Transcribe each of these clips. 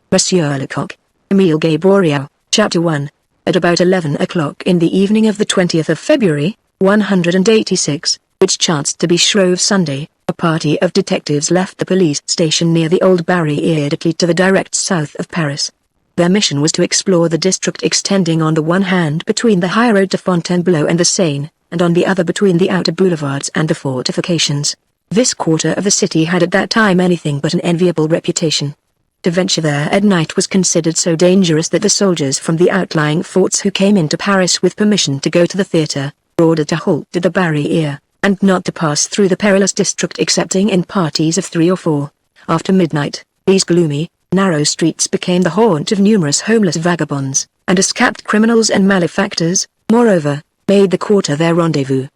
Monsieur Lecoq, Emile Gaboriau, Chapter 1. At about 11 o'clock in the evening of the 20th of February, 186, which chanced to be Shrove Sunday, a party of detectives left the police station near the old barriere de to the direct south of Paris. Their mission was to explore the district extending on the one hand between the high road to Fontainebleau and the Seine, and on the other between the outer boulevards and the fortifications. This quarter of the city had at that time anything but an enviable reputation. To venture there at night was considered so dangerous that the soldiers from the outlying forts who came into Paris with permission to go to the theatre, were ordered to halt at the barriere, and not to pass through the perilous district excepting in parties of 3 or 4. After midnight, these gloomy, narrow streets became the haunt of numerous homeless vagabonds, and escaped criminals and malefactors, moreover, made the quarter their rendezvous.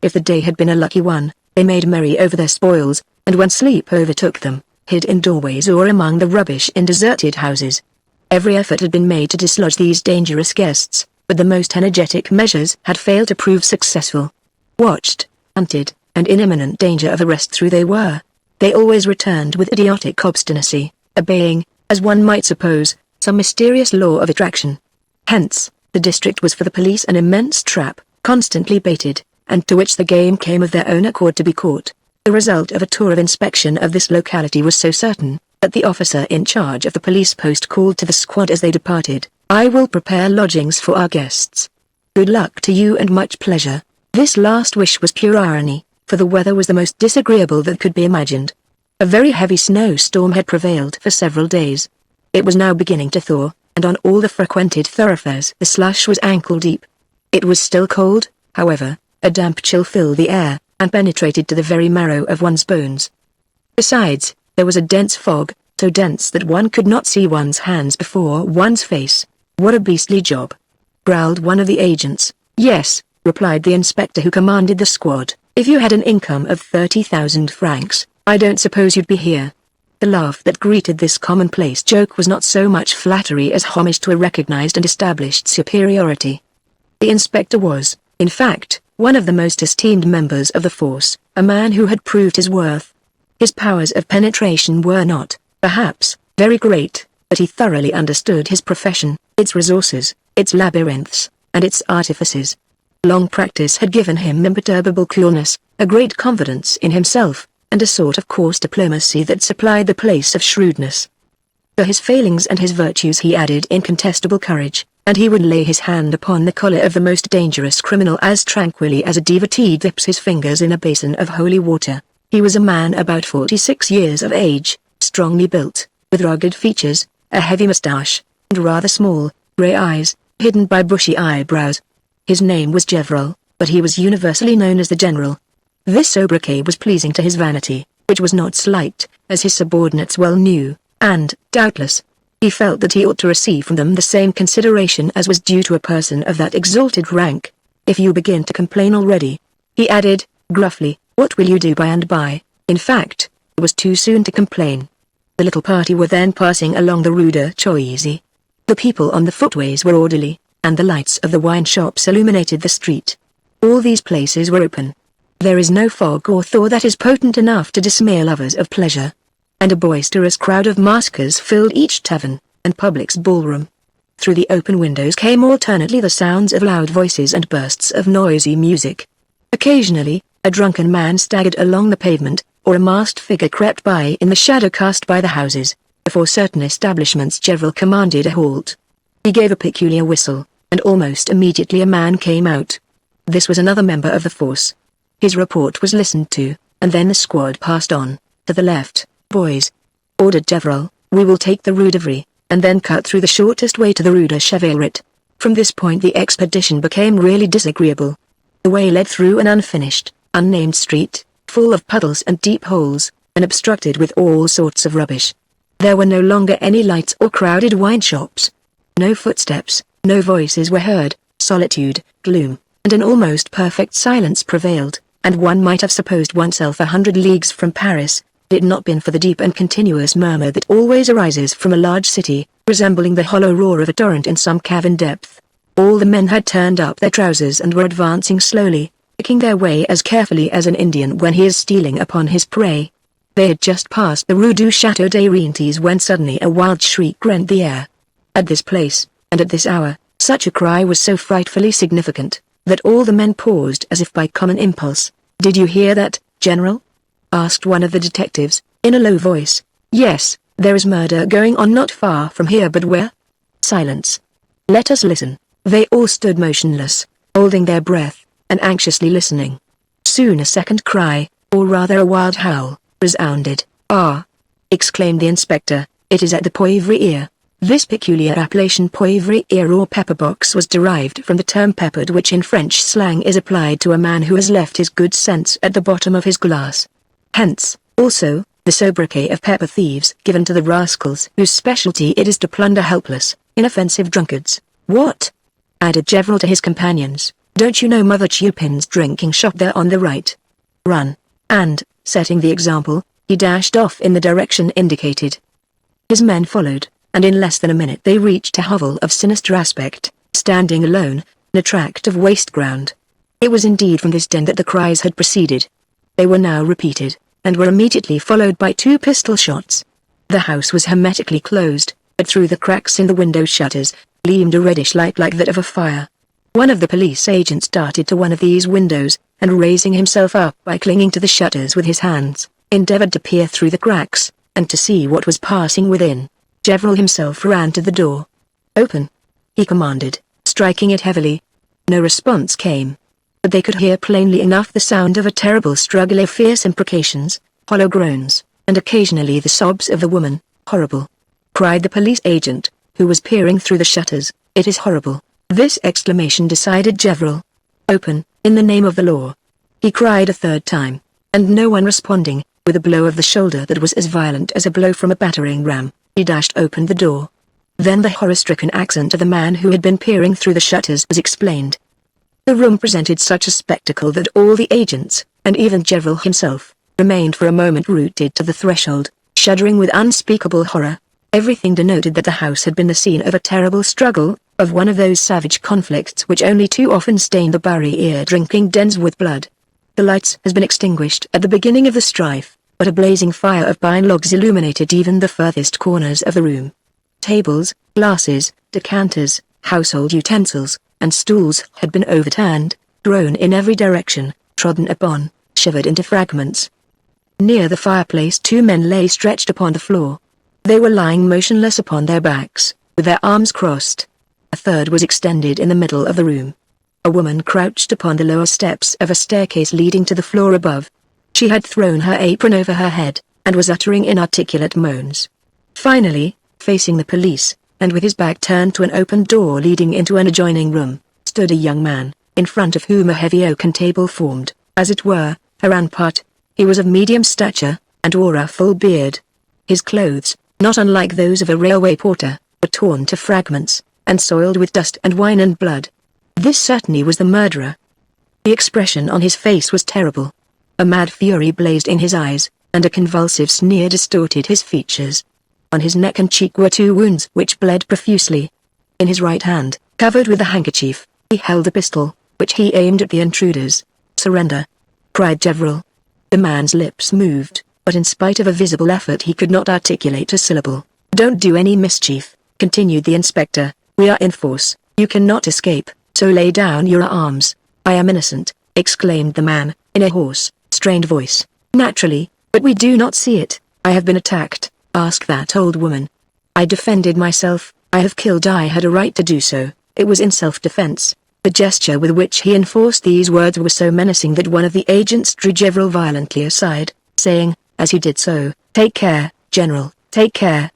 If the day had been a lucky one, they made merry over their spoils, and when sleep overtook them, hid in doorways or among the rubbish in deserted houses. Every effort had been made to dislodge these dangerous guests, but the most energetic measures had failed to prove successful. Watched, hunted, and in imminent danger of arrest through they were. They always returned with idiotic obstinacy, obeying, as one might suppose, some mysterious law of attraction. Hence, the district was for the police an immense trap, constantly baited, and to which the game came of their own accord to be caught. The result of a tour of inspection of this locality was so certain, that the officer in charge of the police post called to the squad as they departed, "I will prepare lodgings for our guests. Good luck to you and much pleasure." This last wish was pure irony, for the weather was the most disagreeable that could be imagined. A very heavy snowstorm had prevailed for several days. It was now beginning to thaw, and on all the frequented thoroughfares the slush was ankle-deep. It was still cold, however. A damp chill filled the air, and penetrated to the very marrow of one's bones. Besides, there was a dense fog, so dense that one could not see one's hands before one's face. "What a beastly job!" growled one of the agents. "Yes," replied the inspector who commanded the squad, "if you had an income of 30,000 francs, I don't suppose you'd be here." The laugh that greeted this commonplace joke was not so much flattery as homage to a recognized and established superiority. The inspector was, in fact, one of the most esteemed members of the force, a man who had proved his worth. His powers of penetration were not, perhaps, very great, but he thoroughly understood his profession, its resources, its labyrinths, and its artifices. Long practice had given him imperturbable coolness, a great confidence in himself, and a sort of coarse diplomacy that supplied the place of shrewdness. To his failings and his virtues he added incontestable courage, and he would lay his hand upon the collar of the most dangerous criminal as tranquilly as a devotee dips his fingers in a basin of holy water. He was a man about 46 years of age, strongly built, with rugged features, a heavy moustache, and rather small, grey eyes, hidden by bushy eyebrows. His name was Gaboriau, but he was universally known as the General. This sobriquet was pleasing to his vanity, which was not slight, as his subordinates well knew, and, doubtless, he felt that he ought to receive from them the same consideration as was due to a person of that exalted rank. "If you begin to complain already," he added, gruffly, "what will you do by and by?" In fact, it was too soon to complain. The little party were then passing along the Rue de Choisy. The people on the footways were orderly, and the lights of the wine shops illuminated the street. All these places were open. There is no fog or thaw that is potent enough to dismay lovers of pleasure. And a boisterous crowd of maskers filled each tavern, and public's ballroom. Through the open windows came alternately the sounds of loud voices and bursts of noisy music. Occasionally, a drunken man staggered along the pavement, or a masked figure crept by in the shadow cast by the houses. Before certain establishments Gaboriau commanded a halt. He gave a peculiar whistle, and almost immediately a man came out. This was another member of the force. His report was listened to, and then the squad passed on. "To the left, boys," ordered Gaboriau, "we will take the Rue d'Ivry, and then cut through the shortest way to the Rue de Chevaleret." From this point the expedition became really disagreeable. The way led through an unfinished, unnamed street, full of puddles and deep holes, and obstructed with all sorts of rubbish. There were no longer any lights or crowded wine shops. No footsteps, no voices were heard, solitude, gloom, and an almost perfect silence prevailed, and one might have supposed oneself 100 leagues from Paris, had it not been for the deep and continuous murmur that always arises from a large city, resembling the hollow roar of a torrent in some cavern depth. All the men had turned up their trousers and were advancing slowly, picking their way as carefully as an Indian when he is stealing upon his prey. They had just passed the Rue du Château des Rentes when suddenly a wild shriek rent the air. At this place, and at this hour, such a cry was so frightfully significant, that all the men paused as if by common impulse. "Did you hear that, General?" asked one of the detectives, in a low voice. "Yes, there is murder going on not far from here, but where?" Silence. "Let us listen." They all stood motionless, holding their breath, and anxiously listening. Soon a second cry, or rather a wild howl, resounded. "Ah!" exclaimed the inspector, "it is at the Poivre Ear." This peculiar appellation Poivre Ear or pepper box was derived from the term peppered, which in French slang is applied to a man who has left his good sense at the bottom of his glass. Hence, also, the sobriquet of pepper thieves given to the rascals whose specialty it is to plunder helpless, inoffensive drunkards. "What?" added Gevril to his companions. "Don't you know Mother Chupin's drinking shop there on the right? Run!" And, setting the example, he dashed off in the direction indicated. His men followed, and in less than a minute they reached a hovel of sinister aspect, standing alone, in a tract of waste ground. It was indeed from this den that the cries had proceeded. They were now repeated, and were immediately followed by 2 pistol shots. The house was hermetically closed, but through the cracks in the window shutters, gleamed a reddish light like that of a fire. One of the police agents darted to one of these windows, and raising himself up by clinging to the shutters with his hands, endeavored to peer through the cracks, and to see what was passing within. Gevril himself ran to the door. "Open!" he commanded, striking it heavily. No response came. But they could hear plainly enough the sound of a terrible struggle of fierce imprecations, hollow groans, and occasionally the sobs of the woman. "Horrible!" cried the police agent, who was peering through the shutters. "It is horrible!" This exclamation decided Gevril. "Open, in the name of the law!" he cried a third time, and no one responding, with a blow of the shoulder that was as violent as a blow from a battering ram, he dashed open the door. Then the horror-stricken accent of the man who had been peering through the shutters was explained. The room presented such a spectacle that all the agents, and even Gevril himself, remained for a moment rooted to the threshold, shuddering with unspeakable horror. Everything denoted that the house had been the scene of a terrible struggle, of one of those savage conflicts which only too often stain the Barriere drinking dens with blood. The lights had been extinguished at the beginning of the strife, but a blazing fire of pine logs illuminated even the furthest corners of the room. Tables, glasses, decanters, household utensils, and stools had been overturned, thrown in every direction, trodden upon, shivered into fragments. Near the fireplace 2 men lay stretched upon the floor. They were lying motionless upon their backs, with their arms crossed. A third was extended in the middle of the room. A woman crouched upon the lower steps of a staircase leading to the floor above. She had thrown her apron over her head, and was uttering inarticulate moans. Finally, facing the police, and with his back turned to an open door leading into an adjoining room, stood a young man, in front of whom a heavy oaken table formed, as it were, a rampart. He was of medium stature, and wore a full beard. His clothes, not unlike those of a railway porter, were torn to fragments, and soiled with dust and wine and blood. This certainly was the murderer. The expression on his face was terrible. A mad fury blazed in his eyes, and a convulsive sneer distorted his features. On his neck and cheek were 2 wounds which bled profusely. In his right hand, covered with a handkerchief, he held a pistol, which he aimed at the intruders. "Surrender!" cried Gevril. The man's lips moved, but in spite of a visible effort he could not articulate a syllable. "Don't do any mischief," continued the inspector. "We are in force, you cannot escape, so lay down your arms." "I am innocent," exclaimed the man, in a hoarse, strained voice. "Naturally, but we do not see it. I have been attacked. Ask that old woman. I defended myself. I have killed. I had a right to do so. It was in self-defense." The gesture with which he enforced these words was so menacing that one of the agents drew Gevril violently aside, saying, as he did so, "Take care, General, take care.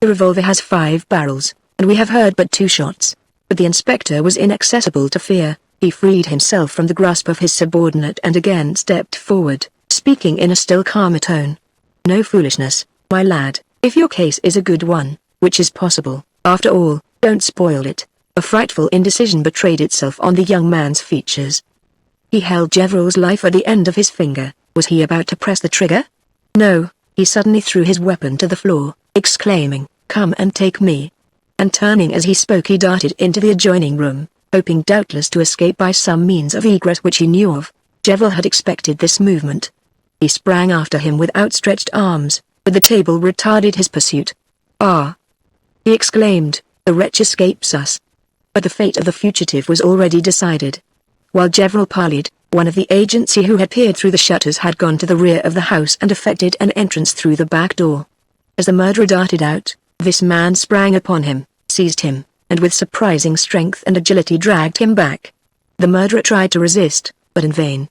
The revolver has 5 barrels, and we have heard but 2 shots." But the inspector was inaccessible to fear. He freed himself from the grasp of his subordinate and again stepped forward, speaking in a still calmer tone. "No foolishness, my lad, if your case is a good one, which is possible, after all, don't spoil it." A frightful indecision betrayed itself on the young man's features. He held Gevril's life at the end of his finger. Was he about to press the trigger? No, he suddenly threw his weapon to the floor, exclaiming, "Come and take me." And turning as he spoke he darted into the adjoining room, hoping doubtless to escape by some means of egress which he knew of. Gevril had expected this movement. He sprang after him with outstretched arms, but the table retarded his pursuit. "Ah!" he exclaimed, "the wretch escapes us." But the fate of the fugitive was already decided. While Gaboriau parleyed, one of the agents who had peered through the shutters had gone to the rear of the house and effected an entrance through the back door. As the murderer darted out, this man sprang upon him, seized him, and with surprising strength and agility dragged him back. The murderer tried to resist, but in vain.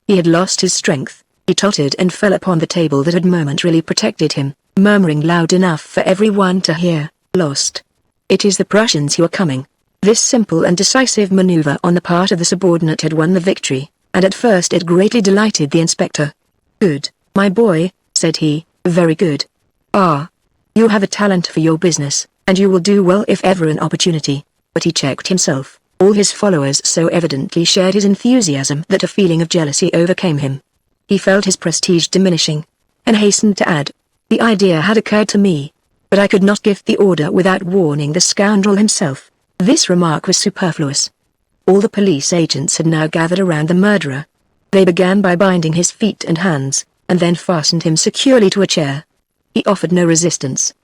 He had lost his strength. He tottered and fell upon the table that had momentarily protected him, murmuring loud enough for everyone to hear, "Lost. It is the Prussians who are coming." This simple and decisive maneuver on the part of the subordinate had won the victory, and at first it greatly delighted the inspector. "Good, my boy," said he, "very good. Ah, you have a talent for your business, and you will do well if ever an opportunity." But he checked himself. All his followers so evidently shared his enthusiasm that a feeling of jealousy overcame him. He felt his prestige diminishing, and hastened to add, "The idea had occurred to me, but I could not give the order without warning the scoundrel himself." This remark was superfluous. All the police agents had now gathered around the murderer. They began by binding his feet and hands, and then fastened him securely to a chair. He offered no resistance.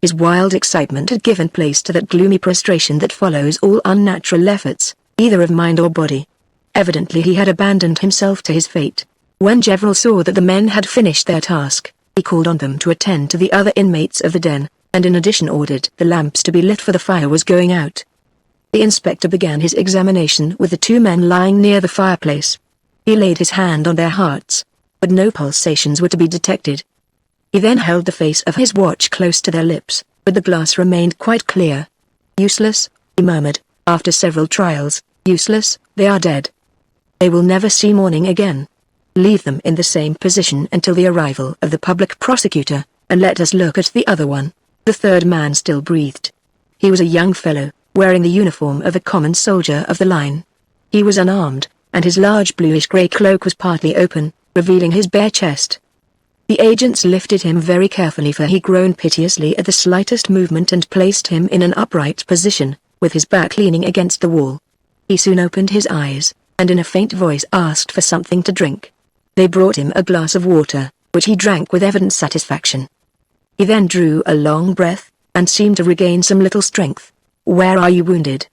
His wild excitement had given place to that gloomy prostration that follows all unnatural efforts, either of mind or body. Evidently he had abandoned himself to his fate. When Gaboriau saw that the men had finished their task, he called on them to attend to the other inmates of the den, and in addition ordered the lamps to be lit for the fire was going out. The inspector began his examination with the two men lying near the fireplace. He laid his hand on their hearts, but no pulsations were to be detected. He then held the face of his watch close to their lips, but the glass remained quite clear. "Useless," he murmured, after several trials, "useless, they are dead. They will never see morning again. Leave them in the same position until the arrival of the public prosecutor, and let us look at the other one." The third man still breathed. He was a young fellow, wearing the uniform of a common soldier of the line. He was unarmed, and his large bluish-grey cloak was partly open, revealing his bare chest. The agents lifted him very carefully, for he groaned piteously at the slightest movement, and placed him in an upright position, with his back leaning against the wall. He soon opened his eyes, and in a faint voice asked for something to drink. They brought him a glass of water, which he drank with evident satisfaction. He then drew a long breath, and seemed to regain some little strength. "Where are you wounded?"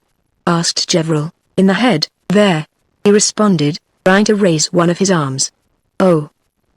asked Gaboriau. "In the head, there," he responded, trying to raise one of his arms. "Oh,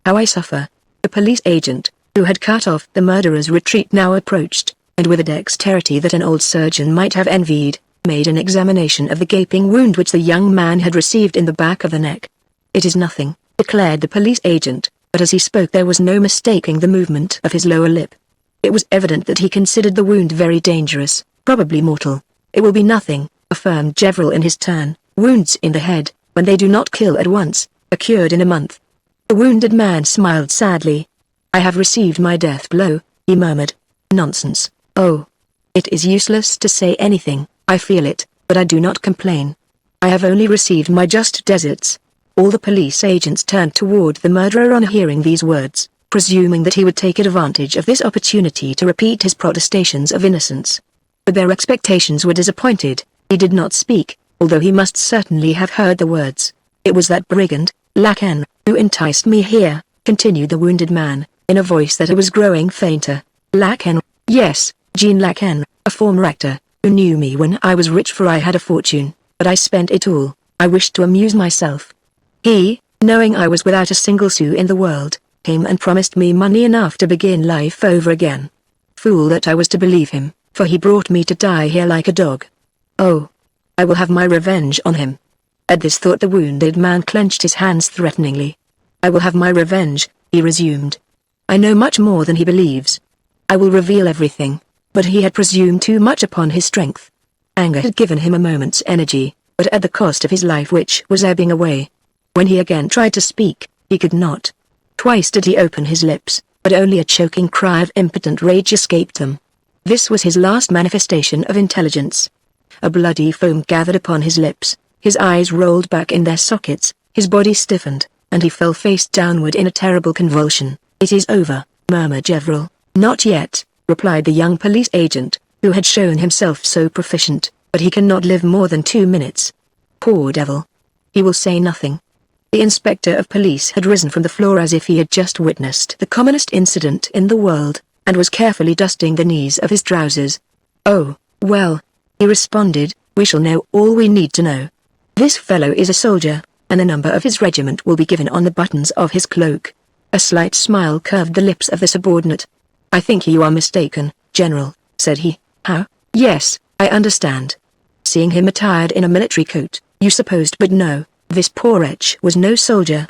how I suffer." The police agent, who had cut off the murderer's retreat, now approached, and with a dexterity that an old surgeon might have envied, made an examination of the gaping wound which the young man had received in the back of the neck. "It is nothing," declared the police agent, but as he spoke there was no mistaking the movement of his lower lip. It was evident that he considered the wound very dangerous, probably mortal. "It will be nothing," affirmed Gaboriau in his turn. "Wounds in the head, when they do not kill at once, are cured in a month." The wounded man smiled sadly. "I have received my death blow," he murmured. "Nonsense. Oh, it is useless to say anything. I feel it, but I do not complain. I have only received my just deserts." All the police agents turned toward the murderer on hearing these words, presuming that he would take advantage of this opportunity to repeat his protestations of innocence. But their expectations were disappointed. He did not speak, although he must certainly have heard the words. "It was that brigand, Lecoq, who enticed me here," continued the wounded man, in a voice that was growing fainter. "Lecoq? Yes, Jean Lecoq, a former actor, who knew me when I was rich, for I had a fortune, but I spent it all. I wished to amuse myself. He, knowing I was without a single sou in the world, came and promised me money enough to begin life over again. Fool that I was to believe him, for he brought me to die here like a dog. Oh, I will have my revenge on him." At this thought the wounded man clenched his hands threateningly. "I will have my revenge," he resumed. "I know much more than he believes. I will reveal everything." But he had presumed too much upon his strength. Anger had given him a moment's energy, but at the cost of his life, which was ebbing away. When he again tried to speak, he could not. Twice did he open his lips, but only a choking cry of impotent rage escaped them. This was his last manifestation of intelligence. A bloody foam gathered upon his lips, his eyes rolled back in their sockets, his body stiffened, and he fell face downward in a terrible convulsion. "It is over," murmured Gaboriau. "Not yet," replied the young police agent, who had shown himself so proficient, "but he cannot live more than 2 minutes. Poor devil. He will say nothing." The inspector of police had risen from the floor as if he had just witnessed the commonest incident in the world, and was carefully dusting the knees of his trousers. "Oh, well," he responded, "we shall know all we need to know. This fellow is a soldier, and the number of his regiment will be given on the buttons of his cloak." A slight smile curved the lips of the subordinate. "I think you are mistaken, General," said he. "How?" "Yes, I understand. Seeing him attired in a military coat, you supposed, but no, this poor wretch was no soldier.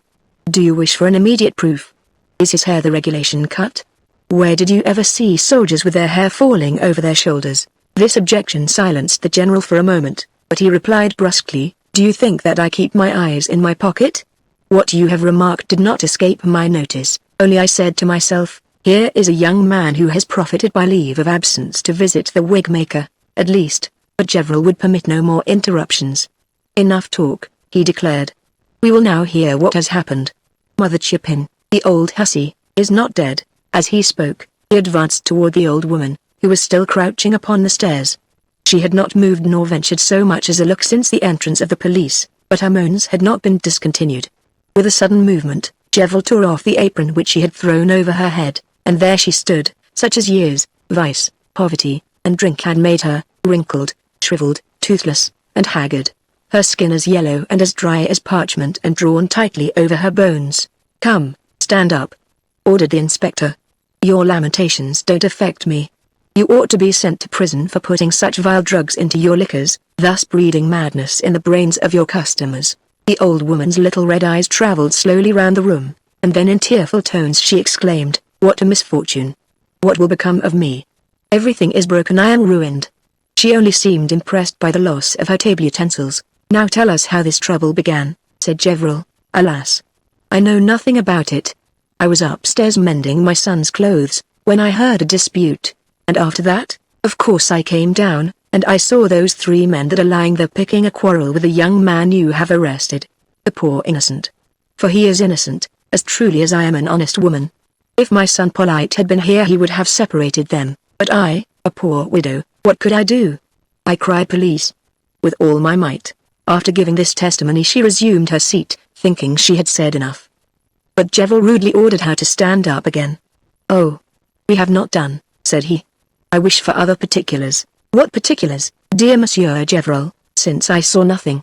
Do you wish for an immediate proof? Is his hair the regulation cut? Where did you ever see soldiers with their hair falling over their shoulders?" This objection silenced the general for a moment, but he replied brusquely, "Do you think that I keep my eyes in my pocket? What you have remarked did not escape my notice, only I said to myself, here is a young man who has profited by leave of absence to visit the wig maker, at least." But Gevril would permit no more interruptions. "Enough talk," he declared. "We will now hear what has happened. Mother Chupin, the old hussy, is not dead." As he spoke, he advanced toward the old woman, who was still crouching upon the stairs. She had not moved nor ventured so much as a look since the entrance of the police, but her moans had not been discontinued. With a sudden movement, Gevril tore off the apron which she had thrown over her head, and there she stood, such as years, vice, poverty, and drink had made her, wrinkled, shriveled, toothless, and haggard. Her skin as yellow and as dry as parchment and drawn tightly over her bones. "Come, stand up," ordered the inspector. "Your lamentations don't affect me. You ought to be sent to prison for putting such vile drugs into your liquors, thus breeding madness in the brains of your customers." The old woman's little red eyes traveled slowly round the room, and then in tearful tones she exclaimed, "What a misfortune! What will become of me? Everything is broken, I am ruined." She only seemed impressed by the loss of her table utensils. "Now tell us how this trouble began," said Gevril. "Alas, I know nothing about it. I was upstairs mending my son's clothes, when I heard a dispute, and after that, of course I came down, and I saw those three men that are lying there picking a quarrel with the young man you have arrested. The poor innocent. For he is innocent, as truly as I am an honest woman. If my son Polite had been here he would have separated them, but I, a poor widow, what could I do? I cried police with all my might." After giving this testimony she resumed her seat, thinking she had said enough. But Gevril rudely ordered her to stand up again. "Oh, we have not done," said he. "I wish for other particulars." "What particulars, dear Monsieur Gevril, since I saw nothing?"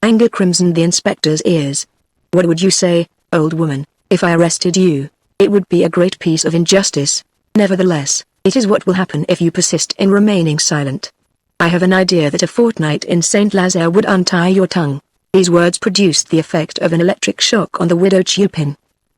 Anger crimsoned the inspector's ears. "What would you say, old woman, if I arrested you? It would be a great piece of injustice. Nevertheless, it is what will happen if you persist in remaining silent. I have an idea that a fortnight in Saint Lazare would untie your tongue." These words produced the effect of an electric shock on the widow Chupin.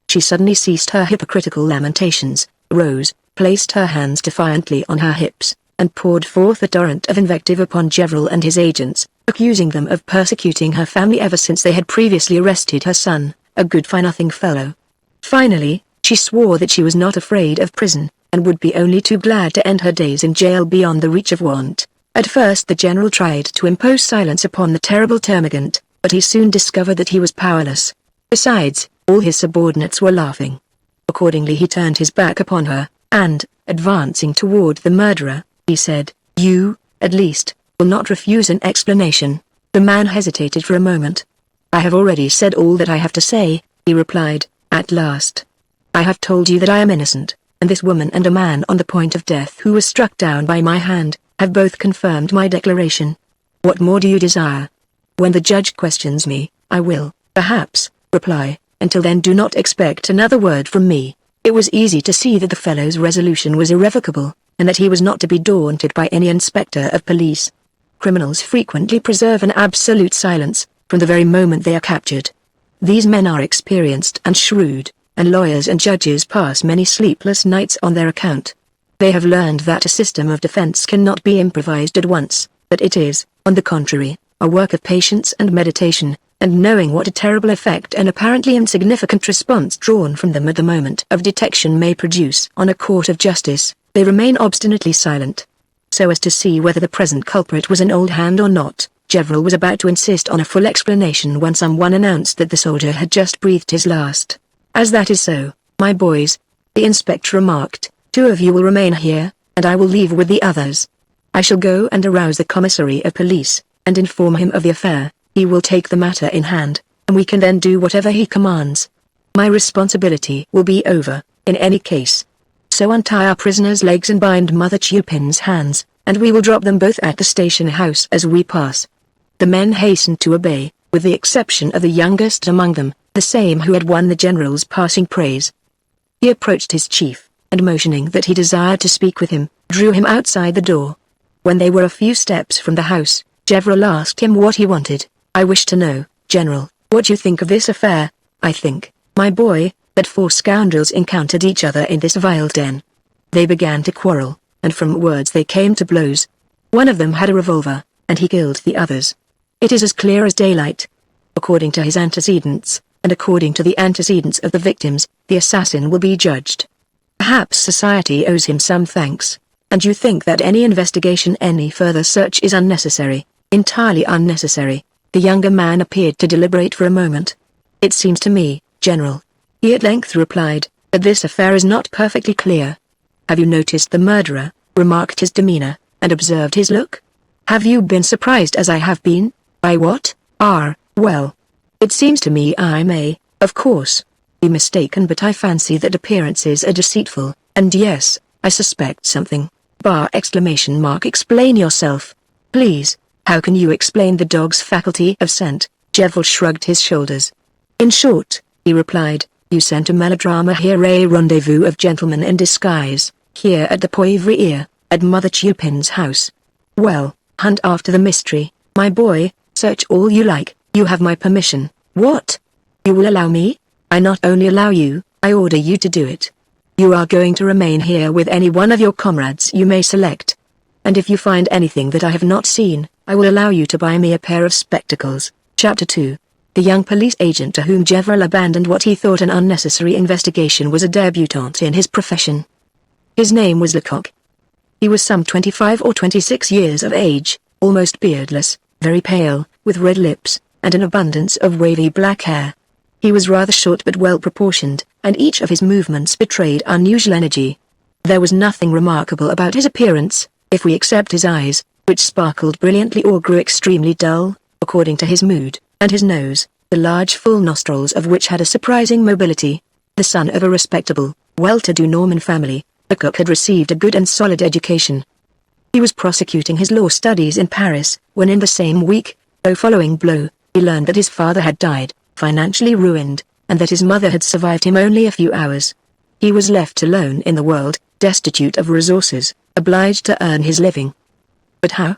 She suddenly ceased her hypocritical lamentations, rose, placed her hands defiantly on her hips, and poured forth a torrent of invective upon Gevril and his agents, accusing them of persecuting her family ever since they had previously arrested her son, a good-for-nothing fellow. Finally, she swore that she was not afraid of prison, and would be only too glad to end her days in jail beyond the reach of want. At first the general tried to impose silence upon the terrible termagant, but he soon discovered that he was powerless. Besides, all his subordinates were laughing. Accordingly he turned his back upon her, and, advancing toward the murderer, he said, "You, at least, will not refuse an explanation." The man hesitated for a moment. "I have already said all that I have to say," he replied, at last. "I have told you that I am innocent, and this woman and a man on the point of death who was struck down by my hand, have both confirmed my declaration. What more do you desire? When the judge questions me, I will, perhaps, reply. Until then do not expect another word from me." It was easy to see that the fellow's resolution was irrevocable, and that he was not to be daunted by any inspector of police. Criminals frequently preserve an absolute silence, from the very moment they are captured. These men are experienced and shrewd, and lawyers and judges pass many sleepless nights on their account. They have learned that a system of defense cannot be improvised at once, that it is, on the contrary, a work of patience and meditation, and knowing what a terrible effect an apparently insignificant response drawn from them at the moment of detection may produce on a court of justice, they remain obstinately silent. So as to see whether the present culprit was an old hand or not, Gevril was about to insist on a full explanation when someone announced that the soldier had just breathed his last. "As that is so, my boys," the inspector remarked, "two of you will remain here, and I will leave with the others. I shall go and arouse the commissary of police, and inform him of the affair. He will take the matter in hand. and we can then do whatever he commands. My responsibility will be over, in any case. So untie our prisoner's legs and bind Mother Chupin's hands, and we will drop them both at the station house as we pass." The men hastened to obey, with the exception of the youngest among them, the same who had won the general's passing praise. He approached his chief, and motioning that he desired to speak with him, drew him outside the door. When they were a few steps from the house, Gevrol asked him what he wanted. "I wish to know, General, what you think of this affair." "I think, my boy, that 4 scoundrels encountered each other in this vile den. They began to quarrel, and from words they came to blows. One of them had a revolver, and he killed the others. It is as clear as daylight. According to his antecedents, and according to the antecedents of the victims, the assassin will be judged. Perhaps society owes him some thanks. And you think that any investigation, any further search is unnecessary?" "Entirely unnecessary." The younger man appeared to deliberate for a moment. "It seems to me, General," he at length replied, "that this affair is not perfectly clear. Have you noticed the murderer, remarked his demeanor, and observed his look? Have you been surprised as I have been? By what? Well, it seems to me I may, of course, be mistaken, but I fancy that appearances are deceitful, and yes, I suspect something. Explain yourself. Please, how can you explain the dog's faculty of scent?" Gevrol shrugged his shoulders. "In short," he replied, "you sent a melodrama here, a rendezvous of gentlemen in disguise, here at the Poivriere, at Mother Chupin's house. Well, hunt after the mystery, my boy, search all you like, you have my permission." "What? You will allow me?" "I not only allow you, I order you to do it. You are going to remain here with any one of your comrades you may select. And if you find anything that I have not seen, I will allow you to buy me a pair of spectacles." Chapter 2. The young police agent to whom Gevrol abandoned what he thought an unnecessary investigation was a debutante in his profession. His name was Lecoq. He was some 25 or 26 years of age, almost beardless, very pale, with red lips, and an abundance of wavy black hair. He was rather short but well proportioned, and each of his movements betrayed unusual energy. There was nothing remarkable about his appearance, if we except his eyes, which sparkled brilliantly or grew extremely dull, according to his mood, and his nose, the large full nostrils of which had a surprising mobility. The son of a respectable, well-to-do Norman family, Lecoq had received a good and solid education. He was prosecuting his law studies in Paris, when in the same week, blow following blow, he learned that his father had died, financially ruined, and that his mother had survived him only a few hours. He was left alone in the world, destitute of resources, obliged to earn his living. But how?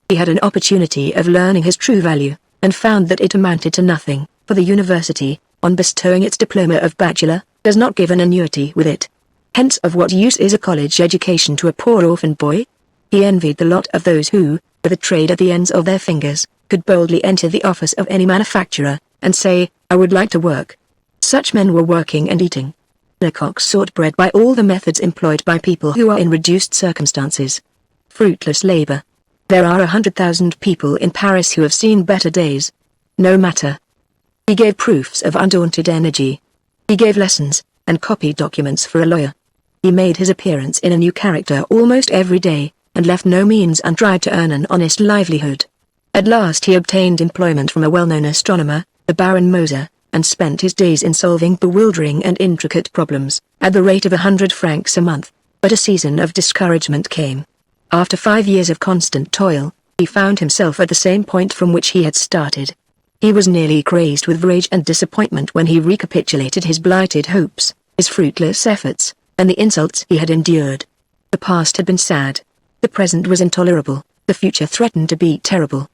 He had an opportunity of learning his true value, and found that it amounted to nothing, for the university, on bestowing its diploma of bachelor, does not give an annuity with it. Hence, of what use is a college education to a poor orphan boy? He envied the lot of those who, with a trade at the ends of their fingers, could boldly enter the office of any manufacturer, and say, "I would like to work." Such men were working and eating. Lecoq sought bread by all the methods employed by people who are in reduced circumstances. Fruitless labor. There are 100,000 people in Paris who have seen better days. No matter. He gave proofs of undaunted energy. He gave lessons, and copied documents for a lawyer. He made his appearance in a new character almost every day, and left no means untried to earn an honest livelihood. At last he obtained employment from a well-known astronomer, the Baron Moser, and spent his days in solving bewildering and intricate problems, at the rate of 100 francs a month. But a season of discouragement came. After 5 years of constant toil, he found himself at the same point from which he had started. He was nearly crazed with rage and disappointment when he recapitulated his blighted hopes, his fruitless efforts, and the insults he had endured. The past had been sad. The present was intolerable, the future threatened to be terrible.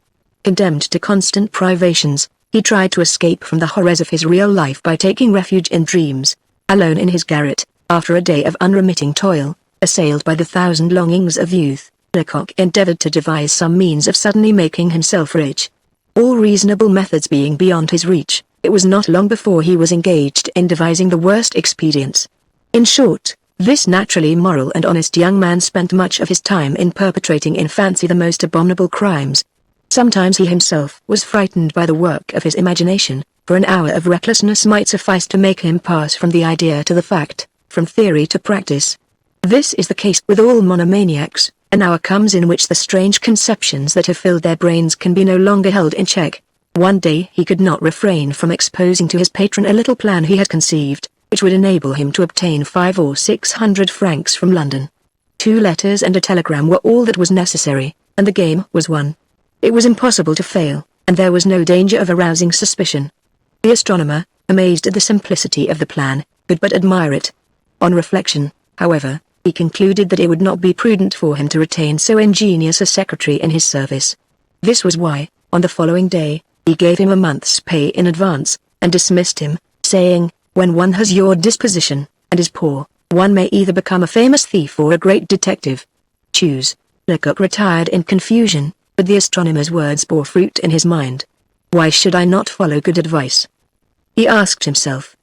Condemned to constant privations, he tried to escape from the horrors of his real life by taking refuge in dreams. Alone in his garret, after a day of unremitting toil, assailed by the 1,000 longings of youth, Lecoq endeavored to devise some means of suddenly making himself rich. All reasonable methods being beyond his reach, it was not long before he was engaged in devising the worst expedients. In short, this naturally moral and honest young man spent much of his time in perpetrating in fancy the most abominable crimes. Sometimes he himself was frightened by the work of his imagination, for an hour of recklessness might suffice to make him pass from the idea to the fact, from theory to practice. This is the case with all monomaniacs. An hour comes in which the strange conceptions that have filled their brains can be no longer held in check. One day he could not refrain from exposing to his patron a little plan he had conceived, which would enable him to obtain 500 or 600 francs from London. 2 letters and a telegram were all that was necessary, and the game was won. It was impossible to fail, and there was no danger of arousing suspicion. The astronomer, amazed at the simplicity of the plan, could but admire it. On reflection, however, he concluded that it would not be prudent for him to retain so ingenious a secretary in his service. This was why, on the following day, he gave him a month's pay in advance, and dismissed him, saying, "When one has your disposition, and is poor, one may either become a famous thief or a great detective. Choose." Lecoq retired in confusion, but the astronomer's words bore fruit in his mind. Why should I not follow good advice? He asked himself.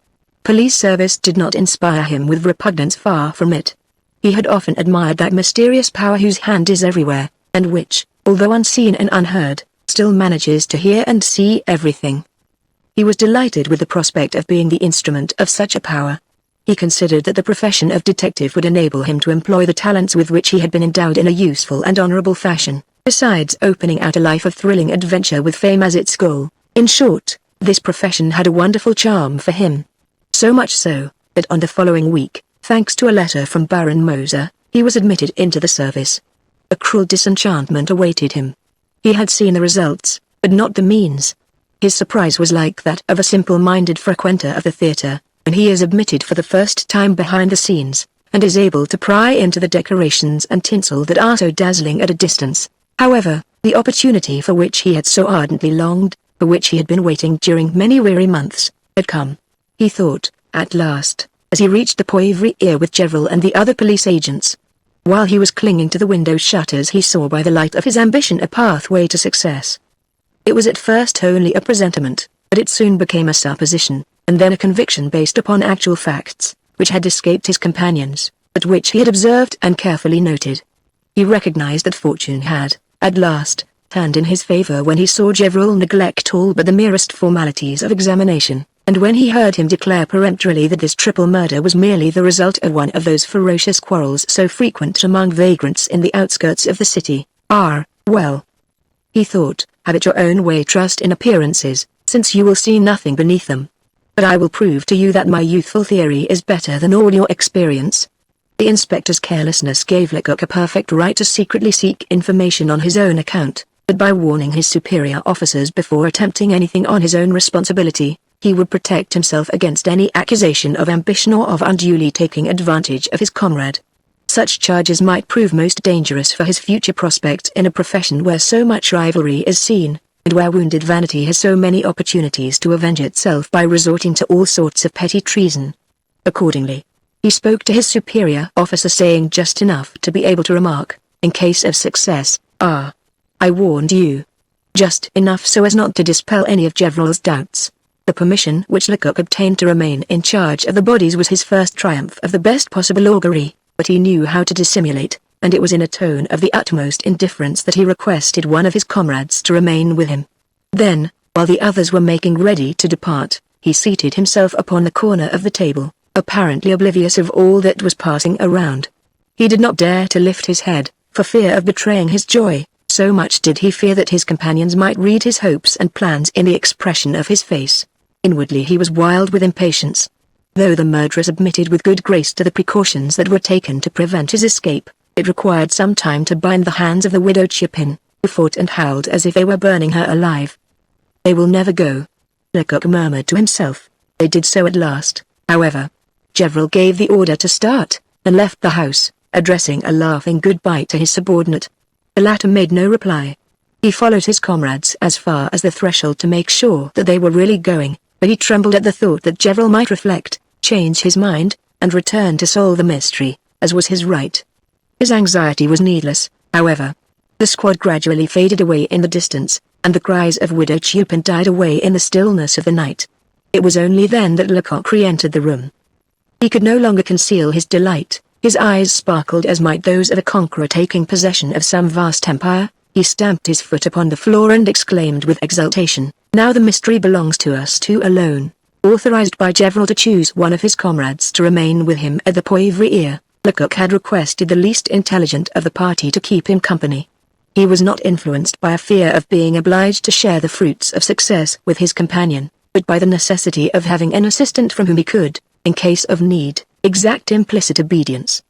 Police service did not inspire him with repugnance, far from it. He had often admired that mysterious power whose hand is everywhere, and which, although unseen and unheard, still manages to hear and see everything. He was delighted with the prospect of being the instrument of such a power. He considered that the profession of detective would enable him to employ the talents with which he had been endowed in a useful and honorable fashion, besides opening out a life of thrilling adventure with fame as its goal. In short, this profession had a wonderful charm for him. So much so, that on the following week, thanks to a letter from Baron Moser, he was admitted into the service. A cruel disenchantment awaited him. He had seen the results, but not the means. His surprise was like that of a simple-minded frequenter of the theatre, when he is admitted for the first time behind the scenes, and is able to pry into the decorations and tinsel that are so dazzling at a distance. However, the opportunity for which he had so ardently longed, for which he had been waiting during many weary months, had come. He thought, at last, as he reached the Poivriere with Gevril and the other police agents. While he was clinging to the window shutters, he saw by the light of his ambition a pathway to success. It was at first only a presentiment, but it soon became a supposition, and then a conviction based upon actual facts, which had escaped his companions, but which he had observed and carefully noted. He recognized that fortune had, at last, turned in his favor when he saw Gevril neglect all but the merest formalities of examination, and when he heard him declare peremptorily that this triple murder was merely the result of one of those ferocious quarrels so frequent among vagrants in the outskirts of the city. Well, he thought, have it your own way, trust in appearances, since you will see nothing beneath them. But I will prove to you that my youthful theory is better than all your experience. The inspector's carelessness gave Lecoq a perfect right to secretly seek information on his own account, but by warning his superior officers before attempting anything on his own responsibility, he would protect himself against any accusation of ambition or of unduly taking advantage of his comrade. Such charges might prove most dangerous for his future prospects in a profession where so much rivalry is seen, and where wounded vanity has so many opportunities to avenge itself by resorting to all sorts of petty treason. Accordingly, he spoke to his superior officer, saying just enough to be able to remark, in case of success, "I warned you." Just enough so as not to dispel any of Gevril's doubts. The permission which Lecoq obtained to remain in charge of the bodies was his first triumph of the best possible augury, but he knew how to dissimulate, and it was in a tone of the utmost indifference that he requested one of his comrades to remain with him. Then, while the others were making ready to depart, he seated himself upon the corner of the table, apparently oblivious of all that was passing around. He did not dare to lift his head, for fear of betraying his joy, so much did he fear that his companions might read his hopes and plans in the expression of his face. Inwardly he was wild with impatience. Though the murderer submitted with good grace to the precautions that were taken to prevent his escape, it required some time to bind the hands of the widow Chupin, who fought and howled as if they were burning her alive. "They will never go," Lecoq murmured to himself. They did so at last, however. Gevril gave the order to start, and left the house, addressing a laughing goodbye to his subordinate. The latter made no reply. He followed his comrades as far as the threshold to make sure that they were really going, but he trembled at the thought that Gevril might reflect, change his mind, and return to solve the mystery, as was his right. His anxiety was needless, however. The squad gradually faded away in the distance, and the cries of Widow Chupin died away in the stillness of the night. It was only then that Lecoq re-entered the room. He could no longer conceal his delight. His eyes sparkled as might those of a conqueror taking possession of some vast empire. He stamped his foot upon the floor and exclaimed with exultation, "Now the mystery belongs to us two alone." Authorized by Gevril to choose one of his comrades to remain with him at the Poivriere, Lecoq had requested the least intelligent of the party to keep him company. He was not influenced by a fear of being obliged to share the fruits of success with his companion, but by the necessity of having an assistant from whom he could, in case of need, exact implicit obedience.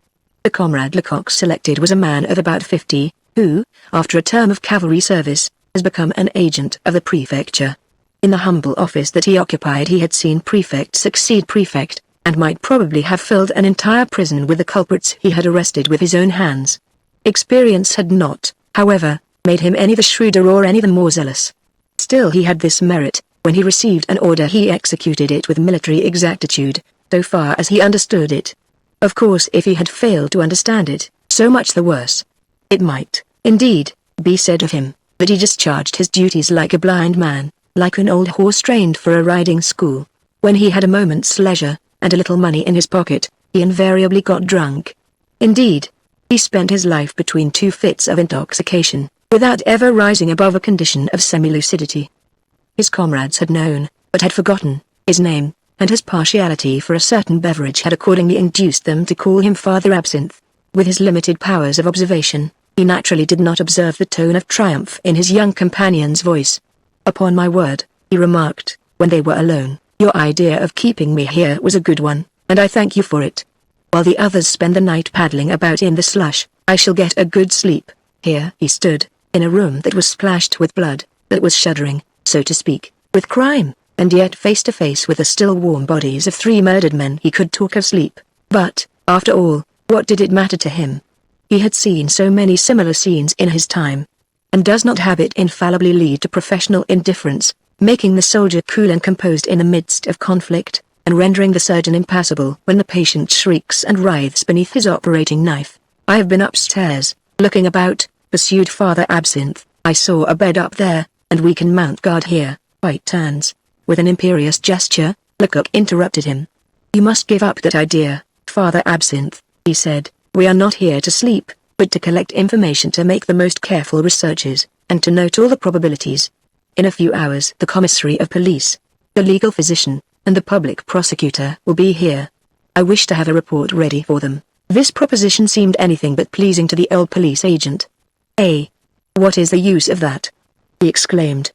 The comrade Lecoq selected was a man of about 50, who, after a term of cavalry service, has become an agent of the prefecture. In the humble office that he occupied he had seen prefect succeed prefect, and might probably have filled an entire prison with the culprits he had arrested with his own hands. Experience had not, however, made him any the shrewder or any the more zealous. Still he had this merit: when he received an order he executed it with military exactitude, so far as he understood it. Of course if he had failed to understand it, so much the worse. It might, indeed, be said of him, that he discharged his duties like a blind man, like an old horse trained for a riding school. When he had a moment's leisure, and a little money in his pocket, he invariably got drunk. Indeed, he spent his life between two fits of intoxication, without ever rising above a condition of semi-lucidity. His comrades had known, but had forgotten, his name, and his partiality for a certain beverage had accordingly induced them to call him Father Absinthe. With his limited powers of observation, he naturally did not observe the tone of triumph in his young companion's voice. "Upon my word," he remarked, when they were alone, "your idea of keeping me here was a good one, and I thank you for it. While the others spend the night paddling about in the slush, I shall get a good sleep." Here he stood, in a room that was splashed with blood, that was shuddering, so to speak, with crime, and yet face to face with the still warm bodies of 3 murdered men. He could talk of sleep, but, after all, what did it matter to him? He had seen so many similar scenes in his time. And does not habit infallibly lead to professional indifference, making the soldier cool and composed in the midst of conflict, and rendering the surgeon impassible when the patient shrieks and writhes beneath his operating knife? "I have been upstairs, looking about," pursued Father Absinthe. "I saw a bed up there, and we can mount guard here." White turns. With an imperious gesture, Lecoq interrupted him. "You must give up that idea, Father Absinthe," he said. "We are not here to sleep, but to collect information to make the most careful researches, and to note all the probabilities. In a few hours the commissary of police, the legal physician, and the public prosecutor will be here. I wish to have a report ready for them." This proposition seemed anything but pleasing to the old police agent. What is the use of that?" he exclaimed.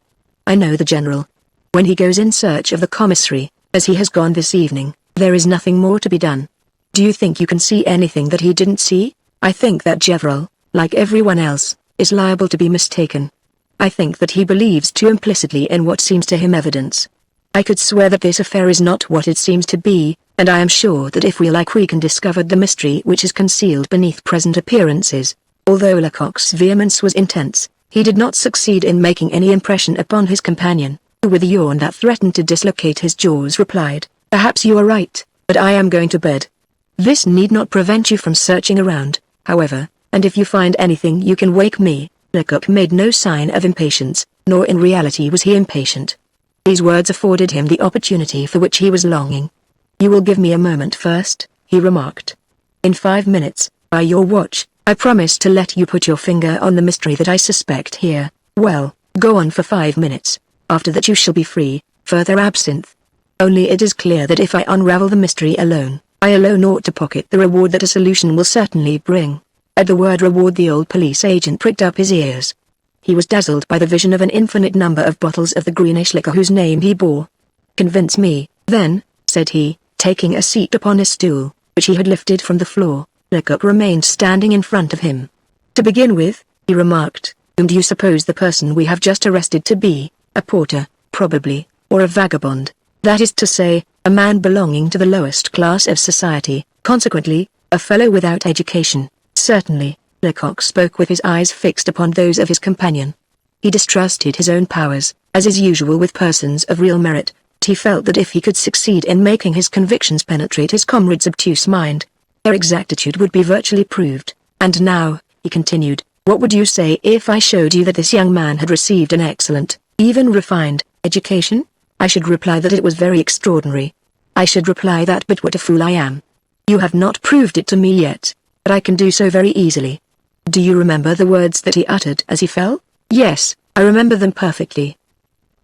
"I know the general. When he goes in search of the commissary, as he has gone this evening, there is nothing more to be done. Do you think you can see anything that he didn't see? I think that Gaboriau, like everyone else, is liable to be mistaken. I think that he believes too implicitly in what seems to him evidence. I could swear that this affair is not what it seems to be, and I am sure that if we like we can discover the mystery which is concealed beneath present appearances." Although Lecoq's vehemence was intense, he did not succeed in making any impression upon his companion, who with a yawn that threatened to dislocate his jaws replied, "Perhaps you are right, but I am going to bed. This need not prevent you from searching around, however, and if you find anything you can wake me." Lecoq made no sign of impatience, nor in reality was he impatient. These words afforded him the opportunity for which he was longing. "You will give me a moment first," he remarked. "In 5 minutes, by your watch, I promise to let you put your finger on the mystery that I suspect here. Well, go on for 5 minutes. After that you shall be free, Father Absinthe. Only it is clear that if I unravel the mystery alone, I alone ought to pocket the reward that a solution will certainly bring." At the word reward the old police agent pricked up his ears. He was dazzled by the vision of an infinite number of bottles of the greenish liquor whose name he bore. "Convince me, then," said he, taking a seat upon a stool, which he had lifted from the floor. Lecoq remained standing in front of him. "To begin with," he remarked, "whom do you suppose the person we have just arrested to be? A porter, probably, or a vagabond. That is to say, a man belonging to the lowest class of society, consequently, a fellow without education." "Certainly." Lecoq spoke with his eyes fixed upon those of his companion. He distrusted his own powers, as is usual with persons of real merit, but he felt that if he could succeed in making his convictions penetrate his comrade's obtuse mind, their exactitude would be virtually proved. "And now," he continued, "what would you say if I showed you that this young man had received an excellent, even refined, education?" "I should reply that it was very extraordinary. I should reply that, but what a fool I am. You have not proved it to me yet, but I can do so very easily. Do you remember the words that he uttered as he fell?" "Yes, I remember them perfectly.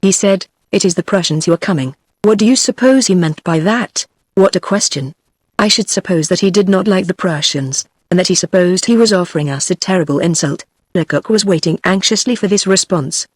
He said, 'It is the Prussians who are coming.' What do you suppose he meant by that? What a question! I should suppose that he did not like the Prussians, and that he supposed he was offering us a terrible insult. Lecoq was waiting anxiously for this response.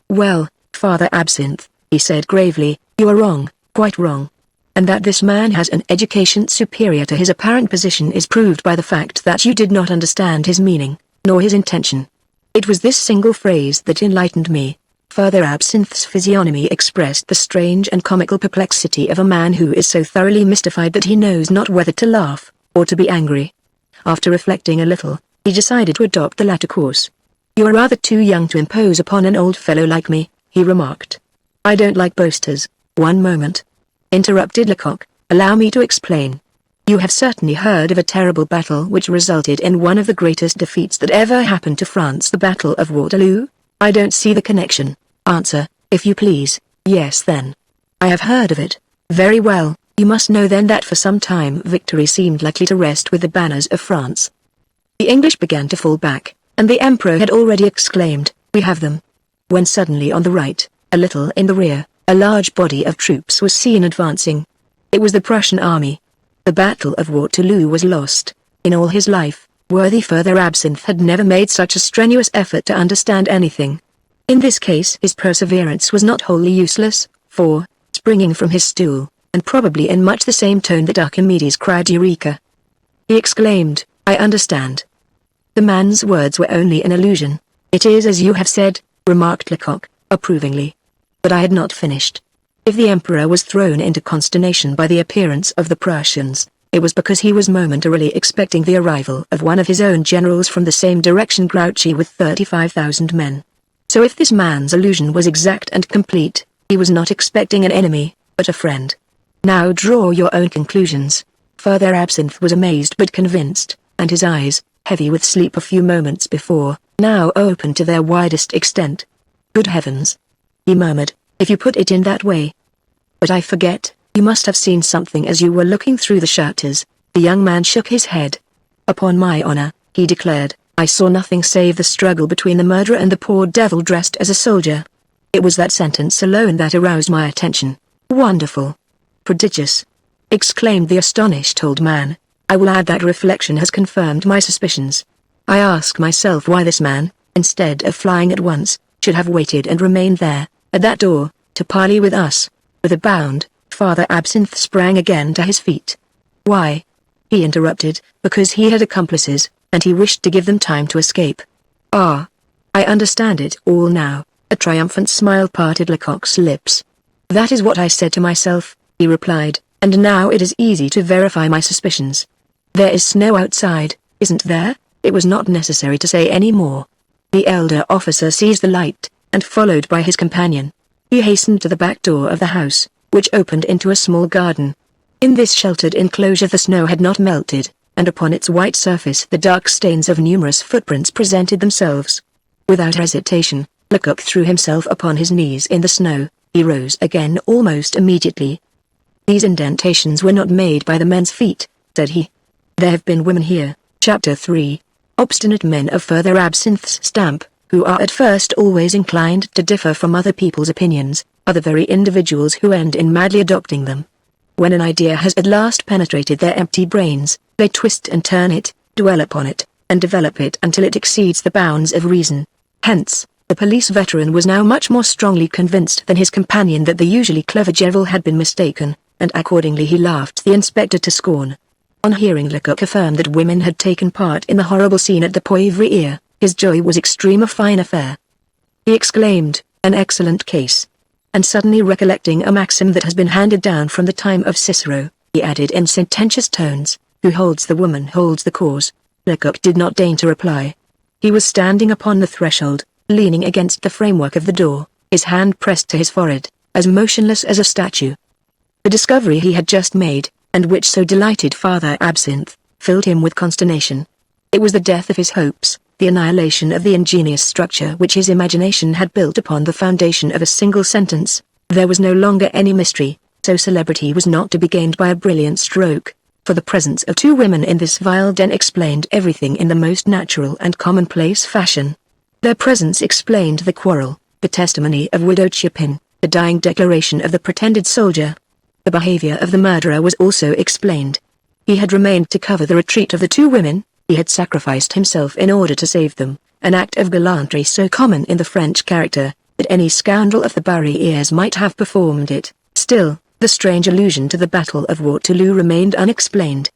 Well, Father Absinthe, he said gravely, you are wrong, quite wrong. And that this man has an education superior to his apparent position is proved by the fact that you did not understand his meaning, nor his intention. It was this single phrase that enlightened me. Father Absinthe's physiognomy expressed the strange and comical perplexity of a man who is so thoroughly mystified that he knows not whether to laugh, or to be angry. After reflecting a little, he decided to adopt the latter course. You are rather too young to impose upon an old fellow like me, he remarked. I don't like boasters. One moment, interrupted Lecoq, allow me to explain. You have certainly heard of a terrible battle which resulted in one of the greatest defeats that ever happened to France, the Battle of Waterloo? I don't see the connection. Answer, if you please. Yes then. I have heard of it. Very well, you must know then that for some time victory seemed likely to rest with the banners of France. The English began to fall back, and the Emperor had already exclaimed, we have them. When suddenly on the right, a little in the rear, a large body of troops was seen advancing. It was the Prussian army. The Battle of Waterloo was lost. In all his life, worthy Father Absinthe had never made such a strenuous effort to understand anything. In this case his perseverance was not wholly useless, for, springing from his stool, and probably in much the same tone that Archimedes cried Eureka, he exclaimed, I understand. The man's words were only an illusion. It is as you have said, remarked Lecoq, approvingly. But I had not finished. If the Emperor was thrown into consternation by the appearance of the Prussians, it was because he was momentarily expecting the arrival of one of his own generals from the same direction, Grouchy, with 35,000 men. So if this man's illusion was exact and complete, he was not expecting an enemy, but a friend. Now draw your own conclusions. Father Absinthe was amazed but convinced, and his eyes, heavy with sleep a few moments before, now opened to their widest extent. Good heavens, he murmured, if you put it in that way. But I forget, you must have seen something as you were looking through the shutters. The young man shook his head. Upon my honor, he declared, I saw nothing save the struggle between the murderer and the poor devil dressed as a soldier. It was that sentence alone that aroused my attention. Wonderful. Prodigious. Exclaimed the astonished old man. I will add that reflection has confirmed my suspicions. I ask myself why this man, instead of flying at once, should have waited and remained there, at that door, to parley with us. With a bound, Father Absinthe sprang again to his feet. Why? He interrupted, because he had accomplices, and he wished to give them time to escape. Ah! I understand it all now. A triumphant smile parted Lecoq's lips. That is what I said to myself, he replied, and now it is easy to verify my suspicions. There is snow outside, isn't there? It was not necessary to say any more. The elder officer seized the light, and followed by his companion, he hastened to the back door of the house, which opened into a small garden. In this sheltered enclosure the snow had not melted, and upon its white surface the dark stains of numerous footprints presented themselves. Without hesitation, Lecoq threw himself upon his knees in the snow. He rose again almost immediately. These indentations were not made by the men's feet, said he. There have been women here. Chapter 3. Obstinate men of Father Absinthe's stamp, who are at first always inclined to differ from other people's opinions, are the very individuals who end in madly adopting them. When an idea has at last penetrated their empty brains, they twist and turn it, dwell upon it, and develop it until it exceeds the bounds of reason. Hence, the police veteran was now much more strongly convinced than his companion that the usually clever Gerville had been mistaken, and accordingly he laughed the inspector to scorn. On hearing Lecoq affirm that women had taken part in the horrible scene at the Poivriere, his joy was extreme. A fine affair. He exclaimed, an excellent case. And suddenly recollecting a maxim that has been handed down from the time of Cicero, he added in sententious tones, who holds the woman holds the cause. Lecoq did not deign to reply. He was standing upon the threshold, leaning against the framework of the door, his hand pressed to his forehead, as motionless as a statue. The discovery he had just made, and which so delighted Father Absinthe, filled him with consternation. It was the death of his hopes, the annihilation of the ingenious structure which his imagination had built upon the foundation of a single sentence. There was no longer any mystery, so celebrity was not to be gained by a brilliant stroke, for the presence of two women in this vile den explained everything in the most natural and commonplace fashion. Their presence explained the quarrel, the testimony of Widow Chupin, the dying declaration of the pretended soldier. The behavior of the murderer was also explained. He had remained to cover the retreat of the two women, he had sacrificed himself in order to save them, an act of gallantry so common in the French character, that any scoundrel of the barrières might have performed it. Still, the strange allusion to the Battle of Waterloo remained unexplained.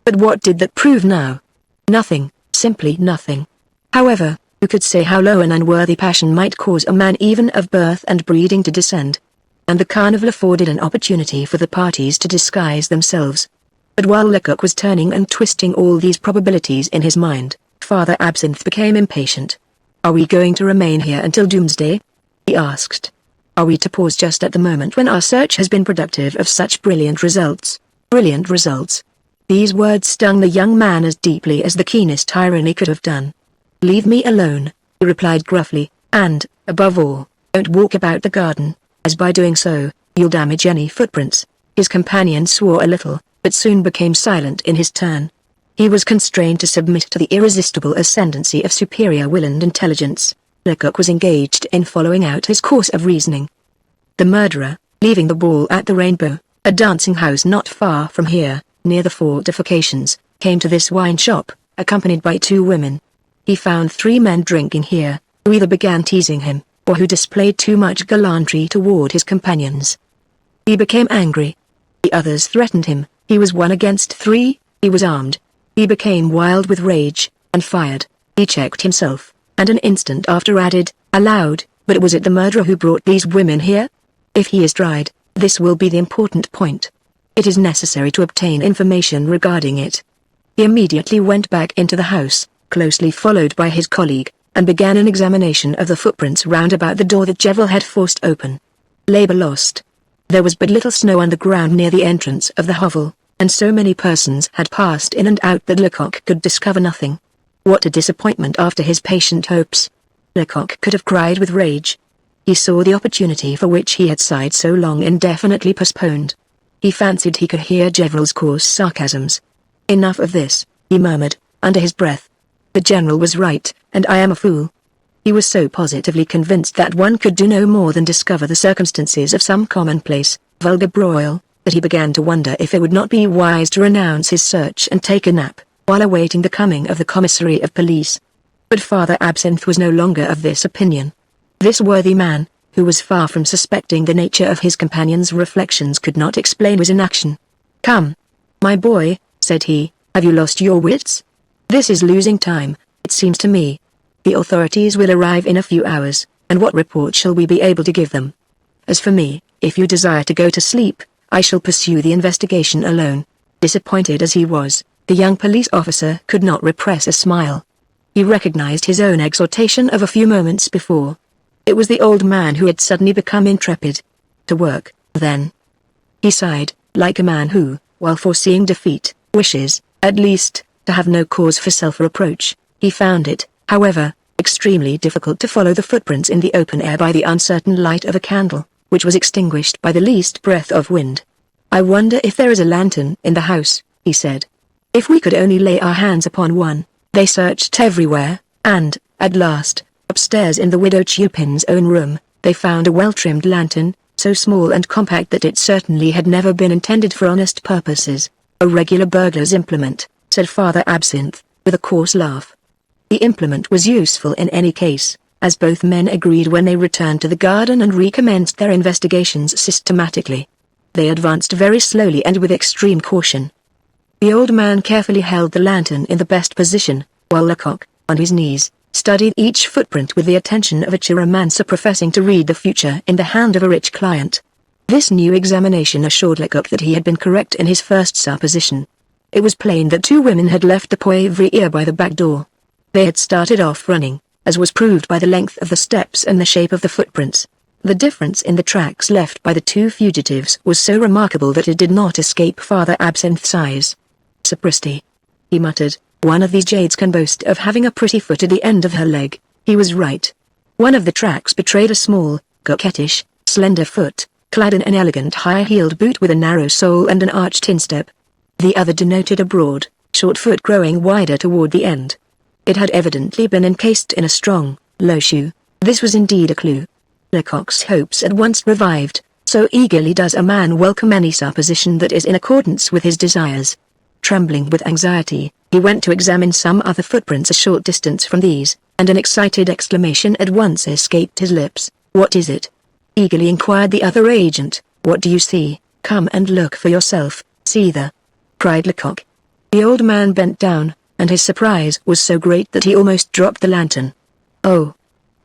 But what did that prove now? Nothing, simply nothing. However, who could say how low an unworthy passion might cause a man even of birth and breeding to descend? And the carnival afforded an opportunity for the parties to disguise themselves. But while Lecoq was turning and twisting all these probabilities in his mind, Father Absinthe became impatient. "Are we going to remain here until doomsday?" he asked. "Are we to pause just at the moment when our search has been productive of such brilliant results?" Brilliant results. These words stung the young man as deeply as the keenest irony could have done. "Leave me alone," he replied gruffly, "and, above all, don't walk about the garden, as by doing so, you'll damage any footprints." His companion swore a little, but soon became silent in his turn. He was constrained to submit to the irresistible ascendancy of superior will and intelligence. Lecoq was engaged in following out his course of reasoning. The murderer, leaving the ball at the Rainbow, a dancing house not far from here, near the fortifications, came to this wine shop, accompanied by 2 women. He found 3 men drinking here, who either began teasing him, or who displayed too much gallantry toward his companions. He became angry. The others threatened him. He was 1 against 3, he was armed. He became wild with rage, and fired. He checked himself, and an instant after added, aloud, "But was it the murderer who brought these women here? If he is tried, this will be the important point. It is necessary to obtain information regarding it." He immediately went back into the house, closely followed by his colleague, and began an examination of the footprints round about the door that Jevel had forced open. Labor lost. There was but little snow on the ground near the entrance of the hovel, and so many persons had passed in and out that Lecoq could discover nothing. What a disappointment after his patient hopes! Lecoq could have cried with rage. He saw the opportunity for which he had sighed so long indefinitely postponed. He fancied he could hear Jevel's coarse sarcasms. "Enough of this," he murmured, under his breath. "The general was right, and I am a fool." He was so positively convinced that one could do no more than discover the circumstances of some commonplace, vulgar broil, that he began to wonder if it would not be wise to renounce his search and take a nap, while awaiting the coming of the commissary of police. But Father Absinthe was no longer of this opinion. This worthy man, who was far from suspecting the nature of his companion's reflections, could not explain his inaction. "Come, my boy," said he, "have you lost your wits? This is losing time, it seems to me. The authorities will arrive in a few hours, and what report shall we be able to give them? As for me, if you desire to go to sleep, I shall pursue the investigation alone." Disappointed as he was, the young police officer could not repress a smile. He recognized his own exhortation of a few moments before. It was the old man who had suddenly become intrepid. To work, then. He sighed, like a man who, while foreseeing defeat, wishes, at least, to have no cause for self-reproach. He found it, however, extremely difficult to follow the footprints in the open air by the uncertain light of a candle, which was extinguished by the least breath of wind. "I wonder if there is a lantern in the house," he said. "If we could only lay our hands upon one." They searched everywhere, and, at last, upstairs in the widow Chupin's own room, they found a well-trimmed lantern, so small and compact that it certainly had never been intended for honest purposes. "A regular burglar's implement," said Father Absinthe, with a coarse laugh. The implement was useful in any case, as both men agreed when they returned to the garden and recommenced their investigations systematically. They advanced very slowly and with extreme caution. The old man carefully held the lantern in the best position, while Lecoq, on his knees, studied each footprint with the attention of a chiromancer professing to read the future in the hand of a rich client. This new examination assured Lecoq that he had been correct in his first supposition. It was plain that 2 women had left the Poivriere by the back door. They had started off running, as was proved by the length of the steps and the shape of the footprints. The difference in the tracks left by the 2 fugitives was so remarkable that it did not escape Father Absinthe's eyes. "Sapristi," he muttered, "one of these jades can boast of having a pretty foot at the end of her leg." He was right. One of the tracks betrayed a small, coquettish, slender foot, clad in an elegant high-heeled boot with a narrow sole and an arched instep. The other denoted a broad, short foot growing wider toward the end. It had evidently been encased in a strong, low shoe. This was indeed a clue. Lecoq's hopes at once revived, so eagerly does a man welcome any supposition that is in accordance with his desires. Trembling with anxiety, he went to examine some other footprints a short distance from these. and an excited exclamation at once escaped his lips. "What is it?" eagerly inquired the other agent. "What do you see? Come and look for yourself, see there!" cried Lecoq. The old man bent down, and his surprise was so great that he almost dropped the lantern. "Oh,"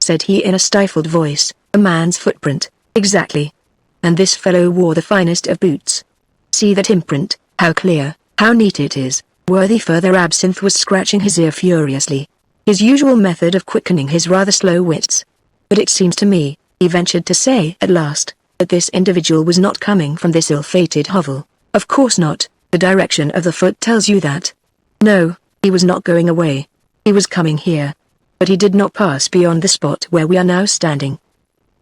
said he in a stifled voice, "a man's footprint, exactly. And this fellow wore the finest of boots. See that imprint, how clear, how neat it is." Worthy Further Absinthe was scratching his ear furiously. His usual method of quickening his rather slow wits. "But it seems to me," he ventured to say at last, "that this individual was not coming from this ill-fated hovel." "Of course not, the direction of the foot tells you that." "No, he was not going away. He was coming here. But he did not pass beyond the spot where we are now standing.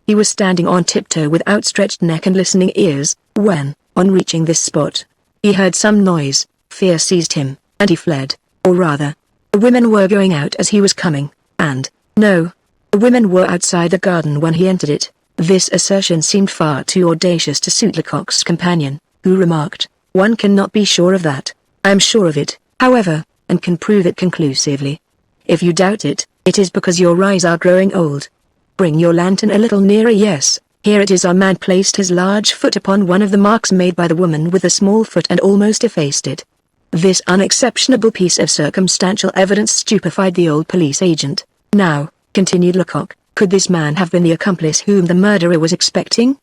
He was standing on tiptoe with outstretched neck and listening ears, when, on reaching this spot, he heard some noise, fear seized him, and he fled, or rather, the women were going out as he was coming, and, no, the women were outside the garden when he entered it." This assertion seemed far too audacious to suit Lecoq's companion, who remarked, "One cannot be sure of that." "I am sure of it, however, and can prove it conclusively. If you doubt it, it is because your eyes are growing old. Bring your lantern a little nearer. Yes, here it is." Our man placed his large foot upon one of the marks made by the woman with the small foot and almost effaced it. This unexceptionable piece of circumstantial evidence stupefied the old police agent. "Now," continued Lecoq, "could this man have been the accomplice whom the murderer was expecting?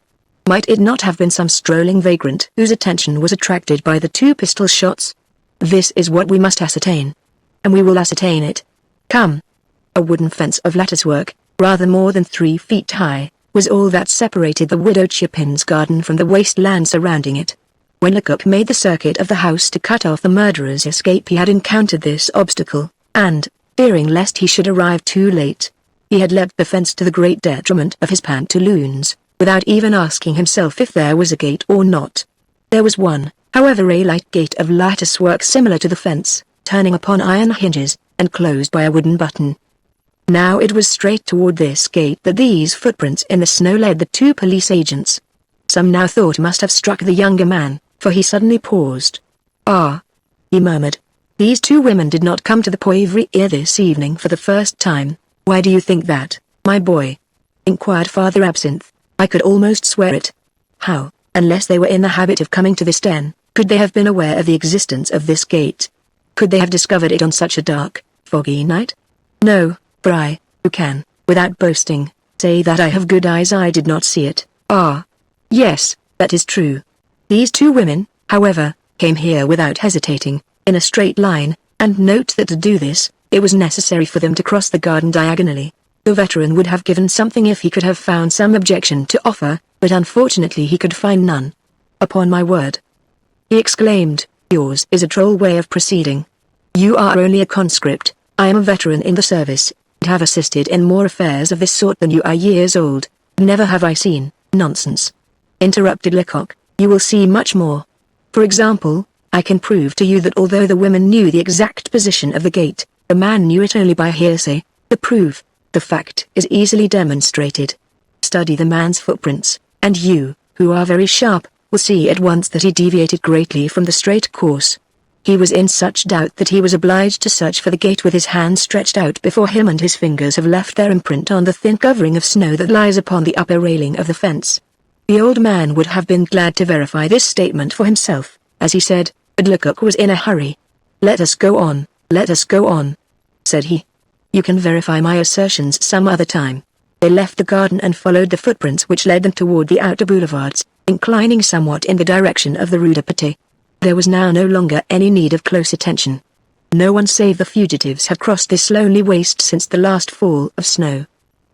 Might it not have been some strolling vagrant whose attention was attracted by the two pistol shots? This is what we must ascertain. And we will ascertain it. Come." A wooden fence of latticework, rather more than 3 feet high, was all that separated the widow Chapin's garden from the wasteland surrounding it. When Lecoq made the circuit of the house to cut off the murderer's escape, he had encountered this obstacle, and, fearing lest he should arrive too late, he had leapt the fence to the great detriment of his pantaloons, without even asking himself if there was a gate or not. There was one, however, a light gate of latticework similar to the fence, turning upon iron hinges, and closed by a wooden button. Now it was straight toward this gate that these footprints in the snow led the two police agents. Some now thought must have struck the younger man, for he suddenly paused. "Ah," he murmured. "These two women did not come to the Poivriere this evening for the first time." "Why do you think that, my boy?" inquired Father Absinthe. "I could almost swear it." "How, unless they were in the habit of coming to this den, could they have been aware of the existence of this gate? Could they have discovered it on such a dark, foggy night? No, for I, who can, without boasting, say that I have good eyes, I did not see it." "Ah. Yes, that is true. These two women, however, came here without hesitating, in a straight line, and note that to do this, it was necessary for them to cross the garden diagonally. The veteran would have given something if he could have found some objection to offer, but unfortunately he could find none. Upon my word," he exclaimed, "yours is a droll way of proceeding. You are only a conscript, I am a veteran in the service, and have assisted in more affairs of this sort than you are years old. Never have I seen—" "Nonsense," interrupted Lecoq, "you will see much more. For example, I can prove to you that although the women knew the exact position of the gate, the man knew it only by hearsay. The fact is easily demonstrated. Study the man's footprints, and you, who are very sharp, will see at once that he deviated greatly from the straight course. He was in such doubt that he was obliged to search for the gate with his hand stretched out before him, and his fingers have left their imprint on the thin covering of snow that lies upon the upper railing of the fence." The old man would have been glad to verify this statement for himself, as he said, but Lecoq was in a hurry. Let us go on," said he. "You can verify my assertions some other time." They left the garden and followed the footprints which led them toward the outer boulevards, inclining somewhat in the direction of the Rue de Patay. There was now no longer any need of close attention. No one save the fugitives had crossed this lonely waste since the last fall of snow.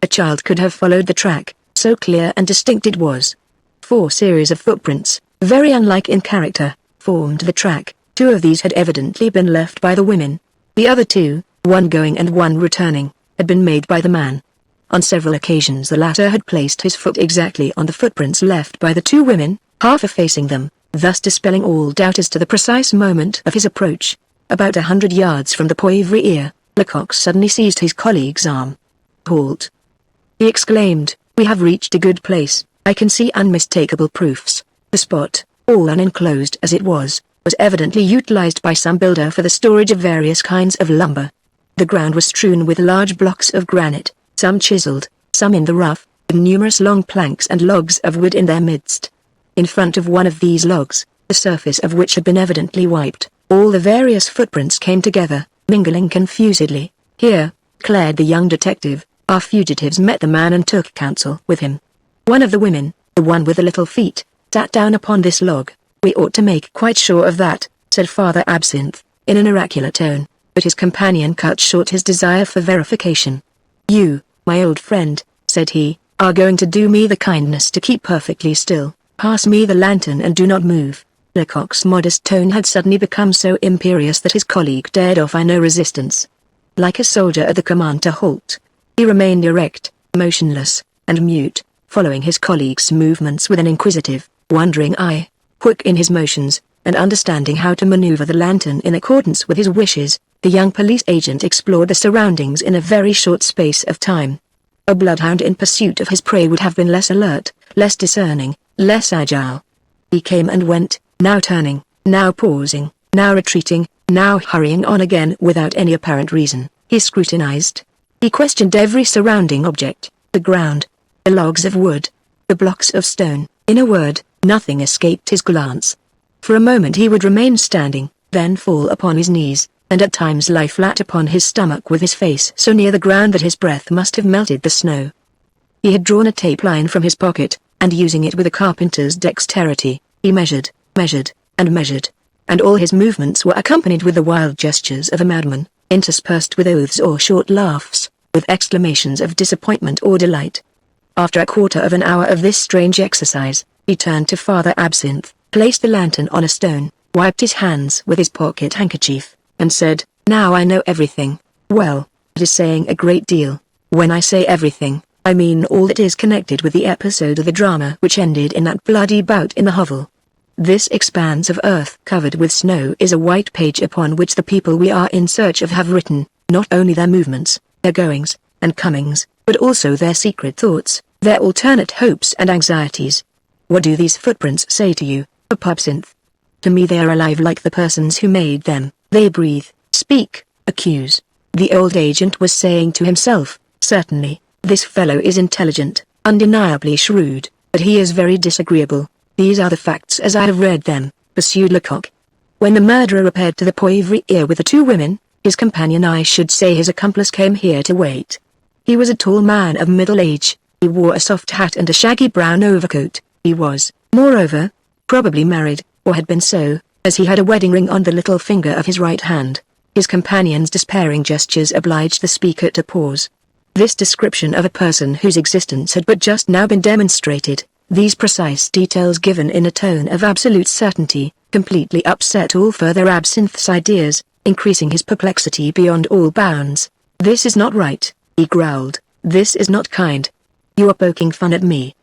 A child could have followed the track, so clear and distinct it was. 4 series of footprints, very unlike in character, formed the track. 2 of these had evidently been left by the women. The other 2, one going and one returning, had been made by the man. On several occasions the latter had placed his foot exactly on the footprints left by the 2 women, half effacing them, thus dispelling all doubt as to the precise moment of his approach. About 100 yards from the Poivriere, Lecoq suddenly seized his colleague's arm. "Halt!" he exclaimed, "we have reached a good place. I can see unmistakable proofs. The spot, all unenclosed as it was evidently utilized by some builder for the storage of various kinds of lumber. The ground was strewn with large blocks of granite, some chiseled, some in the rough, with numerous long planks and logs of wood in their midst. In front of one of these logs, the surface of which had been evidently wiped, all the various footprints came together, mingling confusedly. Here, declared the young detective, our fugitives met the man and took counsel with him. One of the women, the one with the little feet, sat down upon this log. We ought to make quite sure of that, said Father Absinthe, in an oracular tone, but his companion cut short his desire for verification. You, my old friend, said he, are going to do me the kindness to keep perfectly still. Pass me the lantern and do not move. Lecoq's modest tone had suddenly become so imperious that his colleague dared offer no resistance. Like a soldier at the command to halt, he remained erect, motionless, and mute, following his colleague's movements with an inquisitive, wondering eye. Quick in his motions, and understanding how to maneuver the lantern in accordance with his wishes, the young police agent explored the surroundings in a very short space of time. A bloodhound in pursuit of his prey would have been less alert, less discerning, less agile. He came and went, now turning, now pausing, now retreating, now hurrying on again without any apparent reason. He scrutinized. He questioned every surrounding object, the ground, the logs of wood, the blocks of stone. In a word, nothing escaped his glance. For a moment he would remain standing, then fall upon his knees, and at times lie flat upon his stomach with his face so near the ground that his breath must have melted the snow. He had drawn a tape line from his pocket, and using it with a carpenter's dexterity, he measured, and all his movements were accompanied with the wild gestures of a madman, interspersed with oaths or short laughs, with exclamations of disappointment or delight. After a quarter of an hour of this strange exercise, he turned to Father Absinthe, placed the lantern on a stone, wiped his hands with his pocket handkerchief, and said, "Now I know everything." Well, it is saying a great deal. When I say everything, I mean all that is connected with the episode of the drama which ended in that bloody bout in the hovel. This expanse of earth covered with snow is a white page upon which the people we are in search of have written, not only their movements, their goings, and comings, but also their secret thoughts, their alternate hopes and anxieties. What do these footprints say to you, Papa Absinthe? To me they are alive like the persons who made them. They breathe, speak, accuse. The old agent was saying to himself, certainly, this fellow is intelligent, undeniably shrewd, but he is very disagreeable. These are the facts as I have read them, pursued Lecoq. When the murderer repaired to the Poivriere with the two women, his companion, I should say his accomplice, came here to wait. He was a tall man of middle age. He wore a soft hat and a shaggy brown overcoat. He was, moreover, probably married, or had been so, as he had a wedding ring on the little finger of his right hand. His companion's despairing gestures obliged the speaker to pause. This description of a person whose existence had but just now been demonstrated, these precise details given in a tone of absolute certainty, completely upset all further Absinthe's ideas, increasing his perplexity beyond all bounds. "This is not right," he growled. "This is not kind. You are poking fun at me.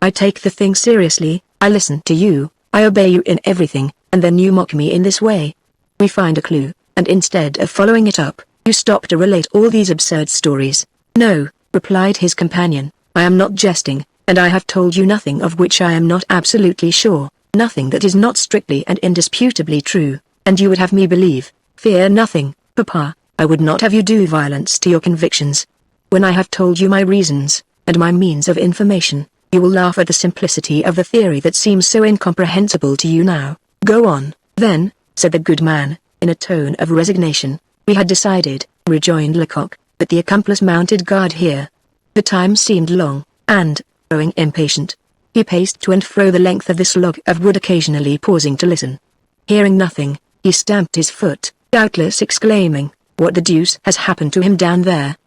I take the thing seriously, I listen to you, I obey you in everything, and then you mock me in this way. We find a clue, and instead of following it up, you stop to relate all these absurd stories." "No," replied his companion, "I am not jesting, and I have told you nothing of which I am not absolutely sure, nothing that is not strictly and indisputably true, and you would have me believe. Fear nothing, Papa, I would not have you do violence to your convictions. When I have told you my reasons, and my means of information, you will laugh at the simplicity of the theory that seems so incomprehensible to you now." "Go on, then," said the good man, in a tone of resignation. "We had decided," rejoined Lecoq, "that the accomplice mounted guard here." The time seemed long, and, growing impatient, he paced to and fro the length of this log of wood, occasionally pausing to listen. Hearing nothing, he stamped his foot, doubtless exclaiming, "What the deuce has happened to him down there?"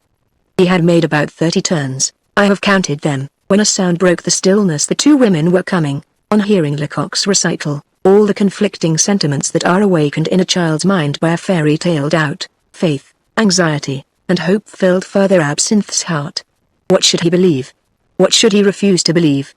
He had made about 30 turns, I have counted them, when a sound broke the stillness. The two women were coming. On hearing Lecoq's recital, all the conflicting sentiments that are awakened in a child's mind by a fairy tale, doubt, faith, anxiety, and hope, filled further Absinthe's heart. What should he believe? What should he refuse to believe?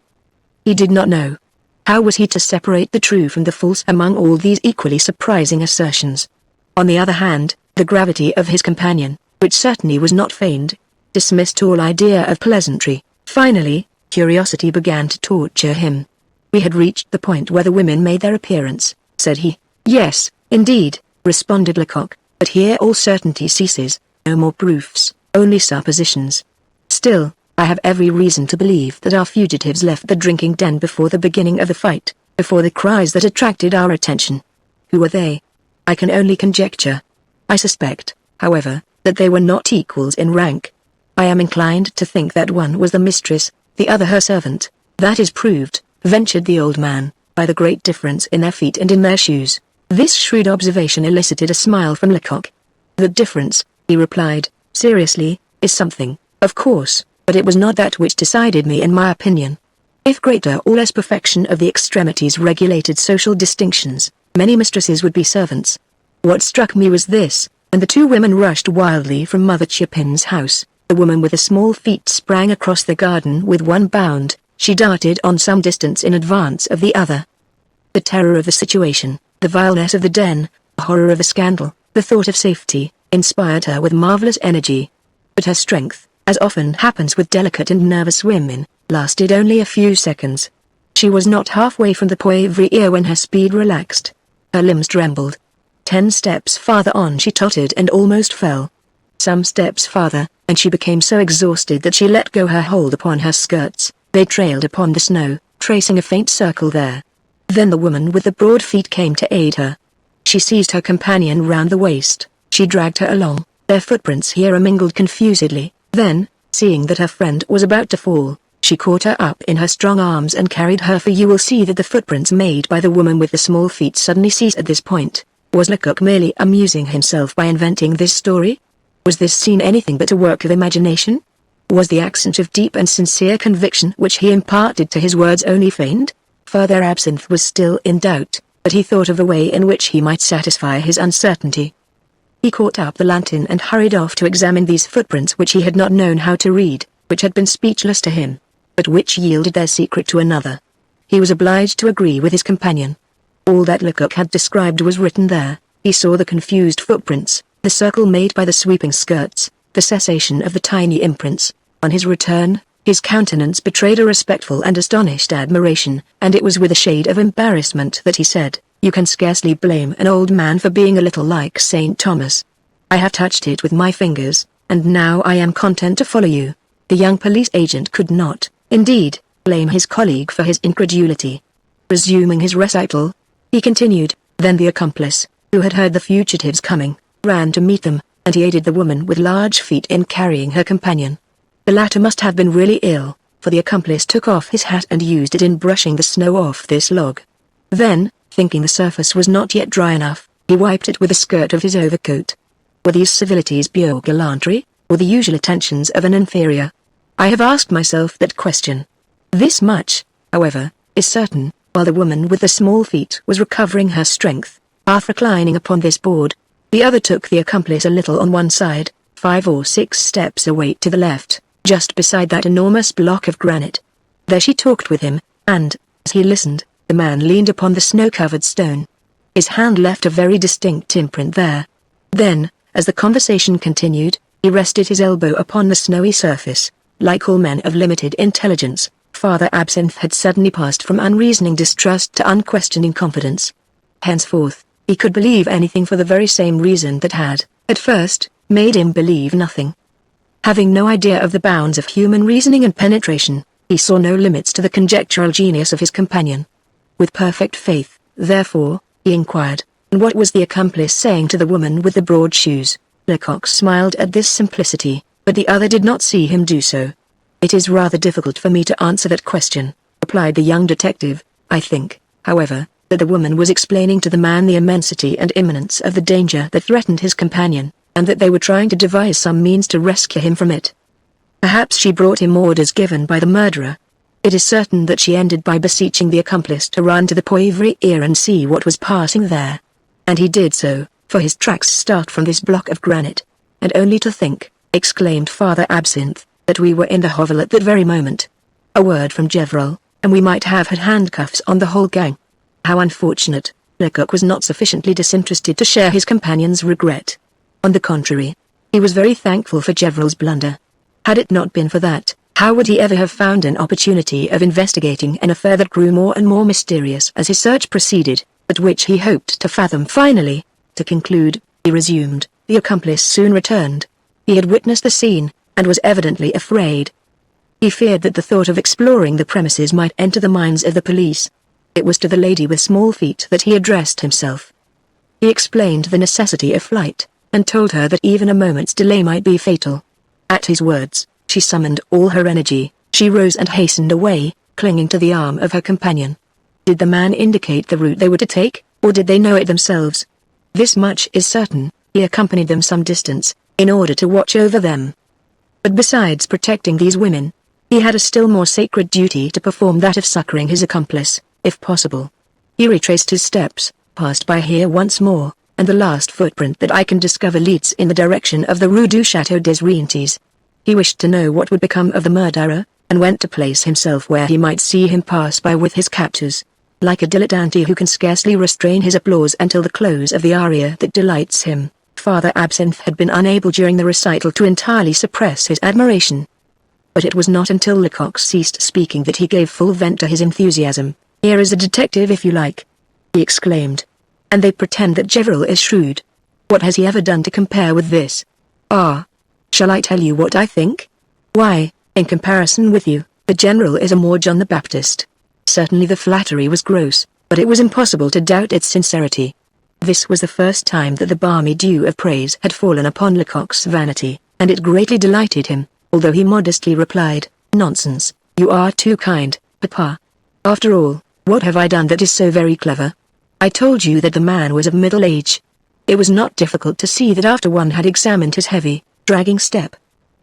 He did not know. How was he to separate the true from the false among all these equally surprising assertions? On the other hand, the gravity of his companion, which certainly was not feigned, dismissed all idea of pleasantry. Finally, curiosity began to torture him. "We had reached the point where the women made their appearance," said he. "Yes, indeed," responded Lecoq, "but here all certainty ceases. No more proofs, only suppositions. Still, I have every reason to believe that our fugitives left the drinking den before the beginning of the fight, before the cries that attracted our attention. Who were they? I can only conjecture. I suspect, however, that they were not equals in rank. I am inclined to think that one was the mistress, the other her servant. That is proved, ventured the old man, by the great difference in their feet and in their shoes. This shrewd observation elicited a smile from Lecoq. The difference, he replied, seriously, is something, of course, but it was not that which decided me in my opinion. If greater or less perfection of the extremities regulated social distinctions, many mistresses would be servants. What struck me was this, and the two women rushed wildly from Mother Chapin's house. The woman with the small feet sprang across the garden with one bound. She darted on some distance in advance of the other. The terror of the situation, the vileness of the den, the horror of the scandal, the thought of safety, inspired her with marvelous energy. But her strength, as often happens with delicate and nervous women, lasted only a few seconds. She was not halfway from the Poivriere when her speed relaxed. Her limbs trembled. 10 steps farther on she tottered and almost fell. Some steps farther, and she became so exhausted that she let go her hold upon her skirts. They trailed upon the snow, tracing a faint circle there. Then the woman with the broad feet came to aid her. She seized her companion round the waist. She dragged her along, their footprints here mingled confusedly. Then, seeing that her friend was about to fall, she caught her up in her strong arms and carried her, for you will see that the footprints made by the woman with the small feet suddenly cease at this point. Was Lecoq merely amusing himself by inventing this story? Was this scene anything but a work of imagination? Was the accent of deep and sincere conviction which he imparted to his words only feigned? Father Absinthe was still in doubt, but he thought of a way in which he might satisfy his uncertainty. He caught up the lantern and hurried off to examine these footprints which he had not known how to read, which had been speechless to him, but which yielded their secret to another. He was obliged to agree with his companion. All that Lecoq had described was written there. He saw the confused footprints, the circle made by the sweeping skirts, the cessation of the tiny imprints. On his return, his countenance betrayed a respectful and astonished admiration, and it was with a shade of embarrassment that he said, "You can scarcely blame an old man for being a little like St. Thomas. I have touched it with my fingers, and now I am content to follow you." The young police agent could not, indeed, blame his colleague for his incredulity. Resuming his recital, he continued, "Then the accomplice, who had heard the fugitives coming, ran to meet them, and he aided the woman with large feet in carrying her companion. The latter must have been really ill, for the accomplice took off his hat and used it in brushing the snow off this log. Then, thinking the surface was not yet dry enough, he wiped it with the skirt of his overcoat. Were these civilities pure gallantry, or the usual attentions of an inferior? I have asked myself that question. This much, however, is certain: while the woman with the small feet was recovering her strength, half reclining upon this board, the other took the accomplice a little on one side, 5 or 6 steps away to the left, just beside that enormous block of granite. There she talked with him, and, as he listened, the man leaned upon the snow-covered stone. His hand left a very distinct imprint there. Then, as the conversation continued, he rested his elbow upon the snowy surface. Like all men of limited intelligence, Father Absinthe had suddenly passed from unreasoning distrust to unquestioning confidence. Henceforth, he could believe anything for the very same reason that had, at first, made him believe nothing. Having no idea of the bounds of human reasoning and penetration, he saw no limits to the conjectural genius of his companion. With perfect faith, therefore, he inquired, "And what was the accomplice saying to the woman with the broad shoes?" Lecoq smiled at this simplicity, but the other did not see him do so. "It is rather difficult for me to answer that question," replied the young detective. "I think, however, that the woman was explaining to the man the immensity and imminence of the danger that threatened his companion, and that they were trying to devise some means to rescue him from it. Perhaps she brought him orders given by the murderer. It is certain that she ended by beseeching the accomplice to run to the Poivriere and see what was passing there. And he did so, for his tracks start from this block of granite. And only to think," exclaimed Father Absinthe, "that we were in the hovel at that very moment. A word from Gevrol, and we might have had handcuffs on the whole gang. How unfortunate!" Lecoq was not sufficiently disinterested to share his companion's regret. On the contrary, he was very thankful for Gevrol's blunder. Had it not been for that, how would he ever have found an opportunity of investigating an affair that grew more and more mysterious as his search proceeded, but which he hoped to fathom finally? To conclude, he resumed, "The accomplice soon returned. He had witnessed the scene, and was evidently afraid. He feared that the thought of exploring the premises might enter the minds of the police. It was to the lady with small feet that he addressed himself. He explained the necessity of flight, and told her that even a moment's delay might be fatal. At his words, she summoned all her energy. She rose and hastened away, clinging to the arm of her companion. Did the man indicate the route they were to take, or did they know it themselves? This much is certain: he accompanied them some distance, in order to watch over them. But besides protecting these women, he had a still more sacred duty to perform, that of succoring his accomplice, if possible. He retraced his steps, passed by here once more, and the last footprint that I can discover leads in the direction of the Rue du Château des Rientis. He wished to know what would become of the murderer, and went to place himself where he might see him pass by with his captors. Like a dilettante who can scarcely restrain his applause until the close of the aria that delights him, Father Absinthe had been unable during the recital to entirely suppress his admiration. But it was not until Lecoq ceased speaking that he gave full vent to his enthusiasm. "Here is a detective if you like," he exclaimed. "And they pretend that Gaboriau is shrewd. What has he ever done to compare with this? Ah! Shall I tell you what I think? Why, in comparison with you, the General is a more John the Baptist." Certainly the flattery was gross, but it was impossible to doubt its sincerity. This was the first time that the balmy dew of praise had fallen upon Lecoq's vanity, and it greatly delighted him, although he modestly replied, "Nonsense, you are too kind, Papa. After all, what have I done that is so very clever? I told you that the man was of middle age. It was not difficult to see that after one had examined his heavy, dragging step.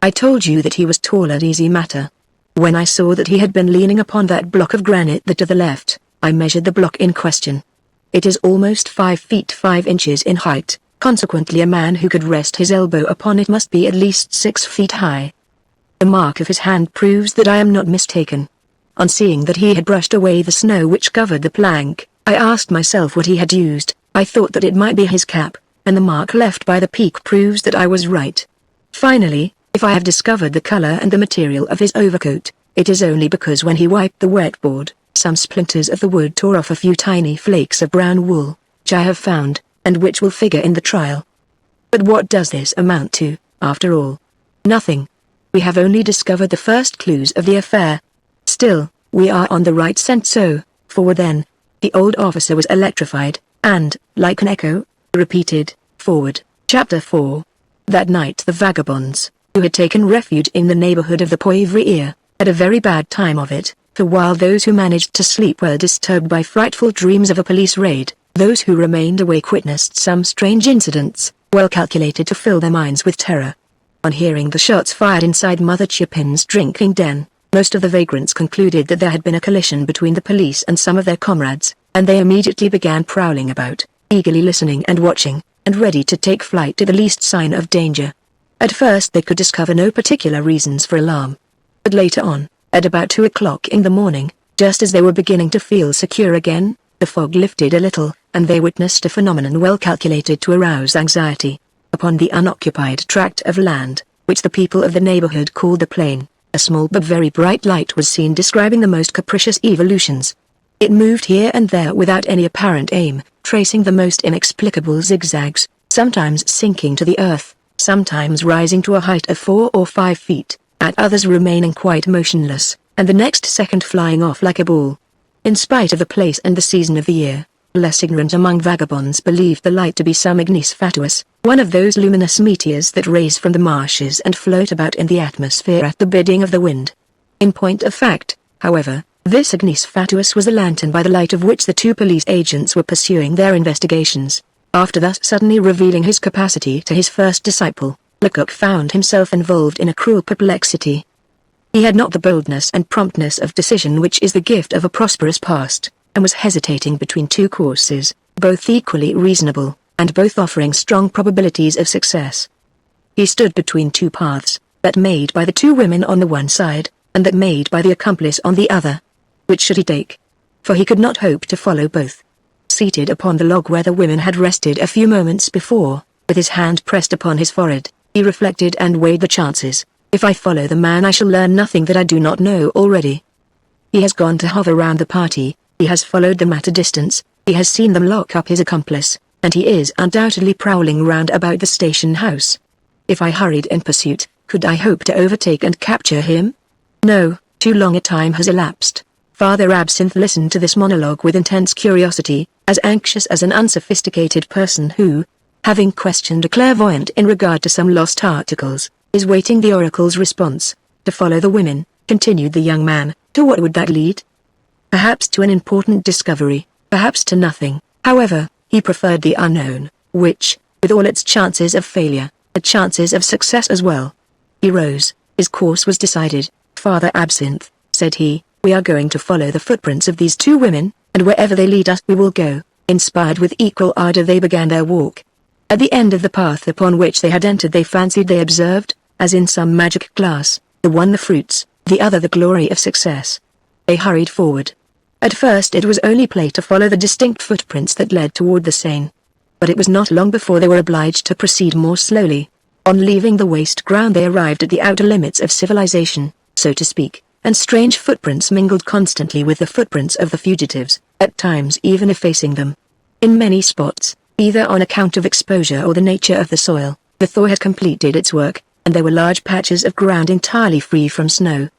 I told you that he was tall and easy matter. When I saw that he had been leaning upon that block of granite that to the left, I measured the block in question. It is almost 5 feet 5 inches in height, consequently a man who could rest his elbow upon it must be at least 6 feet high. The mark of his hand proves that I am not mistaken. On seeing that he had brushed away the snow which covered the plank, I asked myself what he had used. I thought that it might be his cap, and the mark left by the peak proves that I was right. Finally, if I have discovered the color and the material of his overcoat, it is only because when he wiped the wetboard, some splinters of the wood tore off a few tiny flakes of brown wool, which I have found, and which will figure in the trial. But what does this amount to, after all? Nothing. We have only discovered the first clues of the affair. Still, we are on the right scent so, forward then. The old officer was electrified, and, like an echo, repeated, "Forward." Chapter 4. That night the vagabonds, who had taken refuge in the neighborhood of the Poivriere, had a very bad time of it, for while those who managed to sleep were disturbed by frightful dreams of a police raid, those who remained awake witnessed some strange incidents, well calculated to fill their minds with terror. On hearing the shots fired inside Mother Chupin's drinking den, most of the vagrants concluded that there had been a collision between the police and some of their comrades, and they immediately began prowling about, eagerly listening and watching, and ready to take flight to the least sign of danger. At first they could discover no particular reasons for alarm. But later on, at about 2 o'clock in the morning, just as they were beginning to feel secure again, the fog lifted a little, and they witnessed a phenomenon well calculated to arouse anxiety. Upon the unoccupied tract of land, which the people of the neighborhood called the plain, a small but very bright light was seen describing the most capricious evolutions. It moved here and there without any apparent aim, tracing the most inexplicable zigzags, sometimes sinking to the earth, sometimes rising to a height of 4 or 5 feet, at others remaining quite motionless, and the next second flying off like a ball. In spite of the place and the season of the year, less ignorant among vagabonds believed the light to be some ignis fatuus, one of those luminous meteors that raise from the marshes and float about in the atmosphere at the bidding of the wind. In point of fact, however, this ignis fatuus was the lantern by the light of which the 2 police agents were pursuing their investigations. After thus suddenly revealing his capacity to his first disciple, Lecoq found himself involved in a cruel perplexity. He had not the boldness and promptness of decision which is the gift of a prosperous past, and was hesitating between 2 courses, both equally reasonable, and both offering strong probabilities of success. He stood between 2 paths, that made by the 2 women on the one side, and that made by the accomplice on the other. Which should he take? For he could not hope to follow both. Seated upon the log where the women had rested a few moments before, with his hand pressed upon his forehead, he reflected and weighed the chances. If I follow the man I shall learn nothing that I do not know already. He has gone to hover round the party, he has followed them at a distance, he has seen them lock up his accomplice, and he is undoubtedly prowling round about the station house. If I hurried in pursuit, could I hope to overtake and capture him? No, too long a time has elapsed. Father Absinthe listened to this monologue with intense curiosity, as anxious as an unsophisticated person who, having questioned a clairvoyant in regard to some lost articles, is waiting the oracle's response. To follow the women, continued the young man, to what would that lead? Perhaps to an important discovery, perhaps to nothing. However, he preferred the unknown, which, with all its chances of failure, had chances of success as well. He rose, his course was decided. Father Absinthe, said he, we are going to follow the footprints of these two women, and wherever they lead us we will go. Inspired with equal ardor they began their walk. At the end of the path upon which they had entered they fancied they observed, as in some magic glass, the one the fruits, the other the glory of success. They hurried forward. At first it was only play to follow the distinct footprints that led toward the Seine. But it was not long before they were obliged to proceed more slowly. On leaving the waste ground they arrived at the outer limits of civilization, so to speak, and strange footprints mingled constantly with the footprints of the fugitives, at times even effacing them. In many spots, either on account of exposure or the nature of the soil, the thaw had completed its work, and there were large patches of ground entirely free from snow.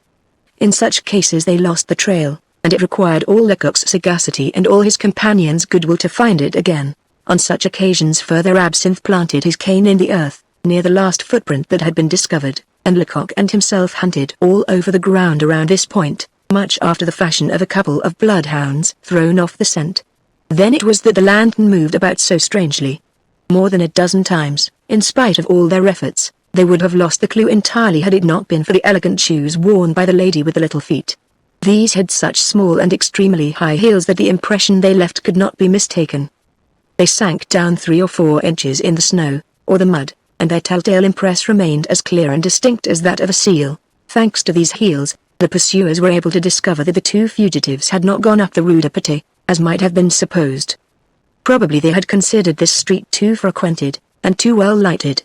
In such cases they lost the trail, and it required all Lecoq's sagacity and all his companions' goodwill to find it again. On such occasions Father Absinthe planted his cane in the earth, near the last footprint that had been discovered, and Lecoq and himself hunted all over the ground around this point, much after the fashion of a couple of bloodhounds thrown off the scent. Then it was that the lantern moved about so strangely. More than a dozen times, in spite of all their efforts, they would have lost the clue entirely had it not been for the elegant shoes worn by the lady with the little feet. These had such small and extremely high heels that the impression they left could not be mistaken. They sank down 3 or 4 inches in the snow, or the mud, and their telltale impress remained as clear and distinct as that of a seal. Thanks to these heels, the pursuers were able to discover that the two fugitives had not gone up the Rue de Pété, as might have been supposed. Probably they had considered this street too frequented, and too well lighted.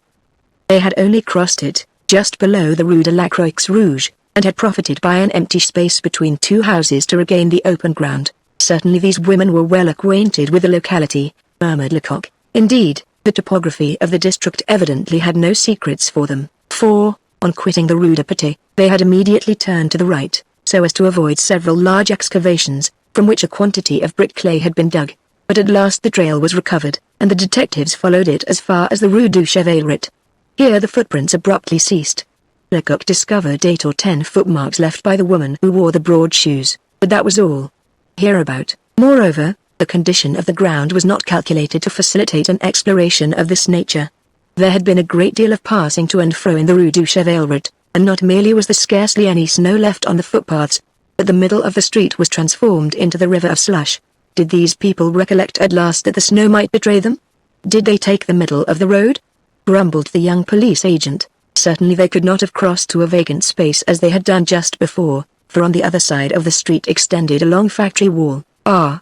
They had only crossed it, just below the Rue de la Croix Rouge, and had profited by an empty space between 2 houses to regain the open ground. Certainly these women were well acquainted with the locality, murmured Lecoq. Indeed, the topography of the district evidently had no secrets for them, for, on quitting the Rue de Pété, they had immediately turned to the right, so as to avoid several large excavations, from which a quantity of brick clay had been dug. But at last the trail was recovered, and the detectives followed it as far as the Rue du Chevaleret. Here the footprints abruptly ceased. Lecoq discovered 8 or 10 footmarks left by the woman who wore the broad shoes, but that was all. Hereabout, moreover, the condition of the ground was not calculated to facilitate an exploration of this nature. There had been a great deal of passing to and fro in the Rue du Chevaleret, and not merely was there scarcely any snow left on the footpaths, but the middle of the street was transformed into the river of slush. Did these people recollect at last that the snow might betray them? Did they take the middle of the road? Grumbled the young police agent. Certainly they could not have crossed to a vacant space as they had done just before, for on the other side of the street extended a long factory wall. Ah!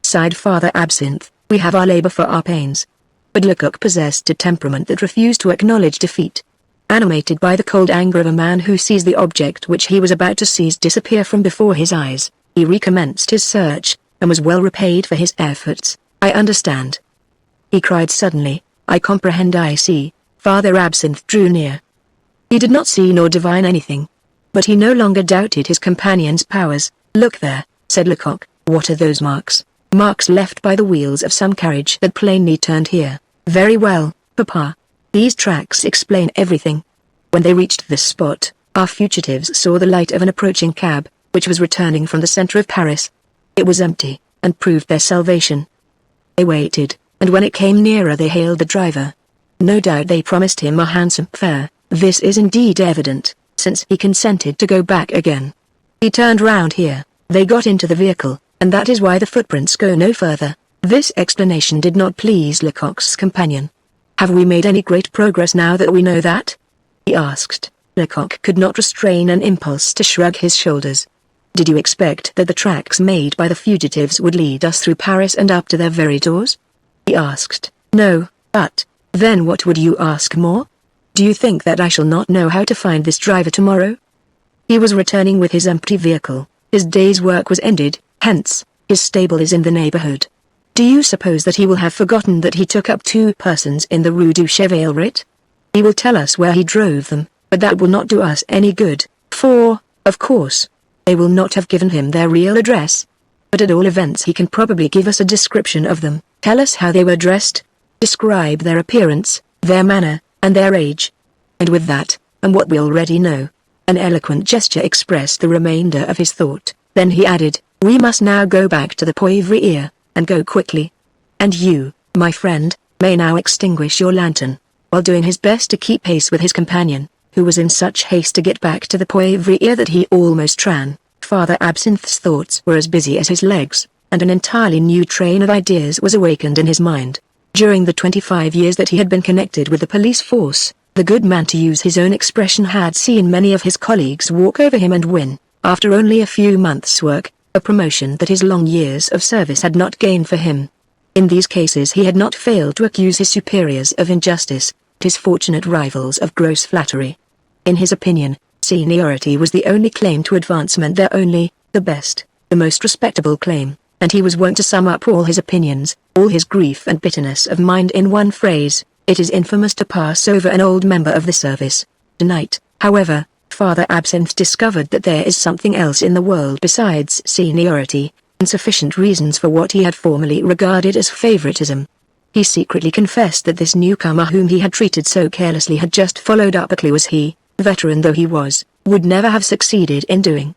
Sighed Father Absinthe, we have our labor for our pains. But Lecoq possessed a temperament that refused to acknowledge defeat. Animated by the cold anger of a man who sees the object which he was about to seize disappear from before his eyes, he recommenced his search, and was well repaid for his efforts. I understand, he cried suddenly. I comprehend, I see. Father Absinthe drew near. He did not see nor divine anything. But he no longer doubted his companion's powers. Look there, said Lecoq. What are those marks? Marks left by the wheels of some carriage that plainly turned here. Very well, Papa. These tracks explain everything. When they reached this spot, our fugitives saw the light of an approaching cab, which was returning from the center of Paris. It was empty, and proved their salvation. They waited, and when it came nearer they hailed the driver. No doubt they promised him a handsome fare. This is indeed evident, since he consented to go back again. He turned round here, they got into the vehicle, and that is why the footprints go no further. This explanation did not please Lecoq's companion. Have we made any great progress now that we know that? He asked. Lecoq could not restrain an impulse to shrug his shoulders. Did you expect that the tracks made by the fugitives would lead us through Paris and up to their very doors? He asked. No, but, then what would you ask more? Do you think that I shall not know how to find this driver tomorrow? He was returning with his empty vehicle. His day's work was ended, hence, his stable is in the neighborhood. Do you suppose that he will have forgotten that he took up 2 persons in the Rue du Chevaleret? He will tell us where he drove them, but that will not do us any good, for, of course, they will not have given him their real address. But at all events he can probably give us a description of them, tell us how they were dressed, describe their appearance, their manner, and their age. And with that, and what we already know, an eloquent gesture expressed the remainder of his thought. Then he added, "We must now go back to the Poivriere, and go quickly. And you, my friend, may now extinguish your lantern." While doing his best to keep pace with his companion, who was in such haste to get back to the Poivriere that he almost ran, Father Absinthe's thoughts were as busy as his legs, and an entirely new train of ideas was awakened in his mind. During the 25 years that he had been connected with the police force, the good man, to use his own expression, had seen many of his colleagues walk over him and win, after only a few months' work, a promotion that his long years of service had not gained for him. In these cases he had not failed to accuse his superiors of injustice, his fortunate rivals of gross flattery. In his opinion, seniority was the only claim to advancement, the only, the best, the most respectable claim, and he was wont to sum up all his opinions, all his grief and bitterness of mind in one phrase: "It is infamous to pass over an old member of the service." Tonight, however, Father Absinthe discovered that there is something else in the world besides seniority, and sufficient reasons for what he had formerly regarded as favoritism. He secretly confessed that this newcomer whom he had treated so carelessly had just followed up a clue, as he, veteran though he was, would never have succeeded in doing.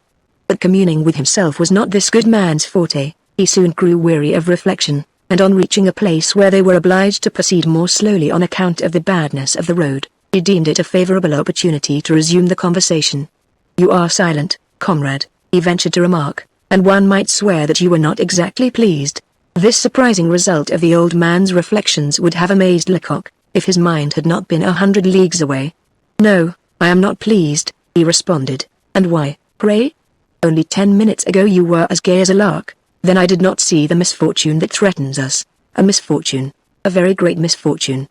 But communing with himself was not this good man's forte. He soon grew weary of reflection, and on reaching a place where they were obliged to proceed more slowly on account of the badness of the road, he deemed it a favorable opportunity to resume the conversation. "You are silent, comrade," he ventured to remark, "and one might swear that you were not exactly pleased." This surprising result of the old man's reflections would have amazed Lecoq, if his mind had not been 100 leagues away. "No, I am not pleased," he responded. "And why, pray? Only 10 minutes ago you were as gay as a lark." "Then I did not see the misfortune that threatens us." "A misfortune, a very great misfortune.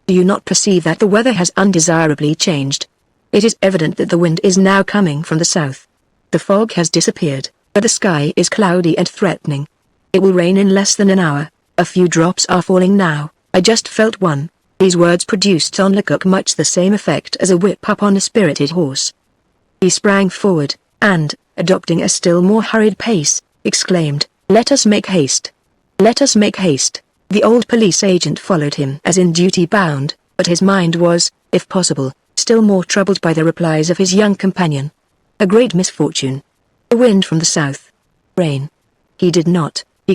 Do you not perceive that the weather has undesirably changed? It is evident that the wind is now coming from the south. The fog has disappeared, but the sky is cloudy and threatening. It will rain in less than an hour. A few drops are falling now. I just felt one." These words produced on Lecoq much the same effect as a whip upon a spirited horse. He sprang forward, and, adopting a still more hurried pace, exclaimed, "Let us make haste! Let us make haste!" The old police agent followed him as in duty bound, but his mind was, if possible, still more troubled by the replies of his young companion. A great misfortune. The wind from the south. Rain. He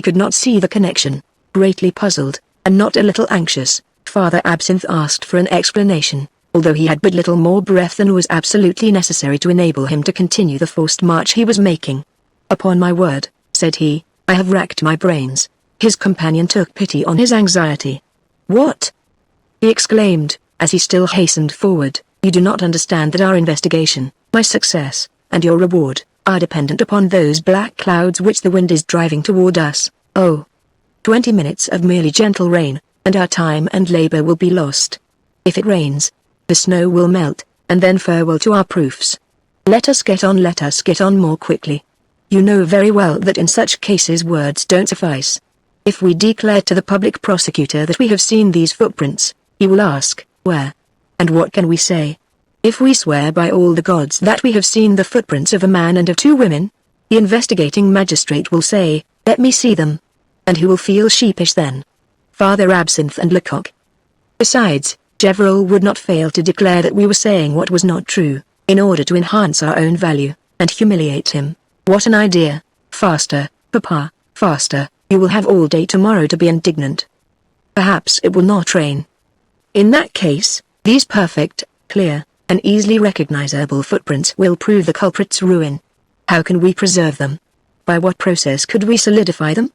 could not see the connection. Greatly puzzled, and not a little anxious, Father Absinthe asked for an explanation, although he had but little more breath than was absolutely necessary to enable him to continue the forced march he was making. "Upon my word," said he, "I have racked my brains." His companion took pity on his anxiety. "What?" he exclaimed, as he still hastened forward. "You do not understand that our investigation, my success, and your reward, are dependent upon those black clouds which the wind is driving toward us. Oh! 20 minutes of merely gentle rain, and our time and labor will be lost. If it rains, the snow will melt, and then farewell to our proofs. Let us get on more quickly. You know very well that in such cases words don't suffice. If we declare to the public prosecutor that we have seen these footprints, he will ask, where? And what can we say? If we swear by all the gods that we have seen the footprints of a man and of 2 women, the investigating magistrate will say, let me see them. And who will feel sheepish then? Father Absinthe and Lecoq. Besides, Gaboriau would not fail to declare that we were saying what was not true, in order to enhance our own value, and humiliate him. What an idea! Faster, Papa, faster, you will have all day tomorrow to be indignant. Perhaps it will not rain. In that case, these perfect, clear, and easily recognizable footprints will prove the culprit's ruin. How can we preserve them? By what process could we solidify them?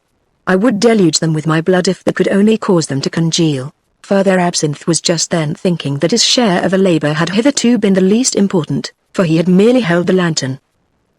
I would deluge them with my blood if that could only cause them to congeal. Father Absinthe was just then thinking that his share of the labor had hitherto been the least important, for he had merely held the lantern.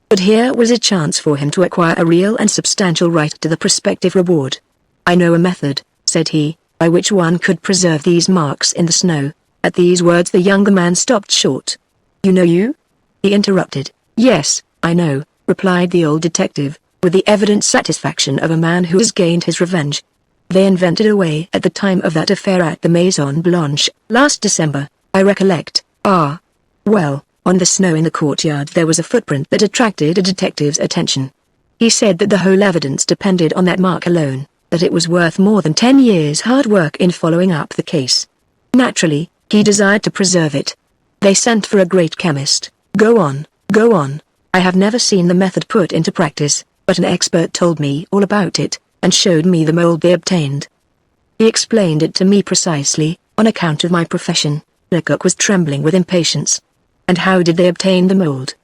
But here was a chance for him to acquire a real and substantial right to the prospective reward. I know a method, said he, by which one could preserve these marks in the snow. At these words the younger man stopped short. You? He interrupted. Yes, I know, replied the old detective, with the evident satisfaction of a man who has gained his revenge. They invented a way at the time of that affair at the Maison Blanche, last December, I recollect. Ah. Well, on the snow in the courtyard there was a footprint that attracted a detective's attention. He said that the whole evidence depended on that mark alone, that it was worth more than 10 years' hard work in following up the case. Naturally, he desired to preserve it. They sent for a great chemist. Go on, go on. I have never seen the method put into practice, but an expert told me all about it, and showed me the mold they obtained. He explained it to me precisely, on account of my profession. Lecoq was trembling with impatience. And how did they obtain the mold?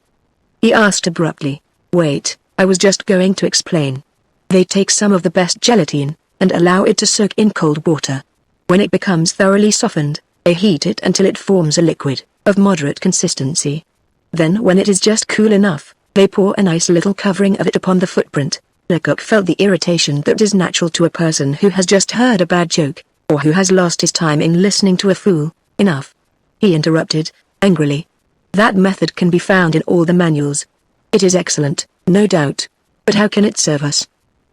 He asked abruptly. Wait, I was just going to explain. They take some of the best gelatine, and allow it to soak in cold water. When it becomes thoroughly softened, they heat it until it forms a liquid, of moderate consistency. Then when it is just cool enough, they pour a nice little covering of it upon the footprint. Lecoq felt the irritation that is natural to a person who has just heard a bad joke, or who has lost his time in listening to a fool. Enough. He interrupted, angrily. That method can be found in all the manuals. It is excellent, no doubt. But how can it serve us?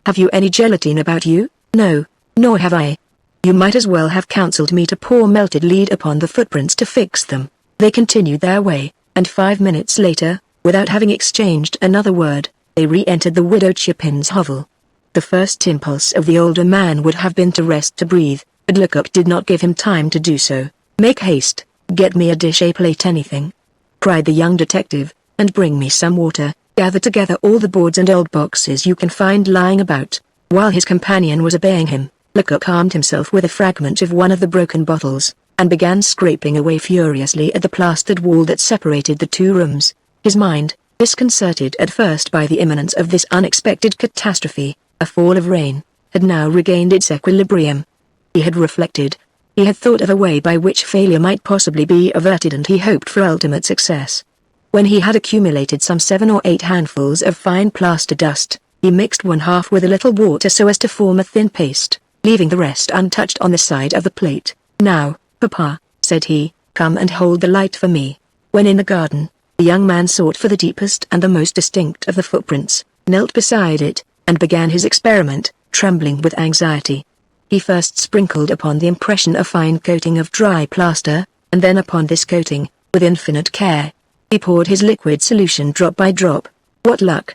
Have you any gelatine about you? No, nor have I. You might as well have counseled me to pour melted lead upon the footprints to fix them. They continued their way, and 5 minutes later, without having exchanged another word, they re-entered the widow Chapin's hovel. The first impulse of the older man would have been to rest to breathe, but Lecoq did not give him time to do so. Make haste, get me a dish, a plate, anything, cried the young detective, and bring me some water. Gather together all the boards and old boxes you can find lying about. While his companion was obeying him, Lecoq armed himself with a fragment of one of the broken bottles, and began scraping away furiously at the plastered wall that separated the two rooms. His mind, disconcerted at first by the imminence of this unexpected catastrophe, a fall of rain, had now regained its equilibrium. He had reflected. He had thought of a way by which failure might possibly be averted, and he hoped for ultimate success. When he had accumulated some 7 or 8 handfuls of fine plaster dust, he mixed one half with a little water so as to form a thin paste, leaving the rest untouched on the side of the plate. Now, Papa, said he, come and hold the light for me. When in the garden, the young man sought for the deepest and the most distinct of the footprints, knelt beside it, and began his experiment, trembling with anxiety. He first sprinkled upon the impression a fine coating of dry plaster, and then upon this coating, with infinite care, he poured his liquid solution drop by drop. What luck!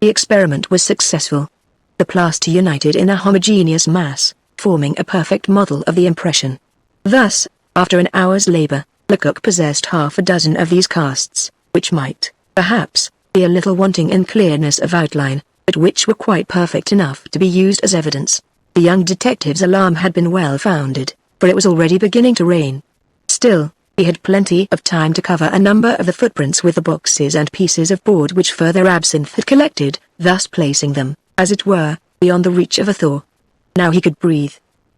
The experiment was successful. The plaster united in a homogeneous mass, forming a perfect model of the impression. Thus, after an hour's labor, Lecoq possessed half a dozen of these casts, which might, perhaps, be a little wanting in clearness of outline, but which were quite perfect enough to be used as evidence. The young detective's alarm had been well founded, for it was already beginning to rain. Still, he had plenty of time to cover a number of the footprints with the boxes and pieces of board which Father Absinthe had collected, thus placing them, as it were, beyond the reach of a thaw. Now he could breathe.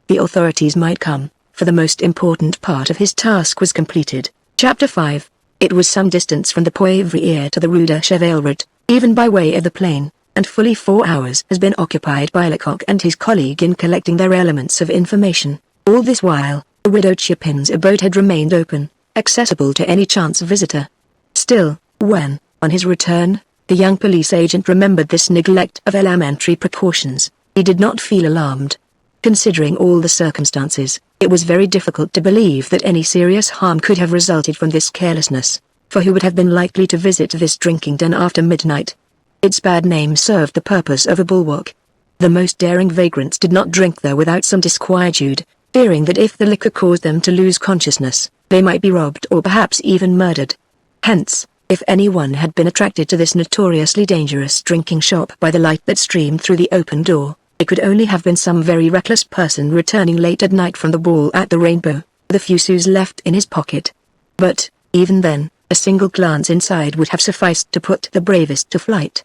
The authorities might come, for the most important part of his task was completed. Chapter 5. It was some distance from the Poivriere to the Rue de Chevaleret, even by way of the plain, and fully 4 hours has been occupied by Lecoq and his colleague in collecting their elements of information. All this while, the widow Chapin's abode had remained open, accessible to any chance visitor. Still, when, on his return, the young police agent remembered this neglect of elementary precautions, he did not feel alarmed. Considering all the circumstances, it was very difficult to believe that any serious harm could have resulted from this carelessness, for who would have been likely to visit this drinking den after midnight? Its bad name served the purpose of a bulwark. The most daring vagrants did not drink there without some disquietude, fearing that if the liquor caused them to lose consciousness, they might be robbed or perhaps even murdered. Hence, if anyone had been attracted to this notoriously dangerous drinking shop by the light that streamed through the open door, it could only have been some very reckless person returning late at night from the ball at the Rainbow, with a few sous left in his pocket. But, even then, a single glance inside would have sufficed to put the bravest to flight.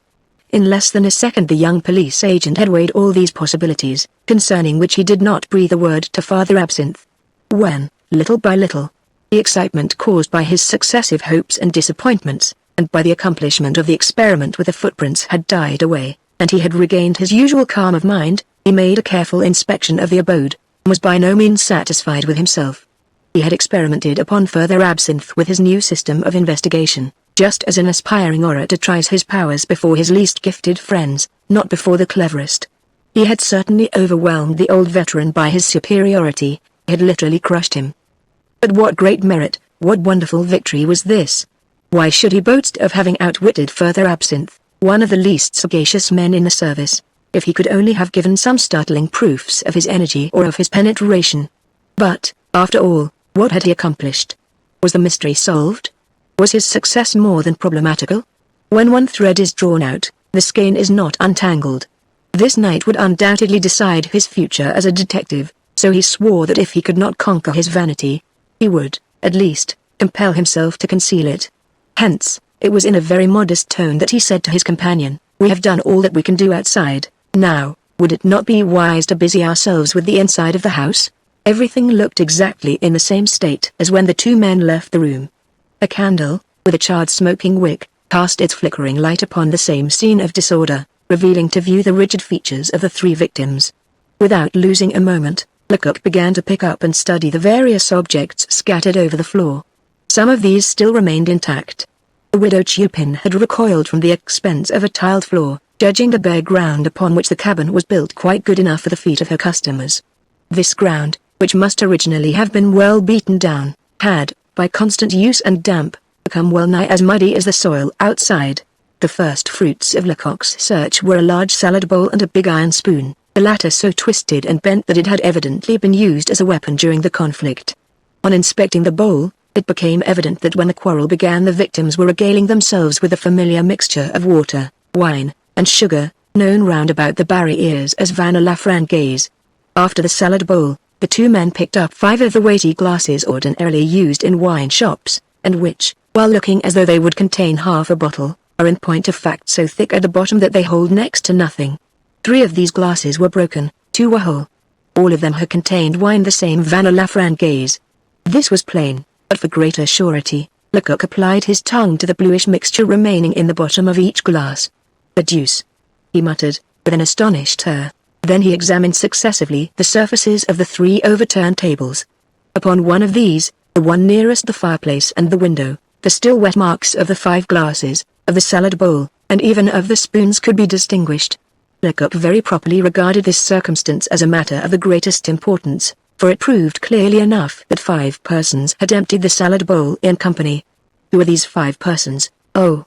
In less than a second the young police agent had weighed all these possibilities, concerning which he did not breathe a word to Father Absinthe. When, little by little, the excitement caused by his successive hopes and disappointments, and by the accomplishment of the experiment with the footprints had died away, and he had regained his usual calm of mind, he made a careful inspection of the abode, and was by no means satisfied with himself. He had experimented upon Father Absinthe with his new system of investigation, just as an aspiring orator tries his powers before his least gifted friends, not before the cleverest. He had certainly overwhelmed the old veteran by his superiority, he had literally crushed him. But what great merit, what wonderful victory was this? Why should he boast of having outwitted Further Absinthe, one of the least sagacious men in the service, if he could only have given some startling proofs of his energy or of his penetration? But, after all, what had he accomplished? Was the mystery solved? Was his success more than problematical? When one thread is drawn out, the skein is not untangled. This night would undoubtedly decide his future as a detective, so he swore that if he could not conquer his vanity, he would, at least, compel himself to conceal it. Hence, it was in a very modest tone that he said to his companion, "We have done all that we can do outside. Now, would it not be wise to busy ourselves with the inside of the house?" Everything looked exactly in the same state as when the two men left the room. A candle, with a charred smoking wick, cast its flickering light upon the same scene of disorder, revealing to view the rigid features of the three victims. Without losing a moment, Lecoq began to pick up and study the various objects scattered over the floor. Some of these still remained intact. The widow Chupin had recoiled from the expense of a tiled floor, judging the bare ground upon which the cabin was built quite good enough for the feet of her customers. This ground, which must originally have been well beaten down, had, by constant use and damp, become well nigh as muddy as the soil outside. The first fruits of Lecoq's search were a large salad bowl and a big iron spoon, the latter so twisted and bent that it had evidently been used as a weapon during the conflict. On inspecting the bowl, it became evident that when the quarrel began the victims were regaling themselves with the familiar mixture of water, wine, and sugar, known round about the Barry ears as vin à la francaise. After the salad bowl, the two men picked up 5 of the weighty glasses ordinarily used in wine shops, and which, while looking as though they would contain half a bottle, are in point of fact so thick at the bottom that they hold next to nothing. 3 of these glasses were broken, 2 were whole. All of them had contained wine the same vin à la francaise. This was plain, but for greater surety, Lecoq applied his tongue to the bluish mixture remaining in the bottom of each glass. "The deuce!" he muttered, with an astonished air. Then he examined successively the surfaces of the 3 overturned tables. Upon one of these, the one nearest the fireplace and the window, the still wet marks of the 5 glasses, of the salad bowl, and even of the spoons could be distinguished. Lecoq very properly regarded this circumstance as a matter of the greatest importance, for it proved clearly enough that 5 persons had emptied the salad bowl in company. Who were these 5 persons? "Oh!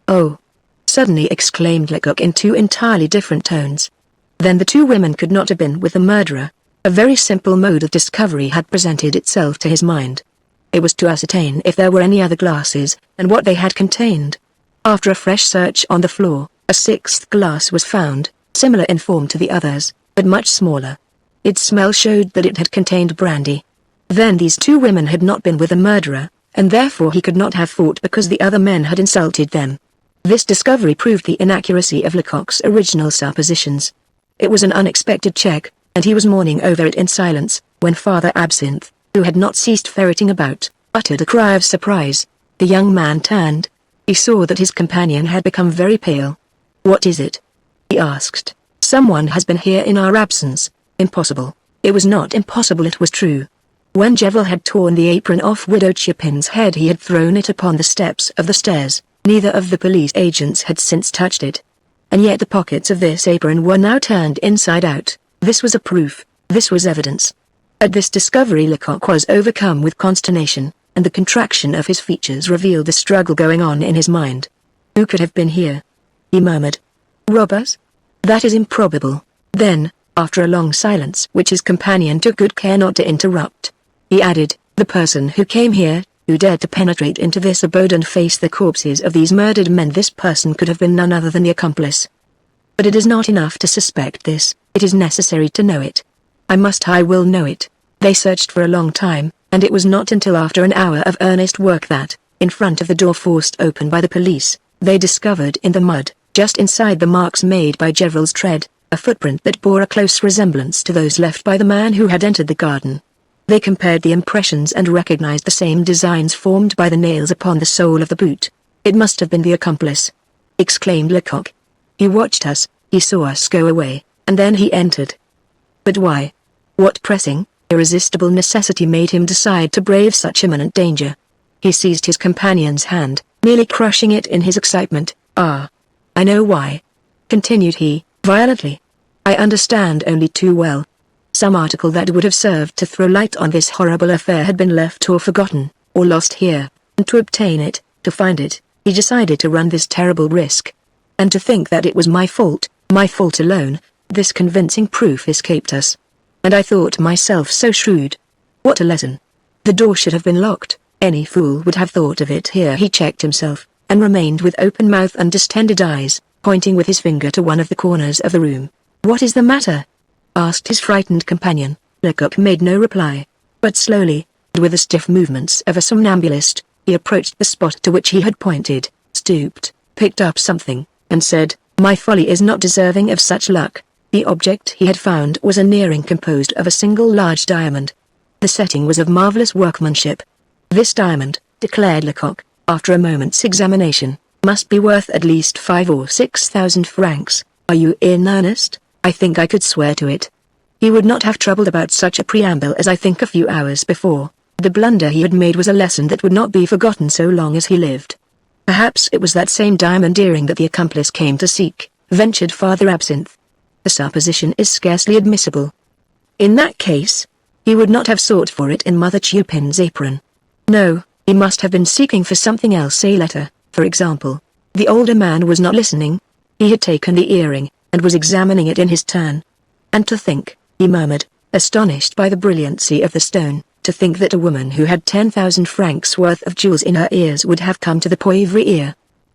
Oh!" suddenly exclaimed Lecoq in 2 entirely different tones. Then the 2 women could not have been with the murderer. A very simple mode of discovery had presented itself to his mind. It was to ascertain if there were any other glasses, and what they had contained. After a fresh search on the floor, a 6th glass was found, similar in form to the others, but much smaller. Its smell showed that it had contained brandy. Then these 2 women had not been with the murderer, and therefore he could not have fought because the other men had insulted them. This discovery proved the inaccuracy of Lecoq's original suppositions. It was an unexpected check, and he was mourning over it in silence, when Father Absinthe, who had not ceased ferreting about, uttered a cry of surprise. The young man turned. He saw that his companion had become very pale. "What is it?" he asked. "Someone has been here in our absence." Impossible. It was not impossible, it was true. When Gevril had torn the apron off Widow Chupin's head he had thrown it upon the steps of the stairs. Neither of the police agents had since touched it. And yet the pockets of this apron were now turned inside out. This was a proof. This was evidence. At this discovery Lecoq was overcome with consternation, and the contraction of his features revealed the struggle going on in his mind. "Who could have been here?" he murmured. "Robbers? That is improbable." Then, after a long silence which his companion took good care not to interrupt, he added, "The person who came here, who dared to penetrate into this abode and face the corpses of these murdered men, this person could have been none other than the accomplice. But it is not enough to suspect this, it is necessary to know it. I will know it." They searched for a long time, and it was not until after an hour of earnest work that, in front of the door forced open by the police, they discovered in the mud, just inside the marks made by Gevril's tread, a footprint that bore a close resemblance to those left by the man who had entered the garden. They compared the impressions and recognized the same designs formed by the nails upon the sole of the boot. "It must have been the accomplice," exclaimed Lecoq. "He watched us, he saw us go away, and then he entered." But why? What pressing, irresistible necessity made him decide to brave such imminent danger? He seized his companion's hand, nearly crushing it in his excitement. "Ah! I know why," continued he, violently. "I understand only too well. Some article that would have served to throw light on this horrible affair had been left or forgotten, or lost here, and to obtain it, to find it, he decided to run this terrible risk. And to think that it was my fault alone, this convincing proof escaped us. And I thought myself so shrewd. What a lesson. The door should have been locked, any fool would have thought of it. Here he checked himself, and remained with open mouth and distended eyes, pointing with his finger to one of the corners of the room. "What is the matter?" asked his frightened companion. Lecoq made no reply, but slowly, and with the stiff movements of a somnambulist, he approached the spot to which he had pointed, stooped, picked up something, and said, "My folly is not deserving of such luck." The object he had found was an earring composed of a single large diamond. The setting was of marvelous workmanship. "This diamond," declared Lecoq, after a moment's examination, "must be worth at least 5 or 6,000 francs. Are you in earnest? I think I could swear to it." He would not have troubled about such a preamble as I think a few hours before. The blunder he had made was a lesson that would not be forgotten so long as he lived. Perhaps it was that same diamond earring that the accomplice came to seek, ventured Father Absinthe. The supposition is scarcely admissible. In that case, he would not have sought for it in Mother Chupin's apron. No, he must have been seeking for something else, a letter, for example. The older man was not listening. He had taken the earring, and was examining it in his turn. "And to think," he murmured, astonished by the brilliancy of the stone, "to think that a woman who had 10,000 francs worth of jewels in her ears would have come to the Poivriere.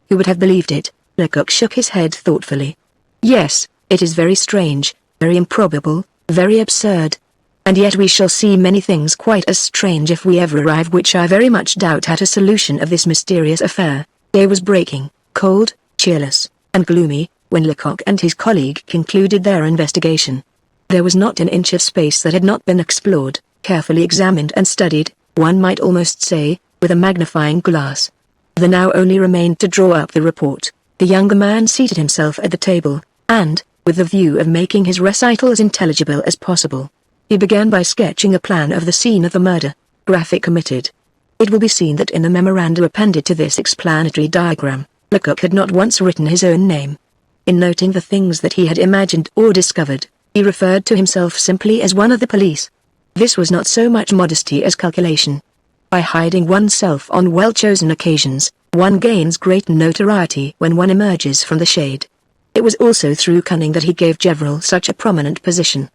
Who would have believed it?" Lecoq shook his head thoughtfully. "Yes, it is very strange, very improbable, very absurd. And yet we shall see many things quite as strange if we ever arrive, which I very much doubt, at a solution of this mysterious affair." Day was breaking, cold, cheerless, and gloomy, when Lecoq and his colleague concluded their investigation. There was not an inch of space that had not been explored, carefully examined and studied, one might almost say, with a magnifying glass. There now only remained to draw up the report. The younger man seated himself at the table, and, with the view of making his recital as intelligible as possible, he began by sketching a plan of the scene of the murder, graphic omitted. It will be seen that in the memoranda appended to this explanatory diagram, Lecoq had not once written his own name. In noting the things that he had imagined or discovered, he referred to himself simply as one of the police. This was not so much modesty as calculation. By hiding oneself on well-chosen occasions, one gains great notoriety when one emerges from the shade. It was also through cunning that he gave Gevrol such a prominent position.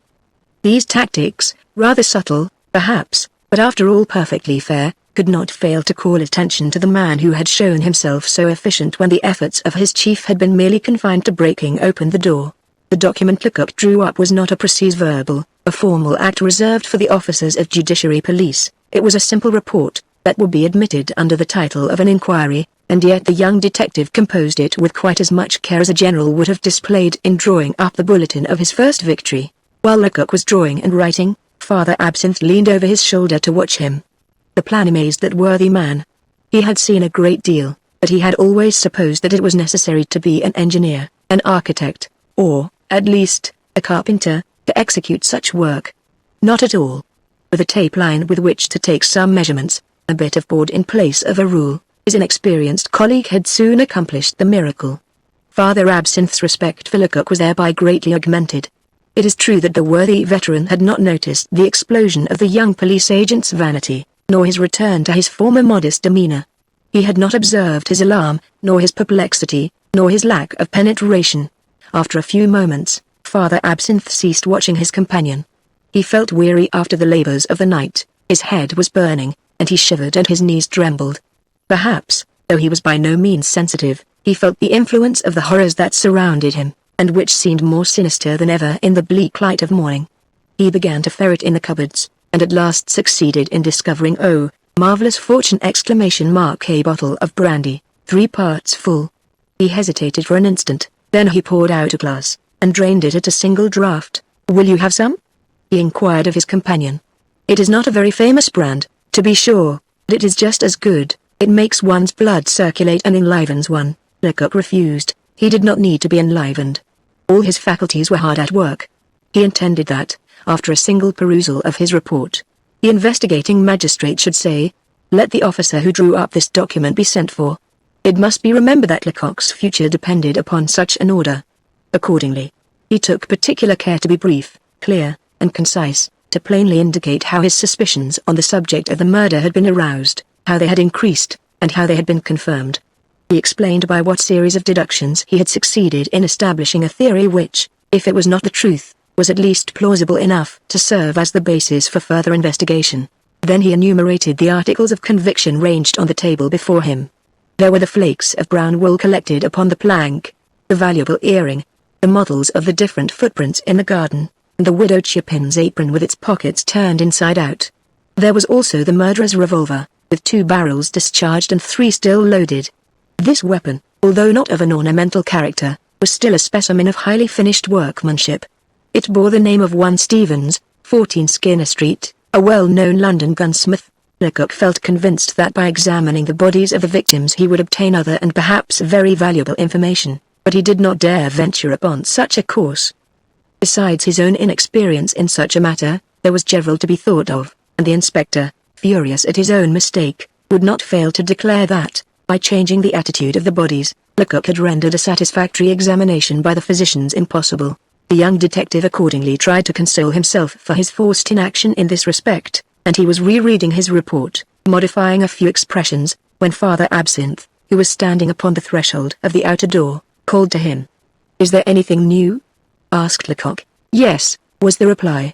These tactics, rather subtle, perhaps, but after all perfectly fair, could not fail to call attention to the man who had shown himself so efficient when the efforts of his chief had been merely confined to breaking open the door. The document Lecoq drew up was not a procès-verbal, a formal act reserved for the officers of judiciary police. It was a simple report, that would be admitted under the title of an inquiry, and yet the young detective composed it with quite as much care as a general would have displayed in drawing up the bulletin of his first victory. While Lecoq was drawing and writing, Father Absinthe leaned over his shoulder to watch him. The plan amazed that worthy man. He had seen a great deal, but he had always supposed that it was necessary to be an engineer, an architect, or, at least, a carpenter, to execute such work. Not at all. With a tape line with which to take some measurements, a bit of board in place of a rule, his inexperienced colleague had soon accomplished the miracle. Father Absinthe's respect for Lecoq was thereby greatly augmented. It is true that the worthy veteran had not noticed the explosion of the young police agent's vanity, nor his return to his former modest demeanor. He had not observed his alarm, nor his perplexity, nor his lack of penetration. After a few moments, Father Absinthe ceased watching his companion. He felt weary after the labors of the night, his head was burning, and he shivered and his knees trembled. Perhaps, though he was by no means sensitive, he felt the influence of the horrors that surrounded him, and which seemed more sinister than ever in the bleak light of morning. He began to ferret in the cupboards, and at last succeeded in discovering, oh, marvelous fortune! A bottle of brandy, 3 parts full. He hesitated for an instant, then he poured out a glass, and drained it at a single draught. "Will you have some?" he inquired of his companion. "It is not a very famous brand, to be sure, but it is just as good. It makes one's blood circulate and enlivens one." Lecoq refused. He did not need to be enlivened. All his faculties were hard at work. He intended that, after a single perusal of his report, the investigating magistrate should say, "Let the officer who drew up this document be sent for." It must be remembered that Lecoq's future depended upon such an order. Accordingly, he took particular care to be brief, clear, and concise, to plainly indicate how his suspicions on the subject of the murder had been aroused, how they had increased, and how they had been confirmed. He explained by what series of deductions he had succeeded in establishing a theory which, if it was not the truth, was at least plausible enough to serve as the basis for further investigation. Then he enumerated the articles of conviction ranged on the table before him. There were the flakes of brown wool collected upon the plank, the valuable earring, the models of the different footprints in the garden, and the widow Chapin's apron with its pockets turned inside out. There was also the murderer's revolver, with 2 barrels discharged and 3 still loaded. This weapon, although not of an ornamental character, was still a specimen of highly finished workmanship. It bore the name of one Stevens, 14 Skinner Street, a well-known London gunsmith. Lecoq felt convinced that by examining the bodies of the victims he would obtain other and perhaps very valuable information, but he did not dare venture upon such a course. Besides his own inexperience in such a matter, there was Gerald to be thought of, and the inspector, furious at his own mistake, would not fail to declare that, by changing the attitude of the bodies, Lecoq had rendered a satisfactory examination by the physicians impossible. The young detective accordingly tried to console himself for his forced inaction in this respect, and he was rereading his report, modifying a few expressions, when Father Absinthe, who was standing upon the threshold of the outer door, called to him. "Is there anything new?" asked Lecoq. "Yes," was the reply.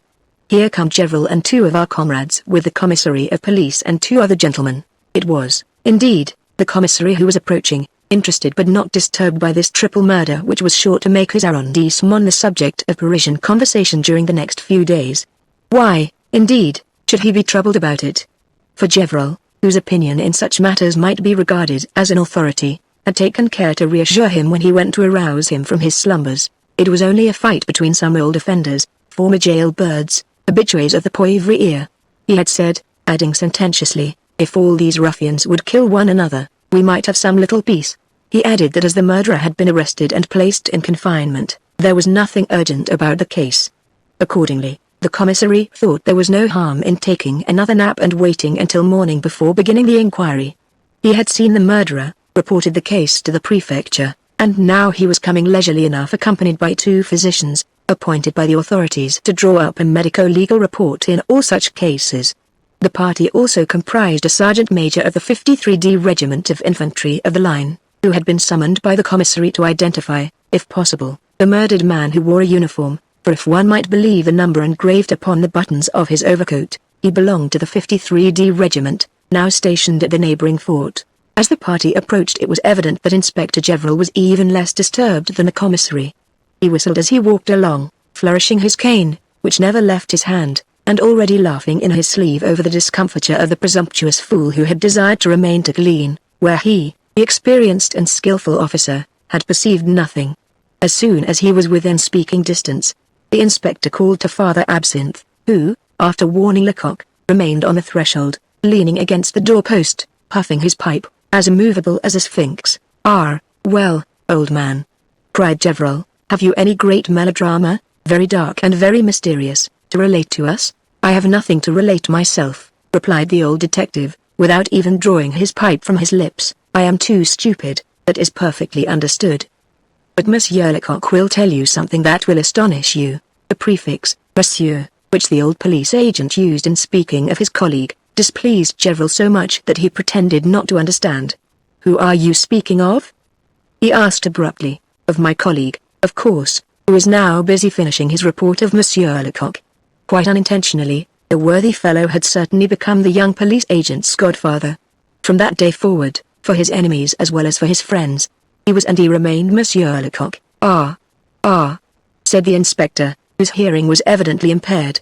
"Here come Gerald and 2 of our comrades with the commissary of police and 2 other gentlemen." It was, indeed, the commissary who was approaching, interested but not disturbed by this triple murder which was sure to make his arrondissement the subject of Parisian conversation during the next few days. Why, indeed, should he be troubled about it? For Gevrol, whose opinion in such matters might be regarded as an authority, had taken care to reassure him when he went to arouse him from his slumbers. It was only a fight between some old offenders, former jail-birds, habitués of the Poivriere. He had said, adding sententiously, if all these ruffians would kill one another, we might have some little peace. He added that as the murderer had been arrested and placed in confinement, there was nothing urgent about the case. Accordingly, the commissary thought there was no harm in taking another nap and waiting until morning before beginning the inquiry. He had seen the murderer, reported the case to the prefecture, and now he was coming leisurely enough accompanied by 2 physicians, appointed by the authorities to draw up a medico-legal report in all such cases. The party also comprised a sergeant major of the 53D Regiment of Infantry of the Line, who had been summoned by the commissary to identify, if possible, the murdered man who wore a uniform, for if one might believe the number engraved upon the buttons of his overcoat, he belonged to the 53D Regiment, now stationed at the neighboring fort. As the party approached it was evident that Inspector Gevrol was even less disturbed than the commissary. He whistled as he walked along, flourishing his cane, which never left his hand, and already laughing in his sleeve over the discomfiture of the presumptuous fool who had desired to remain to glean, where he, the experienced and skillful officer, had perceived nothing. As soon as he was within speaking distance, the inspector called to Father Absinthe, who, after warning Lecoq, remained on the threshold, leaning against the doorpost, puffing his pipe, as immovable as a sphinx. Well, old man," cried Gevrol, "have you any great melodrama, very dark and very mysterious, to relate to us?" "I have nothing to relate myself," replied the old detective, without even drawing his pipe from his lips. "I am too stupid, that is perfectly understood. But Monsieur Lecoq will tell you something that will astonish you." The prefix, Monsieur, which the old police agent used in speaking of his colleague, displeased Gevrol so much that he pretended not to understand. "Who are you speaking of?" he asked abruptly. "Of my colleague, of course, who is now busy finishing his report of Monsieur Lecoq." Quite unintentionally, the worthy fellow had certainly become the young police agent's godfather. From that day forward, for his enemies as well as for his friends, he was and he remained Monsieur Lecoq. "Ah, said the inspector, whose hearing was evidently impaired.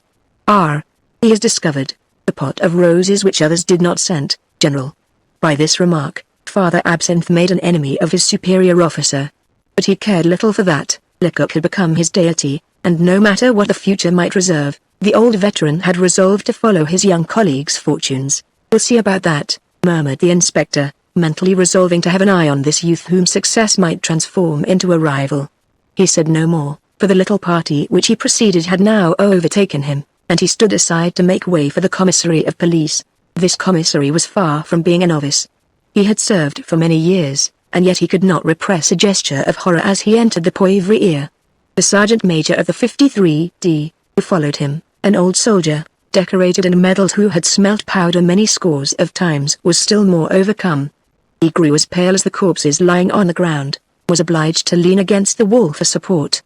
He has discovered the pot of roses which others did not scent, General." By this remark, Father Absinthe made an enemy of his superior officer. But he cared little for that. Lecoq had become his deity, and no matter what the future might reserve, the old veteran had resolved to follow his young colleague's fortunes. "We'll see about that," murmured the inspector, mentally resolving to have an eye on this youth whom success might transform into a rival. He said no more, for the little party which he preceded had now overtaken him, and he stood aside to make way for the commissary of police. This commissary was far from being a novice. He had served for many years, and yet he could not repress a gesture of horror as he entered the Poivriere. The sergeant major of the 53D, who followed him, An old soldier, decorated and medaled, who had smelt powder many scores of times, was still more overcome. He grew as pale as the corpses lying on the ground, was obliged to lean against the wall for support.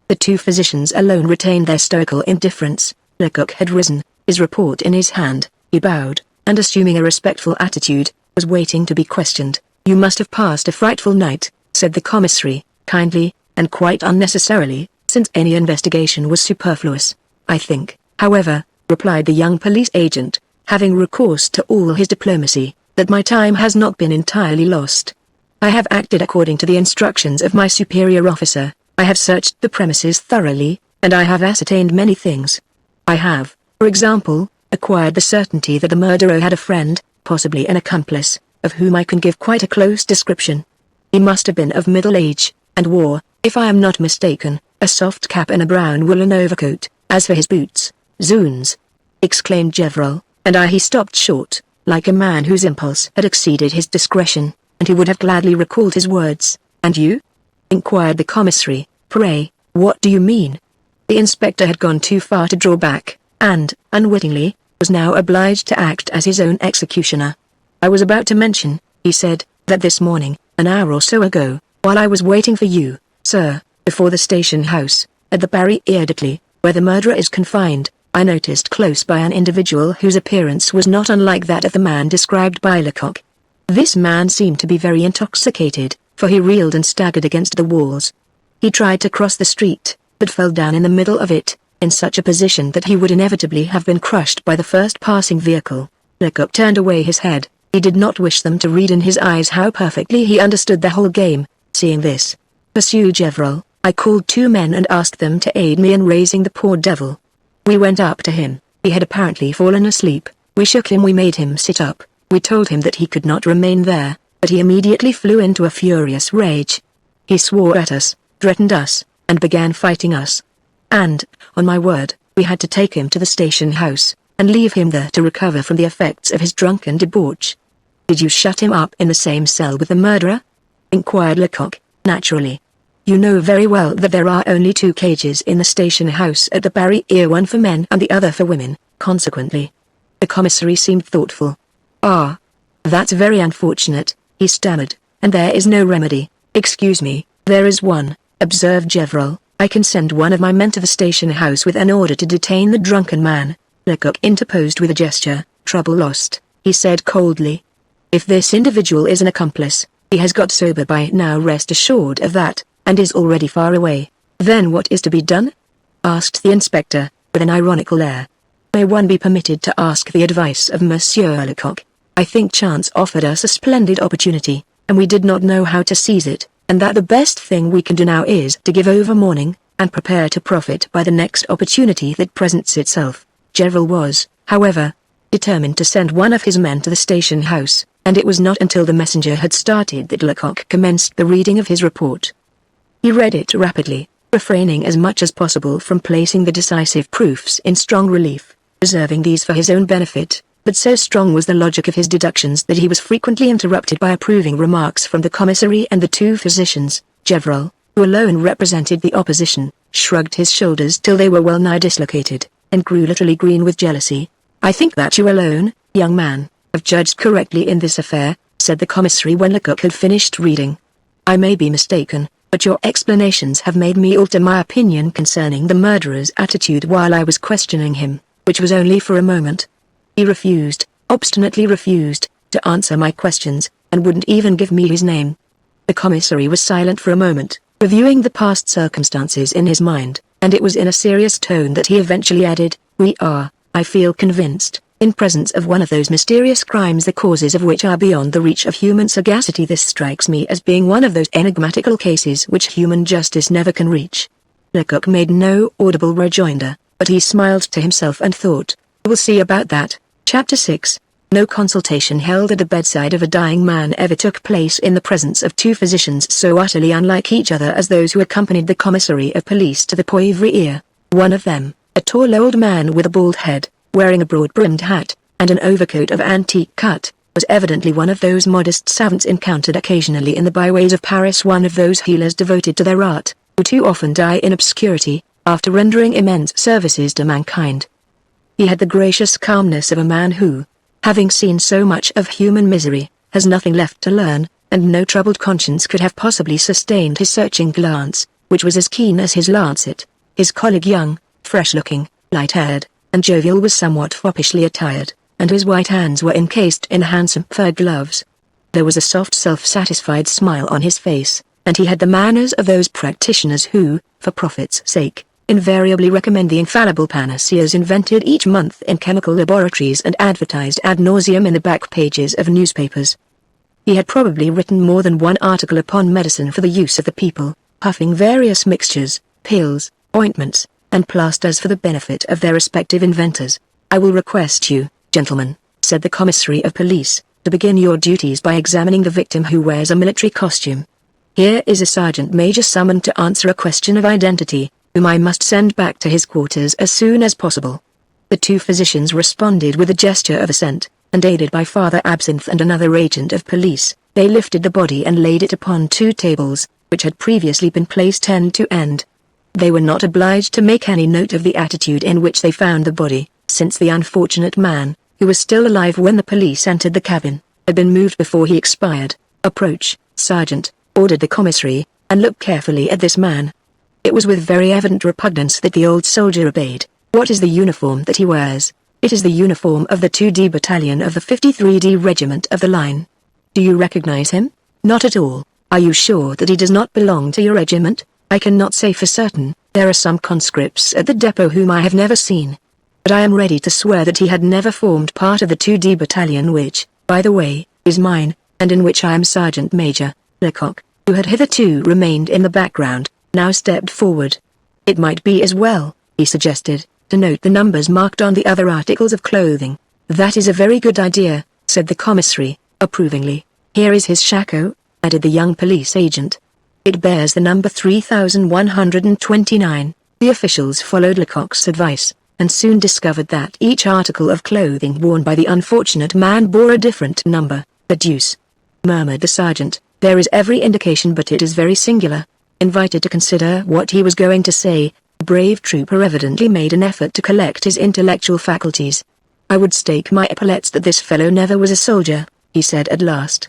The two physicians alone retained their stoical indifference. Lecoq had risen, his report in his hand. He bowed, and assuming a respectful attitude, was waiting to be questioned. "You must have passed a frightful night," said the commissary, kindly, and quite unnecessarily, since any investigation was superfluous. "I think, however," replied the young police agent, having recourse to all his diplomacy, "that my time has not been entirely lost. I have acted according to the instructions of my superior officer. I have searched the premises thoroughly, and I have ascertained many things. I have, for example, acquired the certainty that the murderer had a friend, possibly an accomplice, of whom I can give quite a close description. He must have been of middle age, and wore, if I am not mistaken, a soft cap and a brown woolen overcoat. As for his boots, zoons!" exclaimed Gaboriau, and he stopped short, like a man whose impulse had exceeded his discretion, and he would have gladly recalled his words. "And you?" inquired the commissary. "Pray, what do you mean?" The inspector had gone too far to draw back, and, unwittingly, was now obliged to act as his own executioner. "I was about to mention," he said, "that this morning, an hour or so ago, while I was waiting for you, sir, before the station house, at the Barrière, where the murderer is confined, I noticed close by an individual whose appearance was not unlike that of the man described by Lecoq. This man seemed to be very intoxicated, for he reeled and staggered against the walls. He tried to cross the street, but fell down in the middle of it, in such a position that he would inevitably have been crushed by the first passing vehicle." Lecoq turned away his head. He did not wish them to read in his eyes how perfectly he understood the whole game. "Seeing this," pursued Gaboriau, "I called 2 men and asked them to aid me in raising the poor devil. We went up to him. He had apparently fallen asleep. We shook him, we made him sit up. We told him that he could not remain there, but he immediately flew into a furious rage. He swore at us, threatened us, and began fighting us. And, on my word, we had to take him to the station house, and leave him there to recover from the effects of his drunken debauch." "Did you shut him up in the same cell with the murderer?" inquired Lecoq. "Naturally. You know very well that there are only 2 cages in the station house at the Barrière, one for men and the other for women, consequently." The commissary seemed thoughtful. "Ah, that's very unfortunate," he stammered, "and there is no remedy." "Excuse me, there is one," observed Gaboriau. "I can send one of my men to the station house with an order to detain the drunken man." Lecoq interposed with a gesture. "Trouble lost," he said coldly. "If this individual is an accomplice, he has got sober by now, rest assured of that, and is already far away." "Then what is to be done?" asked the inspector, with an ironical air. "May one be permitted to ask the advice of Monsieur Lecoq? I think chance offered us a splendid opportunity, and we did not know how to seize it, and that the best thing we can do now is to give over mourning, and prepare to profit by the next opportunity that presents itself." Gaboriau was, however, determined to send one of his men to the station house, and it was not until the messenger had started that Lecoq commenced the reading of his report. He read it rapidly, refraining as much as possible from placing the decisive proofs in strong relief, reserving these for his own benefit, but so strong was the logic of his deductions that he was frequently interrupted by approving remarks from the commissary and the 2 physicians. Gaboriau, who alone represented the opposition, shrugged his shoulders till they were well nigh dislocated, and grew literally green with jealousy. "I think that you alone, young man, have judged correctly in this affair," said the commissary when Lecoq had finished reading. "I may be mistaken, but your explanations have made me alter my opinion concerning the murderer's attitude while I was questioning him, which was only for a moment. He refused, obstinately refused, to answer my questions, and wouldn't even give me his name." The commissary was silent for a moment, reviewing the past circumstances in his mind, and it was in a serious tone that he eventually added, "We are, I feel convinced, in presence of one of those mysterious crimes the causes of which are beyond the reach of human sagacity. This strikes me as being one of those enigmatical cases which human justice never can reach." Lecoq made no audible rejoinder, but he smiled to himself and thought, "We'll see about that." Chapter 6. No consultation held at the bedside of a dying man ever took place in the presence of 2 physicians so utterly unlike each other as those who accompanied the commissary of police to the Poivriere. One of them, a tall old man with a bald head, wearing a broad-brimmed hat, and an overcoat of antique cut, was evidently one of those modest savants encountered occasionally in the byways of Paris, one of those healers devoted to their art, who too often die in obscurity, after rendering immense services to mankind. He had the gracious calmness of a man who, having seen so much of human misery, has nothing left to learn, and no troubled conscience could have possibly sustained his searching glance, which was as keen as his lancet. His colleague, young, fresh-looking, light-haired, and jovial, was somewhat foppishly attired, and his white hands were encased in handsome fur gloves. There was a soft self-satisfied smile on his face, and he had the manners of those practitioners who, for profit's sake, invariably recommend the infallible panaceas invented each month in chemical laboratories and advertised ad nauseum in the back pages of newspapers. He had probably written more than one article upon medicine for the use of the people, puffing various mixtures, pills, ointments, and plasters for the benefit of their respective inventors. "I will request you, gentlemen," said the commissary of police, "to begin your duties by examining the victim who wears a military costume. Here is a sergeant major summoned to answer a question of identity, whom I must send back to his quarters as soon as possible." The two physicians responded with a gesture of assent, and aided by Father Absinthe and another agent of police, they lifted the body and laid it upon two tables, which had previously been placed end to end. They were not obliged to make any note of the attitude in which they found the body, since the unfortunate man, who was still alive when the police entered the cabin, had been moved before he expired. "Approach, sergeant," ordered the commissary, "and look carefully at this man." It was with very evident repugnance that the old soldier obeyed. "What is the uniform that he wears?" "It is the uniform of the 2D battalion of the 53D regiment of the line." "Do you recognize him?" "Not at all." "Are you sure that he does not belong to your regiment?" "I cannot say for certain. There are some conscripts at the depot whom I have never seen. But I am ready to swear that he had never formed part of the 2D battalion, which, by the way, is mine, and in which I am Sergeant Major." Lecoq, who had hitherto remained in the background, now stepped forward. "It might be as well," he suggested, "to note the numbers marked on the other articles of clothing." "That is a very good idea," said the commissary, approvingly. "Here is his shako," added the young police agent. "It bears the number 3129. The officials followed Lecoq's advice, and soon discovered that each article of clothing worn by the unfortunate man bore a different number. "The deuce," murmured the sergeant, "there is every indication, but it is very singular." Invited to consider what he was going to say, the brave trooper evidently made an effort to collect his intellectual faculties. "I would stake my epaulets that this fellow never was a soldier," he said at last.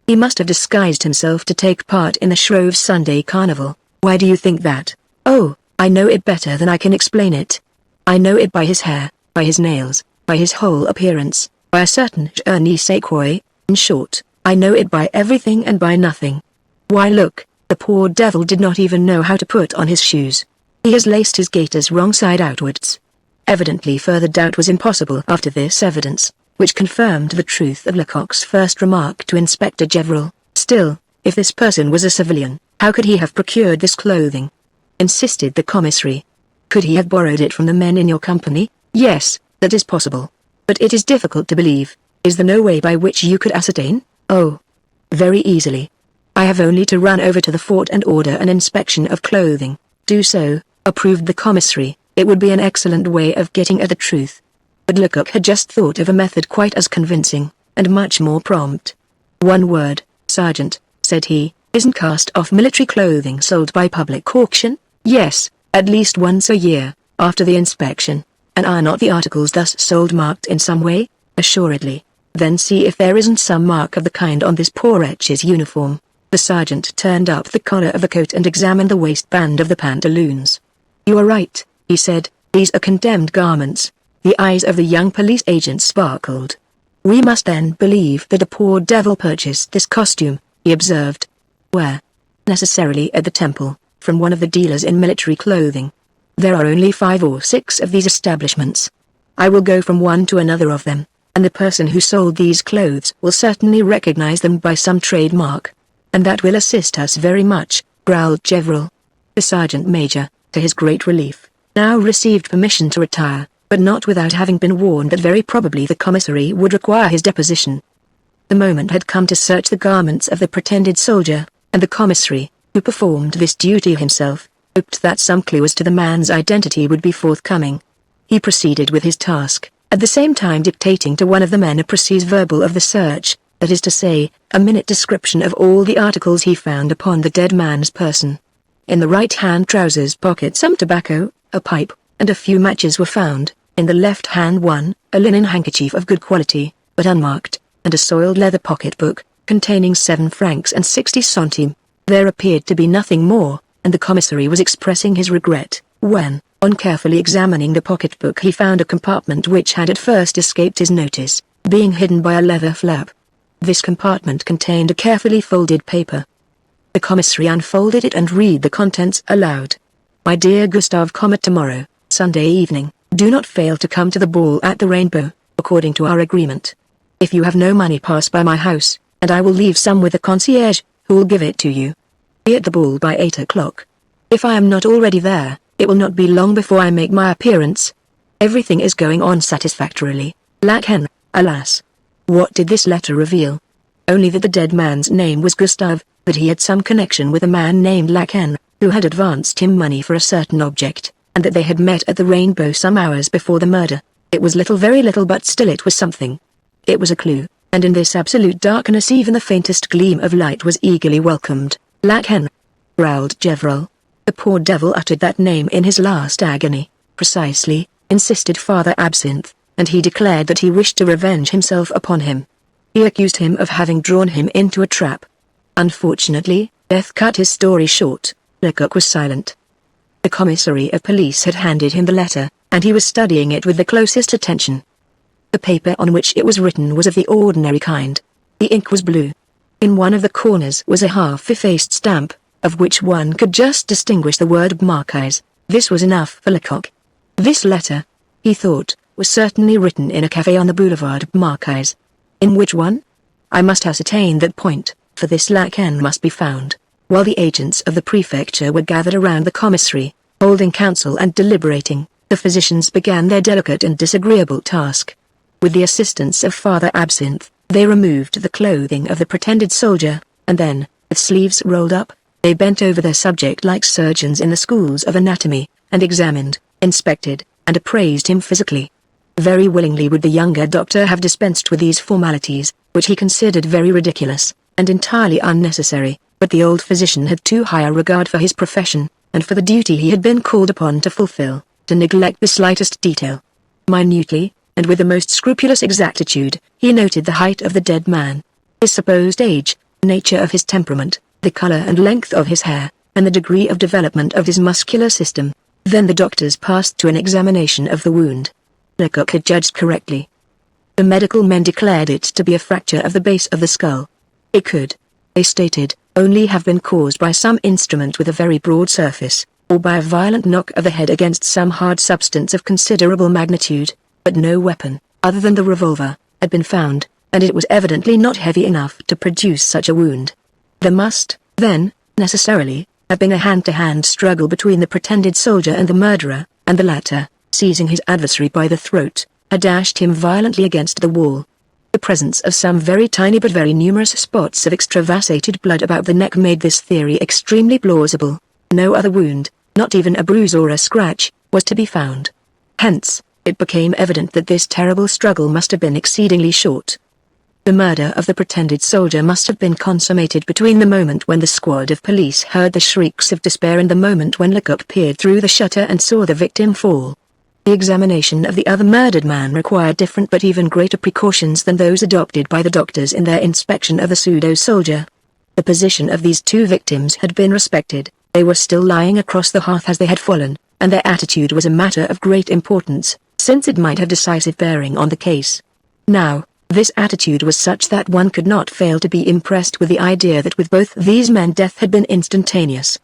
"He must have disguised himself to take part in the Shrove Sunday Carnival." "Why do you think that?" "Oh, I know it better than I can explain it. I know it by his hair, by his nails, by his whole appearance, by a certain je ne sais quoi. In short, I know it by everything and by nothing. Why, look, the poor devil did not even know how to put on his shoes. He has laced his gaiters wrong side outwards." Evidently further doubt was impossible after this evidence, which confirmed the truth of Lecoq's first remark to Inspector Gevril. "Still, if this person was a civilian, how could he have procured this clothing?" insisted the commissary. "Could he have borrowed it from the men in your company?" "Yes, that is possible. But it is difficult to believe. Is there no way by which you could ascertain?" "Oh, very easily. I have only to run over to the fort and order an inspection of clothing." "Do so," approved the commissary. "It would be an excellent way of getting at the truth." But Lecoq had just thought of a method quite as convincing, and much more prompt. "One word, sergeant," said he. "Isn't cast-off military clothing sold by public auction?" "Yes, at least once a year, after the inspection." "And are not the articles thus sold marked in some way?" "Assuredly." "Then see if there isn't some mark of the kind on this poor wretch's uniform." The sergeant turned up the collar of the coat and examined the waistband of the pantaloons. "You are right," he said, "these are condemned garments." The eyes of the young police agent sparkled. "We must then believe that the poor devil purchased this costume," he observed. "Where?" "Necessarily at the temple, from one of the dealers in military clothing. There are only 5 or 6 of these establishments. I will go from one to another of them, and the person who sold these clothes will certainly recognize them by some trademark. And that will assist us very much," growled Gevril. The sergeant major, to his great relief, now received permission to retire, but not without having been warned that very probably the commissary would require his deposition. The moment had come to search the garments of the pretended soldier, and the commissary, who performed this duty himself, hoped that some clue as to the man's identity would be forthcoming. He proceeded with his task, at the same time dictating to one of the men a precise verbal of the search, that is to say, a minute description of all the articles he found upon the dead man's person. In the right-hand trousers pocket some tobacco, a pipe, and a few matches were found. In the left-hand one, a linen handkerchief of good quality, but unmarked, and a soiled leather pocketbook, containing 7 francs and 60 centimes. There appeared to be nothing more, and the commissary was expressing his regret, when, on carefully examining the pocketbook, he found a compartment which had at first escaped his notice, being hidden by a leather flap. This compartment contained a carefully folded paper. The commissary unfolded it and read the contents aloud. My dear Gustave, tomorrow, Sunday evening, do not fail to come to the ball at the Rainbow, according to our agreement. If you have no money, pass by my house, and I will leave some with the concierge, who will give it to you. Be at the ball by 8 o'clock. If I am not already there, it will not be long before I make my appearance. Everything is going on satisfactorily. Lacan. Alas! What did this letter reveal? Only that the dead man's name was Gustave, that he had some connection with a man named Lacan, who had advanced him money for a certain object, and that they had met at the Rainbow some hours before the murder. It was little, very little, but still it was something. It was a clue, and in this absolute darkness even the faintest gleam of light was eagerly welcomed. Lacan, growled Gevrol. The poor devil uttered that name in his last agony. Precisely, insisted Father Absinthe, and he declared that he wished to revenge himself upon him. He accused him of having drawn him into a trap. Unfortunately, death cut his story short. Lecoq was silent. The commissary of police had handed him the letter, and he was studying it with the closest attention. The paper on which it was written was of the ordinary kind. The ink was blue. In one of the corners was a half-effaced stamp, of which one could just distinguish the word Marquise. This was enough for Lecoq. This letter, he thought, was certainly written in a café on the boulevard Marquise. In which one? I must ascertain that point, for this Lacan must be found. While the agents of the prefecture were gathered around the commissary, holding council and deliberating, the physicians began their delicate and disagreeable task. With the assistance of Father Absinthe, they removed the clothing of the pretended soldier, and then, with sleeves rolled up, they bent over their subject like surgeons in the schools of anatomy, and examined, inspected, and appraised him physically. Very willingly would the younger doctor have dispensed with these formalities, which he considered very ridiculous, and entirely unnecessary, but the old physician had too high a regard for his profession, and for the duty he had been called upon to fulfill, to neglect the slightest detail. Minutely, and with the most scrupulous exactitude, he noted the height of the dead man, his supposed age, the nature of his temperament, the color and length of his hair, and the degree of development of his muscular system. Then the doctors passed to an examination of the wound. Lecoq had judged correctly. The medical men declared it to be a fracture of the base of the skull. It could, they stated, only have been caused by some instrument with a very broad surface, or by a violent knock of the head against some hard substance of considerable magnitude, but no weapon, other than the revolver, had been found, and it was evidently not heavy enough to produce such a wound. There must, then, necessarily, have been a hand-to-hand struggle between the pretended soldier and the murderer, and the latter, seizing his adversary by the throat, had dashed him violently against the wall. The presence of some very tiny but very numerous spots of extravasated blood about the neck made this theory extremely plausible. No other wound, not even a bruise or a scratch, was to be found. Hence, it became evident that this terrible struggle must have been exceedingly short. The murder of the pretended soldier must have been consummated between the moment when the squad of police heard the shrieks of despair and the moment when Lecoq peered through the shutter and saw the victim fall. The examination of the other murdered man required different but even greater precautions than those adopted by the doctors in their inspection of the pseudo-soldier. The position of these two victims had been respected. They were still lying across the hearth as they had fallen, and their attitude was a matter of great importance, since it might have decisive bearing on the case. Now, this attitude was such that one could not fail to be impressed with the idea that with both these men death had been instantaneous.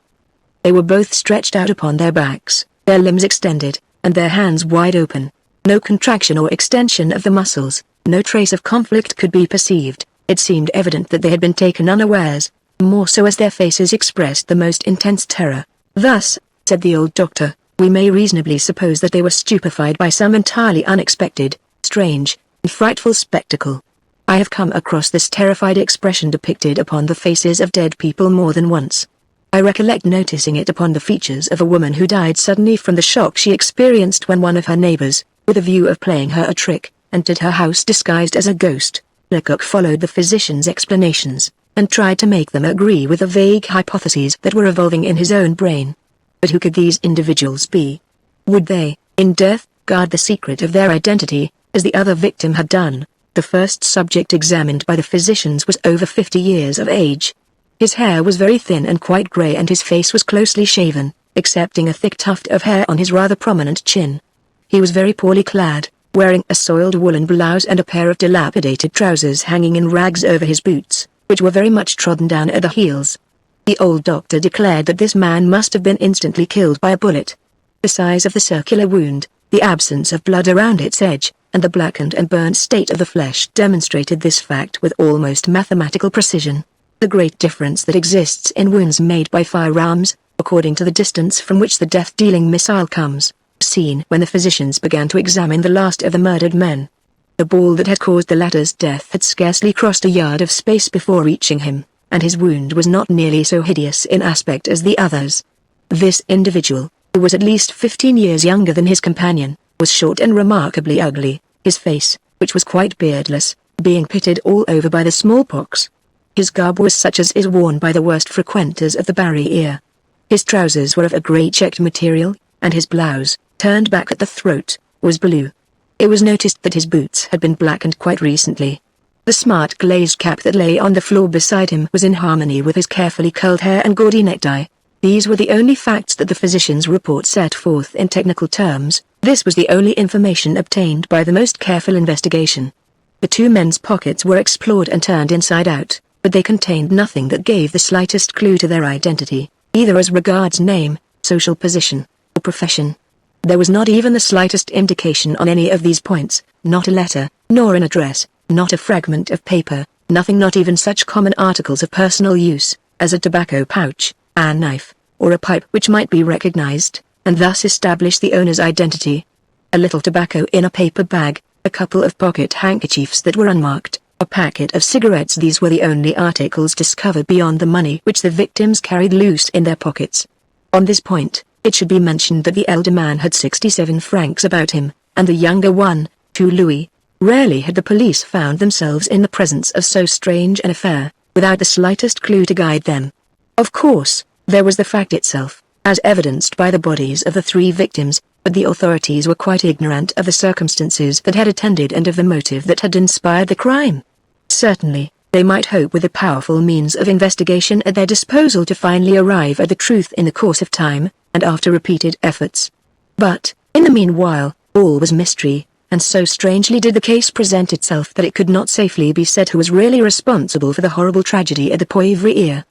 They were both stretched out upon their backs, their limbs extended, and their hands wide open. No contraction or extension of the muscles, no trace of conflict could be perceived. It seemed evident that they had been taken unawares, more so as their faces expressed the most intense terror. Thus, said the old doctor, we may reasonably suppose that they were stupefied by some entirely unexpected, strange, and frightful spectacle. I have come across this terrified expression depicted upon the faces of dead people more than once. I recollect noticing it upon the features of a woman who died suddenly from the shock she experienced when one of her neighbors, with a view of playing her a trick, entered her house disguised as a ghost. Lecoq followed the physician's explanations. and tried to make them agree with the vague hypotheses that were evolving in his own brain. But who could these individuals be? Would they, in death, guard the secret of their identity, as the other victim had done? The first subject examined by the physicians was over 50 years of age. His hair was very thin and quite grey, and his face was closely shaven, excepting a thick tuft of hair on his rather prominent chin. He was very poorly clad, wearing a soiled woolen blouse and a pair of dilapidated trousers hanging in rags over his boots, which were very much trodden down at the heels. The old doctor declared that this man must have been instantly killed by a bullet. The size of the circular wound, the absence of blood around its edge, and the blackened and burnt state of the flesh demonstrated this fact with almost mathematical precision. The great difference that exists in wounds made by firearms, according to the distance from which the death-dealing missile comes, seen when the physicians began to examine the last of the murdered men. The ball that had caused the latter's death had scarcely crossed a yard of space before reaching him, and his wound was not nearly so hideous in aspect as the others. This individual, who was at least 15 years younger than his companion, was short and remarkably ugly, his face, which was quite beardless, being pitted all over by the smallpox. His garb was such as is worn by the worst frequenters of the barrier. His trousers were of a grey checked material, and his blouse, turned back at the throat, was blue. It was noticed that his boots had been blackened quite recently. The smart glazed cap that lay on the floor beside him was in harmony with his carefully curled hair and gaudy necktie. These were the only facts that the physician's report set forth in technical terms. This was the only information obtained by the most careful investigation. The two men's pockets were explored and turned inside out, but they contained nothing that gave the slightest clue to their identity, either as regards name, social position, or profession. There was not even the slightest indication on any of these points, not a letter, nor an address, not a fragment of paper, nothing, not even such common articles of personal use, as a tobacco pouch, a knife, or a pipe which might be recognized, and thus establish the owner's identity. A little tobacco in a paper bag, a couple of pocket handkerchiefs that were unmarked, a packet of cigarettes. These were the only articles discovered beyond the money which the victims carried loose in their pockets. On this point, it should be mentioned that the elder man had 67 francs about him, and the younger one, 2 louis. Rarely had the police found themselves in the presence of so strange an affair, without the slightest clue to guide them. Of course, there was the fact itself, as evidenced by the bodies of the 3 victims, but the authorities were quite ignorant of the circumstances that had attended and of the motive that had inspired the crime. Certainly, they might hope with the powerful means of investigation at their disposal to finally arrive at the truth in the course of time, and after repeated efforts. But, in the meanwhile, all was mystery, and so strangely did the case present itself that it could not safely be said who was really responsible for the horrible tragedy at the Poivriere.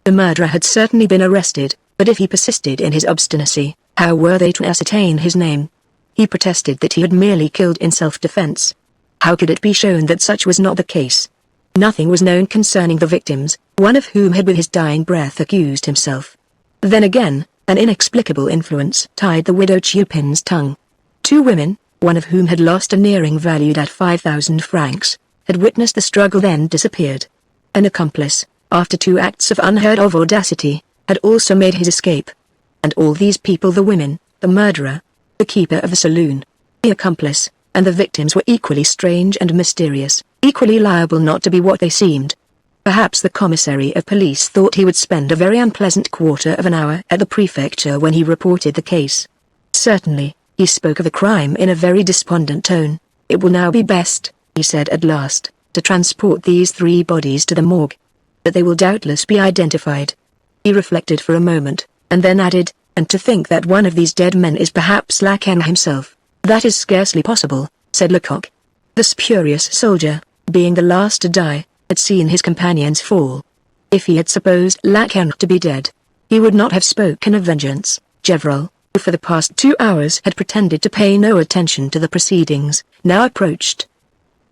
The murderer had certainly been arrested, but if he persisted in his obstinacy, how were they to ascertain his name? He protested that he had merely killed in self-defense. How could it be shown that such was not the case? Nothing was known concerning the victims, one of whom had with his dying breath accused himself. Then again, an inexplicable influence tied the widow Chupin's tongue. 2 women, one of whom had lost an earring valued at 5,000 francs, had witnessed the struggle, then disappeared. An accomplice, after 2 acts of unheard-of audacity, had also made his escape. And all these people, the women, the murderer, the keeper of the saloon, the accomplice, and the victims, were equally strange and mysterious, equally liable not to be what they seemed. Perhaps the commissary of police thought he would spend a very unpleasant quarter of an hour at the prefecture when he reported the case. Certainly, he spoke of the crime in a very despondent tone. It will now be best, he said at last, to transport these 3 bodies to the morgue. But they will doubtless be identified. He reflected for a moment, and then added, and to think that one of these dead men is perhaps Lecoq himself. That is scarcely possible, said Lecoq. The spurious soldier, being the last to die, had seen his companions fall. If he had supposed Lecoq to be dead, he would not have spoken of vengeance. Gaboriau, who for the past 2 hours had pretended to pay no attention to the proceedings, now approached.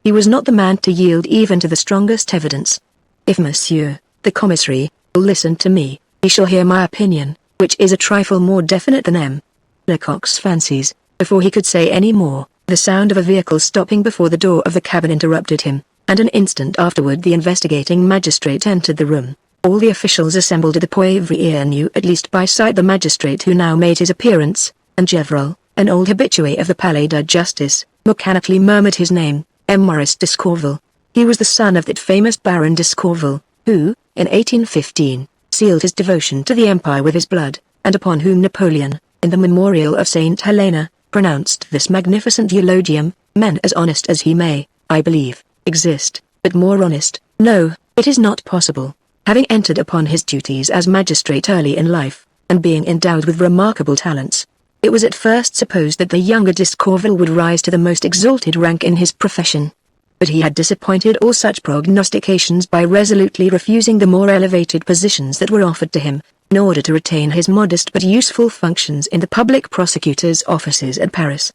He was not the man to yield even to the strongest evidence. If Monsieur, the commissary, will listen to me, he shall hear my opinion, which is a trifle more definite than M. Lecoq's fancies. Before he could say any more, the sound of a vehicle stopping before the door of the cabin interrupted him, and an instant afterward the investigating magistrate entered the room. All the officials assembled at the Poivriere knew at least by sight the magistrate who now made his appearance, and Gaboriau, an old habitué of the Palais de Justice, mechanically murmured his name, M. Maurice d'Escorval. He was the son of that famous Baron d'Escorval, who, in 1815, sealed his devotion to the empire with his blood, and upon whom Napoleon, in the memorial of Saint Helena, pronounced this magnificent eulogium: "Men as honest as he may, I believe, exist, but more honest, no, it is not possible." Having entered upon his duties as magistrate early in life, and being endowed with remarkable talents, it was at first supposed that the younger D'Escorval would rise to the most exalted rank in his profession. But he had disappointed all such prognostications by resolutely refusing the more elevated positions that were offered to him, in order to retain his modest but useful functions in the public prosecutor's offices at Paris.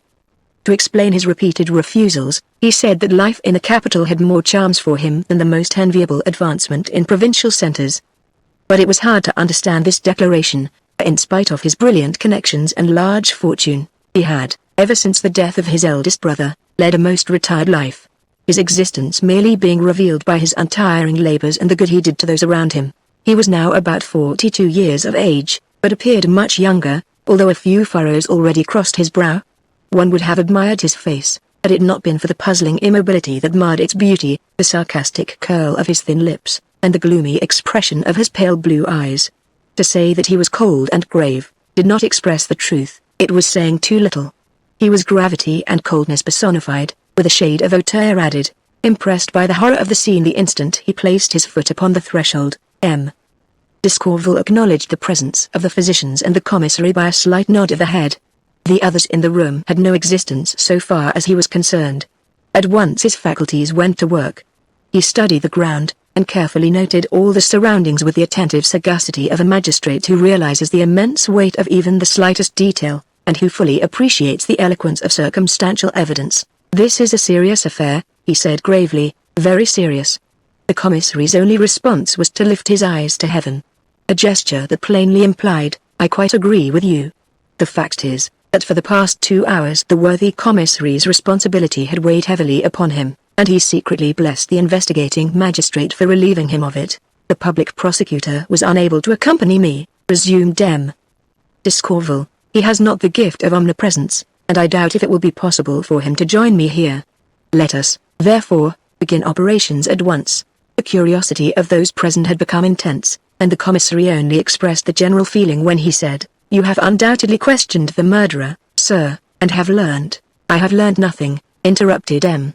To explain his repeated refusals, he said that life in the capital had more charms for him than the most enviable advancement in provincial centers. But it was hard to understand this declaration, for in spite of his brilliant connections and large fortune, he had, ever since the death of his eldest brother, led a most retired life, his existence merely being revealed by his untiring labors and the good he did to those around him. He was now about 42 years of age, but appeared much younger, although a few furrows already crossed his brow. One would have admired his face, had it not been for the puzzling immobility that marred its beauty, the sarcastic curl of his thin lips, and the gloomy expression of his pale blue eyes. To say that he was cold and grave, did not express the truth, it was saying too little. He was gravity and coldness personified, with a shade of hauteur added. Impressed by the horror of the scene the instant he placed his foot upon the threshold, M. D'Escorval acknowledged the presence of the physicians and the commissary by a slight nod of the head. The others in the room had no existence so far as he was concerned. At once his faculties went to work. He studied the ground, and carefully noted all the surroundings with the attentive sagacity of a magistrate who realizes the immense weight of even the slightest detail, and who fully appreciates the eloquence of circumstantial evidence. "This is a serious affair," he said gravely, "very serious." The commissary's only response was to lift his eyes to heaven. A gesture that plainly implied, "I quite agree with you." The fact is, that for the past 2 hours the worthy commissary's responsibility had weighed heavily upon him, and he secretly blessed the investigating magistrate for relieving him of it. "The public prosecutor was unable to accompany me," resumed M. D'Escorval. "He has not the gift of omnipresence, and I doubt if it will be possible for him to join me here. Let us, therefore, begin operations at once." The curiosity of those present had become intense, and the commissary only expressed the general feeling when he said, "You have undoubtedly questioned the murderer, sir, and have learned—" "I have learned nothing," interrupted M.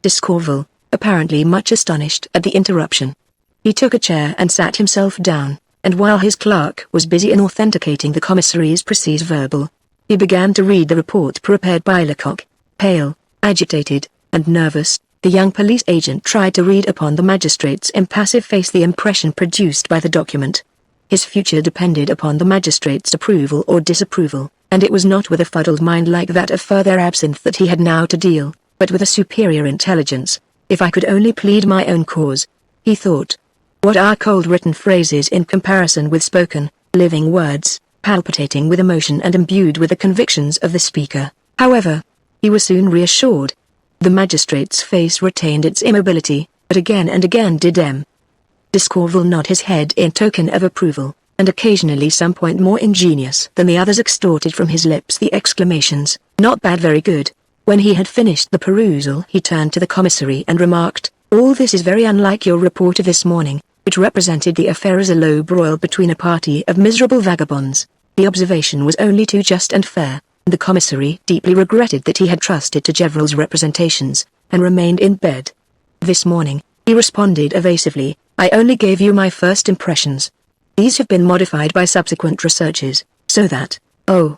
D'Escorval, apparently much astonished at the interruption. He took a chair and sat himself down, and while his clerk was busy in authenticating the commissary's precise verbal, he began to read the report prepared by Lecoq. Pale, agitated, and nervous, the young police agent tried to read upon the magistrate's impassive face the impression produced by the document. His future depended upon the magistrate's approval or disapproval, and it was not with a fuddled mind like that of further absinthe that he had now to deal, but with a superior intelligence. "If I could only plead my own cause," he thought. "What are cold written phrases in comparison with spoken, living words, palpitating with emotion and imbued with the convictions of the speaker?" However, he was soon reassured. The magistrate's face retained its immobility, but again and again did M. D'Escorval nod his head in token of approval, and occasionally some point more ingenious than the others extorted from his lips the exclamations, "Not bad, very good." When he had finished the perusal he turned to the commissary and remarked, "All this is very unlike your report of this morning, which represented the affair as a low broil between a party of miserable vagabonds." The observation was only too just and fair, and the commissary deeply regretted that he had trusted to Gevrol's representations, and remained in bed. "This morning," he responded evasively, "I only gave you my first impressions. These have been modified by subsequent researches, so that—" "Oh,"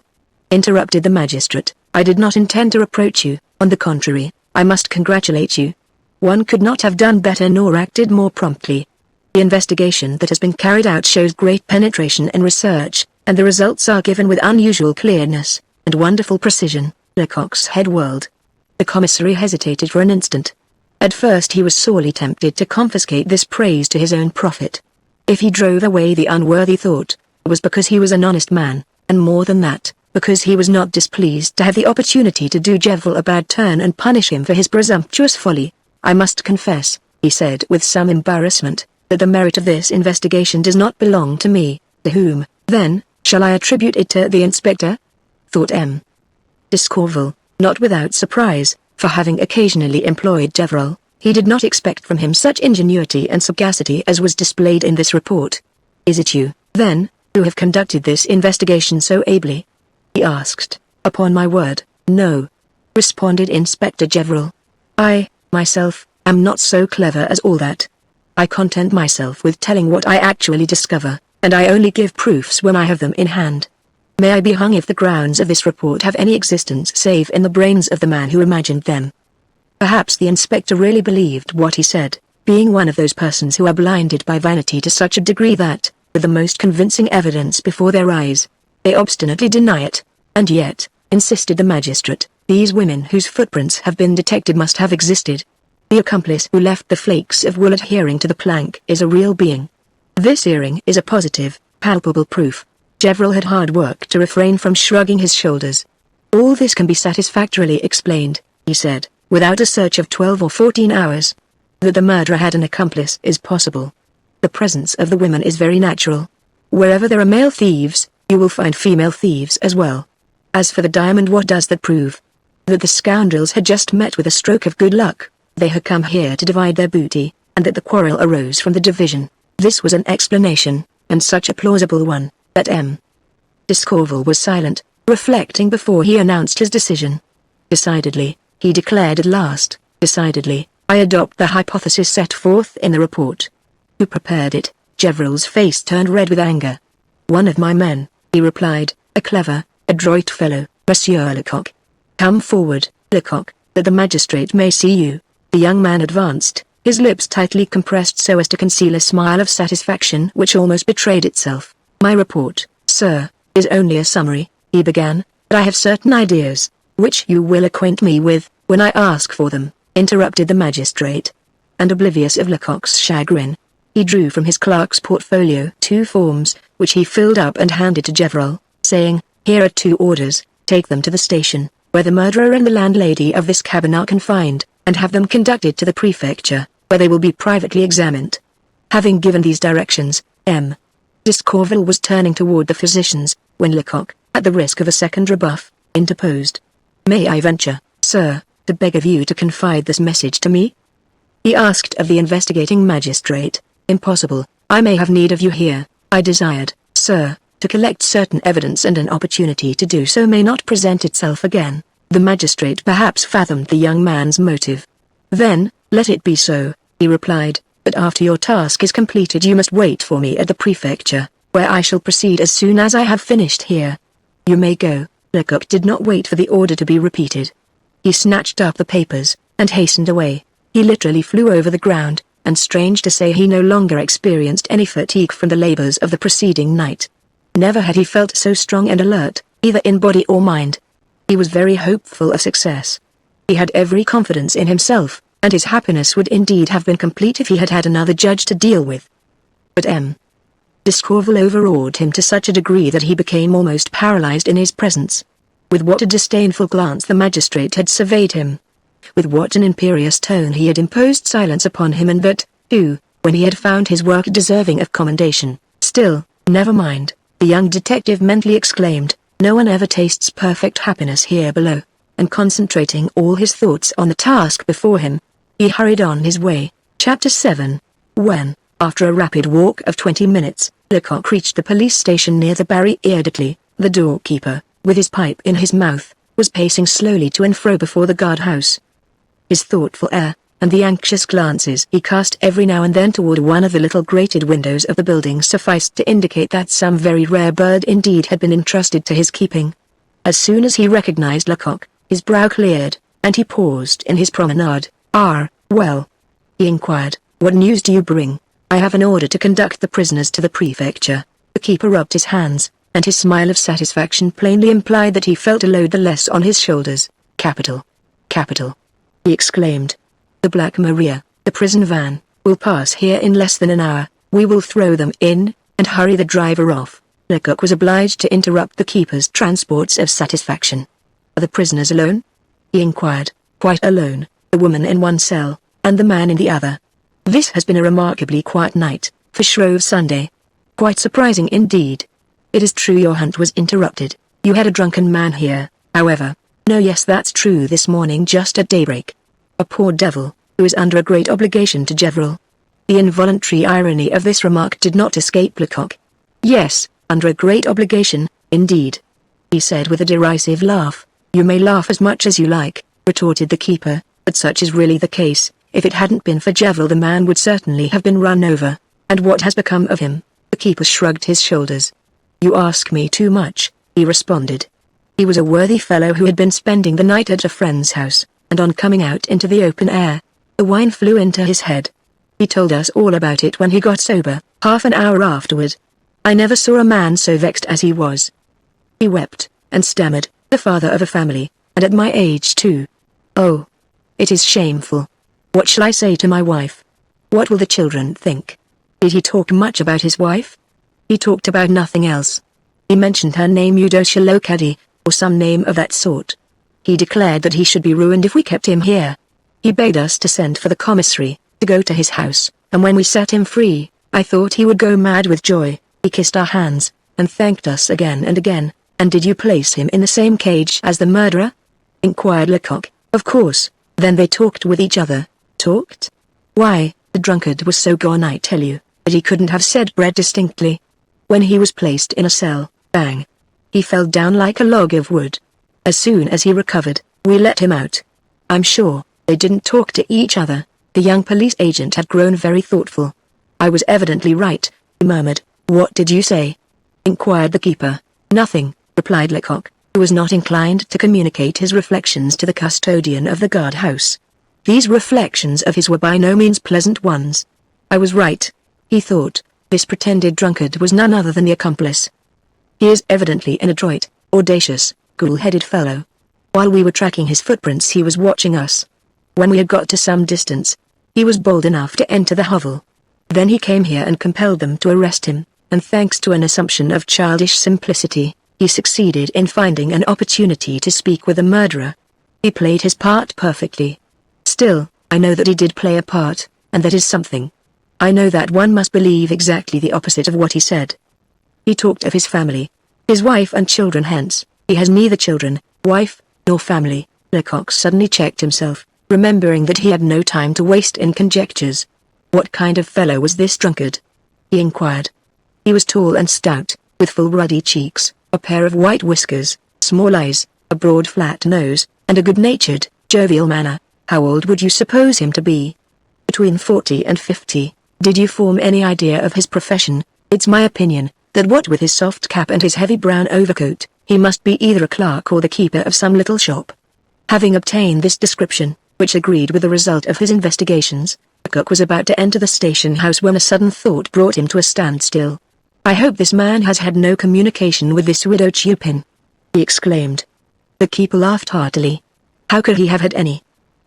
interrupted the magistrate, "I did not intend to reproach you, on the contrary, I must congratulate you. One could not have done better nor acted more promptly. The investigation that has been carried out shows great penetration and research, and the results are given with unusual clearness and wonderful precision." Lecoq's head whirled. The commissary hesitated for an instant. At first he was sorely tempted to confiscate this praise to his own profit. If he drove away the unworthy thought, it was because he was an honest man, and more than that, because he was not displeased to have the opportunity to do Gevrol a bad turn and punish him for his presumptuous folly. "I must confess," he said with some embarrassment, "that the merit of this investigation does not belong to me." "To whom, then, shall I attribute it? To the inspector?" thought M. D'Escorval, not without surprise, for having occasionally employed Gevrol, He did not expect from him such ingenuity and sagacity as was displayed in this report. "Is it you, then, who have conducted this investigation so ably?" he asked. "Upon my word, no," responded Inspector Gaboriau. "I, myself, am not so clever as all that. I content myself with telling what I actually discover, and I only give proofs when I have them in hand. May I be hung if the grounds of this report have any existence save in the brains of the man who imagined them." Perhaps the inspector really believed what he said, being one of those persons who are blinded by vanity to such a degree that, with the most convincing evidence before their eyes, they obstinately deny it. "And yet," insisted the magistrate, "these women whose footprints have been detected must have existed. The accomplice who left the flakes of wool adhering to the plank is a real being. This earring is a positive, palpable proof." Gaboriau had hard work to refrain from shrugging his shoulders. "All this can be satisfactorily explained," he said, "without a search of 12 or 14 hours. That the murderer had an accomplice is possible. The presence of the women is very natural. Wherever there are male thieves, you will find female thieves as well. As for the diamond, what does that prove? That the scoundrels had just met with a stroke of good luck. They had come here to divide their booty, and that the quarrel arose from the division. This was an explanation, and such a plausible one, that M. D'Escorval was silent, reflecting before he announced his decision. "Decidedly," he declared at last, "decidedly, I adopt the hypothesis set forth in the report." "Who prepared it?" Gaboriau's face turned red with anger. "One of my men," he replied, "a clever, adroit fellow, Monsieur Lecoq. Come forward, Lecoq, that the magistrate may see you." The young man advanced, his lips tightly compressed so as to conceal a smile of satisfaction which almost betrayed itself. "My report, sir, is only a summary," he began, "but I have certain ideas, which you will acquaint me with, when I ask for them," interrupted the magistrate. And oblivious of Lecoq's chagrin, he drew from his clerk's portfolio 2 forms, which he filled up and handed to Gaboriau, saying, "Here are 2 orders, take them to the station, where the murderer and the landlady of this cabin are confined, and have them conducted to the prefecture, where they will be privately examined." Having given these directions, M. D'Escorval was turning toward the physicians, when Lecoq, at the risk of a second rebuff, interposed. "May I venture, sir, to beg of you to confide this message to me?" he asked of the investigating magistrate. "Impossible, I may have need of you here. I desired, sir, to collect certain evidence, and an opportunity to do so may not present itself again." The magistrate perhaps fathomed the young man's motive. "Then, let it be so," he replied, "but after your task is completed you must wait for me at the prefecture, where I shall proceed as soon as I have finished here. You may go." Lecoq did not wait for the order to be repeated. He snatched up the papers, and hastened away. He literally flew over the ground, and strange to say he no longer experienced any fatigue from the labors of the preceding night. Never had he felt so strong and alert, either in body or mind. He was very hopeful of success. He had every confidence in himself, and his happiness would indeed have been complete if he had had another judge to deal with. But M. D'Escorval overawed him to such a degree that he became almost paralyzed in his presence. With what a disdainful glance the magistrate had surveyed him! With what an imperious tone he had imposed silence upon him, and that, too, when he had found his work deserving of commendation. "Still, never mind," the young detective mentally exclaimed. "No one ever tastes perfect happiness here below," and concentrating all his thoughts on the task before him, he hurried on his way. Chapter 7. When, after a rapid walk of 20 minutes, Lecoq reached the police station near the Barrière d'Italie, the doorkeeper, with his pipe in his mouth, was pacing slowly to and fro before the guardhouse. His thoughtful air, and the anxious glances he cast every now and then toward one of the little grated windows of the building sufficed to indicate that some very rare bird indeed had been entrusted to his keeping. As soon as he recognized Lecoq, his brow cleared, and he paused in his promenade. "Well," he inquired, "what news do you bring?" "I have an order to conduct the prisoners to the prefecture." The keeper rubbed his hands, and his smile of satisfaction plainly implied that he felt a load the less on his shoulders. "Capital! Capital!" he exclaimed. "The Black Maria, the prison van, will pass here in less than an hour. We will throw them in, and hurry the driver off." Lecoq was obliged to interrupt the keeper's transports of satisfaction. "Are the prisoners alone?" he inquired. "Quite alone, the woman in one cell, and the man in the other. This has been a remarkably quiet night, for Shrove Sunday. Quite surprising indeed. It is true your hunt was interrupted. You had a drunken man here, however." "No, yes, that's true, this morning just at daybreak. A poor devil. who is under a great obligation to Gevril. The involuntary irony of this remark did not escape Lecoq. Yes, under a great obligation, indeed, he said with a derisive laugh. You may laugh as much as you like, retorted the keeper, but such is really the case. If it hadn't been for Gevril, the man would certainly have been run over. And what has become of him? The keeper shrugged his shoulders. You ask me too much, he responded. He was a worthy fellow who had been spending the night at a friend's house, and on coming out into the open air, the wine flew into his head. He told us all about it when he got sober, half an hour afterward. I never saw a man so vexed as he was. He wept, and stammered, the father of a family, and at my age too. Oh, it is shameful. What shall I say to my wife? What will the children think? Did he talk much about his wife? He talked about nothing else. He mentioned her name, Eudocia Locadi, or some name of that sort. He declared that he should be ruined if we kept him here. He bade us to send for the commissary, to go to his house, and when we set him free, I thought he would go mad with joy. He kissed our hands, and thanked us again and again. And did you place him in the same cage as the murderer? Inquired Lecoq. Of course. Then they talked with each other. Talked? Why, the drunkard was so gone, I tell you, that he couldn't have said bread distinctly. When he was placed in a cell, bang, he fell down like a log of wood. As soon as he recovered, we let him out. I'm sure they didn't talk to each other. The young police agent had grown very thoughtful. I was evidently right, he murmured. What did you say? Inquired the keeper. Nothing, replied Lecoq, who was not inclined to communicate his reflections to the custodian of the guardhouse. These reflections of his were by no means pleasant ones. I was right, he thought. This pretended drunkard was none other than the accomplice. He is evidently an adroit, audacious, cool-headed fellow. While we were tracking his footprints, he was watching us. When we had got to some distance, he was bold enough to enter the hovel. Then he came here and compelled them to arrest him, and thanks to an assumption of childish simplicity, he succeeded in finding an opportunity to speak with the murderer. He played his part perfectly. Still, I know that he did play a part, and that is something. I know that one must believe exactly the opposite of what he said. He talked of his family, his wife and children, hence, he has neither children, wife, nor family. Lecoq suddenly checked himself, remembering that he had no time to waste in conjectures. What kind of fellow was this drunkard? He inquired. He was tall and stout, with full ruddy cheeks, a pair of white whiskers, small eyes, a broad flat nose, and a good-natured, jovial manner. How old would you suppose him to be? Between 40 and 50. Did you form any idea of his profession? It's my opinion, that what with his soft cap and his heavy brown overcoat, he must be either a clerk or the keeper of some little shop. Having obtained this description, which agreed with the result of his investigations, Lecoq was about to enter the station house when a sudden thought brought him to a standstill. I hope this man has had no communication with this widow Chupin, he exclaimed. The keeper laughed heartily. How could he have had any?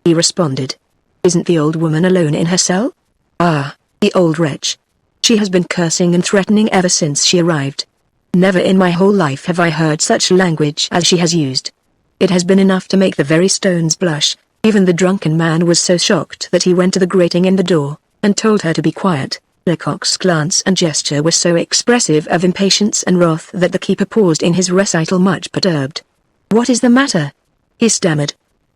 He responded. Isn't the old woman alone in her cell? Ah, the old wretch. She has been cursing and threatening ever since she arrived. Never in my whole life have I heard such language as she has used. It has been enough to make the very stones blush. Even the drunken man was so shocked that he went to the grating in the door, and told her to be quiet. Lecoq's glance and gesture were so expressive of impatience and wrath that the keeper paused in his recital, much perturbed. What is the matter? He stammered.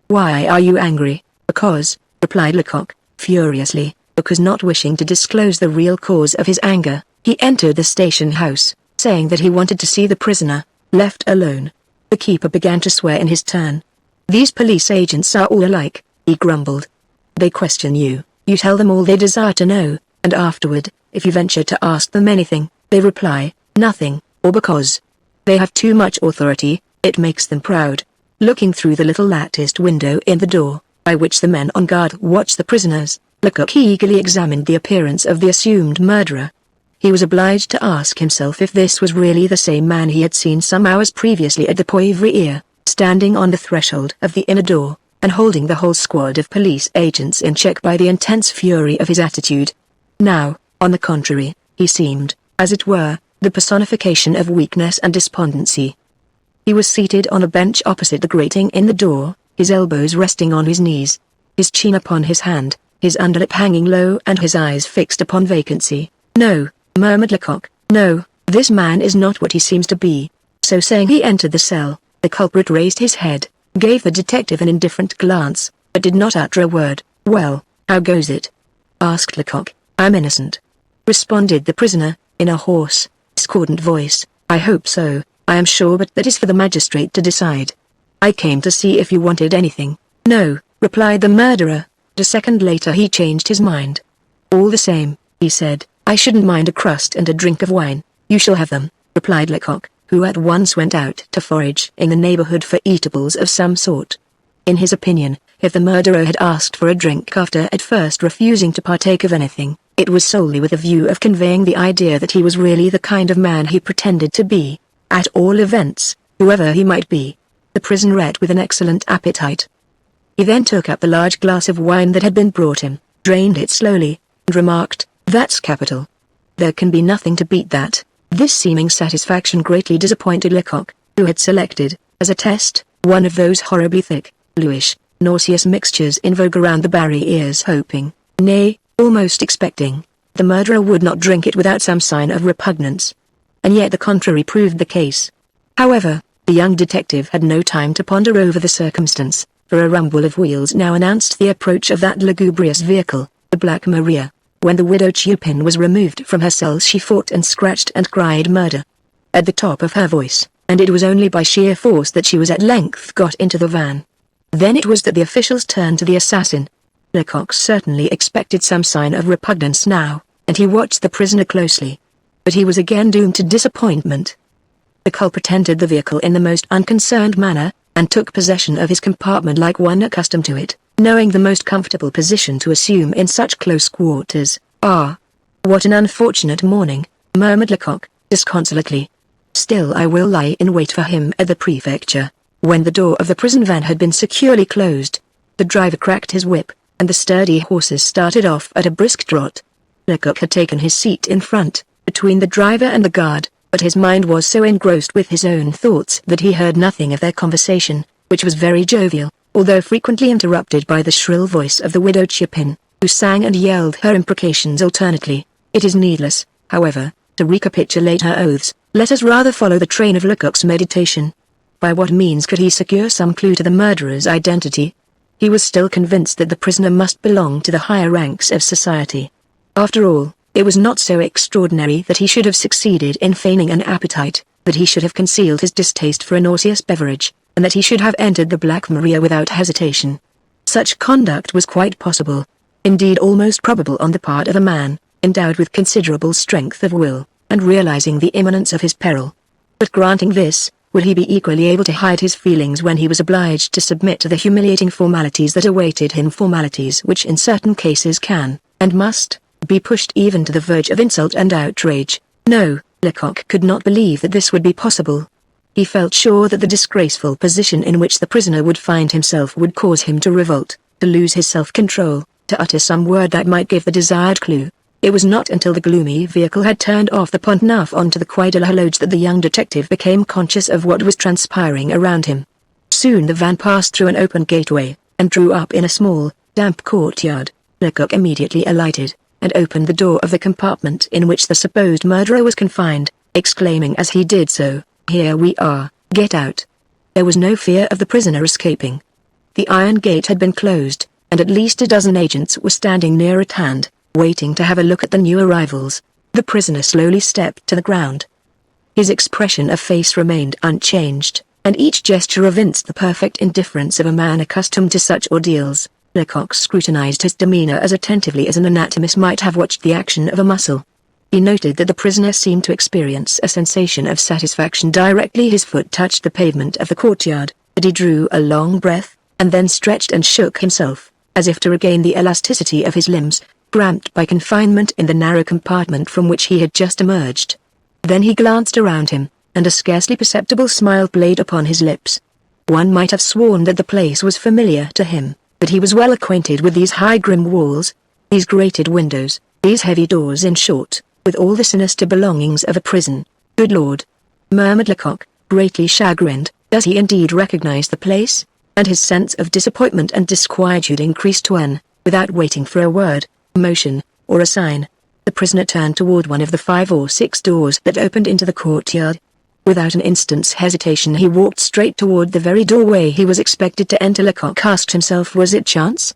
Why are you angry? Because, replied Lecoq, furiously, because not wishing to disclose the real cause of his anger, he entered the station house, saying that he wanted to see the prisoner. Left alone, the keeper began to swear in his turn. These police agents are all alike, he grumbled. They question you, you tell them all they desire to know, and afterward, if you venture to ask them anything, they reply, nothing, or because they have too much authority, it makes them proud. Looking through the little latticed window in the door, by which the men on guard watched the prisoners, Lecoq eagerly examined the appearance of the assumed murderer. He was obliged to ask himself if this was really the same man he had seen some hours previously at the Poivriere, standing on the threshold of the inner door, and holding the whole squad of police agents in check by the intense fury of his attitude. Now, on the contrary, he seemed, as it were, the personification of weakness and despondency. He was seated on a bench opposite the grating in the door, his elbows resting on his knees, his chin upon his hand, his underlip hanging low and his eyes fixed upon vacancy. No, murmured Lecoq, no, this man is not what he seems to be. So saying, he entered the cell. The culprit raised his head, gave the detective an indifferent glance, but did not utter a word. Well, "How goes it?" asked Lecoq. "I'm innocent," responded the prisoner, in a hoarse, discordant voice. "I hope so, I am sure, but that is for the magistrate to decide. I came to see if you wanted anything." "No," replied the murderer. A second later he changed his mind. "All the same," he said, "I shouldn't mind a crust and a drink of wine." "You shall have them," replied Lecoq, who at once went out to forage in the neighborhood for eatables of some sort. In his opinion, if the murderer had asked for a drink after at first refusing to partake of anything, it was solely with a view of conveying the idea that he was really the kind of man he pretended to be. At all events, whoever he might be, the prisoner ate with an excellent appetite. He then took up the large glass of wine that had been brought him, drained it slowly, and remarked, "That's capital. There can be nothing to beat that." This seeming satisfaction greatly disappointed Lecoq, who had selected, as a test, one of those horribly thick, bluish, nauseous mixtures in vogue around the Barry ears, hoping, nay, almost expecting, the murderer would not drink it without some sign of repugnance. And yet the contrary proved the case. However, the young detective had no time to ponder over the circumstance, for a rumble of wheels now announced the approach of that lugubrious vehicle, the Black Maria. When the widow Chupin was removed from her cells, she fought and scratched and cried murder at the top of her voice, and it was only by sheer force that she was at length got into the van. Then it was that the officials turned to the assassin. Lecoq certainly expected some sign of repugnance now, and he watched the prisoner closely. But he was again doomed to disappointment. The culprit entered the vehicle in the most unconcerned manner, and took possession of his compartment like one accustomed to it, knowing the most comfortable position to assume in such close quarters. "Ah, what an unfortunate morning," murmured Lecoq, disconsolately. "Still, I will lie in wait for him at the prefecture." When the door of the prison van had been securely closed, the driver cracked his whip, and the sturdy horses started off at a brisk trot. Lecoq had taken his seat in front, between the driver and the guard, but his mind was so engrossed with his own thoughts that he heard nothing of their conversation, which was very jovial, although frequently interrupted by the shrill voice of the widow Chupin, who sang and yelled her imprecations alternately. It is needless, however, to recapitulate her oaths. Let us rather follow the train of Lecoq's meditation. By what means could he secure some clue to the murderer's identity? He was still convinced that the prisoner must belong to the higher ranks of society. After all, it was not so extraordinary that he should have succeeded in feigning an appetite, that he should have concealed his distaste for a nauseous beverage, and that he should have entered the Black Maria without hesitation. Such conduct was quite possible, indeed almost probable on the part of a man, endowed with considerable strength of will, and realizing the imminence of his peril. But granting this, would he be equally able to hide his feelings when he was obliged to submit to the humiliating formalities that awaited him, formalities which in certain cases can, and must, be pushed even to the verge of insult and outrage? No, Lecoq could not believe that this would be possible. He felt sure that the disgraceful position in which the prisoner would find himself would cause him to revolt, to lose his self-control, to utter some word that might give the desired clue. It was not until the gloomy vehicle had turned off the Pont Neuf onto the Quai de l'Horloge that the young detective became conscious of what was transpiring around him. Soon the van passed through an open gateway, and drew up in a small, damp courtyard. Lecoq immediately alighted, and opened the door of the compartment in which the supposed murderer was confined, exclaiming as he did so, "Here we are, get out." There was no fear of the prisoner escaping. The iron gate had been closed, and at least a dozen agents were standing near at hand, waiting to have a look at the new arrivals. The prisoner slowly stepped to the ground. His expression of face remained unchanged, and each gesture evinced the perfect indifference of a man accustomed to such ordeals. Lecoq scrutinized his demeanor as attentively as an anatomist might have watched the action of a muscle. He noted that the prisoner seemed to experience a sensation of satisfaction directly his foot touched the pavement of the courtyard, that he drew a long breath, and then stretched and shook himself, as if to regain the elasticity of his limbs, cramped by confinement in the narrow compartment from which he had just emerged. Then he glanced around him, and a scarcely perceptible smile played upon his lips. One might have sworn that the place was familiar to him, that he was well acquainted with these high grim walls, these grated windows, these heavy doors, in short, with all the sinister belongings of a prison. "Good Lord," murmured Lecoq, greatly chagrined, "does he indeed recognize the place?" And his sense of disappointment and disquietude increased when, without waiting for a word, motion, or a sign, the prisoner turned toward one of the 5 or 6 doors that opened into the courtyard. Without an instant's hesitation he walked straight toward the very doorway he was expected to enter. Lecoq asked himself, was it chance?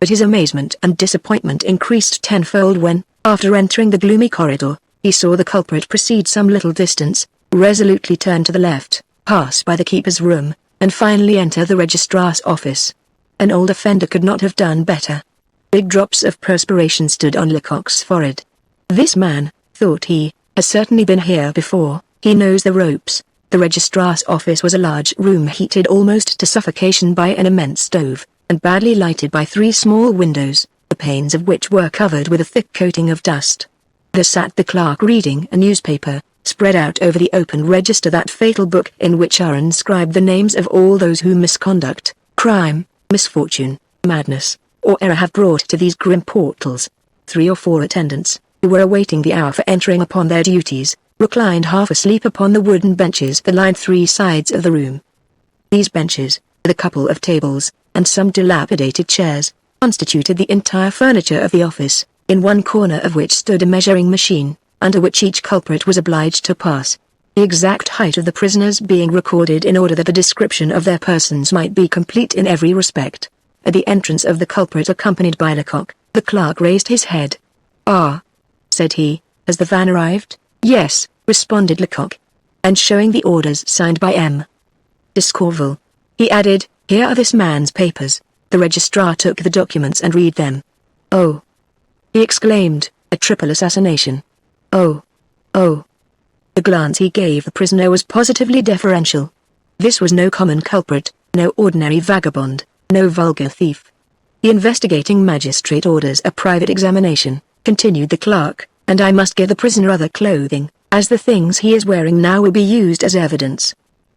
But his amazement and disappointment increased tenfold when, after entering the gloomy corridor, he saw the culprit proceed some little distance, resolutely turn to the left, pass by the keeper's room, and finally enter the registrar's office. An old offender could not have done better. Big drops of perspiration stood on Lecoq's forehead. This man, thought he, has certainly been here before. He knows the ropes. The registrar's office was a large room heated almost to suffocation by an immense stove, and badly lighted by 3 small windows, the panes of which were covered with a thick coating of dust. There sat the clerk reading a newspaper, spread out over the open register, that fatal book in which are inscribed the names of all those whom misconduct, crime, misfortune, madness, or error have brought to these grim portals. 3 or 4 attendants, who were awaiting the hour for entering upon their duties, reclined half asleep upon the wooden benches that lined 3 sides of the room. These benches, with a couple of tables, and some dilapidated chairs, constituted the entire furniture of the office, in one corner of which stood a measuring machine, under which each culprit was obliged to pass, the exact height of the prisoners being recorded in order that the description of their persons might be complete in every respect. At the entrance of the culprit accompanied by Lecoq, the clerk raised his head. "Ah," said he, "has the van arrived?" "Yes," responded Lecoq. And showing the orders signed by M. D'Escorval, he added, "Here are this man's papers." The registrar took the documents and read them. "Oh!" he exclaimed, "a triple assassination. Oh! Oh!" The glance he gave the prisoner was positively deferential. This was no common culprit, no ordinary vagabond, no vulgar thief. "The investigating magistrate orders a private examination," continued the clerk, "and I must give the prisoner other clothing, as the things he is wearing now will be used as evidence.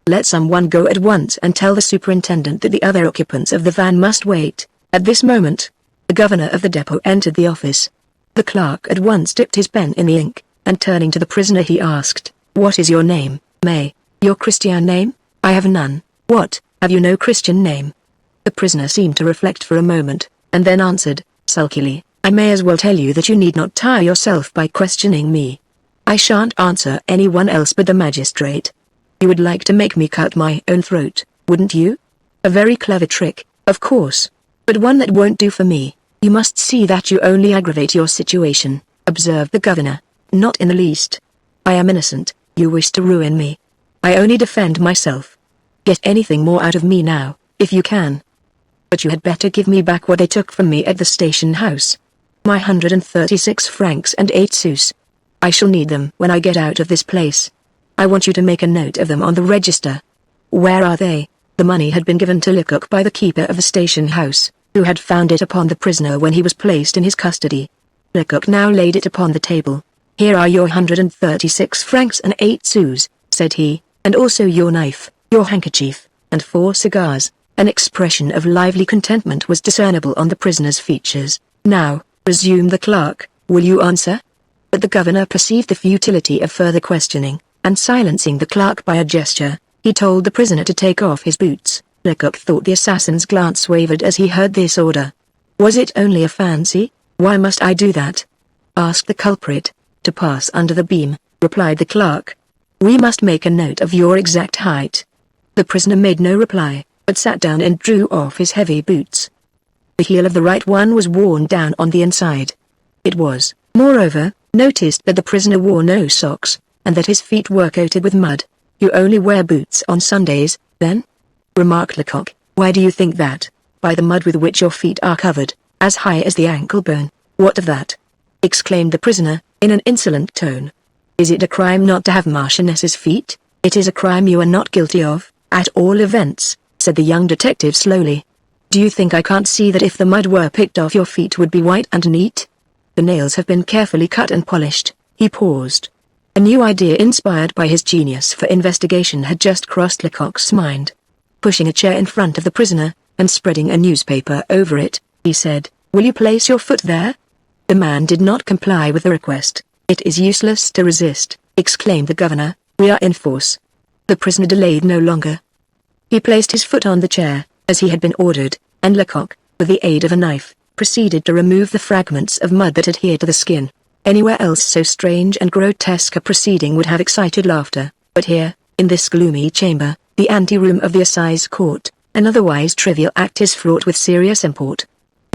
Let someone go at once and tell the superintendent that the other occupants of the van must wait." At this moment, the governor of the depot entered the office. The clerk at once dipped his pen in the ink, and turning to the prisoner he asked, "What is your name, May? Your Christian name?" "I have none." "What, have you no Christian name?" The prisoner seemed to reflect for a moment, and then answered, sulkily, "I may as well tell you that you need not tire yourself by questioning me. I shan't answer anyone else but the magistrate. You would like to make me cut my own throat, wouldn't you? A very clever trick, of course, but one that won't do for me. You must see that you only aggravate your situation," observed the governor. "Not in the least. I am innocent. You wish to ruin me. I only defend myself. Get anything more out of me now, if you can. But you had better give me back what they took from me at the station house. My 136 francs and 8 sous. I shall need them when I get out of this place. I want you to make a note of them on the register." "Where are they?" The money had been given to Lecoq by the keeper of the station house, who had found it upon the prisoner when he was placed in his custody. Lecoq now laid it upon the table. "Here are your 136 francs and 8 sous, said he, "and also your knife, your handkerchief, and 4 cigars." An expression of lively contentment was discernible on the prisoner's features. "Now," resumed the clerk, "will you answer?" But the governor perceived the futility of further questioning, and silencing the clerk by a gesture, he told the prisoner to take off his boots. Lecoq thought the assassin's glance wavered as he heard this order. "Was it only a fancy? Why must I do that?" asked the culprit. "To pass under the beam," replied the clerk. "We must make a note of your exact height." The prisoner made no reply, but sat down and drew off his heavy boots. The heel of the right one was worn down on the inside. It was, moreover, noticed that the prisoner wore no socks, and that his feet were coated with mud. "You only wear boots on Sundays, then?" remarked Lecoq. "Why do you think that?" "By the mud with which your feet are covered, as high as the ankle bone." "What of that?" exclaimed the prisoner, in an insolent tone. "Is it a crime not to have Marchioness's feet?" "It is a crime you are not guilty of, at all events," said the young detective slowly. "Do you think I can't see that if the mud were picked off your feet would be white and neat? The nails have been carefully cut and polished." He paused. A new idea inspired by his genius for investigation had just crossed Lecoq's mind. Pushing a chair in front of the prisoner, and spreading a newspaper over it, he said, "Will you place your foot there?" The man did not comply with the request. "It is useless to resist," exclaimed the governor, "we are in force." The prisoner delayed no longer. He placed his foot on the chair, as he had been ordered, and Lecoq, with the aid of a knife, proceeded to remove the fragments of mud that adhered to the skin. Anywhere else so strange and grotesque a proceeding would have excited laughter, but here, in this gloomy chamber, the anteroom of the assize court, an otherwise trivial act is fraught with serious import.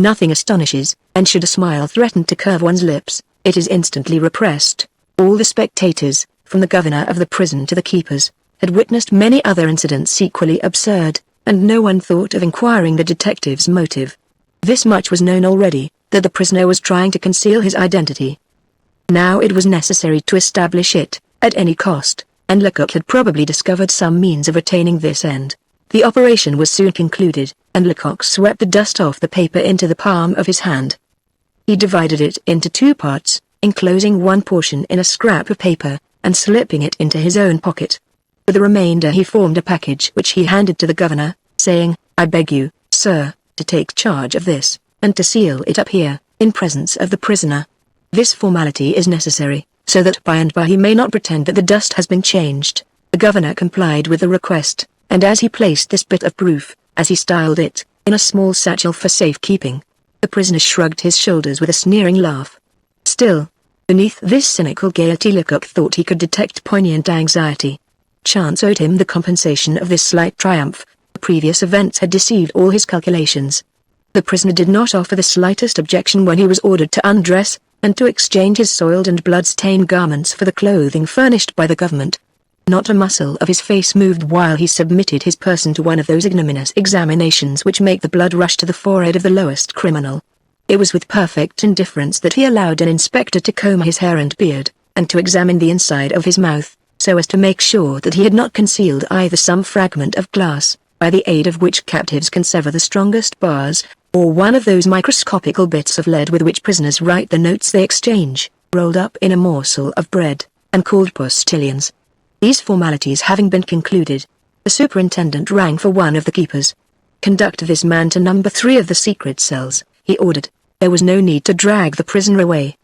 Nothing astonishes, and should a smile threaten to curve one's lips, it is instantly repressed. All the spectators, from the governor of the prison to the keepers, had witnessed many other incidents equally absurd, and no one thought of inquiring the detective's motive. This much was known already, that the prisoner was trying to conceal his identity. Now it was necessary to establish it, at any cost, and Lecoq had probably discovered some means of attaining this end. The operation was soon concluded, and Lecoq swept the dust off the paper into the palm of his hand. He divided it into two parts, enclosing one portion in a scrap of paper, and slipping it into his own pocket. For the remainder he formed a package which he handed to the governor, saying, "I beg you, sir, to take charge of this, and to seal it up here, in presence of the prisoner. This formality is necessary, so that by and by he may not pretend that the dust has been changed." The governor complied with the request, and as he placed this bit of proof, as he styled it, in a small satchel for safekeeping, the prisoner shrugged his shoulders with a sneering laugh. Still, beneath this cynical gaiety Lecoq thought he could detect poignant anxiety. Chance owed him the compensation of this slight triumph. The previous events had deceived all his calculations. The prisoner did not offer the slightest objection when he was ordered to undress, and to exchange his soiled and blood-stained garments for the clothing furnished by the government. Not a muscle of his face moved while he submitted his person to one of those ignominious examinations which make the blood rush to the forehead of the lowest criminal. It was with perfect indifference that he allowed an inspector to comb his hair and beard, and to examine the inside of his mouth, so as to make sure that he had not concealed either some fragment of glass, by the aid of which captives can sever the strongest bars, or one of those microscopical bits of lead with which prisoners write the notes they exchange, rolled up in a morsel of bread, and called postilions. These formalities having been concluded, the superintendent rang for one of the keepers. "Conduct this man to number 3 of the secret cells," he ordered. There was no need to drag the prisoner away.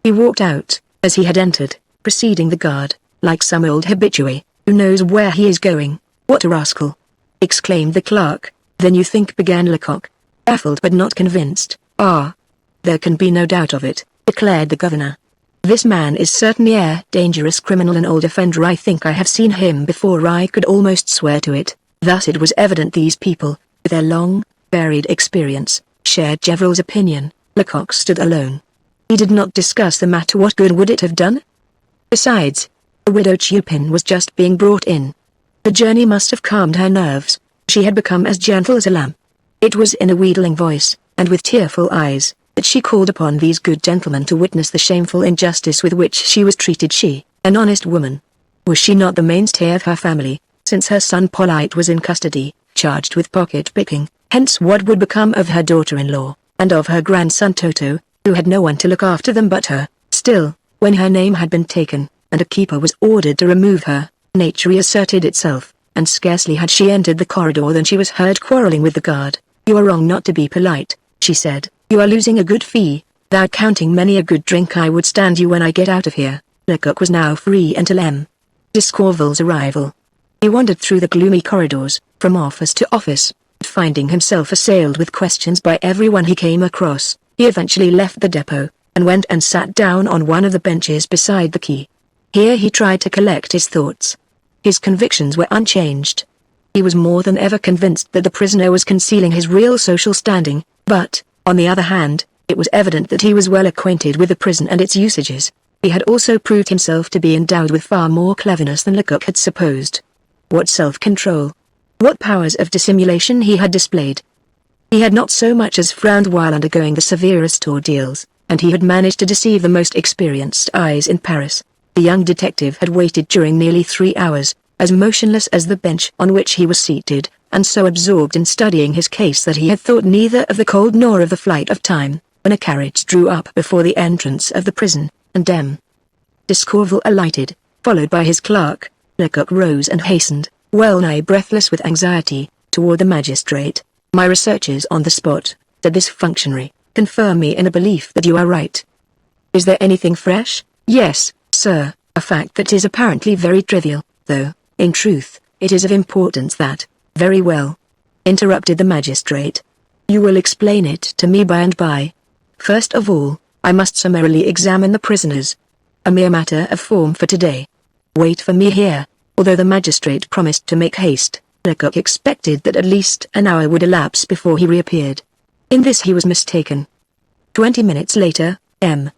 He walked out, as he had entered, preceding the guard, like some old habitué, who knows where he is going. "What a rascal!" exclaimed the clerk. "Then you think," began Lecoq, baffled but not convinced. "Ah, there can be no doubt of it," declared the governor. "This man is certainly a dangerous criminal, an old offender. I think I have seen him before. I could almost swear to it." Thus it was evident these people, with their long, varied experience, shared Gevrol's opinion. Lecoq stood alone. He did not discuss the matter. What good would it have done? Besides, the widow Chupin was just being brought in. The journey must have calmed her nerves. She had become as gentle as a lamb. It was in a wheedling voice, and with tearful eyes, that she called upon these good gentlemen to witness the shameful injustice with which she was treated. She, an honest woman. Was she not the mainstay of her family, since her son Polite was in custody, charged with pocket-picking? Hence what would become of her daughter-in-law, and of her grandson Toto, who had no one to look after them but her? Still, when her name had been taken, and a keeper was ordered to remove her, nature reasserted itself, and scarcely had she entered the corridor than she was heard quarreling with the guard. "You are wrong not to be polite," she said. "You are losing a good fee. Thou counting many a good drink I would stand you when I get out of here." Lecoq was now free until M. Discorval's arrival. He wandered through the gloomy corridors, from office to office, but finding himself assailed with questions by everyone he came across, he eventually left the depot, and went and sat down on one of the benches beside the quay. Here he tried to collect his thoughts. His convictions were unchanged. He was more than ever convinced that the prisoner was concealing his real social standing, but, on the other hand, it was evident that he was well acquainted with the prison and its usages. He had also proved himself to be endowed with far more cleverness than Lecoq had supposed. What self-control! What powers of dissimulation he had displayed! He had not so much as frowned while undergoing the severest ordeals, and he had managed to deceive the most experienced eyes in Paris. The young detective had waited during nearly 3 hours, as motionless as the bench on which he was seated, and so absorbed in studying his case that he had thought neither of the cold nor of the flight of time, when a carriage drew up before the entrance of the prison, and M. Discorval alighted, followed by his clerk. Lecoq rose and hastened, well-nigh breathless with anxiety, toward the magistrate. "My researches on the spot," said this functionary, "confirm me in a belief that you are right." "Is there anything fresh?" "Yes, sir, a fact that is apparently very trivial, though, in truth, it is of importance that—" "Very well," interrupted the magistrate. "You will explain it to me by and by. First of all, I must summarily examine the prisoners. A mere matter of form for today. Wait for me here." Although the magistrate promised to make haste, Lecoq expected that at least an hour would elapse before he reappeared. In this he was mistaken. 20 minutes later, M.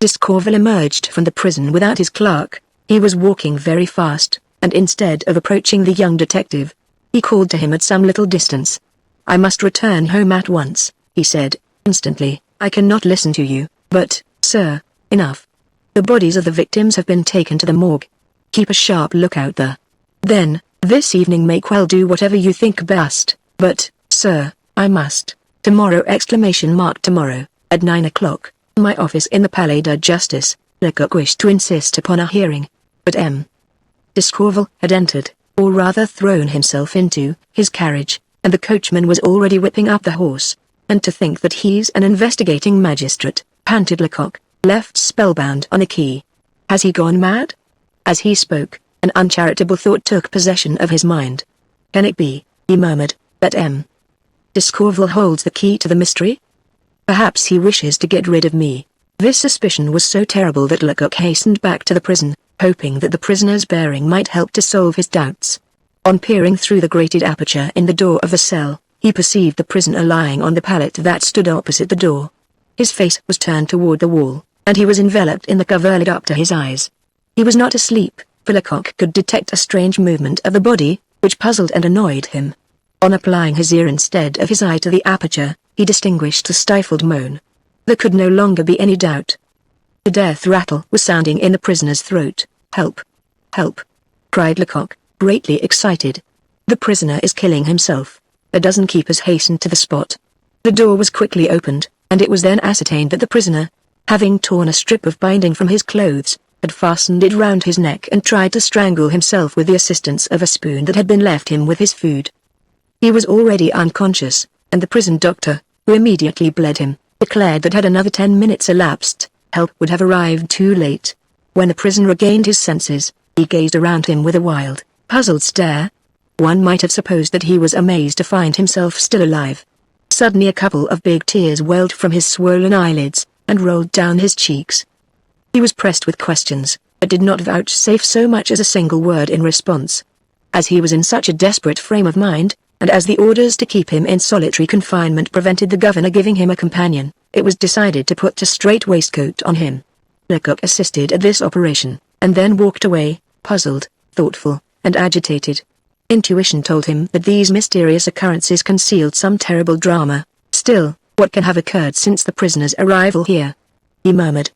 Discorval emerged from the prison without his clerk. He was walking very fast, and instead of approaching the young detective, he called to him at some little distance. "I must return home at once," he said, instantly. "I cannot listen to you, but, sir, enough. The bodies of the victims have been taken to the morgue. Keep a sharp lookout there. Then, this evening make well do whatever you think best, but, sir, I must. Tomorrow ! Tomorrow, at 9 o'clock, my office in the Palais de Justice." Lecoq wished to insist upon a hearing, but M. Discorval had entered, or rather thrown himself into, his carriage, and the coachman was already whipping up the horse. "And to think that he's an investigating magistrate," panted Lecoq, left spellbound on a key. "Has he gone mad?" As he spoke, an uncharitable thought took possession of his mind. "Can it be," he murmured, "that M. Discorval holds the key to the mystery? Perhaps he wishes to get rid of me." This suspicion was so terrible that Lecoq hastened back to the prison, hoping that the prisoner's bearing might help to solve his doubts. On peering through the grated aperture in the door of the cell, he perceived the prisoner lying on the pallet that stood opposite the door. His face was turned toward the wall, and he was enveloped in the coverlid up to his eyes. He was not asleep, for Lecoq could detect a strange movement of the body, which puzzled and annoyed him. On applying his ear instead of his eye to the aperture, he distinguished a stifled moan. There could no longer be any doubt. The death rattle was sounding in the prisoner's throat. "Help! Help!" cried Lecoq, greatly excited. "The prisoner is killing himself." A dozen keepers hastened to the spot. The door was quickly opened, and it was then ascertained that the prisoner, having torn a strip of binding from his clothes, had fastened it round his neck and tried to strangle himself with the assistance of a spoon that had been left him with his food. He was already unconscious, and the prison doctor, who immediately bled him, declared that had another 10 minutes elapsed, help would have arrived too late. When the prisoner regained his senses, he gazed around him with a wild, puzzled stare. One might have supposed that he was amazed to find himself still alive. Suddenly a couple of big tears welled from his swollen eyelids, and rolled down his cheeks. He was pressed with questions, but did not vouchsafe so much as a single word in response. As he was in such a desperate frame of mind, and as the orders to keep him in solitary confinement prevented the governor giving him a companion, it was decided to put a strait-waistcoat on him. Lecoq assisted at this operation, and then walked away, puzzled, thoughtful, and agitated. Intuition told him that these mysterious occurrences concealed some terrible drama. "Still, what can have occurred since the prisoner's arrival here?" he murmured.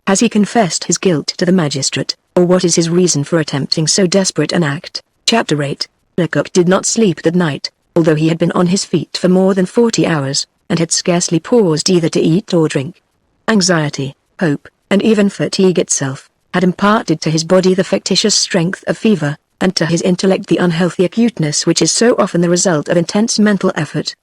"Has he confessed his guilt to the magistrate, or what is his reason for attempting so desperate an act?" Chapter 8. Lecoq did not sleep that night, although he had been on his feet for more than 40 hours, and had scarcely paused either to eat or drink. Anxiety, hope, and even fatigue itself, had imparted to his body the factitious strength of fever, and to his intellect the unhealthy acuteness which is so often the result of intense mental effort.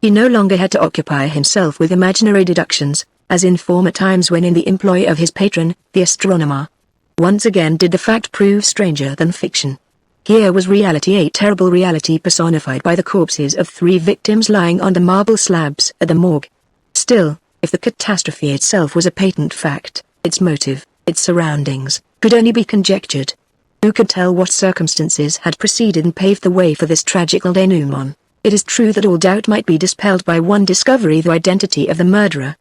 He no longer had to occupy himself with imaginary deductions, as in former times when in the employ of his patron, the astronomer. Once again did the fact prove stranger than fiction. Here was reality, a terrible reality personified by the corpses of 3 victims lying on the marble slabs at the morgue. Still, if the catastrophe itself was a patent fact, its motive, its surroundings, could only be conjectured. Who could tell what circumstances had preceded and paved the way for this tragical denouement? It is true that all doubt might be dispelled by one discovery: the identity of the murderer.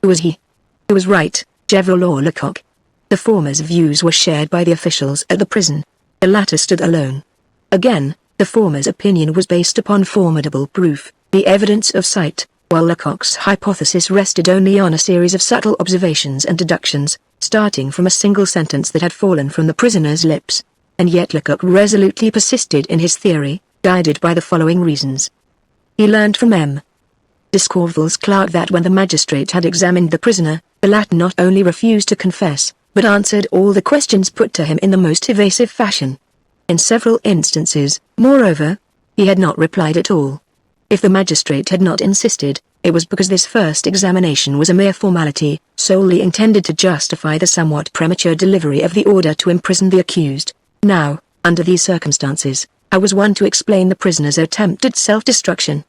Who was he? Who was right, Gaboriau or Lecoq? The former's views were shared by the officials at the prison. The latter stood alone. Again, the former's opinion was based upon formidable proof, the evidence of sight, while Lecoq's hypothesis rested only on a series of subtle observations and deductions, starting from a single sentence that had fallen from the prisoner's lips. And yet Lecoq resolutely persisted in his theory, guided by the following reasons. He learned from M. Discorval's clerk that when the magistrate had examined the prisoner, the latter not only refused to confess, but answered all the questions put to him in the most evasive fashion. In several instances, moreover, he had not replied at all. If the magistrate had not insisted, it was because this first examination was a mere formality, solely intended to justify the somewhat premature delivery of the order to imprison the accused. Now, under these circumstances, how was one to explain the prisoner's attempt at self-destruction?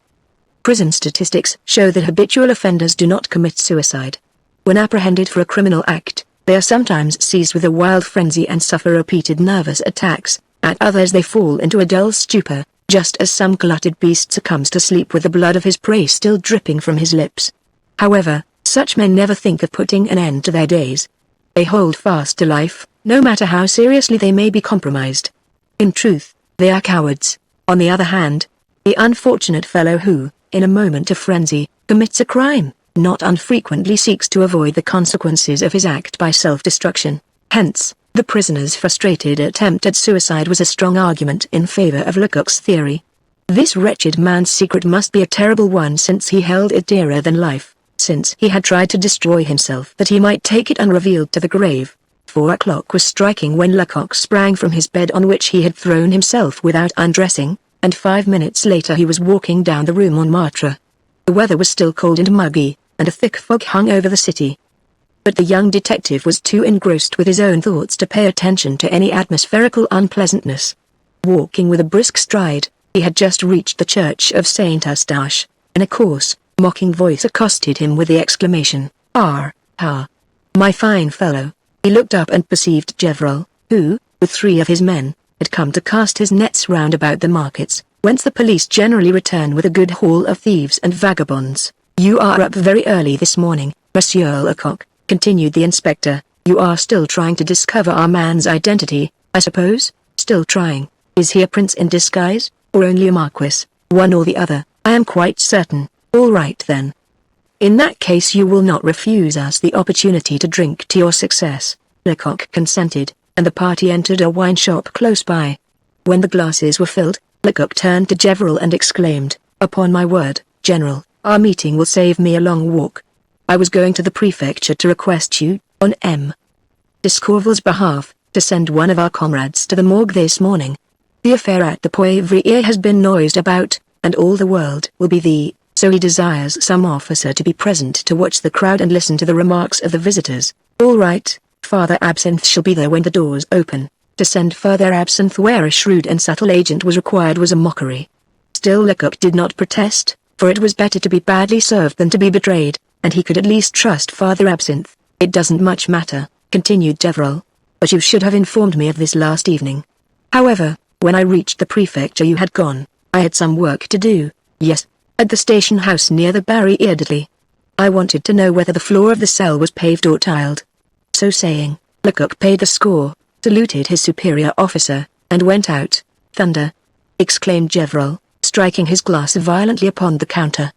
Prison statistics show that habitual offenders do not commit suicide. When apprehended for a criminal act, they are sometimes seized with a wild frenzy and suffer repeated nervous attacks. At others they fall into a dull stupor, just as some glutted beast succumbs to sleep with the blood of his prey still dripping from his lips. However, such men never think of putting an end to their days. They hold fast to life, no matter how seriously they may be compromised. In truth, they are cowards. On the other hand, the unfortunate fellow who, in a moment of frenzy, commits a crime, not unfrequently seeks to avoid the consequences of his act by self-destruction. Hence, the prisoner's frustrated attempt at suicide was a strong argument in favor of Lecoq's theory. This wretched man's secret must be a terrible one, since he held it dearer than life, since he had tried to destroy himself that he might take it unrevealed to the grave. 4 o'clock was striking when Lecoq sprang from his bed, on which he had thrown himself without undressing, and 5 minutes later he was walking down the Rue Montmartre. The weather was still cold and muggy, and a thick fog hung over the city. But the young detective was too engrossed with his own thoughts to pay attention to any atmospherical unpleasantness. Walking with a brisk stride, he had just reached the church of Saint Eustache, and a coarse, mocking voice accosted him with the exclamation, "Ah, my fine fellow." He looked up and perceived Gaboriau, who, with 3 of his men, had come to cast his nets round about the markets, whence the police generally return with a good haul of thieves and vagabonds. "You are up very early this morning, Monsieur Lecoq," continued the inspector. "You are still trying to discover our man's identity, I suppose?" "Still trying. Is he a prince in disguise, or only a marquis?" "One or the other, I am quite certain." "All right then. In that case you will not refuse us the opportunity to drink to your success." Lecoq consented, and the party entered a wine shop close by. When the glasses were filled, Lecoq turned to Gaboriau and exclaimed, "Upon my word, General, our meeting will save me a long walk. I was going to the prefecture to request you, on M. D'Escorval's behalf, to send one of our comrades to the morgue this morning. The affair at the Poivriere has been noised about, and all the world will be so he desires some officer to be present to watch the crowd and listen to the remarks of the visitors." "All right, Father Absinthe shall be there when the doors open." To send Father Absinthe where a shrewd and subtle agent was required was a mockery. Still Lecoq did not protest, for it was better to be badly served than to be betrayed, and he could at least trust Father Absinthe. "It doesn't much matter," continued Gaboriau, "but you should have informed me of this last evening. However, when I reached the prefecture you had gone. I had some work to do." "Yes, at the station house near the Barriere d'Italy. I wanted to know whether the floor of the cell was paved or tiled." So saying, Lecoq paid the score, saluted his superior officer, and went out. "Thunder!" exclaimed Gaboriau, striking his glass violently upon the counter.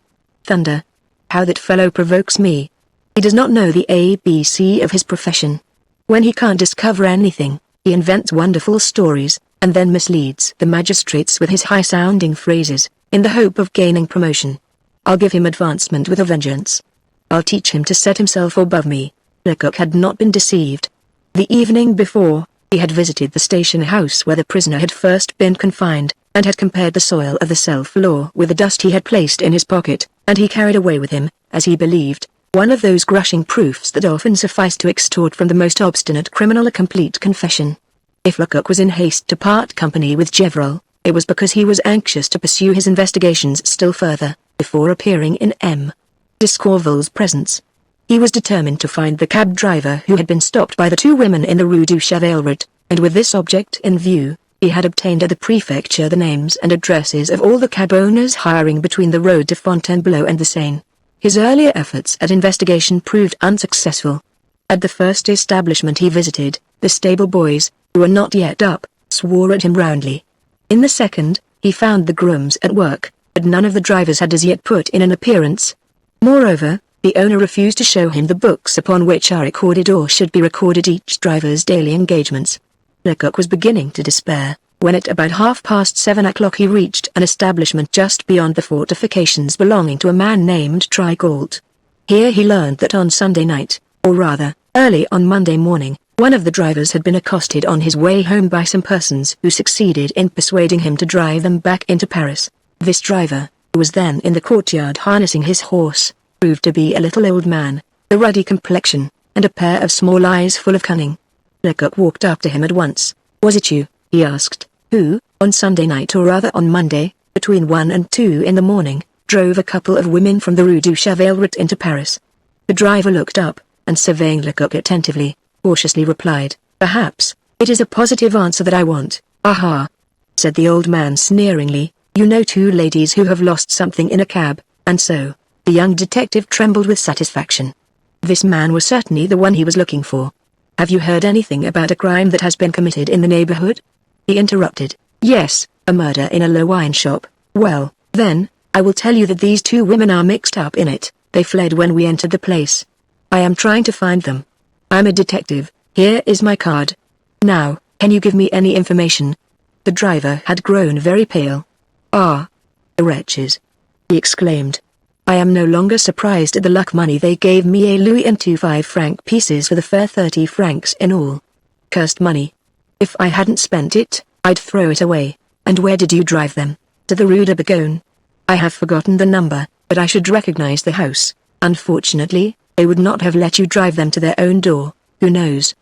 "Thunder! How that fellow provokes me. He does not know the ABC of his profession. When he can't discover anything, he invents wonderful stories, and then misleads the magistrates with his high-sounding phrases, in the hope of gaining promotion. I'll give him advancement with a vengeance. I'll teach him to set himself above me." Lecoq had not been deceived. The evening before, he had visited the station house where the prisoner had first been confined, and had compared the soil of the cell floor with the dust he had placed in his pocket, and he carried away with him, as he believed, one of those crushing proofs that often suffice to extort from the most obstinate criminal a complete confession. If Lecoq was in haste to part company with Gaboriau, it was because he was anxious to pursue his investigations still further, before appearing in M. D'Escorval's presence. He was determined to find the cab driver who had been stopped by the 2 women in the Rue du Chevaleret, and with this object in view, he had obtained at the prefecture the names and addresses of all the cab owners hiring between the Road de Fontainebleau and the Seine. His earlier efforts at investigation proved unsuccessful. At the first establishment he visited, the stable boys, who were not yet up, swore at him roundly. In the second, he found the grooms at work, but none of the drivers had as yet put in an appearance. Moreover, the owner refused to show him the books upon which are recorded or should be recorded each driver's daily engagements. Lecoq was beginning to despair, when at about 7:30 he reached an establishment just beyond the fortifications belonging to a man named Trigault. Here he learned that on Sunday night, or rather, early on Monday morning, one of the drivers had been accosted on his way home by some persons who succeeded in persuading him to drive them back into Paris. This driver, who was then in the courtyard harnessing his horse, proved to be a little old man, a ruddy complexion, and a pair of small eyes full of cunning. Lecoq walked up to him at once. "Was it you," he asked, "who, on Sunday night or rather on Monday, between 1 and 2 in the morning, drove a couple of women from the Rue du Chevaleret into Paris?" The driver looked up, and surveying Lecoq attentively, cautiously replied, "Perhaps. It is a positive answer that I want." "Aha!" said the old man sneeringly, You know, two ladies who have lost something in a cab, and so, the young detective trembled with satisfaction. This man was certainly the one he was looking for. Have you heard anything about a crime that has been committed in the neighborhood? He interrupted. Yes, a murder in a low wine shop. Well, then, I will tell you that these two women are mixed up in it. They fled when we entered the place. I am trying to find them. I'm a detective. Here is my card. Now, can you give me any information? The driver had grown very pale. Ah, the wretches! He exclaimed. I am no longer surprised at the luck money they gave me, a louis and 2 5-franc pieces for the fare, 30 francs in all. Cursed money. If I hadn't spent it, I'd throw it away. And where did you drive them? To the Rue de Bourgogne. I have forgotten the number, but I should recognize the house. Unfortunately, they would not have let you drive them to their own door. Who knows?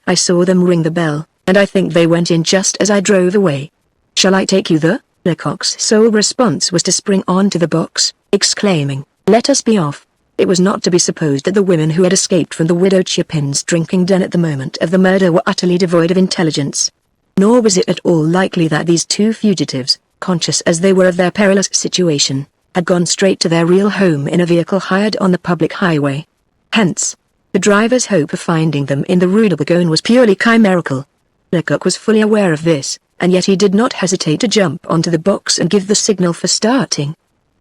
I saw them ring the bell, and I think they went in just as I drove away. Shall I take you there? Lecoq's sole response was to spring onto the box, exclaiming, Let us be off. It was not to be supposed that the women who had escaped from the widow Chapin's drinking den at the moment of the murder were utterly devoid of intelligence. Nor was it at all likely that these two fugitives, conscious as they were of their perilous situation, had gone straight to their real home in a vehicle hired on the public highway. Hence, the driver's hope of finding them in the Rue de Bourgogne was purely chimerical. Lecoq was fully aware of this, and yet he did not hesitate to jump onto the box and give the signal for starting.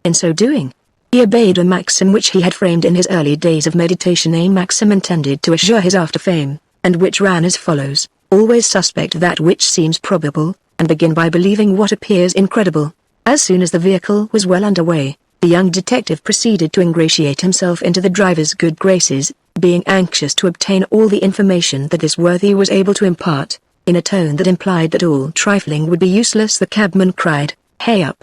In so doing, he obeyed a maxim which he had framed in his early days of meditation, a maxim intended to assure his after fame, and which ran as follows: always suspect that which seems probable, and begin by believing what appears incredible. As soon as the vehicle was well underway, the young detective proceeded to ingratiate himself into the driver's good graces, being anxious to obtain all the information that this worthy was able to impart. In a tone that implied that all trifling would be useless, the cabman cried, hey up,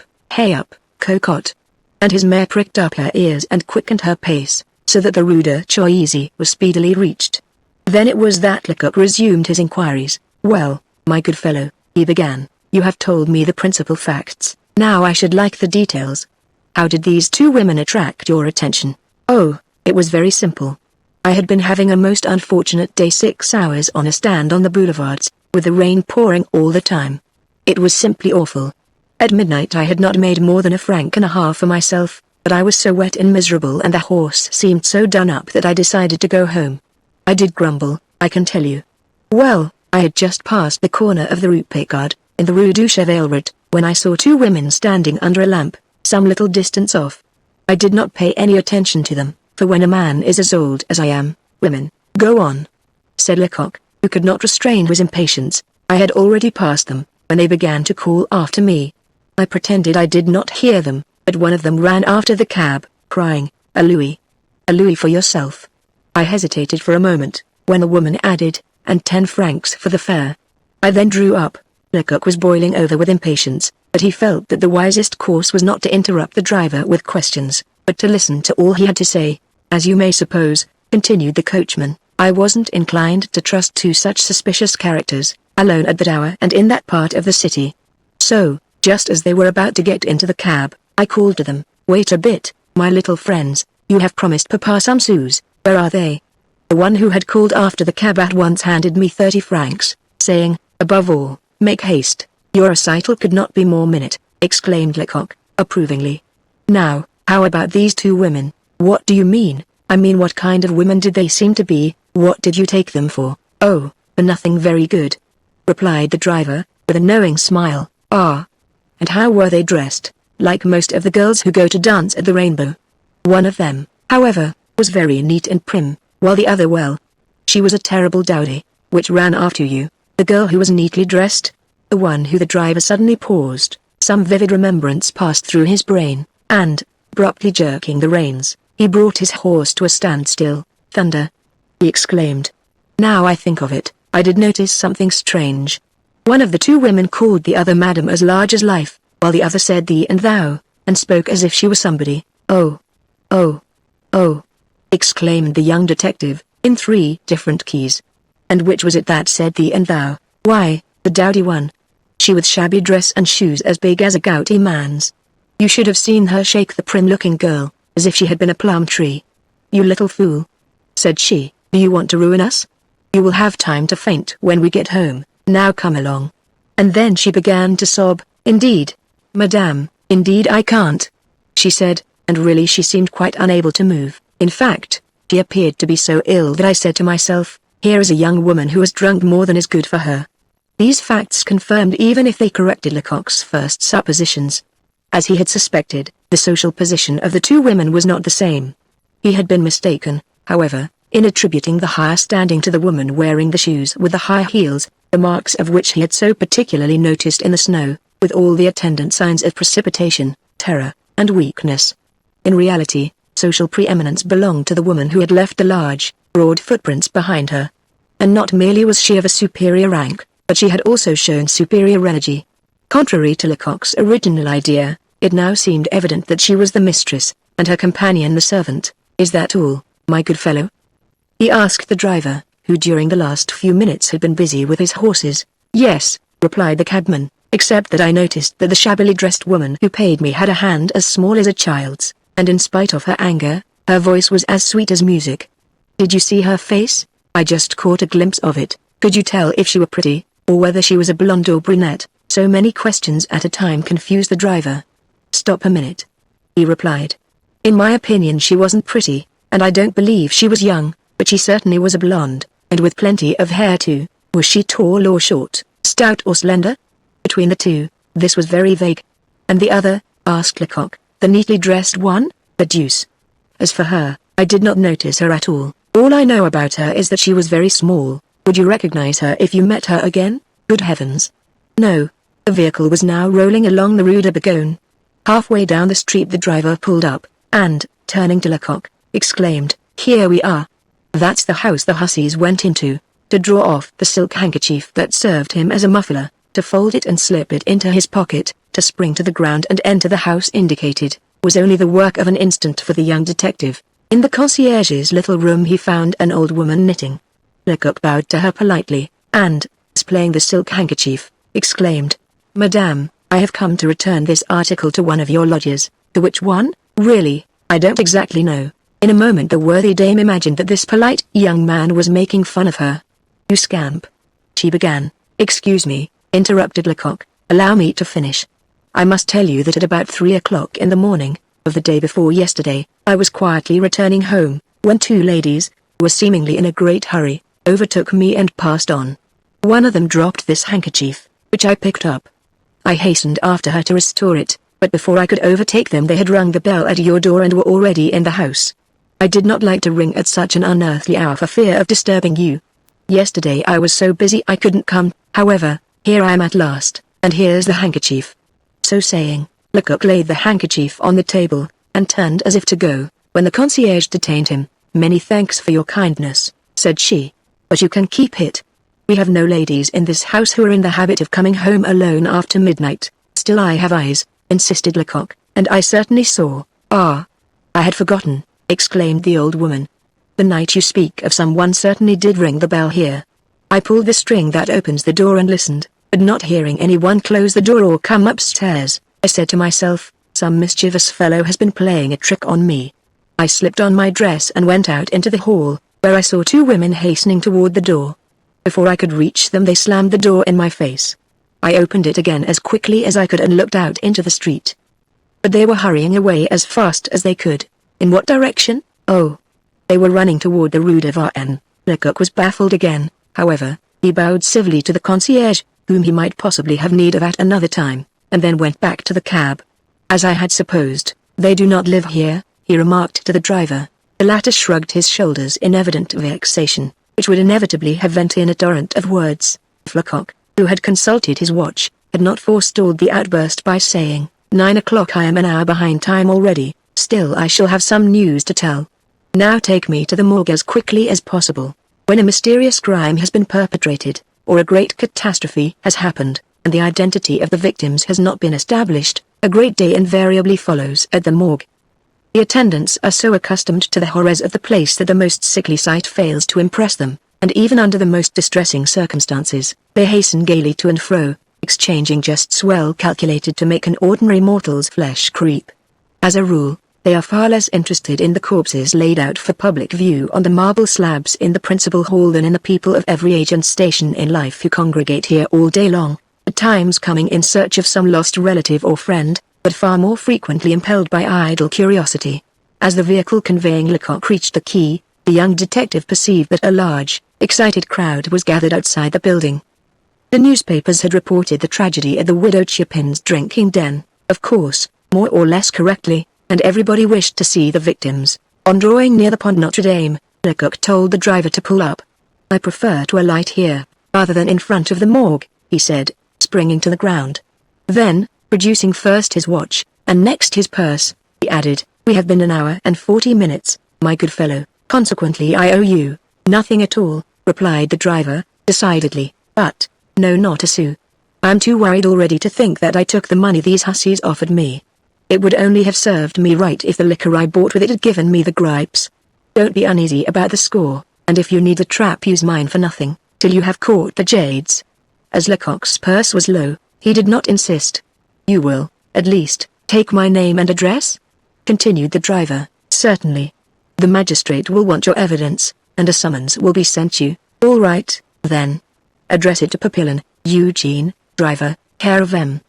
cocotte. And his mare pricked up her ears and quickened her pace, so that the Rue de Choisy was speedily reached. Then it was that Lecoq resumed his inquiries. Well, my good fellow, he began, you have told me the principal facts, now I should like the details. How did these two women attract your attention? Oh, it was very simple. I had been having a most unfortunate day, 6 hours on a stand on the boulevards, with the rain pouring all the time. It was simply awful. At midnight I had not made more than 1.5 francs for myself, but I was so wet and miserable and the horse seemed so done up that I decided to go home. I did grumble, I can tell you. Well, I had just passed the corner of the Rue Picard, in the Rue du Chevaleret, when I saw two women standing under a lamp, some little distance off. I did not pay any attention to them, for when a man is as old as I am, women, go on, said Lecoq, who could not restrain his impatience. I had already passed them, when they began to call after me. I pretended I did not hear them, but one of them ran after the cab, crying, a louis for yourself. I hesitated for a moment, when the woman added, and 10 francs for the fare. I then drew up. Lecoq was boiling over with impatience, but he felt that the wisest course was not to interrupt the driver with questions, but to listen to all he had to say. As you may suppose, continued the coachman, I wasn't inclined to trust two such suspicious characters, alone at that hour and in that part of the city. So, just as they were about to get into the cab, I called to them, wait a bit, my little friends, you have promised Papa some sous, where are they? The one who had called after the cab at once handed me 30 francs, saying, above all, make haste, your recital could not be more minute, exclaimed Lecoq, approvingly. Now, how about these two women? What do you mean? I mean, what kind of women did they seem to be? What did you take them for? Oh, for nothing very good, replied the driver, with a knowing smile. Ah. And how were they dressed? Like most of the girls who go to dance at the Rainbow. One of them, however, was very neat and prim, while the other, well, she was a terrible dowdy. Which ran after you? The girl who was neatly dressed? The one who the driver suddenly paused. Some vivid remembrance passed through his brain, and, abruptly jerking the reins, he brought his horse to a standstill. Thunder! He exclaimed. Now I think of it, I did notice something strange. One of the two women called the other madam as large as life, while the other said thee and thou, and spoke as if she was somebody. Oh! Exclaimed the young detective, in 3 different keys. And which was it that said thee and thou? Why, the dowdy one. She with shabby dress and shoes as big as a gouty man's. You should have seen her shake the prim-looking girl, as if she had been a plum tree. You little fool, said she, do you want to ruin us? You will have time to faint when we get home, now come along. And then she began to sob, indeed, madame, "Indeed I can't," she said, and really she seemed quite unable to move. In fact, she appeared to be so ill that I said to myself, here is a young woman who has drunk more than is good for her. These facts confirmed even if they corrected Lecoq's first suppositions. As he had suspected, the social position of the two women was not the same. He had been mistaken, however, in attributing the higher standing to the woman wearing the shoes with the high heels, the marks of which he had so particularly noticed in the snow, with all the attendant signs of precipitation, terror, and weakness. In reality, social preeminence belonged to the woman who had left the large, broad footprints behind her. And not merely was she of a superior rank, but she had also shown superior energy. Contrary to Lecoq's original idea, it now seemed evident that she was the mistress, and her companion the servant. "Is that all, my good fellow?" he asked the driver, who during the last few minutes had been busy with his horses. "Yes," replied the cabman, "except that I noticed that the shabbily dressed woman who paid me had a hand as small as a child's, and in spite of her anger, her voice was as sweet as music." "Did you see her face?" "I just caught a glimpse of it." "Could you tell if she were pretty, or whether she was a blonde or brunette?" So many questions at a time confused the driver. "Stop a minute," he replied. "In my opinion she wasn't pretty, and I don't believe she was young, but she certainly was a blonde, and with plenty of hair too." "Was she tall or short, stout or slender?" "Between the two." This was very vague. "And the other?" asked Lecoq. "The neatly dressed one?" "The deuce. As for her, I did not notice her at all. All I know about her is that she was very small." "Would you recognize her if you met her again?" "Good heavens, no." The vehicle was now rolling along the Rue de Bourgogne. Halfway down the street the driver pulled up, and, turning to Lecoq, exclaimed, "Here we are. That's the house the hussies went into." To draw off the silk handkerchief that served him as a muffler, to fold it and slip it into his pocket, to spring to the ground and enter the house indicated, was only the work of an instant for the young detective. In the concierge's little room he found an old woman knitting. Lecoq bowed to her politely, and, displaying the silk handkerchief, exclaimed, "Madame, I have come to return this article to one of your lodgers." "To which one?" "Really, I don't exactly know." In a moment the worthy dame imagined that this polite young man was making fun of her. "You scamp," she began. "Excuse me," interrupted Lecoq, "allow me to finish. I must tell you that at about 3 o'clock in the morning, of the day before yesterday, I was quietly returning home, when two ladies, who were seemingly in a great hurry, overtook me and passed on. One of them dropped this handkerchief, which I picked up. I hastened after her to restore it, but before I could overtake them they had rung the bell at your door and were already in the house. I did not like to ring at such an unearthly hour for fear of disturbing you. Yesterday I was so busy I couldn't come, however, here I am at last, and here's the handkerchief." So saying, Lecoq laid the handkerchief on the table, and turned as if to go, when the concierge detained him. "Many thanks for your kindness," said she, "but you can keep it. We have no ladies in this house who are in the habit of coming home alone after midnight." "Still I have eyes," insisted Lecoq, "and I certainly saw." "Ah, I had forgotten," exclaimed the old woman. "The night you speak of someone certainly did ring the bell here. I pulled the string that opens the door and listened, but not hearing anyone close the door or come upstairs, I said to myself, some mischievous fellow has been playing a trick on me. I slipped on my dress and went out into the hall, where I saw two women hastening toward the door. Before I could reach them they slammed the door in my face. I opened it again as quickly as I could and looked out into the street. But they were hurrying away as fast as they could. In what direction? Oh, they were running toward the Rue de Varenne." Lecoq was baffled again, however, he bowed civilly to the concierge, whom he might possibly have need of at another time, and then went back to the cab. "As I had supposed, they do not live here," he remarked to the driver. The latter shrugged his shoulders in evident vexation, which would inevitably have vented in a torrent of words, if Lecoq, who had consulted his watch, had not forestalled the outburst by saying, 9 o'clock. I am an hour behind time already, still I shall have some news to tell. Now take me to the morgue as quickly as possible. When a mysterious crime has been perpetrated, or a great catastrophe has happened, and the identity of the victims has not been established, a great day invariably follows at the morgue. The attendants are so accustomed to the horrors of the place that the most sickly sight fails to impress them, and even under the most distressing circumstances, they hasten gaily to and fro, exchanging jests well calculated to make an ordinary mortal's flesh creep. As a rule, they are far less interested in the corpses laid out for public view on the marble slabs in the principal hall than in the people of every age and station in life who congregate here all day long, at times coming in search of some lost relative or friend, but far more frequently impelled by idle curiosity. As the vehicle conveying Lecoq reached the quay, the young detective perceived that a large, excited crowd was gathered outside the building. The newspapers had reported the tragedy at the widow Chapin's drinking den, of course, more or less correctly, and everybody wished to see the victims. On drawing near the Pont Notre Dame, Lecoq told the driver to pull up. "I prefer to alight here, rather than in front of the morgue," he said, springing to the ground. Then, producing first his watch, and next his purse, he added, "We have been an hour and 40 minutes, my good fellow, consequently I owe you nothing at all," replied the driver, decidedly, "but, no, not a sou. I'm too worried already to think that I took the money these hussies offered me. It would only have served me right if the liquor I bought with it had given me the gripes. Don't be uneasy about the score, and if you need the trap use mine for nothing, till you have caught the jades." As Lecoq's purse was low, he did not insist. "You will, at least, take my name and address?" continued the driver. "Certainly. The magistrate will want your evidence, and a summons will be sent you." "All right, then. Address it to Papillon, Eugene, driver, care of M.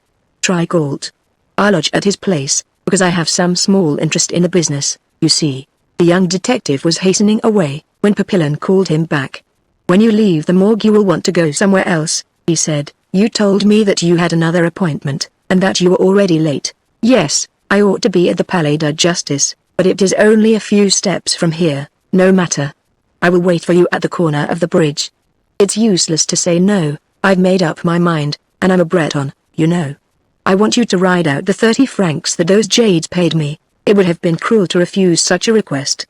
Trigault. I'll lodge at his place, because I have some small interest in the business, you see." The young detective was hastening away, when Papillon called him back. "When you leave the morgue you will want to go somewhere else," he said. "You told me that you had another appointment, and that you were already late." "Yes, I ought to be at the Palais de Justice, but it is only a few steps from here." "No matter. I will wait for you at the corner of the bridge." "It's useless to say no, I've made up my mind, and I'm a Breton, you know. I want you to ride out the 30 francs that those jades paid me. It would have been cruel to refuse such a request."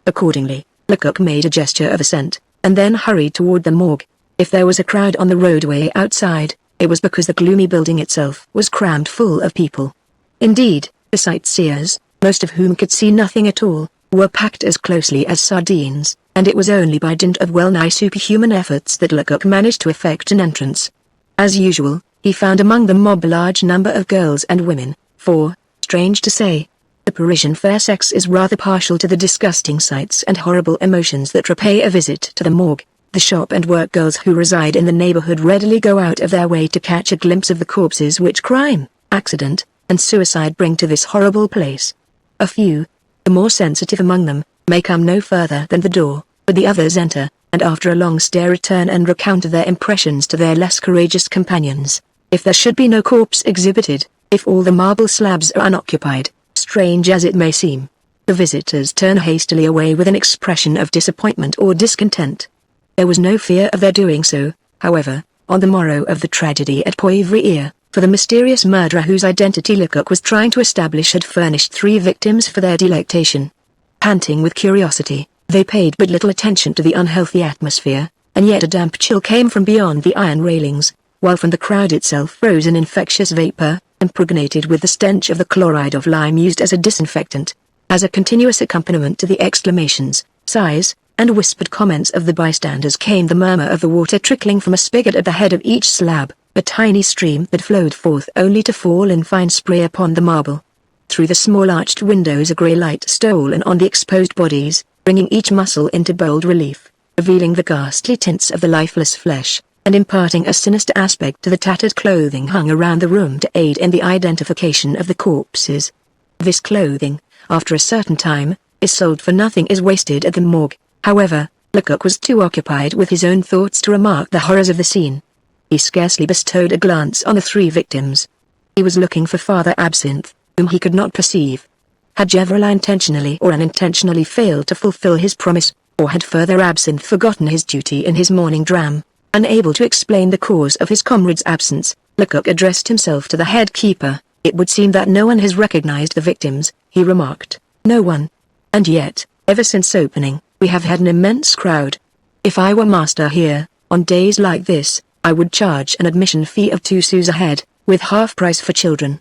Accordingly, Lecoq made a gesture of assent, and then hurried toward the morgue. If there was a crowd on the roadway outside, it was because the gloomy building itself was crammed full of people. Indeed, the sightseers, most of whom could see nothing at all, were packed as closely as sardines, and it was only by dint of well-nigh superhuman efforts that Lecoq managed to effect an entrance. As usual, he found among the mob a large number of girls and women, for, strange to say, the Parisian fair sex is rather partial to the disgusting sights and horrible emotions that repay a visit to the morgue. The shop and work girls who reside in the neighborhood readily go out of their way to catch a glimpse of the corpses which crime, accident, and suicide bring to this horrible place. A few, the more sensitive among them, may come no further than the door, but the others enter, and after a long stare return and recount their impressions to their less courageous companions. If there should be no corpse exhibited, if all the marble slabs are unoccupied, strange as it may seem, the visitors turn hastily away with an expression of disappointment or discontent. There was no fear of their doing so, however, on the morrow of the tragedy at Poivriere, for the mysterious murderer whose identity Lecoq was trying to establish had furnished 3 victims for their delectation. Panting with curiosity, they paid but little attention to the unhealthy atmosphere, and yet a damp chill came from beyond the iron railings, while from the crowd itself rose an infectious vapor, impregnated with the stench of the chloride of lime used as a disinfectant. As a continuous accompaniment to the exclamations, sighs, and whispered comments of the bystanders came the murmur of the water trickling from a spigot at the head of each slab, a tiny stream that flowed forth only to fall in fine spray upon the marble. Through the small arched windows a grey light stole in on the exposed bodies, bringing each muscle into bold relief, revealing the ghastly tints of the lifeless flesh, and imparting a sinister aspect to the tattered clothing hung around the room to aid in the identification of the corpses. This clothing, after a certain time, is sold for nothing, is wasted at the morgue. However, Lecoq was too occupied with his own thoughts to remark the horrors of the scene. He scarcely bestowed a glance on the 3 victims. He was looking for Father Absinthe, whom he could not perceive. Had Gevrol intentionally or unintentionally failed to fulfill his promise, or had Father Absinthe forgotten his duty in his morning dram? Unable to explain the cause of his comrade's absence, Lecoq addressed himself to the head keeper. "It would seem that no one has recognized the victims," he remarked. "No one. And yet, ever since opening, we have had an immense crowd. If I were master here, on days like this, I would charge an admission fee of 2 sous a head, with half price for children.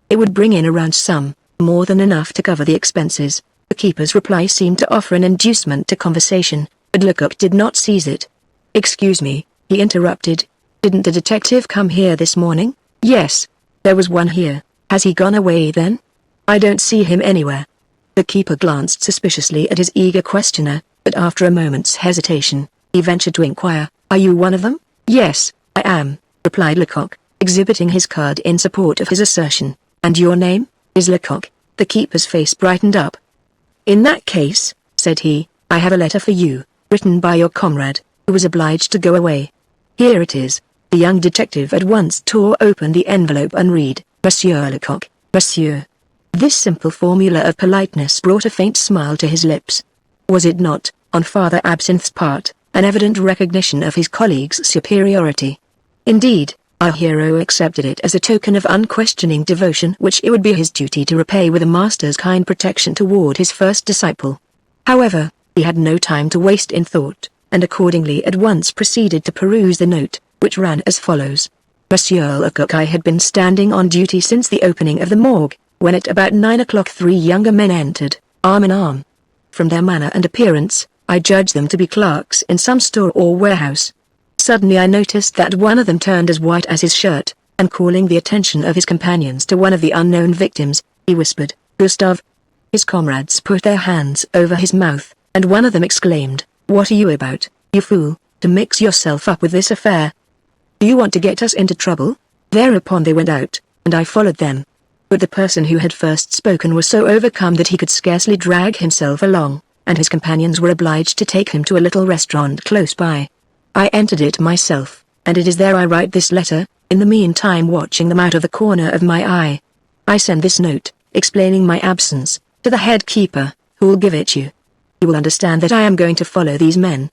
It would bring in around some, more than enough to cover the expenses." The keeper's reply seemed to offer an inducement to conversation, but Lecoq did not seize it. "Excuse me," he interrupted. "Didn't the detective come here this morning?" "Yes. There was one here. Has he gone away then?" "I don't see him anywhere." The keeper glanced suspiciously at his eager questioner, but after a moment's hesitation, he ventured to inquire, "Are you one of them?" "Yes, I am," replied Lecoq, exhibiting his card in support of his assertion. "And your name is Lecoq?" The keeper's face brightened up. "In that case," said he, "I have a letter for you, written by your comrade, who was obliged to go away. Here it is." The young detective at once tore open the envelope and read, "Monsieur Lecoq, Monsieur." This simple formula of politeness brought a faint smile to his lips. Was it not, on Father Absinthe's part, an evident recognition of his colleague's superiority? Indeed, our hero accepted it as a token of unquestioning devotion which it would be his duty to repay with a master's kind protection toward his first disciple. However, he had no time to waste in thought, and accordingly at once proceeded to peruse the note, which ran as follows. Monsieur Lecoq, I had been standing on duty since the opening of the morgue, when at about 9 o'clock 3 younger men entered, arm in arm. From their manner and appearance, I judged them to be clerks in some store or warehouse. Suddenly I noticed that one of them turned as white as his shirt, and calling the attention of his companions to one of the unknown victims, he whispered, "Gustave." His comrades put their hands over his mouth, and one of them exclaimed, "What are you about, you fool, to mix yourself up with this affair? Do you want to get us into trouble?" Thereupon they went out, and I followed them. But the person who had first spoken was so overcome that he could scarcely drag himself along, and his companions were obliged to take him to a little restaurant close by. I entered it myself, and it is there I write this letter, in the meantime watching them out of the corner of my eye. I send this note, explaining my absence, to the head keeper, who will give it you. You will understand that I am going to follow these men.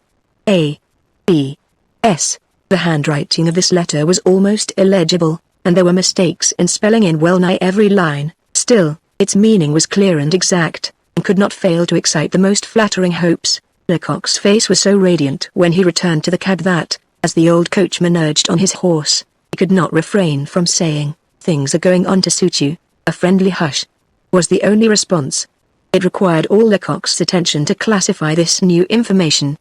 A. B. S. The handwriting of this letter was almost illegible, and there were mistakes in spelling in well-nigh every line. Still, its meaning was clear and exact, and could not fail to excite the most flattering hopes. Lecoq's face was so radiant when he returned to the cab that, as the old coachman urged on his horse, he could not refrain from saying, "Things are going on to suit you." A friendly hush was the only response. It required all Lecoq's attention to classify this new information.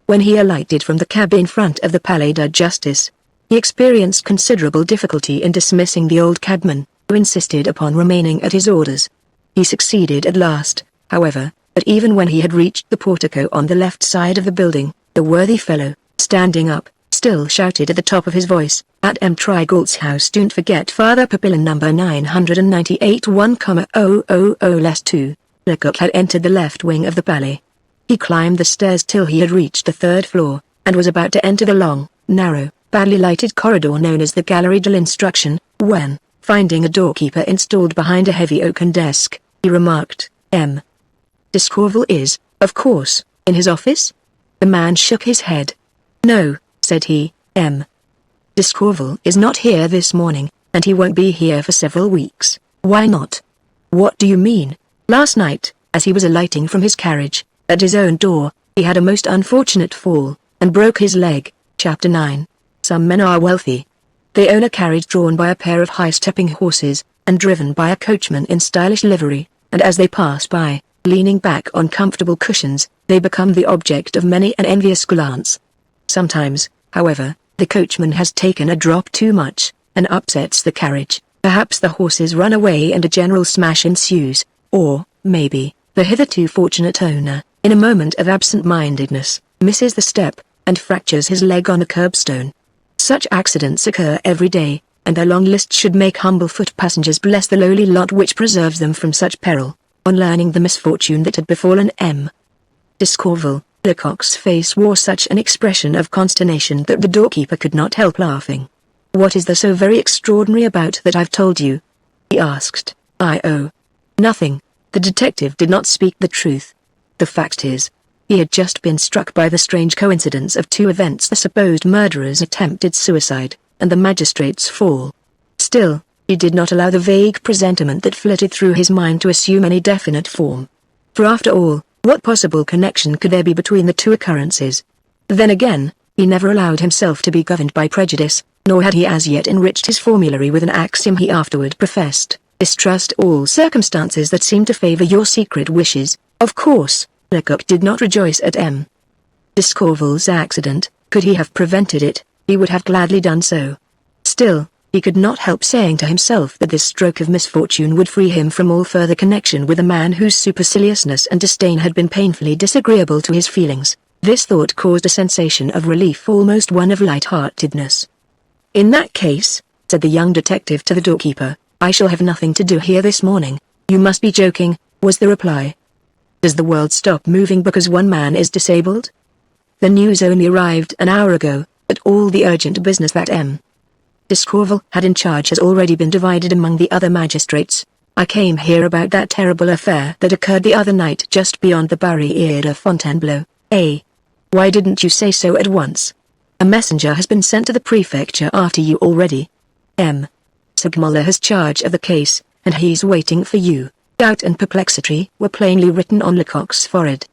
When he alighted from the cab in front of the Palais de Justice, he experienced considerable difficulty in dismissing the old cabman, who insisted upon remaining at his orders. He succeeded at last, however, but even when he had reached the portico on the left side of the building, the worthy fellow, standing up, still shouted at the top of his voice, "At M. Trigault's house, don't forget Father Papillon number 998 1,000 Lecoq had entered the left wing of the Palais. He climbed the stairs till he had reached the 3rd floor, and was about to enter the long, narrow, badly lighted corridor known as the Galerie de l'Instruction, when, finding a doorkeeper installed behind a heavy oaken desk, he remarked, "M. Discourval is, of course, in his office?" The man shook his head. "No," said he, "M. Discourval is not here this morning, and he won't be here for several weeks." "Why not?" "What do you mean?" "Last night, as he was alighting from his carriage, at his own door, he had a most unfortunate fall, and broke his leg." Chapter 9. Some men are wealthy. They own a carriage drawn by a pair of high-stepping horses, and driven by a coachman in stylish livery, and as they pass by, leaning back on comfortable cushions, they become the object of many an envious glance. Sometimes, however, the coachman has taken a drop too much, and upsets the carriage. Perhaps the horses run away and a general smash ensues, or, maybe, the hitherto fortunate owner, in a moment of absent-mindedness, misses the step, and fractures his leg on a curbstone. Such accidents occur every day, and their long list should make humble foot passengers bless the lowly lot which preserves them from such peril. On learning the misfortune that had befallen M. Discourval, Lecoq's face wore such an expression of consternation that the doorkeeper could not help laughing. "What is there so very extraordinary about that I've told you?" he asked. "Oh, nothing." The detective did not speak the truth. The fact is, he had just been struck by the strange coincidence of two events: the supposed murderer's attempted suicide, and the magistrate's fall. Still, he did not allow the vague presentiment that flitted through his mind to assume any definite form. For after all, what possible connection could there be between the two occurrences? Then again, he never allowed himself to be governed by prejudice, nor had he as yet enriched his formulary with an axiom he afterward professed: "Distrust all circumstances that seem to favor your secret wishes." Of course, Lecoq did not rejoice at M. Discourval's accident. Could he have prevented it, he would have gladly done so. Still, he could not help saying to himself that this stroke of misfortune would free him from all further connection with a man whose superciliousness and disdain had been painfully disagreeable to his feelings. This thought caused a sensation of relief, almost one of light-heartedness. "In that case," said the young detective to the doorkeeper, I shall have nothing to do here this morning. You must be joking, was the reply. Does the world stop moving because one man is disabled? The news only arrived an hour ago, but all the urgent business that M. Discorval had in charge has already been divided among the other magistrates. I came here about that terrible affair that occurred the other night just beyond the barrière de Fontainebleau. Why didn't you say so at once? A messenger has been sent to the prefecture after you already. M. Segmuller has charge of the case, and he's waiting for you. Doubt and perplexity were plainly written on Lecoq's forehead.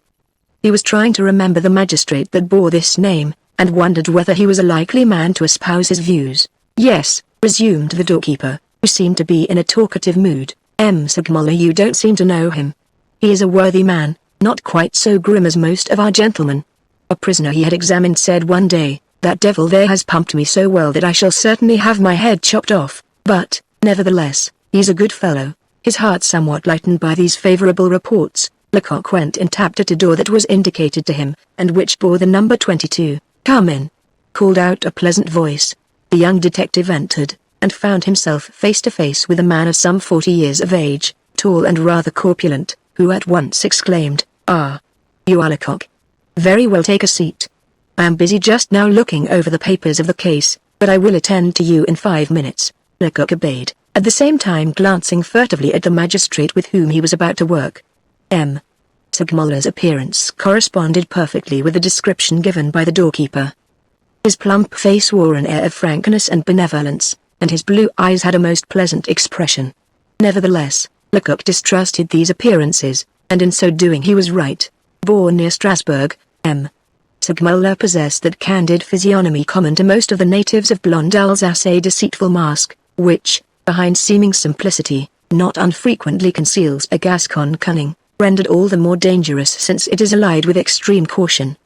He was trying to remember the magistrate that bore this name, and wondered whether he was a likely man to espouse his views. Yes, resumed the doorkeeper, who seemed to be in a talkative mood. M. Segmuller, you don't seem to know him. He is a worthy man, not quite so grim as most of our gentlemen. A prisoner he had examined said one day, that devil there has pumped me so well that I shall certainly have my head chopped off, but, nevertheless, he's a good fellow. His heart somewhat lightened by these favorable reports, Lecoq went and tapped at a door that was indicated to him, and which bore the number 22. Come in, called out a pleasant voice. The young detective entered, and found himself face to face with a man of some 40 years of age, tall and rather corpulent, who at once exclaimed, "Ah! You are Lecoq. Very well, take a seat. I am busy just now looking over the papers of the case, but I will attend to you in 5 minutes." Lecoq obeyed, at the same time glancing furtively at the magistrate with whom he was about to work. M. Segmuller's appearance corresponded perfectly with the description given by the doorkeeper. His plump face wore an air of frankness and benevolence, and his blue eyes had a most pleasant expression. Nevertheless, Lecoq distrusted these appearances, and in so doing he was right. Born near Strasbourg, M. Segmuller possessed that candid physiognomy common to most of the natives of blonde Alsace, a deceitful mask, which, behind seeming simplicity, not unfrequently conceals a Gascon cunning, rendered all the more dangerous since it is allied with extreme caution.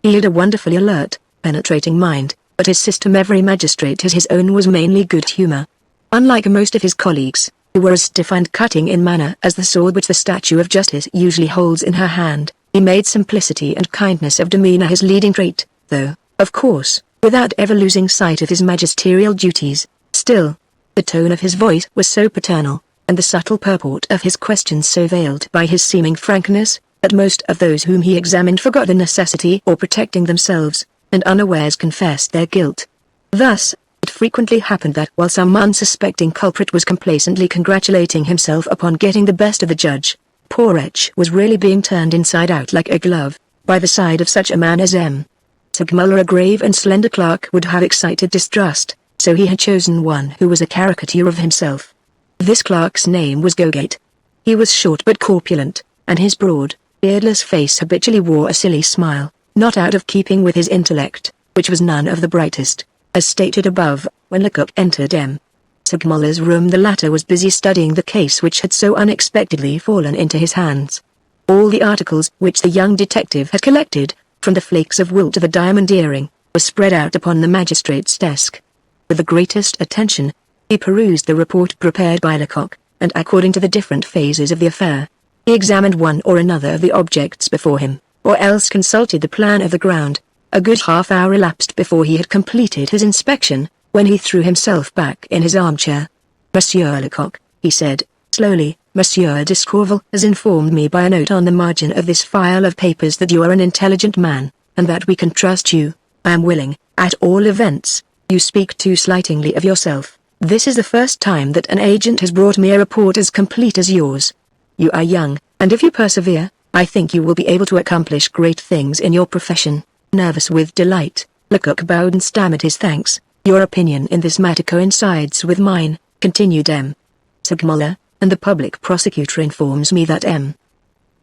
He had a wonderfully alert, penetrating mind, but his system, every magistrate as his own, was mainly good humor. Unlike most of his colleagues, who were as stiff and cutting in manner as the sword which the statue of justice usually holds in her hand, he made simplicity and kindness of demeanor his leading trait, though, of course, without ever losing sight of his magisterial duties. Still, the tone of his voice was so paternal, and the subtle purport of his questions so veiled by his seeming frankness, that most of those whom he examined forgot the necessity of protecting themselves, and unawares confessed their guilt. Thus, it frequently happened that while some unsuspecting culprit was complacently congratulating himself upon getting the best of the judge, poor wretch was really being turned inside out like a glove, by the side of such a man as M. Segmuller. A grave and slender clerk would have excited distrust, so he had chosen one who was a caricature of himself. This clerk's name was Gogate. He was short but corpulent, and his broad, beardless face habitually wore a silly smile, not out of keeping with his intellect, which was none of the brightest. As stated above, when Lecoq entered M. Segmuller's room, the latter was busy studying the case which had so unexpectedly fallen into his hands. All the articles which the young detective had collected, from the flakes of wool to the diamond earring, were spread out upon the magistrate's desk. With the greatest attention, he perused the report prepared by Lecoq, and according to the different phases of the affair, he examined one or another of the objects before him, or else consulted the plan of the ground. A good half hour elapsed before he had completed his inspection, when he threw himself back in his armchair. "Monsieur Lecoq," he said, slowly, "Monsieur Discorval has informed me by a note on the margin of this file of papers that you are an intelligent man, and that we can trust you. I am willing, at all events. You speak too slightingly of yourself. This is the first time that an agent has brought me a report as complete as yours. You are young, and if you persevere, I think you will be able to accomplish great things in your profession." Nervous with delight, Lecoq bowed and stammered his thanks. "Your opinion in this matter coincides with mine," continued M. Segmuller, "and the public prosecutor informs me that M.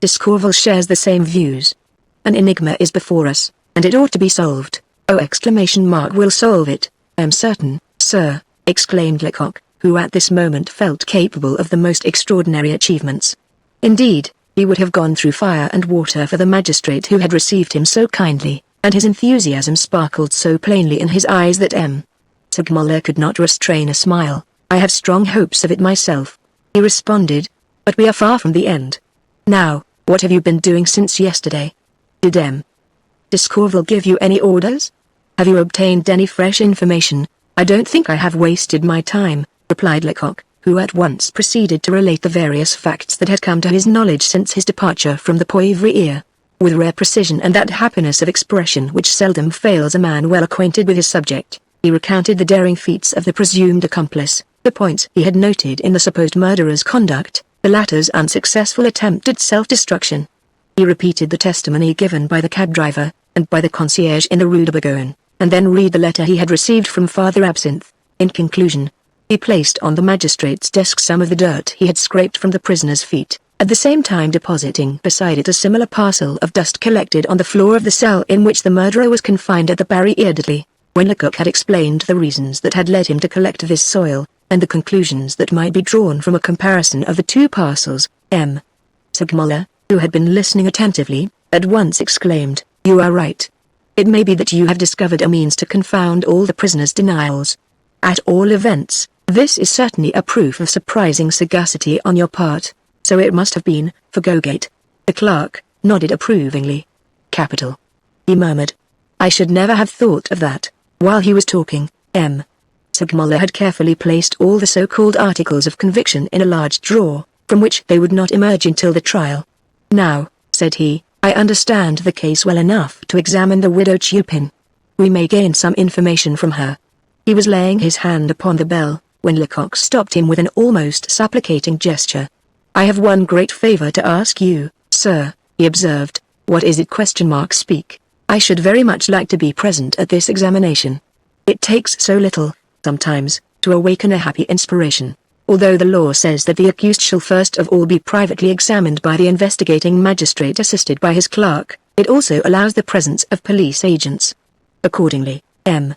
Discorval shares the same views. An enigma is before us, and it ought to be solved." "Oh!" "Will solve it, I am certain, sir," exclaimed Lecoq, who at this moment felt capable of the most extraordinary achievements. Indeed, he would have gone through fire and water for the magistrate who had received him so kindly, and his enthusiasm sparkled so plainly in his eyes that M. Segmuller could not restrain a smile. "I have strong hopes of it myself," he responded, "but we are far from the end. Now, what have you been doing since yesterday? Did M. Discorval give you any orders? Have you obtained any fresh information?" "I don't think I have wasted my time," replied Lecoq, who at once proceeded to relate the various facts that had come to his knowledge since his departure from the Poivriere. With rare precision and that happiness of expression which seldom fails a man well acquainted with his subject, he recounted the daring feats of the presumed accomplice, the points he had noted in the supposed murderer's conduct, the latter's unsuccessful attempt at self-destruction. He repeated the testimony given by the cab driver, and by the concierge in the Rue de Bourgogne, and then read the letter he had received from Father Absinthe. In conclusion, he placed on the magistrate's desk some of the dirt he had scraped from the prisoner's feet, at the same time depositing beside it a similar parcel of dust collected on the floor of the cell in which the murderer was confined at the Barrière d'Italie. When Lecoq had explained the reasons that had led him to collect this soil, and the conclusions that might be drawn from a comparison of the two parcels, M. Segmuller, who had been listening attentively, at once exclaimed, "You are right. It may be that you have discovered a means to confound all the prisoner's denials. At all events, this is certainly a proof of surprising sagacity on your part. So it must have been, for Gogate." The clerk nodded approvingly. "Capital," he murmured. "I should never have thought of that." While he was talking, M. Segmuller had carefully placed all the so-called articles of conviction in a large drawer, from which they would not emerge until the trial. "Now," said he, "I understand the case well enough to examine the widow Chupin. We may gain some information from her." He was laying his hand upon the bell, when Lecoq stopped him with an almost supplicating gesture. "I have one great favor to ask you, sir," he observed. "What is it? Speak. I should very much like to be present at this examination. It takes so little, sometimes, to awaken a happy inspiration. Although the law says that the accused shall first of all be privately examined by the investigating magistrate assisted by his clerk, it also allows the presence of police agents." Accordingly, M.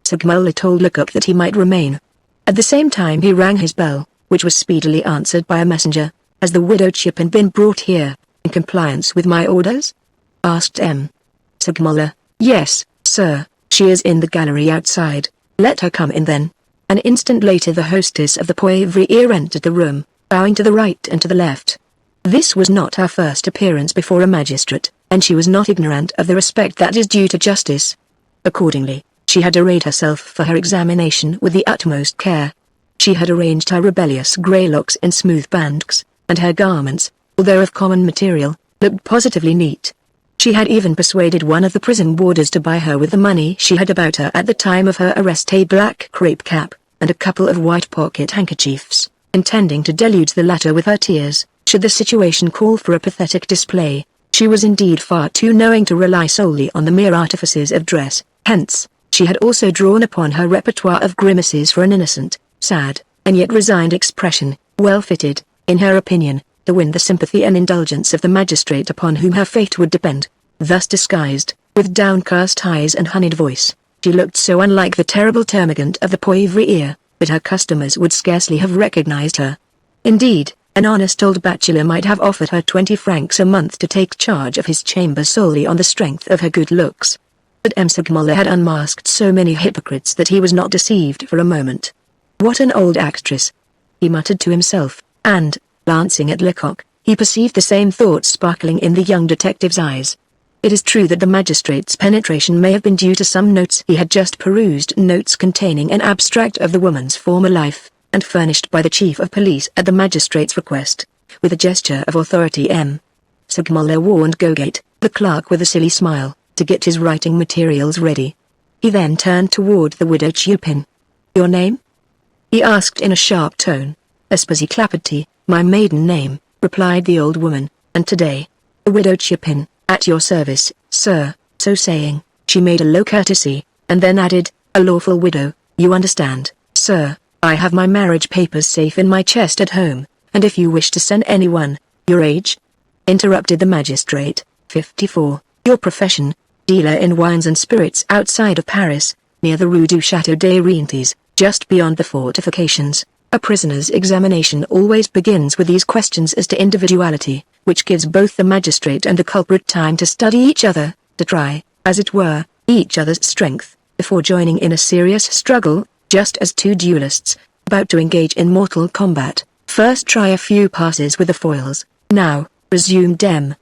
Segmuller told Lecoq that he might remain. At the same time he rang his bell, which was speedily answered by a messenger. "Has the widow Chupin been brought here, in compliance with my orders?" asked M. Segmuller. "Yes, sir, she is in the gallery outside." "Let her come in then." An instant later the hostess of the Poivriere entered the room, bowing to the right and to the left. This was not her first appearance before a magistrate, and she was not ignorant of the respect that is due to justice. Accordingly, she had arrayed herself for her examination with the utmost care. She had arranged her rebellious grey locks in smooth bands, and her garments, although of common material, looked positively neat. She had even persuaded one of the prison warders to buy her with the money she had about her at the time of her arrest a black crepe cap, and a couple of white pocket handkerchiefs, intending to deluge the latter with her tears, should the situation call for a pathetic display. She was indeed far too knowing to rely solely on the mere artifices of dress, hence, she had also drawn upon her repertoire of grimaces for an innocent, sad, and yet resigned expression, well fitted, in her opinion, to win the sympathy and indulgence of the magistrate upon whom her fate would depend. Thus disguised, with downcast eyes and honeyed voice, she looked so unlike the terrible termagant of the Poivriere, that her customers would scarcely have recognized her. Indeed, an honest old bachelor might have offered her 20 francs a month to take charge of his chamber solely on the strength of her good looks. But M. Segmuller had unmasked so many hypocrites that he was not deceived for a moment. "What an old actress!" he muttered to himself, and, glancing at Lecoq, he perceived the same thought sparkling in the young detective's eyes. It is true that the magistrate's penetration may have been due to some notes he had just perused, notes containing an abstract of the woman's former life, and furnished by the chief of police at the magistrate's request. With a gesture of authority M. Segmuller warned Gogate, the clerk with a silly smile, to get his writing materials ready. He then turned toward the widow Chupin. "Your name?" he asked in a sharp tone. "Esposy Clapperty, my maiden name," replied the old woman, "and today, the widow Chupin, at your service, sir." So saying, she made a low courtesy, and then added, "A lawful widow, you understand, sir. I have my marriage papers safe in my chest at home, and if you wish to send anyone—" "Your age?" interrupted the magistrate. 54. "Your profession?" "Dealer in wines and spirits outside of Paris, near the Rue du Château des Rentes, just beyond the fortifications." A prisoner's examination always begins with these questions as to individuality, which gives both the magistrate and the culprit time to study each other, to try, as it were, each other's strength, before joining in a serious struggle, just as two duelists, about to engage in mortal combat, first try a few passes with the foils. "Now," resumed M.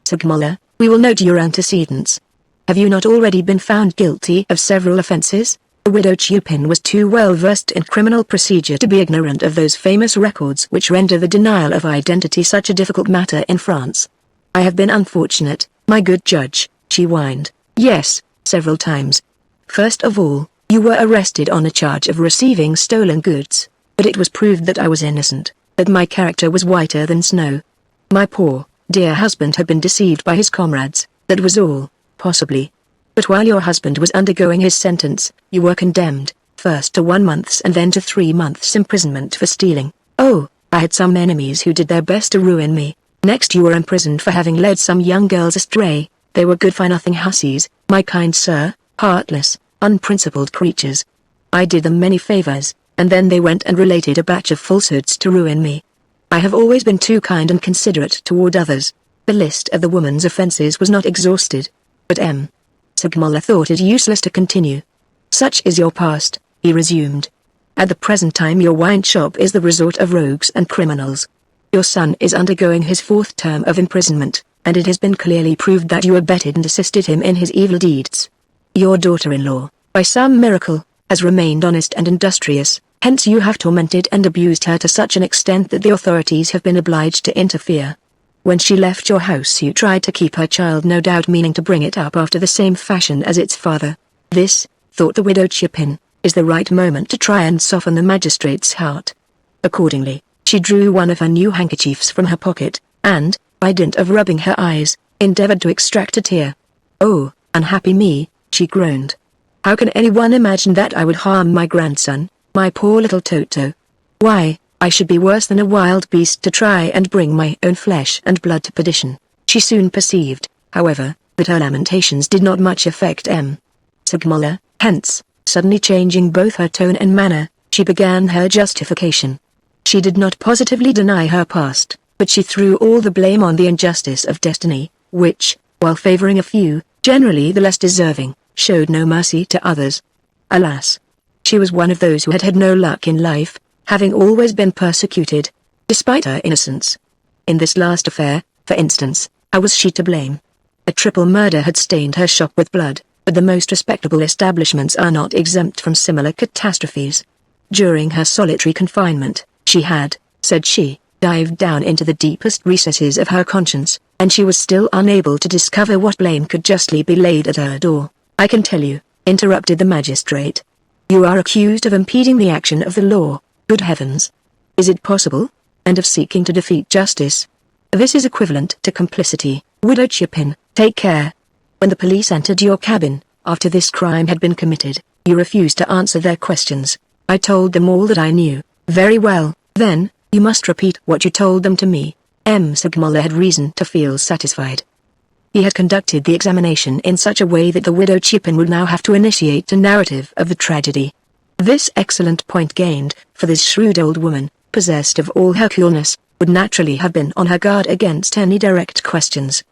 Segmuller, "we will note your antecedents. Have you not already been found guilty of several offences?" The widow Chupin was too well versed in criminal procedure to be ignorant of those famous records which render the denial of identity such a difficult matter in France. "I have been unfortunate, my good judge," she whined. "Yes, several times. First of all, you were arrested on a charge of receiving stolen goods, but it was proved that I was innocent, that my character was whiter than snow. My poor, dear husband had been deceived by his comrades, that was all, possibly. But while your husband was undergoing his sentence, you were condemned, first to 1 month's and then to 3 months' imprisonment for stealing. Oh, I had some enemies who did their best to ruin me. Next you were imprisoned for having led some young girls astray. They were good-for-nothing hussies, my kind sir, heartless, unprincipled creatures. I did them many favors, and then they went and related a batch of falsehoods to ruin me. I have always been too kind and considerate toward others." The list of the woman's offenses was not exhausted, but M. Segmuller thought it useless to continue. "Such is your past," he resumed. "At the present time your wine shop is the resort of rogues and criminals. Your son is undergoing his 4th term of imprisonment, and it has been clearly proved that you abetted and assisted him in his evil deeds. Your daughter-in-law, by some miracle, has remained honest and industrious, hence you have tormented and abused her to such an extent that the authorities have been obliged to interfere. When she left your house you tried to keep her child, no doubt meaning to bring it up after the same fashion as its father. This, thought the widow Chupin, is the right moment to try and soften the magistrate's heart." Accordingly, she drew one of her new handkerchiefs from her pocket, and, by dint of rubbing her eyes, endeavored to extract a tear. "Oh, unhappy me," she groaned. "How can anyone imagine that I would harm my grandson, my poor little Toto? Why, I should be worse than a wild beast to try and bring my own flesh and blood to perdition." She soon perceived, however, that her lamentations did not much affect M. Segmuller, hence, suddenly changing both her tone and manner, she began her justification. She did not positively deny her past, but she threw all the blame on the injustice of destiny, which, while favoring a few, generally the less deserving, showed no mercy to others. Alas! She was one of those who had had no luck in life, having always been persecuted, despite her innocence. In this last affair, for instance, how was she to blame? A triple murder had stained her shop with blood, but the most respectable establishments are not exempt from similar catastrophes. During her solitary confinement, she had, said she, dived down into the deepest recesses of her conscience, and she was still unable to discover what blame could justly be laid at her door. "I can tell you," interrupted the magistrate. "You are accused of impeding the action of the law. Good heavens! Is it possible? And of seeking to defeat justice? This is equivalent to complicity. Widow Chupin, take care. When the police entered your cabin, after this crime had been committed, you refused to answer their questions. I told them all that I knew." "Very well, then, you must repeat what you told them to me." M. Segmuller had reason to feel satisfied. He had conducted the examination in such a way that the widow Chupin would now have to initiate a narrative of the tragedy. This excellent point gained, for this shrewd old woman, possessed of all her coolness, would naturally have been on her guard against any direct questions.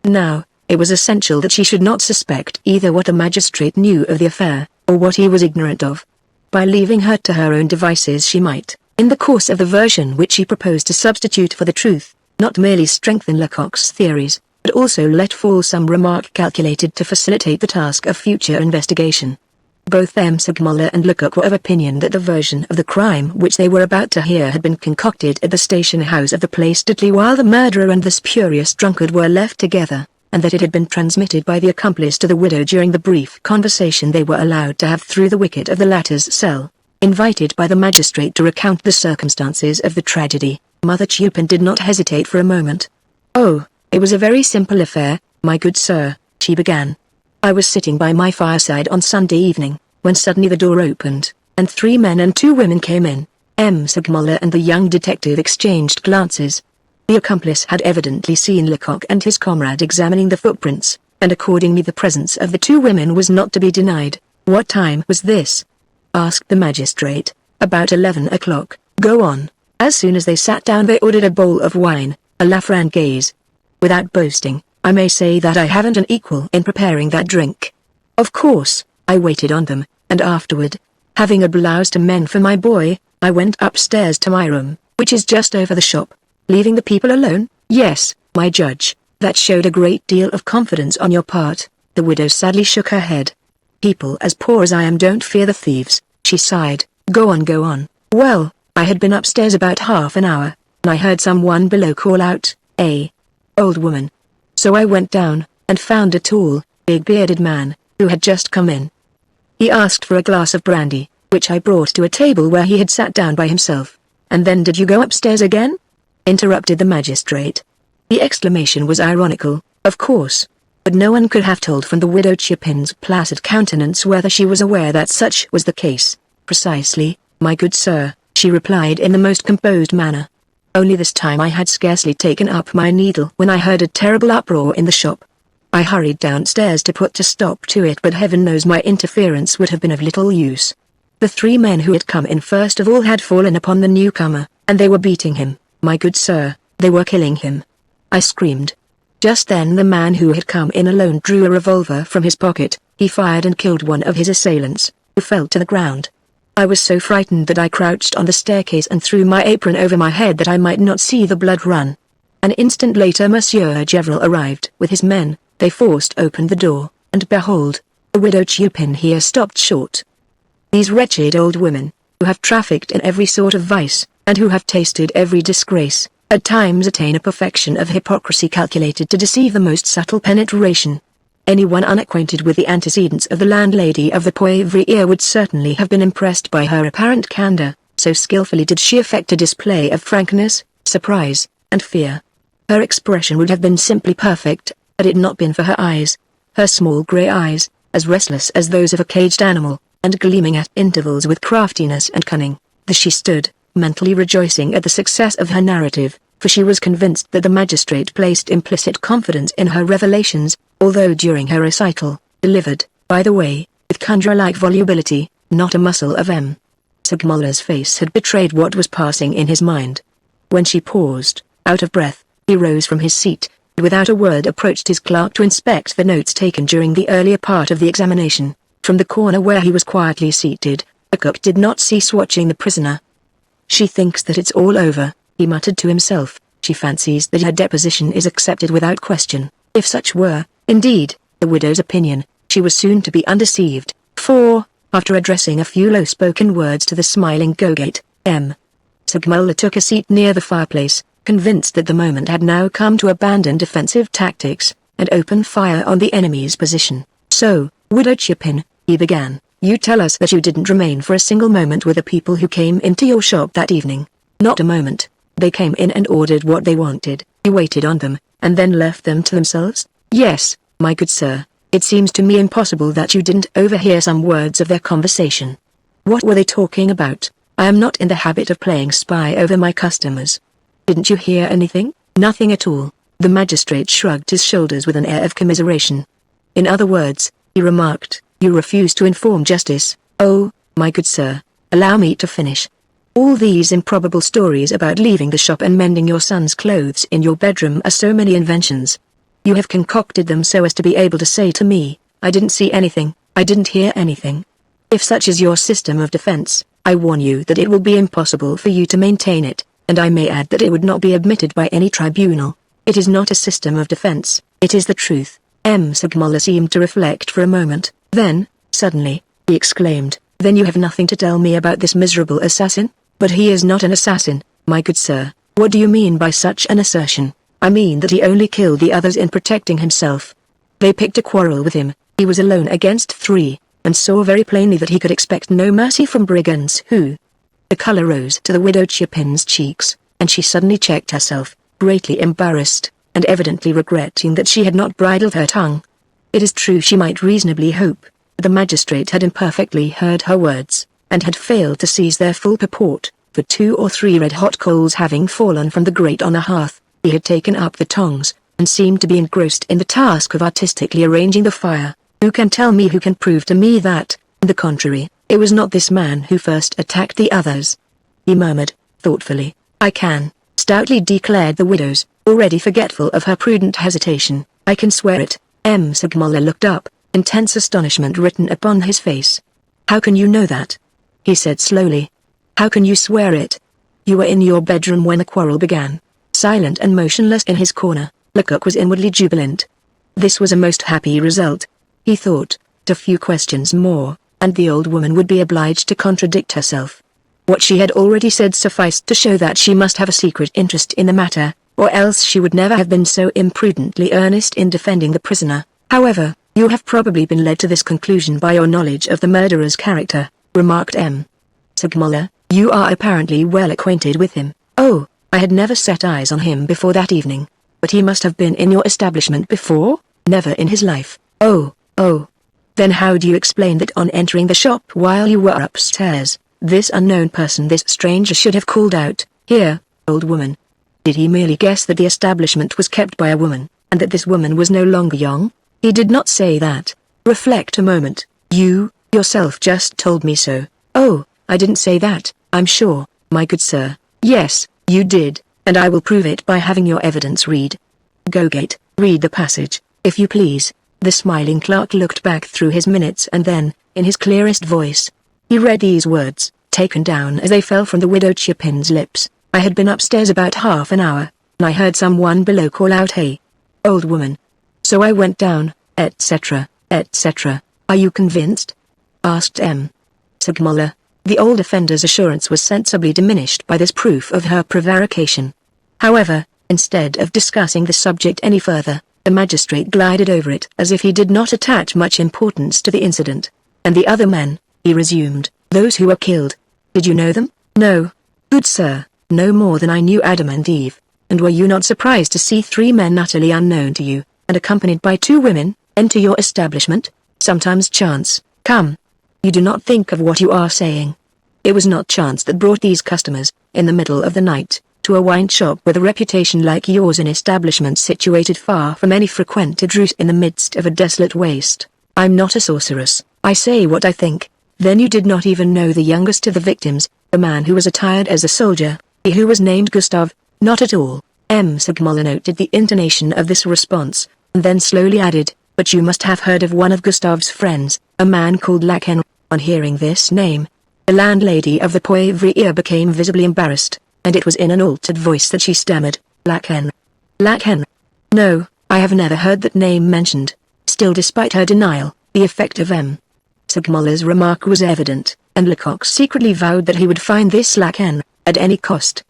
Now, it was essential that she should not suspect either what the magistrate knew of the affair, or what he was ignorant of. By leaving her to her own devices she might, in the course of the version which she proposed to substitute for the truth, not merely strengthen Lecoq's theories, but also let fall some remark calculated to facilitate the task of future investigation. Both M. Segmuller and Lecoq were of opinion that the version of the crime which they were about to hear had been concocted at the station house of the place Dudley while the murderer and the spurious drunkard were left together, and that it had been transmitted by the accomplice to the widow during the brief conversation they were allowed to have through the wicket of the latter's cell. Invited by the magistrate to recount the circumstances of the tragedy, Mother Chupin did not hesitate for a moment. "Oh, it was a very simple affair, my good sir," she began. "I was sitting by my fireside on Sunday evening, when suddenly the door opened, and 3 men and 2 women came in. M. Segmuller and the young detective exchanged glances. The accomplice had evidently seen Lecoq and his comrade examining the footprints, and accordingly the presence of the 2 women was not to be denied. "What time was this?" asked the magistrate. "About 11 o'clock. Go on." "As soon as they sat down they ordered a bowl of wine, a la Francaise. Without boasting, I may say that I haven't an equal in preparing that drink. Of course, I waited on them, and afterward, having a blouse to mend for my boy, I went upstairs to my room, which is just over the shop. Leaving the people alone?" "Yes, my judge, that showed a great deal of confidence on your part." The widow sadly shook her head. People as poor as I am don't fear the thieves, she sighed. Go on, go on. Well, I had been upstairs about half an hour, and I heard someone below call out, old woman. So I went down, and found a tall, big-bearded man, who had just come in. He asked for a glass of brandy, which I brought to a table where he had sat down by himself. And then did you go upstairs again? Interrupted the magistrate. The exclamation was ironical, of course. But no one could have told from the widow Chupin's placid countenance whether she was aware that such was the case. Precisely, my good sir, she replied in the most composed manner. Only this time I had scarcely taken up my needle when I heard a terrible uproar in the shop. I hurried downstairs to put a stop to it, but heaven knows my interference would have been of little use. The 3 men who had come in first of all had fallen upon the newcomer, and they were beating him, my good sir, they were killing him. I screamed. Just then the man who had come in alone drew a revolver from his pocket. He fired and killed one of his assailants, who fell to the ground. I was so frightened that I crouched on the staircase and threw my apron over my head that I might not see the blood run. An instant later Monsieur Gevril arrived with his men. They forced open the door, and behold, the widow Chupin here stopped short. These wretched old women, who have trafficked in every sort of vice, and who have tasted every disgrace, at times attain a perfection of hypocrisy calculated to deceive the most subtle penetration. Anyone unacquainted with the antecedents of the landlady of the Poivriere would certainly have been impressed by her apparent candor, so skillfully did she affect a display of frankness, surprise, and fear. Her expression would have been simply perfect, had it not been for her eyes. Her small grey eyes, as restless as those of a caged animal, and gleaming at intervals with craftiness and cunning. Thus she stood, mentally rejoicing at the success of her narrative, for she was convinced that the magistrate placed implicit confidence in her revelations, although during her recital, delivered, by the way, with conjurer-like volubility, not a muscle of M. Segmuller's face had betrayed what was passing in his mind. When she paused, out of breath, he rose from his seat, and without a word approached his clerk to inspect the notes taken during the earlier part of the examination. From the corner where he was quietly seated, Lecoq did not cease watching the prisoner. She thinks that it's all over, he muttered to himself. She fancies that her deposition is accepted without question. If such were, indeed, the widow's opinion, she was soon to be undeceived, for, after addressing a few low-spoken words to the smiling Gogate, M. Segmuller took a seat near the fireplace, convinced that the moment had now come to abandon defensive tactics, and open fire on the enemy's position. So, widow Chupin, he began, you tell us that you didn't remain for a single moment with the people who came into your shop that evening. Not a moment. They came in and ordered what they wanted. You waited on them, and then left them to themselves? Yes, my good sir. It seems to me impossible that you didn't overhear some words of their conversation. What were they talking about? I am not in the habit of playing spy over my customers. Didn't you hear anything? Nothing at all. The magistrate shrugged his shoulders with an air of commiseration. In other words, he remarked, you refuse to inform justice. Oh, my good sir, allow me to finish. All these improbable stories about leaving the shop and mending your son's clothes in your bedroom are so many inventions. You have concocted them so as to be able to say to me, I didn't see anything, I didn't hear anything. If such is your system of defense, I warn you that it will be impossible for you to maintain it, and I may add that it would not be admitted by any tribunal. It is not a system of defense, it is the truth. M. Segmuller seemed to reflect for a moment, then, suddenly, he exclaimed, then you have nothing to tell me about this miserable assassin? But he is not an assassin, my good sir. What do you mean by such an assertion? I mean that he only killed the others in protecting himself. They picked a quarrel with him, he was alone against 3, and saw very plainly that he could expect no mercy from brigands who... The color rose to the widow Chupin's cheeks, and she suddenly checked herself, greatly embarrassed, and evidently regretting that she had not bridled her tongue. It is true she might reasonably hope, but the magistrate had imperfectly heard her words, and had failed to seize their full purport, for 2 or 3 red-hot coals having fallen from the grate on the hearth, he had taken up the tongs, and seemed to be engrossed in the task of artistically arranging the fire. Who can tell me, who can prove to me that, on the contrary, it was not this man who first attacked the others? He murmured, thoughtfully. I can, stoutly declared the widows, already forgetful of her prudent hesitation. I can swear it. M. Segmuller looked up, intense astonishment written upon his face. How can you know that? He said slowly. How can you swear it? You were in your bedroom when the quarrel began. Silent and motionless in his corner, Lecoq was inwardly jubilant. This was a most happy result, he thought. A few questions more, and the old woman would be obliged to contradict herself. What she had already said sufficed to show that she must have a secret interest in the matter, or else she would never have been so imprudently earnest in defending the prisoner. However, you have probably been led to this conclusion by your knowledge of the murderer's character, remarked M. Segmuller. You are apparently well acquainted with him. Oh, I had never set eyes on him before that evening. But he must have been in your establishment before? Never in his life. Oh. Then how do you explain that on entering the shop while you were upstairs, this unknown person, this stranger, should have called out, "Here, old woman"? Did he merely guess that the establishment was kept by a woman, and that this woman was no longer young? He did not say that. Reflect a moment. You, yourself just told me so. Oh, I didn't say that, I'm sure, my good sir. Yes, you did, and I will prove it by having your evidence read. Gogate, read the passage, if you please. The smiling clerk looked back through his minutes and then, in his clearest voice, he read these words, taken down as they fell from the widow Chupin's lips. I had been upstairs about half an hour, and I heard someone below call out, "Hey, old woman." So I went down, etc., etc. Are you convinced? Asked M. Segmuller. The old offender's assurance was sensibly diminished by this proof of her prevarication. However, instead of discussing the subject any further, the magistrate glided over it as if he did not attach much importance to the incident. And the other men, he resumed, those who were killed. Did you know them? No, good sir, no more than I knew Adam and Eve. And were you not surprised to see 3 men utterly unknown to you, and accompanied by 2 women, enter your establishment? Sometimes chance, come. You do not think of what you are saying. It was not chance that brought these customers, in the middle of the night, to a wine shop with a reputation like yours, an establishment situated far from any frequented route in the midst of a desolate waste. I'm not a sorceress, I say what I think. Then you did not even know the youngest of the victims, the man who was attired as a soldier, he who was named Gustav? Not at all. M. Segmuller noted the intonation of this response, and then slowly added, but you must have heard of one of Gustav's friends, a man called Lecoq. On hearing this name, the landlady of the Poivriere became visibly embarrassed, and it was in an altered voice that she stammered, Lecoq. Lecoq? No, I have never heard that name mentioned. Still, despite her denial, the effect of M. Segmuller's remark was evident, and Lecoq secretly vowed that he would find this Lecoq, at any cost.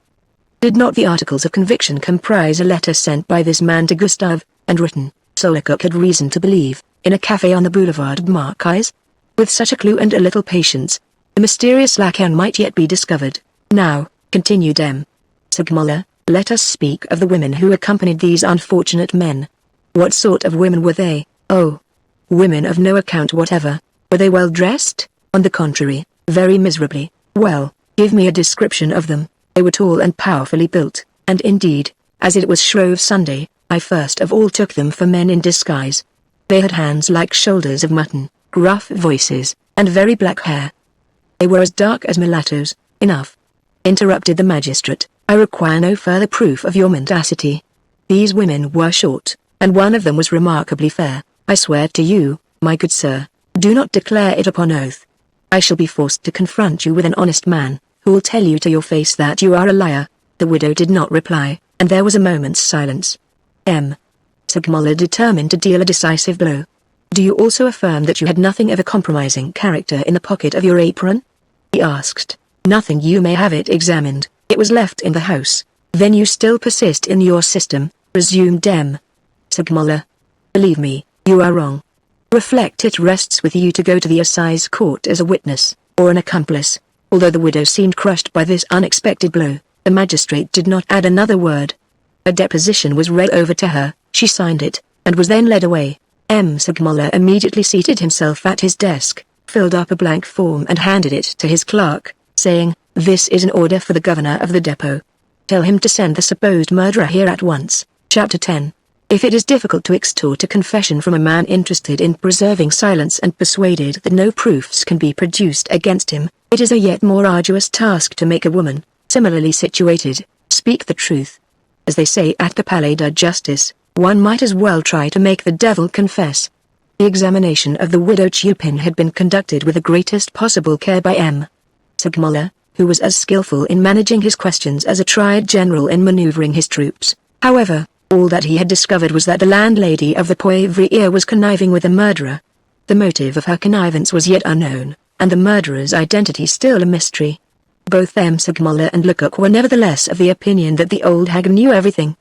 Did not the articles of conviction comprise a letter sent by this man to Gustave, and written, so Lecoq had reason to believe, in a café on the Boulevard Marquise? With such a clue and a little patience, the mysterious Lecoq might yet be discovered. Now, continued M. Segmuller, let us speak of the women who accompanied these unfortunate men. What sort of women were they? Oh, women of no account whatever. Were they well dressed? On the contrary, very miserably. Well, give me a description of them. They were tall and powerfully built, and indeed, as it was Shrove Sunday, I first of all took them for men in disguise. They had hands like shoulders of mutton, gruff voices, and very black hair. They were as dark as mulattoes. Enough, interrupted the magistrate, I require no further proof of your mendacity. These women were short, and one of them was remarkably fair. I swear to you, my good sir, do not declare it upon oath. I shall be forced to confront you with an honest man, who will tell you to your face that you are a liar. The widow did not reply, and there was a moment's silence. M. Segmuller determined to deal a decisive blow. Do you also affirm that you had nothing of a compromising character in the pocket of your apron? He asked. Nothing. You may have it examined. It was left in the house. Then you still persist in your system, resumed M. Segmuller. Believe me, you are wrong. Reflect. It rests with you to go to the assize court as a witness, or an accomplice. Although the widow seemed crushed by this unexpected blow, the magistrate did not add another word. A deposition was read over to her, she signed it, and was then led away. M. Segmuller immediately seated himself at his desk, filled up a blank form and handed it to his clerk, saying, "This is an order for the governor of the depot. Tell him to send the supposed murderer here at once." Chapter 10. If it is difficult to extort a confession from a man interested in preserving silence and persuaded that no proofs can be produced against him, it is a yet more arduous task to make a woman, similarly situated, speak the truth. As they say at the Palais de Justice, one might as well try to make the devil confess. The examination of the widow Chupin had been conducted with the greatest possible care by M. Segmuller, who was as skillful in managing his questions as a tried general in maneuvering his troops. However, all that he had discovered was that the landlady of the Poivriere was conniving with the murderer. The motive of her connivance was yet unknown, and the murderer's identity still a mystery. Both M. Segmuller and Lecoq were nevertheless of the opinion that the old hag knew everything.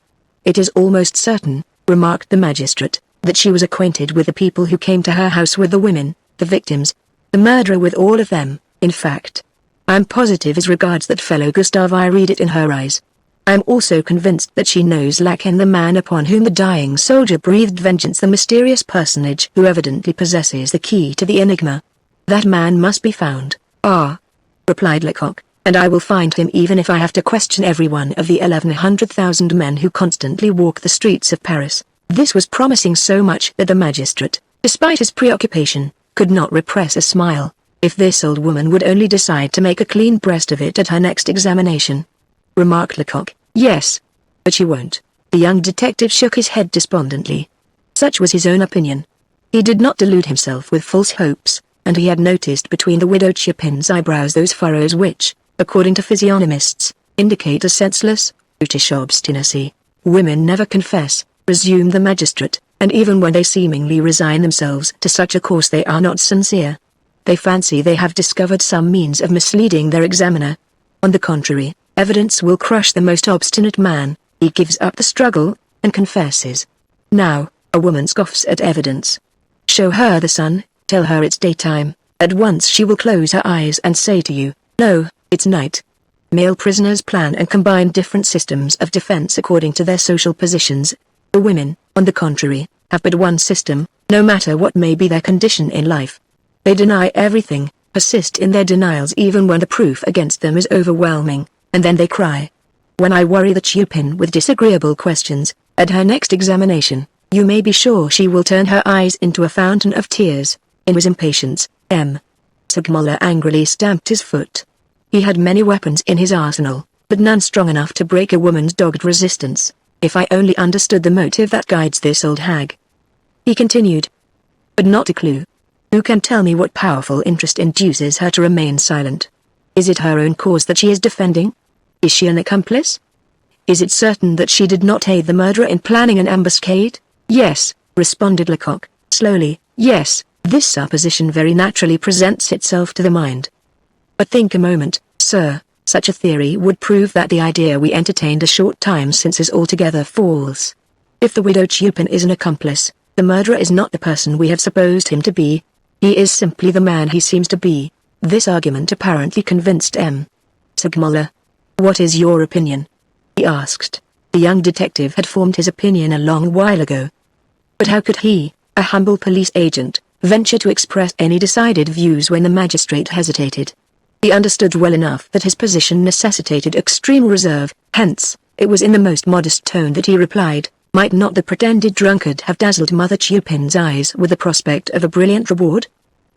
"It is almost certain," remarked the magistrate, "that she was acquainted with the people who came to her house, with the women, the victims, the murderer, with all of them, in fact. I'm positive as regards that fellow Gustave. I read it in her eyes. I'm also convinced that she knows Lacan, the man upon whom the dying soldier breathed vengeance, the mysterious personage who evidently possesses the key to the enigma. That man must be found." "Ah," replied Lecoq, "and I will find him even if I have to question every one of the 1,100,000 men who constantly walk the streets of Paris." This was promising so much that the magistrate, despite his preoccupation, could not repress a smile. If this old woman would only decide to make a clean breast of it at her next examination, remarked Lecoq. "Yes, but she won't." The young detective shook his head despondently. Such was his own opinion. He did not delude himself with false hopes, and he had noticed between the widow Chupin's eyebrows those furrows which, according to physiognomists, indicate a senseless, brutish obstinacy. "Women never confess," resumed the magistrate, "and even when they seemingly resign themselves to such a course they are not sincere. They fancy they have discovered some means of misleading their examiner. On the contrary, evidence will crush the most obstinate man. He gives up the struggle, and confesses. Now, a woman scoffs at evidence. Show her the sun, tell her it's daytime, at once she will close her eyes and say to you, 'No, it's night.' Male prisoners plan and combine different systems of defense according to their social positions. The women, on the contrary, have but one system, no matter what may be their condition in life. They deny everything, persist in their denials even when the proof against them is overwhelming, and then they cry. When I worry the Chupin with disagreeable questions, at her next examination, you may be sure she will turn her eyes into a fountain of tears." In his impatience, M. Segmuller angrily stamped his foot. He had many weapons in his arsenal, but none strong enough to break a woman's dogged resistance. "If I only understood the motive that guides this old hag," he continued. "But not a clue. Who can tell me what powerful interest induces her to remain silent? Is it her own cause that she is defending? Is she an accomplice? Is it certain that she did not aid the murderer in planning an ambuscade?" "Yes," responded Lecoq, slowly, "yes, this supposition very naturally presents itself to the mind. But think a moment, sir, such a theory would prove that the idea we entertained a short time since is altogether false. If the widow Chupin is an accomplice, the murderer is not the person we have supposed him to be. He is simply the man he seems to be." This argument apparently convinced M. Segmuller. "What is your opinion?" he asked. The young detective had formed his opinion a long while ago. But how could he, a humble police agent, venture to express any decided views when the magistrate hesitated? He understood well enough that his position necessitated extreme reserve, hence, it was in the most modest tone that he replied, "Might not the pretended drunkard have dazzled Mother Chupin's eyes with the prospect of a brilliant reward?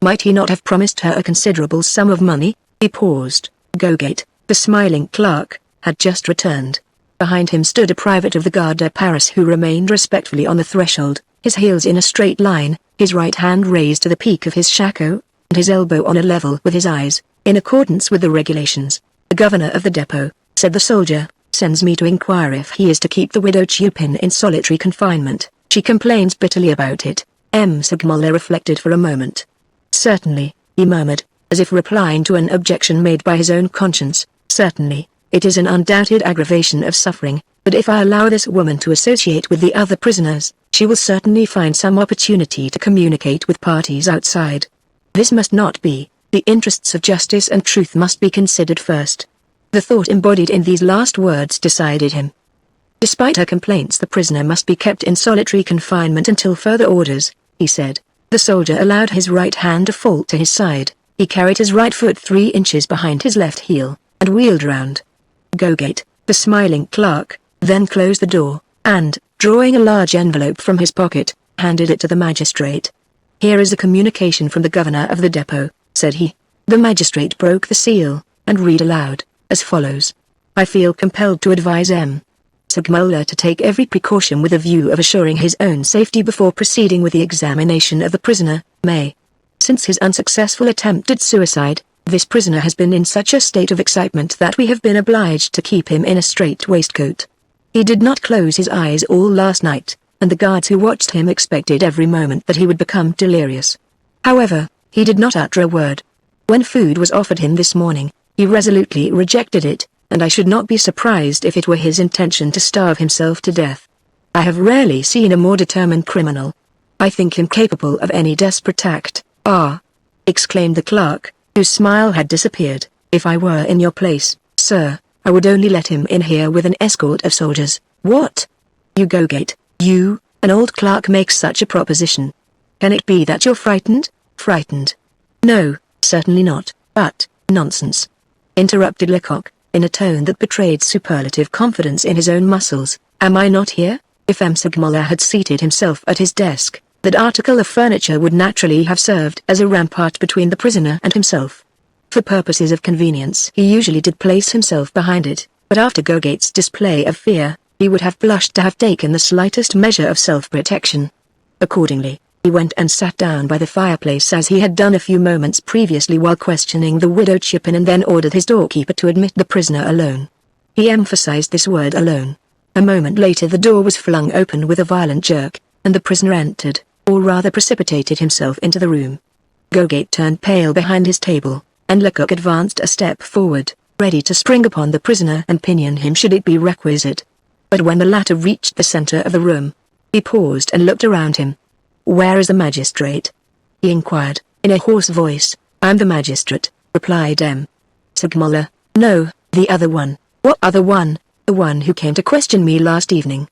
Might he not have promised her a considerable sum of money?" He paused. Gogate, the smiling clerk, had just returned. Behind him stood a private of the Garde de Paris who remained respectfully on the threshold, his heels in a straight line, his right hand raised to the peak of his shako, and his elbow on a level with his eyes, in accordance with the regulations. "The governor of the depot," said the soldier, "sends me to inquire if he is to keep the widow Chupin in solitary confinement. She complains bitterly about it." M. Segmuller reflected for a moment. "Certainly," he murmured, as if replying to an objection made by his own conscience, "certainly, it is an undoubted aggravation of suffering, but if I allow this woman to associate with the other prisoners, she will certainly find some opportunity to communicate with parties outside. This must not be. The interests of justice and truth must be considered first." The thought embodied in these last words decided him. "Despite her complaints, the prisoner must be kept in solitary confinement until further orders," he said. The soldier allowed his right hand to fall to his side. He carried his right foot 3 inches behind his left heel, and wheeled round. Gogate, the smiling clerk, then closed the door, and, drawing a large envelope from his pocket, handed it to the magistrate. "Here is a communication from the governor of the depot," said he. The magistrate broke the seal, and read aloud, as follows. "I feel compelled to advise M. Segmuller to take every precaution with a view of assuring his own safety before proceeding with the examination of the prisoner, May. Since his unsuccessful attempt at suicide, this prisoner has been in such a state of excitement that we have been obliged to keep him in a strait waistcoat. He did not close his eyes all last night, and the guards who watched him expected every moment that he would become delirious. However, he did not utter a word. When food was offered him this morning, he resolutely rejected it, and I should not be surprised if it were his intention to starve himself to death. I have rarely seen a more determined criminal. I think him capable of any desperate act. Ah!" exclaimed the clerk, whose smile had disappeared. "If I were in your place, sir, I would only let him in here with an escort of soldiers." "What? You Gogate, you, an old clerk, makes such a proposition? Can it be that you're frightened?" "Frightened? No, certainly not, but—" "Nonsense!" interrupted Lecoq, in a tone that betrayed superlative confidence in his own muscles. "Am I not here?" If M. Segmuller had seated himself at his desk, that article of furniture would naturally have served as a rampart between the prisoner and himself. For purposes of convenience he usually did place himself behind it, but after Gogate's display of fear, he would have blushed to have taken the slightest measure of self-protection. Accordingly, he went and sat down by the fireplace as he had done a few moments previously while questioning the widow Chupin, and then ordered his doorkeeper to admit the prisoner alone. He emphasized this word alone. A moment later the door was flung open with a violent jerk, and the prisoner entered, or rather precipitated himself into the room. Gogate turned pale behind his table, and Lecoq advanced a step forward, ready to spring upon the prisoner and pinion him should it be requisite. But when the latter reached the center of the room, he paused and looked around him. "Where is the magistrate?" he inquired, in a hoarse voice. "I'm the magistrate," replied M. Segmuller. "No, the other one." "What other one?" "The one who came to question me last evening.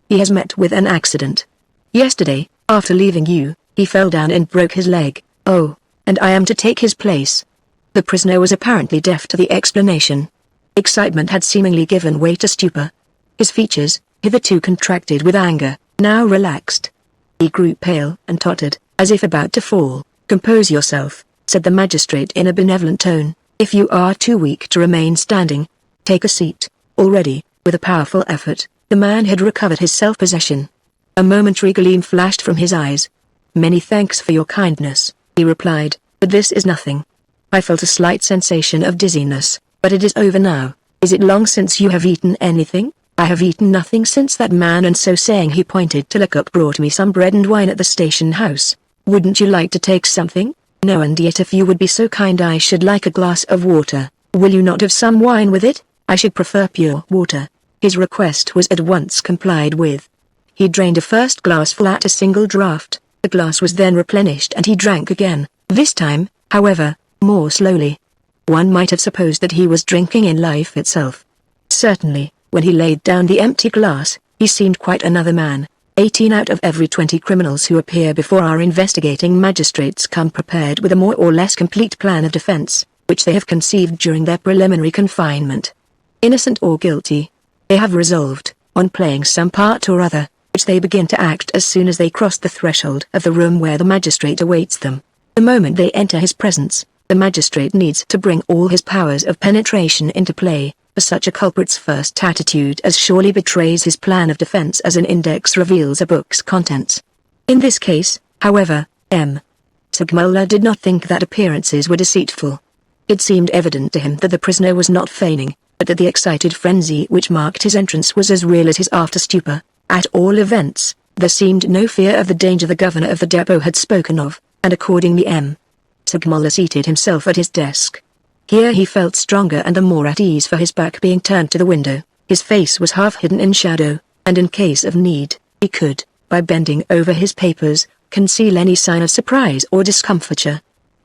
He has met with an accident. Yesterday, after leaving you, he fell down and broke his leg." "Oh, and I am to take his place?" The prisoner was apparently deaf to the explanation. Excitement had seemingly given way to stupor. His features, hitherto contracted with anger, now relaxed. He grew pale and tottered, as if about to fall. "Compose yourself," said the magistrate in a benevolent tone. "If you are too weak to remain standing, take a seat." Already, with a powerful effort, the man had recovered his self-possession. A momentary gleam flashed from his eyes. "Many thanks for your kindness," he replied, "but this is nothing. I felt a slight sensation of dizziness, but it is over now. Is it long since you have eaten anything?" "I have eaten nothing since that man," and so saying he pointed to Lecoq, "brought me some bread and wine at the station house. Wouldn't you like to take something?" "No, and yet if you would be so kind I should like a glass of water." "Will you not have some wine with it?" "I should prefer pure water." His request was at once complied with. He drained a first glass full at a single draught. The glass was then replenished and he drank again, this time, however, more slowly. One might have supposed that he was drinking in life itself. Certainly, when he laid down the empty glass, he seemed quite another man. 18 out of every 20 criminals who appear before our investigating magistrates come prepared with a more or less complete plan of defense, which they have conceived during their preliminary confinement. Innocent or guilty, they have resolved on playing some part or other, which they begin to act as soon as they cross the threshold of the room where the magistrate awaits them. The moment they enter his presence, the magistrate needs to bring all his powers of penetration into play, for such a culprit's first attitude as surely betrays his plan of defense as an index reveals a book's contents. In this case, however, M. Segmuller did not think that appearances were deceitful. It seemed evident to him that the prisoner was not feigning, but that the excited frenzy which marked his entrance was as real as his after stupor. At all events, there seemed no fear of the danger the governor of the depot had spoken of, and accordingly M. Segmuller seated himself at his desk. Here he felt stronger and the more at ease for his back being turned to the window, his face was half hidden in shadow, and in case of need, he could, by bending over his papers, conceal any sign of surprise or discomfiture.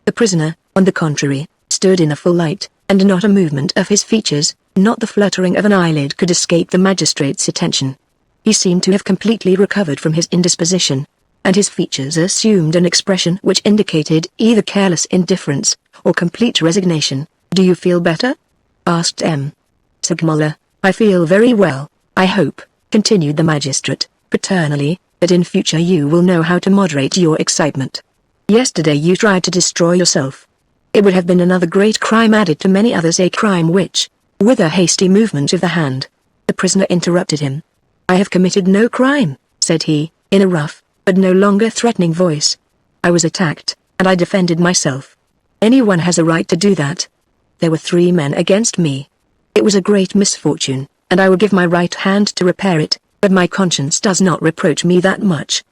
The prisoner, on the contrary, stood in the full light, and not a movement of his features, not the fluttering of an eyelid could escape the magistrate's attention. He seemed to have completely recovered from his indisposition, and his features assumed an expression which indicated either careless indifference, or complete resignation. "Do you feel better?" asked M. Segmuller. "I feel very well, I hope," continued the magistrate, paternally, "that in future you will know how to moderate your excitement. Yesterday you tried to destroy yourself. It would have been another great crime added to many others, a crime which—" With a hasty movement of the hand, the prisoner interrupted him. "I have committed no crime," said he, in a rough, but no longer threatening voice. "I was attacked, and I defended myself. Anyone has a right to do that. There were 3 men against me. It was a great misfortune, and I will give my right hand to repair it, but my conscience does not reproach me that much."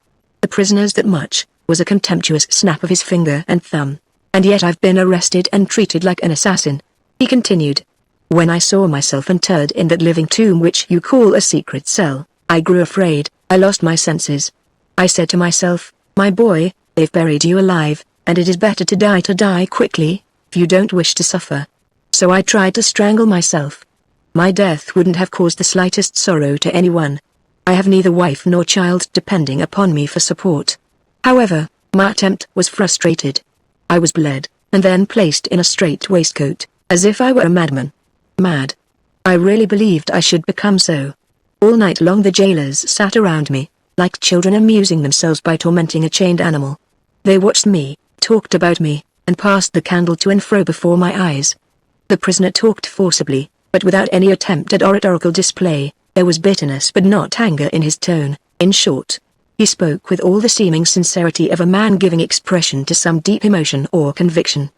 "The prisoners that much?" was a contemptuous snap of his finger and thumb. And yet I've been arrested and treated like an assassin. He continued. When I saw myself interred in that living tomb which you call a secret cell, I grew afraid. I lost my senses. I said to myself, my boy, they've buried you alive, and it is better to die quickly, if you don't wish to suffer. So I tried to strangle myself. My death wouldn't have caused the slightest sorrow to anyone. I have neither wife nor child depending upon me for support. However, my attempt was frustrated. I was bled, and then placed in a strait waistcoat, as if I were a madman. Mad. I really believed I should become so. All night long the jailers sat around me, like children amusing themselves by tormenting a chained animal. They watched me, talked about me, and passed the candle to and fro before my eyes. The prisoner talked forcibly, but without any attempt at oratorical display. There was bitterness but not anger in his tone. In short, he spoke with all the seeming sincerity of a man giving expression to some deep emotion or conviction.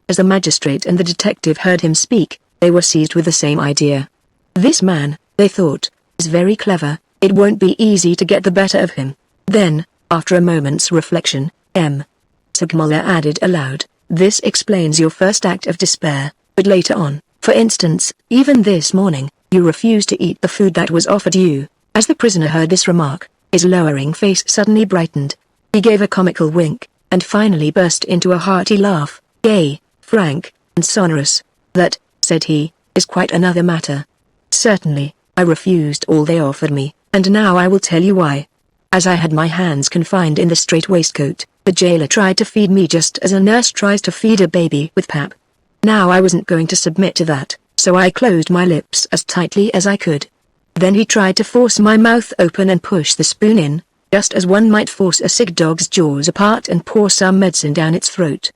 As the magistrate and the detective heard him speak, they were seized with the same idea. This man, they thought, is very clever. It won't be easy to get the better of him. Then, after a moment's reflection, M. Segmuller added aloud, this explains your first act of despair, but later on, for instance, even this morning, you refused to eat the food that was offered you. As the prisoner heard this remark, his lowering face suddenly brightened. He gave a comical wink, and finally burst into a hearty laugh, gay, frank, and sonorous. That, said he, is quite another matter. Certainly, I refused all they offered me, and now I will tell you why. As I had my hands confined in the strait waistcoat, the jailer tried to feed me just as a nurse tries to feed a baby with pap. Now I wasn't going to submit to that, so I closed my lips as tightly as I could. Then he tried to force my mouth open and push the spoon in, just as one might force a sick dog's jaws apart and pour some medicine down its throat.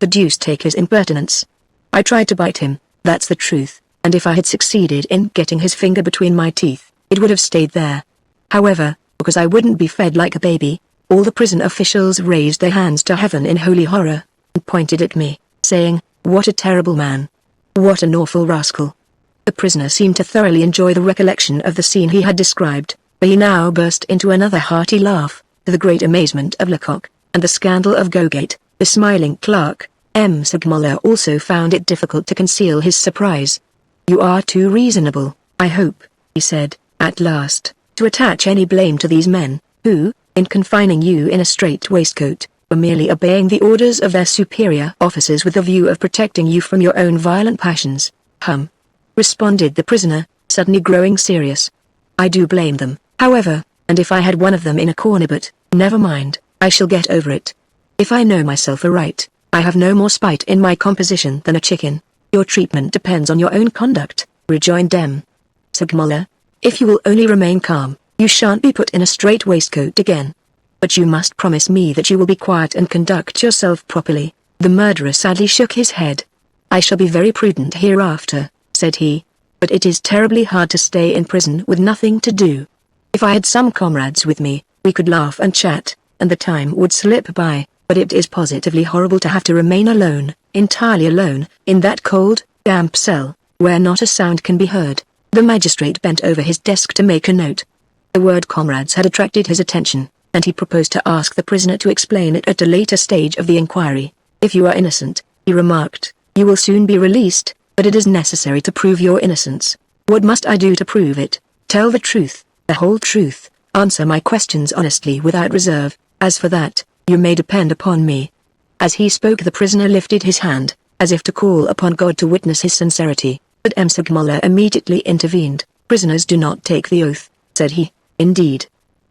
The deuce take his impertinence. I tried to bite him, that's the truth, and if I had succeeded in getting his finger between my teeth, it would have stayed there. However, because I wouldn't be fed like a baby, all the prison officials raised their hands to heaven in holy horror, and pointed at me, saying, what a terrible man. What an awful rascal. The prisoner seemed to thoroughly enjoy the recollection of the scene he had described, for he now burst into another hearty laugh, to the great amazement of Lecoq, and the scandal of Gogate. The smiling clerk, M. Segmuller, also found it difficult to conceal his surprise. You are too reasonable, I hope, he said, at last, to attach any blame to these men, who, in confining you in a strait waistcoat, were merely obeying the orders of their superior officers with the view of protecting you from your own violent passions. Responded the prisoner, suddenly growing serious. I do blame them, however, and if I had one of them in a corner, but, never mind, I shall get over it. If I know myself aright, I have no more spite in my composition than a chicken. Your treatment depends on your own conduct, rejoined M. Segmuller. If you will only remain calm, you shan't be put in a strait waistcoat again. But you must promise me that you will be quiet and conduct yourself properly. The murderer sadly shook his head. I shall be very prudent hereafter, said he. But it is terribly hard to stay in prison with nothing to do. If I had some comrades with me, we could laugh and chat, and the time would slip by, but it is positively horrible to have to remain alone, entirely alone, in that cold, damp cell, where not a sound can be heard. The magistrate bent over his desk to make a note. The word comrades had attracted his attention, and he proposed to ask the prisoner to explain it at a later stage of the inquiry. If you are innocent, he remarked, you will soon be released, but it is necessary to prove your innocence. What must I do to prove it? Tell the truth, the whole truth, answer my questions honestly without reserve. As for that, you may depend upon me. As he spoke, the prisoner lifted his hand, as if to call upon God to witness his sincerity, but M. Segmuller immediately intervened. Prisoners do not take the oath, said he. Indeed,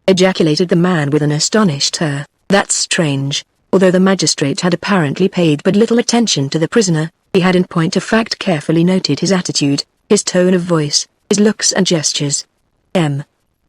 ejaculated the man with an astonished air. That's strange. Although the magistrate had apparently paid but little attention to the prisoner, he had in point of fact carefully noted his attitude, his tone of voice, his looks and gestures. M.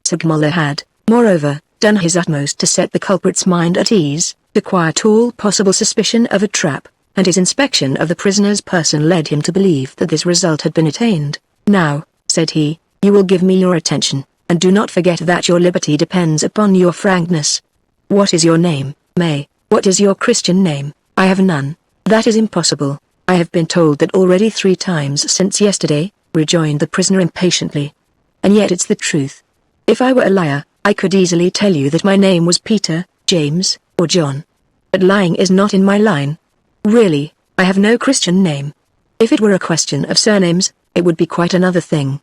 Segmuller had, moreover, done his utmost to set the culprit's mind at ease, to quiet all possible suspicion of a trap, and his inspection of the prisoner's person led him to believe that this result had been attained. Now, said he, you will give me your attention, and do not forget that your liberty depends upon your frankness. What is your name, May? What is your Christian name? I have none. That is impossible. I have been told that already 3 times since yesterday, rejoined the prisoner impatiently. And yet it's the truth. If I were a liar, I could easily tell you that my name was Peter, James, or John, but lying is not in my line. Really, I have no Christian name. If it were a question of surnames, it would be quite another thing.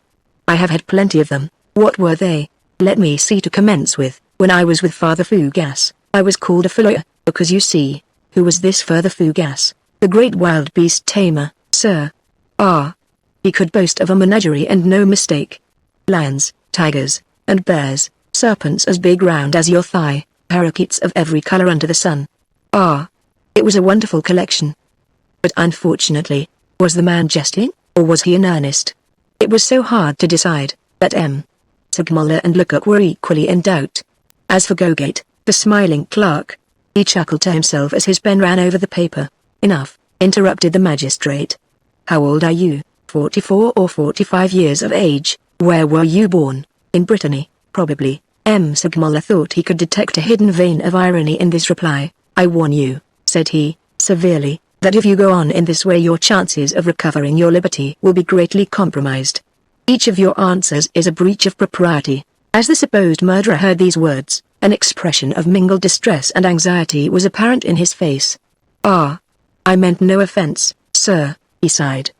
I have had plenty of them. What were they? Let me see to commence with. When I was with Father Fougas, I was called a Faloyer, because you see, who was this Father Fougas? The great wild beast tamer, sir. Ah. He could boast of a menagerie and no mistake. Lions, tigers, and bears, serpents as big round as your thigh, parakeets of every color under the sun. Ah. It was a wonderful collection. But unfortunately, was the man jesting, or was he in earnest? It was so hard to decide, that M. Segmuller and Lecoq were equally in doubt. As for Gogate, the smiling clerk, he chuckled to himself as his pen ran over the paper. Enough, interrupted the magistrate. How old are you? 44 or 45 years of age. Where were you born? In Brittany, probably. M. Segmuller thought he could detect a hidden vein of irony in this reply. I warn you, said he, severely, that if you go on in this way your chances of recovering your liberty will be greatly compromised. Each of your answers is a breach of propriety. As the supposed murderer heard these words, an expression of mingled distress and anxiety was apparent in his face. Ah. I meant no offense, sir, he sighed.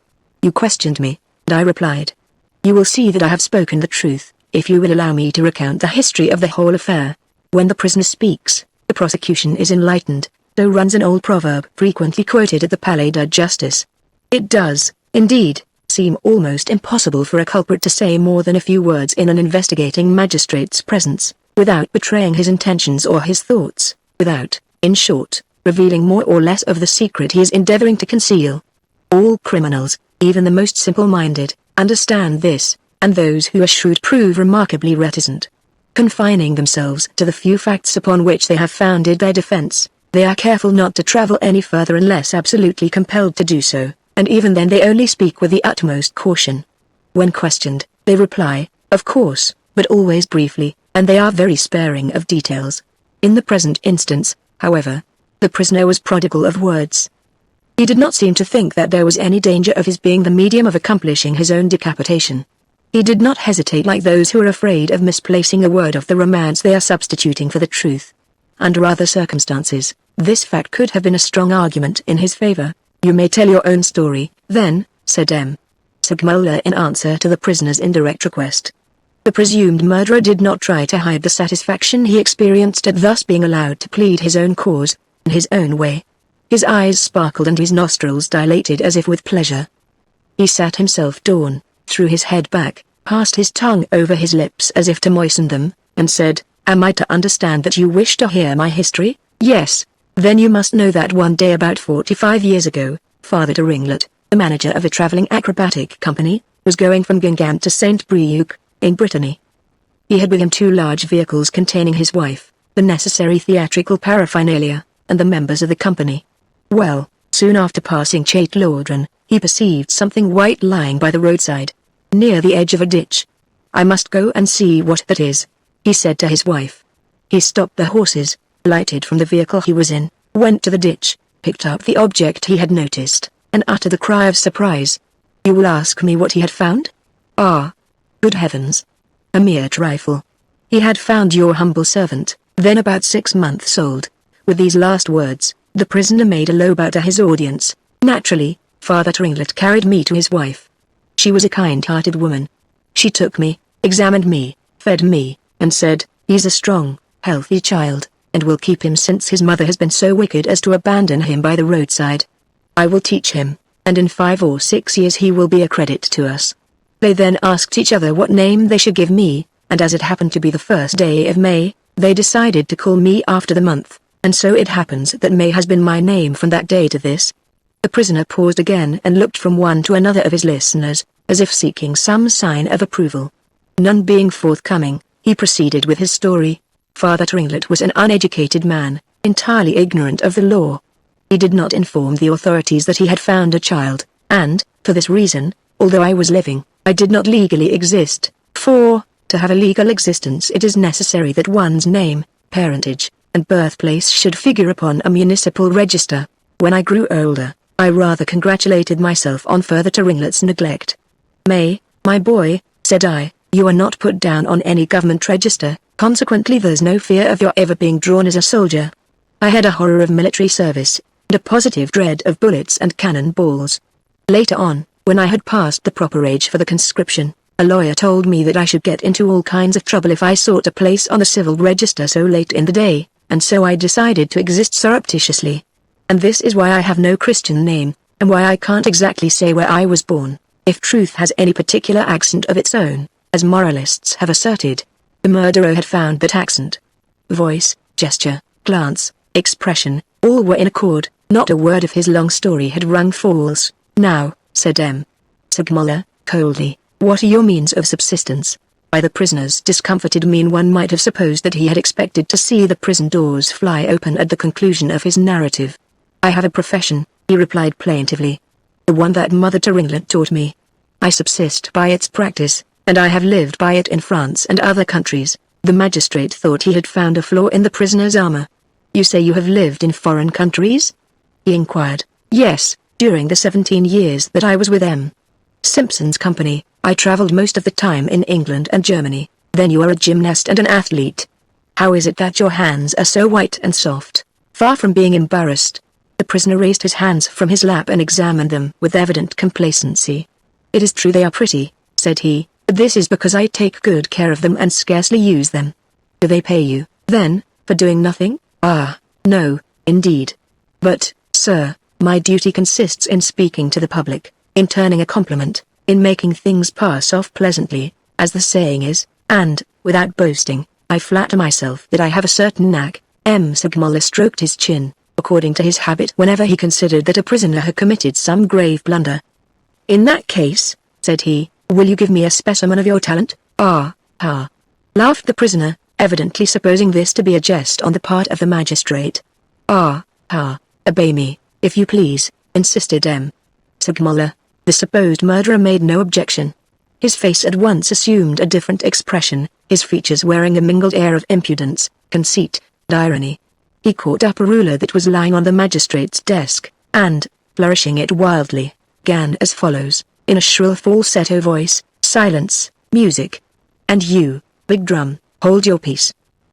You questioned me, and I replied. You will see that I have spoken the truth, if you will allow me to recount the history of the whole affair. When the prisoner speaks, the prosecution is enlightened, so runs an old proverb frequently quoted at the Palais de Justice. It does, indeed, seem almost impossible for a culprit to say more than a few words in an investigating magistrate's presence, without betraying his intentions or his thoughts, without, in short, revealing more or less of the secret he is endeavoring to conceal. All criminals, even the most simple-minded, understand this, and those who are shrewd prove remarkably reticent. Confining themselves to the few facts upon which they have founded their defense, they are careful not to travel any further unless absolutely compelled to do so, and even then they only speak with the utmost caution. When questioned, they reply, of course, but always briefly, and they are very sparing of details. In the present instance, however, the prisoner was prodigal of words. He did not seem to think that there was any danger of his being the medium of accomplishing his own decapitation. He did not hesitate like those who are afraid of misplacing a word of the romance they are substituting for the truth. Under other circumstances, this fact could have been a strong argument in his favor. You may tell your own story, then, said M. Segmuller in answer to the prisoner's indirect request. The presumed murderer did not try to hide the satisfaction he experienced at thus being allowed to plead his own cause, in his own way. His eyes sparkled and his nostrils dilated as if with pleasure. He sat himself down, threw his head back, passed his tongue over his lips as if to moisten them, and said, Am I to understand that you wish to hear my history? Yes. Then you must know that one day about 45 years ago, Father de Ringlet, the manager of a traveling acrobatic company, was going from Guingamp to Saint Brieuc, in Brittany. He had with him 2 large vehicles containing his wife, the necessary theatrical paraphernalia, and the members of the company. Well, soon after passing Château-Laudron, he perceived something white lying by the roadside, near the edge of a ditch. I must go and see what that is, he said to his wife. He stopped the horses, lighted from the vehicle he was in, went to the ditch, picked up the object he had noticed, and uttered a cry of surprise. You will ask me what he had found? Ah! Good heavens! A mere trifle. He had found your humble servant, then about 6 months old. With these last words, the prisoner made a low bow to his audience. Naturally, Father Ringlet carried me to his wife. She was a kind-hearted woman. She took me, examined me, fed me, and said, He's a strong, healthy child, and will keep him since his mother has been so wicked as to abandon him by the roadside. I will teach him, and in 5 or 6 years he will be a credit to us. They then asked each other what name they should give me, and as it happened to be the first day of May, they decided to call me after the month, and so it happens that May has been my name from that day to this. The prisoner paused again and looked from one to another of his listeners, as if seeking some sign of approval. None being forthcoming, he proceeded with his story. Father Ringlet was an uneducated man, entirely ignorant of the law. He did not inform the authorities that he had found a child, and, for this reason, although I was living, I did not legally exist, for, to have a legal existence it is necessary that one's name, parentage, and birthplace should figure upon a municipal register. When I grew older, I rather congratulated myself on Father Ringlet's neglect. May, my boy, said I, you are not put down on any government register, consequently there's no fear of your ever being drawn as a soldier. I had a horror of military service, and a positive dread of bullets and cannon balls. Later on, when I had passed the proper age for the conscription, a lawyer told me that I should get into all kinds of trouble if I sought a place on the civil register so late in the day, and so I decided to exist surreptitiously. And this is why I have no Christian name, and why I can't exactly say where I was born, if truth has any particular accent of its own, as moralists have asserted. The murderer had found that accent. Voice, gesture, glance, expression, all were in accord. Not a word of his long story had rung false. Now, said M. Segmuller, coldly, what are your means of subsistence? By the prisoner's discomforted mien one might have supposed that he had expected to see the prison doors fly open at the conclusion of his narrative. I have a profession, he replied plaintively. The one that Mother England taught me. I subsist by its practice, and I have lived by it in France and other countries. The magistrate thought he had found a flaw in the prisoner's armor. You say you have lived in foreign countries? He inquired. Yes, during the 17 years that I was with M. Simpson's company, I traveled most of the time in England and Germany. Then you are a gymnast and an athlete. How is it that your hands are so white and soft? Far from being embarrassed, the prisoner raised his hands from his lap and examined them with evident complacency. It is true they are pretty, said he, but this is because I take good care of them and scarcely use them. Do they pay you, then, for doing nothing? Ah, no, indeed. But, sir, my duty consists in speaking to the public, in turning a compliment, in making things pass off pleasantly, as the saying is, and, without boasting, I flatter myself that I have a certain knack. M. Segmuller stroked his chin, according to his habit whenever he considered that a prisoner had committed some grave blunder. In that case, said he, will you give me a specimen of your talent? Ah, ha! Laughed the prisoner, evidently supposing this to be a jest on the part of the magistrate. Ah, ha! Obey me, if you please, insisted M. Segmuller. The supposed murderer made no objection. His face at once assumed a different expression, his features wearing a mingled air of impudence, conceit, and irony. He caught up a ruler that was lying on the magistrate's desk, and, flourishing it wildly, began as follows, in a shrill falsetto voice, silence, music. And you, big drum, hold your peace.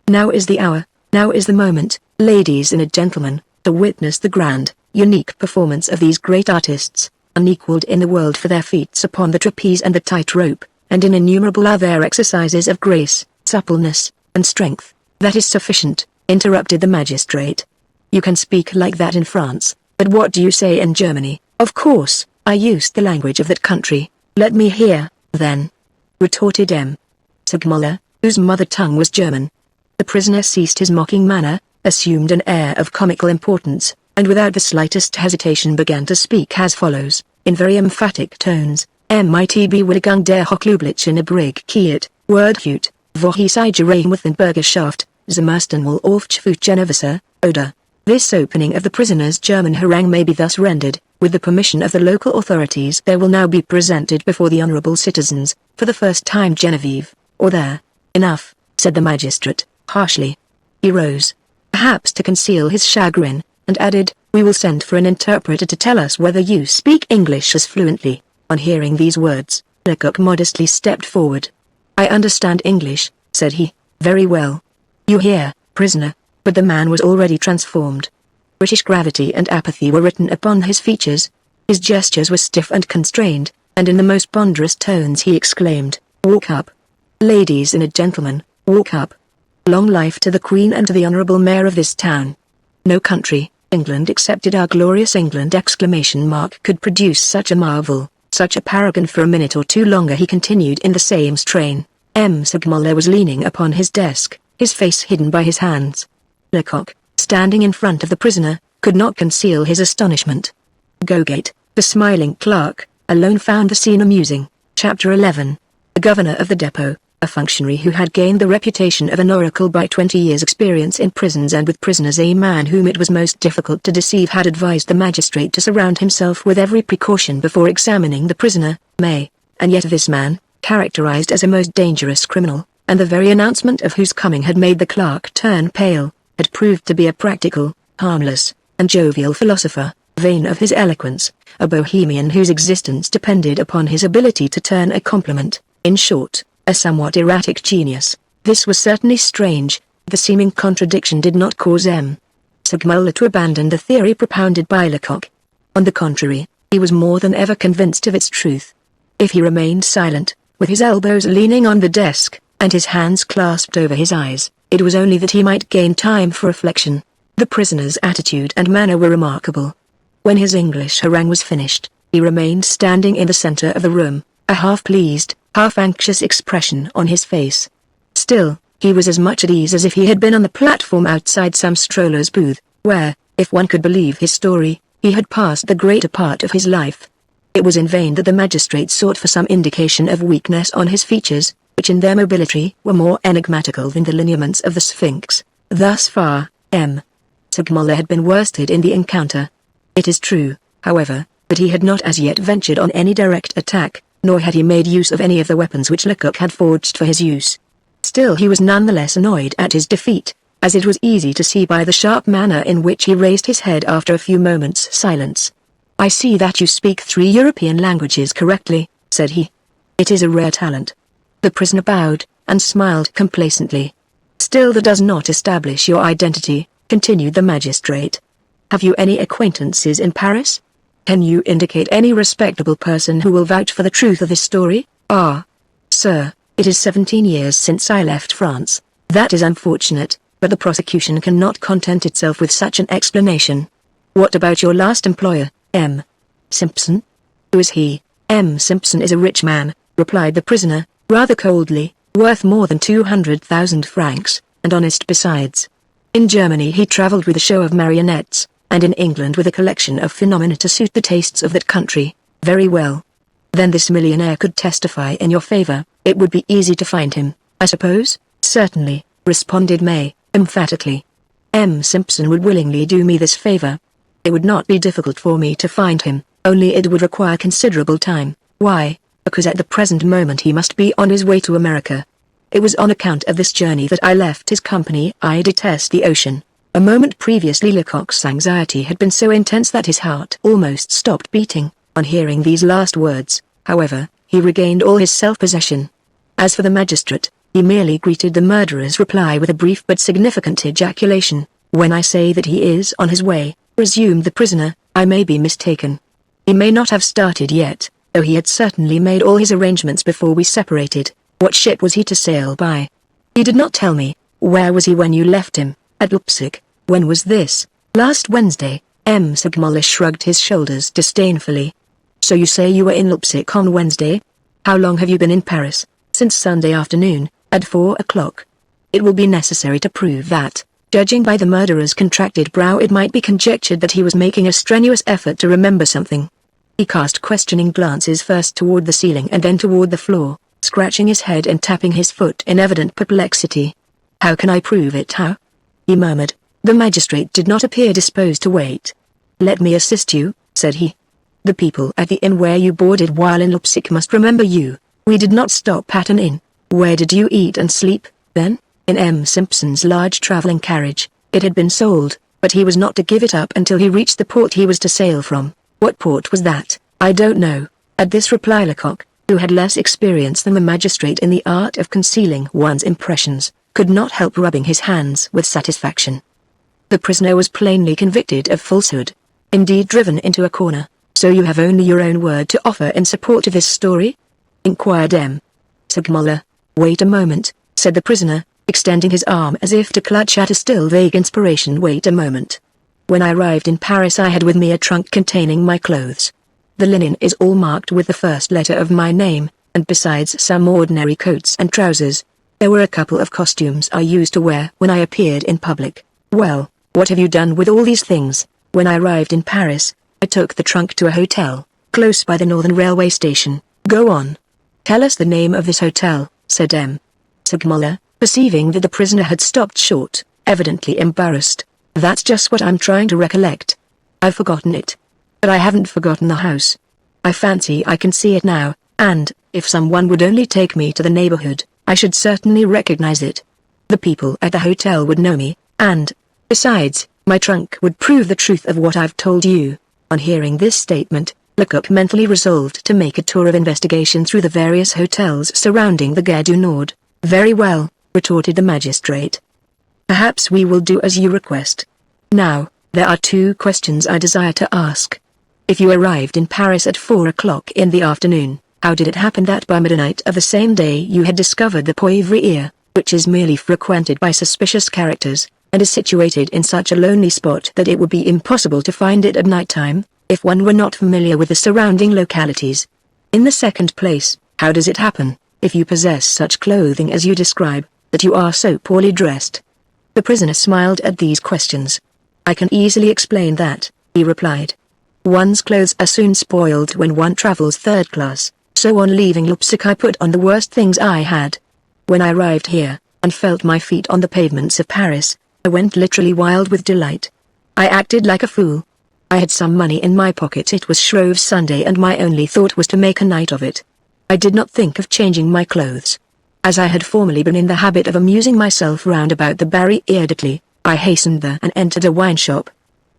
Now is the hour, now is the moment, ladies and gentlemen, to witness the grand, unique performance of these great artists, unequaled in the world for their feats upon the trapeze and the tightrope, and in innumerable other exercises of grace, suppleness, and strength. That is sufficient, interrupted the magistrate. You can speak like that in France, but what do you say in Germany? Of course, I used the language of that country. Let me hear, then, retorted M. Segmuller, whose mother tongue was German. The prisoner ceased his mocking manner, assumed an air of comical importance, and without the slightest hesitation began to speak as follows, in very emphatic tones, Mitb Willigung der Hochlublitschen Brig Kiet, Wordhut, Vorheisige with den Bürgerschaft, Zemersten will Aufschwut Genevisser, Oder. This opening of the prisoner's German harangue may be thus rendered, with the permission of the local authorities there will now be presented before the honourable citizens, for the first time Genevieve, or there. Enough, said the magistrate, harshly. He rose, perhaps to conceal his chagrin, and added, we will send for an interpreter to tell us whether you speak English as fluently. On hearing these words, Lecoq modestly stepped forward. I understand English, said he, very well. You hear, prisoner, but the man was already transformed. British gravity and apathy were written upon his features. His gestures were stiff and constrained, and in the most ponderous tones he exclaimed, walk up. Ladies and gentlemen, walk up. Long life to the Queen and to the Honourable Mayor of this town. No country, England excepted our glorious England ! Could produce such a marvel, such a paragon. For a minute or two longer he continued in the same strain. M. Segmuller was leaning upon his desk, his face hidden by his hands. Lecoq, standing in front of the prisoner, could not conceal his astonishment. Gogate, the smiling clerk, alone found the scene amusing. Chapter 11. The governor of the depot, a functionary who had gained the reputation of an oracle by 20 years' experience in prisons and with prisoners, a man whom it was most difficult to deceive, had advised the magistrate to surround himself with every precaution before examining the prisoner, and yet this man, characterized as a most dangerous criminal, and the very announcement of whose coming had made the clerk turn pale, had proved to be a practical, harmless, and jovial philosopher, vain of his eloquence, a bohemian whose existence depended upon his ability to turn a compliment, in short, a somewhat erratic genius. This was certainly strange. The seeming contradiction did not cause M. Segmuller to abandon the theory propounded by Lecoq. On the contrary, he was more than ever convinced of its truth. If he remained silent, with his elbows leaning on the desk, and his hands clasped over his eyes, it was only that he might gain time for reflection. The prisoner's attitude and manner were remarkable. When his English harangue was finished, he remained standing in the center of the room, a half-pleased, half-anxious expression on his face. Still, he was as much at ease as if he had been on the platform outside some stroller's booth, where, if one could believe his story, he had passed the greater part of his life. It was in vain that the magistrate sought for some indication of weakness on his features, which in their mobility were more enigmatical than the lineaments of the Sphinx. Thus far, M. Segmuller had been worsted in the encounter. It is true, however, that he had not as yet ventured on any direct attack, nor had he made use of any of the weapons which Lecoq had forged for his use. Still he was none the less annoyed at his defeat, as it was easy to see by the sharp manner in which he raised his head after a few moments' silence. "I see that you speak 3 European languages correctly," said he. "It is a rare talent." The prisoner bowed, and smiled complacently. "Still that does not establish your identity," continued the magistrate. "Have you any acquaintances in Paris? Can you indicate any respectable person who will vouch for the truth of this story?" "Ah, sir, it is 17 years since I left France. That is unfortunate, but the prosecution cannot content itself with such an explanation." "What about your last employer, M. Simpson?" "Who is he?" "M. Simpson is a rich man," replied the prisoner, rather coldly, "worth more than 200,000 francs, and honest besides. In Germany he traveled with a show of marionettes, and in England with a collection of phenomena to suit the tastes of that country. Very well. Then this millionaire could testify in your favor. It would be easy to find him, I suppose?" "Certainly," responded May, emphatically. "M. Simpson would willingly do me this favor. It would not be difficult for me to find him, only it would require considerable time." "Why?" "Because at the present moment he must be on his way to America. It was on account of this journey that I left his company. I detest the ocean." A moment previously Lecoq's anxiety had been so intense that his heart almost stopped beating. On hearing these last words, however, he regained all his self-possession. As for the magistrate, he merely greeted the murderer's reply with a brief but significant ejaculation. "When I say that he is on his way," resumed the prisoner, "I may be mistaken. He may not have started yet, though he had certainly made all his arrangements before we separated. What ship was he to sail by?" "He did not tell me." "Where was he when you left him?" "At Leipzig." "When was this?" "Last Wednesday." M. Segmuller shrugged his shoulders disdainfully. "So you say you were in Leipzig on Wednesday? How long have you been in Paris?" "Since Sunday afternoon, at 4 o'clock. It will be necessary to prove that." Judging by the murderer's contracted brow, it might be conjectured that he was making a strenuous effort to remember something. He cast questioning glances first toward the ceiling and then toward the floor, scratching his head and tapping his foot in evident perplexity. "How can I prove it? How?" he murmured. The magistrate did not appear disposed to wait. "Let me assist you," said he. "The people at the inn where you boarded while in Leipzig must remember you. We did not stop at an inn. Where did you eat and sleep, then?" "In M. Simpson's large traveling carriage. It had been sold, but he was not to give it up until he reached the port he was to sail from." "What port was that?" "I don't know." At this reply Lecoq, who had less experience than the magistrate in the art of concealing one's impressions, could not help rubbing his hands with satisfaction. The prisoner was plainly convicted of falsehood. Indeed driven into a corner. "So you have only your own word to offer in support of this story?" inquired M. Segmuller. "Wait a moment," said the prisoner, extending his arm as if to clutch at a still vague inspiration. "Wait a moment. When I arrived in Paris I had with me a trunk containing my clothes. The linen is all marked with the first letter of my name, and besides some ordinary coats and trousers, there were a couple of costumes I used to wear when I appeared in public." "Well, what have you done with all these things?" "When I arrived in Paris, I took the trunk to a hotel, close by the Northern Railway station." "Go on. Tell us the name of this hotel," said M. Segmuller, perceiving that the prisoner had stopped short, evidently embarrassed. "That's just what I'm trying to recollect. I've forgotten it. But I haven't forgotten the house. I fancy I can see it now, and, if someone would only take me to the neighborhood, I should certainly recognize it. The people at the hotel would know me, and, besides, my trunk would prove the truth of what I've told you." On hearing this statement, Lecoq mentally resolved to make a tour of investigation through the various hotels surrounding the Gare du Nord. "Very well," retorted the magistrate. "Perhaps we will do as you request. Now, there are two questions I desire to ask. If you arrived in Paris at 4 o'clock in the afternoon, how did it happen that by midnight of the same day you had discovered the Poivriere, which is merely frequented by suspicious characters, and is situated in such a lonely spot that it would be impossible to find it at night time, if one were not familiar with the surrounding localities? In the second place, how does it happen, if you possess such clothing as you describe, that you are so poorly dressed? The prisoner smiled at these questions. I can easily explain that, he replied. One's clothes are soon spoiled when one travels third class, so on leaving Leipzig I put on the worst things I had. When I arrived here, and felt my feet on the pavements of Paris, I went literally wild with delight. I acted like a fool. I had some money in my pocket. It was Shrove Sunday and my only thought was to make a night of it. I did not think of changing my clothes. As I had formerly been in the habit of amusing myself round about the Barrière d'Italie, I hastened there and entered a wine shop.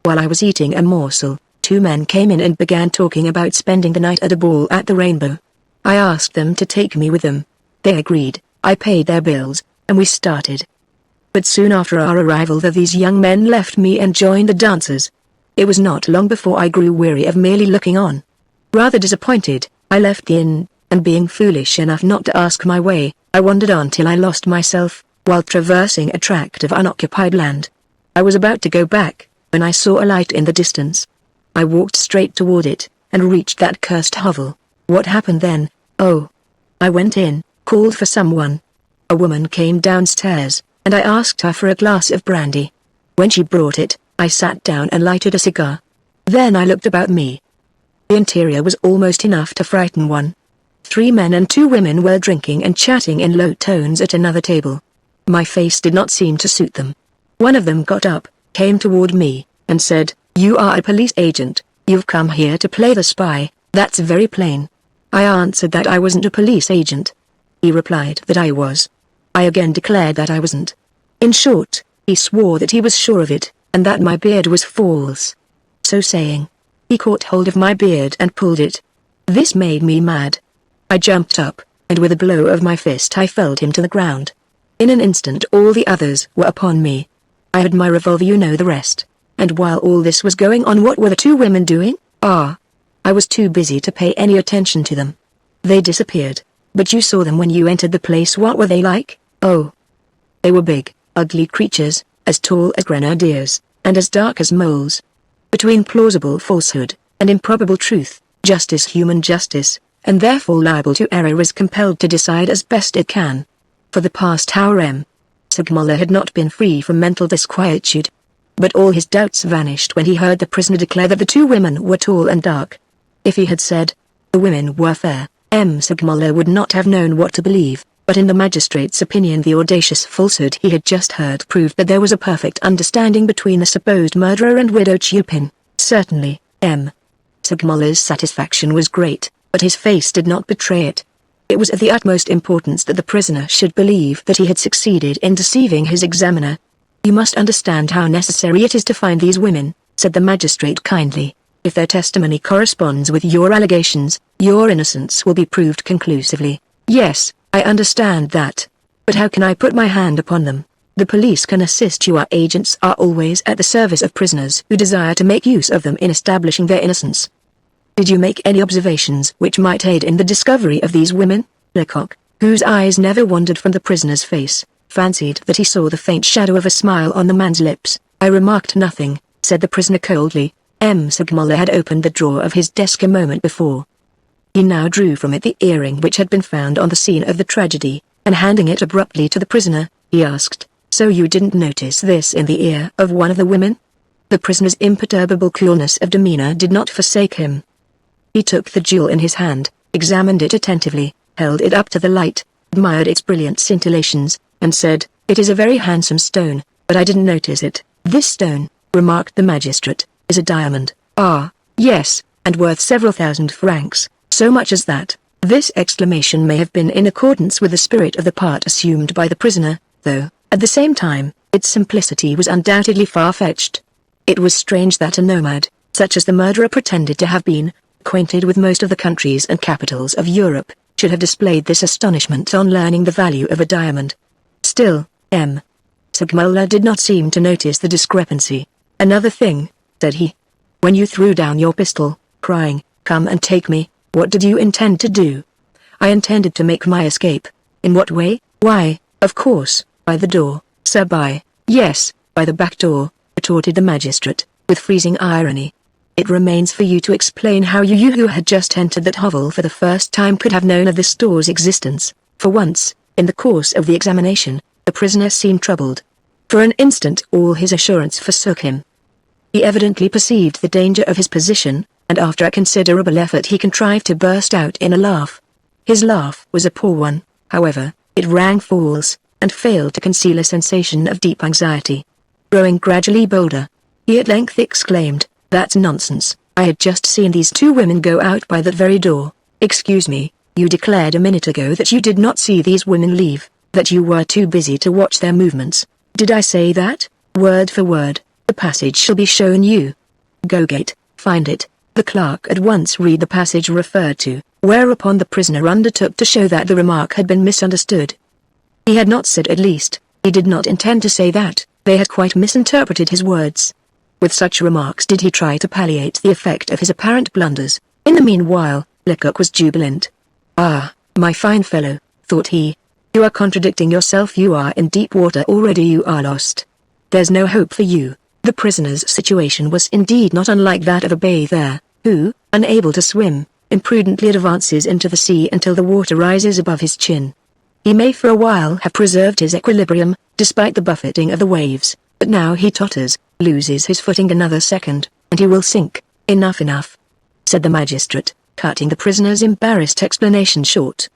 While I was eating a morsel, two men came in and began talking about spending the night at a ball at the Rainbow. I asked them to take me with them. They agreed, I paid their bills, and we started. But soon after our arrival these young men left me and joined the dancers. It was not long before I grew weary of merely looking on. Rather disappointed, I left the inn, and being foolish enough not to ask my way, I wandered on till I lost myself, while traversing a tract of unoccupied land. I was about to go back, when I saw a light in the distance. I walked straight toward it, and reached that cursed hovel. What happened then? Oh! I went in, called for someone. A woman came downstairs, and I asked her for a glass of brandy. When she brought it, I sat down and lighted a cigar. Then I looked about me. The interior was almost enough to frighten one. 3 men and 2 women were drinking and chatting in low tones at another table. My face did not seem to suit them. One of them got up, came toward me, and said, "You are a police agent, you've come here to play the spy, that's very plain." I answered that I wasn't a police agent. He replied that I was. I again declared that I wasn't. In short, he swore that he was sure of it, and that my beard was false. So saying, he caught hold of my beard and pulled it. This made me mad. I jumped up, and with a blow of my fist I felled him to the ground. In an instant all the others were upon me. I had my revolver, you know the rest. And while all this was going on, what were the 2 women doing? I was too busy to pay any attention to them. They disappeared, but you saw them when you entered the place. What were they like? Oh! They were big, ugly creatures, as tall as grenadiers, and as dark as moles. Between plausible falsehood, and improbable truth, justice, human justice, and therefore liable to error, is compelled to decide as best it can. For the past hour Segmuller had not been free from mental disquietude. But all his doubts vanished when he heard the prisoner declare that the 2 women were tall and dark. If he had said, the women were fair, Segmuller would not have known what to believe, but in the magistrate's opinion the audacious falsehood he had just heard proved that there was a perfect understanding between the supposed murderer and widow Chupin. Certainly, Segmuller's satisfaction was great, but his face did not betray it. It was of the utmost importance that the prisoner should believe that he had succeeded in deceiving his examiner. "You must understand how necessary it is to find these women," said the magistrate kindly. "If their testimony corresponds with your allegations, your innocence will be proved conclusively." "Yes, I understand that. But how can I put my hand upon them? The police can assist you. Our agents are always at the service of prisoners who desire to make use of them in establishing their innocence." "Did you make any observations which might aid in the discovery of these women?" Lecoq, whose eyes never wandered from the prisoner's face, fancied that he saw the faint shadow of a smile on the man's lips. "I remarked nothing," said the prisoner coldly. Segmuller had opened the drawer of his desk a moment before. He now drew from it the earring which had been found on the scene of the tragedy, and handing it abruptly to the prisoner, he asked, "So you didn't notice this in the ear of one of the women?" The prisoner's imperturbable coolness of demeanor did not forsake him. He took the jewel in his hand, examined it attentively, held it up to the light, admired its brilliant scintillations, and said, "It is a very handsome stone, but I didn't notice it." "This stone," remarked the magistrate, "is a diamond." "Ah, yes, and worth several thousand francs, so much as that." This exclamation may have been in accordance with the spirit of the part assumed by the prisoner, though, at the same time, its simplicity was undoubtedly far-fetched. It was strange that a nomad, such as the murderer pretended to have been, acquainted with most of the countries and capitals of Europe, should have displayed this astonishment on learning the value of a diamond. Still, Segmuller did not seem to notice the discrepancy. Another thing, said he. When you threw down your pistol, crying, "Come and take me," what did you intend to do? I intended to make my escape. In what way? Why, of course, by the door, sir. Yes, by the back door, retorted the magistrate, with freezing irony. It remains for you to explain how you who had just entered that hovel for the first time could have known of this door's existence. For once, in the course of the examination, the prisoner seemed troubled. For an instant all his assurance forsook him. He evidently perceived the danger of his position, and after a considerable effort he contrived to burst out in a laugh. His laugh was a poor one, however, it rang false, and failed to conceal a sensation of deep anxiety. Growing gradually bolder, he at length exclaimed, "That's nonsense, I had just seen these two women go out by that very door." "Excuse me, you declared a minute ago that you did not see these women leave, that you were too busy to watch their movements." "Did I say that?" "Word for word. The passage shall be shown you. Go find it." The clerk at once read the passage referred to, whereupon the prisoner undertook to show that the remark had been misunderstood. He had not said, at least, he did not intend to say that, they had quite misinterpreted his words. With such remarks did he try to palliate the effect of his apparent blunders. In the meanwhile, Lecoq was jubilant. "Ah, my fine fellow," thought he, "you are contradicting yourself. You are in deep water already. You are lost. There's no hope for you." The prisoner's situation was indeed not unlike that of a bather, who, unable to swim, imprudently advances into the sea until the water rises above his chin. He may for a while have preserved his equilibrium, despite the buffeting of the waves, but now he totters, loses his footing another second, and he will sink. Enough, said the magistrate, cutting the prisoner's embarrassed explanation short.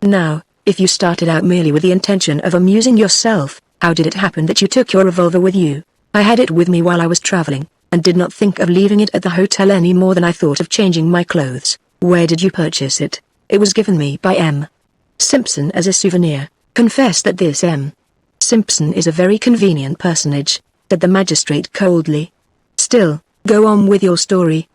"Now, if you started out merely with the intention of amusing yourself, how did it happen that you took your revolver with you?" "I had it with me while I was traveling, and did not think of leaving it at the hotel any more than I thought of changing my clothes." "Where did you purchase it?" "It was given me by M. Simpson as a souvenir." "Confess that this M. Simpson is a very convenient personage," said the magistrate coldly. "Still, go on with your story."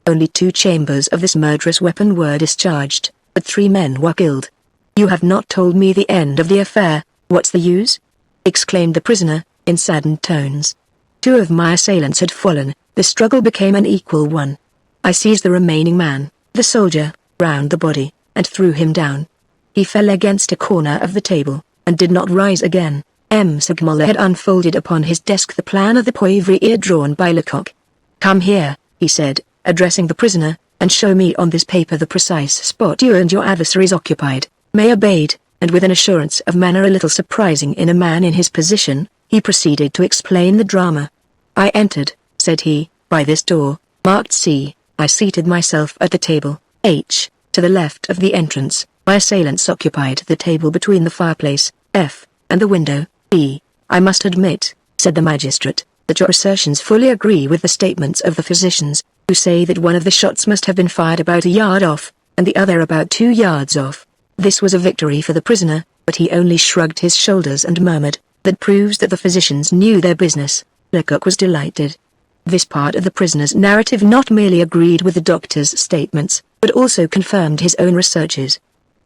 "Only 2 chambers of this murderous weapon were discharged, but 3 men were killed." "You have not told me the end of the affair." "What's the use?" exclaimed the prisoner, in saddened tones. 2 of my assailants had fallen, the struggle became an equal one. I seized the remaining man, the soldier, round the body, and threw him down. He fell against a corner of the table, and did not rise again. M. Segmuller had unfolded upon his desk the plan of the poivrier drawn by Lecoq. "Come here," he said, addressing the prisoner, "and show me on this paper the precise spot you and your adversaries occupied." May obeyed, and with an assurance of manner a little surprising in a man in his position, he proceeded to explain the drama. "I entered," said he, "by this door, marked C. I seated myself at the table, H, to the left of the entrance. My assailants occupied the table between the fireplace, F, and the window, E. I must admit," said the magistrate, "that your assertions fully agree with the statements of the physicians, who say that one of the shots must have been fired about a yard off, and the other about 2 yards off." This was a victory for the prisoner, but he only shrugged his shoulders and murmured, "That proves that the physicians knew their business." Lecoq was delighted. This part of the prisoner's narrative not merely agreed with the doctor's statements, but also confirmed his own researches.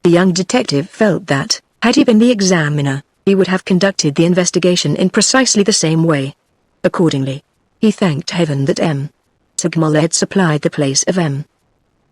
The young detective felt that, had he been the examiner, he would have conducted the investigation in precisely the same way. Accordingly, he thanked heaven that M. Segmuller had supplied the place of M.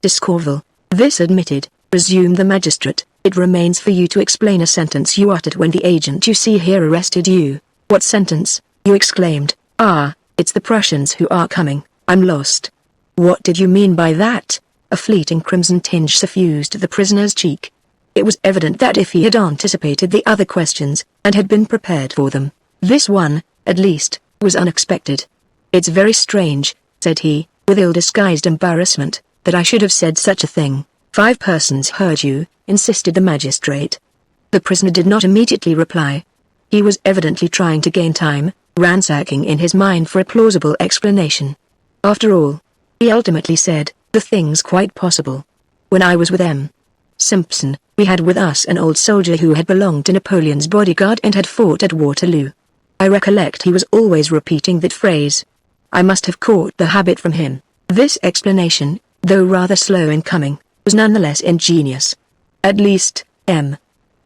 Discorval. "This admitted," resumed the magistrate, "it remains for you to explain a sentence you uttered when the agent you see here arrested you." "What sentence?" "You exclaimed, 'Ah, it's the Prussians who are coming, I'm lost.' What did you mean by that?" A fleeting crimson tinge suffused the prisoner's cheek. It was evident that if he had anticipated the other questions, and had been prepared for them, this one, at least, was unexpected. "It's very strange," said he, with ill-disguised embarrassment, "that I should have said such a thing." 5 persons heard you," insisted the magistrate. The prisoner did not immediately reply. He was evidently trying to gain time, ransacking in his mind for a plausible explanation. "After all," he ultimately said, "the thing's quite possible. When I was with M. Simpson, we had with us an old soldier who had belonged to Napoleon's bodyguard and had fought at Waterloo. I recollect he was always repeating that phrase. I must have caught the habit from him." This explanation, though rather slow in coming, was nonetheless ingenious. At least, M.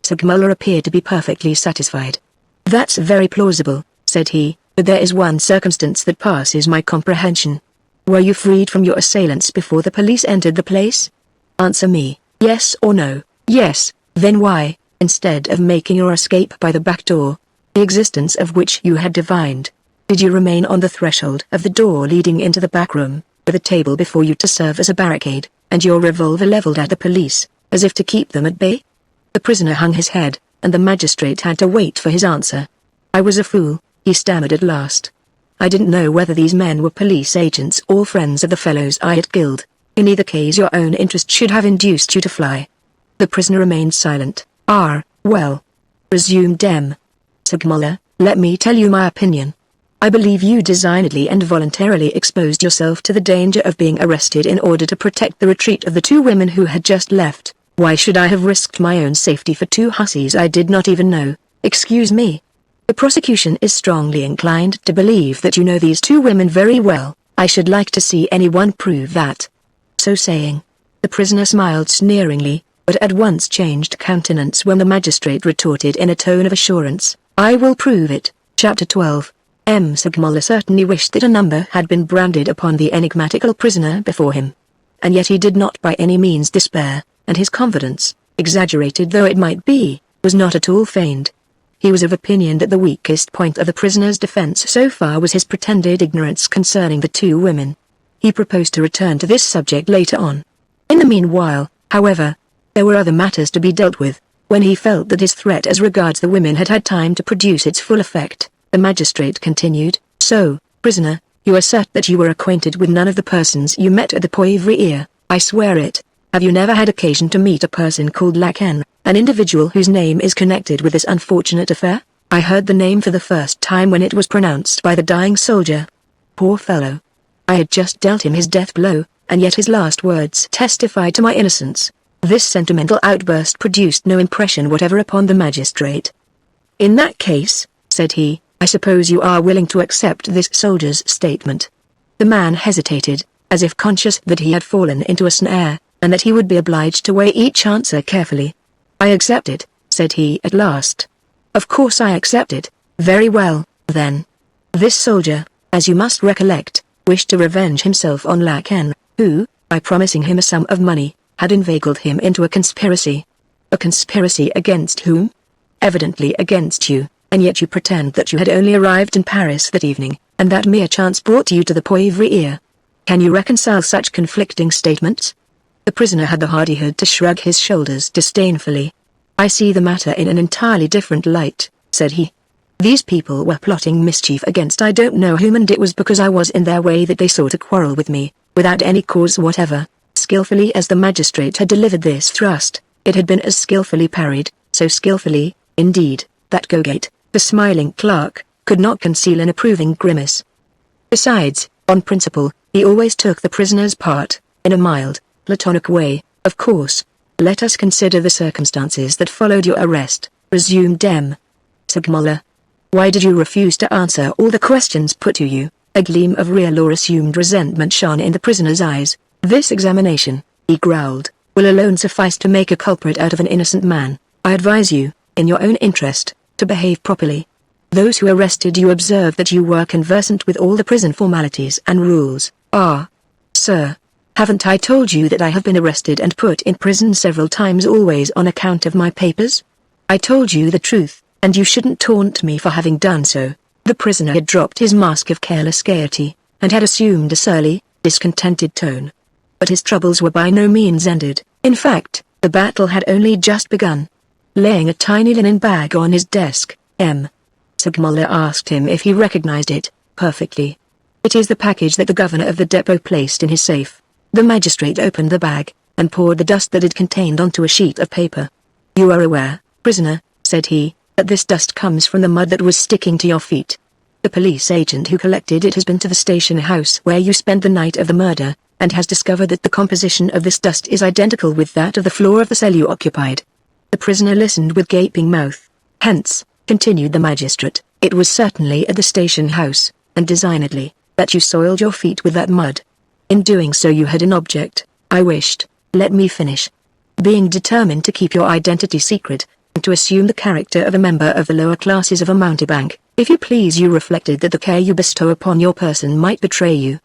Segmuller appeared to be perfectly satisfied. "That's very plausible," said he, but there is one circumstance that passes my comprehension. Were you freed from your assailants before the police entered the place? Answer me, yes or no. Yes. Then why, instead of making your escape by the back door, the existence of which you had divined, did you remain on the threshold of the door leading into the back room, with a table before you to serve as a barricade, and your revolver leveled at the police, as if to keep them at bay? The prisoner hung his head, and the magistrate had to wait for his answer. I was a fool, he stammered at last. I didn't know whether these men were police agents or friends of the fellows I had killed. In either case your own interest should have induced you to fly. The prisoner remained silent. Well, resumed M. Segmuller, let me tell you my opinion. I believe you designedly and voluntarily exposed yourself to the danger of being arrested in order to protect the retreat of the two women who had just left. Why should I have risked my own safety for two hussies I did not even know? Excuse me. The prosecution is strongly inclined to believe that you know these two women very well. I should like to see anyone prove that. So saying, the prisoner smiled sneeringly, but at once changed countenance when the magistrate retorted in a tone of assurance, I will prove it. Chapter 12. M. Segmuller certainly wished that a number had been branded upon the enigmatical prisoner before him. And yet he did not by any means despair, and his confidence, exaggerated though it might be, was not at all feigned. He was of opinion that the weakest point of the prisoner's defense so far was his pretended ignorance concerning the two women. He proposed to return to this subject later on. In the meanwhile, however, there were other matters to be dealt with. When he felt that his threat as regards the women had had time to produce its full effect, the magistrate continued, So, prisoner, you assert that you were acquainted with none of the persons you met at the Poivriere. I swear it. Have you never had occasion to meet a person called Lecoq, an individual whose name is connected with this unfortunate affair? I heard the name for the first time when it was pronounced by the dying soldier. Poor fellow. I had just dealt him his death blow, and yet his last words testified to my innocence. This sentimental outburst produced no impression whatever upon the magistrate. In that case, said he, I suppose you are willing to accept this soldier's statement. The man hesitated, as if conscious that he had fallen into a snare, and that he would be obliged to weigh each answer carefully. I accept it, said he at last. Of course I accept it. Very well, then. This soldier, as you must recollect, wished to revenge himself on Lecoq, who, by promising him a sum of money, had inveigled him into a conspiracy. A conspiracy against whom? Evidently against you, and yet you pretend that you had only arrived in Paris that evening, and that mere chance brought you to the Poivriere. Can you reconcile such conflicting statements? The prisoner had the hardihood to shrug his shoulders disdainfully. I see the matter in an entirely different light, said he. These people were plotting mischief against I don't know whom, and it was because I was in their way that they sought to quarrel with me, without any cause whatever. Skillfully as the magistrate had delivered this thrust, it had been as skillfully parried, so skillfully, indeed, that Gogate, the smiling clerk, could not conceal an approving grimace. Besides, on principle, he always took the prisoner's part, in a mild, platonic way. Of course. Let us consider the circumstances that followed your arrest, resumed M. Segmuller. Why did you refuse to answer all the questions put to you? A gleam of real or assumed resentment shone in the prisoner's eyes. This examination, he growled, will alone suffice to make a culprit out of an innocent man. I advise you, in your own interest, to behave properly. Those who arrested you observed that you were conversant with all the prison formalities and rules. Sir. Haven't I told you that I have been arrested and put in prison several times, always on account of my papers? I told you the truth, and you shouldn't taunt me for having done so. The prisoner had dropped his mask of careless gaiety, and had assumed a surly, discontented tone. But his troubles were by no means ended. In fact, the battle had only just begun. Laying a tiny linen bag on his desk, M. Segmuller asked him if he recognized it. Perfectly. It is the package that the governor of the depot placed in his safe. The magistrate opened the bag, and poured the dust that it contained onto a sheet of paper. You are aware, prisoner, said he, that this dust comes from the mud that was sticking to your feet. The police agent who collected it has been to the station house where you spent the night of the murder, and has discovered that the composition of this dust is identical with that of the floor of the cell you occupied. The prisoner listened with gaping mouth. Hence, continued the magistrate, it was certainly at the station house, and designedly, that you soiled your feet with that mud. In doing so you had an object. I wished, let me finish. Being determined to keep your identity secret, and to assume the character of a member of the lower classes of a mountebank, If you please, you reflected that the care you bestow upon your person might betray you.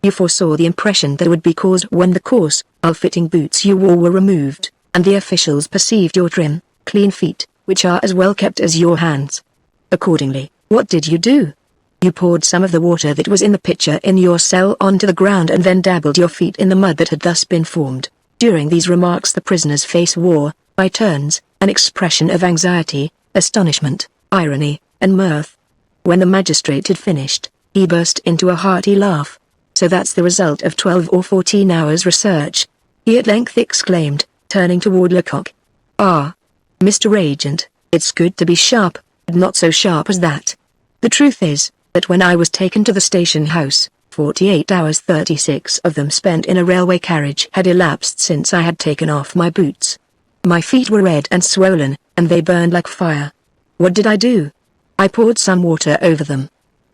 You foresaw the impression that would be caused when the coarse, ill-fitting boots you wore were removed, and the officials perceived your trim, clean feet, which are as well kept as your hands. Accordingly, what did you do? You poured some of the water that was in the pitcher in your cell onto the ground and then dabbled your feet in the mud that had thus been formed. During these remarks the prisoner's face wore, by turns, an expression of anxiety, astonishment, irony, and mirth. When the magistrate had finished, he burst into a hearty laugh. So that's the result of 12 or 14 hours' research, he at length exclaimed, turning toward Lecoq. Ah, Mr. Agent, it's good to be sharp, but not so sharp as that. The truth is, that when I was taken to the station house, 48 hours 36 of them spent in a railway carriage had elapsed since I had taken off my boots. My feet were red and swollen, and they burned like fire. What did I do? I poured some water over them.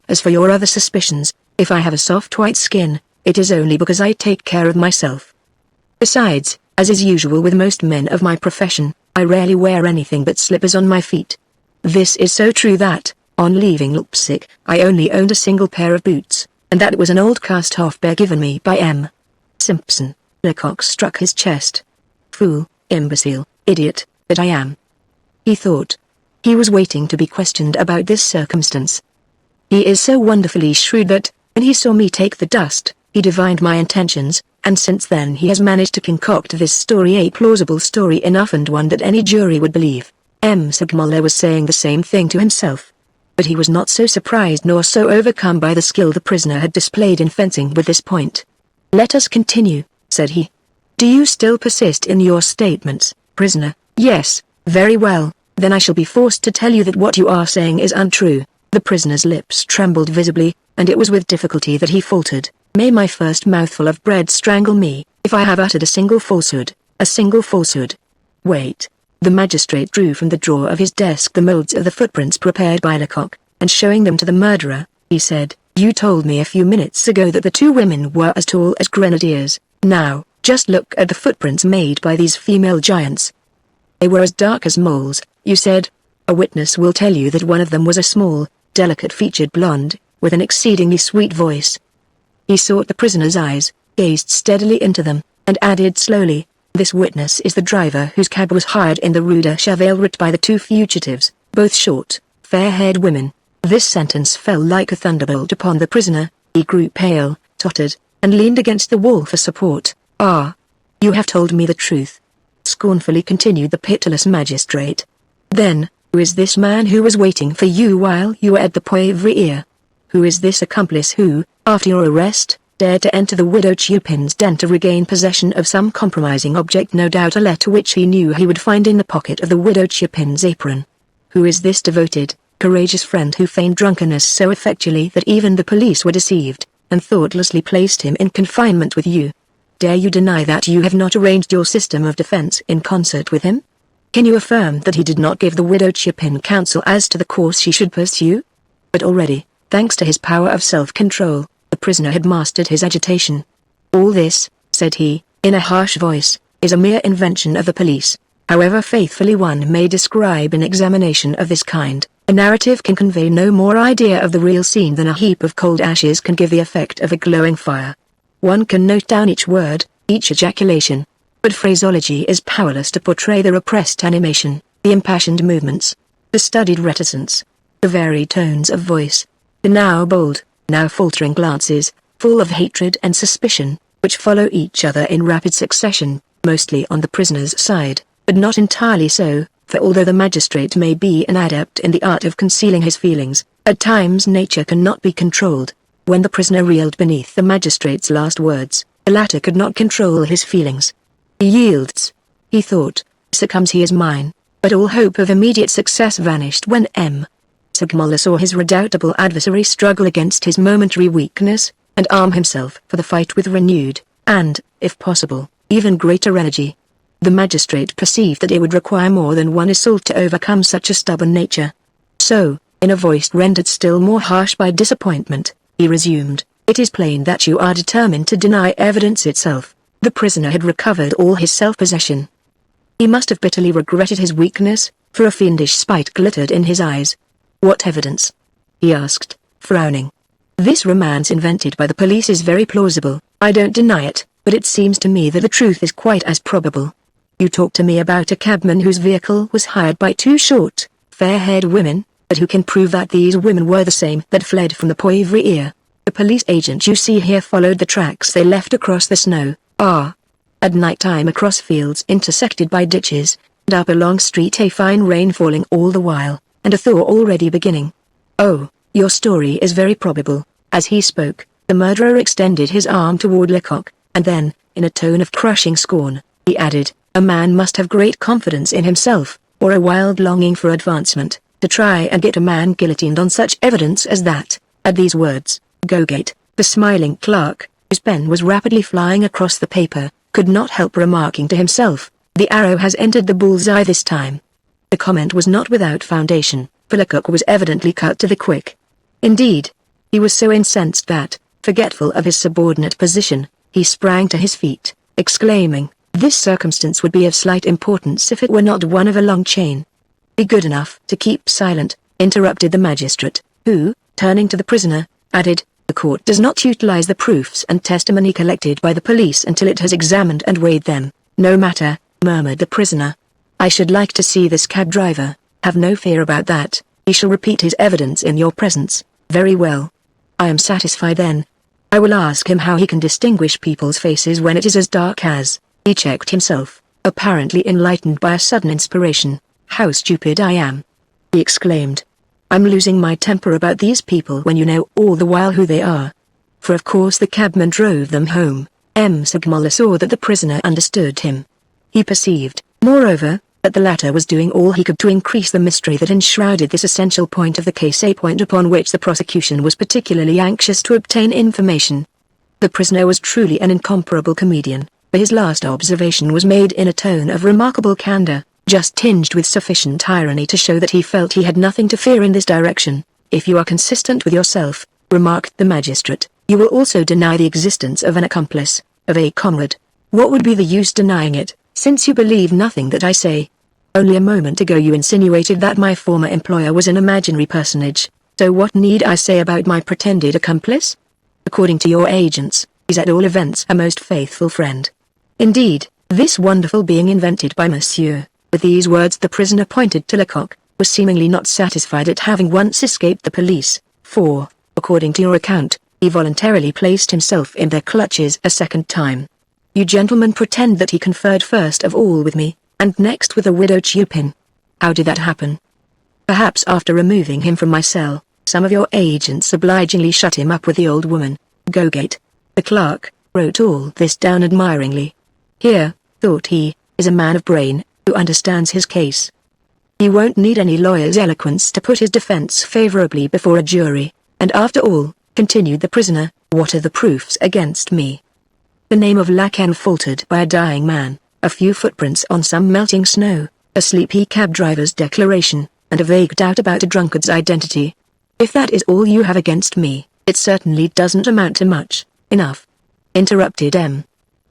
As for your other suspicions, if I have a soft white skin, it is only because I take care of myself. Besides, as is usual with most men of my profession, I rarely wear anything but slippers on my feet. This is so true that, on leaving Leipzig, I only owned a single pair of boots, and that was an old cast-off pair given me by M. Simpson. Lecoq struck his chest. Fool, imbecile, idiot, that I am, he thought. He was waiting to be questioned about this circumstance. He is so wonderfully shrewd that, when he saw me take the dust, he divined my intentions, and since then he has managed to concoct this story, a plausible story enough and one that any jury would believe. M. Sigmuller was saying the same thing to himself. But he was not so surprised nor so overcome by the skill the prisoner had displayed in fencing with this point. Let us continue, said he. Do you still persist in your statements, prisoner? Yes, very well, then I shall be forced to tell you that what you are saying is untrue. The prisoner's lips trembled visibly, and it was with difficulty that he faltered. May my first mouthful of bread strangle me, if I have uttered a single falsehood, a single falsehood. Wait. The magistrate drew from the drawer of his desk the molds of the footprints prepared by Lecoq, and showing them to the murderer, he said, You told me a few minutes ago that the two women were as tall as grenadiers. Now, just look at the footprints made by these female giants. They were as dark as moles, you said. A witness will tell you that one of them was a small, delicate-featured blonde, with an exceedingly sweet voice. He sought the prisoner's eyes, gazed steadily into them, and added slowly, This witness is the driver whose cab was hired in the Rue de Chevaleret by the two fugitives, both short, fair-haired women. This sentence fell like a thunderbolt upon the prisoner. He grew pale, tottered, and leaned against the wall for support. Ah! You have told me the truth, scornfully continued the pitiless magistrate. Then, who is this man who was waiting for you while you were at the Poivriere? Who is this accomplice who, after your arrest, dared to enter the widow Chupin's den to regain possession of some compromising object, no doubt a letter which he knew he would find in the pocket of the widow Chupin's apron? Who is this devoted, courageous friend who feigned drunkenness so effectually that even the police were deceived, and thoughtlessly placed him in confinement with you? Dare you deny that you have not arranged your system of defense in concert with him? Can you affirm that he did not give the widow Chupin counsel as to the course she should pursue? But already, thanks to his power of self-control, the prisoner had mastered his agitation. All this, said he, in a harsh voice, is a mere invention of the police. However faithfully one may describe an examination of this kind, a narrative can convey no more idea of the real scene than a heap of cold ashes can give the effect of a glowing fire. One can note down each word, each ejaculation, but phraseology is powerless to portray the repressed animation, the impassioned movements, the studied reticence, the varied tones of voice, the now bold, now faltering glances, full of hatred and suspicion, which follow each other in rapid succession, mostly on the prisoner's side, but not entirely so, for although the magistrate may be an adept in the art of concealing his feelings, at times nature cannot be controlled. When the prisoner reeled beneath the magistrate's last words, the latter could not control his feelings. He yields, he thought, succumbs, he is mine, but all hope of immediate success vanished when M. Sigmuller saw his redoubtable adversary struggle against his momentary weakness, and arm himself for the fight with renewed, and, if possible, even greater energy. The magistrate perceived that it would require more than one assault to overcome such a stubborn nature. So, in a voice rendered still more harsh by disappointment, he resumed, It is plain that you are determined to deny evidence itself. The prisoner had recovered all his self-possession. He must have bitterly regretted his weakness, for a fiendish spite glittered in his eyes. What evidence? he asked, frowning. This romance invented by the police is very plausible, I don't deny it, but it seems to me that the truth is quite as probable. You talked to me about a cabman whose vehicle was hired by two short, fair-haired women, but who can prove that these women were the same that fled from the Poivriere? The police agent you see here followed the tracks they left across the snow, at night time across fields intersected by ditches, and up a long street, a fine rain falling all the while, and a thaw already beginning. Oh, your story is very probable. As he spoke, the murderer extended his arm toward Lecoq, and then, in a tone of crushing scorn, he added, a man must have great confidence in himself, or a wild longing for advancement, to try and get a man guillotined on such evidence as that. At these words, Gogate, the smiling clerk, whose pen was rapidly flying across the paper, could not help remarking to himself, the arrow has entered the bull's-eye this time. The comment was not without foundation, for Lecoq was evidently cut to the quick. Indeed, he was so incensed that, forgetful of his subordinate position, he sprang to his feet, exclaiming, this circumstance would be of slight importance if it were not one of a long chain. Be good enough to keep silent, interrupted the magistrate, who, turning to the prisoner, added, the court does not utilize the proofs and testimony collected by the police until it has examined and weighed them. No matter, murmured the prisoner. I should like to see this cab driver. Have no fear about that, he shall repeat his evidence in your presence. Very well. I am satisfied then. I will ask him how he can distinguish people's faces when it is as dark as... He checked himself, apparently enlightened by a sudden inspiration. How stupid I am! He exclaimed. I'm losing my temper about these people when you know all the while who they are. For of course the cabman drove them home. Segmuller saw that the prisoner understood him. He perceived, moreover, that the latter was doing all he could to increase the mystery that enshrouded this essential point of the case, a point upon which the prosecution was particularly anxious to obtain information. The prisoner was truly an incomparable comedian, for his last observation was made in a tone of remarkable candor, just tinged with sufficient irony to show that he felt he had nothing to fear in this direction. If you are consistent with yourself, remarked the magistrate, you will also deny the existence of an accomplice, of a comrade. What would be the use denying it, since you believe nothing that I say? Only a moment ago you insinuated that my former employer was an imaginary personage, so what need I say about my pretended accomplice? According to your agents, he's at all events a most faithful friend. Indeed, this wonderful being invented by Monsieur, with these words the prisoner pointed to Lecoq, was seemingly not satisfied at having once escaped the police, for, according to your account, he voluntarily placed himself in their clutches a second time. You gentlemen pretend that he conferred first of all with me, and next with the widow Chupin. How did that happen? Perhaps after removing him from my cell, some of your agents obligingly shut him up with the old woman, Gogate. The clerk wrote all this down admiringly. Here, thought he, is a man of brain, who understands his case. He won't need any lawyer's eloquence to put his defense favorably before a jury, and after all, continued the prisoner, what are the proofs against me? The name of Lacan faltered by a dying man, a few footprints on some melting snow, a sleepy cab driver's declaration, and a vague doubt about a drunkard's identity. If that is all you have against me, it certainly doesn't amount to much. Enough. Interrupted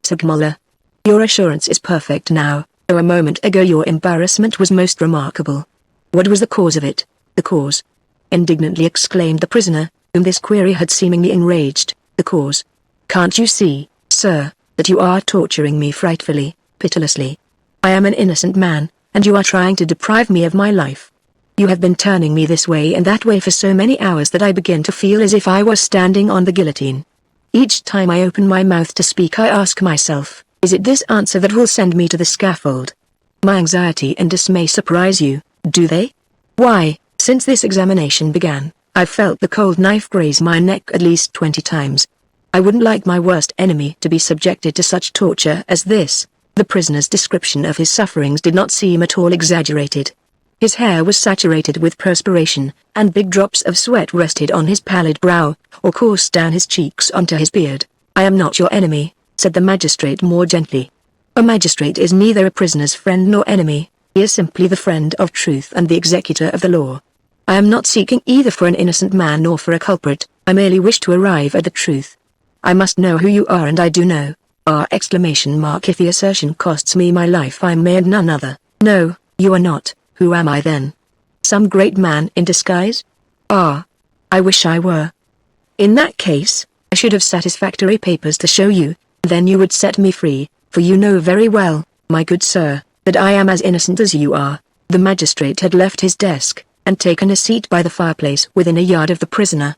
Segmuller. Your assurance is perfect now, though a moment ago your embarrassment was most remarkable. What was the cause of it? The cause? Indignantly exclaimed the prisoner, whom this query had seemingly enraged. The cause? Can't you see, sir, that you are torturing me frightfully, pitilessly? I am an innocent man, and you are trying to deprive me of my life. You have been turning me this way and that way for so many hours that I begin to feel as if I were standing on the guillotine. Each time I open my mouth to speak I ask myself, is it this answer that will send me to the scaffold? My anxiety and dismay surprise you, do they? Why, since this examination began, I've felt the cold knife graze my neck at least 20 times. I wouldn't like my worst enemy to be subjected to such torture as this. The prisoner's description of his sufferings did not seem at all exaggerated. His hair was saturated with perspiration, and big drops of sweat rested on his pallid brow, or coursed down his cheeks onto his beard. I am not your enemy, said the magistrate more gently. A magistrate is neither a prisoner's friend nor enemy, he is simply the friend of truth and the executor of the law. I am not seeking either for an innocent man nor for a culprit, I merely wish to arrive at the truth. I must know who you are, and I do know. If the assertion costs me my life I may and none other. No, you are not. Who am I then? Some great man in disguise? I wish I were. In that case, I should have satisfactory papers to show you, then you would set me free, for you know very well, my good sir, that I am as innocent as you are." The magistrate had left his desk, and taken a seat by the fireplace within a yard of the prisoner.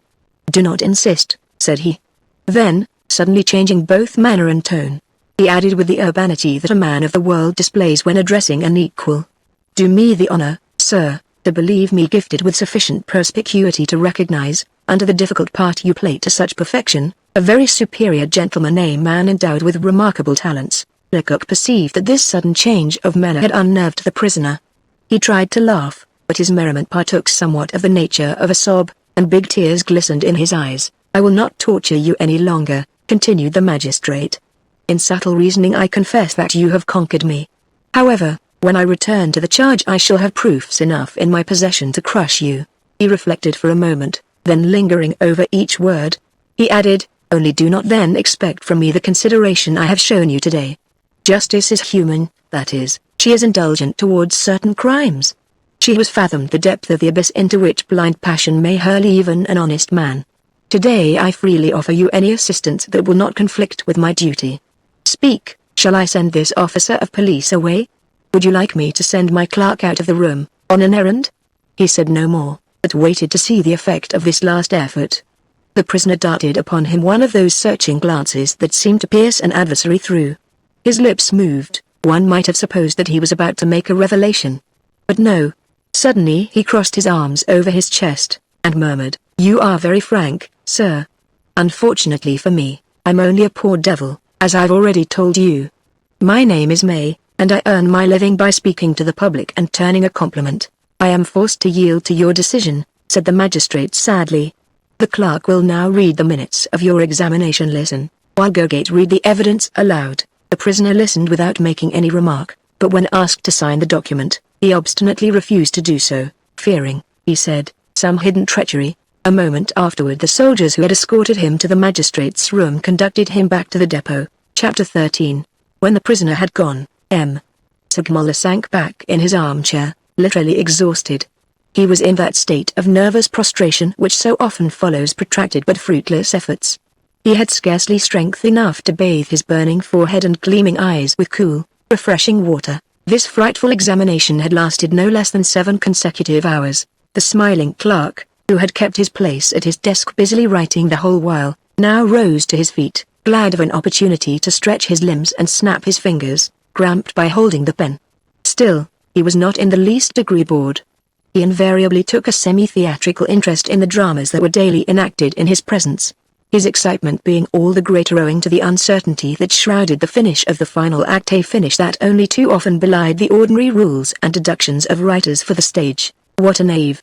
"Do not insist," said he. Then, suddenly changing both manner and tone, he added with the urbanity that a man of the world displays when addressing an equal. "Do me the honor, sir, to believe me gifted with sufficient perspicuity to recognize, under the difficult part you play to such perfection, a very superior gentleman, a man endowed with remarkable talents." Lecoq perceived that this sudden change of manner had unnerved the prisoner. He tried to laugh, but his merriment partook somewhat of the nature of a sob, and big tears glistened in his eyes. "I will not torture you any longer," continued the magistrate. "In subtle reasoning I confess that you have conquered me. However, when I return to the charge I shall have proofs enough in my possession to crush you." He reflected for a moment, then lingering over each word, he added, "Only do not then expect from me the consideration I have shown you today. Justice is human, that is, she is indulgent towards certain crimes. She has fathomed the depth of the abyss into which blind passion may hurl even an honest man. Today I freely offer you any assistance that will not conflict with my duty. Speak, shall I send this officer of police away? Would you like me to send my clerk out of the room, on an errand?" He said no more, but waited to see the effect of this last effort. The prisoner darted upon him one of those searching glances that seem to pierce an adversary through. His lips moved, one might have supposed that he was about to make a revelation. But no. Suddenly he crossed his arms over his chest, and murmured, "You are very frank, sir. Unfortunately for me, I'm only a poor devil, as I've already told you. My name is May, and I earn my living by speaking to the public and turning a compliment. I am forced to yield to your decision," said the magistrate sadly. "The clerk will now read the minutes of your examination. Listen, while Gogate read the evidence aloud." The prisoner listened without making any remark, but when asked to sign the document, he obstinately refused to do so, fearing, he said, some hidden treachery. A moment afterward the soldiers who had escorted him to the magistrate's room conducted him back to the depot. Chapter 13. When the prisoner had gone, M. Segmuller sank back in his armchair, literally exhausted. He was in that state of nervous prostration which so often follows protracted but fruitless efforts. He had scarcely strength enough to bathe his burning forehead and gleaming eyes with cool, refreshing water. This frightful examination had lasted no less than 7 consecutive hours. The smiling clerk, who had kept his place at his desk busily writing the whole while, now rose to his feet, glad of an opportunity to stretch his limbs and snap his fingers, cramped by holding the pen. Still, he was not in the least degree bored. He invariably took a semi-theatrical interest in the dramas that were daily enacted in his presence. His excitement being all the greater owing to the uncertainty that shrouded the finish of the final act, a finish that only too often belied the ordinary rules and deductions of writers for the stage. "What a knave!"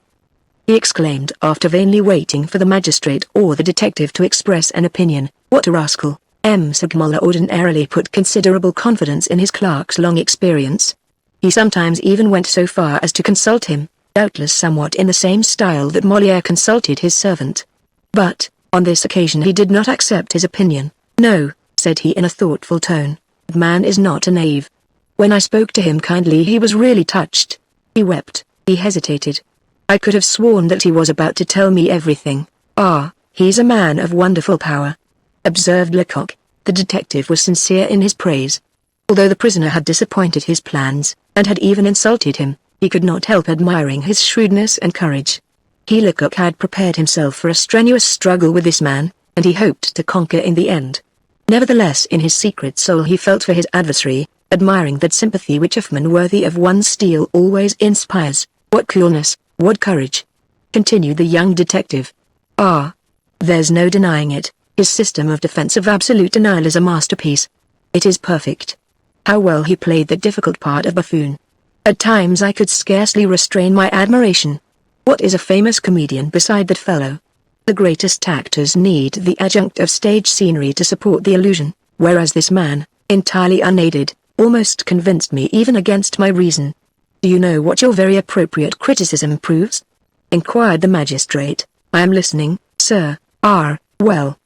he exclaimed after vainly waiting for the magistrate or the detective to express an opinion. "What a rascal!" M. Segmuller ordinarily put considerable confidence in his clerk's long experience. He sometimes even went so far as to consult him, doubtless somewhat in the same style that Molière consulted his servant. But, on this occasion he did not accept his opinion. "No," said he in a thoughtful tone, "the man is not a knave. When I spoke to him kindly he was really touched. He wept, he hesitated. I could have sworn that he was about to tell me everything. Ah, he's a man of wonderful power," observed Lecoq. The detective was sincere in his praise. Although the prisoner had disappointed his plans, and had even insulted him, he could not help admiring his shrewdness and courage. Lecoq had prepared himself for a strenuous struggle with this man, and he hoped to conquer in the end. Nevertheless in his secret soul he felt for his adversary, admiring that sympathy which a man worthy of one's steel always inspires. "What coolness, what courage!" continued the young detective. "Ah, there's no denying it, his system of defensive absolute denial is a masterpiece. It is perfect. How well he played the difficult part of buffoon. At times I could scarcely restrain my admiration. What is a famous comedian beside that fellow? The greatest actors need the adjunct of stage scenery to support the illusion, whereas this man, entirely unaided, almost convinced me even against my reason." "Do you know what your very appropriate criticism proves?" inquired the magistrate. "I am listening, sir." Well,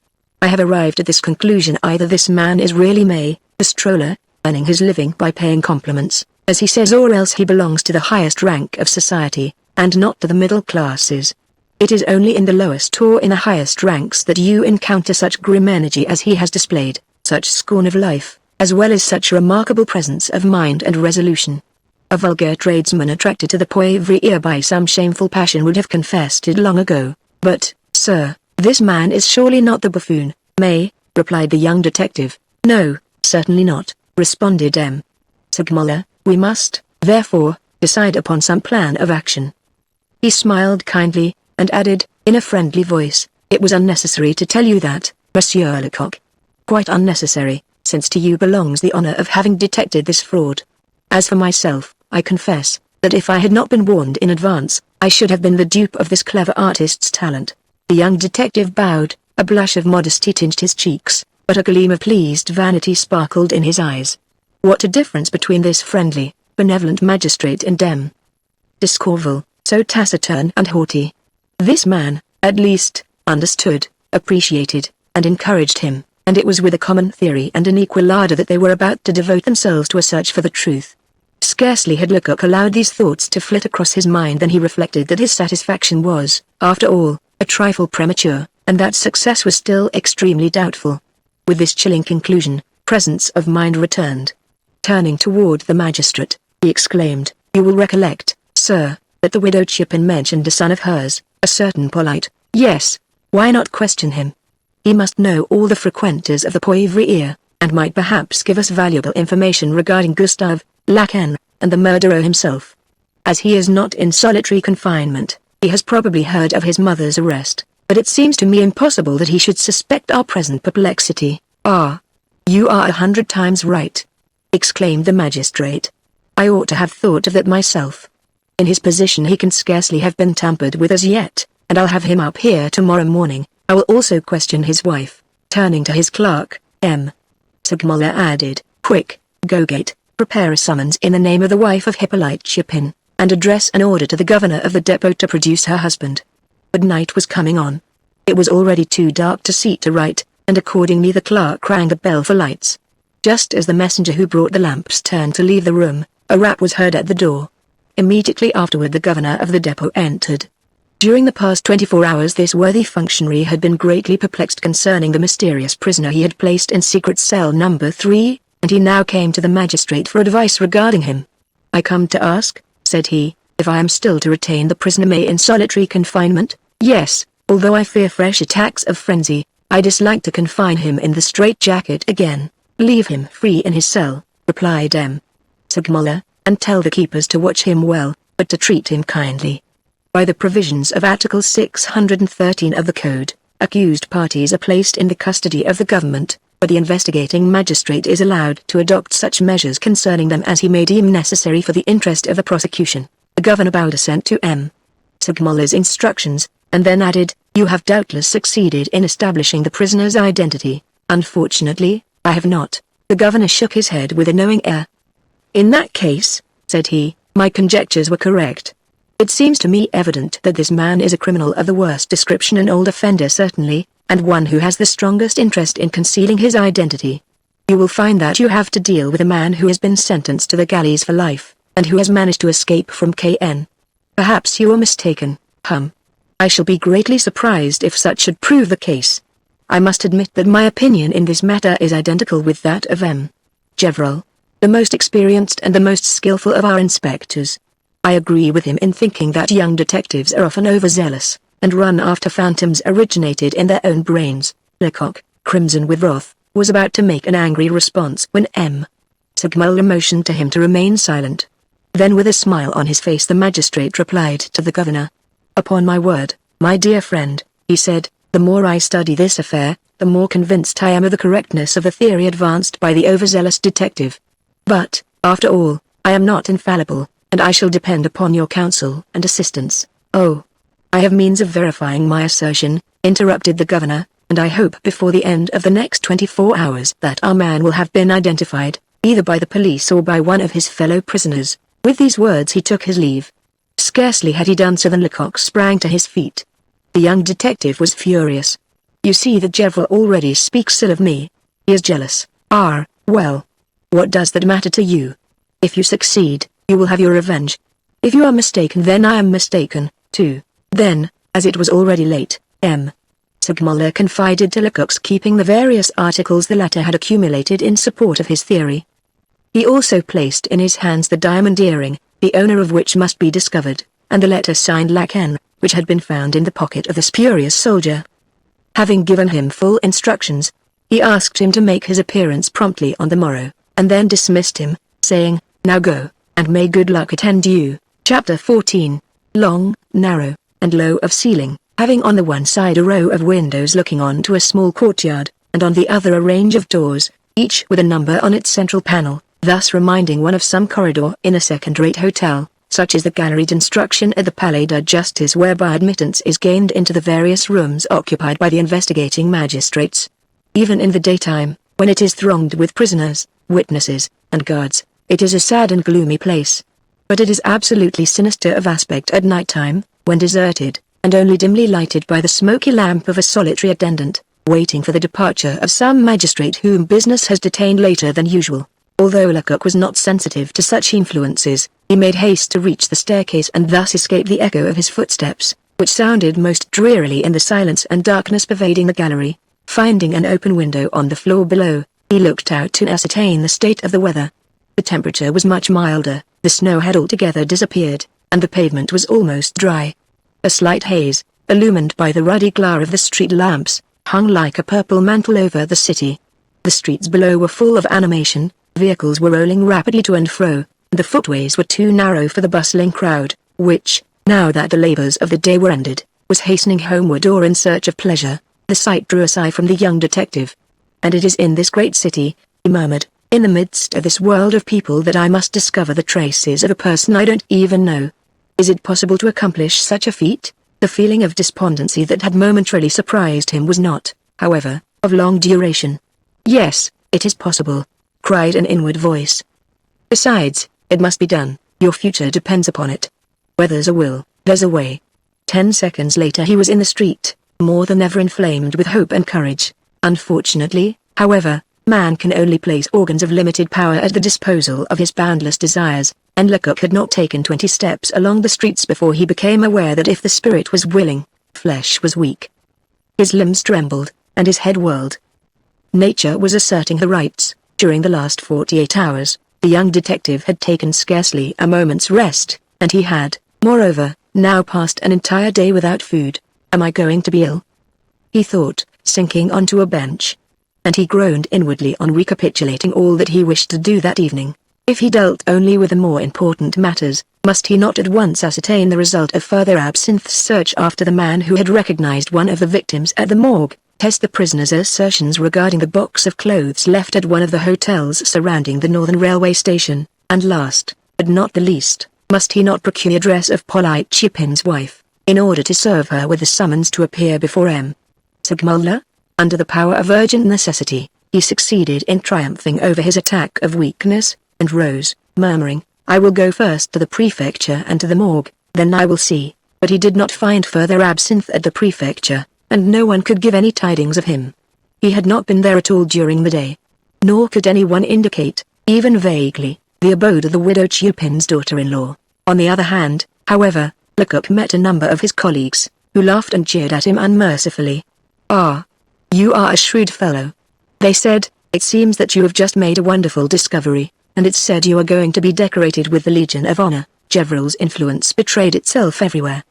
I have arrived at this conclusion: either this man is really May, the stroller, earning his living by paying compliments, as he says, or else he belongs to the highest rank of society, and not to the middle classes. It is only in the lowest or in the highest ranks that you encounter such grim energy as he has displayed, such scorn of life, as well as such remarkable presence of mind and resolution. A vulgar tradesman attracted to the poivrier by some shameful passion would have confessed it long ago. But, sir, this man is surely not the buffoon, replied the young detective. No, certainly not, responded M. Segmuller. We must, therefore, decide upon some plan of action. He smiled kindly, and added, in a friendly voice, it was unnecessary to tell you that, Monsieur Lecoq. Quite unnecessary, since to you belongs the honor of having detected this fraud. As for myself, I confess, that if I had not been warned in advance, I should have been the dupe of this clever artist's talent. The young detective bowed, a blush of modesty tinged his cheeks, but a gleam of pleased vanity sparkled in his eyes. What a difference between this friendly, benevolent magistrate and M. D'Escorval, so taciturn and haughty. This man, at least, understood, appreciated, and encouraged him, and it was with a common theory and an equal ardor that they were about to devote themselves to a search for the truth. Scarcely had Lecoq allowed these thoughts to flit across his mind than he reflected that his satisfaction was, after all, a trifle premature, and that success was still extremely doubtful. With this chilling conclusion, presence of mind returned. Turning toward the magistrate, he exclaimed, "You will recollect, sir, that the widow Chupin mentioned a son of hers, a certain Polite." "Yes. Why not question him? He must know all the frequenters of the poivrier, and might perhaps give us valuable information regarding Gustave, Lacan, and the murderer himself. As he is not in solitary confinement, he has probably heard of his mother's arrest, but it seems to me impossible that he should suspect our present perplexity." "Ah! You are 100 times right," exclaimed the magistrate. "I ought to have thought of that myself. In his position he can scarcely have been tampered with as yet, and I'll have him up here tomorrow morning. I will also question his wife." Turning to his clerk, M. Segmuller added, "Quick, Gogate, prepare a summons in the name of the wife of Hippolyte Chupin, and address an order to the governor of the depot to produce her husband." But night was coming on. It was already too dark to see to write, and accordingly the clerk rang the bell for lights. Just as the messenger who brought the lamps turned to leave the room, a rap was heard at the door. Immediately afterward the governor of the depot entered. During the past 24 hours this worthy functionary had been greatly perplexed concerning the mysterious prisoner he had placed in secret cell number 3, and he now came to the magistrate for advice regarding him. "I come to ask," said he, "if I am still to retain the prisoner May in solitary confinement?" "Yes, although I fear fresh attacks of frenzy, I dislike to confine him in the straitjacket again. Leave him free in his cell," replied M. Segmuller, "and tell the keepers to watch him well, but to treat him kindly. By the provisions of Article 613 of the Code, accused parties are placed in the custody of the government, but the investigating magistrate is allowed to adopt such measures concerning them as he may deem necessary for the interest of the prosecution." The governor bowed assent to M. Segmuller's instructions, and then added, "You have doubtless succeeded in establishing the prisoner's identity." "Unfortunately, I have not." The governor shook his head with a knowing air. "In that case," said he, "my conjectures were correct. It seems to me evident that this man is a criminal of the worst description, an old offender certainly, and one who has the strongest interest in concealing his identity. You will find that you have to deal with a man who has been sentenced to the galleys for life, and who has managed to escape from K.N. Perhaps you are mistaken, I shall be greatly surprised if such should prove the case. I must admit that my opinion in this matter is identical with that of M. Gevrol, the most experienced and the most skillful of our inspectors. I agree with him in thinking that young detectives are often overzealous, and run after phantoms originated in their own brains." Lecoq, crimson with wrath, was about to make an angry response when M. Segmuller motioned to him to remain silent. Then with a smile on his face the magistrate replied to the governor. "Upon my word, my dear friend," he said, "the more I study this affair, the more convinced I am of the correctness of the theory advanced by the overzealous detective. But, after all, I am not infallible, and I shall depend upon your counsel and assistance." "Oh, I have means of verifying my assertion," interrupted the governor, "and I hope before the end of the next 24 hours that our man will have been identified, either by the police or by one of his fellow prisoners." With these words he took his leave. Scarcely had he done so than Lecoq sprang to his feet. The young detective was furious. "You see that Gevrol already speaks ill of me. He is jealous. Well, what does that matter to you? If you succeed, you will have your revenge. If you are mistaken, then I am mistaken, too. Then, As it was already late, Segmuller confided to Lecoq's keeping the various articles the latter had accumulated in support of his theory. He also placed in his hands the diamond earring, the owner of which must be discovered, and the letter signed Lacan, which had been found in the pocket of the spurious soldier. Having given him full instructions, he asked him to make his appearance promptly on the morrow, and then dismissed him, saying, "Now go, and may good luck attend you." Chapter 14. Long, narrow, and low of ceiling, having on the one side a row of windows looking on to a small courtyard, and on the other a range of doors, each with a number on its central panel, thus reminding one of some corridor in a second-rate hotel, such as the galleried instruction at the Palais de Justice, whereby admittance is gained into the various rooms occupied by the investigating magistrates. Even in the daytime, when it is thronged with prisoners, witnesses, and guards, it is a sad and gloomy place. But it is absolutely sinister of aspect at night time, when deserted, and only dimly lighted by the smoky lamp of a solitary attendant, waiting for the departure of some magistrate whom business has detained later than usual. Although Lecoq was not sensitive to such influences, he made haste to reach the staircase and thus escape the echo of his footsteps, which sounded most drearily in the silence and darkness pervading the gallery. Finding an open window on the floor below, he looked out to ascertain the state of the weather. The temperature was much milder, the snow had altogether disappeared, and the pavement was almost dry. A slight haze, illumined by the ruddy glare of the street lamps, hung like a purple mantle over the city. The streets below were full of animation, vehicles were rolling rapidly to and fro, and the footways were too narrow for the bustling crowd, which, now that the labors of the day were ended, was hastening homeward or in search of pleasure. The sight drew a sigh from the young detective. "And it is in this great city," he murmured, "in the midst of this world of people that I must discover the traces of a person I don't even know. Is it possible to accomplish such a feat?" The feeling of despondency that had momentarily surprised him was not, however, of long duration. "Yes, it is possible," cried an inward voice. "Besides, it must be done, your future depends upon it. Where there's a will, there's a way." 10 seconds later he was in the street, more than ever inflamed with hope and courage. Unfortunately, however, man can only place organs of limited power at the disposal of his boundless desires, and Lecoq had not taken 20 steps along the streets before he became aware that if the spirit was willing, flesh was weak. His limbs trembled, and his head whirled. Nature was asserting her rights. During the last 48 hours, the young detective had taken scarcely a moment's rest, and he had, moreover, now passed an entire day without food. "Am I going to be ill?" he thought, sinking onto a bench. And he groaned inwardly on recapitulating all that he wished to do that evening. If he dealt only with the more important matters, must he not at once ascertain the result of further Absinthe's search after the man who had recognized one of the victims at the morgue, test the prisoner's assertions regarding the box of clothes left at one of the hotels surrounding the Northern Railway station, and last, but not the least, must he not procure address of Polite Chupin's wife, in order to serve her with the summons to appear before Segmuller? Under the power of urgent necessity, he succeeded in triumphing over his attack of weakness, and rose, murmuring, "I will go first to the prefecture and to the morgue, then I will see." But he did not find further Absinthe at the prefecture, and no one could give any tidings of him. He had not been there at all during the day. Nor could anyone indicate, even vaguely, the abode of the widow Chupin's daughter-in-law. On the other hand, however, Lecoq met a number of his colleagues, who laughed and jeered at him unmercifully. "Ah, you are a shrewd fellow," they said. "It seems that you have just made a wonderful discovery, and it's said you are going to be decorated with the Legion of Honor." Gevrel's influence betrayed itself everywhere.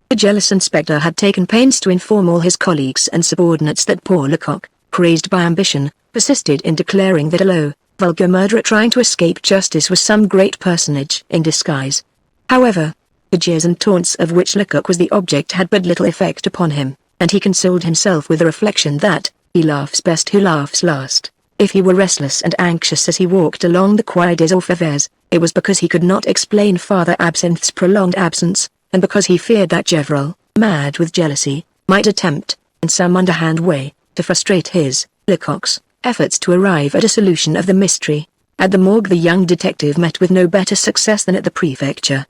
The jealous inspector had taken pains to inform all his colleagues and subordinates that poor Lecoq, crazed by ambition, persisted in declaring that a low, vulgar murderer trying to escape justice was some great personage in disguise. However, the jeers and taunts of which Lecoq was the object had but little effect upon him, and he consoled himself with the reflection that, he laughs best who laughs last. If he were restless and anxious as he walked along the Quai des Orfèvres, it was because he could not explain Father Absinthe's prolonged absence, and because he feared that Gevrel, mad with jealousy, might attempt, in some underhand way, to frustrate his, Lecoq's, efforts to arrive at a solution of the mystery. At the morgue the young detective met with no better success than at the prefecture.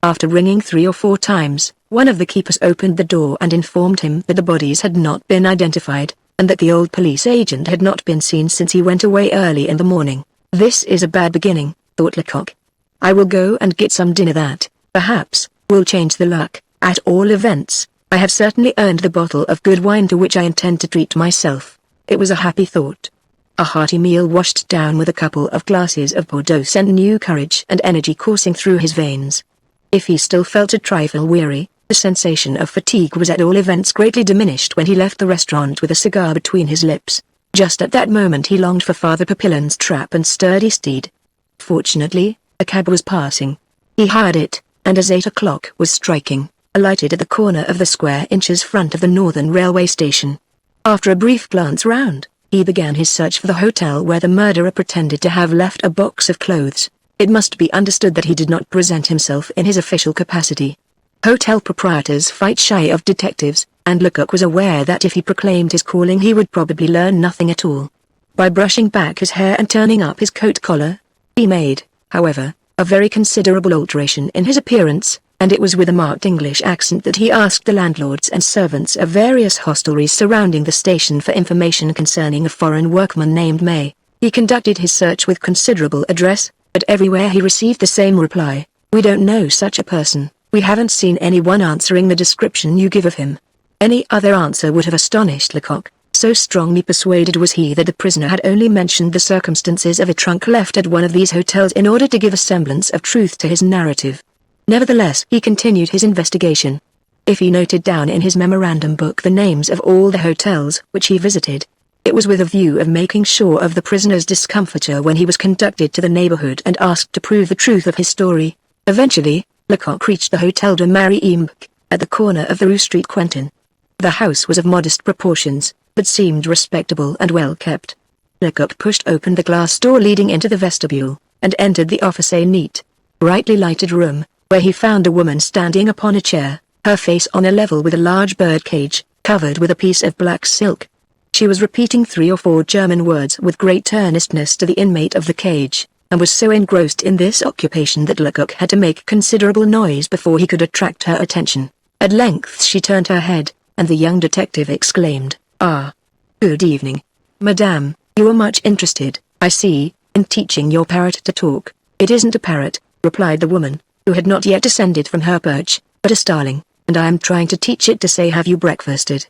After ringing 3 or 4 times, one of the keepers opened the door and informed him that the bodies had not been identified, and that the old police agent had not been seen since he went away early in the morning. "This is a bad beginning," thought Lecoq. "I will go and get some dinner that, perhaps, will change the luck. At all events, I have certainly earned the bottle of good wine to which I intend to treat myself. It was a happy thought. A hearty meal washed down with a couple of glasses of Bordeaux sent new courage and energy coursing through his veins. If he still felt a trifle weary, the sensation of fatigue was at all events greatly diminished when he left the restaurant with a cigar between his lips. Just at that moment he longed for Father Papillon's trap and sturdy steed. Fortunately, a cab was passing. He hired it, and as 8 o'clock was striking, alighted at the corner of the square inches front of the Northern Railway Station. After a brief glance round, he began his search for the hotel where the murderer pretended to have left a box of clothes. It must be understood that he did not present himself in his official capacity. Hotel proprietors fight shy of detectives, and Lecoq was aware that if he proclaimed his calling he would probably learn nothing at all. By brushing back his hair and turning up his coat collar, he made, however, a very considerable alteration in his appearance, and it was with a marked English accent that he asked the landlords and servants of various hostelries surrounding the station for information concerning a foreign workman named May. He conducted his search with considerable address, but everywhere he received the same reply: "We don't know such a person. We haven't seen anyone answering the description you give of him." Any other answer would have astonished Lecoq, so strongly persuaded was he that the prisoner had only mentioned the circumstances of a trunk left at one of these hotels in order to give a semblance of truth to his narrative. Nevertheless, he continued his investigation. If he noted down in his memorandum book the names of all the hotels which he visited, it was with a view of making sure of the prisoner's discomfiture when he was conducted to the neighborhood and asked to prove the truth of his story. Eventually, Lecoq reached the Hotel de MagneonBooks, at the corner of the Rue Street Quentin. The house was of modest proportions, but seemed respectable and well kept. Lecoq pushed open the glass door leading into the vestibule, and entered the office, a neat, brightly lighted room, where he found a woman standing upon a chair, her face on a level with a large bird cage, covered with a piece of black silk. She was repeating 3 or 4 German words with great earnestness to the inmate of the cage, and was so engrossed in this occupation that Lecoq had to make considerable noise before he could attract her attention. At length she turned her head, and the young detective exclaimed, "Ah, good evening. Madame, you are much interested, I see, in teaching your parrot to talk." "It isn't a parrot," replied the woman, who had not yet descended from her perch, "but a starling, and I am trying to teach it to say 'Have you breakfasted?'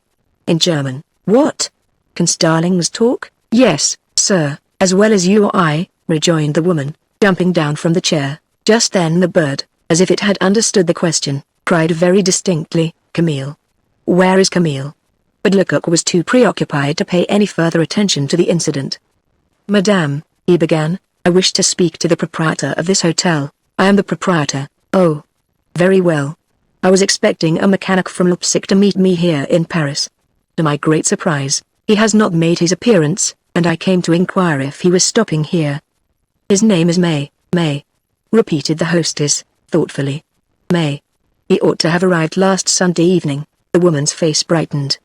in German." "What? Can starlings talk?" "Yes, sir, as well as you or I," rejoined the woman, jumping down from the chair. Just then the bird, as if it had understood the question, cried very distinctly, "Camille." "Where is Camille?" But Lecoq was too preoccupied to pay any further attention to the incident. "Madame," he began, "I wish to speak to the proprietor of this hotel." "I am the proprietor." "Oh. Very well. I was expecting a mechanic from Leipzig to meet me here in Paris. To my great surprise, he has not made his appearance, and I came to inquire if he was stopping here." "His name is May." "May," repeated the hostess, thoughtfully. "May. He ought to have arrived last Sunday evening." The woman's face brightened.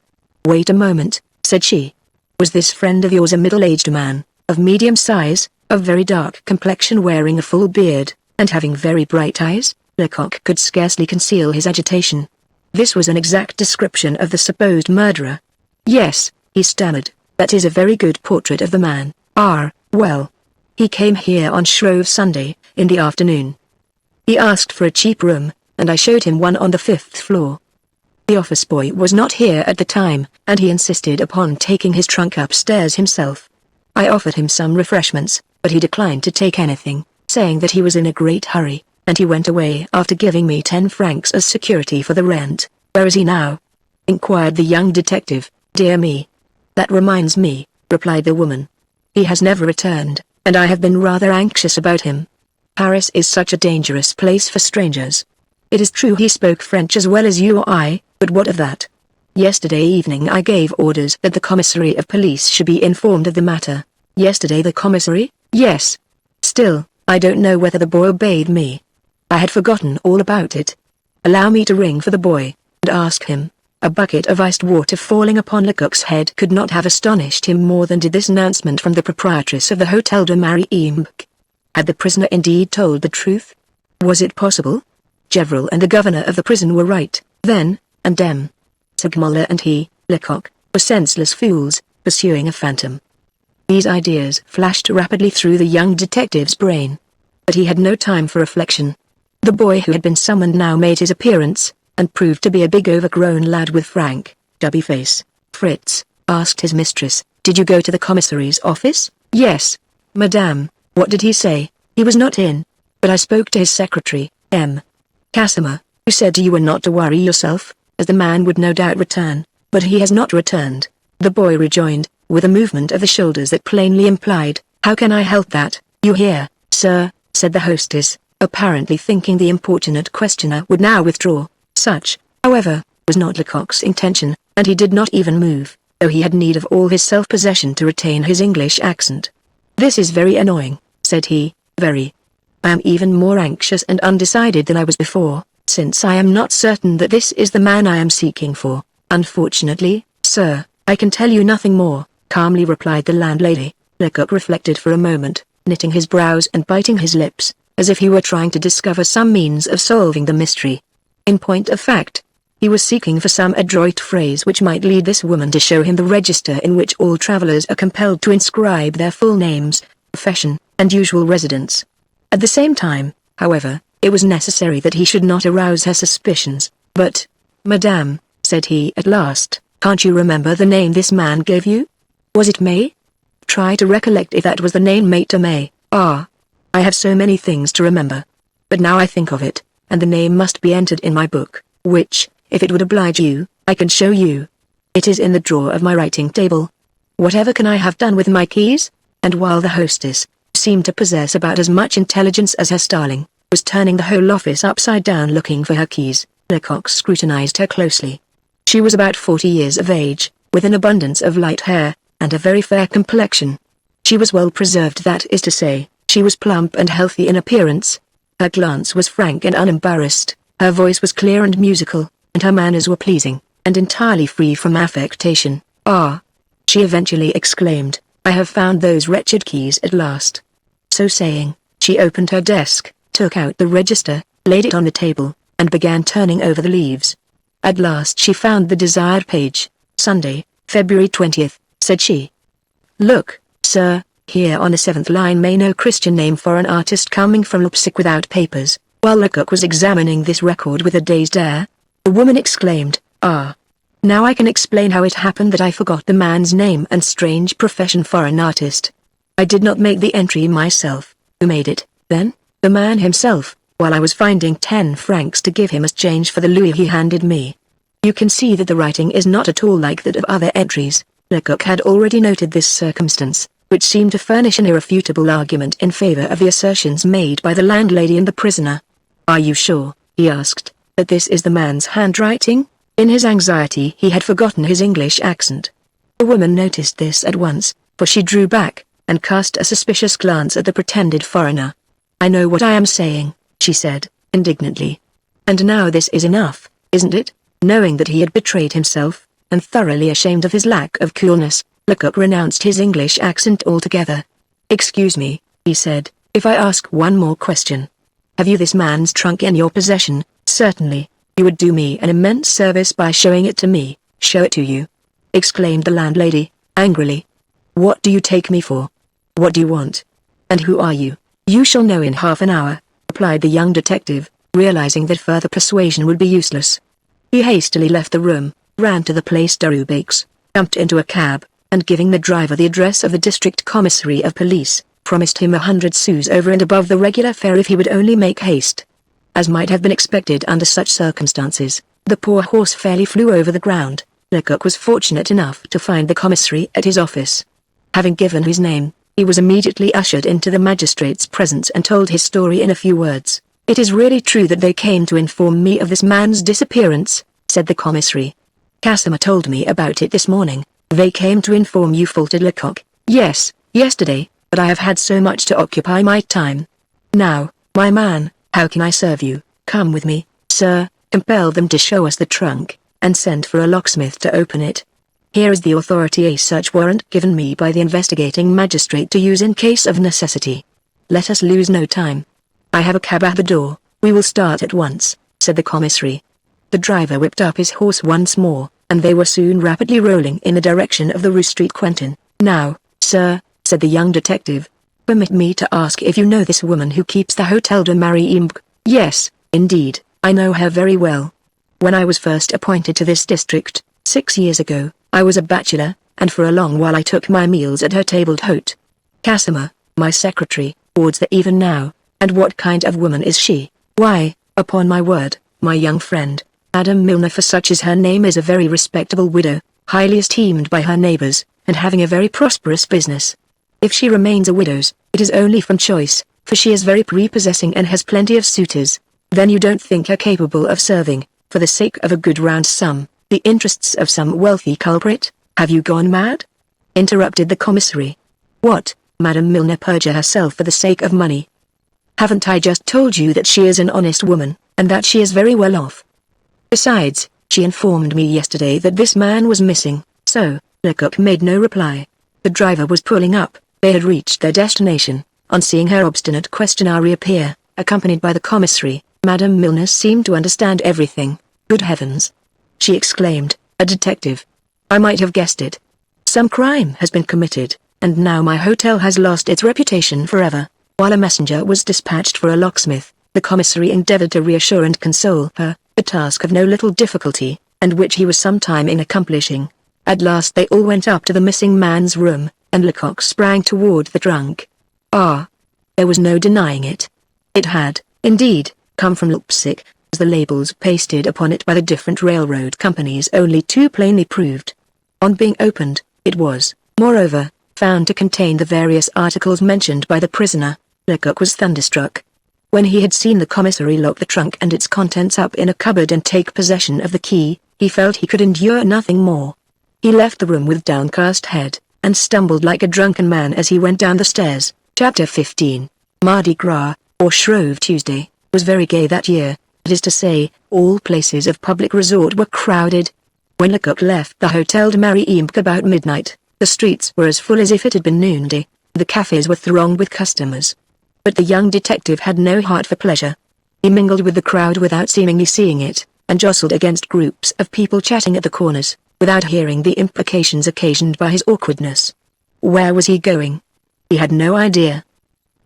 "Wait a moment," said she. "Was this friend of yours a middle-aged man, of medium size, of very dark complexion, wearing a full beard, and having very bright eyes?" Lecoq could scarcely conceal his agitation. This was an exact description of the supposed murderer. "Yes," he stammered, "that is a very good portrait of the man." "Ah, well. He came here on Shrove Sunday, in the afternoon. He asked for a cheap room, and I showed him one on the 5th floor. The office boy was not here at the time, and he insisted upon taking his trunk upstairs himself. I offered him some refreshments, but he declined to take anything, saying that he was in a great hurry, and he went away after giving me 10 francs as security for the rent." "Where is he now?" inquired the young detective. "Dear me. That reminds me," replied the woman. "He has never returned, and I have been rather anxious about him. Paris is such a dangerous place for strangers. It is true he spoke French as well as you or I, but what of that? Yesterday evening I gave orders that the commissary of police should be informed of the matter." "Yesterday the commissary?" "Yes. Still, I don't know whether the boy obeyed me. I had forgotten all about it. Allow me to ring for the boy, and ask him." A bucket of iced water falling upon Lecoq's head could not have astonished him more than did this announcement from the proprietress of the Hotel de MagneonBooks. Had the prisoner indeed told the truth? Was it possible? Gevril and the governor of the prison were right, then, and them. Segmuller and he, Lecoq, were senseless fools, pursuing a phantom. These ideas flashed rapidly through the young detective's brain. But he had no time for reflection. The boy who had been summoned now made his appearance, and proved to be a big overgrown lad with frank, chubby face. Fritz asked his mistress, "Did you go to the commissary's office?" "Yes, madame." "What did he say?" "He was not in. But I spoke to his secretary, M. Casimir, who said you were not to worry yourself, as the man would no doubt return, but he has not returned," the boy rejoined, with a movement of the shoulders that plainly implied, "How can I help that, you hear, sir?" said the hostess, apparently thinking the importunate questioner would now withdraw. Such, however, was not Lecoq's intention, and he did not even move, though he had need of all his self-possession to retain his English accent. "This is very annoying," said he, "very. I am even more anxious and undecided than I was before, since I am not certain that this is the man I am seeking for. Unfortunately, sir, I can tell you nothing more," calmly replied the landlady. Lecoq reflected for a moment, knitting his brows and biting his lips, as if he were trying to discover some means of solving the mystery. In point of fact, he was seeking for some adroit phrase which might lead this woman to show him the register in which all travelers are compelled to inscribe their full names, profession, and usual residence. At the same time, however, it was necessary that he should not arouse her suspicions. "But, madame," said he at last, "can't you remember the name this man gave you? Was it May? Try to recollect if that was the name Maître May." "Ah, I have so many things to remember. But now I think of it, and the name must be entered in my book, which, if it would oblige you, I can show you. It is in the drawer of my writing table. Whatever can I have done with my keys?" And while the hostess, who seemed to possess about as much intelligence as her starling, was turning the whole office upside down looking for her keys, Lecoq scrutinized her closely. She was about 40 years of age, with an abundance of light hair, and a very fair complexion. She was well preserved, that is to say, she was plump and healthy in appearance. Her glance was frank and unembarrassed, her voice was clear and musical, and her manners were pleasing, and entirely free from affectation. "Ah!" she eventually exclaimed, "I have found those wretched keys at last." So saying, she opened her desk, took out the register, laid it on the table, and began turning over the leaves. At last she found the desired page. "Sunday, February 20th, said she. "Look, sir, here on the 7th line, may no Christian name for an artist coming from Leipzig without papers." While Lecoq was examining this record with a dazed air, the woman exclaimed, "Ah! Now I can explain how it happened that I forgot the man's name and strange profession for an artist. I did not make the entry myself." "Who made it, then?" "The man himself, while I was finding 10 francs to give him as change for the louis he handed me. You can see that the writing is not at all like that of other entries." Lecoq had already noted this circumstance, which seemed to furnish an irrefutable argument in favor of the assertions made by the landlady and the prisoner. "Are you sure," he asked, "that this is the man's handwriting?" In his anxiety he had forgotten his English accent. The woman noticed this at once, for she drew back, and cast a suspicious glance at the pretended foreigner. "I know what I am saying," she said, indignantly. "And now this is enough, isn't it?" Knowing that he had betrayed himself, and thoroughly ashamed of his lack of coolness, Lecoq renounced his English accent altogether. "Excuse me," he said, "if I ask one more question. Have you this man's trunk in your possession?" "Certainly. You would do me an immense service by showing it to me." "Show it to you?" exclaimed the landlady, angrily. "What do you take me for? What do you want? And who are you?" "You shall know in half an hour," replied the young detective, realizing that further persuasion would be useless. He hastily left the room, ran to the Place des Roubaix, jumped into a cab, and giving the driver the address of the district commissary of police, promised him 100 sous over and above the regular fare if he would only make haste. As might have been expected under such circumstances, the poor horse fairly flew over the ground. Lecoq was fortunate enough to find the commissary at his office. Having given his name, he was immediately ushered into the magistrate's presence and told his story in a few words. "It is really true that they came to inform me of this man's disappearance," said the commissary. "Casimir told me about it this morning." "They came to inform you?" faltered Lecoq. "Yes, yesterday, but I have had so much to occupy my time. Now, my man, how can I serve you?" "Come with me, sir, compel them to show us the trunk, and send for a locksmith to open it. Here is the authority a search warrant given me by the investigating magistrate to use in case of necessity. Let us lose no time. I have a cab at the door, we will start at once," said the commissary. The driver whipped up his horse once more, and they were soon rapidly rolling in the direction of the Rue Street Quentin. "Now, sir," said the young detective, "permit me to ask if you know this woman who keeps the Hotel de MagneonBooks?" "Yes, indeed, I know her very well." When I was first appointed to this district, 6 years ago, I was a bachelor, and for a long while I took my meals at her table d'hôte. Casimir, my secretary, boards there even now, and what kind of woman is she? Why, upon my word, my young friend, Madame Milner, for such is her name, is a very respectable widow, highly esteemed by her neighbors, and having a very prosperous business. If she remains a widow's, it is only from choice, for she is very prepossessing and has plenty of suitors. Then you don't think her capable of serving, for the sake of a good round sum, the interests of some wealthy culprit? Have you gone mad? Interrupted the commissary. What, Madame Milner perjure herself for the sake of money? Haven't I just told you that she is an honest woman, and that she is very well off? Besides, she informed me yesterday that this man was missing, so, Lecoq made no reply. The driver was pulling up, they had reached their destination. On seeing her obstinate questioner reappear, accompanied by the commissary, Madame Milner seemed to understand everything. Good heavens! She exclaimed, a detective! I might have guessed it. Some crime has been committed, and now my hotel has lost its reputation forever. While a messenger was dispatched for a locksmith, the commissary endeavored to reassure and console her, a task of no little difficulty, and which he was some time in accomplishing. At last they all went up to the missing man's room, and Lecoq sprang toward the trunk. Ah! There was no denying it. It had, indeed, come from Leipzig, as the labels pasted upon it by the different railroad companies only too plainly proved. On being opened, it was, moreover, found to contain the various articles mentioned by the prisoner. Lecoq was thunderstruck. When he had seen the commissary lock the trunk and its contents up in a cupboard and take possession of the key, he felt he could endure nothing more. He left the room with downcast head, and stumbled like a drunken man as he went down the stairs. Chapter 15. Mardi Gras, or Shrove Tuesday, was very gay that year. It is to say, all places of public resort were crowded. When Lecoq left the Hotel de MagneonBooks about midnight, the streets were as full as if it had been noonday. The cafes were thronged with customers. But the young detective had no heart for pleasure. He mingled with the crowd without seemingly seeing it, and jostled against groups of people chatting at the corners, without hearing the implications occasioned by his awkwardness. Where was he going? He had no idea.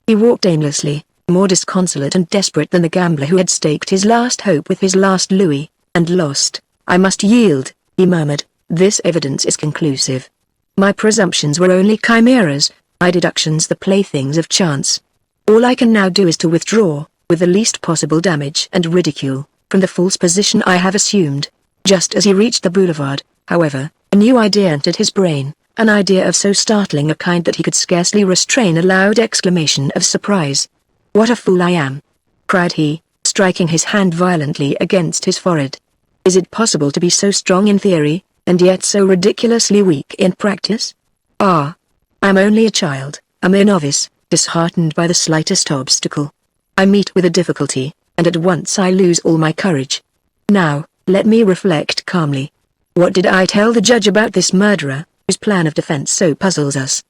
He walked aimlessly, more disconsolate and desperate than the gambler who had staked his last hope with his last louis, and lost. I must yield, he murmured, this evidence is conclusive. My presumptions were only chimeras, my deductions the playthings of chance. All I can now do is to withdraw, with the least possible damage and ridicule, from the false position I have assumed. Just as he reached the boulevard, however, a new idea entered his brain, an idea of so startling a kind that he could scarcely restrain a loud exclamation of surprise. What a fool I am! Cried he, striking his hand violently against his forehead. Is it possible to be so strong in theory, and yet so ridiculously weak in practice? Ah! I am only a child, a mere novice, disheartened by the slightest obstacle. I meet with a difficulty, and at once I lose all my courage. Now, let me reflect calmly. What did I tell the judge about this murderer, whose plan of defense so puzzles us?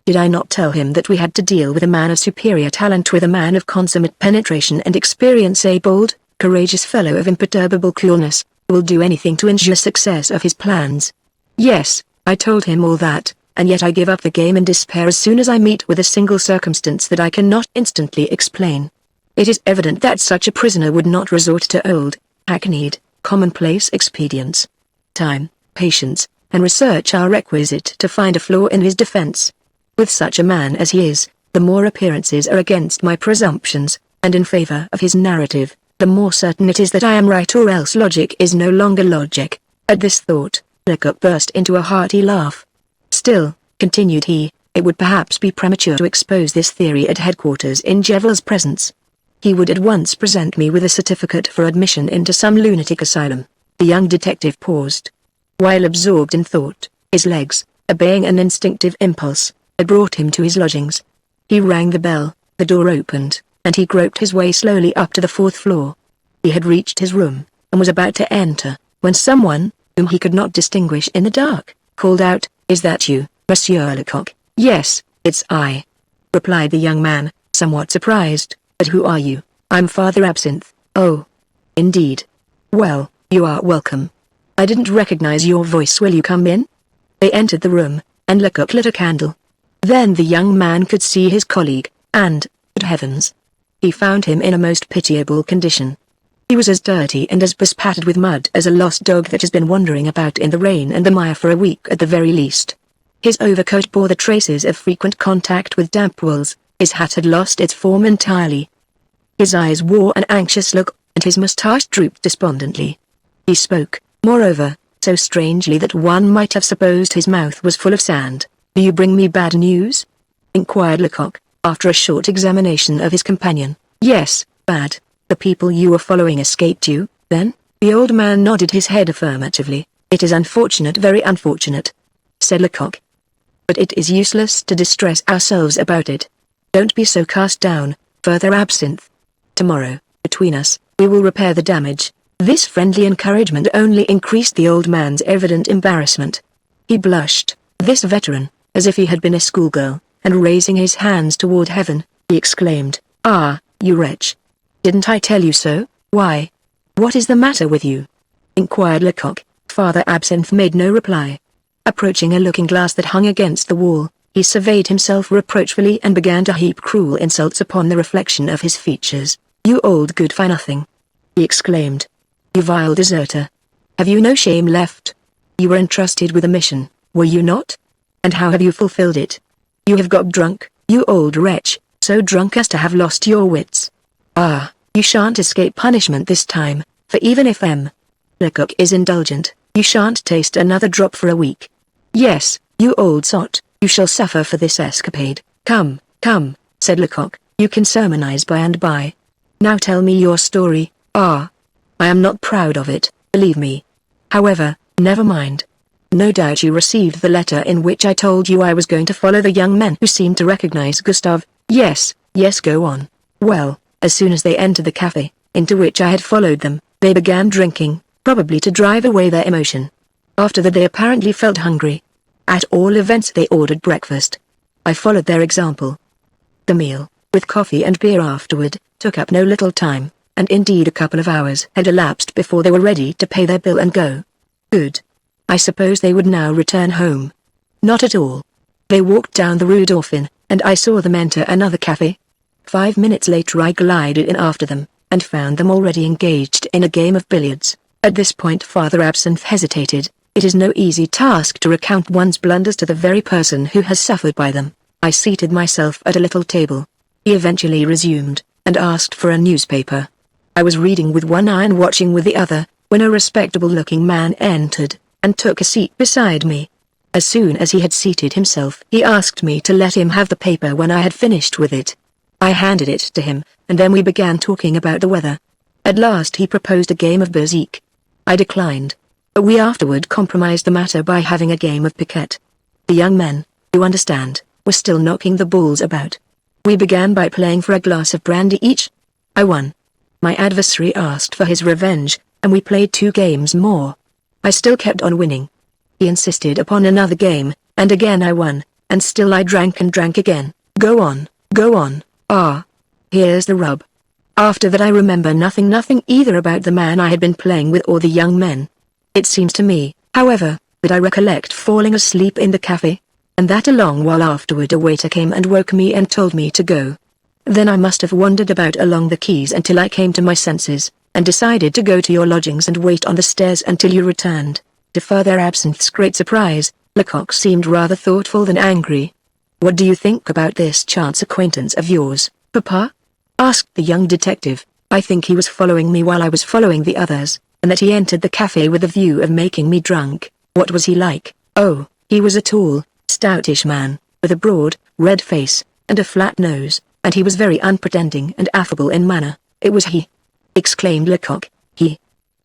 Did I not tell him that we had to deal with a man of superior talent, with a man of consummate penetration and experience, a bold, courageous fellow of imperturbable coolness, who will do anything to ensure success of his plans? Yes, I told him all that, and yet I give up the game in despair as soon as I meet with a single circumstance that I cannot instantly explain. It is evident that such a prisoner would not resort to old, hackneyed, commonplace expedients. Time, patience, and research are requisite to find a flaw in his defense. With such a man as he is, the more appearances are against my presumptions, and in favor of his narrative, the more certain it is that I am right, or else logic is no longer logic. At this thought, Lecoq burst into a hearty laugh. Still, continued he, it would perhaps be premature to expose this theory at headquarters in Jevel's presence. He would at once present me with a certificate for admission into some lunatic asylum. The young detective paused. While absorbed in thought, his legs, obeying an instinctive impulse, had brought him to his lodgings. He rang the bell, the door opened, and he groped his way slowly up to the 4th floor. He had reached his room, and was about to enter, when someone, whom he could not distinguish in the dark, called out, "Is that you, Monsieur Lecoq?" "Yes, it's I," replied the young man, somewhat surprised. "But who are you?" "I'm Father Absinthe." "Oh. Indeed. Well, you are welcome. I didn't recognize your voice. Will you come in?" They entered the room, and Lecoq lit a candle. Then the young man could see his colleague, and, good heavens! He found him in a most pitiable condition. He He was as dirty and as bespattered with mud as a lost dog that has been wandering about in the rain and the mire for a week at the very least. His overcoat bore the traces of frequent contact with damp wools, his hat had lost its form entirely. His eyes wore an anxious look, and his moustache drooped despondently. He spoke, moreover, so strangely that one might have supposed his mouth was full of sand. "Do you bring me bad news?" inquired Lecoq, after a short examination of his companion. "Yes, bad. The people you were following escaped you, then?" The old man nodded his head affirmatively. "It is unfortunate, very unfortunate," said Lecoq. "But it is useless to distress ourselves about it. Don't be so cast down, Father Absinthe. Tomorrow, between us, we will repair the damage." This friendly encouragement only increased the old man's evident embarrassment. He blushed, this veteran, as if he had been a schoolgirl, and raising his hands toward heaven, he exclaimed, "Ah, you wretch! Didn't I tell you so? Why? What is the matter with you?" inquired Lecoq. Father Absinthe made no reply. Approaching a looking-glass that hung against the wall, he surveyed himself reproachfully and began to heap cruel insults upon the reflection of his features. "You old good-for-nothing!" he exclaimed. "You vile deserter! Have you no shame left? You were entrusted with a mission, were you not? And how have you fulfilled it? You have got drunk, you old wretch, so drunk as to have lost your wits. Ah, you shan't escape punishment this time, for even if Lecoq is indulgent, you shan't taste another drop for a week. Yes, you old sot, you shall suffer for this escapade. Come, come," said Lecoq, "you can sermonize by and by. Now tell me your story." "Ah, I am not proud of it, believe me. However, never mind. No doubt you received the letter in which I told you I was going to follow the young men who seemed to recognize Gustave." "Yes, yes, go on." "Well, as soon as they entered the cafe, into which I had followed them, they began drinking, probably to drive away their emotion. After that they apparently felt hungry. At all events they ordered breakfast. I followed their example. The meal, with coffee and beer afterward, took up no little time, and indeed a couple of hours had elapsed before they were ready to pay their bill and go. Good. I suppose they would now return home. Not at all. They walked down the Rue Dauphine, and I saw them enter another cafe. 5 minutes later I glided in after them, and found them already engaged in a game of billiards. At this point Father Absinthe hesitated. It is no easy task to recount one's blunders to the very person who has suffered by them. I seated myself at a little table. He eventually resumed, and asked for a newspaper. I was reading with one eye and watching with the other, when a respectable-looking man entered, and took a seat beside me. As soon as he had seated himself, he asked me to let him have the paper when I had finished with it. I handed it to him, and then we began talking about the weather. At last he proposed a game of bezique. I declined, but we afterward compromised the matter by having a game of piquet. The young men, you understand, were still knocking the balls about. We began by playing for a glass of brandy each. I won. My adversary asked for his revenge, and we played 2 games more. I still kept on winning. He insisted upon another game, and again I won, and still I drank and drank again. Go on, go on. Ah, here's the rub. After that I remember nothing either about the man I had been playing with or the young men. It seems to me, however, that I recollect falling asleep in the cafe, and that a long while afterward a waiter came and woke me and told me to go. Then I must have wandered about along the quays until I came to my senses, and decided to go to your lodgings and wait on the stairs until you returned. To Father Absinthe's great surprise, Lecoq seemed rather thoughtful than angry. "What do you think about this chance acquaintance of yours, Papa?" asked the young detective. "I think he was following me while I was following the others, and that he entered the cafe with the view of making me drunk." "What was he like?" "Oh, he was a tall, stoutish man, with a broad, red face, and a flat nose, and he was very unpretending and affable in manner." "It was he!" exclaimed Lecoq. "He?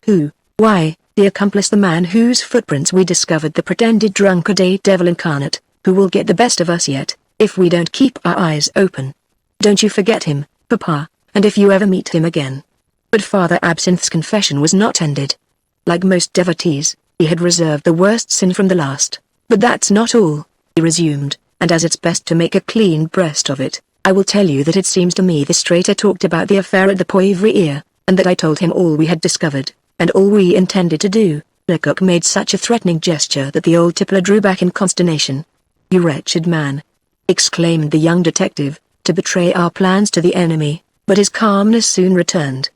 Who?" "Why, the accomplice, the man whose footprints we discovered, the pretended drunkard, a devil incarnate, who will get the best of us yet, if we don't keep our eyes open. Don't you forget him, Papa, and if you ever meet him again." But Father Absinthe's confession was not ended. Like most devotees, he had reserved the worst sin from the last. "But that's not all," he resumed, "and as it's best to make a clean breast of it, I will tell you that it seems to me this traitor talked about the affair at the Poivriere, and that I told him all we had discovered, and all we intended to do." Lecoq made such a threatening gesture that the old tippler drew back in consternation. "You wretched man!" exclaimed the young detective, "to betray our plans to the enemy," but his calmness soon returned.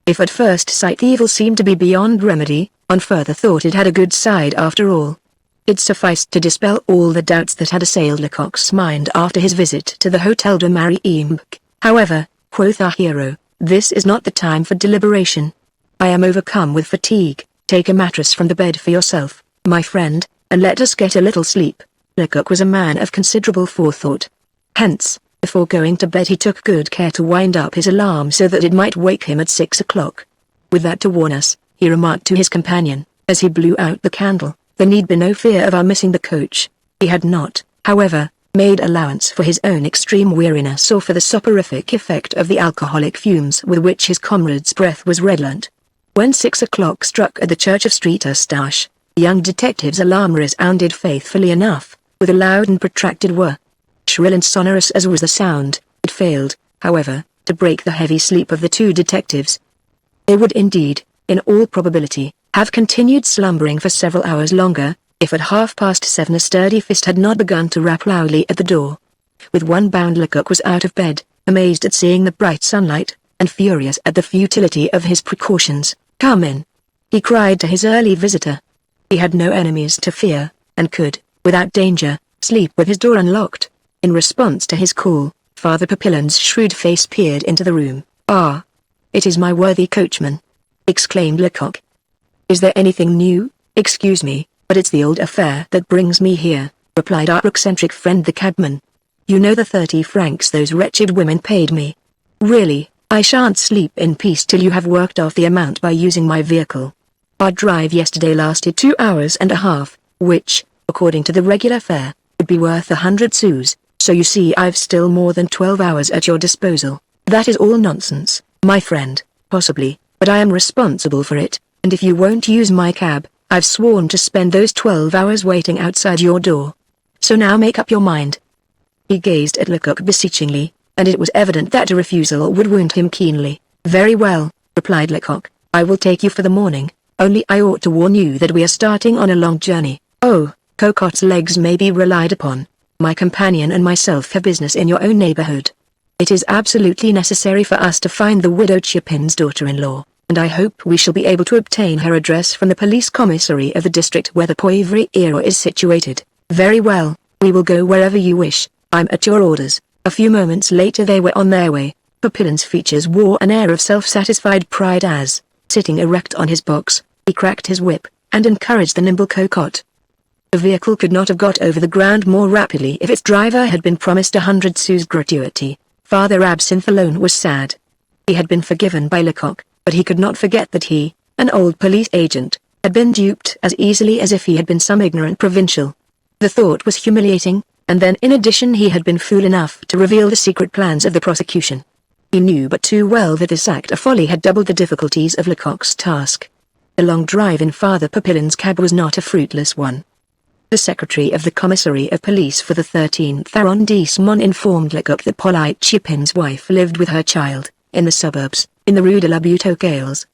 If at first sight the evil seemed to be beyond remedy, on further thought it had a good side after all. It sufficed to dispel all the doubts that had assailed Lecoq's mind after his visit to the Hotel de MagneonBooks. However, quoth our hero, this is not the time for deliberation. I am overcome with fatigue. Take a mattress from the bed for yourself, my friend, and let us get a little sleep. Lecoq was a man of considerable forethought. Hence, before going to bed he took good care to wind up his alarm so that it might wake him at 6 o'clock. With that to warn us, he remarked to his companion, as he blew out the candle, there need be no fear of our missing the coach. He had not, however, made allowance for his own extreme weariness or for the soporific effect of the alcoholic fumes with which his comrade's breath was redolent. When 6 o'clock struck at the Church of St. Eustache, the young detective's alarm resounded faithfully enough, with a loud and protracted whir. Shrill and sonorous as was the sound, it failed, however, to break the heavy sleep of the two detectives. They would indeed, in all probability, have continued slumbering for several hours longer, if at 7:30 a sturdy fist had not begun to rap loudly at the door. With one bound Lecoq was out of bed, amazed at seeing the bright sunlight, and furious at the futility of his precautions. "Come in," he cried to his early visitor. He had no enemies to fear, and could, without danger, sleep with his door unlocked. In response to his call, Father Papillin's shrewd face peered into the room. "Ah! It is my worthy coachman," exclaimed Lecoq. "Is there anything new?" "Excuse me, but it's the old affair that brings me here," replied our eccentric friend the cabman. "You know the 30 francs those wretched women paid me. Really, I shan't sleep in peace till you have worked off the amount by using my vehicle. Our drive yesterday lasted 2 hours and a half, which, according to the regular fare, would be worth 100 sous, so you see I've still more than 12 hours at your disposal." "That is all nonsense, my friend, possibly, but I am responsible for it, and if you won't use my cab, I've sworn to spend those 12 hours waiting outside your door. So now make up your mind." He gazed at Lecoq beseechingly, and it was evident that a refusal would wound him keenly. "Very well," replied Lecoq, "I will take you for the morning, only I ought to warn you that we are starting on a long journey." "Oh, Cocottes' legs may be relied upon. My companion and myself have business in your own neighborhood. It is absolutely necessary for us to find the widow Chupin's daughter-in-law, and I hope we shall be able to obtain her address from the police commissary of the district where the Poivriere is situated." "Very well, we will go wherever you wish, I'm at your orders." A few moments later they were on their way. Papillin's features wore an air of self-satisfied pride as, sitting erect on his box, he cracked his whip, and encouraged the nimble Cocotte. The vehicle could not have got over the ground more rapidly if its driver had been promised 100 sous gratuity. Father Absinthe alone was sad. He had been forgiven by Lecoq, but he could not forget that he, an old police agent, had been duped as easily as if he had been some ignorant provincial. The thought was humiliating, and then in addition he had been fool enough to reveal the secret plans of the prosecution. He knew but too well that this act of folly had doubled the difficulties of Lecoq's task. The long drive in Father Papillin's cab was not a fruitless one. The secretary of the commissary of police for the 13th arrondissement informed Lecoq that Polyte Chupin's wife lived with her child, in the suburbs, in the Rue de la Butte aux Gales.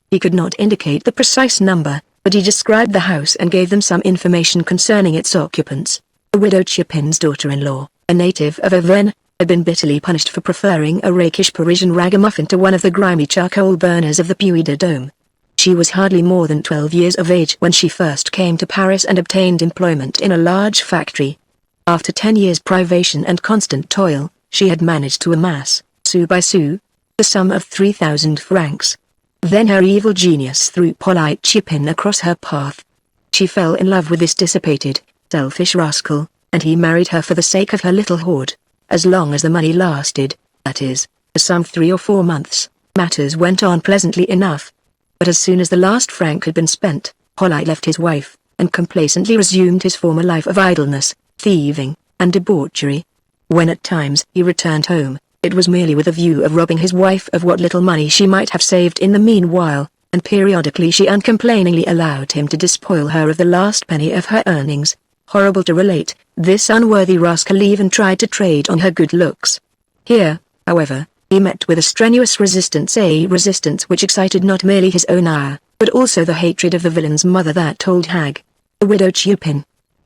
He could not indicate the precise number, but he described the house and gave them some information concerning its occupants. The widow Chupin's daughter-in-law, a native of Auvergne, had been bitterly punished for preferring a rakish Parisian ragamuffin to one of the grimy charcoal burners of the Puy de Dôme. She was hardly more than 12 years of age when she first came to Paris and obtained employment in a large factory. After 10 years' privation and constant toil, she had managed to amass, sou by sou, the sum of 3,000 francs. Then her evil genius threw Polyte Chupin across her path. She fell in love with this dissipated, selfish rascal, and he married her for the sake of her little hoard. As long as the money lasted, that is, for some 3 or 4 months, matters went on pleasantly enough. But as soon as the last franc had been spent, Polyte left his wife, and complacently resumed his former life of idleness, thieving, and debauchery. When at times he returned home, it was merely with a view of robbing his wife of what little money she might have saved in the meanwhile, and periodically she uncomplainingly allowed him to despoil her of the last penny of her earnings. Horrible to relate, this unworthy rascal even tried to trade on her good looks. Here, however, he met with a strenuous resistance, a resistance which excited not merely his own ire, but also the hatred of the villain's mother, that old hag, the widow Chupin.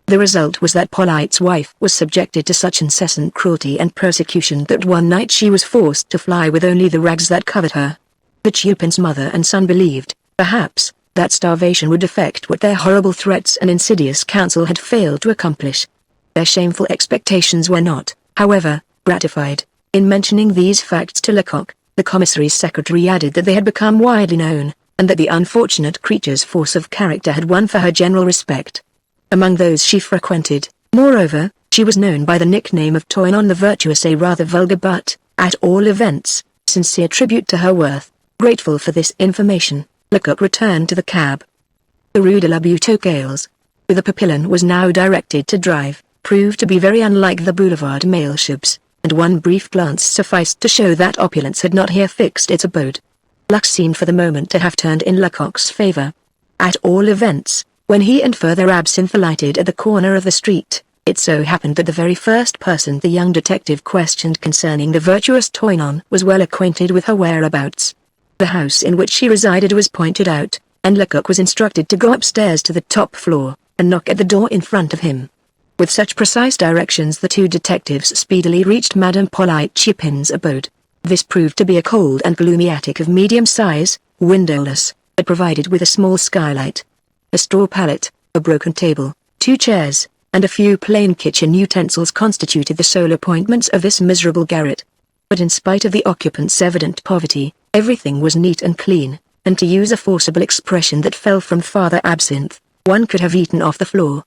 The result was that Polyte's wife was subjected to such incessant cruelty and persecution that one night she was forced to fly with only the rags that covered her. The Chupin's mother and son believed, perhaps, that starvation would effect what their horrible threats and insidious counsel had failed to accomplish. Their shameful expectations were not, however, gratified. In mentioning these facts to Lecoq, the commissary's secretary added that they had become widely known, and that the unfortunate creature's force of character had won for her general respect among those she frequented. Moreover, she was known by the nickname of Toinon the Virtuous, a rather vulgar but, at all events, sincere tribute to her worth. Grateful for this information, Lecoq returned to the cab. The Rue de la Butte aux Gales, whither Papillon was now directed to drive, proved to be very unlike the Boulevard Malesherbes, and one brief glance sufficed to show that opulence had not here fixed its abode. Luck seemed for the moment to have turned in Lecoq's favor. At all events, when he and Further Absinthe alighted at the corner of the street, it so happened that the very first person the young detective questioned concerning the virtuous Toinon was well acquainted with her whereabouts. The house in which she resided was pointed out, and Lecoq was instructed to go upstairs to the top floor, and knock at the door in front of him. With such precise directions the two detectives speedily reached Madame Polyte Chupin's abode. This proved to be a cold and gloomy attic of medium size, windowless, but provided with a small skylight. A straw pallet, a broken table, 2 chairs, and a few plain kitchen utensils constituted the sole appointments of this miserable garret. But in spite of the occupants' evident poverty, everything was neat and clean, and to use a forcible expression that fell from Father Absinthe, one could have eaten off the floor.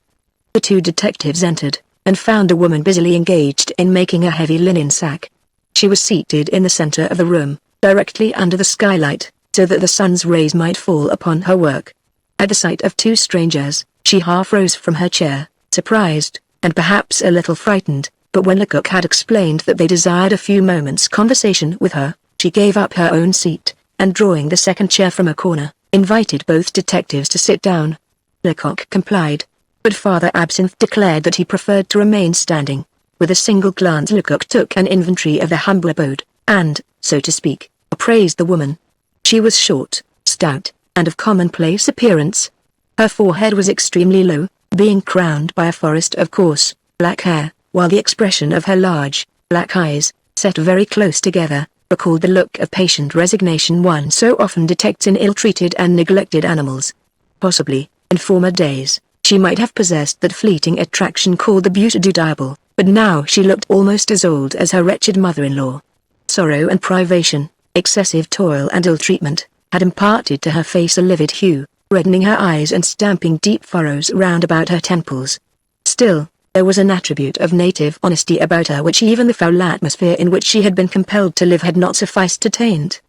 The two detectives entered, and found a woman busily engaged in making a heavy linen sack. She was seated in the center of the room, directly under the skylight, so that the sun's rays might fall upon her work. At the sight of two strangers, she half rose from her chair, surprised, and perhaps a little frightened, but when Lecoq had explained that they desired a few moments' conversation with her, she gave up her own seat, and drawing the second chair from a corner, invited both detectives to sit down. Lecoq complied, but Father Absinthe declared that he preferred to remain standing. With a single glance Lecoq took an inventory of the humble abode, and, so to speak, appraised the woman. She was short, stout, and of commonplace appearance. Her forehead was extremely low, being crowned by a forest of coarse, black hair, while the expression of her large, black eyes, set very close together, recalled the look of patient resignation one so often detects in ill-treated and neglected animals. Possibly, in former days, she might have possessed that fleeting attraction called the beauty du diable, but now she looked almost as old as her wretched mother-in-law. Sorrow and privation, excessive toil and ill-treatment, had imparted to her face a livid hue, reddening her eyes and stamping deep furrows round about her temples. Still, there was an attribute of native honesty about her which even the foul atmosphere in which she had been compelled to live had not sufficed to taint.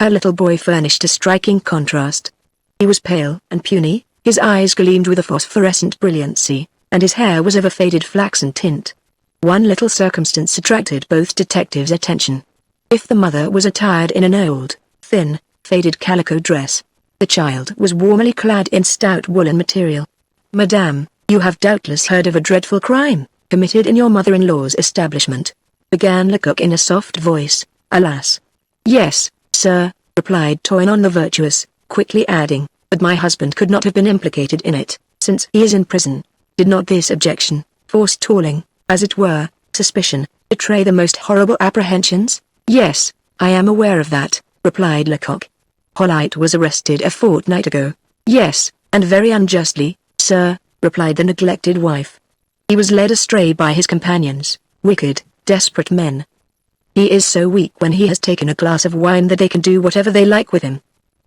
Her little boy furnished a striking contrast. He was pale and puny, his eyes gleamed with a phosphorescent brilliancy, and his hair was of a faded flaxen tint. One little circumstance attracted both detectives' attention. If the mother was attired in an old, thin, faded calico dress, the child was warmly clad in stout woolen material. "Madame, you have doubtless heard of a dreadful crime committed in your mother-in-law's establishment," began Lecoq in a soft voice. "Alas!" "Yes, sir," replied Toinon the Virtuous, quickly adding, "but my husband could not have been implicated in it, since he is in prison." Did not this objection, forestalling, as it were, suspicion, betray the most horrible apprehensions? "Yes, I am aware of that," replied Lecoq. "Polyte was arrested a fortnight ago." "Yes, and very unjustly, sir," replied the neglected wife. "He was led astray by his companions, wicked, desperate men. He is so weak when he has taken a glass of wine that they can do whatever they like with him.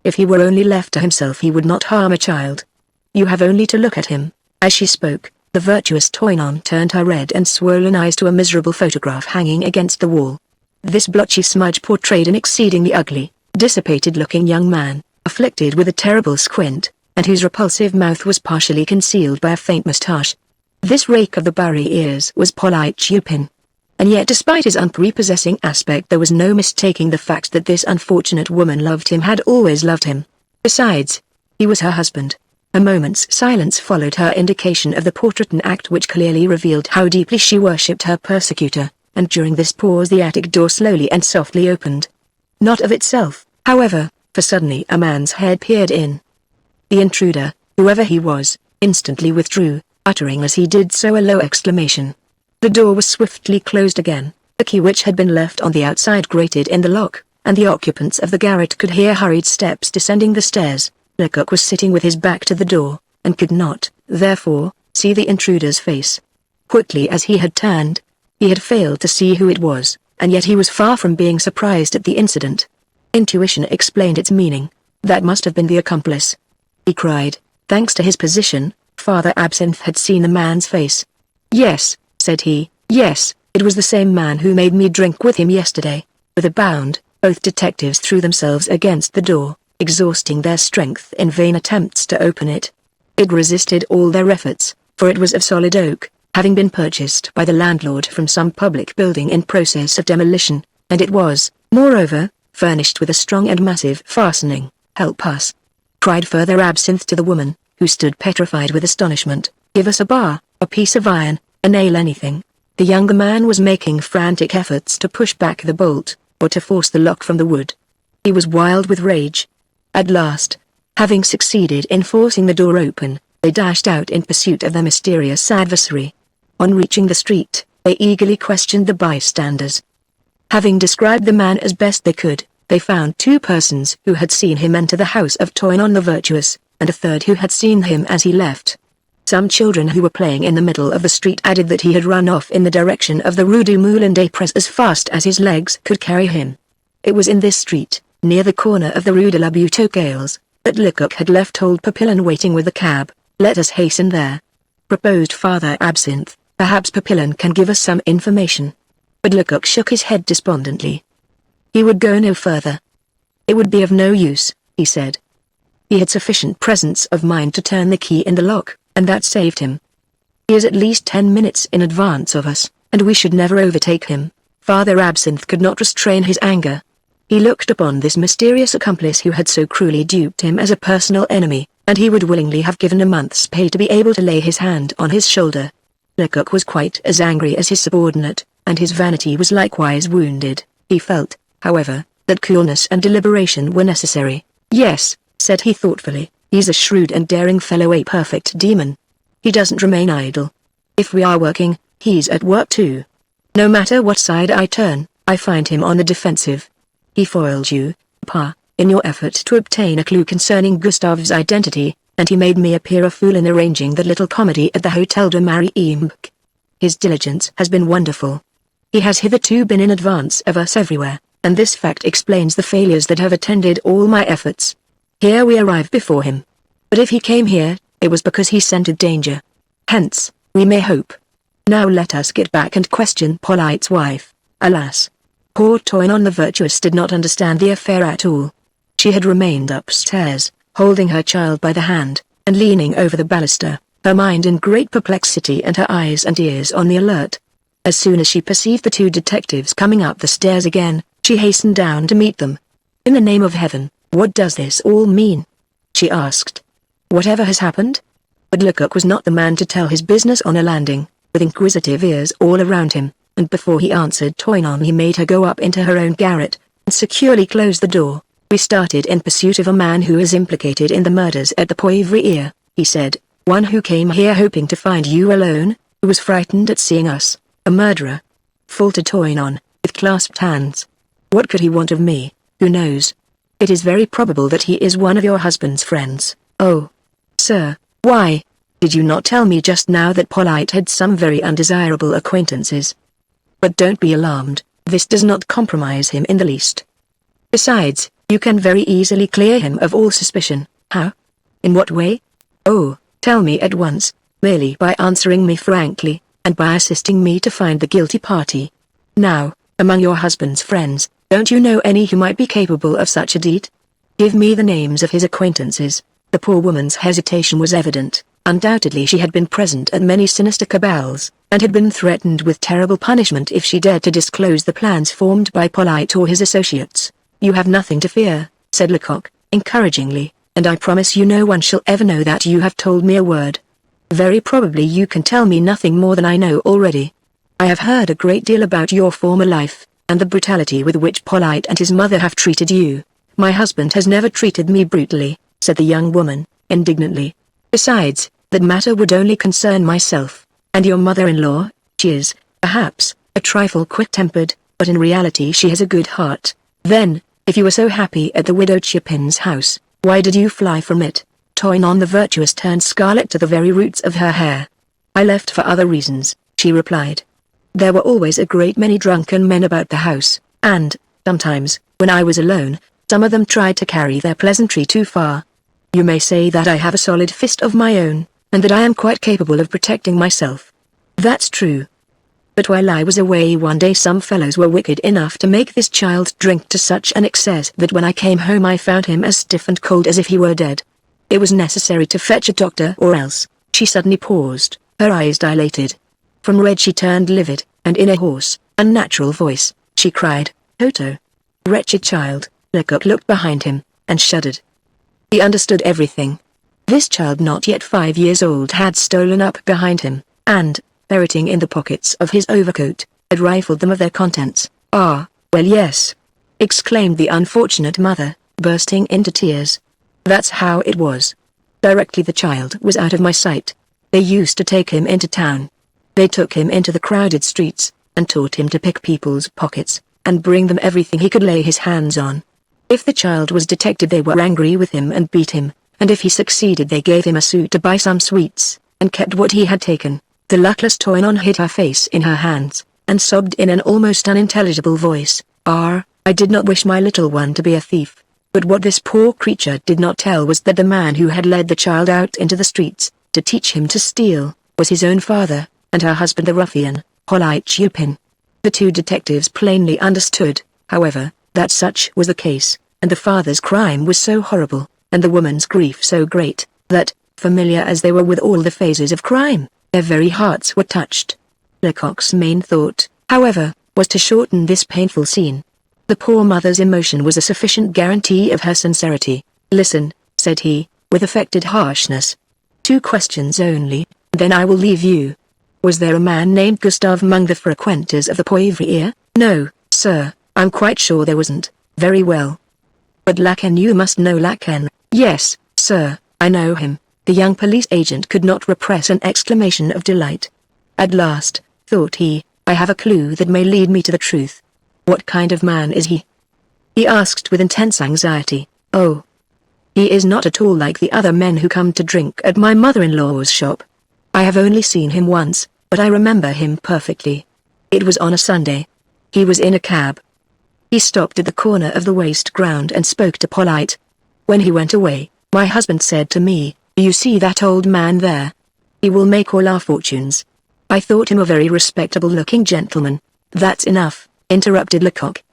If he were only left to himself he would not harm a child. You have only to look at him." As she spoke, the virtuous Toinon turned her red and swollen eyes to a miserable photograph hanging against the wall. This blotchy smudge portrayed an exceedingly ugly, dissipated-looking young man, afflicted with a terrible squint, and whose repulsive mouth was partially concealed by a faint moustache. This rake of the Barry ears was Polyte Chupin. And yet despite his unprepossessing aspect there was no mistaking the fact that this unfortunate woman loved him, had always loved him. Besides, he was her husband. A moment's silence followed her indication of the portrait, an act which clearly revealed how deeply she worshipped her persecutor, and during this pause the attic door slowly and softly opened. Not of itself, however, for suddenly a man's head peered in. The intruder, whoever he was, instantly withdrew, uttering as he did so a low exclamation. The door was swiftly closed again, the key which had been left on the outside grated in the lock, and the occupants of the garret could hear hurried steps descending the stairs. Lecoq was sitting with his back to the door, and could not, therefore, see the intruder's face. Quickly as he had turned, he had failed to see who it was, and yet he was far from being surprised at the incident. Intuition explained its meaning. That must have been the accomplice, he cried. Thanks to his position, Father Absinthe had seen the man's face. Yes, said he, yes, it was the same man who made me drink with him yesterday. With a bound, both detectives threw themselves against the door, exhausting their strength in vain attempts to open it. It resisted all their efforts, for it was of solid oak, having been purchased by the landlord from some public building in process of demolition, and it was, moreover, furnished with a strong and massive fastening. Help us, cried Father Absinthe to the woman, who stood petrified with astonishment. Give us a bar, a piece of iron, a nail, anything. The younger man was making frantic efforts to push back the bolt, or to force the lock from the wood. He was wild with rage. At last, having succeeded in forcing the door open, they dashed out in pursuit of their mysterious adversary. On reaching the street, they eagerly questioned the bystanders. Having described the man as best they could, they found 2 persons who had seen him enter the house of Toinon the Virtuous, and a third who had seen him as he left. Some children who were playing in the middle of the street added that he had run off in the direction of the Rue du Moulin des Presses as fast as his legs could carry him. It was in this street, near the corner of the Rue de la Butte aux Gales, that Lecoq had left old Papillon waiting with the cab. Let us hasten there, proposed Father Absinthe. Perhaps Papillon can give us some information. But Lecoq shook his head despondently. He would go no further. It would be of no use, he said. He had sufficient presence of mind to turn the key in the lock, and that saved him. He is at least 10 minutes in advance of us, and we should never overtake him. Father Absinthe could not restrain his anger. He looked upon this mysterious accomplice who had so cruelly duped him as a personal enemy, and he would willingly have given a month's pay to be able to lay his hand on his shoulder. Lecoq was quite as angry as his subordinate, and his vanity was likewise wounded. He felt, however, that coolness and deliberation were necessary. Yes, said he thoughtfully, he's a shrewd and daring fellow, a perfect demon. He doesn't remain idle. If we are working, he's at work too. No matter what side I turn, I find him on the defensive. He foiled you, Pa, in your effort to obtain a clue concerning Gustave's identity, and he made me appear a fool in arranging that little comedy at the Hotel de MagneonBooks. His diligence has been wonderful. He has hitherto been in advance of us everywhere, and this fact explains the failures that have attended all my efforts. Here we arrive before him. But if he came here, it was because he scented danger. Hence, we may hope. Now let us get back and question Polite's wife. Alas! Poor Toinon the Virtuous did not understand the affair at all. She had remained upstairs, holding her child by the hand, and leaning over the baluster, her mind in great perplexity and her eyes and ears on the alert. As soon as she perceived the 2 detectives coming up the stairs again, she hastened down to meet them. In the name of heaven, what does this all mean? She asked. Whatever has happened? But Lecoq was not the man to tell his business on a landing, with inquisitive ears all around him, and before he answered Toinon he made her go up into her own garret, and securely closed the door. We started in pursuit of a man who is implicated in the murders at the Poivriere, he said, one who came here hoping to find you alone, who was frightened at seeing us, a murderer, faltered Toinon, with clasped hands. What could he want of me? Who knows? It is very probable that he is one of your husband's friends. Oh, sir, why did you not tell me just now that Polite had some very undesirable acquaintances? But don't be alarmed, this does not compromise him in the least. Besides, you can very easily clear him of all suspicion. How? In what way? Oh, tell me at once, merely by answering me frankly, and by assisting me to find the guilty party. Now, among your husband's friends, don't you know any who might be capable of such a deed? Give me the names of his acquaintances. The poor woman's hesitation was evident. Undoubtedly she had been present at many sinister cabals, and had been threatened with terrible punishment if she dared to disclose the plans formed by Polite or his associates. You have nothing to fear, said Lecoq, encouragingly, and I promise you no one shall ever know that you have told me a word. Very probably you can tell me nothing more than I know already. I have heard a great deal about your former life, and the brutality with which Polite and his mother have treated you. My husband has never treated me brutally, said the young woman, indignantly. Besides, that matter would only concern myself, and your mother-in-law. She is, perhaps, a trifle quick-tempered, but in reality she has a good heart. Then, If you were so happy at the widow Chapin's house, why did you fly from it? Toinon the virtuous turned scarlet to the very roots of her hair. I left for other reasons, she replied. There were always a great many drunken men about the house, and, sometimes, when I was alone, some of them tried to carry their pleasantry too far. You may say that I have a solid fist of my own, and that I am quite capable of protecting myself. That's true. But while I was away one day some fellows were wicked enough to make this child drink to such an excess that when I came home I found him as stiff and cold as if he were dead. It was necessary to fetch a doctor or else. She suddenly paused, her eyes dilated. From red she turned livid, and in a hoarse, unnatural voice, she cried, Toto. Wretched child. Lecoq looked behind him, and shuddered. He understood everything. This child not yet 5 years old had stolen up behind him, and, ferreting in the pockets of his overcoat, had rifled them of their contents. Ah, well yes, exclaimed the unfortunate mother, bursting into tears. That's how it was. Directly the child was out of my sight, they used to take him into town. They took him into the crowded streets, and taught him to pick people's pockets, and bring them everything he could lay his hands on. If the child was detected they were angry with him and beat him, and if he succeeded they gave him a sou to buy some sweets, and kept what he had taken. The luckless Toinon hid her face in her hands, and sobbed in an almost unintelligible voice, I did not wish my little one to be a thief. But what this poor creature did not tell was that the man who had led the child out into the streets, to teach him to steal, was his own father, and her husband the ruffian, Polite Chupin. The two detectives plainly understood, however, that such was the case, and the father's crime was so horrible, and the woman's grief so great, that, familiar as they were with all the phases of crime, their very hearts were touched. Lecoq's main thought, however, was to shorten this painful scene. The poor mother's emotion was a sufficient guarantee of her sincerity. Listen, said he, with affected harshness. 2 questions only, then I will leave you. Was there a man named Gustave among the frequenters of the Poivriere? No, sir, I'm quite sure there wasn't. Very well. But Lacan, you must know Lacan. Yes, sir, I know him. The young police agent could not repress an exclamation of delight. At last, thought he, I have a clue that may lead me to the truth. What kind of man is he? He asked with intense anxiety. Oh. He is not at all like the other men who come to drink at my mother-in-law's shop. I have only seen him once, but I remember him perfectly. It was on a Sunday. He was in a cab. He stopped at the corner of the waste ground and spoke to Polite. When he went away, my husband said to me, you see that old man there? He will make all our fortunes. I thought him a very respectable-looking gentleman. That's enough, interrupted Lecoq.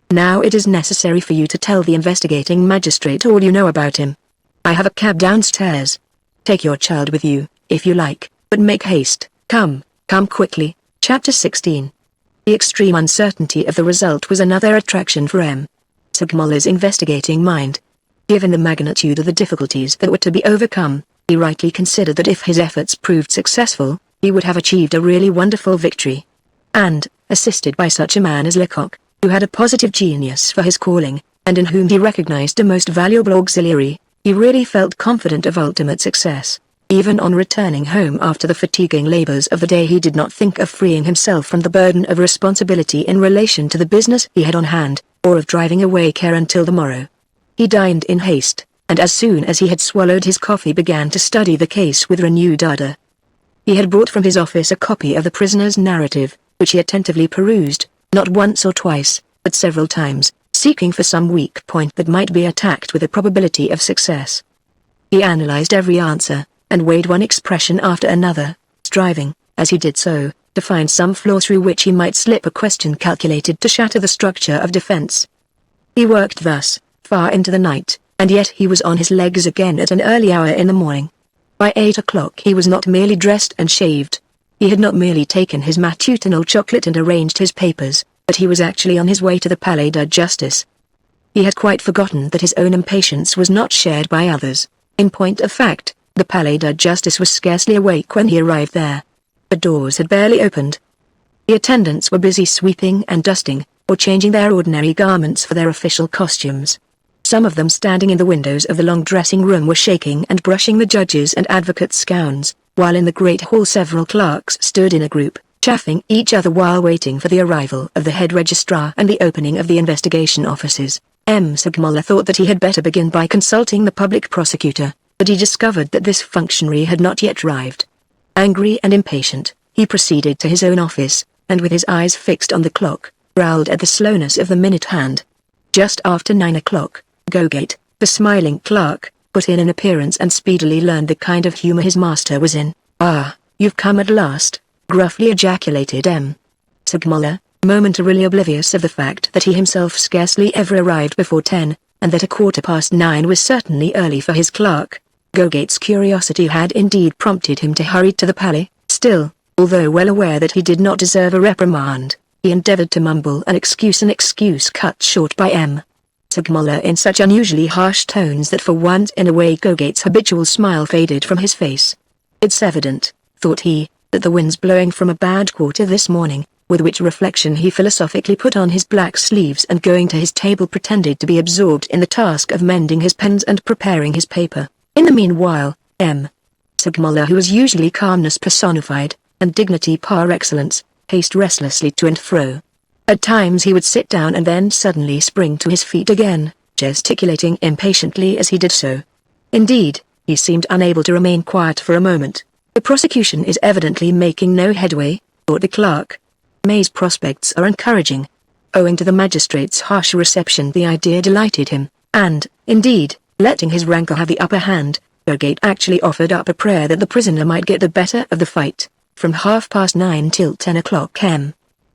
Now it is necessary for you to tell the investigating magistrate all you know about him. I have a cab downstairs. Take your child with you, if you like, but make haste. Come quickly. Chapter 16. The extreme uncertainty of the result was another attraction for M. Segmuller's investigating mind. Given the magnitude of the difficulties that were to be overcome, he rightly considered that if his efforts proved successful, he would have achieved a really wonderful victory. And, assisted by such a man as Lecoq, who had a positive genius for his calling, and in whom he recognized a most valuable auxiliary, he really felt confident of ultimate success. Even on returning home after the fatiguing labors of the day he did not think of freeing himself from the burden of responsibility in relation to the business he had on hand, or of driving away care until the morrow. He dined in haste, and as soon as he had swallowed his coffee began to study the case with renewed ardor. He had brought from his office a copy of the prisoner's narrative, which he attentively perused, not once or twice, but several times, seeking for some weak point that might be attacked with a probability of success. He analyzed every answer, and weighed one expression after another, striving, as he did so, to find some flaw through which he might slip a question calculated to shatter the structure of defense. He worked thus, far into the night, and yet he was on his legs again at an early hour in the morning. By 8 o'clock he was not merely dressed and shaved. He had not merely taken his matutinal chocolate and arranged his papers, but he was actually on his way to the Palais de Justice. He had quite forgotten that his own impatience was not shared by others. In point of fact, the Palais de Justice was scarcely awake when he arrived there. The doors had barely opened. The attendants were busy sweeping and dusting, or changing their ordinary garments for their official costumes. Some of them standing in the windows of the long dressing room were shaking and brushing the judges' and advocates' gowns, while in the great hall several clerks stood in a group, chaffing each other while waiting for the arrival of the head registrar and the opening of the investigation offices. Sagmuller thought that he had better begin by consulting the public prosecutor, but he discovered that this functionary had not yet arrived. Angry and impatient, he proceeded to his own office, and with his eyes fixed on the clock, growled at the slowness of the minute hand. Just after 9 o'clock, Gogate, the smiling clerk, put in an appearance and speedily learned the kind of humor his master was in. "Ah, you've come at last," gruffly ejaculated Sagmuller, momentarily oblivious of the fact that he himself scarcely ever arrived before 10, and that 9:15 was certainly early for his clerk. Gogate's curiosity had indeed prompted him to hurry to the Palais. Still, although well aware that he did not deserve a reprimand, he endeavored to mumble an excuse cut short by Sagmuller in such unusually harsh tones that for once in a way Gogate's habitual smile faded from his face. "It's evident," thought he, "that the wind's blowing from a bad quarter this morning," with which reflection he philosophically put on his black sleeves and going to his table pretended to be absorbed in the task of mending his pens and preparing his paper. In the meanwhile, Sagmuller, who was usually calmness personified, and dignity par excellence, paced restlessly to and fro. At times he would sit down and then suddenly spring to his feet again, gesticulating impatiently as he did so. Indeed, he seemed unable to remain quiet for a moment. "The prosecution is evidently making no headway," thought the clerk. "May's prospects are encouraging." Owing to the magistrate's harsh reception, the idea delighted him, and, indeed, letting his rancor have the upper hand, Gogate actually offered up a prayer that the prisoner might get the better of the fight. From 9:30 till 10 o'clock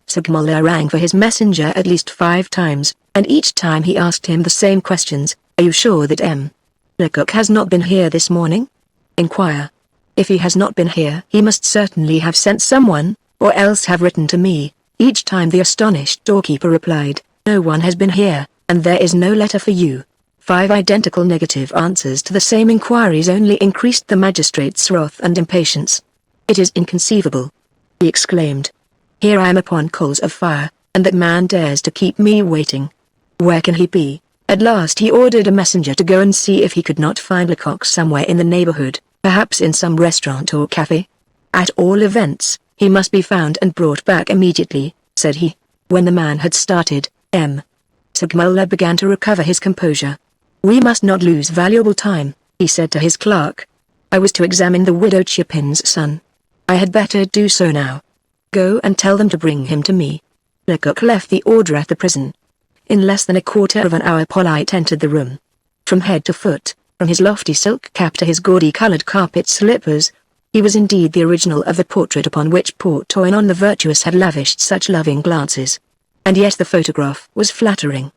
Sagmuller rang for his messenger at least 5 times, and each time he asked him the same questions. "Are you sure that Lecoq has not been here this morning?" "Inquire. If he has not been here, he must certainly have sent someone, or else have written to me." Each time the astonished doorkeeper replied, "No one has been here, and there is no letter for you." 5 identical negative answers to the same inquiries only increased the magistrate's wrath and impatience. "It is inconceivable," he exclaimed. "Here I am upon coals of fire, and that man dares to keep me waiting. Where can he be?" At last he ordered a messenger to go and see if he could not find Lecoq somewhere in the neighborhood, perhaps in some restaurant or cafe. "At all events, he must be found and brought back immediately," said he. When the man had started, Sagmuller began to recover his composure. "We must not lose valuable time," he said to his clerk. "I was to examine the widow Chapin's son. I had better do so now. Go and tell them to bring him to me." Lecoq left the order at the prison. In less than a quarter of an hour Polite entered the room. From head to foot, from his lofty silk cap to his gaudy-colored carpet slippers, he was indeed the original of the portrait upon which Portoinon the Virtuous had lavished such loving glances. And yet the photograph was flattering.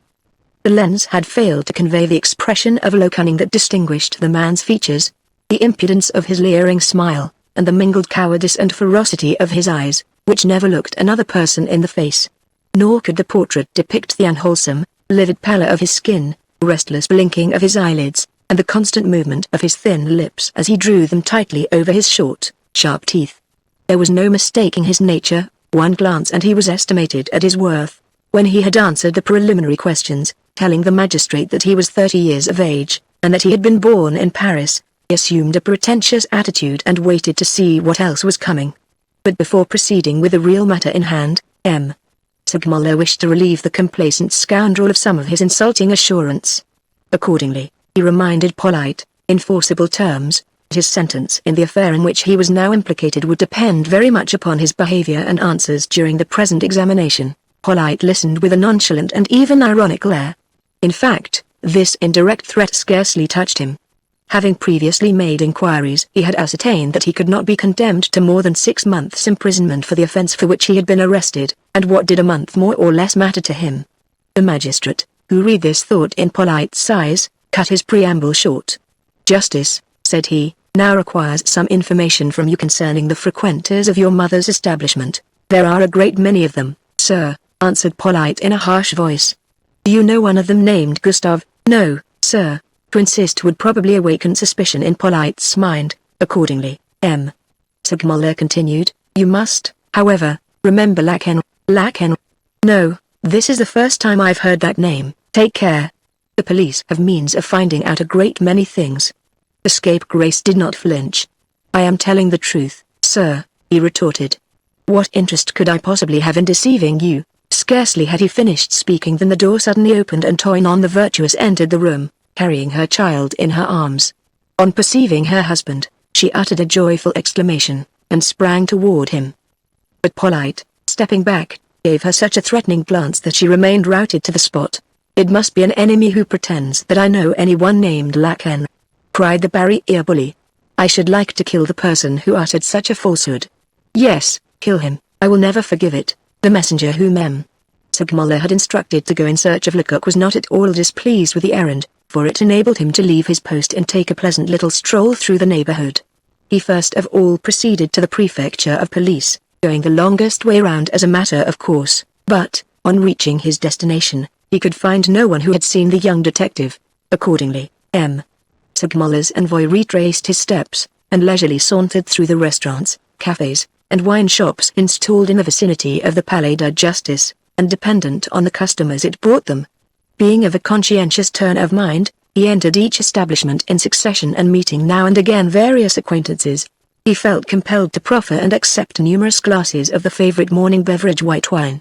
The lens had failed to convey the expression of low cunning that distinguished the man's features, the impudence of his leering smile, and the mingled cowardice and ferocity of his eyes, which never looked another person in the face. Nor could the portrait depict the unwholesome, livid pallor of his skin, restless blinking of his eyelids, and the constant movement of his thin lips as he drew them tightly over his short, sharp teeth. There was no mistaking his nature. One glance and he was estimated at his worth. When he had answered the preliminary questions, telling the magistrate that he was 30 years of age, and that he had been born in Paris, he assumed a pretentious attitude and waited to see what else was coming. But before proceeding with the real matter in hand, Sagmuller wished to relieve the complacent scoundrel of some of his insulting assurance. Accordingly, he reminded Polite, in forcible terms, that his sentence in the affair in which he was now implicated would depend very much upon his behavior and answers during the present examination. Polite listened with a nonchalant and even ironical air. In fact, this indirect threat scarcely touched him. Having previously made inquiries, he had ascertained that he could not be condemned to more than 6 months' imprisonment for the offense for which he had been arrested, and what did a month more or less matter to him? The magistrate, who read this thought in Polite's eyes, cut his preamble short. "Justice," said he, "now requires some information from you concerning the frequenters of your mother's establishment." "There are a great many of them, sir," answered Polite in a harsh voice. "Do you know one of them named Gustave?" "No, sir." To insist would probably awaken suspicion in Polite's mind. Accordingly, Sagmuller continued, "You must, however, remember Lacan. Lacan? No, this is the first time I've heard that name. Take care. The police have means of finding out a great many things." The scapegrace did not flinch. "I am telling the truth, sir," he retorted. "What interest could I possibly have in deceiving you, Scarcely had he finished speaking than the door suddenly opened and Toinon the virtuous entered the room, carrying her child in her arms. On perceiving her husband, she uttered a joyful exclamation, and sprang toward him. But Polite, stepping back, gave her such a threatening glance that she remained routed to the spot. "It must be an enemy who pretends that I know anyone named Lecoq," cried the barrier bully. "I should like to kill the person who uttered such a falsehood." "Yes, kill him, I will never forgive it." The messenger whom M. Segmuller had instructed to go in search of Lecoq was not at all displeased with the errand, for it enabled him to leave his post and take a pleasant little stroll through the neighborhood. He first of all proceeded to the prefecture of police, going the longest way round as a matter of course, but, on reaching his destination, he could find no one who had seen the young detective. Accordingly, M. Segmuller's envoy retraced his steps, and leisurely sauntered through the restaurants, cafes, and wine shops installed in the vicinity of the Palais de Justice, and dependent on the customers it brought them. Being of a conscientious turn of mind, he entered each establishment in succession and meeting now and again various acquaintances. He felt compelled to proffer and accept numerous glasses of the favorite morning beverage white wine.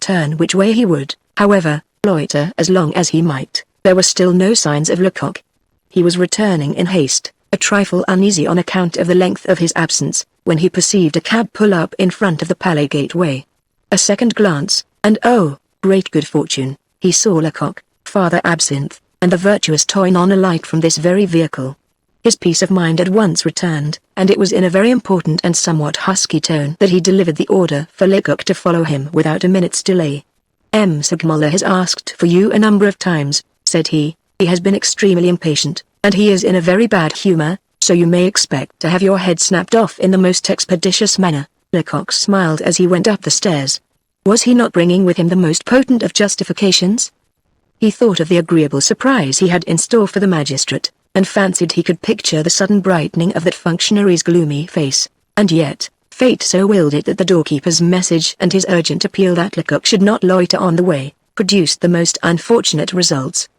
Turn which way he would, however, loiter as long as he might, there were still no signs of Lecoq. He was returning in haste, a trifle uneasy on account of the length of his absence, when he perceived a cab pull up in front of the Palais gateway. A second glance, and oh, great good fortune, he saw Lecoq, Father Absinthe, and the virtuous Toinon alight from this very vehicle. His peace of mind at once returned, and it was in a very important and somewhat husky tone that he delivered the order for Lecoq to follow him without a minute's delay. "M. Segmuller has asked for you a number of times," said he. "He has been extremely impatient, and he is in a very bad humor, so you may expect to have your head snapped off in the most expeditious manner." Lecoq smiled as he went up the stairs. Was he not bringing with him the most potent of justifications? He thought of the agreeable surprise he had in store for the magistrate, and fancied he could picture the sudden brightening of that functionary's gloomy face, and yet, fate so willed it that the doorkeeper's message and his urgent appeal that Lecoq should not loiter on the way, produced the most unfortunate results.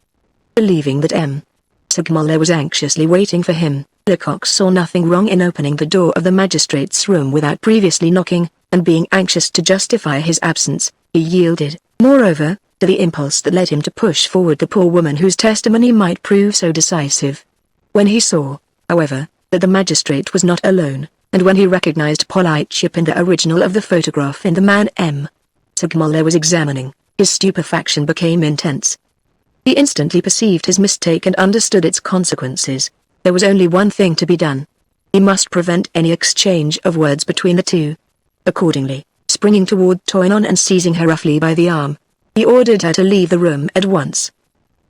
Believing that M. Segmuller was anxiously waiting for him, Lecoq saw nothing wrong in opening the door of the magistrate's room without previously knocking, and being anxious to justify his absence, he yielded, moreover, to the impulse that led him to push forward the poor woman whose testimony might prove so decisive. When he saw, however, that the magistrate was not alone, and when he recognized Polite Chip in the original of the photograph in the man M. Segmuller was examining, his stupefaction became intense. He instantly perceived his mistake and understood its consequences. There was only one thing to be done. He must prevent any exchange of words between the two. Accordingly, springing toward Toinon and seizing her roughly by the arm, he ordered her to leave the room at once.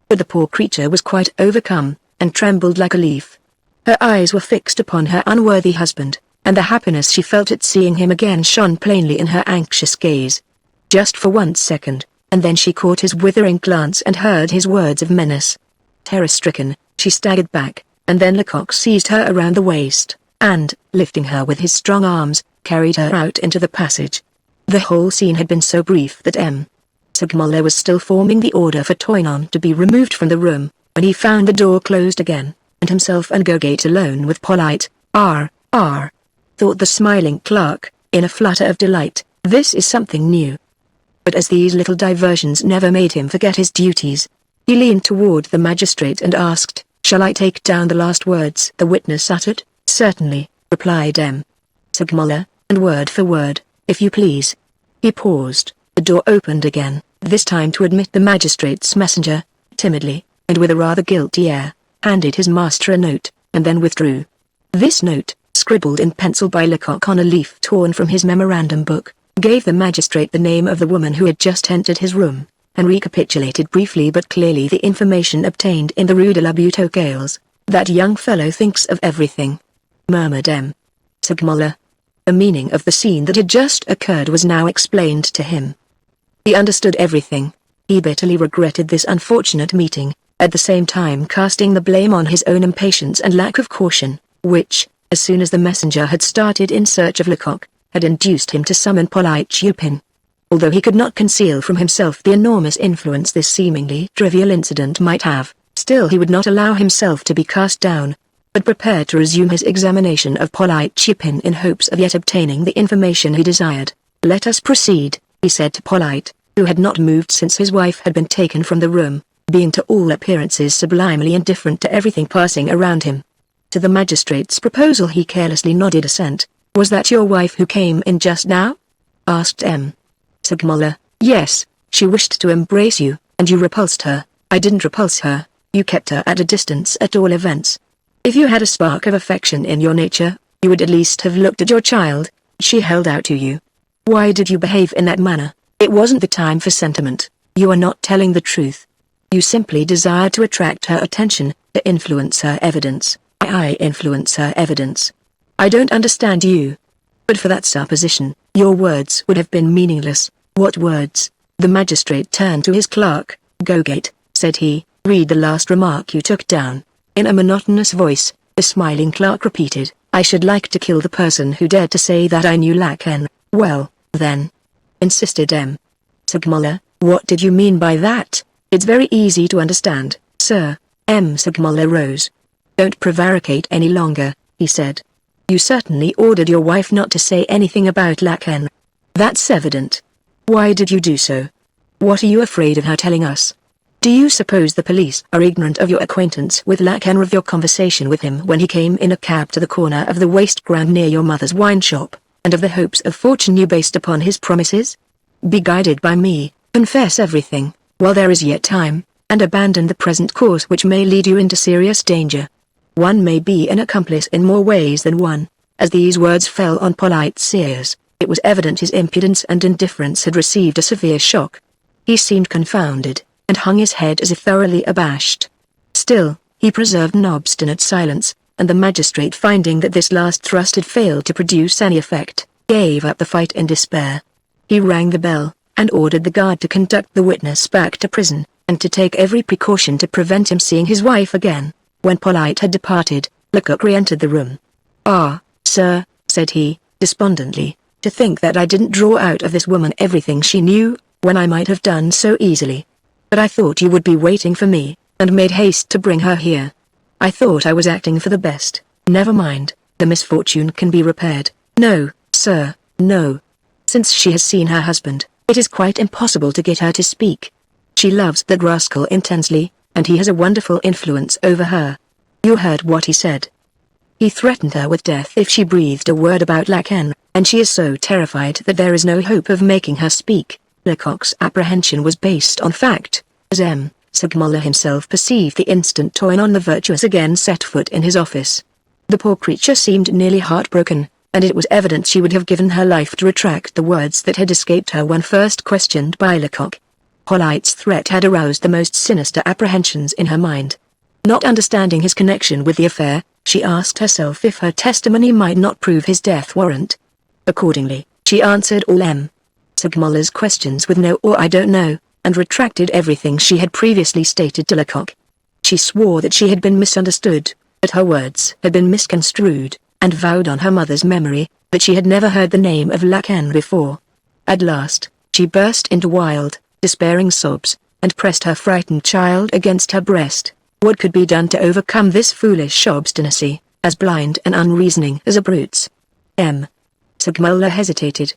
But the poor creature was quite overcome, and trembled like a leaf. Her eyes were fixed upon her unworthy husband, and the happiness she felt at seeing him again shone plainly in her anxious gaze. Just for 1 second, and then she caught his withering glance and heard his words of menace. Terror-stricken, she staggered back, and then Lecoq seized her around the waist, and, lifting her with his strong arms, carried her out into the passage. The whole scene had been so brief that M. Segmuller was still forming the order for Toinon to be removed from the room, when he found the door closed again, and himself and Gogate alone with Polite. Thought the smiling clerk, in a flutter of delight, this is something new. But as these little diversions never made him forget his duties, he leaned toward the magistrate and asked, "Shall I take down the last words the witness uttered?" "Certainly," replied M. Segmuller, "and word for word, if you please." He paused. The door opened again, this time to admit the magistrate's messenger, timidly, and with a rather guilty air, handed his master a note, and then withdrew. This note, scribbled in pencil by Lecoq on a leaf torn from his memorandum book, gave the magistrate the name of the woman who had just entered his room, and recapitulated briefly but clearly the information obtained in the Rue de la Butte aux Gales. "That young fellow thinks of everything," murmured M. Segmuller. The meaning of the scene that had just occurred was now explained to him. He understood everything. He bitterly regretted this unfortunate meeting, at the same time casting the blame on his own impatience and lack of caution, which, as soon as the messenger had started in search of Lecoq, had induced him to summon Polite Chupin. Although he could not conceal from himself the enormous influence this seemingly trivial incident might have, still he would not allow himself to be cast down, but prepared to resume his examination of Polite Chupin in hopes of yet obtaining the information he desired. "Let us proceed," he said to Polite. who had not moved since his wife had been taken from the room, being to all appearances sublimely indifferent to everything passing around him. To the magistrate's proposal he carelessly nodded assent. "Was that your wife who came in just now?" asked M. Segmuller. "Yes, she wished to embrace you, and you repulsed her." "I didn't repulse her, you kept her at a distance at all events. If you had a spark of affection in your nature, you would at least have looked at your child. She held out to you. Why did you behave in that manner? It wasn't the time for sentiment. You are not telling the truth. You simply desired to attract her attention, to influence her evidence." I influence her evidence? I don't understand you. But for that supposition, your words would have been meaningless. "What words?" The magistrate turned to his clerk. "Gogate," said he, "read the last remark you took down." In a monotonous voice, the smiling clerk repeated, "I should like to kill the person who dared to say that I knew Lacan." "Well, then," insisted M. Segmuller, "what did you mean by that?" "It's very easy to understand, sir." M. Segmuller rose. "Don't prevaricate any longer," he said. "You certainly ordered your wife not to say anything about Lacan. That's evident. Why did you do so? What are you afraid of her telling us? Do you suppose the police are ignorant of your acquaintance with Lacan, or of your conversation with him when he came in a cab to the corner of the waste ground near your mother's wine shop, and of the hopes of fortune you based upon his promises? Be guided by me, confess everything, while there is yet time, and abandon the present course which may lead you into serious danger. One may be an accomplice in more ways than one." As these words fell on Polite's ears, it was evident his impudence and indifference had received a severe shock. He seemed confounded, and hung his head as if thoroughly abashed. Still, he preserved an obstinate silence, and the magistrate, finding that this last thrust had failed to produce any effect, gave up the fight in despair. He rang the bell, and ordered the guard to conduct the witness back to prison, and to take every precaution to prevent him seeing his wife again. When Polite had departed, Lecoq re-entered the room. "Ah, sir," said he, despondently, "to think that I didn't draw out of this woman everything she knew, when I might have done so easily. But I thought you would be waiting for me, and made haste to bring her here. I thought I was acting for the best. Never mind, the misfortune can be repaired." "No, sir, no. Since she has seen her husband, it is quite impossible to get her to speak. She loves that rascal intensely, and he has a wonderful influence over her. You heard what he said. He threatened her with death if she breathed a word about Lacan, and she is so terrified that there is no hope of making her speak." Lecoq's apprehension was based on fact, as M. Segmuller himself perceived the instant Toyn on the virtuous again set foot in his office. The poor creature seemed nearly heartbroken, and it was evident she would have given her life to retract the words that had escaped her when first questioned by Lecoq. Polite's threat had aroused the most sinister apprehensions in her mind. Not understanding his connection with the affair, she asked herself if her testimony might not prove his death warrant. Accordingly, she answered all M. Segmuller's questions with no or "I don't know," and retracted everything she had previously stated to Lecoq. She swore that she had been misunderstood, that her words had been misconstrued, and vowed on her mother's memory that she had never heard the name of Lacan before. At last, she burst into wild, despairing sobs, and pressed her frightened child against her breast. What could be done to overcome this foolish obstinacy, as blind and unreasoning as a brute's? M. Segmuller hesitated.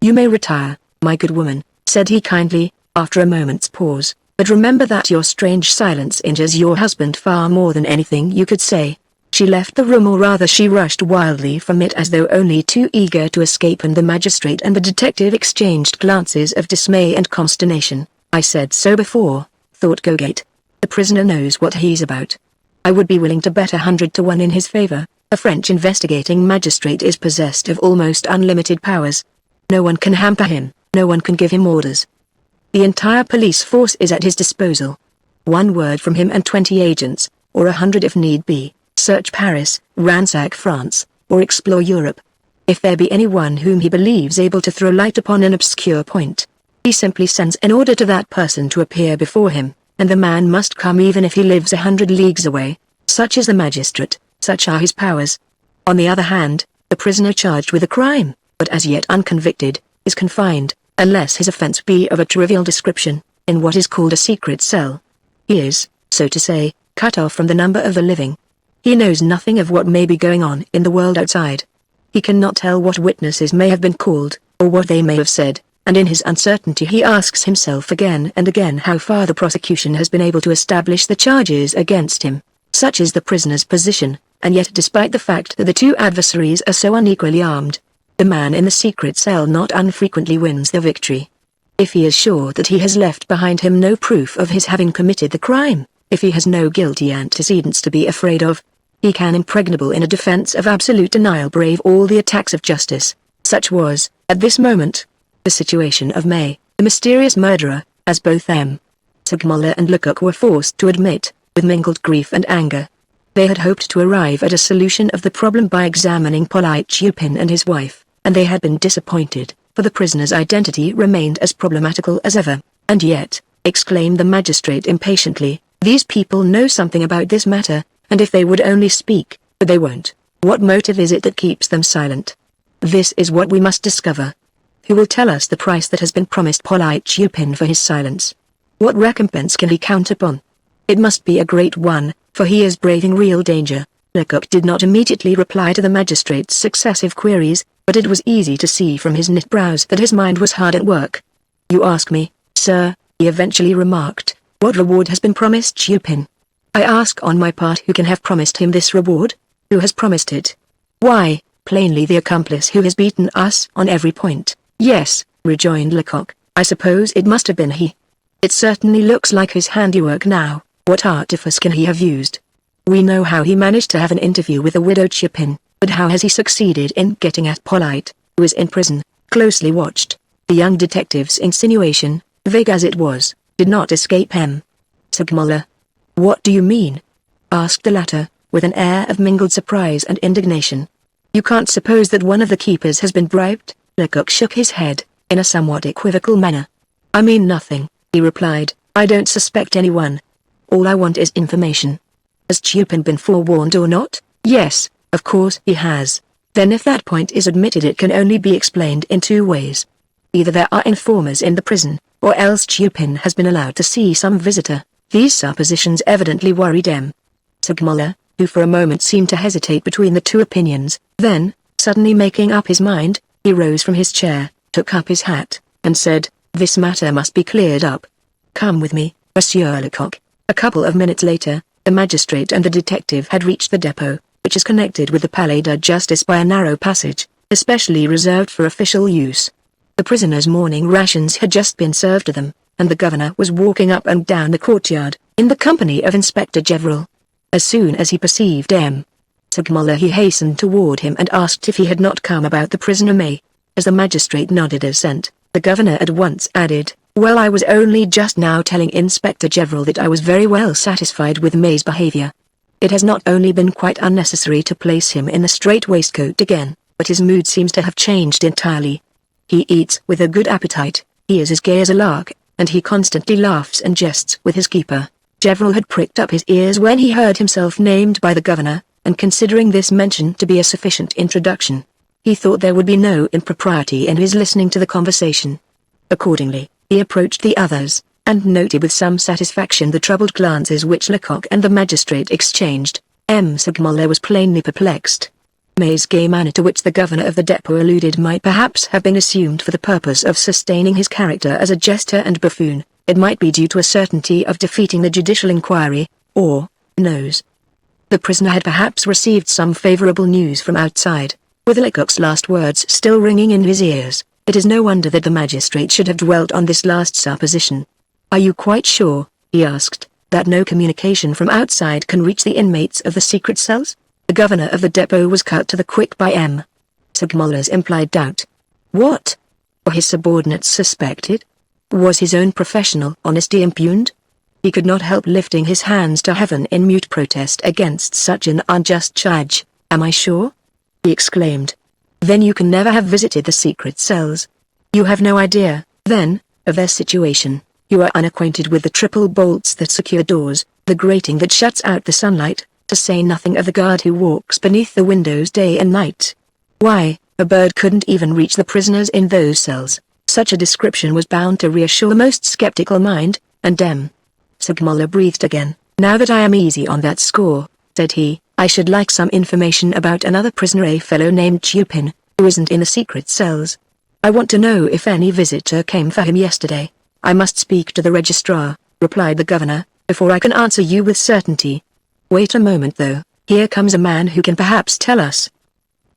"You may retire, my good woman," said he kindly, after a moment's pause, "but remember that your strange silence injures your husband far more than anything you could say." She left the room, or rather she rushed wildly from it, as though only too eager to escape, and the magistrate and the detective exchanged glances of dismay and consternation. "I said so before," thought Gogate. "The prisoner knows what he's about. I would be willing to bet 100 to 1 in his favor. A French investigating magistrate is possessed of almost unlimited powers. No one can hamper him, no one can give him orders. The entire police force is at his disposal. One word from him and 20 agents, or 100 if need be, search Paris, ransack France, or explore Europe. If there be anyone whom he believes able to throw light upon an obscure point, he simply sends an order to that person to appear before him, and the man must come even if he lives 100 leagues away. Such is the magistrate, such are his powers. On the other hand, the prisoner charged with a crime, but as yet unconvicted, is confined, unless his offense be of a trivial description, in what is called a secret cell. He is, so to say, cut off from the number of the living. He knows nothing of what may be going on in the world outside. He cannot tell what witnesses may have been called, or what they may have said, and in his uncertainty he asks himself again and again how far the prosecution has been able to establish the charges against him. Such is the prisoner's position, and yet despite the fact that the two adversaries are so unequally armed, the man in the secret cell not unfrequently wins the victory. If he is sure that he has left behind him no proof of his having committed the crime, if he has no guilty antecedents to be afraid of, he can impregnable in a defense of absolute denial brave all the attacks of justice. Such was, at this moment, the situation of May, the mysterious murderer, as both M. Segmuller and Lecoq were forced to admit, with mingled grief and anger. They had hoped to arrive at a solution of the problem by examining Polyte Chupin and his wife, and they had been disappointed, for the prisoner's identity remained as problematical as ever. And yet, exclaimed the magistrate impatiently, these people know something about this matter, and if they would only speak, but they won't. What motive is it that keeps them silent? This is what we must discover. Who will tell us the price that has been promised Polyte Chupin for his silence? What recompense can he count upon? It must be a great one, for he is braving real danger. Lecoq did not immediately reply to the magistrate's successive queries, but it was easy to see from his knit brows that his mind was hard at work. You ask me, sir, he eventually remarked, what reward has been promised Chupin? I ask on my part who can have promised him this reward? Who has promised it? Why, plainly the accomplice who has beaten us on every point. Yes, rejoined Lecoq, I suppose it must have been he. It certainly looks like his handiwork now. What artifice can he have used? We know how he managed to have an interview with the widow Chupin, but how has he succeeded in getting at Polyte, who is in prison, closely watched? The young detective's insinuation, vague as it was, did not escape M. Segmuller. What do you mean? Asked the latter, with an air of mingled surprise and indignation. You can't suppose that one of the keepers has been bribed? Lecoq shook his head, in a somewhat equivocal manner. I mean nothing, he replied, I don't suspect anyone. All I want is information. Has Chupin been forewarned or not? Yes, of course he has. Then if that point is admitted it can only be explained in two ways. Either there are informers in the prison, or else Chupin has been allowed to see some visitor. These suppositions evidently worried M. Segmuller, who for a moment seemed to hesitate between the two opinions, then, suddenly making up his mind, he rose from his chair, took up his hat, and said, this matter must be cleared up. Come with me, Monsieur Lecoq. A couple of minutes later, the magistrate and the detective had reached the depot, which is connected with the Palais de Justice by a narrow passage, especially reserved for official use. The prisoners' morning rations had just been served to them, and the governor was walking up and down the courtyard, in the company of Inspector Gevril. As soon as he perceived M. Segmuller he hastened toward him and asked if he had not come about the prisoner May. As the magistrate nodded assent, the governor at once added, well, I was only just now telling Inspector Gevril that I was very well satisfied with May's behavior. It has not only been quite unnecessary to place him in the strait waistcoat again, but his mood seems to have changed entirely. He eats with a good appetite, he is as gay as a lark, and he constantly laughs and jests with his keeper. Gevril had pricked up his ears when he heard himself named by the governor, and considering this mention to be a sufficient introduction, he thought there would be no impropriety in his listening to the conversation. Accordingly, he approached the others, and noted with some satisfaction the troubled glances which Lecoq and the magistrate exchanged. M. Segmuller was plainly perplexed. May's gay manner to which the governor of the depot alluded might perhaps have been assumed for the purpose of sustaining his character as a jester and buffoon. It might be due to a certainty of defeating the judicial inquiry, or, knows. The prisoner had perhaps received some favorable news from outside, with Lecoq's last words still ringing in his ears. It is no wonder that the magistrate should have dwelt on this last supposition. Are you quite sure, he asked, that no communication from outside can reach the inmates of the secret cells? The governor of the depot was cut to the quick by M. Segmuller's implied doubt. What? Were his subordinates suspected? Was his own professional honesty impugned? He could not help lifting his hands to heaven in mute protest against such an unjust charge. Am I sure? He exclaimed. Then you can never have visited the secret cells. You have no idea, then, of their situation. You are unacquainted with the triple bolts that secure doors, the grating that shuts out the sunlight, to say nothing of the guard who walks beneath the windows day and night. Why, a bird couldn't even reach the prisoners in those cells. Such a description was bound to reassure the most skeptical mind, and M. Segmuller breathed again. Now that I am easy on that score, said he, I should like some information about another prisoner, a fellow named Chupin, who isn't in the secret cells. I want to know if any visitor came for him yesterday. I must speak to the registrar, replied the governor, before I can answer you with certainty. Wait a moment though, here comes a man who can perhaps tell us.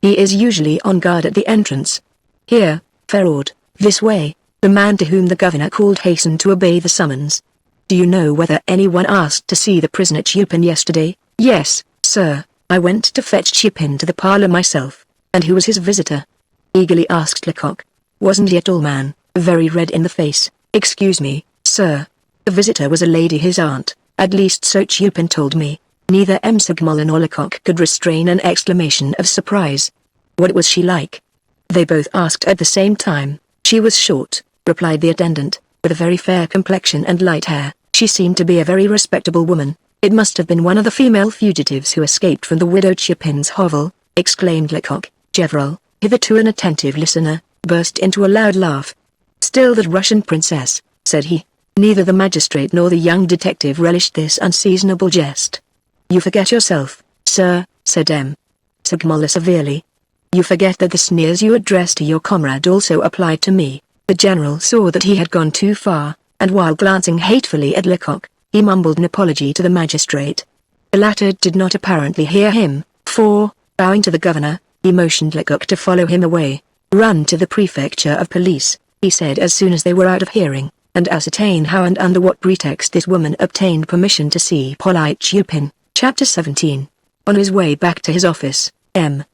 He is usually on guard at the entrance. Here, Ferraud, this way, the man to whom the governor called hastened to obey the summons. Do you know whether anyone asked to see the prisoner Chupin yesterday? Yes, sir, I went to fetch Chupin to the parlor myself. And who was his visitor? Eagerly asked Lecoq. Wasn't he a tall man, very red in the face? Excuse me, sir. The visitor was a lady, his aunt, at least so Chupin told me. Neither M. Segmuller nor Lecoq could restrain an exclamation of surprise. What was she like? They both asked at the same time. She was short, replied the attendant, with a very fair complexion and light hair. She seemed to be a very respectable woman. It must have been one of the female fugitives who escaped from the widow Chupin's hovel, exclaimed Lecoq. Gevrol, hitherto an attentive listener, burst into a loud laugh. Still that Russian princess, said he. Neither the magistrate nor the young detective relished this unseasonable jest. You forget yourself, sir, said M. Segmuller severely. You forget that the sneers you addressed to your comrade also applied to me. The general saw that he had gone too far, and while glancing hatefully at Lecoq, he mumbled an apology to the magistrate. The latter did not apparently hear him, for, bowing to the governor, he motioned Lecoq to follow him away. Run to the prefecture of police, he said as soon as they were out of hearing, and ascertain how and under what pretext this woman obtained permission to see Polyte Chupin. Chapter 17. On his way back to his office, M.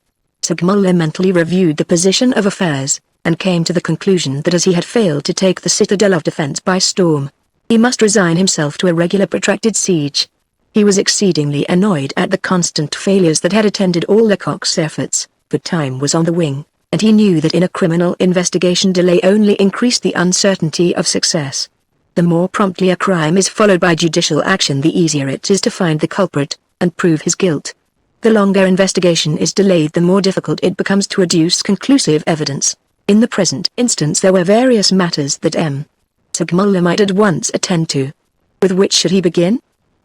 Segmuller mentally reviewed the position of affairs, and came to the conclusion that as he had failed to take the citadel of defense by storm, he must resign himself to a regular protracted siege. He was exceedingly annoyed at the constant failures that had attended all Lecoq's efforts, but time was on the wing, and he knew that in a criminal investigation delay only increased the uncertainty of success. The more promptly a crime is followed by judicial action, the easier it is to find the culprit, and prove his guilt. The longer investigation is delayed, the more difficult it becomes to adduce conclusive evidence. In the present instance there were various matters that M. Segmuller might at once attend to. With which should he begin?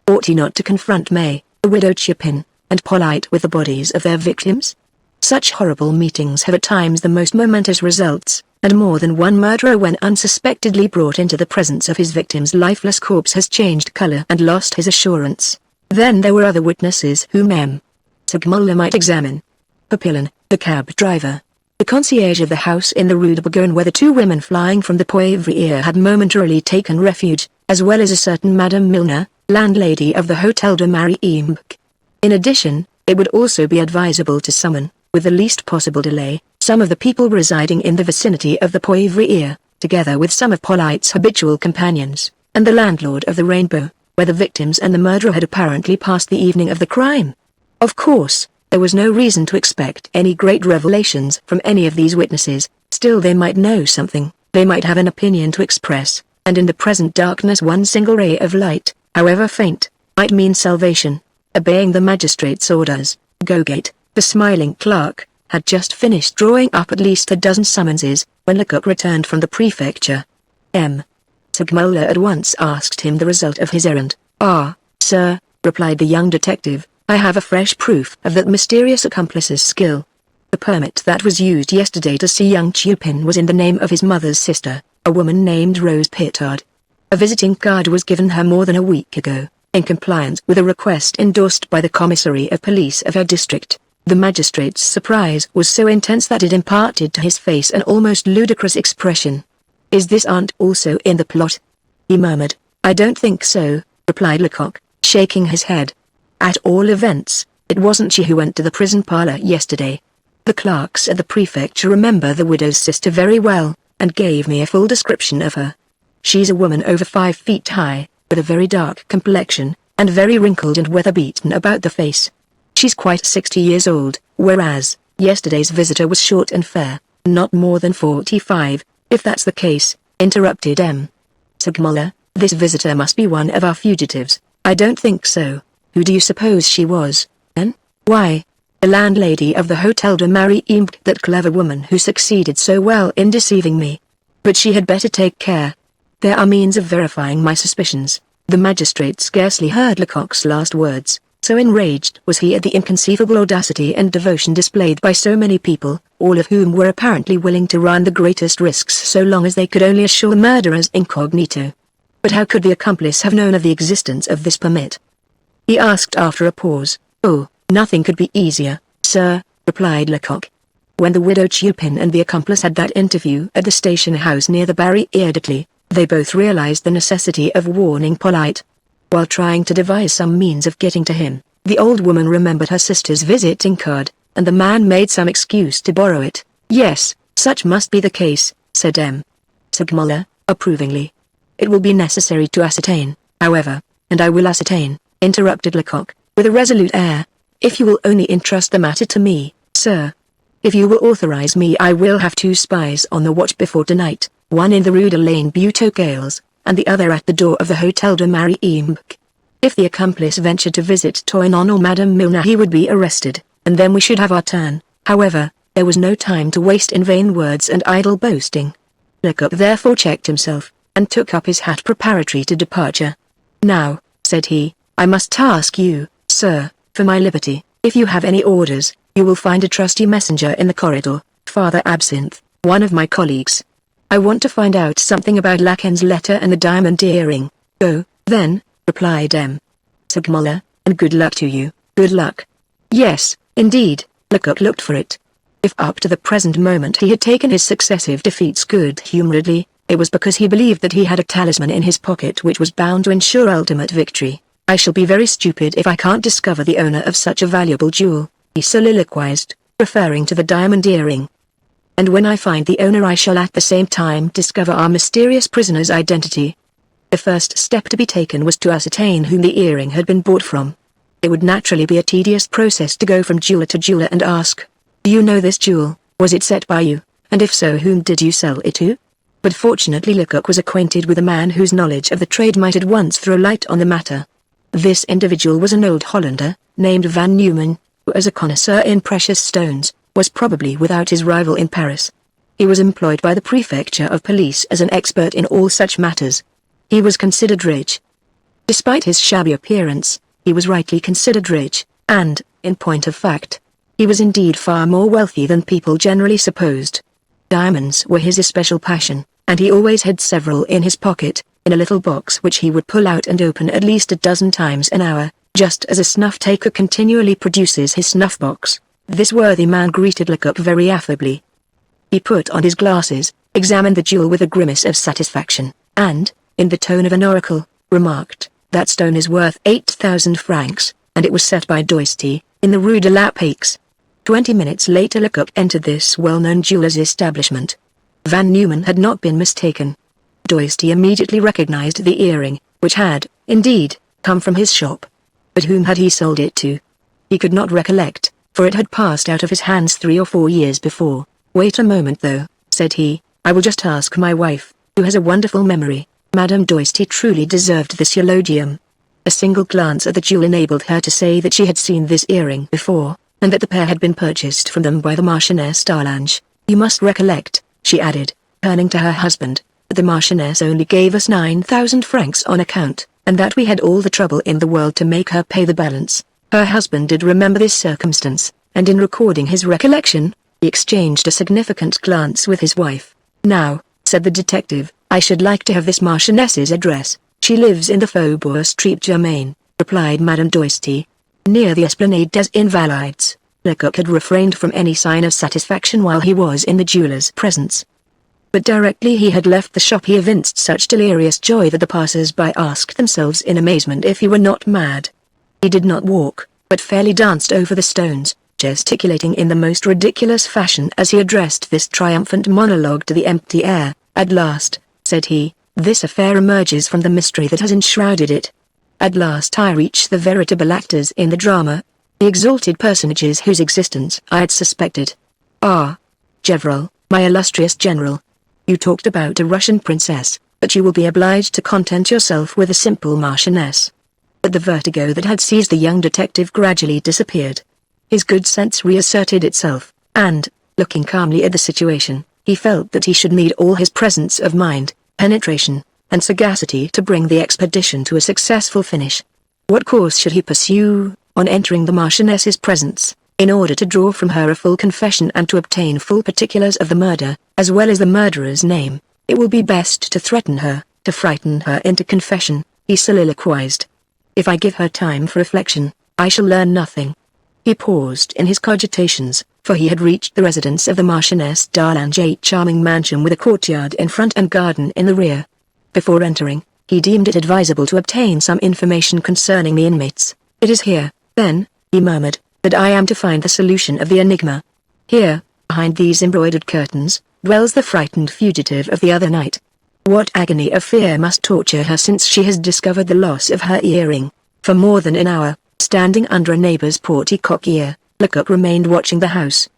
Ought he not to confront May, the widow Chupin, and Polyte with the bodies of their victims? Such horrible meetings have at times the most momentous results, and more than one murderer when unsuspectedly brought into the presence of his victim's lifeless corpse has changed color and lost his assurance. Then there were other witnesses whom M. Segmuller might examine. Papillon, the cab driver, the concierge of the house in the Rue de Bourgogne where the two women flying from the Poivriere had momentarily taken refuge, as well as a certain Madame Milner, landlady of the Hotel de MagneonBooks. In addition, it would also be advisable to summon, with the least possible delay, some of the people residing in the vicinity of the Poivriere, together with some of Polyte's habitual companions, and the landlord of the Rainbow, where the victims and the murderer had apparently passed the evening of the crime. Of course, there was no reason to expect any great revelations from any of these witnesses, still they might know something, they might have an opinion to express, and in the present darkness one single ray of light, however faint, might mean salvation. Obeying the magistrate's orders, Gogate, the smiling clerk, had just finished drawing up at least a dozen summonses, when Lecoq returned from the prefecture. M. Segmuller at once asked him the result of his errand. "Ah, sir," replied the young detective, "I have a fresh proof of that mysterious accomplice's skill. The permit that was used yesterday to see young Chupin was in the name of his mother's sister, a woman named Rose Pittard. A visiting card was given her more than a week ago, in compliance with a request endorsed by the commissary of police of her district. The magistrate's surprise was so intense that it imparted to his face an almost ludicrous expression. "Is this aunt also in the plot?" he murmured. "I don't think so," replied Lecoq, shaking his head. "At all events, it wasn't she who went to the prison parlor yesterday. The clerks at the prefecture remember the widow's sister very well, and gave me a full description of her. She's a woman over 5 feet high, with a very dark complexion, and very wrinkled and weather-beaten about the face. She's quite 60 years old, whereas yesterday's visitor was short and fair, not more than 45, if that's the case," interrupted M. Segmuller. "This visitor must be one of our fugitives." "I don't think so. Who do you suppose she was, then?" "Why, the landlady of the Hotel de MagneonBooks, that clever woman who succeeded so well in deceiving me. But she had better take care. There are means of verifying my suspicions." The magistrate scarcely heard Lecoq's last words, So enraged was he at the inconceivable audacity and devotion displayed by so many people, all of whom were apparently willing to run the greatest risks so long as they could only assure the murderers incognito. But how could the accomplice have known of the existence of this permit? He asked after a pause. "Oh, nothing could be easier, sir," replied Lecoq. When the widow Chupin and the accomplice had that interview at the station house near the Barriere d'Italy, they both realized the necessity of warning Polite. While trying to devise some means of getting to him, the old woman remembered her sister's visiting card, and the man made some excuse to borrow it. "Yes, such must be the case," said M. Segmuller, approvingly. "It will be necessary to ascertain, however, and I will ascertain," interrupted Lecoq, with a resolute air, "if you will only entrust the matter to me, sir. If you will authorize me, I will have 2 spies on the watch before tonight, one in the Rue de Lane Buteau-Gales, and the other at the door of the Hotel de MagneonBooks. If the accomplice ventured to visit Toinon or Madame Milner, he would be arrested, and then we should have our turn." However, there was no time to waste in vain words and idle boasting. Lecoq therefore checked himself, and took up his hat preparatory to departure. "Now," said he, "I must ask you, sir, for my liberty. If you have any orders, you will find a trusty messenger in the corridor, Father Absinthe, one of my colleagues. I want to find out something about Lacan's letter and the diamond earring." "Go, then," replied M. Segmuller, "and good luck to you." "Good luck." "Yes, indeed." Lecoq looked for it. If up to the present moment he had taken his successive defeats good-humoredly, it was because he believed that he had a talisman in his pocket which was bound to ensure ultimate victory. "I shall be very stupid if I can't discover the owner of such a valuable jewel," he soliloquized, referring to the diamond earring. "And when I find the owner, I shall at the same time discover our mysterious prisoner's identity." The first step to be taken was to ascertain whom the earring had been bought from. It would naturally be a tedious process to go from jeweler to jeweler and ask, "Do you know this jewel? Was it set by you? And if so, whom did you sell it to?" But fortunately Lecoq was acquainted with a man whose knowledge of the trade might at once throw light on the matter. This individual was an old Hollander, named Van Neumann, who as a connoisseur in precious stones, was probably without his rival in Paris. He was employed by the prefecture of police as an expert in all such matters. He was considered rich. Despite his shabby appearance, he was rightly considered rich, and, in point of fact, he was indeed far more wealthy than people generally supposed. Diamonds were his especial passion, and he always had several in his pocket, in a little box which he would pull out and open at least a dozen times an hour, just as a snuff-taker continually produces his snuff-box. This worthy man greeted Lecoq very affably. He put on his glasses, examined the jewel with a grimace of satisfaction, and, in the tone of an oracle, remarked, "That stone is worth 8,000 francs, and it was set by Doisty, in the Rue de la Paix." 20 minutes later Lecoq entered this well-known jeweler's establishment. Van Neumann had not been mistaken. Doisty immediately recognized the earring, which had, indeed, come from his shop. But whom had he sold it to? He could not recollect, for it had passed out of his hands 3 or 4 years before. "Wait a moment though," said he, "I will just ask my wife, who has a wonderful memory." Madame Doisty truly deserved this eulogium. A single glance at the jewel enabled her to say that she had seen this earring before, and that the pair had been purchased from them by the Marchioness d'Arlange. "You must recollect," she added, turning to her husband, "that the Marchioness only gave us 9,000 francs on account, and that we had all the trouble in the world to make her pay the balance." Her husband did remember this circumstance, and in recording his recollection, he exchanged a significant glance with his wife. "Now," said the detective, "I should like to have this Marchioness's address." "She lives in the Faubourg Street Germain," replied Madame Doisty, "near the Esplanade des Invalides." Lecoq had refrained from any sign of satisfaction while he was in the jeweller's presence. But directly he had left the shop he evinced such delirious joy that the passers-by asked themselves in amazement if he were not mad. He did not walk, but fairly danced over the stones, gesticulating in the most ridiculous fashion as he addressed this triumphant monologue to the empty air. "At last," said he, "this affair emerges from the mystery that has enshrouded it. At last I reach the veritable actors in the drama, the exalted personages whose existence I had suspected. Ah, Gevrol, my illustrious general. You talked about a Russian princess, but you will be obliged to content yourself with a simple marchioness." But the vertigo that had seized the young detective gradually disappeared. His good sense reasserted itself, and, looking calmly at the situation, he felt that he should need all his presence of mind, penetration, and sagacity to bring the expedition to a successful finish. What course should he pursue? On entering the Marchioness's presence, in order to draw from her a full confession and to obtain full particulars of the murder, as well as the murderer's name, it will be best to threaten her, to frighten her into confession, he soliloquized. If I give her time for reflection, I shall learn nothing. He paused in his cogitations, for he had reached the residence of the Marchioness d'Arlange, a charming mansion with a courtyard in front and garden in the rear. Before entering, he deemed it advisable to obtain some information concerning the inmates. It is here, then, he murmured, that I am to find the solution of the enigma. Here, behind these embroidered curtains, dwells the frightened fugitive of the other night. What agony of fear must torture her since she has discovered the loss of her earring. For more than an hour, standing under a neighbor's portico-ear, Lecoq remained watching the house.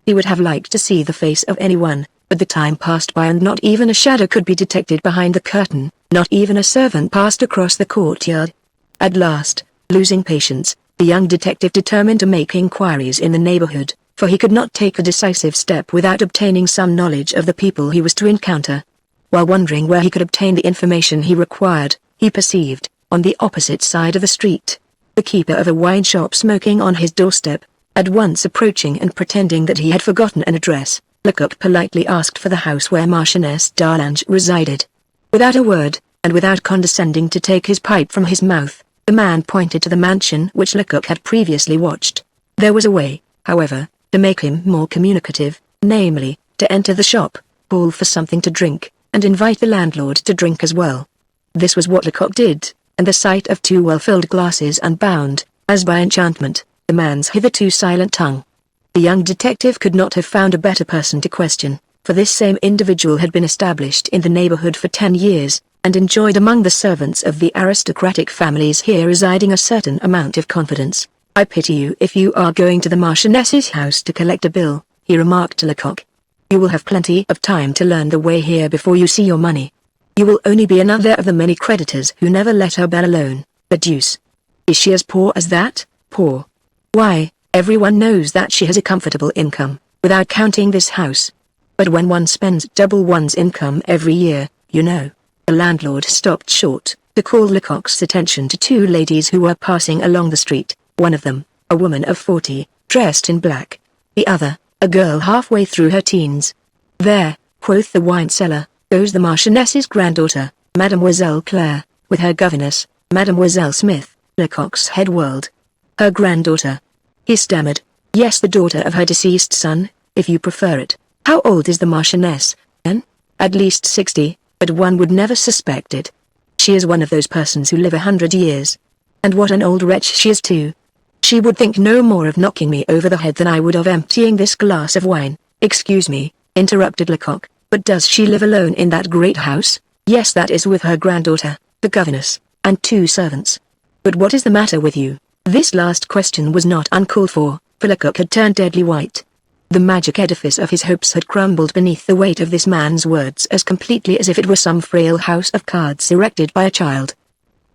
He would have liked to see the face of anyone, but the time passed by and not even a shadow could be detected behind the curtain, not even a servant passed across the courtyard. At last, losing patience, the young detective determined to make inquiries in the neighborhood, for he could not take a decisive step without obtaining some knowledge of the people he was to encounter. While wondering where he could obtain the information he required, he perceived, on the opposite side of the street, the keeper of a wine shop smoking on his doorstep. At once approaching and pretending that he had forgotten an address, Lecoq politely asked for the house where Marchioness d'Arlange resided. Without a word, and without condescending to take his pipe from his mouth, the man pointed to the mansion which Lecoq had previously watched. There was a way, however, to make him more communicative, namely, to enter the shop, call for something to drink, and invite the landlord to drink as well. This was what Lecoq did, and the sight of two well-filled glasses unbound, as by enchantment, the man's hitherto silent tongue. The young detective could not have found a better person to question, for this same individual had been established in the neighborhood for 10 years, and enjoyed among the servants of the aristocratic families here residing a certain amount of confidence. I pity you if you are going to the Marchioness's house to collect a bill, he remarked to Lecoq. You will have plenty of time to learn the way here before you see your money. You will only be another of the many creditors who never let her bell alone. The deuce. Is she as poor as that? Poor? Why, everyone knows that she has a comfortable income, without counting this house. But when one spends double one's income every year, you know. The landlord stopped short, to call Lecoq's attention to two ladies who were passing along the street, one of them, a woman of 40, dressed in black. The other, a girl halfway through her teens. There, quoth the wine seller, goes the Marchioness's granddaughter, Mademoiselle Claire, with her governess, Mademoiselle Smith. Lecoq's head whirled. Her granddaughter. He stammered. Yes, the daughter of her deceased son, if you prefer it. How old is the Marchioness, then? At least 60, but one would never suspect it. She is one of those persons who live 100 years. And what an old wretch she is too. She would think no more of knocking me over the head than I would of emptying this glass of wine. Excuse me, interrupted Lecoq, but does she live alone in that great house? Yes, that is with her granddaughter, the governess, and 2 servants. But what is the matter with you? This last question was not uncalled for Lecoq had turned deadly white. The magic edifice of his hopes had crumbled beneath the weight of this man's words as completely as if it were some frail house of cards erected by a child.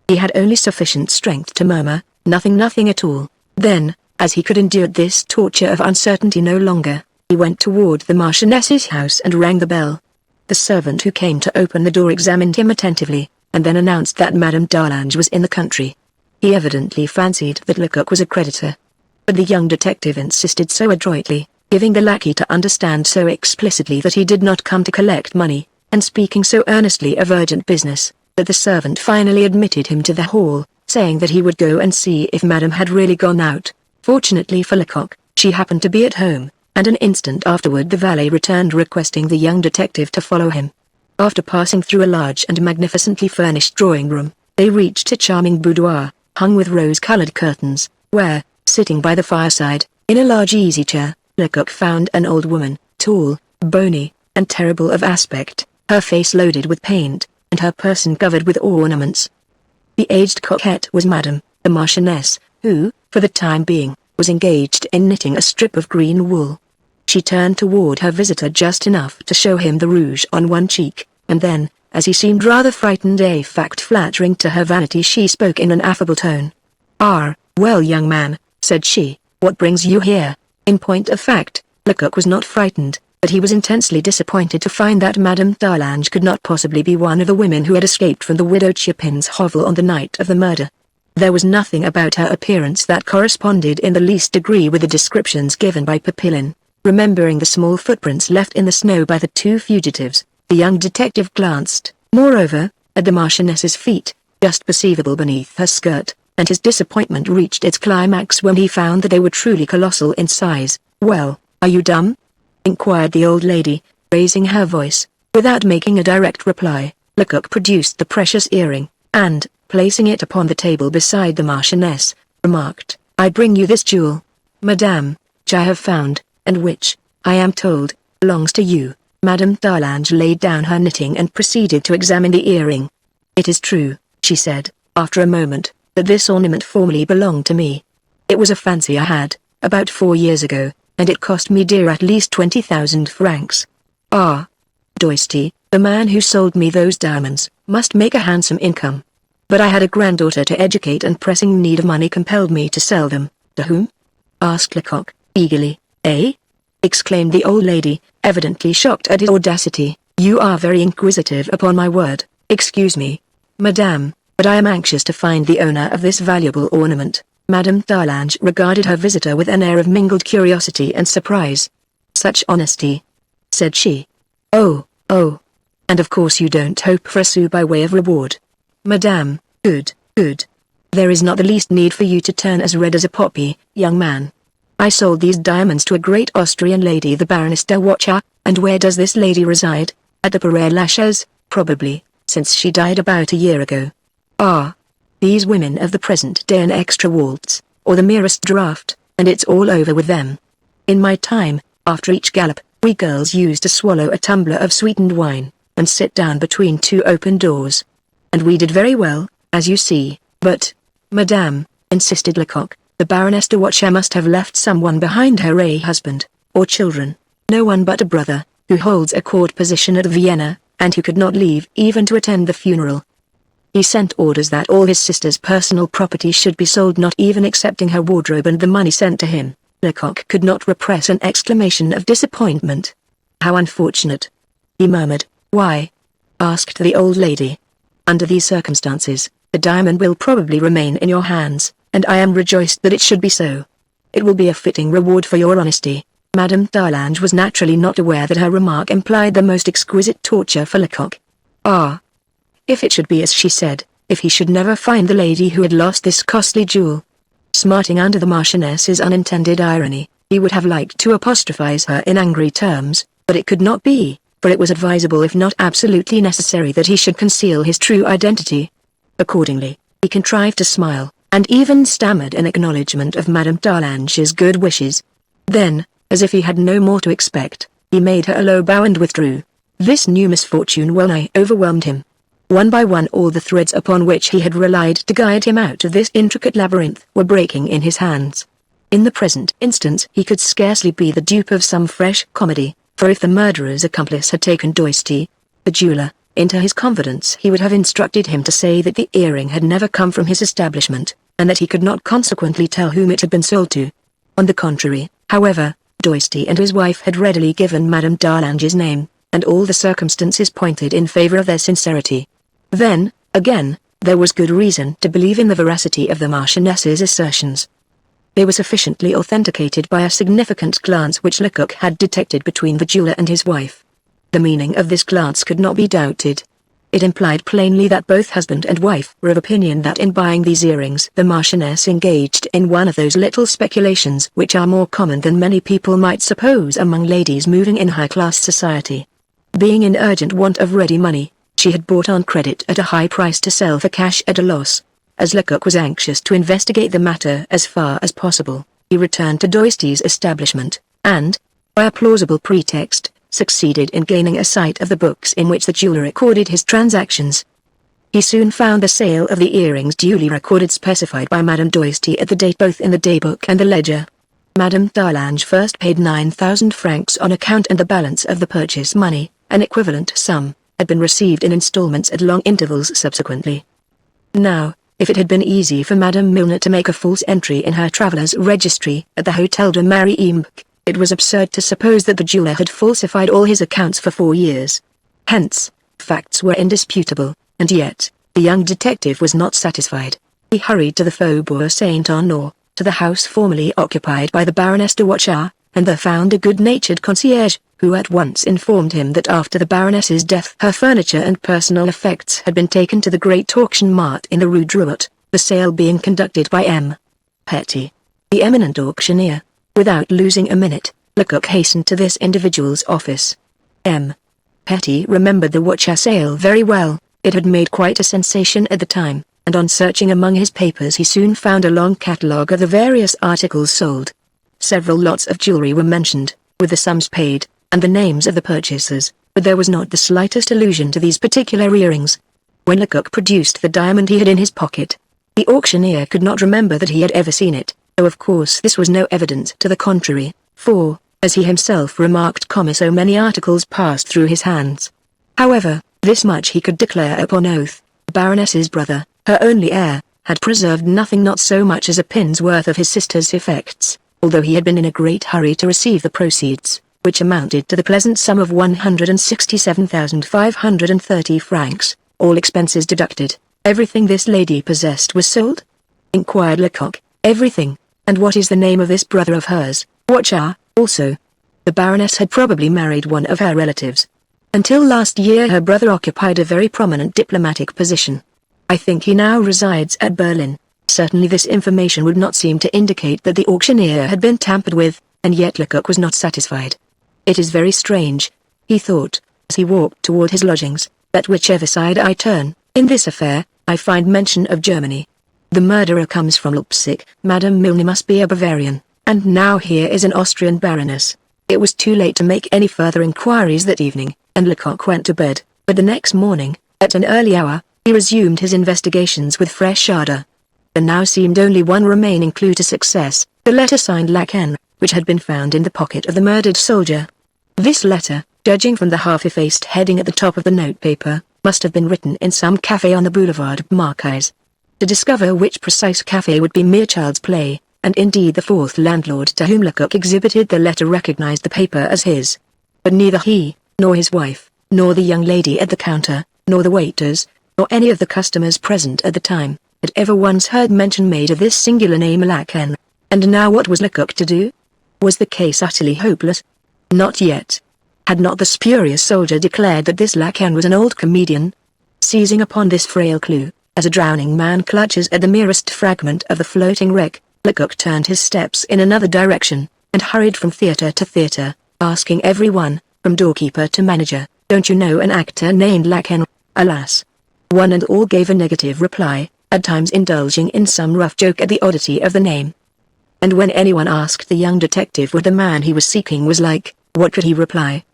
He had only sufficient strength to murmur, nothing at all. Then, as he could endure this torture of uncertainty no longer, he went toward the Marchioness's house and rang the bell. The servant who came to open the door examined him attentively, and then announced that Madame d'Arlange was in the country. He evidently fancied that Lecoq was a creditor. But the young detective insisted so adroitly, giving the lackey to understand so explicitly that he did not come to collect money, and speaking so earnestly of urgent business, that the servant finally admitted him to the hall, saying that he would go and see if Madame had really gone out. Fortunately for Lecoq, she happened to be at home, and an instant afterward the valet returned requesting the young detective to follow him. After passing through a large and magnificently furnished drawing-room, they reached a charming boudoir, hung with rose-colored curtains, where, sitting by the fireside, in a large easy-chair, Lecoq found an old woman, tall, bony, and terrible of aspect, her face loaded with paint, and her person covered with ornaments. The aged coquette was Madame, the Marchioness, who, for the time being, was engaged in knitting a strip of green wool. She turned toward her visitor just enough to show him the rouge on one cheek, and then, as he seemed rather frightened, a fact flattering to her vanity, she spoke in an affable tone. "Ah, well, young man," said she, "what brings you here?" In point of fact, Lecoq was not frightened, but he was intensely disappointed to find that Madame d'Arlange could not possibly be one of the women who had escaped from the widow Chupin's hovel on the night of the murder. There was nothing about her appearance that corresponded in the least degree with the descriptions given by Papillon. Remembering the small footprints left in the snow by the two fugitives, the young detective glanced, moreover, at the Marchioness's feet, just perceivable beneath her skirt, and his disappointment reached its climax when he found that they were truly colossal in size. "Well, are you dumb?" inquired the old lady, raising her voice. Without making a direct reply, Lecoq produced the precious earring, and, placing it upon the table beside the Marchioness, remarked, "I bring you this jewel, madame, which I have found, and which, I am told, belongs to you." Madame d'Arlange laid down her knitting and proceeded to examine the earring. "It is true," she said, after a moment, "that this ornament formerly belonged to me. It was a fancy I had, about 4 years ago, and it cost me dear, at least 20,000 francs. Ah! Doisty, the man who sold me those diamonds, must make a handsome income. But I had a granddaughter to educate, and pressing need of money compelled me to sell them." "To whom?" asked Lecoq, eagerly. "Eh?" exclaimed the old lady, evidently shocked at his audacity. "You are very inquisitive, upon my word. Excuse me, madame, but I am anxious to find the owner of this valuable ornament." Madame d'Arlange regarded her visitor with an air of mingled curiosity and surprise. "Such honesty," said she. Oh. And of course you don't hope for a sou by way of reward." "Madame, good. There is not the least need for you to turn as red as a poppy, young man. I sold these diamonds to a great Austrian lady, the Baroness de Watcha, and where does this lady reside? At the Père Lachaise, probably, since she died about a year ago. Ah! These women of the present day an extra waltz, or the merest draught, and it's all over with them. In my time, after each gallop, we girls used to swallow a tumbler of sweetened wine, and sit down between two open doors. And we did very well, as you see, but, madame," insisted Lecoq, "the Baroness de Watcha must have left someone behind her, a husband, or children." "No one but a brother, who holds a court position at Vienna, and who could not leave even to attend the funeral. He sent orders that all his sister's personal property should be sold, not even excepting her wardrobe and the money sent to him." Lecoq could not repress an exclamation of disappointment. "How unfortunate," he murmured. "Why?" asked the old lady. "Under these circumstances, the diamond will probably remain in your hands, and I am rejoiced that it should be so. It will be a fitting reward for your honesty." Madame d'Arlange was naturally not aware that her remark implied the most exquisite torture for Lecoq. Ah! If it should be as she said, if he should never find the lady who had lost this costly jewel. Smarting under the Marchioness's unintended irony, he would have liked to apostrophize her in angry terms, but it could not be, for it was advisable if not absolutely necessary that he should conceal his true identity. Accordingly, he contrived to smile, and even stammered in acknowledgment of Madame d'Arlange's good wishes. Then, as if he had no more to expect, he made her a low bow and withdrew. This new misfortune well-nigh overwhelmed him. One by one all the threads upon which he had relied to guide him out of this intricate labyrinth were breaking in his hands. In the present instance he could scarcely be the dupe of some fresh comedy, for if the murderer's accomplice had taken Doisty, the jeweler, into his confidence, he would have instructed him to say that the earring had never come from his establishment, and that he could not consequently tell whom it had been sold to. On the contrary, however, Doisty and his wife had readily given Madame d'Arlange's name, and all the circumstances pointed in favor of their sincerity. Then, again, there was good reason to believe in the veracity of the Marchioness's assertions. They were sufficiently authenticated by a significant glance which Lecoq had detected between the jeweler and his wife. The meaning of this glance could not be doubted. It implied plainly that both husband and wife were of opinion that in buying these earrings the Marchioness engaged in one of those little speculations which are more common than many people might suppose among ladies moving in high-class society. Being in urgent want of ready money, she had bought on credit at a high price to sell for cash at a loss. As Lecoq was anxious to investigate the matter as far as possible, he returned to Doisty's establishment, and, by a plausible pretext, succeeded in gaining a sight of the books in which the jeweler recorded his transactions. He soon found the sale of the earrings duly recorded, specified by Madame Doisty at the date both in the daybook and the ledger. Madame d'Arlange first paid 9,000 francs on account, and the balance of the purchase money, an equivalent sum, had been received in installments at long intervals subsequently. Now, if it had been easy for Madame Milner to make a false entry in her traveller's registry at the Hôtel de MagneonBooks, it was absurd to suppose that the jeweler had falsified all his accounts for 4 years. Hence, facts were indisputable, and yet, the young detective was not satisfied. He hurried to the Faubourg Saint-Honor, to the house formerly occupied by the Baroness de Watchau, and there found a good-natured concierge, who at once informed him that after the Baroness's death her furniture and personal effects had been taken to the great auction mart in the Rue Drouot, the sale being conducted by M. Petty, the eminent auctioneer. Without losing a minute, Lecoq hastened to this individual's office. M. Petty remembered the Watchau sale very well. It had made quite a sensation at the time, and on searching among his papers he soon found a long catalogue of the various articles sold. Several lots of jewelry were mentioned, with the sums paid, and the names of the purchasers, but there was not the slightest allusion to these particular earrings. When Lecoq produced the diamond he had in his pocket, the auctioneer could not remember that he had ever seen it, though of course this was no evidence to the contrary, for, as he himself remarked, so many articles passed through his hands. However, this much he could declare upon oath: the Baroness's brother, her only heir, had preserved nothing, not so much as a pin's worth of his sister's effects, although he had been in a great hurry to receive the proceeds, which amounted to the pleasant sum of 167,530 francs, all expenses deducted. Everything this lady possessed was sold? Inquired Lecoq. Everything. And what is the name of this brother of hers? Watchau, also. The Baroness had probably married one of her relatives. Until last year her brother occupied a very prominent diplomatic position. I think he now resides at Berlin. Certainly this information would not seem to indicate that the auctioneer had been tampered with, and yet Lecoq was not satisfied. It is very strange, he thought, as he walked toward his lodgings, that whichever side I turn, in this affair, I find mention of Germany. The murderer comes from Leipzig, Madame Milner must be a Bavarian, and now here is an Austrian baroness. It was too late to make any further inquiries that evening, and Lecoq went to bed, but the next morning, at an early hour, he resumed his investigations with fresh ardor. There now seemed only one remaining clue to success, the letter signed Lacan, which had been found in the pocket of the murdered soldier. This letter, judging from the half-effaced heading at the top of the notepaper, must have been written in some café on the Boulevard Marquise. To discover which precise café would be mere child's play, and indeed the fourth landlord to whom Lecoq exhibited the letter recognized the paper as his. But neither he, nor his wife, nor the young lady at the counter, nor the waiters, nor any of the customers present at the time, had ever once heard mention made of this singular name Lacan. And now what was Lecoq to do? Was the case utterly hopeless? Not yet. Had not the spurious soldier declared that this Lacan was an old comedian? Seizing upon this frail clue, as a drowning man clutches at the merest fragment of the floating wreck, Lecoq turned his steps in another direction, and hurried from theater to theater, asking everyone, from doorkeeper to manager, "Don't you know an actor named Lacan?" Alas! One and all gave a negative reply, at times indulging in some rough joke at the oddity of the name. And when anyone asked the young detective what the man he was seeking was like, what could he reply?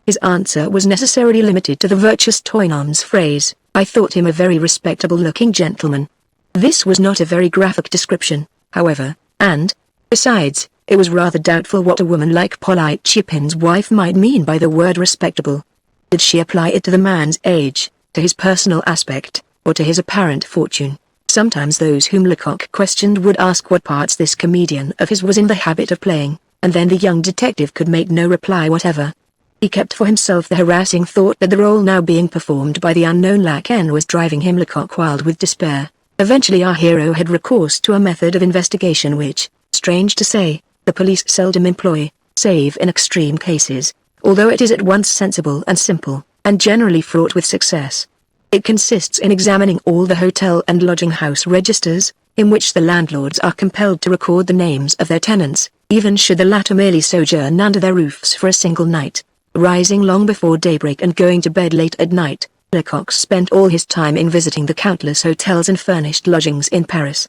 His answer was necessarily limited to the virtuous Toynon's phrase, "I thought him a very respectable-looking gentleman." This was not a very graphic description, however, and, besides, it was rather doubtful what a woman like Polite Chipin's wife might mean by the word respectable. Did she apply it to the man's age, to his personal aspect, or to his apparent fortune? Sometimes those whom Lecoq questioned would ask what parts this comedian of his was in the habit of playing, and then the young detective could make no reply whatever. He kept for himself the harassing thought that the role now being performed by the unknown Lacan was driving him Lecoq wild with despair. Eventually our hero had recourse to a method of investigation which, strange to say, the police seldom employ, save in extreme cases, although it is at once sensible and simple, and generally fraught with success. It consists in examining all the hotel and lodging house registers, in which the landlords are compelled to record the names of their tenants, even should the latter merely sojourn under their roofs for a single night. Rising long before daybreak and going to bed late at night, Lecoq spent all his time in visiting the countless hotels and furnished lodgings in Paris.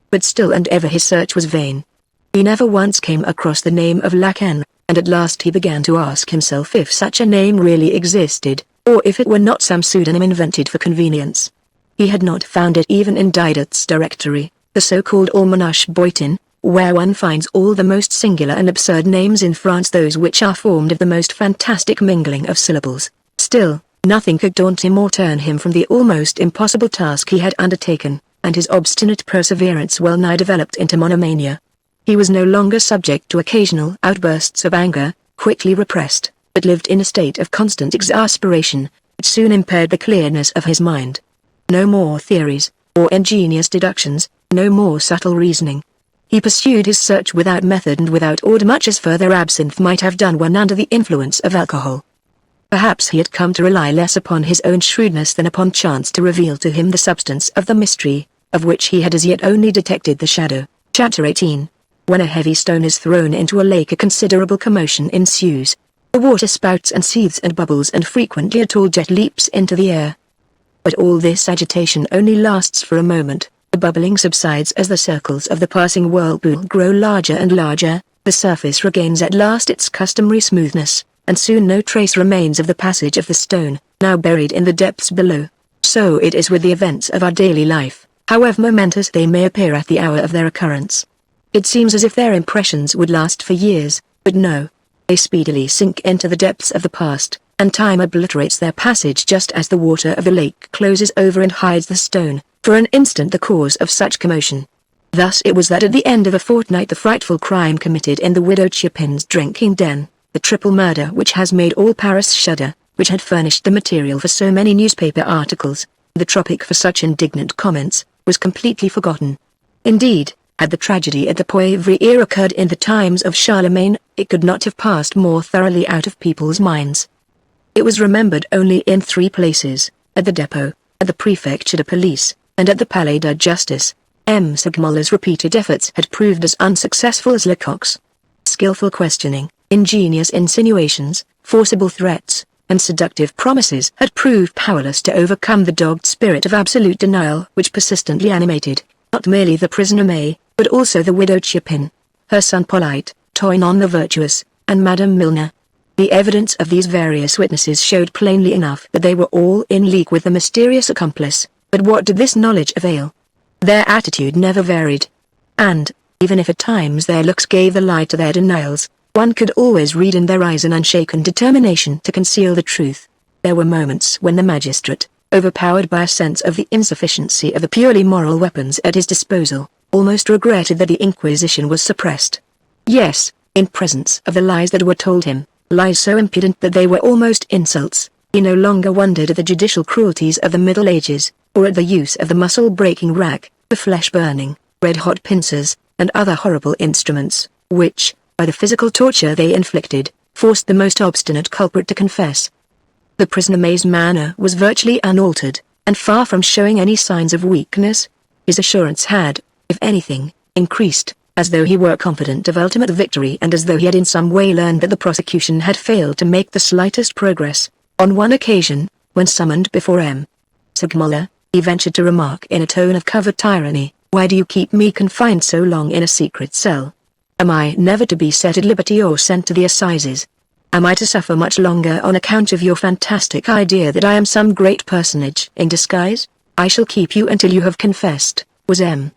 But still and ever his search was vain. He never once came across the name of Lacan, and at last he began to ask himself if such a name really existed, or if it were not some pseudonym invented for convenience. He had not found it even in Didot's directory, the so-called Almanach Boitin, where one finds all the most singular and absurd names in France, those which are formed of the most fantastic mingling of syllables. Still, nothing could daunt him or turn him from the almost impossible task he had undertaken, and his obstinate perseverance well nigh developed into monomania. He was no longer subject to occasional outbursts of anger, quickly repressed, but lived in a state of constant exasperation, which soon impaired the clearness of his mind. No more theories, or ingenious deductions, no more subtle reasoning. He pursued his search without method and without order, much as further absinthe might have done when under the influence of alcohol. Perhaps he had come to rely less upon his own shrewdness than upon chance to reveal to him the substance of the mystery, of which he had as yet only detected the shadow. Chapter 18. When a heavy stone is thrown into a lake, a considerable commotion ensues. The water spouts and seethes and bubbles, and frequently a tall jet leaps into the air. But all this agitation only lasts for a moment. The bubbling subsides as the circles of the passing whirlpool grow larger and larger, the surface regains at last its customary smoothness, and soon no trace remains of the passage of the stone, now buried in the depths below. So it is with the events of our daily life, however momentous they may appear at the hour of their occurrence. It seems as if their impressions would last for years, but no. They speedily sink into the depths of the past, and time obliterates their passage just as the water of the lake closes over and hides the stone, for an instant the cause of such commotion. Thus it was that at the end of a fortnight the frightful crime committed in the widow Chapin's drinking den, the triple murder which has made all Paris shudder, which had furnished the material for so many newspaper articles, the topic for such indignant comments, was completely forgotten. Indeed, had the tragedy at the Poivriere occurred in the times of Charlemagne, it could not have passed more thoroughly out of people's minds. It was remembered only in 3 places: at the depot, at the Prefecture de Police, and at the Palais de Justice. M. Segmuller's repeated efforts had proved as unsuccessful as Lecoq's. Skillful questioning, ingenious insinuations, forcible threats, and seductive promises had proved powerless to overcome the dogged spirit of absolute denial which persistently animated, not merely the prisoner May, but also the widow Chapin, her son Polite, Toinon the Virtuous, and Madame Milner. The evidence of these various witnesses showed plainly enough that they were all in league with the mysterious accomplice, but what did this knowledge avail? Their attitude never varied. And, even if at times their looks gave the lie to their denials, one could always read in their eyes an unshaken determination to conceal the truth. There were moments when the magistrate, overpowered by a sense of the insufficiency of the purely moral weapons at his disposal, almost regretted that the Inquisition was suppressed. Yes, in presence of the lies that were told him, lies so impudent that they were almost insults, he no longer wondered at the judicial cruelties of the Middle Ages, or at the use of the muscle-breaking rack, the flesh-burning, red-hot pincers, and other horrible instruments, which, by the physical torture they inflicted, forced the most obstinate culprit to confess. The prisoner May's manner was virtually unaltered, and far from showing any signs of weakness. His assurance had, if anything, increased, as though he were confident of ultimate victory and as though he had in some way learned that the prosecution had failed to make the slightest progress. On one occasion, when summoned before M. Segmuller, he ventured to remark in a tone of covert tyranny, "Why do you keep me confined so long in a secret cell? Am I never to be set at liberty or sent to the assizes? Am I to suffer much longer on account of your fantastic idea that I am some great personage in disguise? I shall keep you until you have confessed," was M.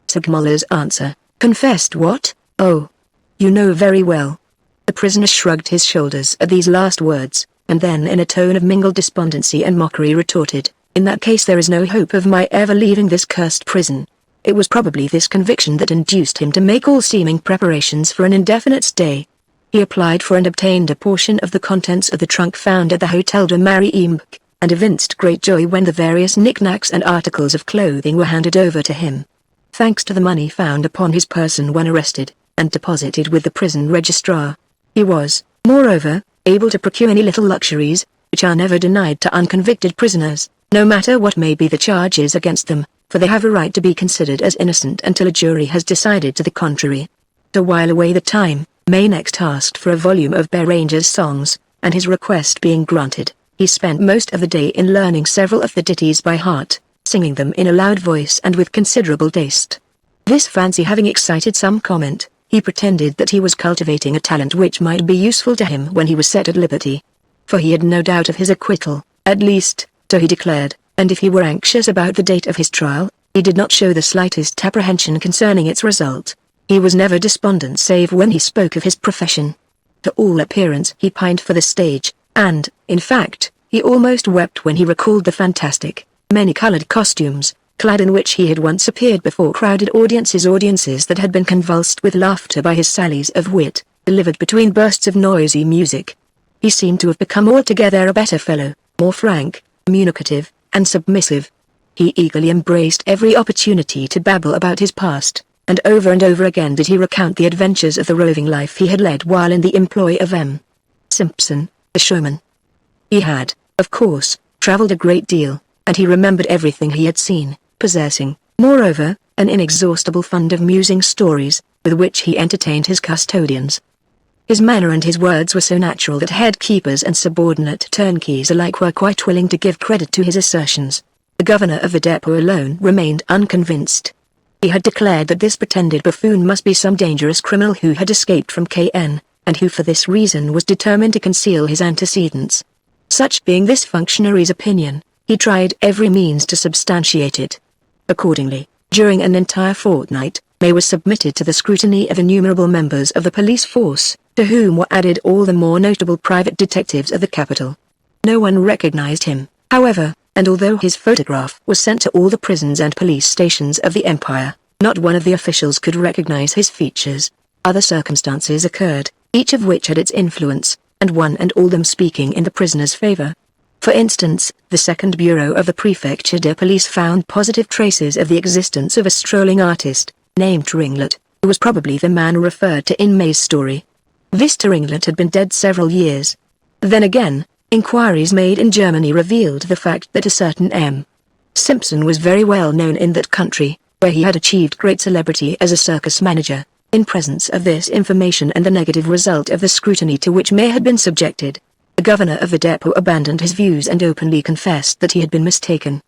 Segmuller's answer. "Confessed what? Oh, you know very well." The prisoner shrugged his shoulders at these last words, and then in a tone of mingled despondency and mockery retorted, "In that case there is no hope of my ever leaving this cursed prison." It was probably this conviction that induced him to make all seeming preparations for an indefinite stay. He applied for and obtained a portion of the contents of the trunk found at the Hotel de Mariembourg, and evinced great joy when the various knickknacks and articles of clothing were handed over to him. Thanks to the money found upon his person when arrested, and deposited with the prison registrar, he was, moreover, able to procure any little luxuries, which are never denied to unconvicted prisoners, no matter what may be the charges against them, for they have a right to be considered as innocent until a jury has decided to the contrary. To while away the time, May next asked for a volume of Béranger's songs, and his request being granted, he spent most of the day in learning several of the ditties by heart, singing them in a loud voice and with considerable taste. This fancy having excited some comment, he pretended that he was cultivating a talent which might be useful to him when he was set at liberty. For he had no doubt of his acquittal, at least, so he declared, and if he were anxious about the date of his trial, he did not show the slightest apprehension concerning its result. He was never despondent save when he spoke of his profession. To all appearance he pined for the stage, and, in fact, he almost wept when he recalled the fantastic, many-colored costumes, clad in which he had once appeared before crowded audiences that had been convulsed with laughter by his sallies of wit, delivered between bursts of noisy music. He seemed to have become altogether a better fellow, more frank, communicative, and submissive. He eagerly embraced every opportunity to babble about his past, and over again did he recount the adventures of the roving life he had led while in the employ of M. Simpson, the showman. He had, of course, traveled a great deal, and he remembered everything he had seen, possessing, moreover, an inexhaustible fund of musing stories, with which he entertained his custodians. His manner and his words were so natural that head keepers and subordinate turnkeys alike were quite willing to give credit to his assertions. The governor of the depot alone remained unconvinced. He had declared that this pretended buffoon must be some dangerous criminal who had escaped from KN, and who for this reason was determined to conceal his antecedents. Such being this functionary's opinion, he tried every means to substantiate it. Accordingly, during an entire fortnight, May was submitted to the scrutiny of innumerable members of the police force, to whom were added all the more notable private detectives of the capital. No one recognized him, however, and although his photograph was sent to all the prisons and police stations of the empire, not one of the officials could recognize his features. Other circumstances occurred, each of which had its influence, and one and all them speaking in the prisoner's favor. For instance, the second bureau of the Prefecture de Police found positive traces of the existence of a strolling artist, named Ringlet, who was probably the man referred to in May's story. This Ringlet had been dead several years. Then again, inquiries made in Germany revealed the fact that a certain M. Simpson was very well known in that country, where he had achieved great celebrity as a circus manager. In presence of this information and the negative result of the scrutiny to which May had been subjected, the governor of the depot abandoned his views and openly confessed that he had been mistaken.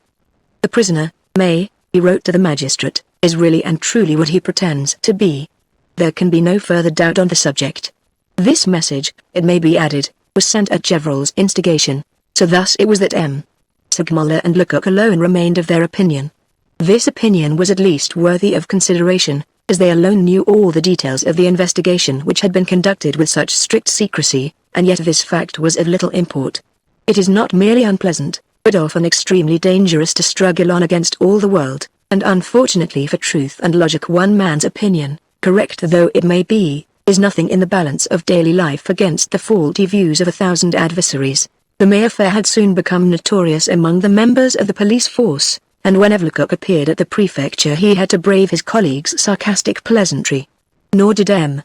The prisoner, May, he wrote to the magistrate, is really and truly what he pretends to be. There can be no further doubt on the subject. This message, it may be added, was sent at Gevrol's instigation, so thus it was that M. Segmuller and Lecoq alone remained of their opinion. This opinion was at least worthy of consideration, as they alone knew all the details of the investigation which had been conducted with such strict secrecy, and yet this fact was of little import. It is not merely unpleasant, but often extremely dangerous to struggle on against all the world, and unfortunately for truth and logic one man's opinion, correct though it may be, is nothing in the balance of daily life against the faulty views of 1,000 adversaries. The May affair had soon become notorious among the members of the police force, and whenever Lecoq appeared at the prefecture he had to brave his colleagues' sarcastic pleasantry. Nor did M.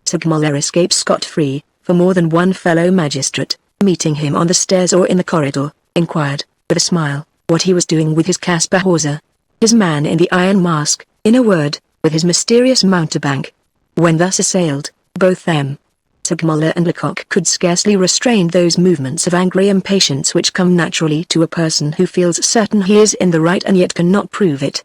Segmuller escape scot-free, for more than one fellow magistrate, meeting him on the stairs or in the corridor, inquired, with a smile, what he was doing with his Caspar Hauser, his man in the iron mask, in a word, with his mysterious mountebank. When thus assailed, both M. Segmuller and Lecoq could scarcely restrain those movements of angry impatience which come naturally to a person who feels certain he is in the right and yet cannot prove it.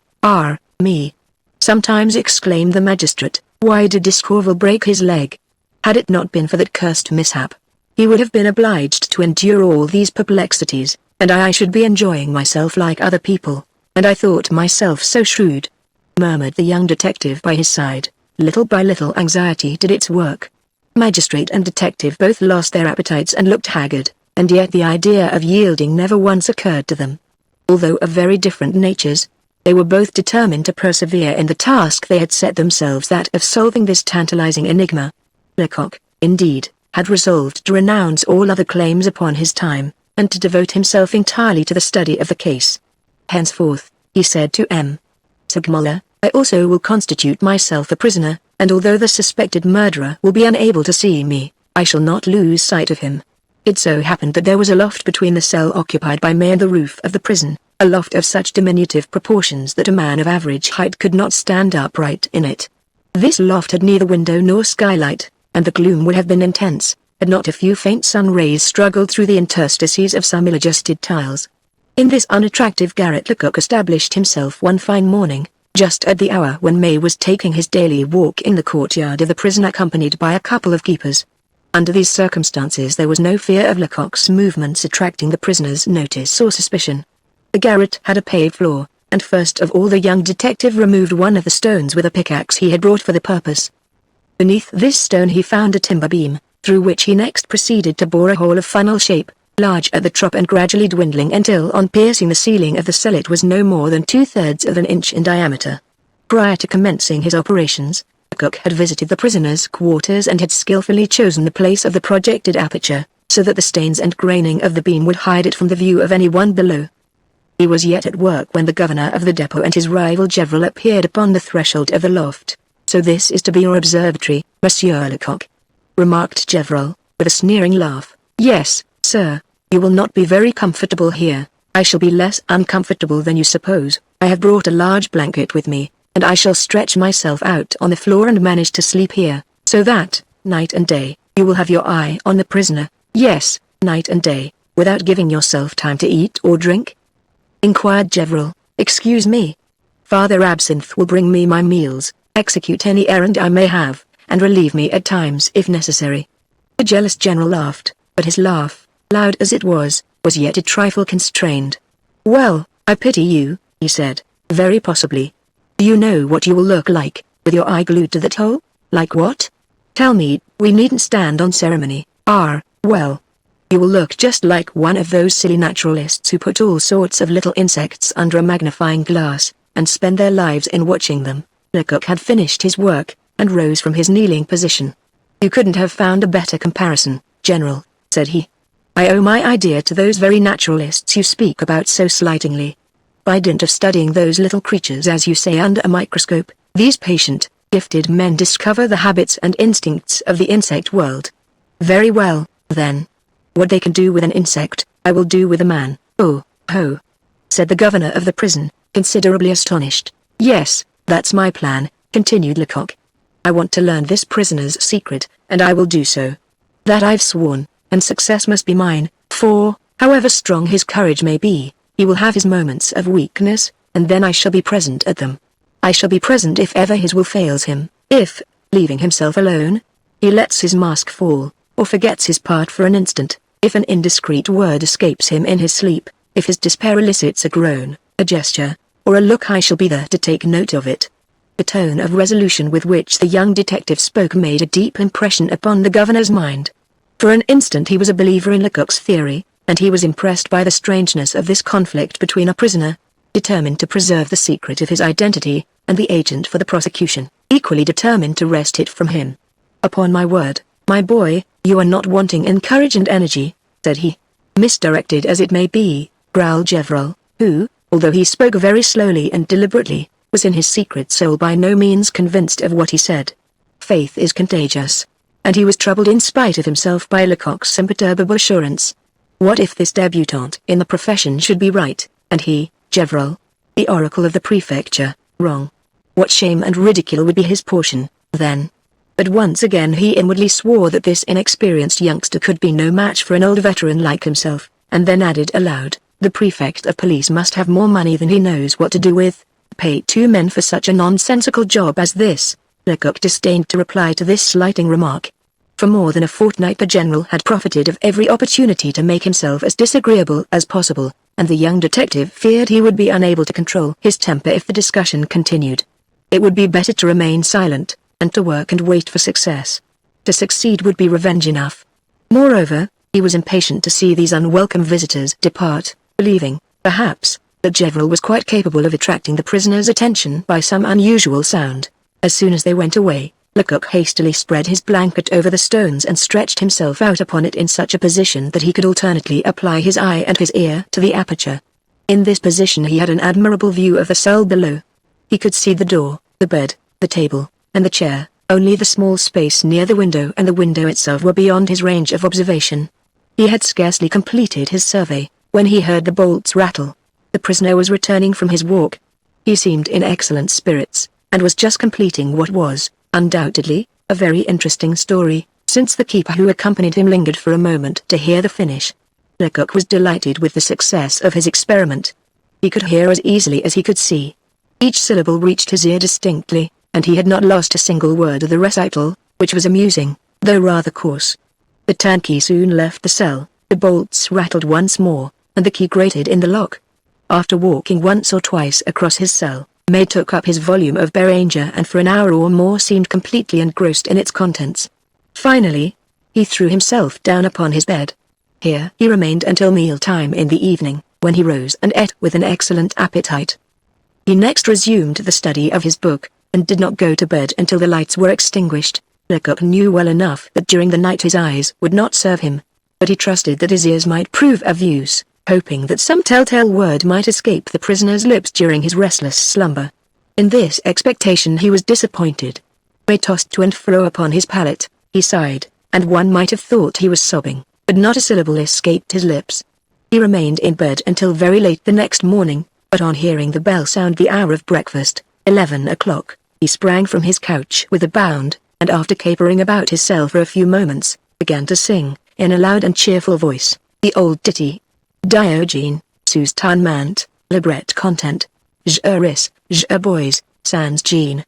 Me. Sometimes exclaimed the magistrate, why did Discorval break his leg? Had it not been for that cursed mishap, he would have been obliged to endure all these perplexities, and I should be enjoying myself like other people, and I thought myself so shrewd, murmured the young detective by his side. Little by little anxiety did its work. Magistrate and detective both lost their appetites and looked haggard, and yet the idea of yielding never once occurred to them. Although of very different natures, they were both determined to persevere in the task they had set themselves, that of solving this tantalizing enigma. Lecoq, indeed, had resolved to renounce all other claims upon his time, and to devote himself entirely to the study of the case. Henceforth, he said to M. Segmuller, I also will constitute myself a prisoner, and although the suspected murderer will be unable to see me, I shall not lose sight of him. It so happened that there was a loft between the cell occupied by May and the roof of the prison, a loft of such diminutive proportions that a man of average height could not stand upright in it. This loft had neither window nor skylight, and the gloom would have been intense, had not a few faint sun rays struggled through the interstices of some ill-adjusted tiles. In this unattractive garret Lecoq established himself one fine morning, just at the hour when May was taking his daily walk in the courtyard of the prison accompanied by a couple of keepers. Under these circumstances there was no fear of Lecoq's movements attracting the prisoner's notice or suspicion. The garret had a paved floor, and first of all the young detective removed one of the stones with a pickaxe he had brought for the purpose. Beneath this stone he found a timber beam, through which he next proceeded to bore a hole of funnel shape, large at the top and gradually dwindling until on piercing the ceiling of the cell it was no more than 2/3 of an inch in diameter. Prior to commencing his operations, Lecoq had visited the prisoner's quarters and had skillfully chosen the place of the projected aperture, so that the stains and graining of the beam would hide it from the view of anyone below. He was yet at work when the governor of the depot and his rival Gaboriau appeared upon the threshold of the loft. "So this is to be your observatory, Monsieur Lecoq?" remarked Gaboriau, with a sneering laugh. "Yes, sir. You will not be very comfortable here. I shall be less uncomfortable than you suppose. I have brought a large blanket with me, and I shall stretch myself out on the floor and manage to sleep here, so that, night and day, you will have your eye on the prisoner. Yes, night and day, without giving yourself time to eat or drink?" inquired Gaboriau. "Excuse me. Father Absinthe will bring me my meals, execute any errand I may have, and relieve me at times if necessary." The jealous general laughed, but his laugh, loud as it was yet a trifle constrained. "Well, I pity you," he said, "very possibly. Do you know what you will look like, with your eye glued to that hole?" "Like what?" "Tell me, we needn't stand on ceremony." Well, you will look just like one of those silly naturalists who put all sorts of little insects under a magnifying glass, and spend their lives in watching them." Lecoq had finished his work, and rose from his kneeling position. "You couldn't have found a better comparison, General," said he. "I owe my idea to those very naturalists you speak about so slightingly. By dint of studying those little creatures as you say under a microscope, these patient, gifted men discover the habits and instincts of the insect world. Very well, then. What they can do with an insect, I will do with a man." "Oh, ho!" said the governor of the prison, considerably astonished. "Yes, that's my plan," continued Lecoq. "I want to learn this prisoner's secret, and I will do so. That I've sworn, and success must be mine, for, however strong his courage may be, he will have his moments of weakness, and then I shall be present at them. I shall be present if ever his will fails him, if, leaving himself alone, he lets his mask fall, or forgets his part for an instant, if an indiscreet word escapes him in his sleep, if his despair elicits a groan, a gesture, or a look. I shall be there to take note of it." The tone of resolution with which the young detective spoke made a deep impression upon the governor's mind. For an instant he was a believer in Lecoq's theory, and he was impressed by the strangeness of this conflict between a prisoner, determined to preserve the secret of his identity, and the agent for the prosecution, equally determined to wrest it from him. "Upon my word, my boy, you are not wanting in courage and energy," said he. "Misdirected as it may be," growled Gaboriau, who, although he spoke very slowly and deliberately, was in his secret soul by no means convinced of what he said. Faith is contagious. And he was troubled in spite of himself by Lecoq's imperturbable assurance. What if this debutante in the profession should be right, and he, Gaboriau, the oracle of the prefecture, wrong? What shame and ridicule would be his portion, then? But once again he inwardly swore that this inexperienced youngster could be no match for an old veteran like himself, and then added aloud, "The prefect of police must have more money than he knows what to do with. Pay 2 men for such a nonsensical job as this." Lecoq disdained to reply to this slighting remark. For more than a fortnight the general had profited of every opportunity to make himself as disagreeable as possible, and the young detective feared he would be unable to control his temper if the discussion continued. It would be better to remain silent, and to work and wait for success. To succeed would be revenge enough. Moreover, he was impatient to see these unwelcome visitors depart, believing, perhaps, that Gaboriau was quite capable of attracting the prisoner's attention by some unusual sound. As soon as they went away, Lecoq hastily spread his blanket over the stones and stretched himself out upon it in such a position that he could alternately apply his eye and his ear to the aperture. In this position he had an admirable view of the cell below. He could see the door, the bed, the table, and the chair. Only the small space near the window and the window itself were beyond his range of observation. He had scarcely completed his survey, when he heard the bolts rattle. The prisoner was returning from his walk. He seemed in excellent spirits, and was just completing what was, undoubtedly, a very interesting story, since the keeper who accompanied him lingered for a moment to hear the finish. Lecoq was delighted with the success of his experiment. He could hear as easily as he could see. Each syllable reached his ear distinctly, and he had not lost a single word of the recital, which was amusing, though rather coarse. The turnkey soon left the cell, the bolts rattled once more, and the key grated in the lock. After walking once or twice across his cell, May took up his volume of Beranger and for an hour or more seemed completely engrossed in its contents. Finally, he threw himself down upon his bed. Here he remained until meal-time in the evening, when he rose and ate with an excellent appetite. He next resumed the study of his book, and did not go to bed until the lights were extinguished. Lecoq knew well enough that during the night his eyes would not serve him, but he trusted that his ears might prove of use, hoping that some telltale word might escape the prisoner's lips during his restless slumber. In this expectation he was disappointed. He tossed to and fro upon his pallet, he sighed, and one might have thought he was sobbing, but not a syllable escaped his lips. He remained in bed until very late the next morning, but on hearing the bell sound the hour of breakfast, 11 o'clock, he sprang from his couch with a bound, and after capering about his cell for a few moments, began to sing, in a loud and cheerful voice, the old ditty. Diogene, Sustan libret content. J'eris, boys, sans Jean.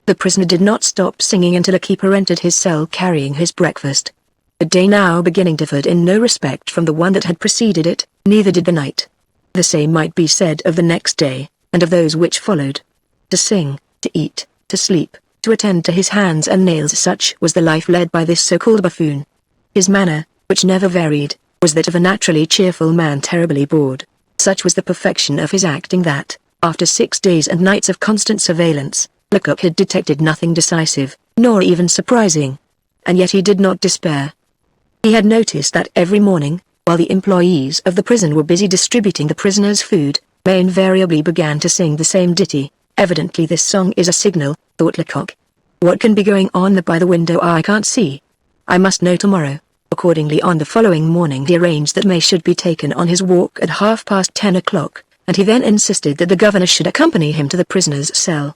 The prisoner did not stop singing until a keeper entered his cell carrying his breakfast. The day now beginning differed in no respect from the one that had preceded it, neither did the night. The same might be said of the next day, and of those which followed. To sing, to eat, to sleep, to attend to his hands and nails, such was the life led by this so-called buffoon. His manner, which never varied, was that of a naturally cheerful man terribly bored. Such was the perfection of his acting that, after 6 days and nights of constant surveillance, Lecoq had detected nothing decisive, nor even surprising. And yet he did not despair. He had noticed that every morning, while the employees of the prison were busy distributing the prisoners' food, they invariably began to sing the same ditty. Evidently this song is a signal, thought Lecoq. What can be going on by the window I can't see? I must know tomorrow. Accordingly on the following morning he arranged that May should be taken on his walk at 10:30 o'clock, and he then insisted that the governor should accompany him to the prisoner's cell.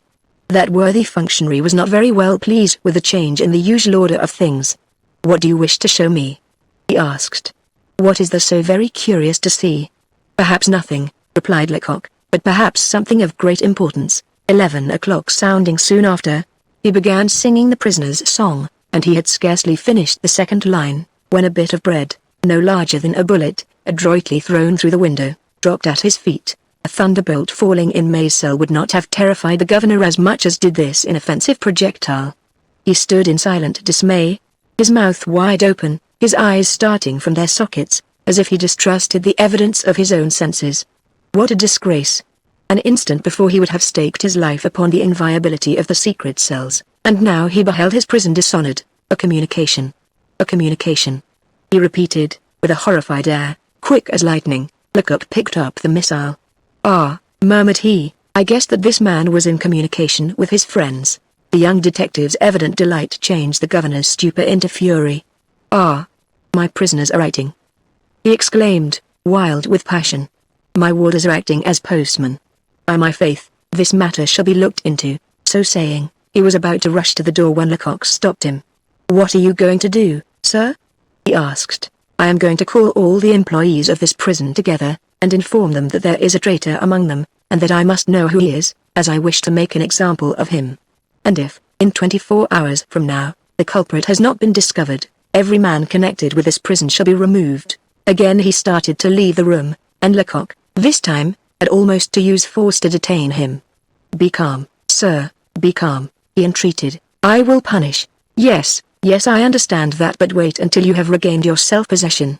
That worthy functionary was not very well pleased with the change in the usual order of things. "What do you wish to show me?" he asked. "What is there so very curious to see?" "Perhaps nothing," replied Lecoq, "but perhaps something of great importance." 11 o'clock sounding soon after, he began singing the prisoner's song, and he had scarcely finished the second line, when a bit of bread, no larger than a bullet, adroitly thrown through the window, dropped at his feet. A thunderbolt falling in May's cell would not have terrified the governor as much as did this inoffensive projectile. He stood in silent dismay, his mouth wide open, his eyes starting from their sockets, as if he distrusted the evidence of his own senses. What a disgrace! An instant before he would have staked his life upon the inviolability of the secret cells, and now he beheld his prison dishonored. A communication. A communication. He repeated, with a horrified air. Quick as lightning, Lecoq picked up the missile. "Ah," murmured he, "I guessed that this man was in communication with his friends." The young detective's evident delight changed the governor's stupor into fury. "Ah! My prisoners are writing!" he exclaimed, wild with passion. "My warders are acting as postmen. By my faith, this matter shall be looked into." So saying, he was about to rush to the door when Lecoq stopped him. "What are you going to do, sir?" he asked. "I am going to call all the employees of this prison together, and inform them that there is a traitor among them, and that I must know who he is, as I wish to make an example of him. And if, in 24 hours from now, the culprit has not been discovered, every man connected with this prison shall be removed." Again he started to leave the room, and Lecoq, this time, had almost to use force to detain him. "Be calm, sir, be calm," he entreated. "I will punish. Yes, I understand that, but wait until you have regained your self-possession.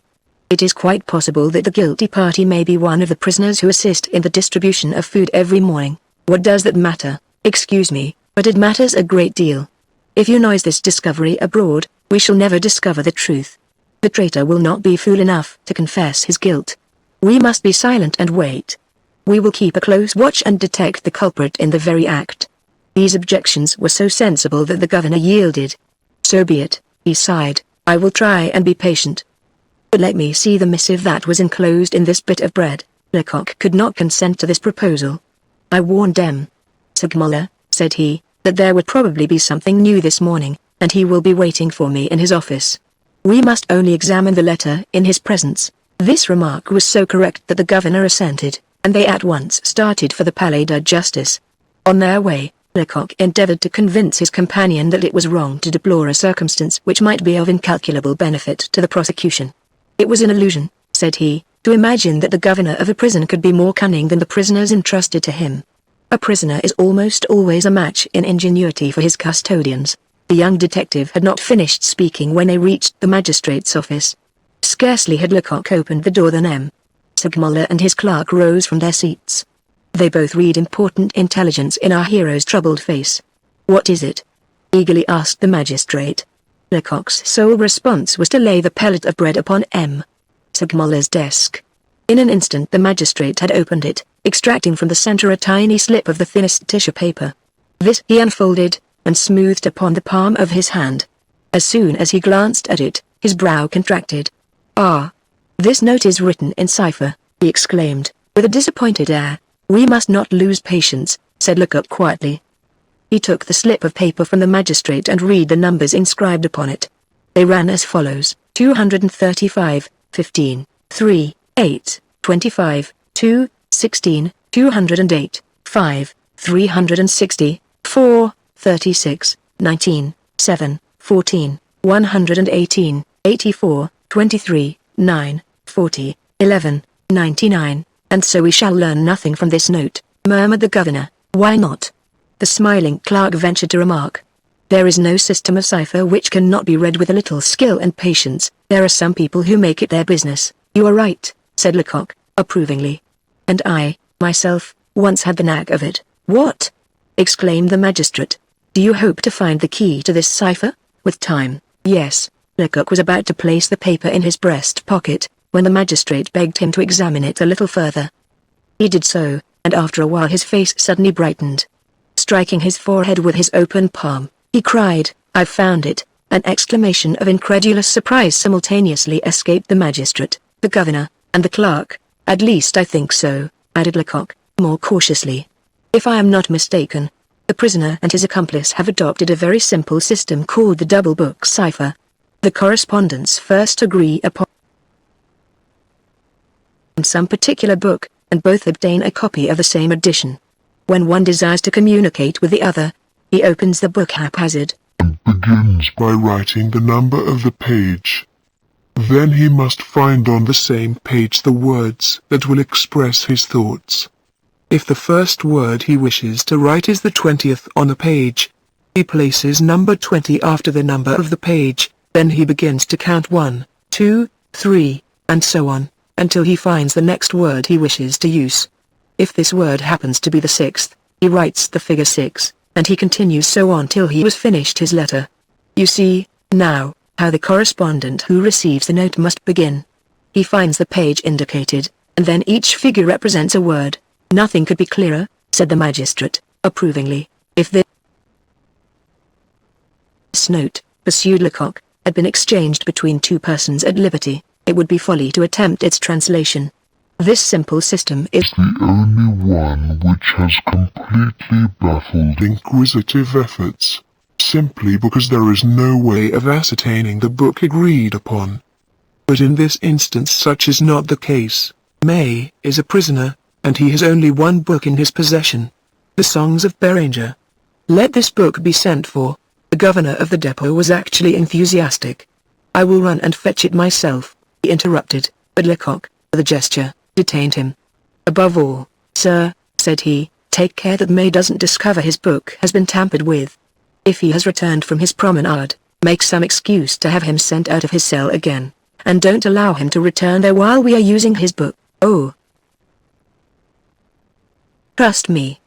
It is quite possible that the guilty party may be one of the prisoners who assist in the distribution of food every morning. What does that matter? Excuse me, but it matters a great deal. If you noise this discovery abroad, we shall never discover the truth. The traitor will not be fool enough to confess his guilt. We must be silent and wait. We will keep a close watch and detect the culprit in the very act." These objections were so sensible that the governor yielded. "So be it," he sighed, "I will try and be patient. But let me see the missive that was enclosed in this bit of bread." Lecoq could not consent to this proposal. "I warned M. Segmuller," said he, "that there would probably be something new this morning, and he will be waiting for me in his office. We must only examine the letter in his presence." This remark was so correct that the governor assented, and they at once started for the Palais de Justice. On their way, Lecoq endeavored to convince his companion that it was wrong to deplore a circumstance which might be of incalculable benefit to the prosecution. "It was an illusion," said he, "to imagine that the governor of a prison could be more cunning than the prisoners entrusted to him. A prisoner is almost always a match in ingenuity for his custodians." The young detective had not finished speaking when they reached the magistrate's office. Scarcely had Lecoq opened the door than M. Segmuller and his clerk rose from their seats. They both read important intelligence in our hero's troubled face. "What is it?" eagerly asked the magistrate. Lecoq's sole response was to lay the pellet of bread upon M. Segmuller's desk. In an instant the magistrate had opened it, extracting from the center a tiny slip of the thinnest tissue paper. This he unfolded, and smoothed upon the palm of his hand. As soon as he glanced at it, his brow contracted. "Ah! This note is written in cipher," he exclaimed, with a disappointed air. "We must not lose patience," said Lecoq quietly. He took the slip of paper from the magistrate and read the numbers inscribed upon it. They ran as follows: 235, 15, 3, 8, 25, 2, 16, 208, 5, 360, 4, 36, 19, 7, 14, 118, 84, 23, 9, 40, 11, 99, "And so we shall learn nothing from this note," murmured the governor. "Why not?" The smiling clerk ventured to remark. "There is no system of cipher which cannot be read with a little skill and patience. There are some people who make it their business." "You are right," said Lecoq, approvingly. "And I, myself, once had the knack of it." "What?" exclaimed the magistrate. "Do you hope to find the key to this cipher?" "With time, yes." Lecoq was about to place the paper in his breast pocket, when the magistrate begged him to examine it a little further. He did so, and after a while his face suddenly brightened. Striking his forehead with his open palm, he cried, "I've found it!" An exclamation of incredulous surprise simultaneously escaped the magistrate, the governor, and the clerk. "At least I think so," added Lecoq, more cautiously. "If I am not mistaken, the prisoner and his accomplice have adopted a very simple system called the double book cipher. The correspondents first agree upon some particular book, and both obtain a copy of the same edition. When one desires to communicate with the other, he opens the book haphazard, and begins by writing the number of the page. Then he must find on the same page the words that will express his thoughts. If the first word he wishes to write is the 20th on a page, he places number 20 after the number of the page, then he begins to count 1, 2, 3, and so on, until he finds the next word he wishes to use. If this word happens to be the 6th, he writes the figure 6, and he continues so on till he has finished his letter. You see, now, how the correspondent who receives the note must begin. He finds the page indicated, and then each figure represents a word. Nothing could be clearer, said the magistrate, approvingly. If this note, pursued Lecoq, had been exchanged between two persons at liberty, it would be folly to attempt its translation. This simple system is the only one which has completely baffled inquisitive efforts, simply because there is no way of ascertaining the book agreed upon. But in this instance such is not the case. May is a prisoner, and he has only one book in his possession, the Songs of Beranger. Let this book be sent for. The governor of the depot was actually enthusiastic. I will run and fetch it myself, he interrupted, but Lecoq, with a gesture, detained him. Above all, sir, said he, take care that May doesn't discover his book has been tampered with. If he has returned from his promenade, make some excuse to have him sent out of his cell again, and don't allow him to return there while we are using his book. Oh. Trust me,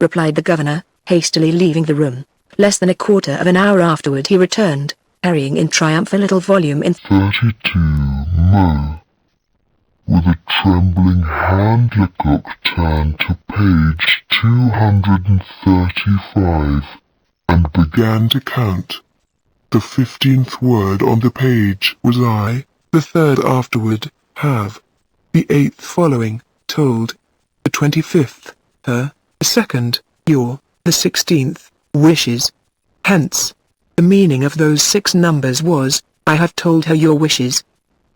replied the governor, hastily leaving the room. Less than a quarter of an hour afterward he returned, carrying in triumph a little volume in 32 Mo. With a trembling hand Lecoq turned to page 235, and began to count. The 15th word on the page was I, the 3rd afterward, have, the 8th following, told, the 25th, her, the 2nd, your, the 16th, wishes. Hence, the meaning of those 6 numbers was, I have told her your wishes.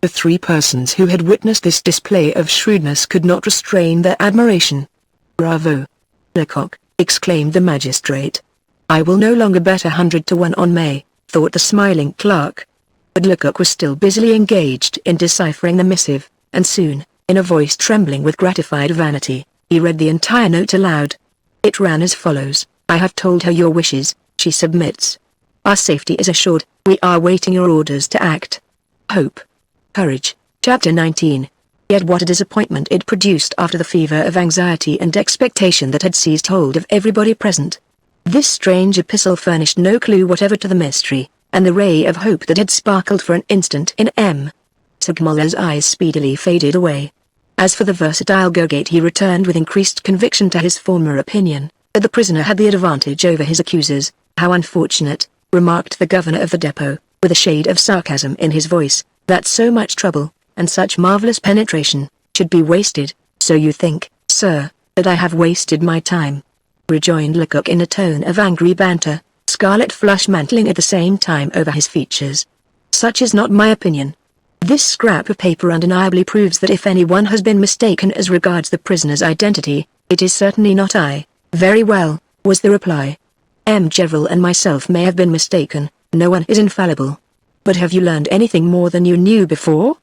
The 3 persons who had witnessed this display of shrewdness could not restrain their admiration. Bravo, Lecoq, exclaimed the magistrate. I will no longer bet 100 to 1 on May, thought the smiling clerk. But Lecoq was still busily engaged in deciphering the missive, and soon, in a voice trembling with gratified vanity, he read the entire note aloud. It ran as follows. I have told her your wishes, she submits. Our safety is assured, we are waiting your orders to act. Hope. Courage. Chapter 19. Yet what a disappointment it produced after the fever of anxiety and expectation that had seized hold of everybody present. This strange epistle furnished no clue whatever to the mystery, and the ray of hope that had sparkled for an instant in M. Segmuller's eyes speedily faded away. As for the versatile Gogate, he returned with increased conviction to his former opinion, that the prisoner had the advantage over his accusers. How unfortunate, remarked the governor of the depot, with a shade of sarcasm in his voice, that so much trouble, and such marvelous penetration, should be wasted. So you think, sir, that I have wasted my time? Rejoined Lecoq in a tone of angry banter, scarlet flush mantling at the same time over his features. Such is not my opinion. This scrap of paper undeniably proves that if anyone has been mistaken as regards the prisoner's identity, it is certainly not I. Very well, was the reply. M. Gevril and myself may have been mistaken, no one is infallible. But have you learned anything more than you knew before?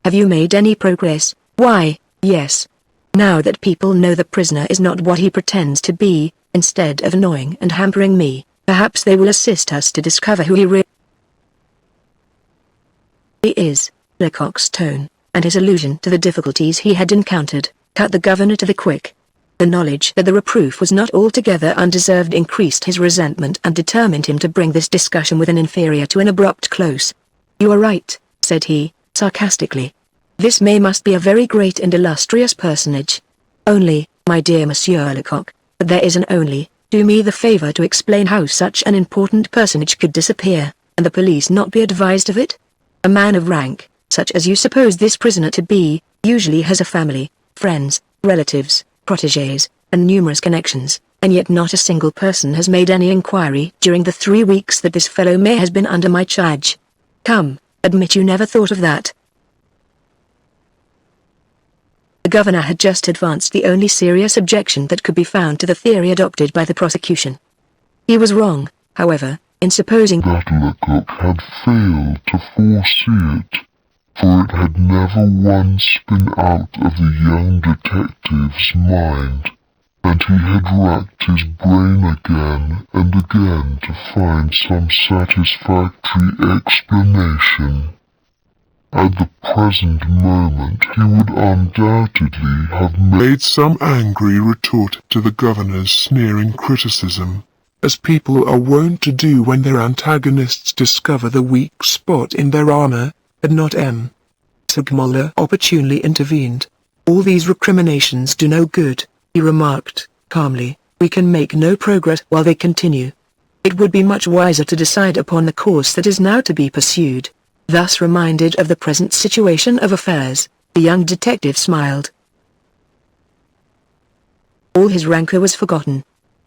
Have you made any progress? Why, yes. Now that people know the prisoner is not what he pretends to be, instead of annoying and hampering me, perhaps they will assist us to discover who he really is. Lecoq's tone, and his allusion to the difficulties he had encountered, cut the governor to the quick. The knowledge that the reproof was not altogether undeserved increased his resentment and determined him to bring this discussion with an inferior to an abrupt close. You are right, said he, sarcastically. This must be a very great and illustrious personage. Only, my dear Monsieur Lecoq, but there is an only, do me the favor to explain how such an important personage could disappear, and the police not be advised of it? A man of rank, such as you suppose this prisoner to be, usually has a family, friends, relatives, protégés, and numerous connections, and yet not a single person has made any inquiry during the 3 weeks that this fellow May has been under my charge. Come, admit you never thought of that. The governor had just advanced the only serious objection that could be found to the theory adopted by the prosecution. He was wrong, however, in supposing that Lecoq had failed to foresee it, for it had never once been out of the young detective's mind, and he had racked his brain again and again to find some satisfactory explanation. At the present moment he would undoubtedly have made some angry retort to the governor's sneering criticism, as people are wont to do when their antagonists discover the weak spot in their armor, had not M. Segmuller opportunely intervened. All these recriminations do no good, he remarked, calmly. We can make no progress while they continue. It would be much wiser to decide upon the course that is now to be pursued. Thus reminded of the present situation of affairs, the young detective smiled. All his rancor was forgotten.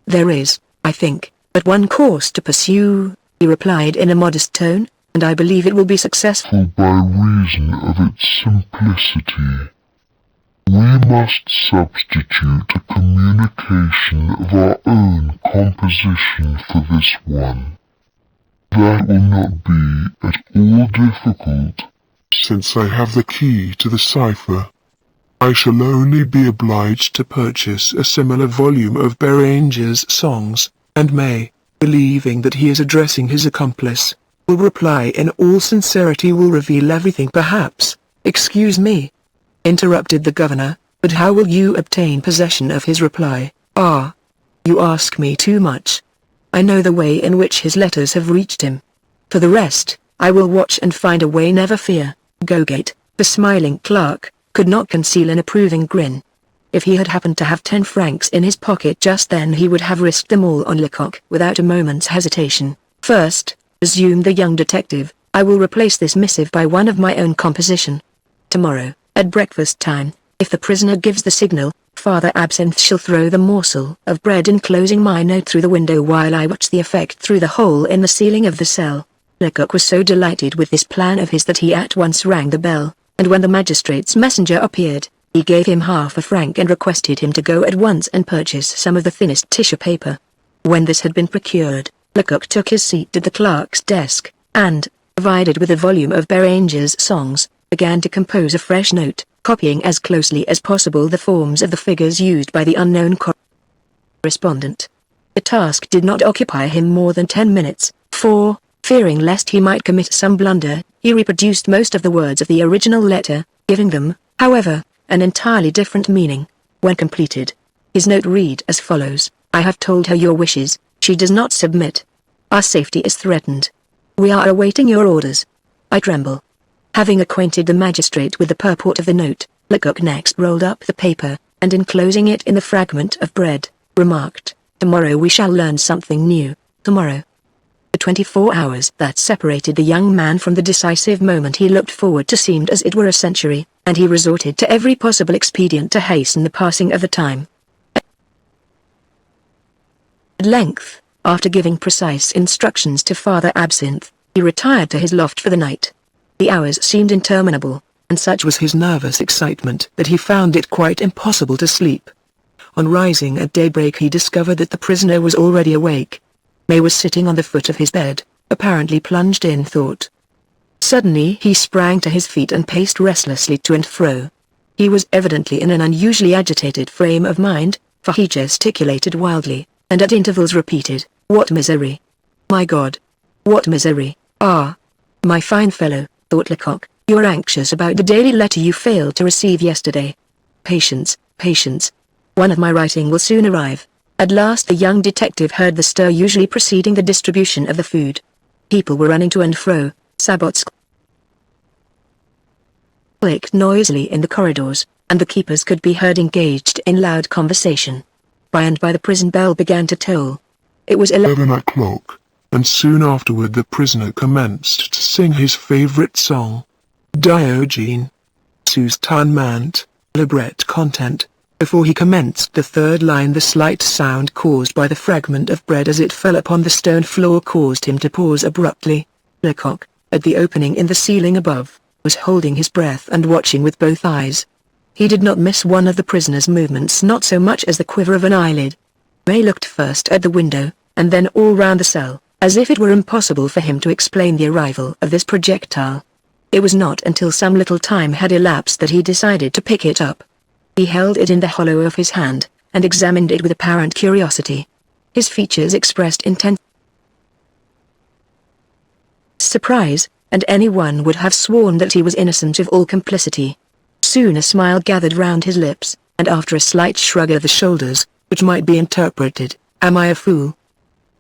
There is, I think, but one course to pursue, he replied in a modest tone, and I believe it will be successful by reason of its simplicity. We must substitute a communication of our own composition for this one. That will not be at all difficult, since I have the key to the cipher. I shall only be obliged to purchase a similar volume of Béranger's songs, and May, believing that he is addressing his accomplice, will reply in all sincerity, will reveal everything perhaps. Excuse me, interrupted the governor, but how will you obtain possession of his reply? Ah, you ask me too much. I know the way in which his letters have reached him. For the rest, I will watch and find a way, never fear. Gogate, the smiling clerk, could not conceal an approving grin. If he had happened to have 10 francs in his pocket just then, he would have risked them all on Lecoq without a moment's hesitation. First, resumed the young detective, I will replace this missive by one of my own composition. Tomorrow, at breakfast time, if the prisoner gives the signal, Father Absinthe shall throw the morsel of bread enclosing my note through the window while I watch the effect through the hole in the ceiling of the cell. Lecoq was so delighted with this plan of his that he at once rang the bell, and when the magistrate's messenger appeared, he gave him ½ a franc and requested him to go at once and purchase some of the thinnest tissue paper. When this had been procured, Lecoq took his seat at the clerk's desk, and, provided with a volume of Béranger's songs, began to compose a fresh note, copying as closely as possible the forms of the figures used by the unknown correspondent. The task did not occupy him more than 10 minutes, for, fearing lest he might commit some blunder, he reproduced most of the words of the original letter, giving them, however, an entirely different meaning. When completed, his note read as follows: I have told her your wishes, she does not submit. Our safety is threatened. We are awaiting your orders. I tremble. Having acquainted the magistrate with the purport of the note, Lecoq next rolled up the paper, and enclosing it in the fragment of bread, remarked, "Tomorrow we shall learn something new, tomorrow." The 24 hours that separated the young man from the decisive moment he looked forward to seemed as it were a century, and he resorted to every possible expedient to hasten the passing of the time. At length, after giving precise instructions to Father Absinthe, he retired to his loft for the night. The hours seemed interminable, and such was his nervous excitement that he found it quite impossible to sleep. On rising at daybreak he discovered that the prisoner was already awake. May was sitting on the foot of his bed, apparently plunged in thought. Suddenly he sprang to his feet and paced restlessly to and fro. He was evidently in an unusually agitated frame of mind, for he gesticulated wildly, and at intervals repeated, "What misery! My God! What misery! Ah! My fine fellow," thought Lecoq, "you are anxious about the daily letter you failed to receive yesterday. Patience, patience. One of my writing will soon arrive." At last the young detective heard the stir usually preceding the distribution of the food. People were running to and fro, sabots clicked noisily in the corridors, and the keepers could be heard engaged in loud conversation. By and by the prison bell began to toll. It was 11 o'clock, and soon afterward the prisoner commenced to sing his favorite song, Diogenes, Sustain libret content. Before he commenced the third line the slight sound caused by the fragment of bread as it fell upon the stone floor caused him to pause abruptly. Lecoq, at the opening in the ceiling above, was holding his breath and watching with both eyes. He did not miss one of the prisoner's movements, not so much as the quiver of an eyelid. May looked first at the window, and then all round the cell, as if it were impossible for him to explain the arrival of this projectile. It was not until some little time had elapsed that he decided to pick it up. He held it in the hollow of his hand, and examined it with apparent curiosity. His features expressed intense surprise, and anyone would have sworn that he was innocent of all complicity. Soon a smile gathered round his lips, and after a slight shrug of the shoulders, which might be interpreted, "Am I a fool?"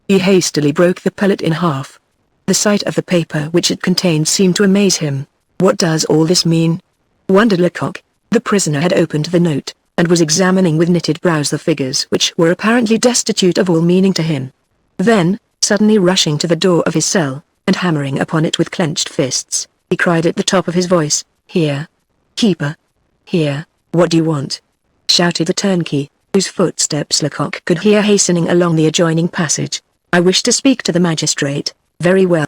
he hastily broke the pellet in half. The sight of the paper which it contained seemed to amaze him. "What does all this mean?" wondered Lecoq. The prisoner had opened the note, and was examining with knitted brows the figures which were apparently destitute of all meaning to him. Then, suddenly rushing to the door of his cell, and hammering upon it with clenched fists, he cried at the top of his voice, "Here! Keeper! Here! What do you want?" shouted the turnkey, whose footsteps Lecoq could hear hastening along the adjoining passage. "I wish to speak to the magistrate." "Very well.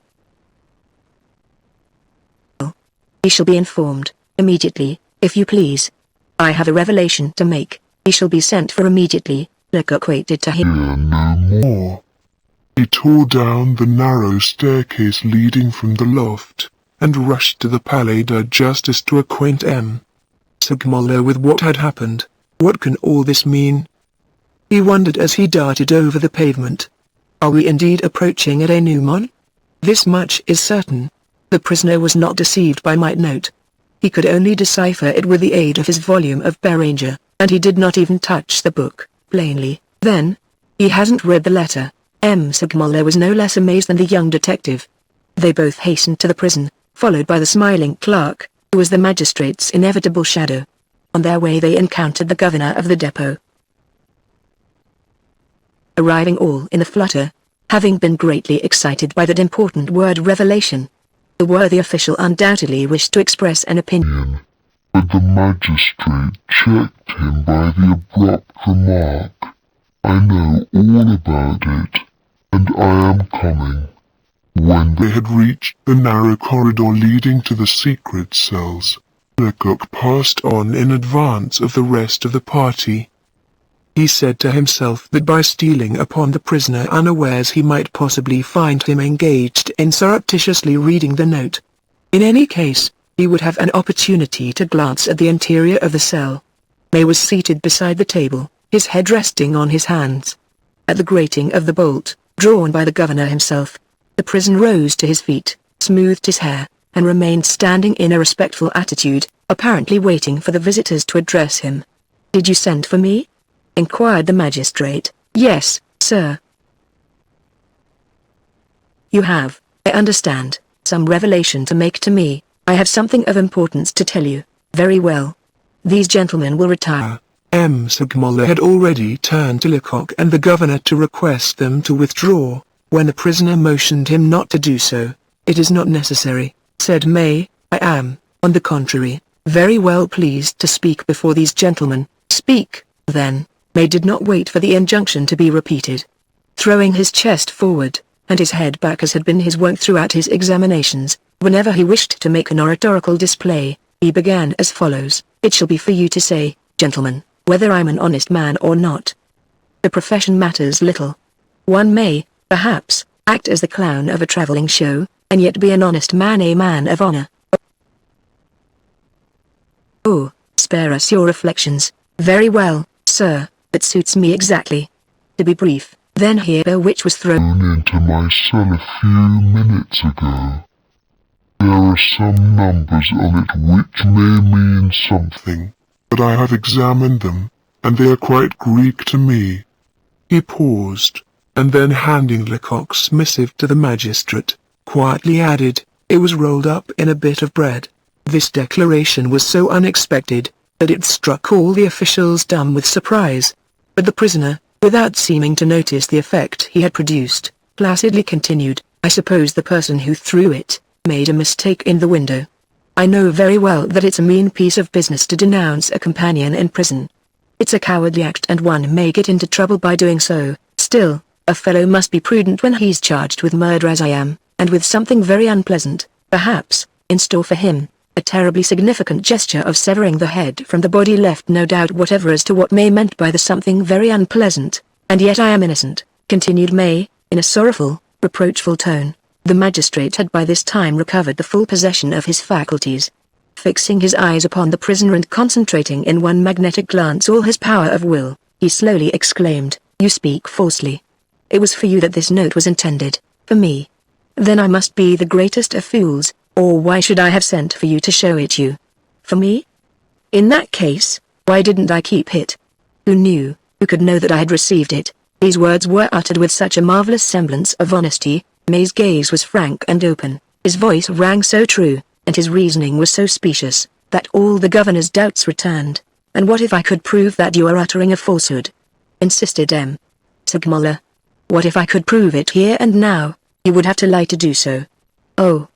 He shall be informed, immediately, if you please. I have a revelation to make. He shall be sent for immediately." Lecoq waited to hear No more. He tore down the narrow staircase leading from the loft, and rushed to the Palais de Justice to acquaint M. Segmuller with what had happened. What can all this mean? He wondered as he darted over the pavement. Are we indeed approaching a denouement? This much is certain. The prisoner was not deceived by my note. He could only decipher it with the aid of his volume of Beranger, and he did not even touch the book, plainly. Then, he hasn't read the letter. M. Segmuller was no less amazed than the young detective. They both hastened to the prison, followed by the smiling clerk, who was the magistrate's inevitable shadow. On their way they encountered the governor of the depot. Arriving all in a flutter, having been greatly excited by that important word revelation, the worthy official undoubtedly wished to express an opinion. But the magistrate checked him by the abrupt remark, "I know all about it, and I am coming." When they had reached the narrow corridor leading to the secret cells, Lecoq passed on in advance of the rest of the party. He said to himself that by stealing upon the prisoner unawares he might possibly find him engaged in surreptitiously reading the note. In any case, he would have an opportunity to glance at the interior of the cell. May was seated beside the table, his head resting on his hands. At the grating of the bolt, drawn by the governor himself, the prisoner rose to his feet, smoothed his hair, and remained standing in a respectful attitude, apparently waiting for the visitors to address him. "Did you send for me?" inquired the magistrate. "Yes, sir." "You have, I understand, some revelation to make to me. I have something of importance to tell you." "Very well. These gentlemen will retire. Sagmola had already turned to Lecoq and the governor to request them to withdraw, when the prisoner motioned him not to do so. "It is not necessary," said May. "I am, on the contrary, very well pleased to speak before these gentlemen." "Speak, then." May did not wait for the injunction to be repeated. Throwing his chest forward, and his head back as had been his wont throughout his examinations, whenever he wished to make an oratorical display, he began as follows: "It shall be for you to say, gentlemen, whether I'm an honest man or not. The profession matters little. One may, perhaps, act as the clown of a traveling show, and yet be an honest man, a man of honor. Oh, spare us your reflections." "Very well, sir, it suits me exactly. To be brief, then here which was thrown into my cell a few minutes ago. There are some numbers on it which may mean something, but I have examined them, and they are quite Greek to me." He paused, and then handing Lecoq's missive to the magistrate, quietly added, "It was rolled up in a bit of bread." This declaration was so unexpected, that it struck all the officials dumb with surprise. But the prisoner, without seeming to notice the effect he had produced, placidly continued, "I suppose the person who threw it made a mistake in the window. I know very well that it's a mean piece of business to denounce a companion in prison. It's a cowardly act and one may get into trouble by doing so. Still, a fellow must be prudent when he's charged with murder as I am, and with something very unpleasant, perhaps, in store for him." A terribly significant gesture of severing the head from the body left no doubt whatever as to what May meant by the something very unpleasant. "And yet I am innocent," continued May, in a sorrowful, reproachful tone. The magistrate had by this time recovered the full possession of his faculties. Fixing his eyes upon the prisoner and concentrating in one magnetic glance all his power of will, he slowly exclaimed, "You speak falsely. It was for you that this note was intended, for me. Then I must be the greatest of fools. Or why should I have sent for you to show it you? For me? In that case, why didn't I keep it? Who knew, who could know that I had received it?" These words were uttered with such a marvelous semblance of honesty. May's gaze was frank and open, his voice rang so true, and his reasoning was so specious, that all the governor's doubts returned. "And what if I could prove that you are uttering a falsehood?" insisted Sagmola. "What if I could prove it here and now? You would have to lie to do so." "Oh.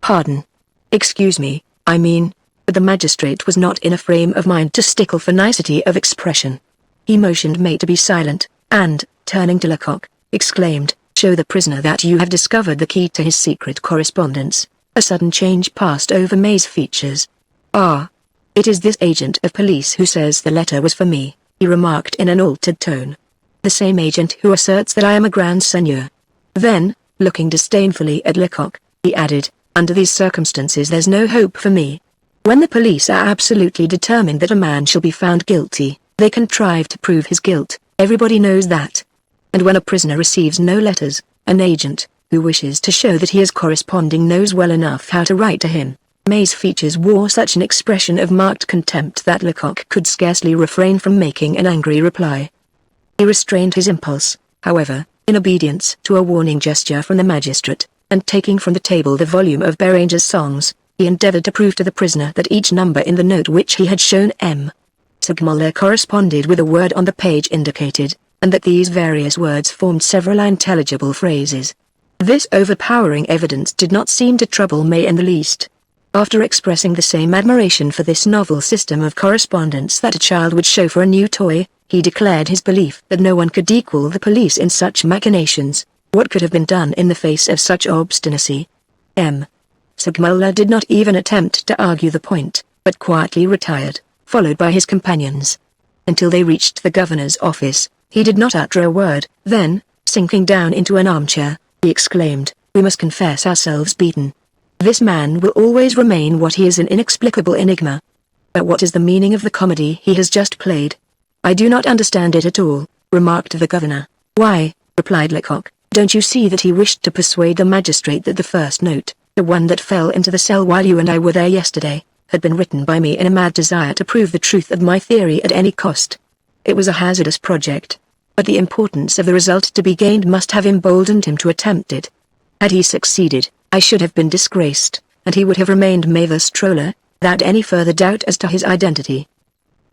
Pardon. Excuse me, I mean," but the magistrate was not in a frame of mind to stickle for nicety of expression. He motioned May to be silent, and, turning to Lecoq, exclaimed, "Show the prisoner that you have discovered the key to his secret correspondence." A sudden change passed over May's features. "Ah, it is this agent of police who says the letter was for me," he remarked in an altered tone. "The same agent who asserts that I am a grand seigneur." Then, looking disdainfully at Lecoq, he added, "Under these circumstances there's no hope for me. When the police are absolutely determined that a man shall be found guilty, they contrive to prove his guilt, everybody knows that. And when a prisoner receives no letters, an agent, who wishes to show that he is corresponding knows well enough how to write to him." May's features wore such an expression of marked contempt that Lecoq could scarcely refrain from making an angry reply. He restrained his impulse, however, in obedience to a warning gesture from the magistrate, and taking from the table the volume of Béranger's songs, he endeavored to prove to the prisoner that each number in the note which he had shown Sagmola corresponded with a word on the page indicated, and that these various words formed several intelligible phrases. This overpowering evidence did not seem to trouble May in the least. After expressing the same admiration for this novel system of correspondence that a child would show for a new toy, he declared his belief that no one could equal the police in such machinations. What could have been done in the face of such obstinacy? Sagmola did not even attempt to argue the point, but quietly retired, followed by his companions. Until they reached the governor's office, he did not utter a word. Then, sinking down into an armchair, he exclaimed, "We must confess ourselves beaten. This man will always remain what he is, an inexplicable enigma. But what is the meaning of the comedy he has just played?" "I do not understand it at all," remarked the governor. "Why," replied Lecoq, "don't you see that he wished to persuade the magistrate that the first note, the one that fell into the cell while you and I were there yesterday, had been written by me in a mad desire to prove the truth of my theory at any cost. It was a hazardous project, but the importance of the result to be gained must have emboldened him to attempt it. Had he succeeded, I should have been disgraced, and he would have remained May the stroller, without any further doubt as to his identity.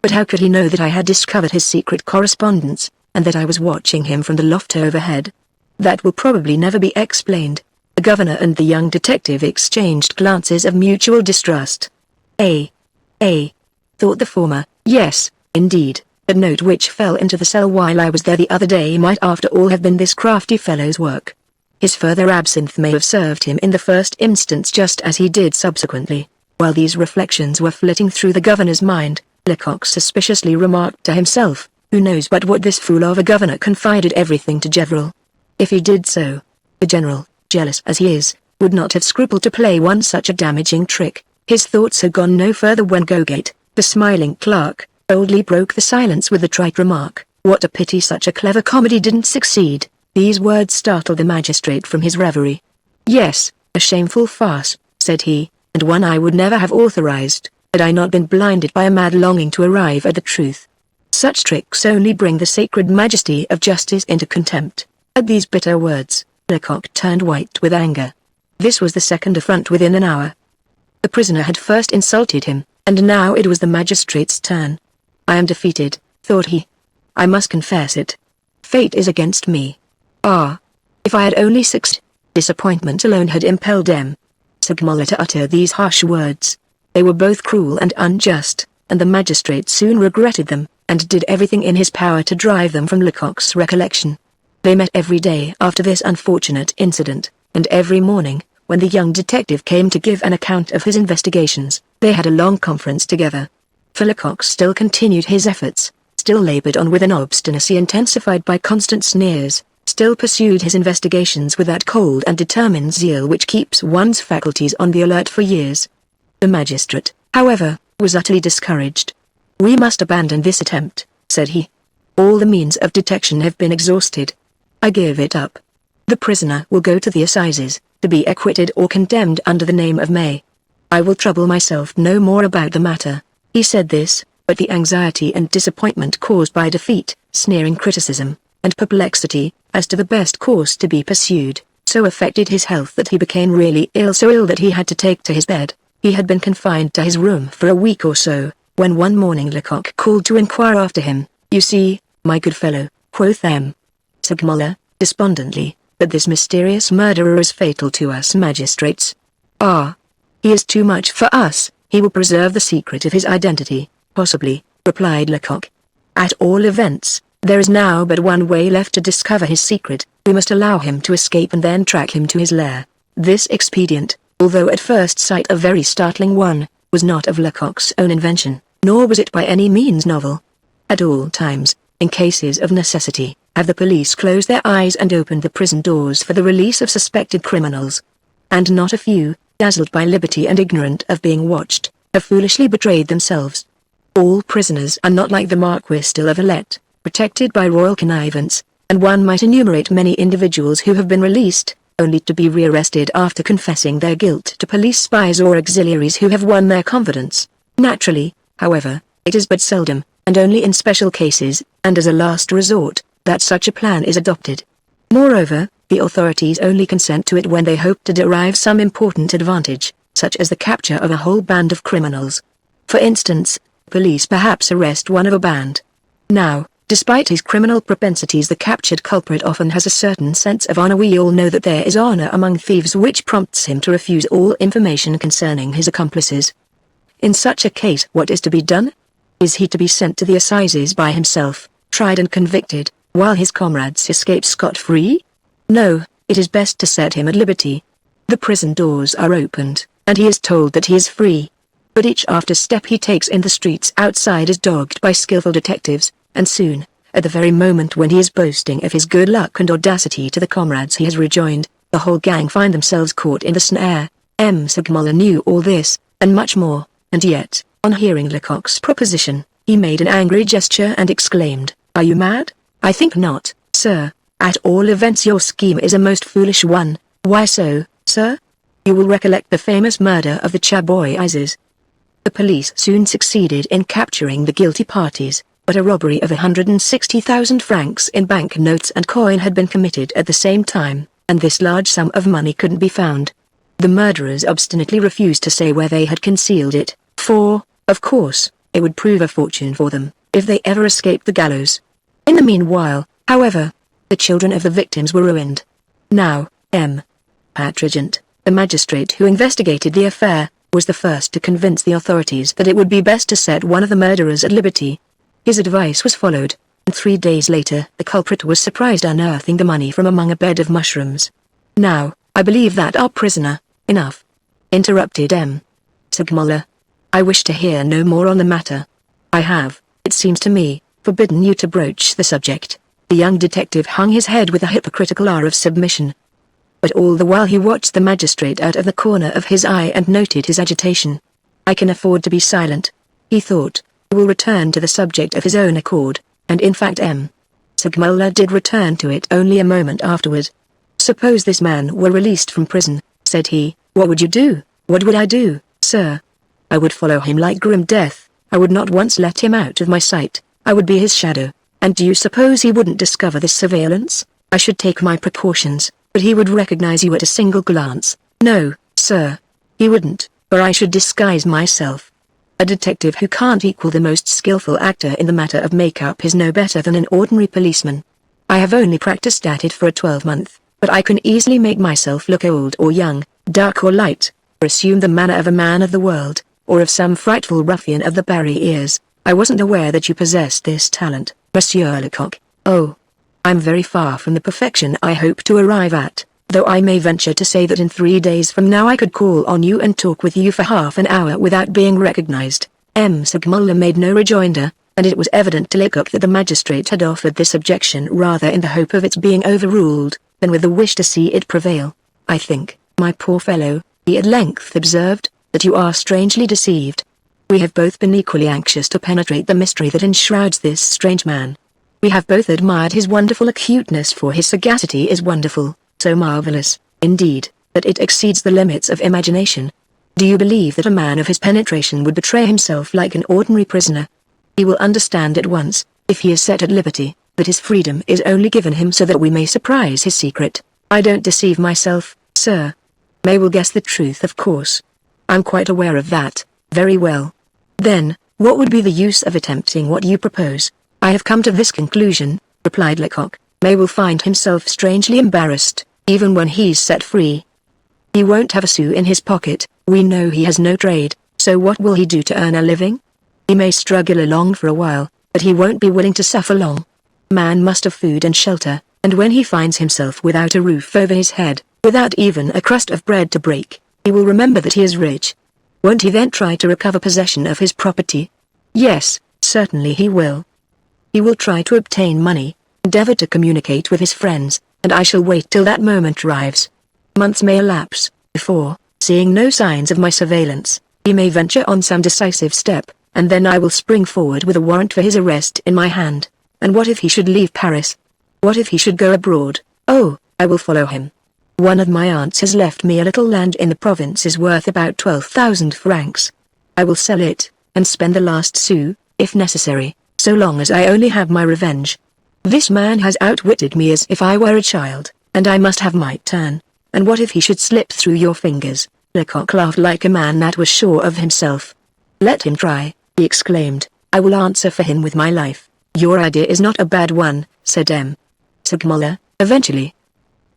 But how could he know that I had discovered his secret correspondence, and that I was watching him from the loft overhead? That will probably never be explained. The governor and the young detective exchanged glances of mutual distrust. Thought the former. Yes, indeed, that note which fell into the cell while I was there the other day might after all have been this crafty fellow's work. His further absinthe may have served him in the first instance just as he did subsequently. While these reflections were flitting through the governor's mind, Lecoq suspiciously remarked to himself, who knows but what this fool of a governor confided everything to Gevrol. If he did so, the general, jealous as he is, would not have scrupled to play one such a damaging trick. His thoughts had gone no further when Gogate, the smiling clerk, boldly broke the silence with the trite remark, "What a pity such a clever comedy didn't succeed." These words startled the magistrate from his reverie. "Yes, a shameful farce," said he, "and one I would never have authorized, had I not been blinded by a mad longing to arrive at the truth. Such tricks only bring the sacred majesty of justice into contempt." At these bitter words, Lecoq turned white with anger. This was the second affront within an hour. The prisoner had first insulted him, and now it was the magistrate's turn. "I am defeated," thought he. "I must confess it. Fate is against me. Ah! If I had only succeeded." Disappointment alone had impelled M. Segmuller to utter these harsh words. They were both cruel and unjust, and the magistrate soon regretted them, and did everything in his power to drive them from Lecoq's recollection. They met every day after this unfortunate incident, and every morning, when the young detective came to give an account of his investigations, they had a long conference together. For Lecoq still continued his efforts, still labored on with an obstinacy intensified by constant sneers, still pursued his investigations with that cold and determined zeal which keeps one's faculties on the alert for years. The magistrate, however, was utterly discouraged. "We must abandon this attempt," said he. "All the means of detection have been exhausted. I give it up. The prisoner will go to the assizes, to be acquitted or condemned under the name of May. I will trouble myself no more about the matter." He said this, but the anxiety and disappointment caused by defeat, sneering criticism, and perplexity, as to the best course to be pursued, so affected his health that he became really ill, so ill that he had to take to his bed. He had been confined to his room for a week or so, when one morning Lecoq called to inquire after him. "You see, my good fellow," quoth M. Segmuller, despondently, "that this mysterious murderer is fatal to us magistrates." "Ah! He is too much for us. He will preserve the secret of his identity, possibly," replied Lecoq. "At all events, there is now but one way left to discover his secret. We must allow him to escape and then track him to his lair." This expedient, although at first sight a very startling one, was not of Lecoq's own invention, nor was it by any means novel. At all times, in cases of necessity, have the police closed their eyes and opened the prison doors for the release of suspected criminals. And not a few, dazzled by liberty and ignorant of being watched, have foolishly betrayed themselves. All prisoners are not like the Marquis de la Valette, protected by royal connivance, and one might enumerate many individuals who have been released, only to be rearrested after confessing their guilt to police spies or auxiliaries who have won their confidence. Naturally, however, it is but seldom, and only in special cases, and as a last resort, that such a plan is adopted. Moreover, the authorities only consent to it when they hope to derive some important advantage, such as the capture of a whole band of criminals. For instance, police perhaps arrest one of a band. Now, despite his criminal propensities, the captured culprit often has a certain sense of honor. We all know that there is honor among thieves which prompts him to refuse all information concerning his accomplices. In such a case, what is to be done? Is he to be sent to the assizes by himself, tried and convicted, while his comrades escape scot-free? No, it is best to set him at liberty. The prison doors are opened, and he is told that he is free. But each after step he takes in the streets outside is dogged by skillful detectives, and soon, at the very moment when he is boasting of his good luck and audacity to the comrades he has rejoined, the whole gang find themselves caught in the snare. M. Segmuller knew all this, and much more, and yet, on hearing Lecoq's proposition, he made an angry gesture and exclaimed, "Are you mad?" "I think not, sir. At all events your scheme is a most foolish one." "Why so, sir?" "You will recollect the famous murder of the Chaboises. The police soon succeeded in capturing the guilty parties, but a robbery of 160,000 francs in bank notes and coin had been committed at the same time, and this large sum of money couldn't be found. The murderers obstinately refused to say where they had concealed it, for, of course, It would prove a fortune for them, if they ever escaped the gallows. In the meanwhile, however, the children of the victims were ruined. Now, M. Patrigent, the magistrate who investigated the affair, was the first to convince the authorities that it would be best to set one of the murderers at liberty. His advice was followed, and 3 days later the culprit was surprised unearthing the money from among a bed of mushrooms. Now, I believe that our prisoner— Enough, interrupted M. Segmuller. I wish to hear no more on the matter. I have, it seems to me, forbidden you to broach the subject. The young detective hung his head with a hypocritical air of submission. But all the while he watched the magistrate out of the corner of his eye and noted his agitation. I can afford to be silent, he thought. He will return to the subject of his own accord, and in fact M. Segmuller did return to it only a moment afterward. Suppose this man were released from prison, said he, what would you do? What would I do, sir? I would follow him like grim death. I would not once let him out of my sight. I would be his shadow. And do you suppose he wouldn't discover this surveillance? I should take my precautions, but he would recognize you at a single glance. No, sir. He wouldn't, for I should disguise myself. A detective who can't equal the most skillful actor in the matter of makeup is no better than an ordinary policeman. I have only practiced at it for a 12-month, but I can easily make myself look old or young, dark or light, or assume the manner of a man of the world, or of some frightful ruffian of the Barry ears. I wasn't aware that you possessed this talent, Monsieur Lecoq. Oh, I'm very far from the perfection I hope to arrive at, though I may venture to say that in 3 days from now I could call on you and talk with you for half an hour without being recognized. M. Segmuller made no rejoinder, and it was evident to Lecoq that the magistrate had offered this objection rather in the hope of its being overruled, than with the wish to see it prevail. I think, my poor fellow, he at length observed, that you are strangely deceived. We have both been equally anxious to penetrate the mystery that enshrouds this strange man. We have both admired his wonderful acuteness, for his sagacity is wonderful, so marvelous, indeed, that it exceeds the limits of imagination. Do you believe that a man of his penetration would betray himself like an ordinary prisoner? He will understand at once, if he is set at liberty, that his freedom is only given him so that we may surprise his secret. I don't deceive myself, sir. May will guess the truth, of course. I'm quite aware of that. Very well. Then, what would be the use of attempting what you propose? I have come to this conclusion, replied Lecoq. May will find himself strangely embarrassed, even when he's set free. He won't have a sou in his pocket. We know he has no trade, so what will he do to earn a living? He may struggle along for a while, but he won't be willing to suffer long. Man must have food and shelter, and when he finds himself without a roof over his head, without even a crust of bread to break, he will remember that he is rich. Won't he then try to recover possession of his property? Yes, certainly he will. He will try to obtain money, endeavor to communicate with his friends, and I shall wait till that moment arrives. Months may elapse, before, seeing no signs of my surveillance, he may venture on some decisive step, and then I will spring forward with a warrant for his arrest in my hand. And what if he should leave Paris? What if he should go abroad? Oh, I will follow him. One of my aunts has left me a little land in the provinces worth about 12,000 francs. I will sell it, and spend the last sou, if necessary, so long as I only have my revenge. This man has outwitted me as if I were a child, and I must have my turn. And what if he should slip through your fingers? Lecoq laughed like a man that was sure of himself. Let him try, he exclaimed. I will answer for him with my life. Your idea is not a bad one, said M. Segmuller, eventually.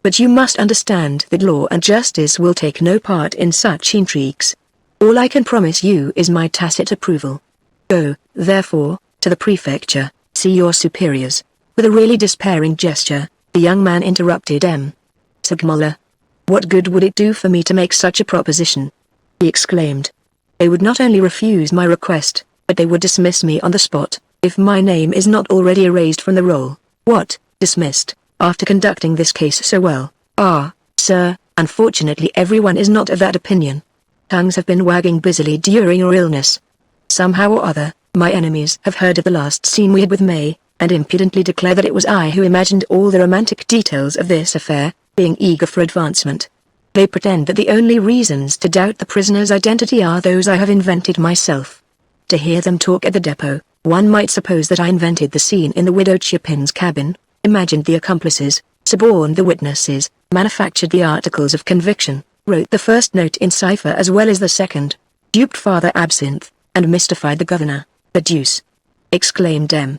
But you must understand that law and justice will take no part in such intrigues. All I can promise you is my tacit approval. Go, therefore, to the prefecture, see your superiors. With a really despairing gesture, the young man interrupted M. Segmuller. What good would it do for me to make such a proposition? He exclaimed. They would not only refuse my request, but they would dismiss me on the spot, if my name is not already erased from the roll. What, dismissed, after conducting this case so well? Ah, sir, unfortunately everyone is not of that opinion. Tongues have been wagging busily during your illness. Somehow or other, my enemies have heard of the last scene we had with May, and impudently declare that it was I who imagined all the romantic details of this affair, being eager for advancement. They pretend that the only reasons to doubt the prisoner's identity are those I have invented myself. To hear them talk at the depot, one might suppose that I invented the scene in the widow Chapin's cabin, imagined the accomplices, suborned the witnesses, manufactured the articles of conviction, wrote the first note in cipher as well as the second, duped Father Absinthe, and mystified the governor. "The deuce!" exclaimed M.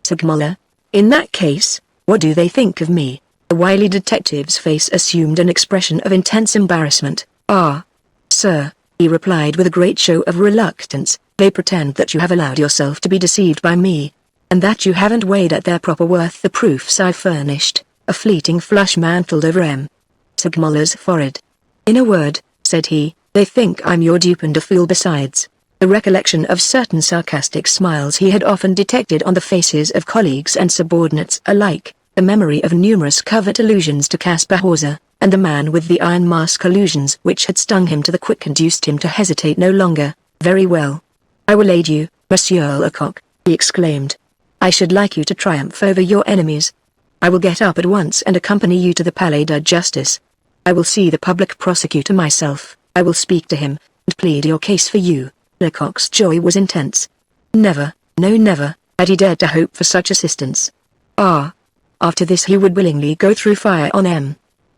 Segmuller. "In that case, what do they think of me?" The wily detective's face assumed an expression of intense embarrassment. "Ah, sir," he replied with a great show of reluctance, "they pretend that you have allowed yourself to be deceived by me, and that you haven't weighed at their proper worth the proofs I furnished." A fleeting flush mantled over M. Segmuller's forehead. "In a word," said he, "they think I'm your dupe and a fool besides." The recollection of certain sarcastic smiles he had often detected on the faces of colleagues and subordinates alike, the memory of numerous covert allusions to Caspar Hauser, and the man with the iron mask allusions which had stung him to the quick induced him to hesitate no longer. "Very well. I will aid you, Monsieur Lecoq," he exclaimed. "I should like you to triumph over your enemies. I will get up at once and accompany you to the Palais de Justice. I will see the public prosecutor myself. I will speak to him, and plead your case for you." Lecoq's joy was intense. Never, no never, had he dared to hope for such assistance. After this he would willingly go through fire on M.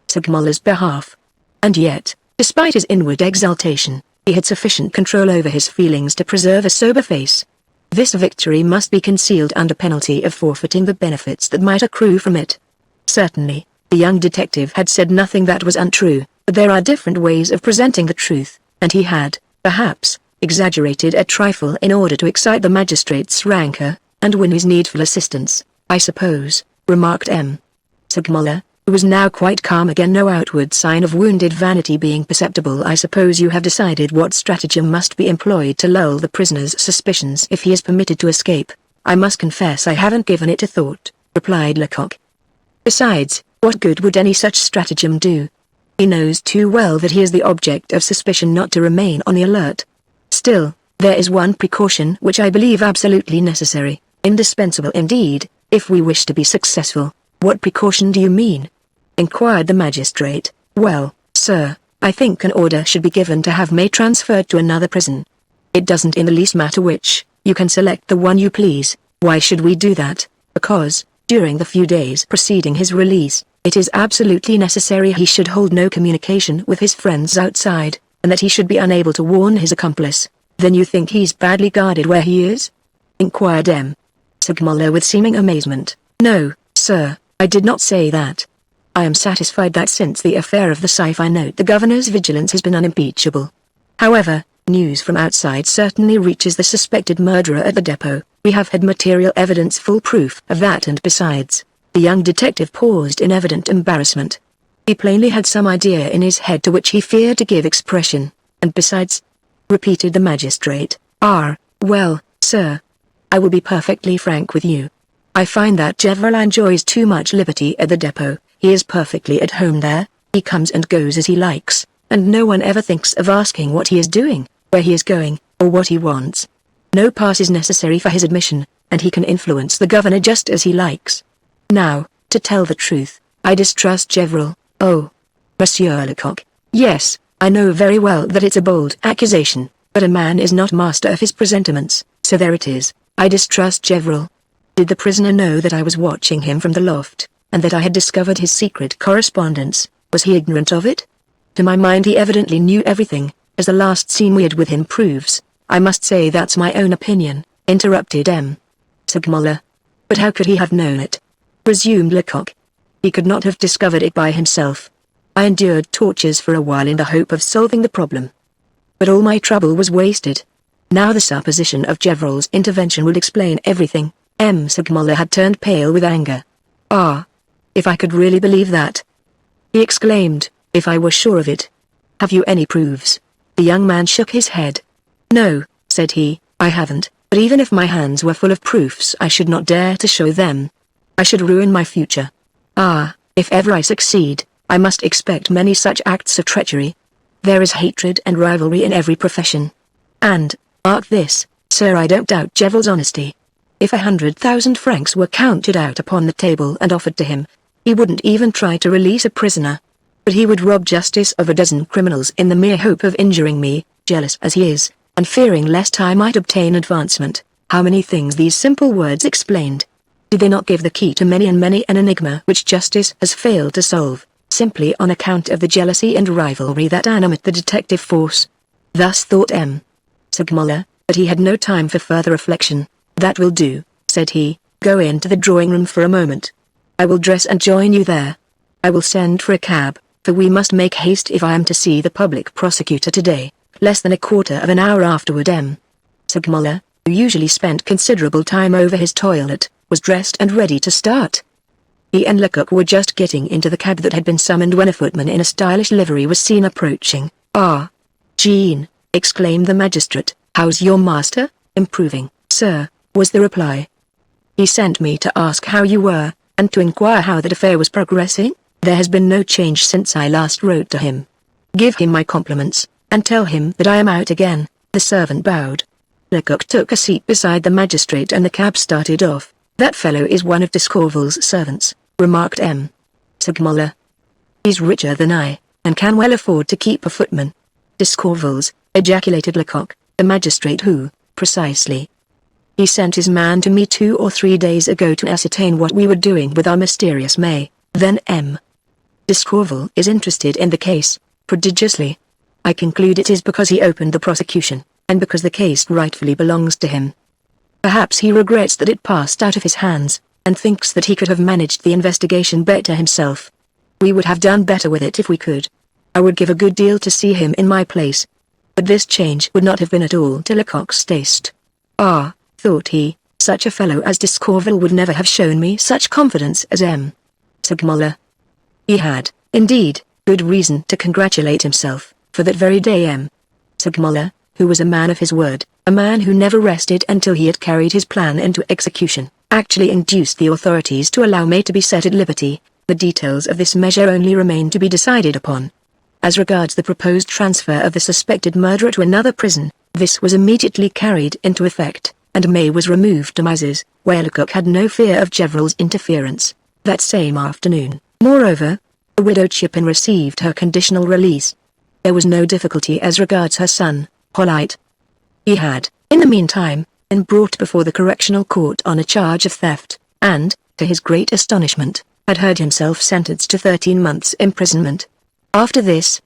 Segmuller's behalf. And yet, despite his inward exultation, he had sufficient control over his feelings to preserve a sober face. This victory must be concealed under penalty of forfeiting the benefits that might accrue from it. Certainly, the young detective had said nothing that was untrue, but there are different ways of presenting the truth, and he had, perhaps, exaggerated a trifle in order to excite the magistrate's rancor, and win his needful assistance, "I suppose," remarked M. Segmuller, who was now quite calm again, no outward sign of wounded vanity being perceptible. "I suppose you have decided what stratagem must be employed to lull the prisoner's suspicions if he is permitted to escape." "I must confess I haven't given it a thought," replied Lecoq. "Besides, what good would any such stratagem do? He knows too well that he is the object of suspicion not to remain on the alert. Still, there is one precaution which I believe absolutely necessary, indispensable indeed, if we wish to be successful." "What precaution do you mean?" inquired the magistrate. "Well, sir, I think an order should be given to have May transferred to another prison. It doesn't in the least matter which, you can select the one you please." "Why should we do that?" "Because, during the few days preceding his release, it is absolutely necessary he should hold no communication with his friends outside, and that he should be unable to warn his accomplice." "Then you think he's badly guarded where he is?" inquired M. Segmuller with seeming amazement. "No, sir, I did not say that. I am satisfied that since the affair of the sci-fi note the governor's vigilance has been unimpeachable. However, news from outside certainly reaches the suspected murderer at the depot. We have had material evidence, full proof of that, and besides..." The young detective paused in evident embarrassment. He plainly had some idea in his head to which he feared to give expression. "And besides," repeated the magistrate. "Well, sir, I will be perfectly frank with you. I find that Gevrol enjoys too much liberty at the depot. He is perfectly at home there, he comes and goes as he likes, and no one ever thinks of asking what he is doing, where he is going, or what he wants. No pass is necessary for his admission, and he can influence the governor just as he likes. Now, to tell the truth, I distrust Gevrol." "Oh, Monsieur Lecoq, yes, I know very well that it's a bold accusation, but a man is not master of his presentiments, so there it is. I distrust Gevrol. Did the prisoner know that I was watching him from the loft, and that I had discovered his secret correspondence? Was he ignorant of it? To my mind he evidently knew everything, as the last scene we had with him proves." "I must say that's my own opinion," interrupted M. Segmuller. "But how could he have known it?" resumed Lecoq. "He could not have discovered it by himself. I endured tortures for a while in the hope of solving the problem. But all my trouble was wasted. Now the supposition of Gevrol's intervention would explain everything." M. Segmuller had turned pale with anger. If I could really believe that," he exclaimed, "if I were sure of it." "Have you any proofs?" The young man shook his head. "No," said he, "I haven't, but even if my hands were full of proofs I should not dare to show them. I should ruin my future. If ever I succeed, I must expect many such acts of treachery. There is hatred and rivalry in every profession. And, mark this, sir, I don't doubt Gevrol's honesty. If 100,000 francs were counted out upon the table and offered to him, he wouldn't even try to release a prisoner. But he would rob justice of a dozen criminals in the mere hope of injuring me, jealous as he is, and fearing lest I might obtain advancement." How many things these simple words explained! Did they not give the key to many and many an enigma which justice has failed to solve, simply on account of the jealousy and rivalry that animate the detective force? Thus thought M. Segmuller, but he had no time for further reflection. "That will do," said he. "Go into the drawing room for a moment. I will dress and join you there. I will send for a cab, for we must make haste if I am to see the public prosecutor today." Less than a quarter of an hour afterward Segmuller, who usually spent considerable time over his toilet, was dressed and ready to start. He and Lecoq were just getting into the cab that had been summoned when a footman in a stylish livery was seen approaching. "Ah, Jean," exclaimed the magistrate, "how's your master?" "Improving, sir," was the reply. "He sent me to ask how you were, and to inquire how that affair was progressing. There has been no change since I last wrote to him. Give him my compliments, and tell him that I am out again." The servant bowed. Lecoq took a seat beside the magistrate and the cab started off. "That fellow is one of D'Escorval's servants," remarked Segmuller. "He's richer than I, and can well afford to keep a footman." "D'Escorval's," ejaculated Lecoq, "the magistrate who, precisely?" "He sent his man to me 2 or 3 days ago to ascertain what we were doing with our mysterious May." "Then D'Escorval is interested in the case, prodigiously. I conclude it is because he opened the prosecution, and because the case rightfully belongs to him. Perhaps he regrets that it passed out of his hands, and thinks that he could have managed the investigation better himself. We would have done better with it if we could. I would give a good deal to see him in my place. But this change would not have been at all to Lecoq's taste. Ah, thought he, such a fellow as D'Escorval would never have shown me such confidence as Segmuller. He had, indeed, good reason to congratulate himself, for that very day Segmuller, who was a man of his word, a man who never rested until he had carried his plan into execution, actually induced the authorities to allow May to be set at liberty. The details of this measure only remained to be decided upon. As regards the proposed transfer of the suspected murderer to another prison, this was immediately carried into effect, and May was removed to Mazes, where Lecoq had no fear of Gevrel's interference. That same afternoon, moreover, the widow Chupin received her conditional release. There was no difficulty as regards her son, Hippolyte. He had, in the meantime, been brought before the correctional court on a charge of theft, and, to his great astonishment, had heard himself sentenced to 13 months' imprisonment. After this,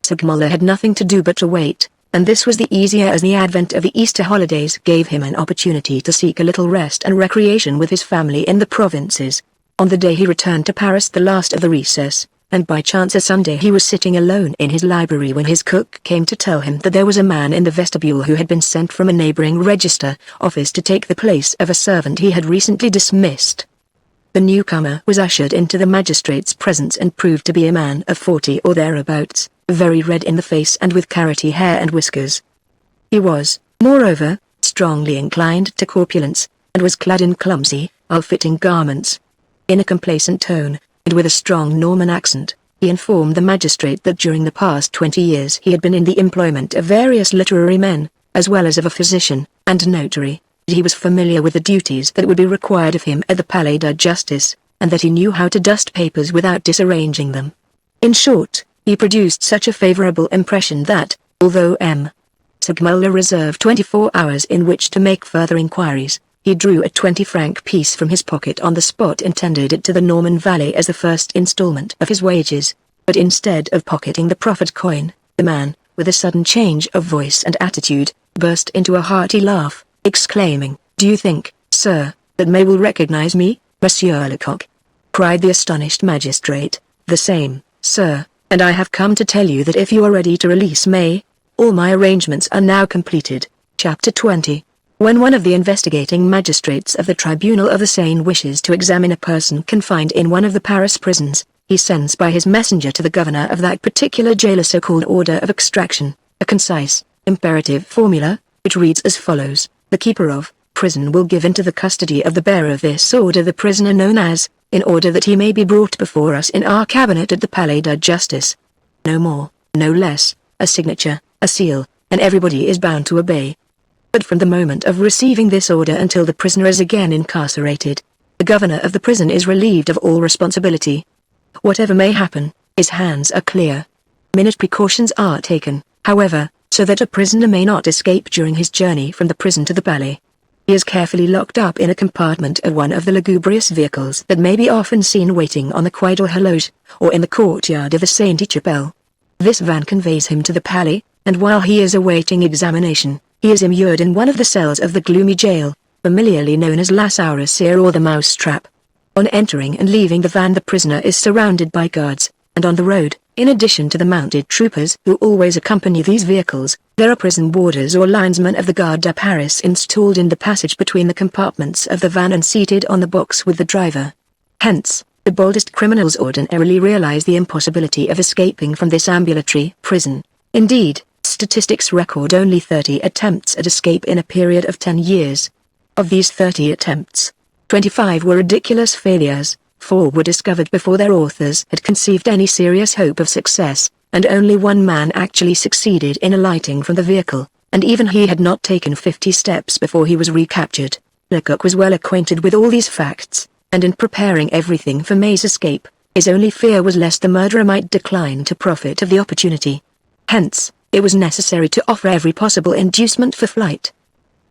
Segmuller had nothing to do but to wait, and this was the easier as the advent of the Easter holidays gave him an opportunity to seek a little rest and recreation with his family in the provinces. On the day he returned to Paris the last of the recess, and by chance a Sunday he was sitting alone in his library when his cook came to tell him that there was a man in the vestibule who had been sent from a neighboring register office to take the place of a servant he had recently dismissed. The newcomer was ushered into the magistrate's presence and proved to be a man of 40 or thereabouts, very red in the face and with carroty hair and whiskers. He was, moreover, strongly inclined to corpulence, and was clad in clumsy, ill-fitting garments. In a complacent tone, and with a strong Norman accent, he informed the magistrate that during the past 20 years he had been in the employment of various literary men, as well as of a physician and notary. He was familiar with the duties that would be required of him at the Palais de Justice, and that he knew how to dust papers without disarranging them. In short, he produced such a favorable impression that, although Segmuller reserved 24 hours in which to make further inquiries, he drew a 20-franc piece from his pocket on the spot and tendered it to the Norman valet as the first installment of his wages. But instead of pocketing the proffered coin, the man, with a sudden change of voice and attitude, burst into a hearty laugh, exclaiming, "Do you think, sir, that May will recognize me, Monsieur Lecoq?" cried the astonished magistrate. "The same, sir, and I have come to tell you that if you are ready to release May, all my arrangements are now completed." Chapter 20. When one of the investigating magistrates of the Tribunal of the Seine wishes to examine a person confined in one of the Paris prisons, he sends by his messenger to the governor of that particular jail a so-called order of extraction, a concise, imperative formula, which reads as follows: "The keeper of prison will give into the custody of the bearer of this order the prisoner known as, in order that he may be brought before us in our cabinet at the Palais de Justice." No more, no less, a signature, a seal, and everybody is bound to obey. But from the moment of receiving this order until the prisoner is again incarcerated, the governor of the prison is relieved of all responsibility. Whatever may happen, his hands are clear. Minute precautions are taken, however, so that a prisoner may not escape during his journey from the prison to the Palais. He is carefully locked up in a compartment of one of the lugubrious vehicles that may be often seen waiting on the Quai de l'Horloge, or in the courtyard of the Sainte-Chapelle. This van conveys him to the Palais, and while he is awaiting examination, He is immured in one of the cells of the gloomy jail, familiarly known as La Souricière or the Mousetrap. On entering and leaving the van, the prisoner is surrounded by guards, and on the road, in addition to the mounted troopers who always accompany these vehicles, there are prison warders or linesmen of the Garde de Paris installed in the passage between the compartments of the van and seated on the box with the driver. Hence, the boldest criminals ordinarily realize the impossibility of escaping from this ambulatory prison. Indeed, statistics record only 30 attempts at escape in a period of 10 years. Of these 30 attempts, 25 were ridiculous failures, 4 were discovered before their authors had conceived any serious hope of success, and only one man actually succeeded in alighting from the vehicle, and even he had not taken 50 steps before he was recaptured. Lecoq was well acquainted with all these facts, and in preparing everything for May's escape, his only fear was lest the murderer might decline to profit of the opportunity. Hence, it was necessary to offer every possible inducement for flight.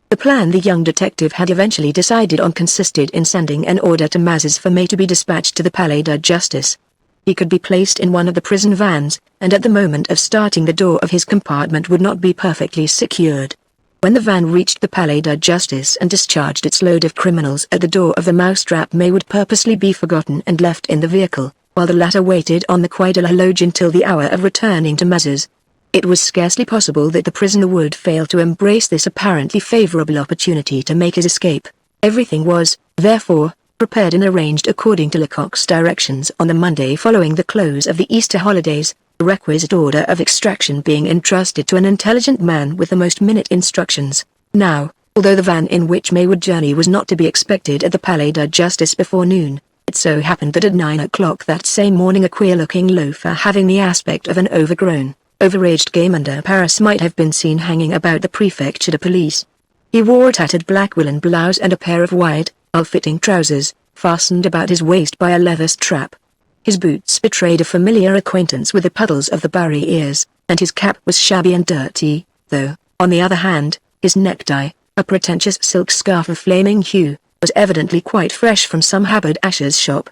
The plan the young detective had eventually decided on consisted in sending an order to Mazas for May to be dispatched to the Palais de Justice. He could be placed in one of the prison vans, and at the moment of starting the door of his compartment would not be perfectly secured. When the van reached the Palais de Justice and discharged its load of criminals at the door of the Mousetrap, May would purposely be forgotten and left in the vehicle, while the latter waited on the Quai de la Loge until the hour of returning to Mazas. It was scarcely possible that the prisoner would fail to embrace this apparently favorable opportunity to make his escape. Everything was, therefore, prepared and arranged according to Lecoq's directions on the Monday following the close of the Easter holidays, the requisite order of extraction being entrusted to an intelligent man with the most minute instructions. Now, although the van in which May would journey was not to be expected at the Palais de Justice before noon, it so happened that at 9 o'clock that same morning a queer-looking loafer having the aspect of an overaged gamin de Paris might have been seen hanging about the Prefecture de Police. He wore a tattered black woolen blouse and a pair of wide, ill-fitting trousers, fastened about his waist by a leather strap. His boots betrayed a familiar acquaintance with the puddles of the Barry ears, and his cap was shabby and dirty, though, on the other hand, his necktie, a pretentious silk scarf of flaming hue, was evidently quite fresh from some haberdasher's shop.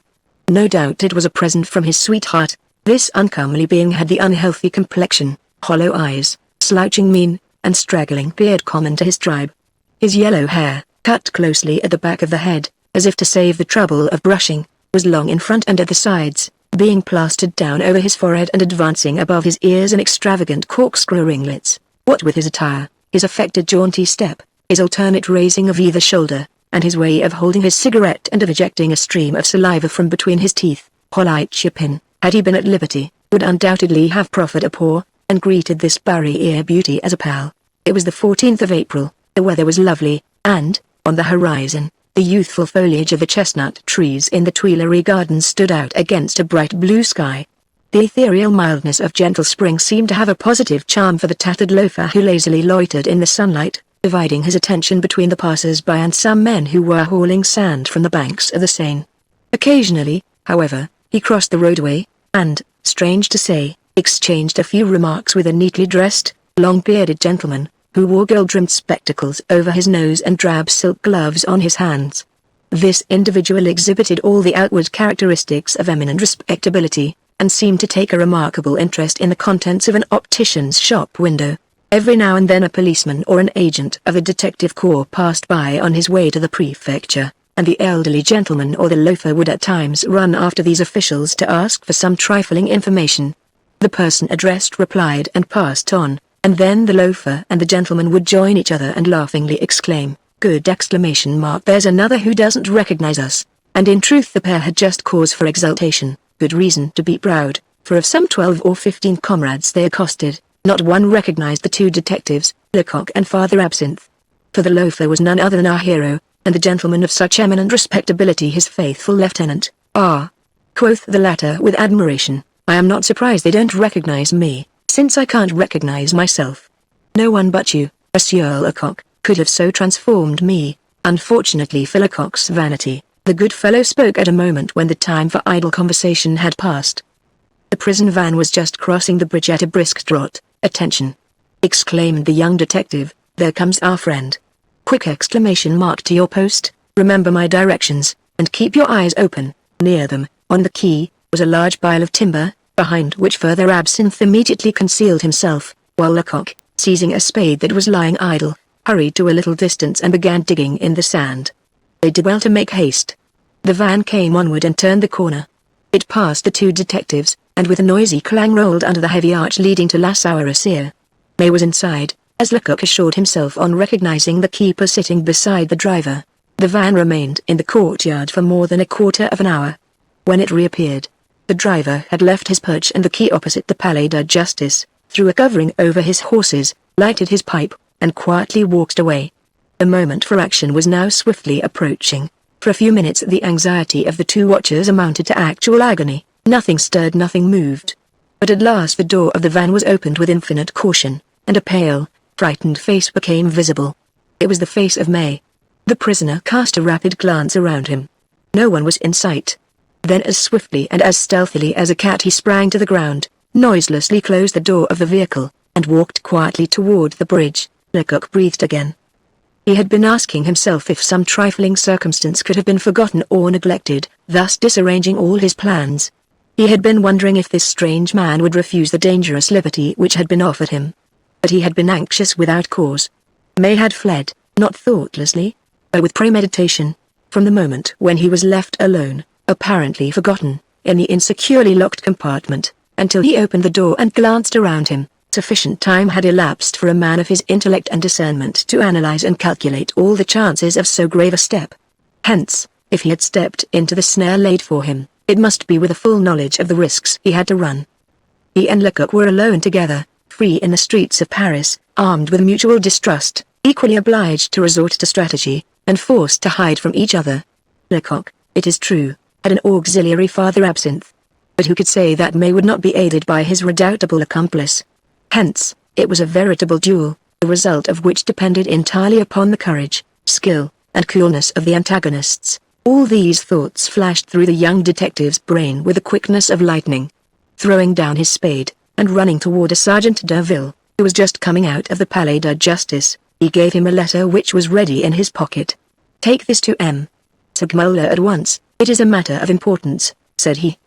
No doubt it was a present from his sweetheart. This uncomely being had the unhealthy complexion, hollow eyes, slouching mien, and straggling beard common to his tribe. His yellow hair, cut closely at the back of the head, as if to save the trouble of brushing, was long in front and at the sides, being plastered down over his forehead and advancing above his ears in extravagant corkscrew ringlets. What with his attire, his affected jaunty step, his alternate raising of either shoulder, and his way of holding his cigarette and of ejecting a stream of saliva from between his teeth, Polite Chapin, had he been at liberty, would undoubtedly have proffered a paw, and greeted this Barry-ear beauty as a pal. It was the 14th of April, the weather was lovely, and, on the horizon, the youthful foliage of the chestnut trees in the Tuileries Gardens stood out against a bright blue sky. The ethereal mildness of gentle spring seemed to have a positive charm for the tattered loafer who lazily loitered in the sunlight, dividing his attention between the passers-by and some men who were hauling sand from the banks of the Seine. Occasionally, however, he crossed the roadway, and, strange to say, exchanged a few remarks with a neatly dressed, long-bearded gentleman, who wore gold-rimmed spectacles over his nose and drab silk gloves on his hands. This individual exhibited all the outward characteristics of eminent respectability, and seemed to take a remarkable interest in the contents of an optician's shop window. Every now and then a policeman or an agent of a detective corps passed by on his way to the prefecture, and the elderly gentleman or the loafer would at times run after these officials to ask for some trifling information. The person addressed replied and passed on, and then the loafer and the gentleman would join each other and laughingly exclaim, "Good exclamation mark, there's another who doesn't recognize us," and in truth the pair had just cause for exultation, good reason to be proud, for of some 12 or 15 comrades they accosted, not one recognized the two detectives, Lecoq and Father Absinthe. For the loafer was none other than our hero, and the gentleman of such eminent respectability his faithful lieutenant. "Ah," quoth the latter with admiration, "I am not surprised they don't recognize me, since I can't recognize myself. No one but you, Monsieur Lecoq, could have so transformed me." Unfortunately for Lecoq's vanity, the good fellow spoke at a moment when the time for idle conversation had passed. The prison van was just crossing the bridge at a brisk trot. "Attention!" exclaimed the young detective, "there comes our friend. Quick exclamation mark to your post, remember my directions, and keep your eyes open." Near them, on the quay, was a large pile of timber, behind which Father Absinthe immediately concealed himself, while Lecoq, seizing a spade that was lying idle, hurried to a little distance and began digging in the sand. They did well to make haste. The van came onward and turned the corner. It passed the two detectives, and with a noisy clang rolled under the heavy arch leading to La Souricière. May was inside, as Lecoq assured himself on recognizing the keeper sitting beside the driver. The van remained in the courtyard for more than a quarter of an hour. When it reappeared, the driver had left his perch and the quay opposite the Palais de Justice, threw a covering over his horses, lighted his pipe, and quietly walked away. The moment for action was now swiftly approaching. For a few minutes the anxiety of the two watchers amounted to actual agony. Nothing stirred, nothing moved. But at last the door of the van was opened with infinite caution, and a pale, frightened face became visible. It was the face of May. The prisoner cast a rapid glance around him. No one was in sight. Then as swiftly and as stealthily as a cat he sprang to the ground, noiselessly closed the door of the vehicle, and walked quietly toward the bridge. Lecoq breathed again. He had been asking himself if some trifling circumstance could have been forgotten or neglected, thus disarranging all his plans. He had been wondering if this strange man would refuse the dangerous liberty which had been offered him. But he had been anxious without cause. May had fled, not thoughtlessly, but with premeditation, from the moment when he was left alone, apparently forgotten, in the insecurely locked compartment, until he opened the door and glanced around him. Sufficient time had elapsed for a man of his intellect and discernment to analyze and calculate all the chances of so grave a step. Hence, if he had stepped into the snare laid for him, it must be with a full knowledge of the risks he had to run. He and Lecoq were alone together, free in the streets of Paris, armed with mutual distrust, equally obliged to resort to strategy, and forced to hide from each other. Lecoq, it is true, had an auxiliary, Father Absinthe. But who could say that May would not be aided by his redoubtable accomplice? Hence, it was a veritable duel, the result of which depended entirely upon the courage, skill, and coolness of the antagonists. All these thoughts flashed through the young detective's brain with the quickness of lightning. Throwing down his spade, and running toward a Sergeant Derville, who was just coming out of the Palais de Justice, he gave him a letter which was ready in his pocket. "Take this to M. Segmuller at once, it is a matter of importance," said he.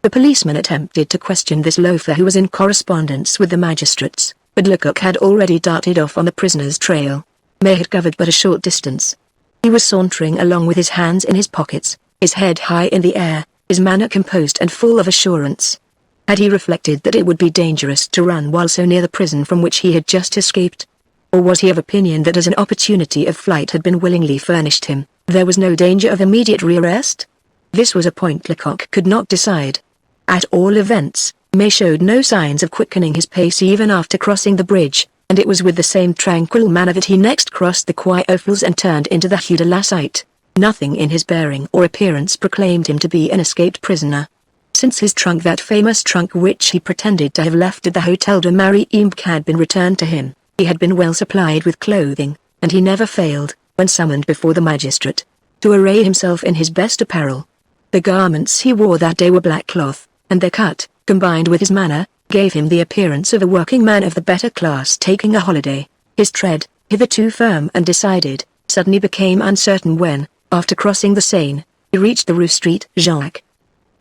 The policeman attempted to question this loafer who was in correspondence with the magistrates, but Lecoq had already darted off on the prisoner's trail. May had covered but a short distance. He was sauntering along with his hands in his pockets, his head high in the air, his manner composed and full of assurance. Had he reflected that it would be dangerous to run while so near the prison from which he had just escaped? Or was he of opinion that as an opportunity of flight had been willingly furnished him, there was no danger of immediate rearrest? This was a point Lecoq could not decide. At all events, May showed no signs of quickening his pace even after crossing the bridge, and it was with the same tranquil manner that he next crossed the Quai aux Fous and turned into the Rue de la Cité. Nothing in his bearing or appearance proclaimed him to be an escaped prisoner. Since his trunk, that famous trunk which he pretended to have left at the Hôtel de Mariembourg, had been returned to him, he had been well supplied with clothing, and he never failed, when summoned before the magistrate, to array himself in his best apparel. The garments he wore that day were black cloth, and their cut, combined with his manner, gave him the appearance of a working man of the better class taking a holiday. His tread, hitherto firm and decided, suddenly became uncertain when, after crossing the Seine, he reached the Rue Saint-Jacques.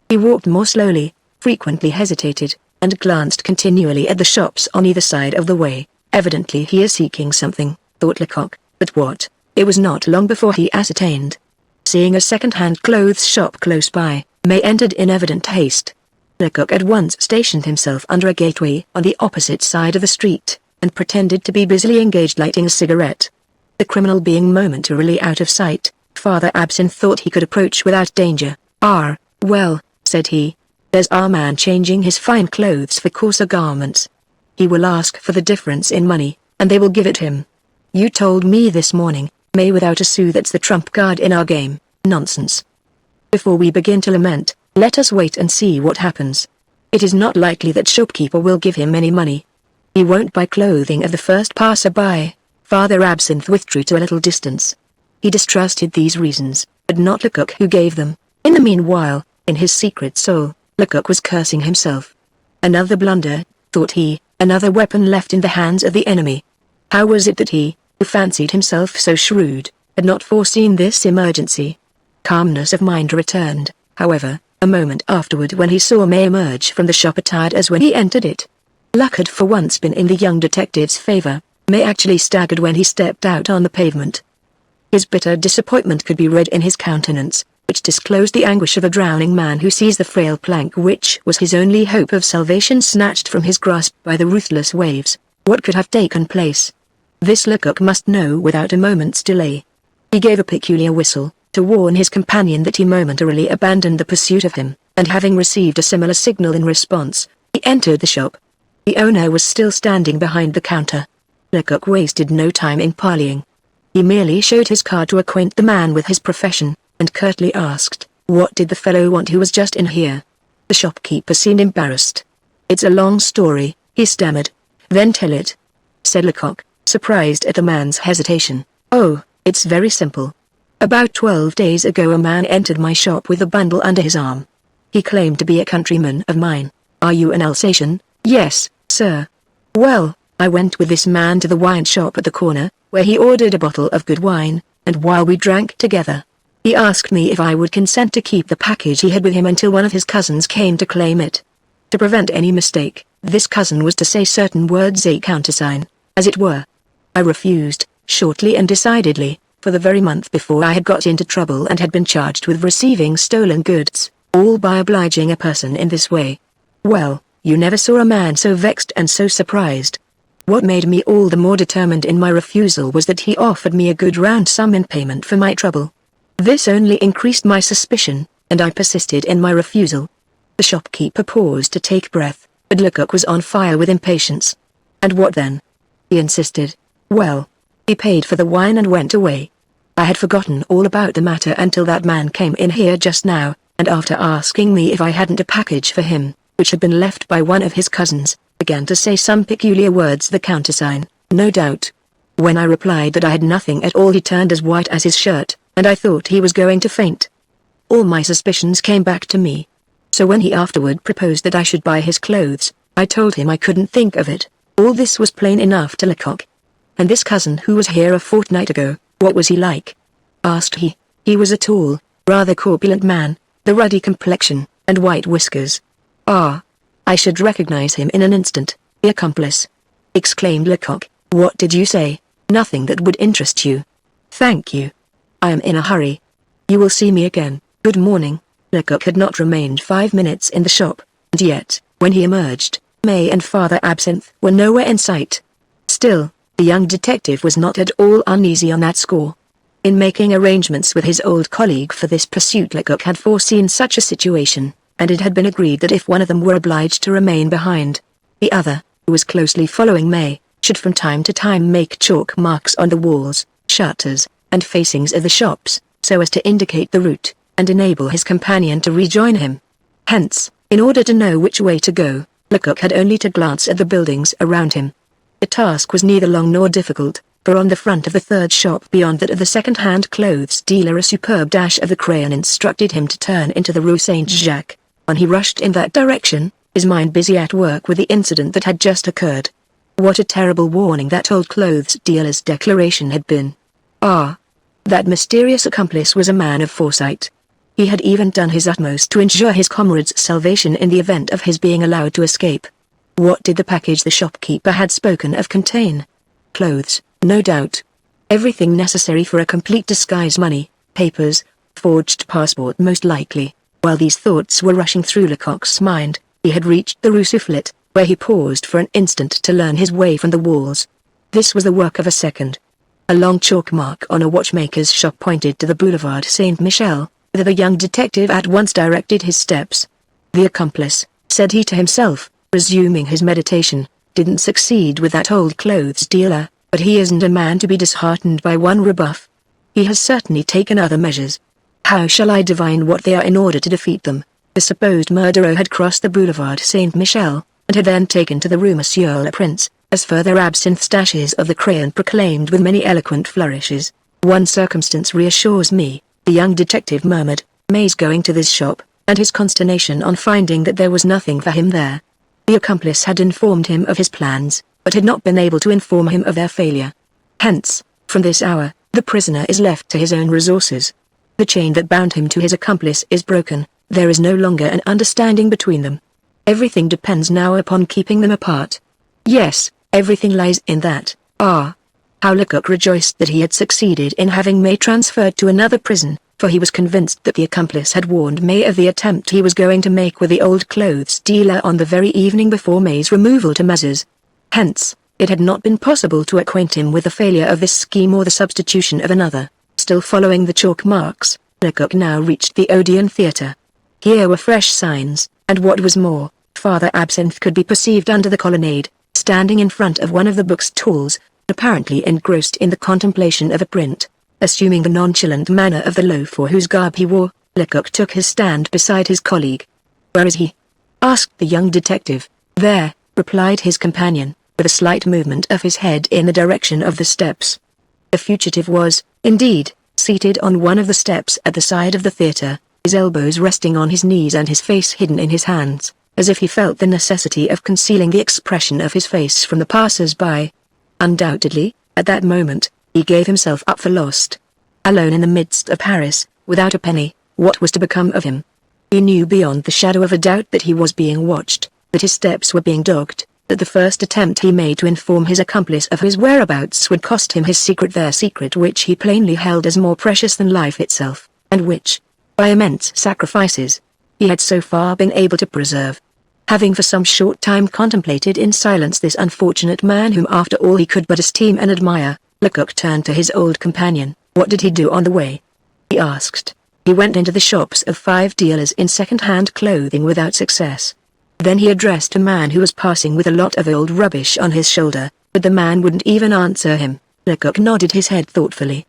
He walked more slowly, frequently hesitated, and glanced continually at the shops on either side of the way. Evidently he is seeking something, thought Lecoq, but what? It was not long before he ascertained. Seeing a second-hand clothes shop close by, May entered in evident haste. Lecoq at once stationed himself under a gateway on the opposite side of the street, and pretended to be busily engaged lighting a cigarette. The criminal being momentarily out of sight, Father Absinthe thought he could approach without danger. "Ah, well," said he, "there's our man changing his fine clothes for coarser garments. He will ask for the difference in money, and they will give it him. You told me this morning, May, without a sou, that's the trump card in our game. Nonsense. Before we begin to lament, let us wait and see what happens. It is not likely that shopkeeper will give him any money. He won't buy clothing of the first passer-by." Father Absinthe withdrew to a little distance. He distrusted these reasons, but not Lecoq who gave them. In the meanwhile, in his secret soul, Lecoq was cursing himself. Another blunder, thought he, another weapon left in the hands of the enemy. How was it that he, who fancied himself so shrewd, had not foreseen this emergency? Calmness of mind returned, however, a moment afterward when he saw May emerge from the shop attired as when he entered it. Luck had for once been in the young detective's favor. May actually staggered when he stepped out on the pavement. His bitter disappointment could be read in his countenance, which disclosed the anguish of a drowning man who sees the frail plank which was his only hope of salvation snatched from his grasp by the ruthless waves. What could have taken place? This Lecoq must know without a moment's delay. He gave a peculiar whistle, to warn his companion that he momentarily abandoned the pursuit of him, and having received a similar signal in response, he entered the shop. The owner was still standing behind the counter. Lecoq wasted no time in parleying. He merely showed his card to acquaint the man with his profession, and curtly asked, what did the fellow want who was just in here? The shopkeeper seemed embarrassed. It's a long story, he stammered. Then tell it, said Lecoq, surprised at the man's hesitation. Oh, it's very simple. About 12 days ago a man entered my shop with a bundle under his arm. He claimed to be a countryman of mine. Are you an Alsatian? Yes, sir. Well, I went with this man to the wine shop at the corner, where he ordered a bottle of good wine, and while we drank together, he asked me if I would consent to keep the package he had with him until one of his cousins came to claim it. To prevent any mistake, this cousin was to say certain words, a countersign, as it were. I refused, shortly and decidedly, for the very month before I had got into trouble and had been charged with receiving stolen goods, all by obliging a person in this way. Well, you never saw a man so vexed and so surprised. What made me all the more determined in my refusal was that he offered me a good round sum in payment for my trouble. This only increased my suspicion, and I persisted in my refusal. The shopkeeper paused to take breath, but Lecoq was on fire with impatience. And what then? He insisted. Well, he paid for the wine and went away. I had forgotten all about the matter until that man came in here just now, and after asking me if I hadn't a package for him, which had been left by one of his cousins, began to say some peculiar words, the countersign, no doubt. When I replied that I had nothing at all, he turned as white as his shirt, and I thought he was going to faint. All my suspicions came back to me. So when he afterward proposed that I should buy his clothes, I told him I couldn't think of it. All this was plain enough to Lecoq. And this cousin who was here a fortnight ago, what was he like? Asked he. He was a tall, rather corpulent man, the ruddy complexion, and white whiskers. Ah! I should recognize him in an instant. The accomplice! Exclaimed Lecoq. What did you say? Nothing that would interest you. Thank you. I am in a hurry. You will see me again. Good morning. Lecoq had not remained 5 minutes in the shop, and yet, when he emerged, May and Father Absinthe were nowhere in sight. Still, the young detective was not at all uneasy on that score. In making arrangements with his old colleague for this pursuit, Lecoq had foreseen such a situation, and it had been agreed that if one of them were obliged to remain behind, the other, who was closely following May, should from time to time make chalk marks on the walls, shutters, and facings of the shops, so as to indicate the route, and enable his companion to rejoin him. Hence, in order to know which way to go, Lecoq had only to glance at the buildings around him. The task was neither long nor difficult, for on the front of the third shop beyond that of the second-hand clothes dealer a superb dash of the crayon instructed him to turn into the Rue Saint-Jacques. When he rushed in that direction, his mind busy at work with the incident that had just occurred. What a terrible warning that old clothes dealer's declaration had been. Ah! That mysterious accomplice was a man of foresight. He had even done his utmost to ensure his comrade's salvation in the event of his being allowed to escape. What did the package the shopkeeper had spoken of contain? Clothes, no doubt. Everything necessary for a complete disguise, money, papers, forged passport most likely. While these thoughts were rushing through Lecoq's mind, he had reached the Rue Soufflet, where he paused for an instant to learn his way from the walls. This was the work of a second. A long chalk mark on a watchmaker's shop pointed to the Boulevard Saint-Michel, whither the young detective at once directed his steps. The accomplice, said he to himself, resuming his meditation, didn't succeed with that old clothes dealer, but he isn't a man to be disheartened by one rebuff. He has certainly taken other measures. How shall I divine what they are in order to defeat them? The supposed murderer had crossed the Boulevard Saint-Michel, and had then taken to the Rue Monsieur le Prince, as further Absinthe stashes of the crayon proclaimed with many eloquent flourishes. One circumstance reassures me, the young detective murmured, May's going to this shop, and his consternation on finding that there was nothing for him there. The accomplice had informed him of his plans, but had not been able to inform him of their failure. Hence, from this hour, the prisoner is left to his own resources. The chain that bound him to his accomplice is broken, there is no longer an understanding between them. Everything depends now upon keeping them apart. Yes, everything lies in that. Ah! How Lecoq rejoiced that he had succeeded in having May transferred to another prison, for he was convinced that the accomplice had warned May of the attempt he was going to make with the old clothes dealer on the very evening before May's removal to Maz's. Hence, it had not been possible to acquaint him with the failure of this scheme or the substitution of another. Still following the chalk marks, Lecoq now reached the Odeon Theatre. Here were fresh signs, and what was more, Father Absinthe could be perceived under the colonnade, standing in front of one of the bookstalls, apparently engrossed in the contemplation of a print. Assuming the nonchalant manner of the loafer whose garb he wore, Lecoq took his stand beside his colleague. "Where is he?" asked the young detective. "There," replied his companion, with a slight movement of his head in the direction of the steps. The fugitive was, indeed, seated on one of the steps at the side of the theatre, his elbows resting on his knees and his face hidden in his hands, as if he felt the necessity of concealing the expression of his face from the passers-by. Undoubtedly, at that moment, he gave himself up for lost. Alone in the midst of Paris, without a penny, what was to become of him? He knew beyond the shadow of a doubt that he was being watched, that his steps were being dogged, that the first attempt he made to inform his accomplice of his whereabouts would cost him his secret, their secret which he plainly held as more precious than life itself, and which, by immense sacrifices, he had so far been able to preserve. Having for some short time contemplated in silence this unfortunate man whom after all he could but esteem and admire, Lecoq turned to his old companion. "What did he do on the way?" he asked. "He went into the shops of 5 dealers in second-hand clothing without success. Then he addressed a man who was passing with a lot of old rubbish on his shoulder, but the man wouldn't even answer him." Lecoq nodded his head thoughtfully.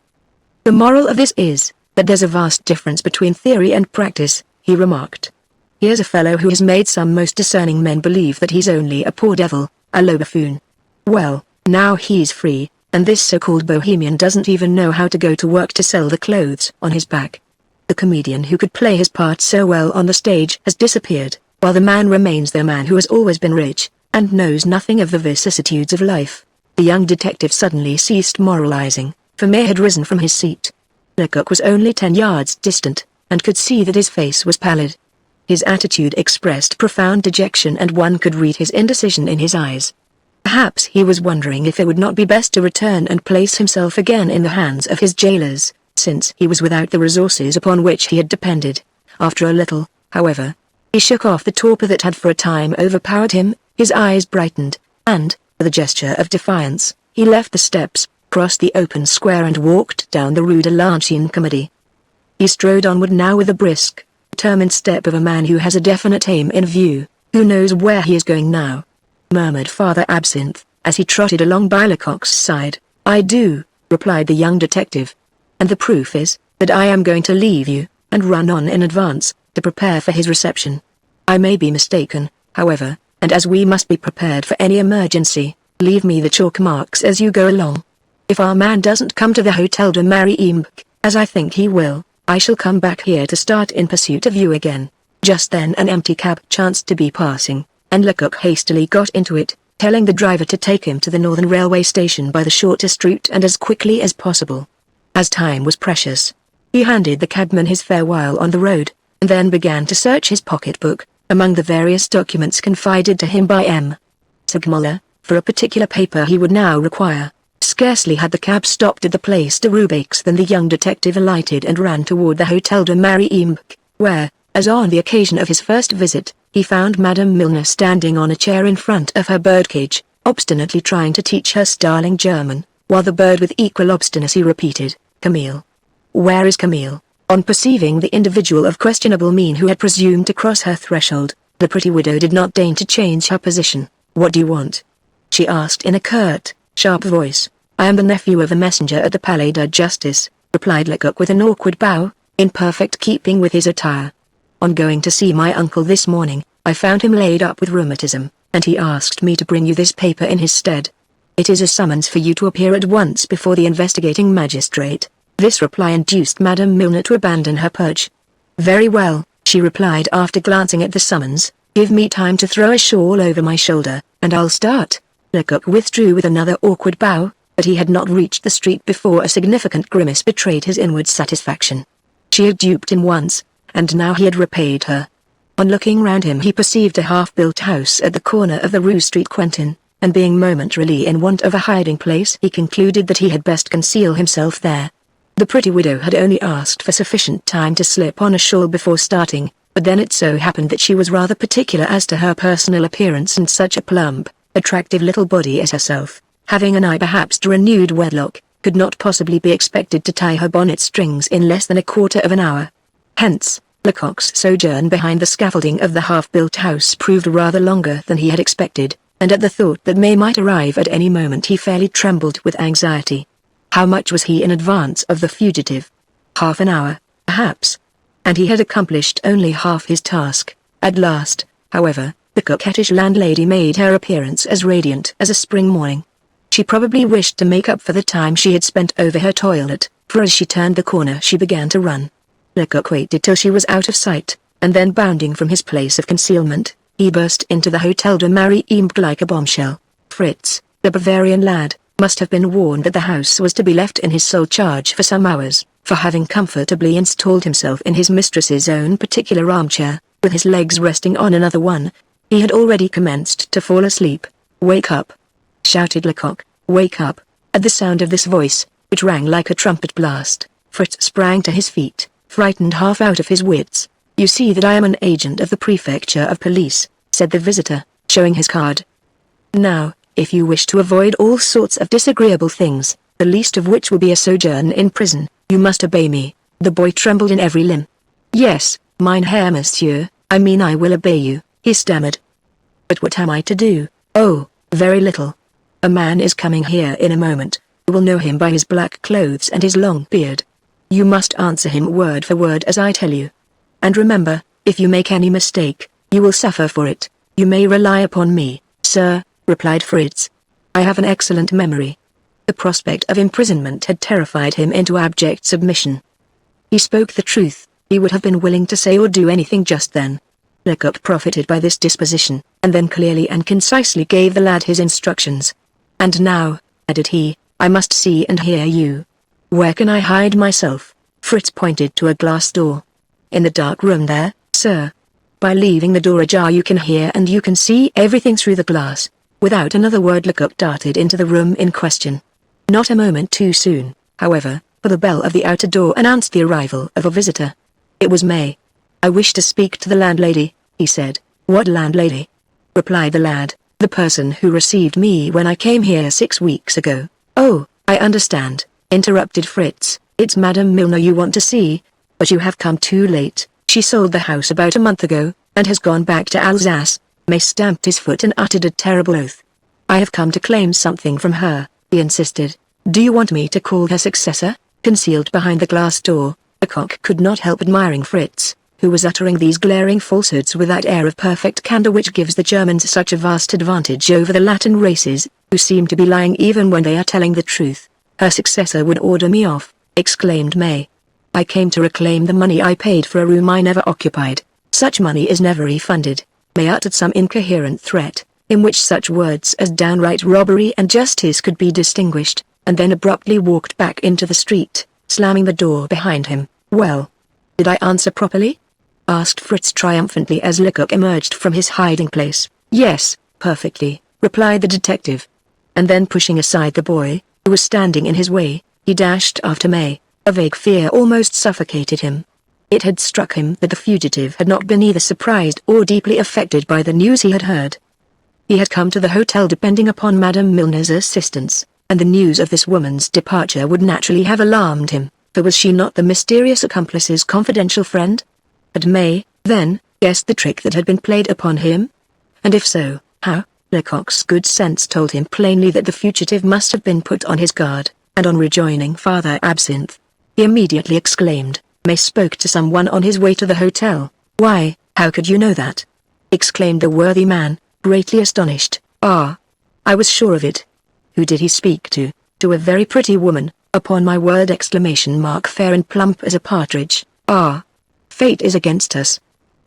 "The moral of this is, that there's a vast difference between theory and practice," he remarked. "Here's a fellow who has made some most discerning men believe that he's only a poor devil, a low buffoon. Well, now he's free, and this so-called bohemian doesn't even know how to go to work to sell the clothes on his back. The comedian who could play his part so well on the stage has disappeared, while the man remains the man who has always been rich, and knows nothing of the vicissitudes of life." The young detective suddenly ceased moralizing, for May had risen from his seat. Lecoq was only 10 yards distant, and could see that his face was pallid. His attitude expressed profound dejection, and one could read his indecision in his eyes. Perhaps he was wondering if it would not be best to return and place himself again in the hands of his jailers, since he was without the resources upon which he had depended. After a little, however, he shook off the torpor that had for a time overpowered him, his eyes brightened, and, with a gesture of defiance, he left the steps, crossed the open square and walked down the Rue de l'Ancien Comedie. He strode onward now with a brisk, determined step of a man who has a definite aim in view, who knows where he is going now, murmured Father Absinthe, as he trotted along by Lecoq's side. "I do," replied the young detective. "And the proof is, that I am going to leave you, and run on in advance, to prepare for his reception. I may be mistaken, however, and as we must be prepared for any emergency, leave me the chalk marks as you go along. If our man doesn't come to the Hotel de MagneonBooks, as I think he will, I shall come back here to start in pursuit of you again." Just then an empty cab chanced to be passing, and Lecoq hastily got into it, telling the driver to take him to the Northern Railway station by the shortest route and as quickly as possible. As time was precious, he handed the cabman his fare while on the road, and then began to search his pocketbook, among the various documents confided to him by M. Segmuller, for a particular paper he would now require. Scarcely had the cab stopped at the Place de Roubaix than the young detective alighted and ran toward the Hotel de MagneonBooks, where, as on the occasion of his first visit, he found Madame Milner standing on a chair in front of her birdcage, obstinately trying to teach her starling German, while the bird with equal obstinacy repeated, "Camille. Where is Camille?" On perceiving the individual of questionable mien who had presumed to cross her threshold, the pretty widow did not deign to change her position. "What do you want?" she asked in a curt, sharp voice. "I am the nephew of a messenger at the Palais de Justice," replied Lecoq with an awkward bow, in perfect keeping with his attire. "On going to see my uncle this morning, I found him laid up with rheumatism, and he asked me to bring you this paper in his stead. It is a summons for you to appear at once before the investigating magistrate." This reply induced Madame Milner to abandon her perch. "Very well," she replied after glancing at the summons, "give me time to throw a shawl over my shoulder, and I'll start." Lecoq withdrew with another awkward bow, but he had not reached the street before a significant grimace betrayed his inward satisfaction. She had duped him once, and now he had repaid her. On looking round him he perceived a half-built house at the corner of the Rue Street Quentin, and being momentarily in want of a hiding place, he concluded that he had best conceal himself there. The pretty widow had only asked for sufficient time to slip on a shawl before starting, but then it so happened that she was rather particular as to her personal appearance, and such a plump, attractive little body as herself, having an eye perhaps to renewed wedlock, could not possibly be expected to tie her bonnet strings in less than a quarter of an hour. Hence, Lecoq's sojourn behind the scaffolding of the half-built house proved rather longer than he had expected, and at the thought that May might arrive at any moment he fairly trembled with anxiety. How much was he in advance of the fugitive? Half an hour, perhaps. And he had accomplished only half his task. At last, however, the coquettish landlady made her appearance as radiant as a spring morning. She probably wished to make up for the time she had spent over her toilet, for as she turned the corner she began to run. Lecoq waited till she was out of sight, and then bounding from his place of concealment, he burst into the Hotel de MagneonBooks like a bombshell. Fritz, the Bavarian lad, must have been warned that the house was to be left in his sole charge for some hours, for having comfortably installed himself in his mistress's own particular armchair, with his legs resting on another one, he had already commenced to fall asleep. "Wake up!" shouted Lecoq. "Wake up!" At the sound of this voice, which rang like a trumpet blast, Fritz sprang to his feet, frightened half out of his wits. "You see that I am an agent of the prefecture of police," said the visitor, showing his card. "Now, if you wish to avoid all sorts of disagreeable things, the least of which will be a sojourn in prison, you must obey me." The boy trembled in every limb. "Yes, mein Herr Monsieur, I mean I will obey you," he stammered. "But what am I to do?" "Oh, very little. A man is coming here in a moment. You will know him by his black clothes and his long beard. You must answer him word for word as I tell you. And remember, if you make any mistake, you will suffer for it. You may rely upon me, sir," replied Fritz. "I have an excellent memory." The prospect of imprisonment had terrified him into abject submission. He spoke the truth. He would have been willing to say or do anything just then. Lecoq profited by this disposition, and then clearly and concisely gave the lad his instructions. "And now," added he, "I must see and hear you. Where can I hide myself?" Fritz pointed to a glass door. "In the dark room there, sir. By leaving the door ajar you can hear and you can see everything through the glass." Without another word Lecoq darted into the room in question. Not a moment too soon, however, for the bell of the outer door announced the arrival of a visitor. It was May. "I wish to speak to the landlady," he said. "What landlady?" replied the lad. "The person who received me when I came here 6 weeks ago." "Oh, I understand," interrupted Fritz. "It's Madame Milner you want to see. But you have come too late. She sold the house about a month ago, and has gone back to Alsace." May stamped his foot and uttered a terrible oath. "I have come to claim something from her," he insisted. "Do you want me to call her successor?" Concealed behind the glass door, Lecoq could not help admiring Fritz, who was uttering these glaring falsehoods with that air of perfect candor which gives the Germans such a vast advantage over the Latin races, who seem to be lying even when they are telling the truth. "Her successor would order me off," exclaimed May. "I came to reclaim the money I paid for a room I never occupied. Such money is never refunded." May uttered some incoherent threat, in which such words as downright robbery and justice could be distinguished, and then abruptly walked back into the street, slamming the door behind him. "Well, did I answer properly?" asked Fritz triumphantly as Lecoq emerged from his hiding place. "Yes, perfectly," replied the detective. And then pushing aside the boy, who was standing in his way, he dashed after May. A vague fear almost suffocated him. It had struck him that the fugitive had not been either surprised or deeply affected by the news he had heard. He had come to the hotel depending upon Madame Milner's assistance, and the news of this woman's departure would naturally have alarmed him, for was she not the mysterious accomplice's confidential friend? Had May, then, guessed the trick that had been played upon him? And if so, how? Lecoq's good sense told him plainly that the fugitive must have been put on his guard, and on rejoining Father Absinthe, he immediately exclaimed, "May spoke to someone on his way to the hotel." "Why, how could you know that?" exclaimed the worthy man, greatly astonished. "Ah, I was sure of it." "Who did he speak to?" "To a very pretty woman, upon my word! Fair and plump as a partridge." "Ah, fate is against us,"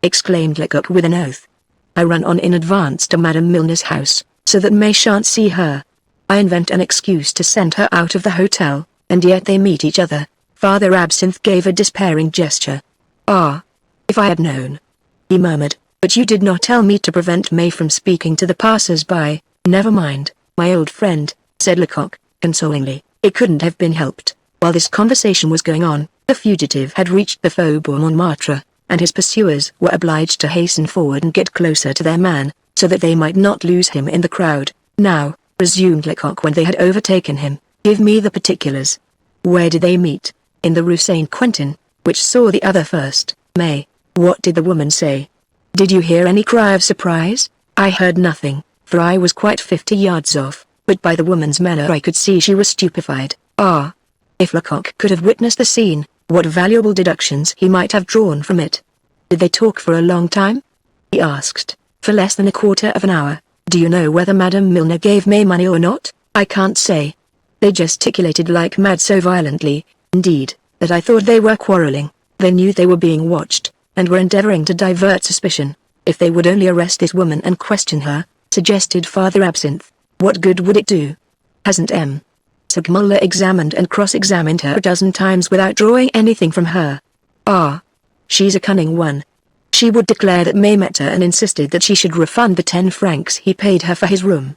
exclaimed Lecoq with an oath. "I run on in advance to Madame Milner's house, so that May shan't see her. I invent an excuse to send her out of the hotel, and yet they meet each other." Father Absinthe gave a despairing gesture. "Ah, if I had known," he murmured, "but you did not tell me to prevent May from speaking to the passers-by." Never mind, my old friend, said Lecoq, consolingly. It couldn't have been helped. While this conversation was going on, the fugitive had reached the Faubourg Montmartre, and his pursuers were obliged to hasten forward and get closer to their man, so that they might not lose him in the crowd. Now, resumed Lecoq when they had overtaken him, give me the particulars. Where did they meet? In the Rue Saint-Quentin, which saw the other first. May, what did the woman say? Did you hear any cry of surprise? I heard nothing, for I was quite 50 yards off, but by the woman's manner I could see she was stupefied. Ah! If Lecoq could have witnessed the scene, what valuable deductions he might have drawn from it. Did they talk for a long time? He asked. For less than a quarter of an hour. Do you know whether Madame Milner gave May money or not? I can't say. They gesticulated like mad so violently, indeed, that I thought they were quarreling. They knew they were being watched, and were endeavoring to divert suspicion. If they would only arrest this woman and question her, suggested Father Absinthe, what good would it do? Hasn't M. Segmuller examined and cross-examined her a dozen times without drawing anything from her. Ah! She's a cunning one. She would declare that May met her and insisted that she should refund the 10 francs he paid her for his room.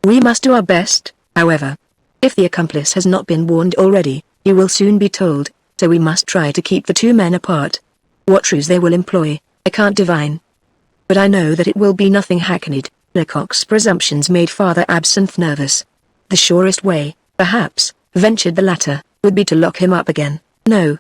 We must do our best, however. If the accomplice has not been warned already, he will soon be told, so we must try to keep the two men apart. What ruse they will employ, I can't divine. But I know that it will be nothing hackneyed. Lecoq's presumptions made Father Absinthe nervous. The surest way, perhaps, ventured the latter, would be to lock him up again. No,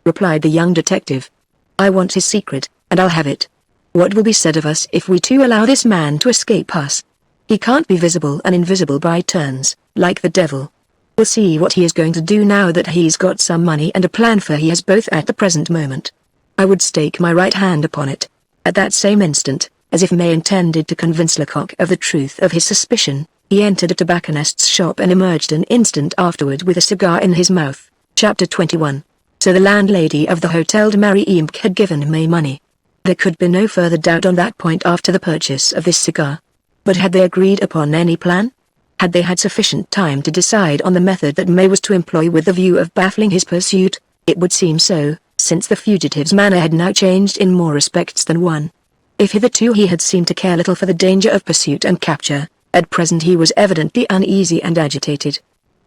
replied the young detective. I want his secret, and I'll have it. What will be said of us if we too allow this man to escape us? He can't be visible and invisible by turns, like the devil. We'll see what he is going to do now that he's got some money and a plan, for he has both at the present moment. I would stake my right hand upon it. At that same instant, as if May intended to convince Lecoq of the truth of his suspicion, he entered a tobacconist's shop and emerged an instant afterward with a cigar in his mouth. Chapter 21. So the landlady of the Hotel de Marie-Imp had given May money. There could be no further doubt on that point after the purchase of this cigar. But had they agreed upon any plan? Had they had sufficient time to decide on the method that May was to employ with the view of baffling his pursuit? It would seem so, since the fugitive's manner had now changed in more respects than one. If hitherto he had seemed to care little for the danger of pursuit and capture, at present he was evidently uneasy and agitated.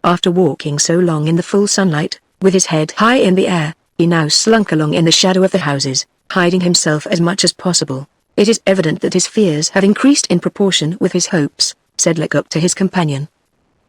After walking so long in the full sunlight, with his head high in the air, he now slunk along in the shadow of the houses, hiding himself as much as possible. It is evident that his fears have increased in proportion with his hopes, said Lecoq to his companion.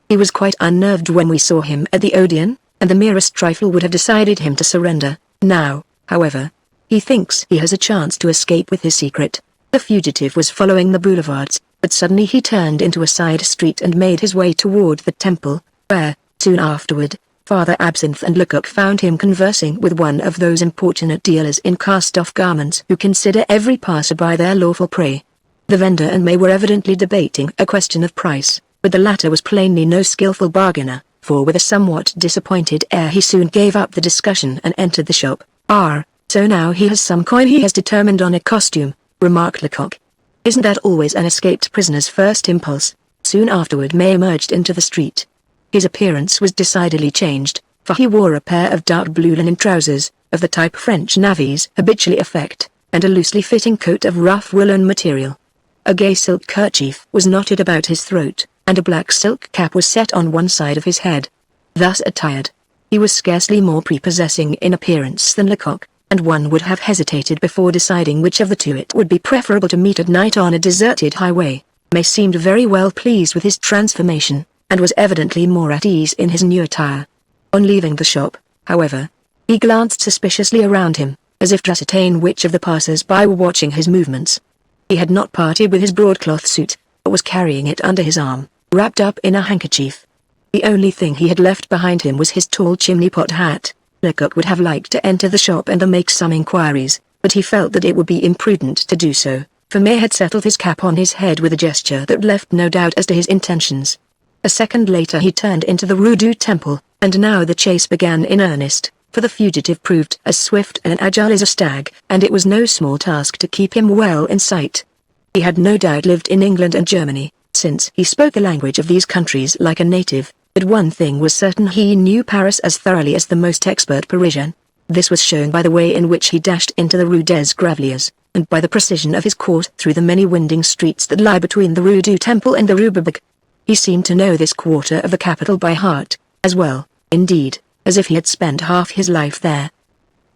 He was quite unnerved when we saw him at the Odeon, and the merest trifle would have decided him to surrender. Now, however, he thinks he has a chance to escape with his secret. The fugitive was following the boulevards, but suddenly he turned into a side street and made his way toward the temple, where, soon afterward, Father Absinthe and Lecoq found him conversing with one of those importunate dealers in cast-off garments who consider every passer-by their lawful prey. The vendor and May were evidently debating a question of price, but the latter was plainly no skillful bargainer, for with a somewhat disappointed air he soon gave up the discussion and entered the shop. Ah, so now he has some coin he has determined on a costume, remarked Lecoq. Isn't that always an escaped prisoner's first impulse? Soon afterward May emerged into the street. His appearance was decidedly changed, for he wore a pair of dark blue linen trousers, of the type French navvies habitually affect, and a loosely fitting coat of rough woolen material. A gay silk kerchief was knotted about his throat, and a black silk cap was set on one side of his head. Thus attired, he was scarcely more prepossessing in appearance than Lecoq, and one would have hesitated before deciding which of the two it would be preferable to meet at night on a deserted highway. May seemed very well pleased with his transformation, and was evidently more at ease in his new attire. On leaving the shop, however, he glanced suspiciously around him, as if to ascertain which of the passers-by were watching his movements. He had not parted with his broadcloth suit, but was carrying it under his arm, wrapped up in a handkerchief. The only thing he had left behind him was his tall chimney-pot hat. Lecoq would have liked to enter the shop and make some inquiries, but he felt that it would be imprudent to do so, for May had settled his cap on his head with a gesture that left no doubt as to his intentions. A second later he turned into the Rue du Temple, and now the chase began in earnest, for the fugitive proved as swift and agile as a stag, and it was no small task to keep him well in sight. He had no doubt lived in England and Germany, since he spoke the language of these countries like a native, but one thing was certain: he knew Paris as thoroughly as the most expert Parisian. This was shown by the way in which he dashed into the Rue des Gravelliers, and by the precision of his course through the many winding streets that lie between the Rue du Temple and the Rue Beaubourg. He seemed to know this quarter of the capital by heart, as well, indeed, as if he had spent half his life there.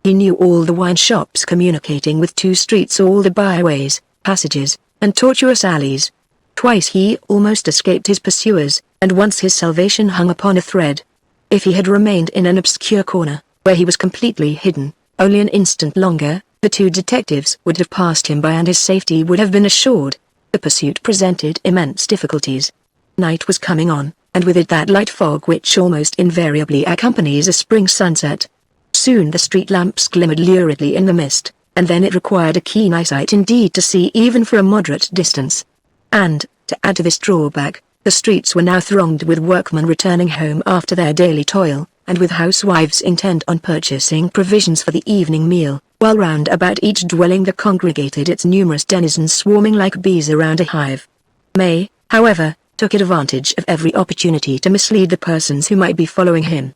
He knew all the wine shops communicating with two streets, all the byways, passages, and tortuous alleys. Twice he almost escaped his pursuers, and once his salvation hung upon a thread. If he had remained in an obscure corner, where he was completely hidden, only an instant longer, the two detectives would have passed him by and his safety would have been assured. The pursuit presented immense difficulties. Night was coming on, and with it that light fog which almost invariably accompanies a spring sunset. Soon the street lamps glimmered luridly in the mist, and then it required a keen eyesight indeed to see even for a moderate distance. And, to add to this drawback, the streets were now thronged with workmen returning home after their daily toil, and with housewives intent on purchasing provisions for the evening meal, while round about each dwelling there congregated its numerous denizens swarming like bees around a hive. May, however, took advantage of every opportunity to mislead the persons who might be following him.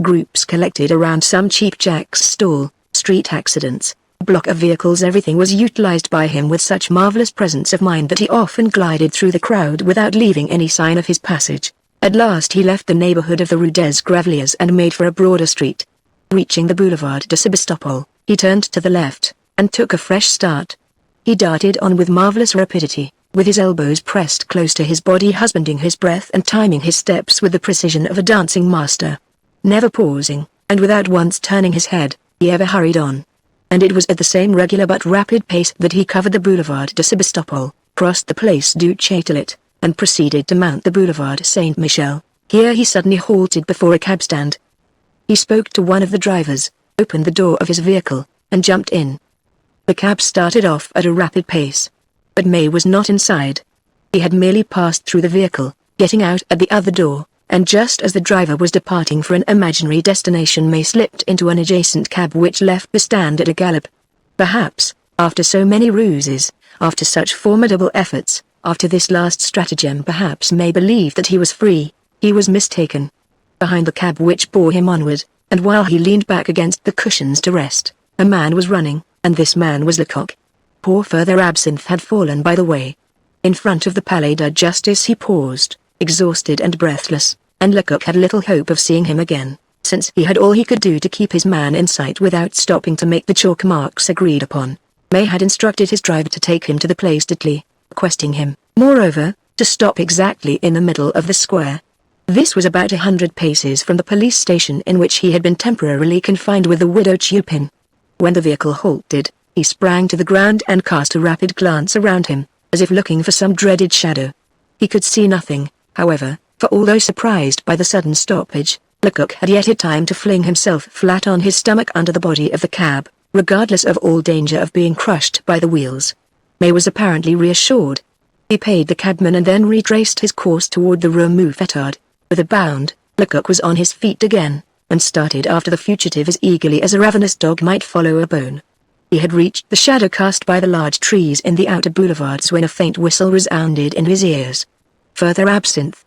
Groups collected around some cheap jack's stall, street accidents, block of vehicles, everything was utilized by him with such marvelous presence of mind that he often glided through the crowd without leaving any sign of his passage. At last he left the neighborhood of the Rue des Gravelliers and made for a broader street. Reaching the Boulevard de Sebastopol, he turned to the left, and took a fresh start. He darted on with marvelous rapidity, with his elbows pressed close to his body, husbanding his breath and timing his steps with the precision of a dancing master. Never pausing, and without once turning his head, he ever hurried on. And it was at the same regular but rapid pace that he covered the Boulevard de Sebastopol, crossed the Place du Châtelet, and proceeded to mount the Boulevard Saint-Michel. Here he suddenly halted before a cab stand. He spoke to one of the drivers, opened the door of his vehicle, and jumped in. The cab started off at a rapid pace. But May was not inside. He had merely passed through the vehicle, getting out at the other door, and just as the driver was departing for an imaginary destination, May slipped into an adjacent cab which left the stand at a gallop. Perhaps, after so many ruses, after such formidable efforts, after this last stratagem, perhaps May believed that he was free. He was mistaken. Behind the cab which bore him onward, and while he leaned back against the cushions to rest, a man was running, and this man was Lecoq. Poor Father Absinthe had fallen by the way. In front of the Palais de Justice he paused, exhausted and breathless, and Lecoq had little hope of seeing him again, since he had all he could do to keep his man in sight without stopping to make the chalk marks agreed upon. May had instructed his driver to take him to the Place d'Italie, requesting him, moreover, to stop exactly in the middle of the square. This was about 100 paces from the police station in which he had been temporarily confined with the widow Chupin. When the vehicle halted, he sprang to the ground and cast a rapid glance around him, as if looking for some dreaded shadow. He could see nothing, however, for although surprised by the sudden stoppage, Lecoq had yet had time to fling himself flat on his stomach under the body of the cab, regardless of all danger of being crushed by the wheels. May was apparently reassured. He paid the cabman and then retraced his course toward the Rue Mouffetard. With a bound, Lecoq was on his feet again, and started after the fugitive as eagerly as a ravenous dog might follow a bone. He had reached the shadow cast by the large trees in the outer boulevards when a faint whistle resounded in his ears. "Further Absinthe!"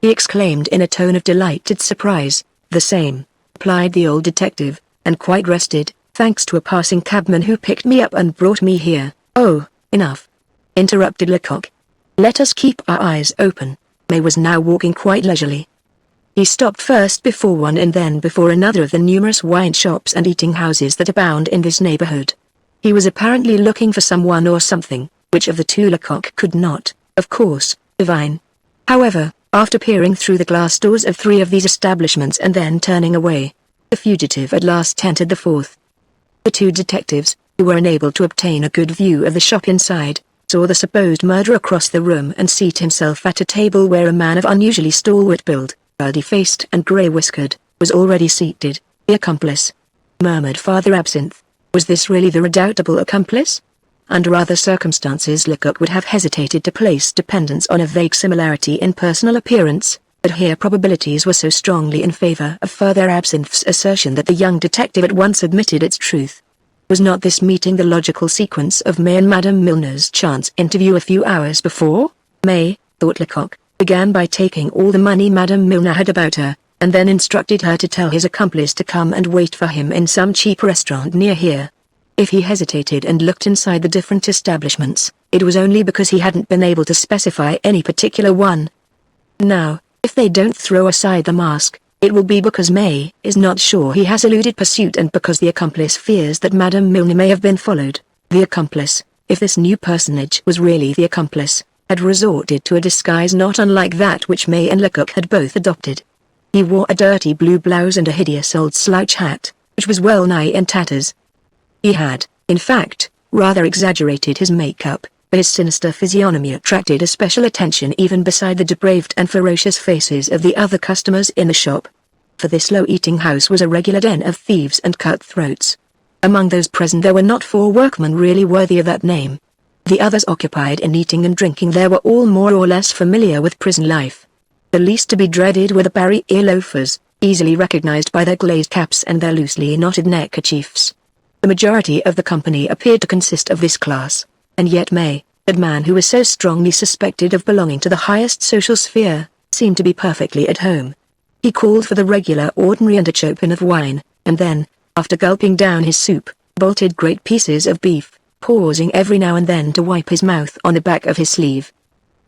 he exclaimed in a tone of delighted surprise. "The same," replied the old detective, "and quite rested, thanks to a passing cabman who picked me up and brought me here." "Oh, enough," interrupted Lecoq. "Let us keep our eyes open." May was now walking quite leisurely. He stopped first before one and then before another of the numerous wine shops and eating houses that abound in this neighborhood. He was apparently looking for someone or something, which of the two Lecoq could not, of course, divine. However, after peering through the glass doors of 3 of these establishments and then turning away, the fugitive at last entered the 4th. The 2 detectives, who were unable to obtain a good view of the shop inside, saw the supposed murderer cross the room and seat himself at a table where a man of unusually stalwart build, ruddy-faced and grey-whiskered, was already seated. "The accomplice," murmured Father Absinthe. Was this really the redoubtable accomplice? Under other circumstances Lecoq would have hesitated to place dependence on a vague similarity in personal appearance, but here probabilities were so strongly in favor of Father Absinthe's assertion that the young detective at once admitted its truth. Was not this meeting the logical sequence of May and Madame Milner's chance interview a few hours before? May, thought Lecoq, began by taking all the money Madame Milner had about her, and then instructed her to tell his accomplice to come and wait for him in some cheap restaurant near here. If he hesitated and looked inside the different establishments, it was only because he hadn't been able to specify any particular one. Now, if they don't throw aside the mask, it will be because May is not sure he has eluded pursuit and because the accomplice fears that Madame Milner may have been followed. The accomplice, if this new personage was really the accomplice, had resorted to a disguise not unlike that which May and Lecoq had both adopted. He wore a dirty blue blouse and a hideous old slouch hat, which was well nigh in tatters. He had, in fact, rather exaggerated his makeup, but his sinister physiognomy attracted especial attention even beside the depraved and ferocious faces of the other customers in the shop. For this low-eating house was a regular den of thieves and cutthroats. Among those present there were not 4 workmen really worthy of that name. The others occupied in eating and drinking there were all more or less familiar with prison life. The least to be dreaded were the barriere loafers, easily recognized by their glazed caps and their loosely knotted neckerchiefs. The majority of the company appeared to consist of this class, and yet May, that man who was so strongly suspected of belonging to the highest social sphere, seemed to be perfectly at home. He called for the regular ordinary and a chopin of wine, and then, after gulping down his soup, bolted great pieces of beef, pausing every now and then to wipe his mouth on the back of his sleeve.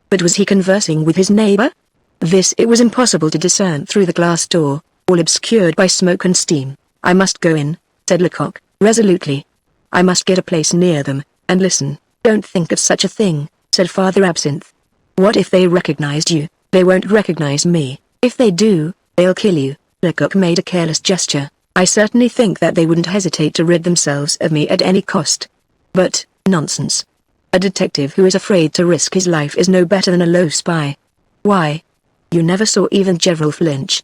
But was he conversing with his neighbor? This it was impossible to discern through the glass door, all obscured by smoke and steam. "I must go in," said Lecoq, resolutely. "I must get a place near them, and listen." "Don't think of such a thing," said Father Absinthe. "What if they recognized you?" "They won't recognize me. If they do, they'll kill you." Lecoq made a careless gesture. "I certainly think that they wouldn't hesitate to rid themselves of me at any cost." "But, nonsense. A detective who is afraid to risk his life is no better than a low spy." "Why? You never saw even Gerald flinch."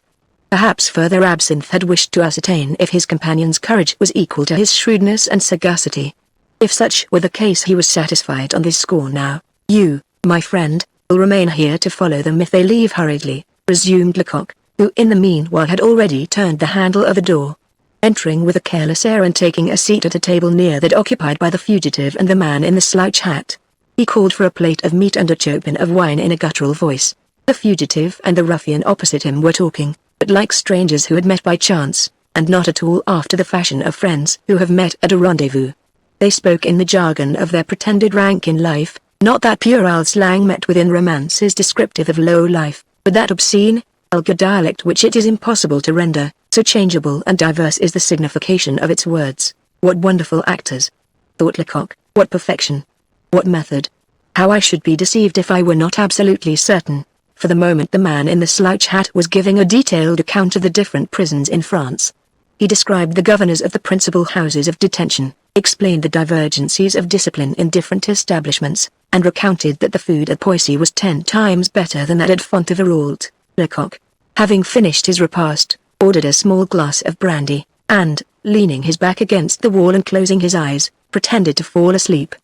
Perhaps Father Absinthe had wished to ascertain if his companion's courage was equal to his shrewdness and sagacity. If such were the case he was satisfied on this score now. "You, my friend, will remain here to follow them if they leave hurriedly," resumed Lecoq, who in the meanwhile had already turned the handle of the door. Entering with a careless air and taking a seat at a table near that occupied by the fugitive and the man in the slouch hat, he called for a plate of meat and a chopin of wine in a guttural voice. The fugitive and the ruffian opposite him were talking, but like strangers who had met by chance, and not at all after the fashion of friends who have met at a rendezvous. They spoke in the jargon of their pretended rank in life, not that puerile slang met with in romances descriptive of low life, but that obscene, vulgar dialect which it is impossible to render, so changeable and diverse is the signification of its words. "What wonderful actors!" thought Lecoq. "What perfection! What method! How I should be deceived if I were not absolutely certain." For the moment the man in the slouch hat was giving a detailed account of the different prisons in France. He described the governors of the principal houses of detention, explained the divergencies of discipline in different establishments, and recounted that the food at Poissy was 10 times better than that at Fontevrault. Lecoq, having finished his repast, ordered a small glass of brandy, and, leaning his back against the wall and closing his eyes, pretended to fall asleep.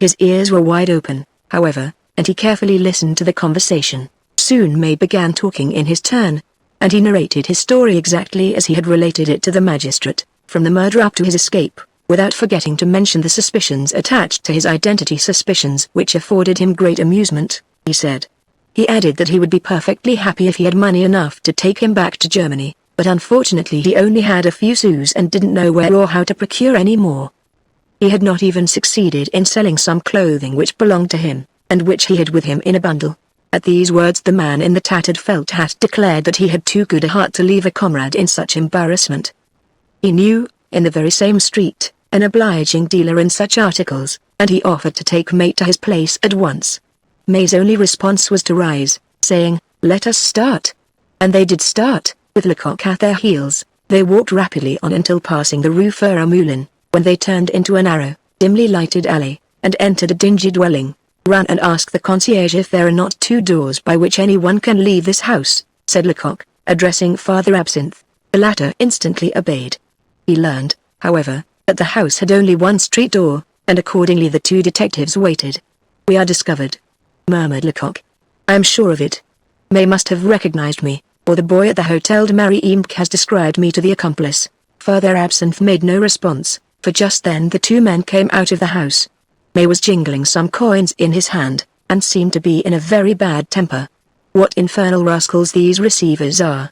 His ears were wide open, however, and he carefully listened to the conversation. Soon May began talking in his turn, and he narrated his story exactly as he had related it to the magistrate, from the murder up to his escape, without forgetting to mention the suspicions attached to his identity, suspicions which afforded him great amusement, he said. He added that he would be perfectly happy if he had money enough to take him back to Germany, but unfortunately he only had a few sous and didn't know where or how to procure any more. He had not even succeeded in selling some clothing which belonged to him, and which he had with him in a bundle. At these words the man in the tattered felt hat declared that he had too good a heart to leave a comrade in such embarrassment. He knew, in the very same street, an obliging dealer in such articles, and he offered to take May to his place at once. May's only response was to rise, saying, "Let us start." And they did start, with Lecoq at their heels. They walked rapidly on until passing the Rue Fer-à-Moulin, when they turned into a narrow, dimly lighted alley, and entered a dingy dwelling. "Run and ask the concierge if there are not 2 doors by which anyone can leave this house," said Lecoq, addressing Father Absinthe. The latter instantly obeyed. He learned, however, that the house had only 1 street door, and accordingly the 2 detectives waited. "We are discovered," murmured Lecoq. "I am sure of it. May must have recognized me, or the boy at the Hotel de Mariembourg has described me to the accomplice." Father Absinthe made no response, for just then the 2 men came out of the house. May was jingling some coins in his hand, and seemed to be in a very bad temper. "What infernal rascals these receivers are!"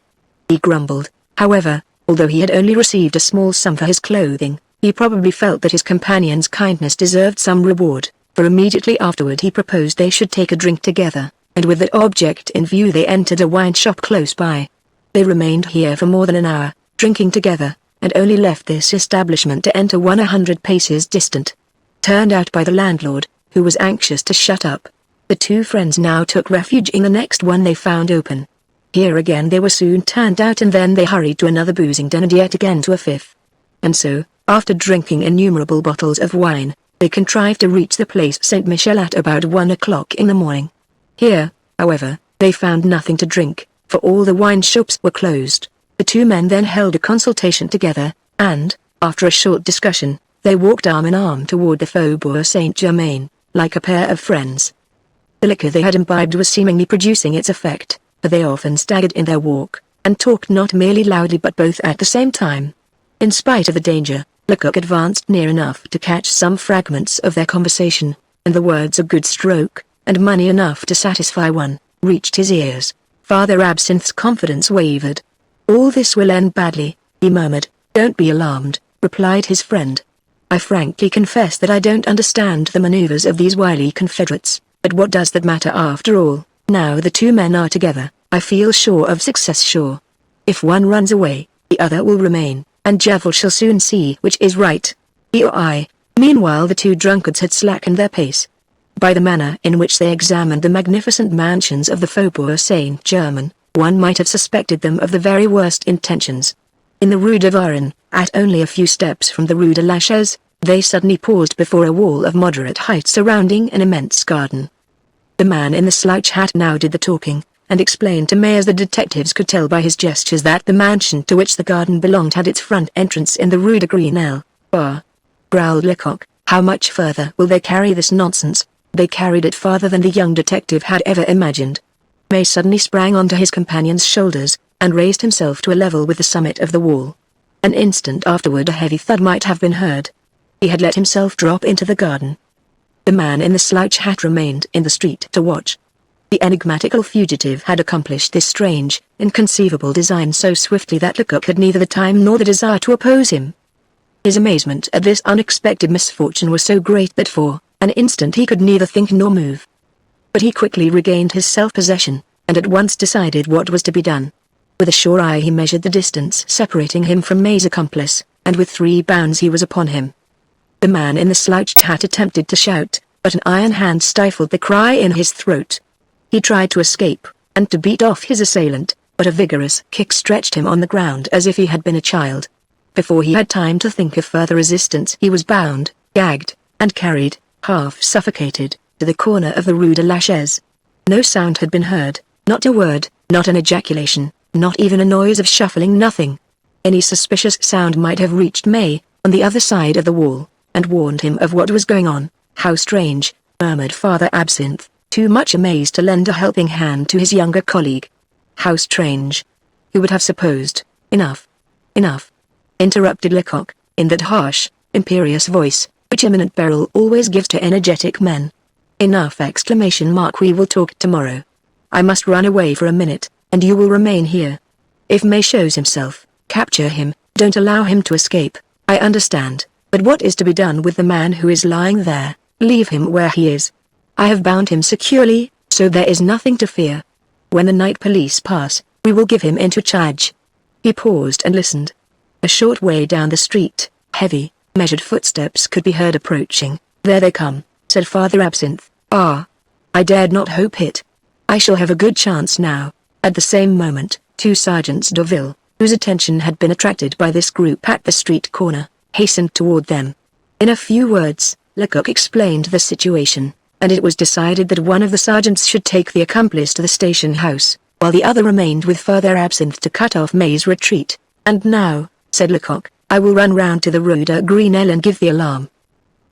he grumbled. However, although he had only received a small sum for his clothing, He probably felt that his companion's kindness deserved some reward, for immediately afterward he proposed they should take a drink together, and with the object in view they entered a wine shop close by. They remained here for more than an hour, drinking together, and only left this establishment to enter one 100 paces distant. Turned out by the landlord, who was anxious to shut up. The two friends now took refuge in the next one they found open. Here again they were soon turned out, and then they hurried to another boozing den and yet again to a fifth. And so, after drinking innumerable bottles of wine, they contrived to reach the place Saint Michel at about 1 o'clock in the morning. Here, however, they found nothing to drink, for all the wine shops were closed. The two men then held a consultation together, and, after a short discussion, they walked arm in arm toward the Faubourg Saint-Germain, like a pair of friends. The liquor they had imbibed was seemingly producing its effect, for they often staggered in their walk, and talked not merely loudly but both at the same time. In spite of the danger, Lecoq advanced near enough to catch some fragments of their conversation, and the words "a good stroke," and "money enough to satisfy one," reached his ears. Father Absinthe's confidence wavered. "All this will end badly," he murmured. "Don't be alarmed," replied his friend. "I frankly confess that I don't understand the maneuvers of these wily confederates, but what does that matter after all? Now the two men are together, I feel sure of success, sure. If one runs away, the other will remain, and Jekyll shall soon see which is right, he or I." Meanwhile the two drunkards had slackened their pace. By the manner in which they examined the magnificent mansions of the Faubourg Saint-Germain, one might have suspected them of the very worst intentions. In the Rue de Varennes, at only a few steps from the Rue de la Chaise, they suddenly paused before a wall of moderate height surrounding an immense garden. The man in the slouch hat now did the talking, and explained to May, as the detectives could tell by his gestures, that the mansion to which the garden belonged had its front entrance in the Rue de Grenelle. "Ah," growled Lecoq, "how much further will they carry this nonsense?" They carried it farther than the young detective had ever imagined. May suddenly sprang onto his companion's shoulders, and raised himself to a level with the summit of the wall. An instant afterward a heavy thud might have been heard. He had let himself drop into the garden. The man in the slouch hat remained in the street to watch. The enigmatical fugitive had accomplished this strange, inconceivable design so swiftly that Lecoq had neither the time nor the desire to oppose him. His amazement at this unexpected misfortune was so great that for an instant he could neither think nor move. But he quickly regained his self-possession, and at once decided what was to be done. With a sure eye he measured the distance separating him from May's accomplice, and with 3 bounds he was upon him. The man in the slouched hat attempted to shout, but an iron hand stifled the cry in his throat. He tried to escape, and to beat off his assailant, but a vigorous kick stretched him on the ground as if he had been a child. Before he had time to think of further resistance he was bound, gagged, and carried, half suffocated, to the corner of the Rue de la Chaise. No sound had been heard, not a word, not an ejaculation, not even a noise of shuffling, nothing. Any suspicious sound might have reached May, on the other side of the wall, and warned him of what was going on. "How strange," murmured Father Absinthe, too much amazed to lend a helping hand to his younger colleague. "How strange. Who would have supposed—" "Enough. Enough," interrupted Lecoq, in that harsh, imperious voice, which imminent peril always gives to energetic men. "Enough!" We will talk tomorrow. I must run away for a minute, and you will remain here. If May shows himself, capture him, don't allow him to escape. I understand, but what is to be done with the man who is lying there? Leave him where he is. I have bound him securely, so there is nothing to fear. When the night police pass, we will give him into charge." He paused and listened. A short way down the street, heavy, measured footsteps could be heard approaching. "There they come," said Father Absinthe. "Ah! I dared not hope it. I shall have a good chance now." At the same moment, 2 sergeants d'Auville, whose attention had been attracted by this group at the street corner, hastened toward them. In a few words, Lecoq explained the situation, and it was decided that one of the sergeants should take the accomplice to the station house, while the other remained with Father Absinthe to cut off May's retreat. "And now," said Lecoq, "I will run round to the Rue de Grenelle and give the alarm."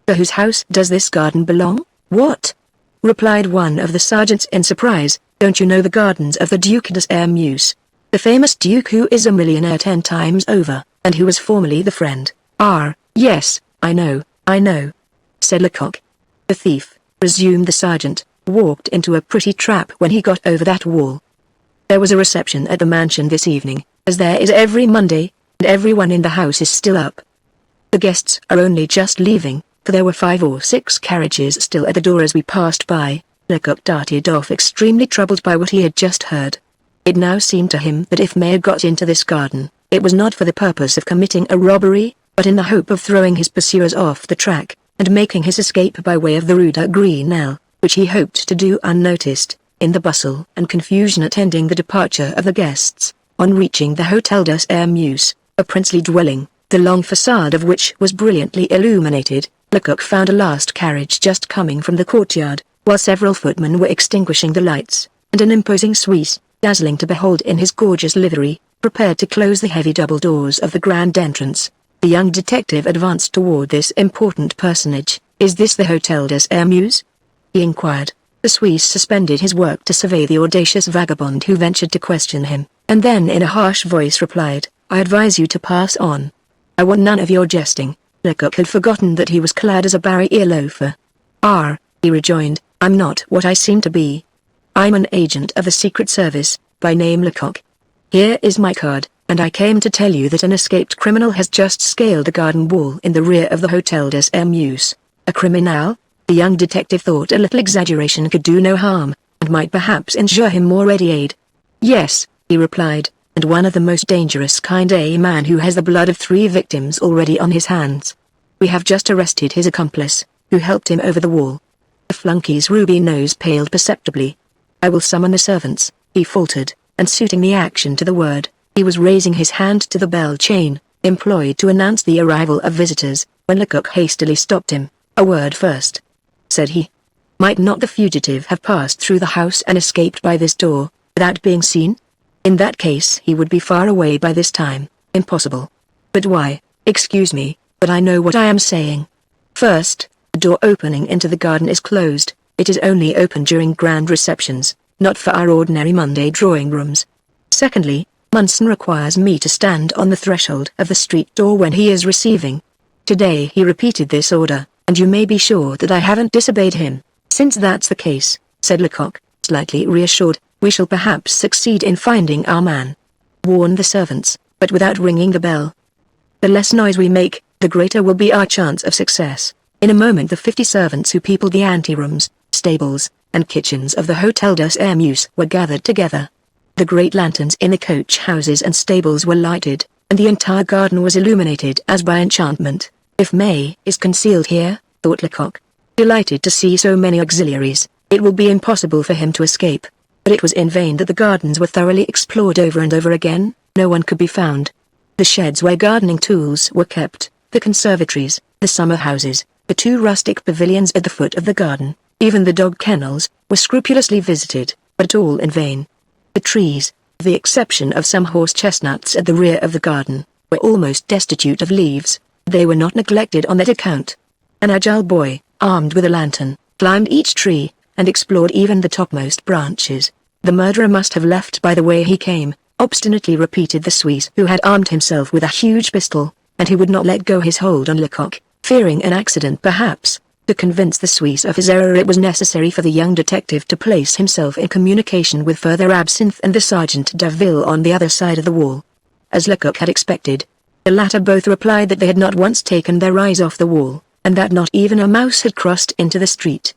"To whose house does this garden belong?" "What?" replied one of the sergeants in surprise. "Don't you know the gardens of the Duc de Sairmeuse, the famous duke who is a millionaire 10 times over, and who was formerly the friend—" "Ah, yes, I know," said Lecoq. "The thief," resumed the sergeant, "walked into a pretty trap when he got over that wall. There was a reception at the mansion this evening, as there is every Monday, and everyone in the house is still up. The guests are only just leaving, for there were 5 or 6 carriages still at the door as we passed by." Lecoq darted off, extremely troubled by what he had just heard. It now seemed to him that if May had got into this garden, it was not for the purpose of committing a robbery, but in the hope of throwing his pursuers off the track, and making his escape by way of the Rue de Grenelle, which he hoped to do unnoticed, in the bustle and confusion attending the departure of the guests. On reaching the Hôtel des Hermeuses, a princely dwelling, the long facade of which was brilliantly illuminated, Lecoq found a last carriage just coming from the courtyard, while several footmen were extinguishing the lights, and an imposing Suisse, dazzling to behold in his gorgeous livery, prepared to close the heavy double doors of the grand entrance. The young detective advanced toward this important personage. "Is this the Hôtel des Hermeuses?" he inquired. The Suisse suspended his work to survey the audacious vagabond who ventured to question him, and then in a harsh voice replied, "I advise you to pass on. I want none of your jesting." Lecoq had forgotten that he was clad as a barrier loafer. "Ah," he rejoined, "I'm not what I seem to be. I'm an agent of the Secret Service, by name Lecoq. Here is my card, and I came to tell you that an escaped criminal has just scaled the garden wall in the rear of the Hôtel des Hermeuses." A criminal? The young detective thought a little exaggeration could do no harm, and might perhaps ensure him more ready aid. "Yes," he replied, "and one of the most dangerous kind, a man who has the blood of 3 victims already on his hands. We have just arrested his accomplice, who helped him over the wall." The flunkey's ruby nose paled perceptibly. "I will summon the servants," he faltered, and suiting the action to the word, he was raising his hand to the bell chain, employed to announce the arrival of visitors, when Lecoq hastily stopped him. "A word first," said he. "Might not the fugitive have passed through the house and escaped by this door, without being seen? In that case he would be far away by this time." "Impossible." "But why?" "Excuse me, but I know what I am saying. First, the door opening into the garden is closed. It is only open during grand receptions, not for our ordinary Monday drawing rooms. Secondly, Munson requires me to stand on the threshold of the street door when he is receiving. Today he repeated this order, and you may be sure that I haven't disobeyed him." "Since that's the case," said Lecoq, slightly reassured, "we shall perhaps succeed in finding our man. Warn the servants, but without ringing the bell. The less noise we make, the greater will be our chance of success." In a moment the 50 servants who peopled the anterooms, stables, and kitchens of the Hôtel des Hermeuses were gathered together. The great lanterns in the coach houses and stables were lighted, and the entire garden was illuminated as by enchantment. "If May is concealed here," thought Lecoq, delighted to see so many auxiliaries, "it will be impossible for him to escape." But it was in vain that the gardens were thoroughly explored over and over again. No one could be found. The sheds where gardening tools were kept, the conservatories, the summer houses, the 2 rustic pavilions at the foot of the garden, even the dog kennels, were scrupulously visited, but all in vain. The trees, with the exception of some horse chestnuts at the rear of the garden, were almost destitute of leaves. They were not neglected on that account. An agile boy, armed with a lantern, climbed each tree, and explored even the topmost branches. "The murderer must have left by the way he came," obstinately repeated the Suisse, who had armed himself with a huge pistol, and he would not let go his hold on Lecoq, fearing an accident perhaps. To convince the Suisse of his error it was necessary for the young detective to place himself in communication with Further Absinthe and the Sergeant Daville on the other side of the wall. As Lecoq had expected, the latter both replied that they had not once taken their eyes off the wall, and that not even a mouse had crossed into the street.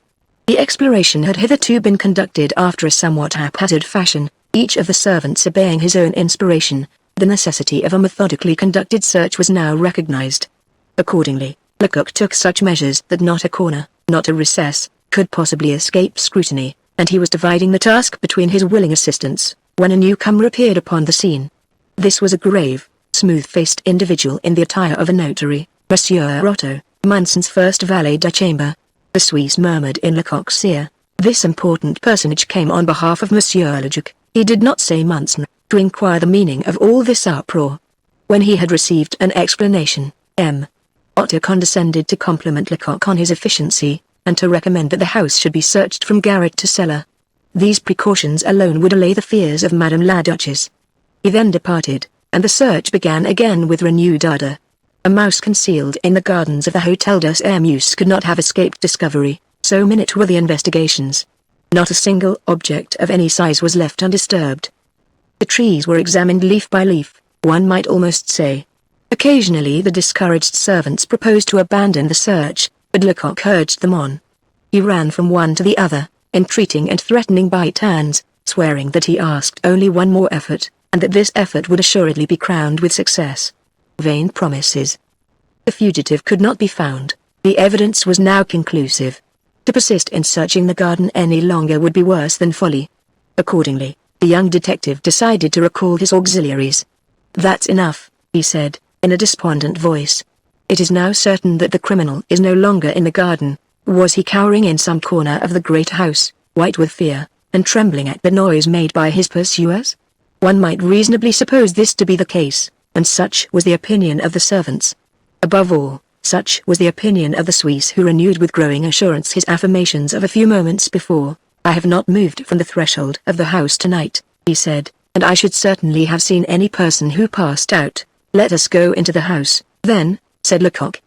The exploration had hitherto been conducted after a somewhat haphazard fashion, each of the servants obeying his own inspiration. The necessity of a methodically conducted search was now recognized. Accordingly, Lecoq took such measures that not a corner, not a recess, could possibly escape scrutiny, and he was dividing the task between his willing assistants, when a newcomer appeared upon the scene. This was a grave, smooth-faced individual in the attire of a notary, Monsieur Otto, Munson's first valet de chambre. The Suisse murmured in Lecoq's ear. This important personage came on behalf of Monsieur Lecoq. He did not say Munson, to inquire the meaning of all this uproar. When he had received an explanation, M. Otto condescended to compliment Lecoq on his efficiency, and to recommend that the house should be searched from garret to cellar. These precautions alone would allay the fears of Madame la Duchess. He then departed, and the search began again with renewed ardor. A mouse concealed in the gardens of the Hôtel des Hermeuses could not have escaped discovery, so minute were the investigations. Not a single object of any size was left undisturbed. The trees were examined leaf by leaf, one might almost say. Occasionally the discouraged servants proposed to abandon the search, but Lecoq urged them on. He ran from one to the other, entreating and threatening by turns, swearing that he asked only one more effort, and that this effort would assuredly be crowned with success. Vain promises. The fugitive could not be found. The evidence was now conclusive. To persist in searching the garden any longer would be worse than folly. Accordingly, the young detective decided to recall his auxiliaries. "That's enough," he said, in a despondent voice. "It is now certain that the criminal is no longer in the garden. Was he cowering in some corner of the great house, white with fear, and trembling at the noise made by his pursuers? One might reasonably suppose this to be the case, and such was the opinion of the servants. Above all, such was the opinion of the Swiss, who renewed with growing assurance his affirmations of a few moments before. "I have not moved from the threshold of the house tonight," he said, "and I should certainly have seen any person who passed out." "Let us go into the house, then," said Lecoq.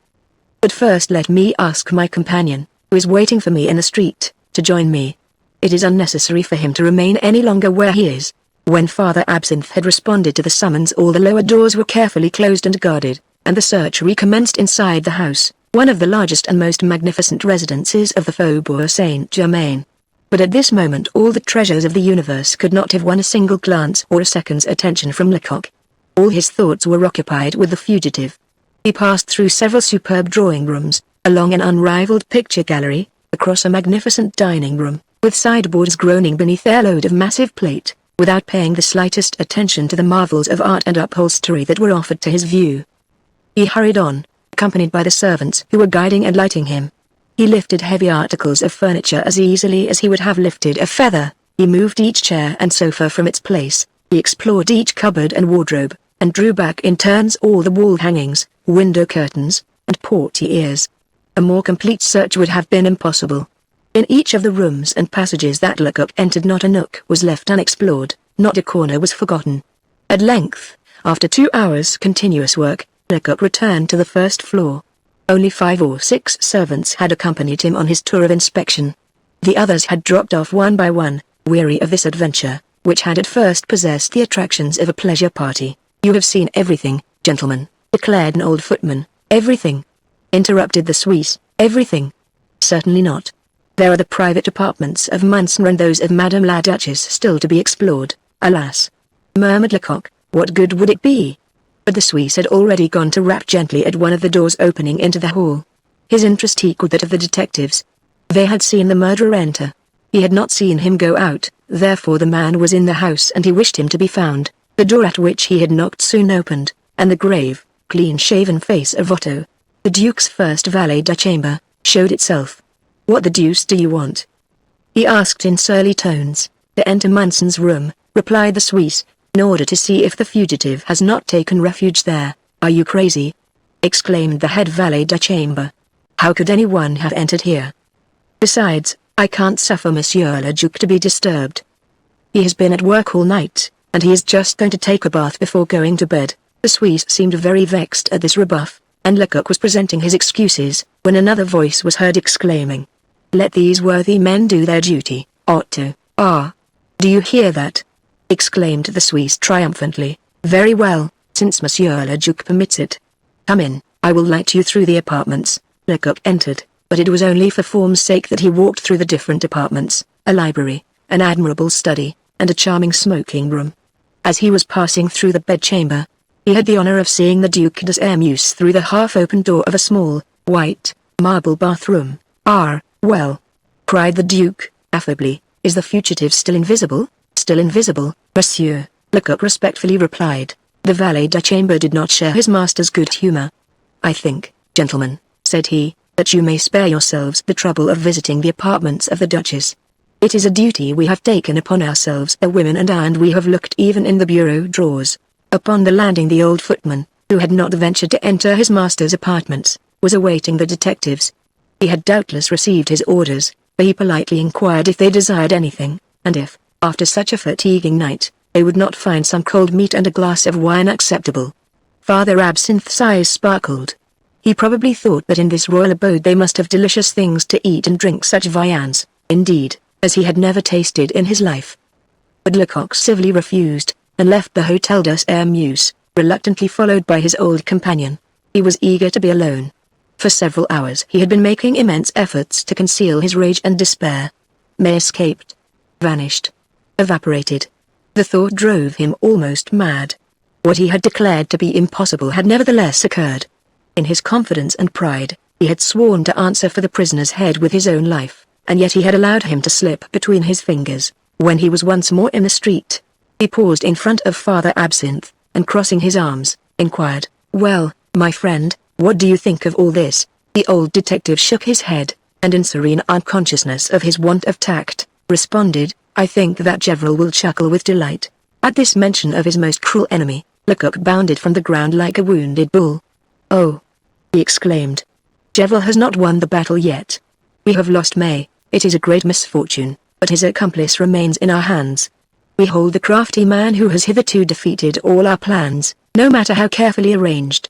"But first let me ask my companion, who is waiting for me in the street, to join me. It is unnecessary for him to remain any longer where he is." When Father Absinthe had responded to the summons, all the lower doors were carefully closed and guarded, and the search recommenced inside the house, one of the largest and most magnificent residences of the Faubourg Saint-Germain. But at this moment all the treasures of the universe could not have won a single glance or a second's attention from Lecoq. All his thoughts were occupied with the fugitive. He passed through several superb drawing rooms, along an unrivaled picture gallery, across a magnificent dining room, with sideboards groaning beneath their load of massive plate, without paying the slightest attention to the marvels of art and upholstery that were offered to his view. He hurried on, accompanied by the servants who were guiding and lighting him. He lifted heavy articles of furniture as easily as he would have lifted a feather. He moved each chair and sofa from its place. He explored each cupboard and wardrobe, and drew back in turns all the wall hangings, window curtains, and portieres. A more complete search would have been impossible. In each of the rooms and passages that Lecoq entered not a nook was left unexplored, not a corner was forgotten. At length, after 2 hours' continuous work, Lecoq returned to the first floor. Only 5 or 6 servants had accompanied him on his tour of inspection. The others had dropped off one by one, weary of this adventure, which had at first possessed the attractions of a pleasure party. "You have seen everything, gentlemen," declared an old footman. "Everything," interrupted the Swiss. "Everything." "Certainly not. There are the private apartments of Monsieur and those of Madame la Duchess still to be explored." "Alas," murmured Lecoq, "what good would it be?" But the Swiss had already gone to rap gently at one of the doors opening into the hall. His interest equaled that of the detectives. They had seen the murderer enter. He had not seen him go out, therefore the man was in the house and he wished him to be found. The door at which he had knocked soon opened, and the grave, clean-shaven face of Otto, the Duke's first valet de chambre, showed itself. "What the deuce do you want?" he asked in surly tones. "To enter Munson's room," replied the Swiss, "in order to see if the fugitive has not taken refuge there." "Are you crazy?" exclaimed the head valet de chambre. "How could anyone have entered here? Besides, I can't suffer Monsieur le Duc to be disturbed. He has been at work all night, and he is just going to take a bath before going to bed." The Swiss seemed very vexed at this rebuff, and Lecoq was presenting his excuses, when another voice was heard exclaiming, "Let these worthy men do their duty, Otto." "Ah! Do you hear that?" exclaimed the Swiss triumphantly. "Very well, since Monsieur le Duc permits it. Come in, I will light you through the apartments." Lecoq entered, but it was only for form's sake that he walked through the different apartments, a library, an admirable study, and a charming smoking room. As he was passing through the bedchamber, he had the honor of seeing the Duc de Sairmeuse through the half-open door of a small, white, marble bathroom. "Ah, well," cried the Duke, affably, "is the fugitive still invisible?" "Still invisible, Monsieur," Lecoq respectfully replied. The valet de chambre did not share his master's good humor. "I think, gentlemen," said he, "that you may spare yourselves the trouble of visiting the apartments of the Duchess. It is a duty we have taken upon ourselves, the women, and we have looked even in the bureau drawers." Upon the landing the old footman, who had not ventured to enter his master's apartments, was awaiting the detectives. He had doubtless received his orders, for he politely inquired if they desired anything, and if, after such a fatiguing night, they would not find some cold meat and a glass of wine acceptable. Father Absinthe's eyes sparkled. He probably thought that in this royal abode they must have delicious things to eat and drink, such viands, indeed, as he had never tasted in his life. But Lecoq civilly refused, and left the Hotel de Sairmeuse, reluctantly followed by his old companion. He was eager to be alone. For several hours he had been making immense efforts to conceal his rage and despair. May escaped. Vanished. Evaporated. The thought drove him almost mad. What he had declared to be impossible had nevertheless occurred. In his confidence and pride, he had sworn to answer for the prisoner's head with his own life, and yet he had allowed him to slip between his fingers. When he was once more in the street, he paused in front of Father Absinthe, and crossing his arms, inquired, "Well, my friend, what do you think of all this?" The old detective shook his head, and in serene unconsciousness of his want of tact, responded, "I think that Gevril will chuckle with delight." At this mention of his most cruel enemy, Lecoq bounded from the ground like a wounded bull. "Oh!" he exclaimed. "Gevril has not won the battle yet. We have lost May. It is a great misfortune, but his accomplice remains in our hands. We hold the crafty man who has hitherto defeated all our plans, no matter how carefully arranged.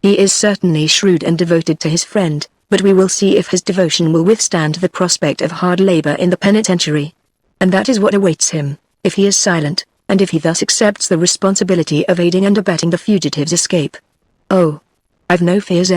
He is certainly shrewd and devoted to his friend, but we will see if his devotion will withstand the prospect of hard labor in the penitentiary. And that is what awaits him, if he is silent, and if he thus accepts the responsibility of aiding and abetting the fugitive's escape. Oh, I've no fears.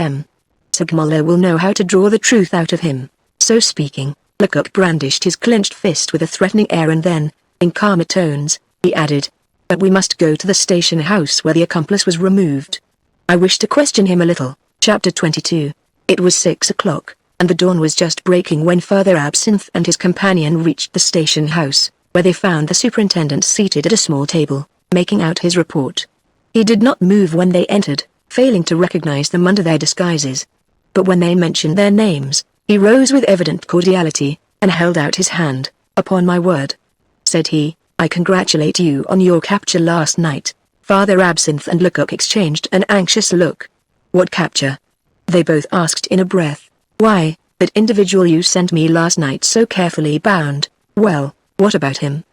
Sigmuller will know how to draw the truth out of him." So speaking, Lecoq brandished his clenched fist with a threatening air, and then, in calmer tones, he added, "But we must go to the station house where the accomplice was removed. I wish to question him a little." Chapter 22. It was 6 o'clock, and the dawn was just breaking when Father Absinthe and his companion reached the station house, where they found the superintendent seated at a small table, making out his report. He did not move when they entered, failing to recognize them under their disguises. But when they mentioned their names, he rose with evident cordiality, and held out his hand. "Upon my word," said he, "I congratulate you on your capture last night." Father Absinthe and Lecoq exchanged an anxious look. "What capture?" they both asked in a breath. "Why, that individual you sent me last night so carefully bound." "Well, what about him?"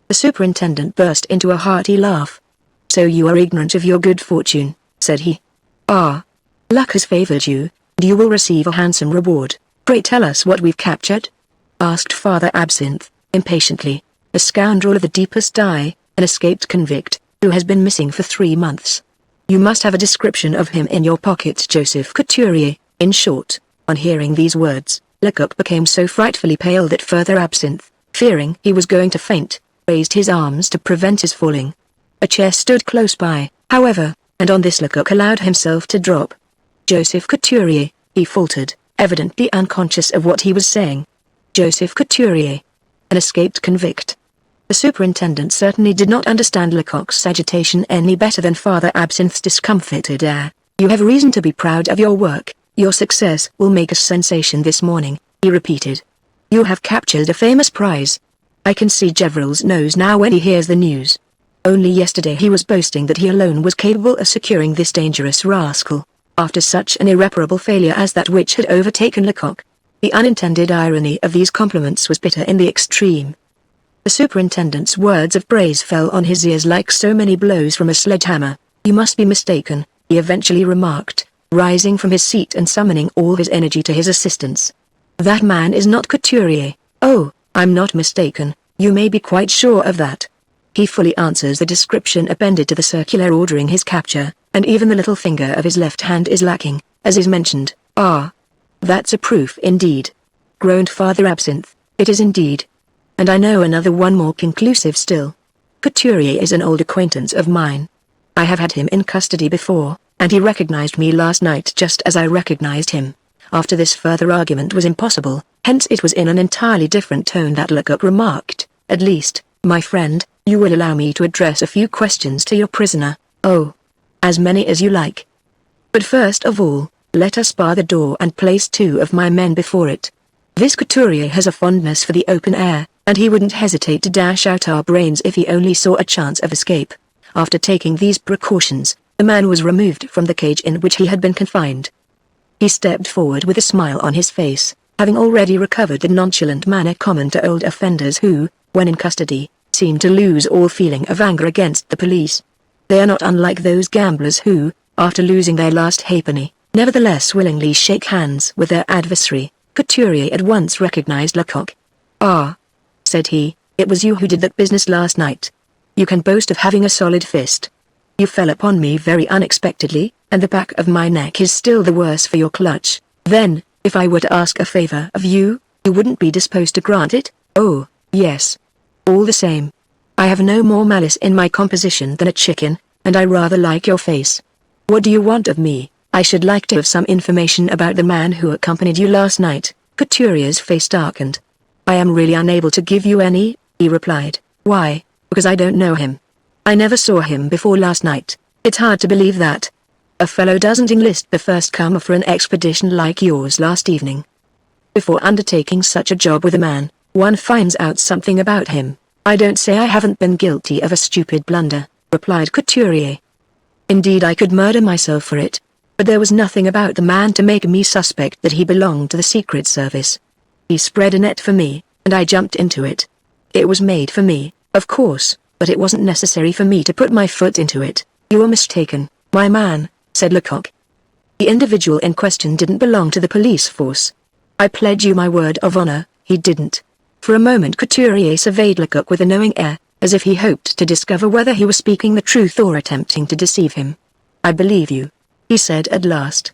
The superintendent burst into a hearty laugh. "So you are ignorant of your good fortune," said he. "Ah, luck has favored you, and you will receive a handsome reward. Pray tell us what we've captured?" asked Father Absinthe, impatiently. "A scoundrel of the deepest dye, an escaped convict, who has been missing for 3 months. You must have a description of him in your pocket, Joseph Couturier." In short, on hearing these words, Lecoq became so frightfully pale that Father Absinthe, fearing he was going to faint, raised his arms to prevent his falling. A chair stood close by, however, and on this Lecoq allowed himself to drop. "Joseph Couturier," he faltered, evidently unconscious of what he was saying. "Joseph Couturier. An escaped convict." The superintendent certainly did not understand Lecoq's agitation any better than Father Absinthe's discomfited air. "You have reason to be proud of your work. Your success will make a sensation this morning," he repeated. "You have captured a famous prize. I can see Gevril's nose now when he hears the news. Only yesterday he was boasting that he alone was capable of securing this dangerous rascal. After such an irreparable failure as that which had overtaken Lecoq, the unintended irony of these compliments was bitter in the extreme. The superintendent's words of praise fell on his ears like so many blows from a sledgehammer. "You must be mistaken," he eventually remarked, rising from his seat and summoning all his energy to his assistance. "That man is not Couturier." "Oh, I'm not mistaken, you may be quite sure of that. He fully answers the description appended to the circular ordering his capture, and even the little finger of his left hand is lacking, as is mentioned." "Ah, that's a proof indeed," groaned Father Absinthe. "It is indeed. And I know another one more conclusive still. Couturier is an old acquaintance of mine. I have had him in custody before, and he recognized me last night just as I recognized him." After this further argument was impossible, hence it was in an entirely different tone that Lecoq remarked, "At least, my friend, you will allow me to address a few questions to your prisoner." "Oh, as many as you like. But first of all, let us bar the door and place 2 of my men before it. This Couturier has a fondness for the open air, and he wouldn't hesitate to dash out our brains if he only saw a chance of escape." After taking these precautions, the man was removed from the cage in which he had been confined. He stepped forward with a smile on his face, having already recovered the nonchalant manner common to old offenders who, when in custody, seem to lose all feeling of anger against the police. They are not unlike those gamblers who, after losing their last halfpenny, nevertheless willingly shake hands with their adversary. Couturier at once recognized Lecoq. "Ah," said he, "it was you who did that business last night. You can boast of having a solid fist." You fell upon me very unexpectedly, and the back of my neck is still the worse for your clutch. Then, if I were to ask a favor of you, you wouldn't be disposed to grant it? Oh, yes. All the same. I have no more malice in my composition than a chicken, and I rather like your face. What do you want of me? I should like to have some information about the man who accompanied you last night. Couturier's face darkened. I am really unable to give you any, he replied. Why? Because I don't know him. I never saw him before last night. It's hard to believe that. A fellow doesn't enlist the first comer for an expedition like yours last evening. Before undertaking such a job with a man, one finds out something about him. I don't say I haven't been guilty of a stupid blunder, replied Couturier. Indeed, I could murder myself for it. But there was nothing about the man to make me suspect that he belonged to the Secret Service. He spread a net for me, and I jumped into it. It was made for me, of course, but it wasn't necessary for me to put my foot into it. You are mistaken, my man, said Lecoq. The individual in question didn't belong to the police force. I pledge you my word of honor, he didn't. For a moment Couturier surveyed Lecoq with a knowing air, as if he hoped to discover whether he was speaking the truth or attempting to deceive him. I believe you, he said at last.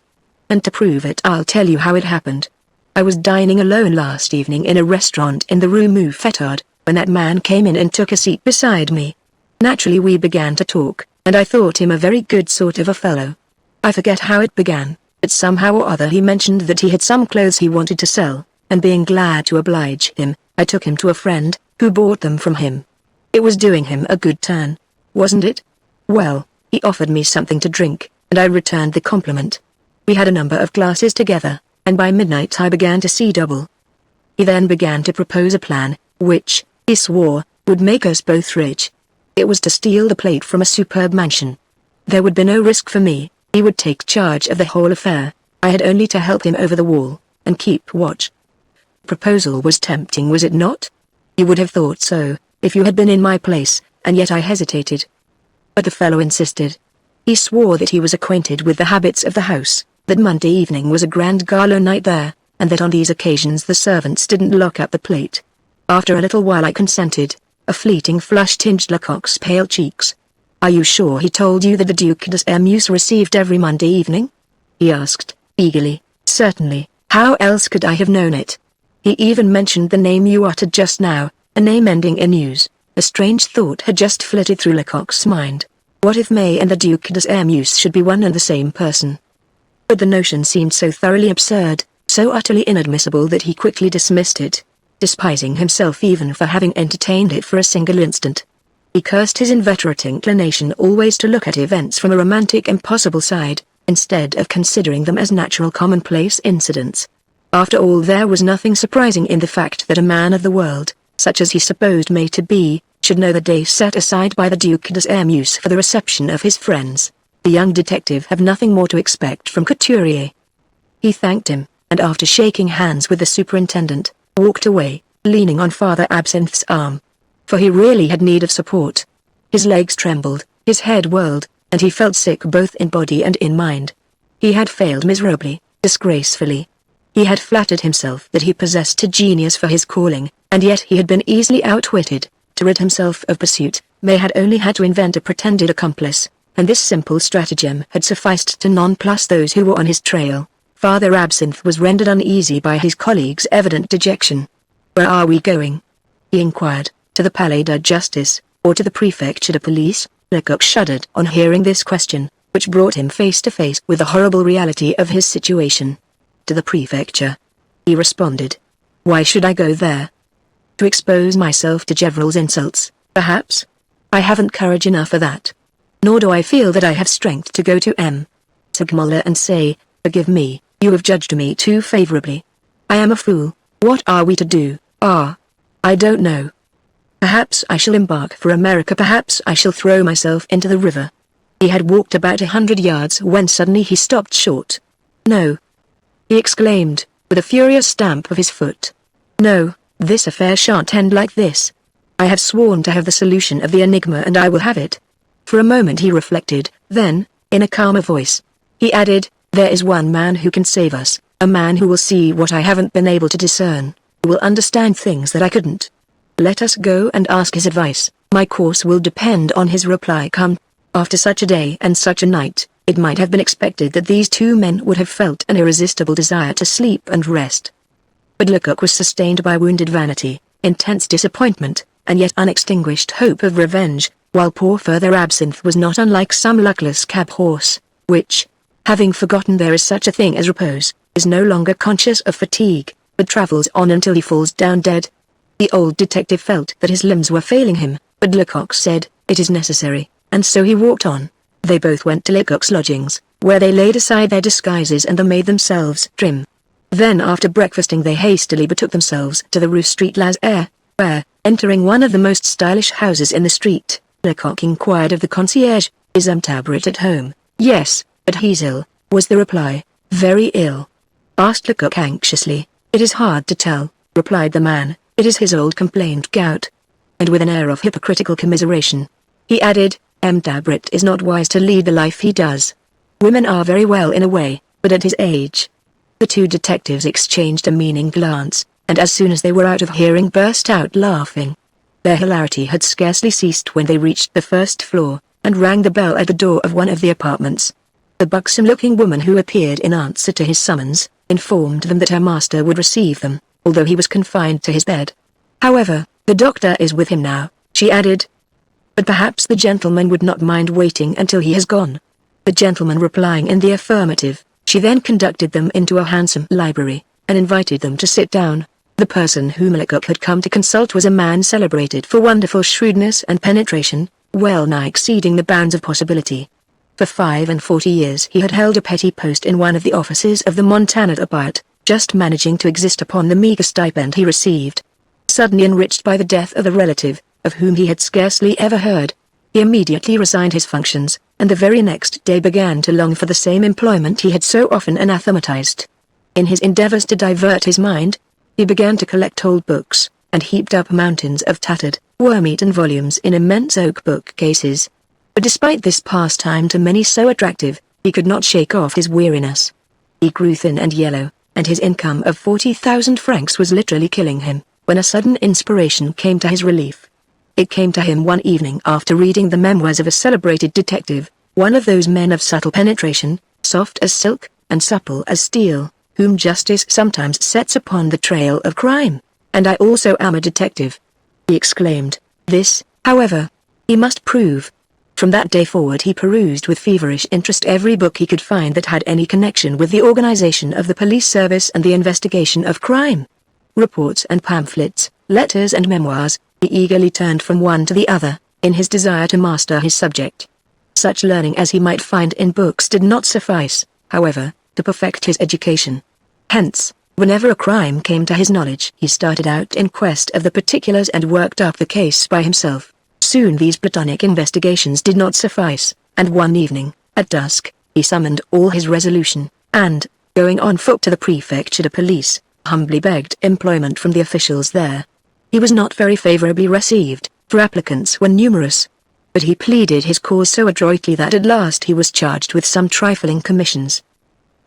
And to prove it I'll tell you how it happened. I was dining alone last evening in a restaurant in the Rue Mouffetard, when that man came in and took a seat beside me. Naturally we began to talk, and I thought him a very good sort of a fellow. I forget how it began, but somehow or other he mentioned that he had some clothes he wanted to sell, and being glad to oblige him, I took him to a friend, who bought them from him. It was doing him a good turn, wasn't it? Well, he offered me something to drink, and I returned the compliment. We had a number of glasses together, and by midnight I began to see double. He then began to propose a plan, which, he swore, would make us both rich. It was to steal the plate from a superb mansion. There would be no risk for me, he would take charge of the whole affair. I had only to help him over the wall, and keep watch. The proposal was tempting, was it not? You would have thought so, if you had been in my place, and yet I hesitated. But the fellow insisted. He swore that he was acquainted with the habits of the house, that Monday evening was a grand gala night there, and that on these occasions the servants didn't lock up the plate. After a little while I consented. A fleeting flush tinged Lecoq's pale cheeks. Are you sure he told you that the Duc de Sairmeuse received every Monday evening? He asked, eagerly. Certainly, how else could I have known it? He even mentioned the name you uttered just now, a name ending in "use." A strange thought had just flitted through Lecoq's mind. What if May and the Duc de Sairmeuse should be one and the same person? But the notion seemed so thoroughly absurd, so utterly inadmissible that he quickly dismissed it, despising himself even for having entertained it for a single instant. He cursed his inveterate inclination always to look at events from a romantic impossible side, instead of considering them as natural commonplace incidents. After all, there was nothing surprising in the fact that a man of the world, such as he supposed May to be, should know the day set aside by the Duc de Sairmeuse for the reception of his friends. The young detective had nothing more to expect from Couturier. He thanked him, and after shaking hands with the superintendent, walked away, leaning on Father Absinthe's arm. For he really had need of support. His legs trembled, his head whirled, and he felt sick both in body and in mind. He had failed miserably, disgracefully. He had flattered himself that he possessed a genius for his calling, and yet he had been easily outwitted. To rid himself of pursuit, May had only had to invent a pretended accomplice, and this simple stratagem had sufficed to nonplus those who were on his trail. Father Absinthe was rendered uneasy by his colleague's evident dejection. Where are we going? He inquired. To the Palais de Justice, or to the Prefecture de Police? Lecoq shuddered on hearing this question, which brought him face to face with the horrible reality of his situation. To the Prefecture, he responded. Why should I go there? To expose myself to Gevrol's insults, perhaps? I haven't courage enough for that. Nor do I feel that I have strength to go to M. Segmuller and say, forgive me, you have judged me too favorably. I am a fool. What are we to do? I don't know. Perhaps I shall embark for America, perhaps I shall throw myself into the river. He had walked about 100 yards when suddenly he stopped short. No, he exclaimed, with a furious stamp of his foot. No, this affair shan't end like this. I have sworn to have the solution of the enigma and I will have it. For a moment he reflected, then, in a calmer voice, he added, there is one man who can save us, a man who will see what I haven't been able to discern, who will understand things that I couldn't. Let us go and ask his advice. My course will depend on his reply. Come. After such a day and such a night, it might have been expected that these two men would have felt an irresistible desire to sleep and rest. But Lecoq was sustained by wounded vanity, intense disappointment, and yet unextinguished hope of revenge, while poor Further Absinthe was not unlike some luckless cab horse, which, having forgotten there is such a thing as repose, is no longer conscious of fatigue, but travels on until he falls down dead. The old detective felt that his limbs were failing him, but Lecoq said, "It is necessary," and so he walked on. They both went to Lecoq's lodgings, where they laid aside their disguises and made themselves trim. Then after breakfasting they hastily betook themselves to the Rue Street Laser, where, entering one of the most stylish houses in the street, Lecoq inquired of the concierge, "Is Tabret at home?" "Yes, but he's ill," was the reply. "Very ill?" asked Lecoq anxiously. "It is hard to tell," replied the man. "It is his old complaint, gout." And with an air of hypocritical commiseration, he added, "Tabret is not wise to lead the life he does. Women are very well in a way, but at his age." The two detectives exchanged a meaning glance, and as soon as they were out of hearing burst out laughing. Their hilarity had scarcely ceased when they reached the first floor, and rang the bell at the door of one of the apartments. The buxom-looking woman who appeared in answer to his summons, informed them that her master would receive them, although he was confined to his bed. "However, the doctor is with him now," she added. "But perhaps the gentleman would not mind waiting until he has gone." The gentleman replying in the affirmative, she then conducted them into a handsome library, and invited them to sit down. The person whom Lecoq had come to consult was a man celebrated for wonderful shrewdness and penetration, well nigh exceeding the bounds of possibility. For 45 years he had held a petty post in one of the offices of the Montana Apart, just managing to exist upon the meager stipend he received. Suddenly enriched by the death of a relative, of whom he had scarcely ever heard, he immediately resigned his functions, and the very next day began to long for the same employment he had so often anathematized. In his endeavors to divert his mind, he began to collect old books, and heaped up mountains of tattered, worm-eaten volumes in immense oak bookcases. But despite this pastime to many so attractive, he could not shake off his weariness. He grew thin and yellow, and his income of 40,000 francs was literally killing him, when a sudden inspiration came to his relief. It came to him one evening after reading the memoirs of a celebrated detective, one of those men of subtle penetration, soft as silk, and supple as steel, whom justice sometimes sets upon the trail of crime. "And I also am a detective," he exclaimed. This, however, he must prove. From that day forward he perused with feverish interest every book he could find that had any connection with the organization of the police service and the investigation of crime. Reports and pamphlets, letters and memoirs, he eagerly turned from one to the other, in his desire to master his subject. Such learning as he might find in books did not suffice, however, to perfect his education. Hence, whenever a crime came to his knowledge he started out in quest of the particulars and worked up the case by himself. Soon these platonic investigations did not suffice, and one evening, at dusk, he summoned all his resolution, and, going on foot to the prefecture of police, humbly begged employment from the officials there. He was not very favorably received, for applicants were numerous. But he pleaded his cause so adroitly that at last he was charged with some trifling commissions.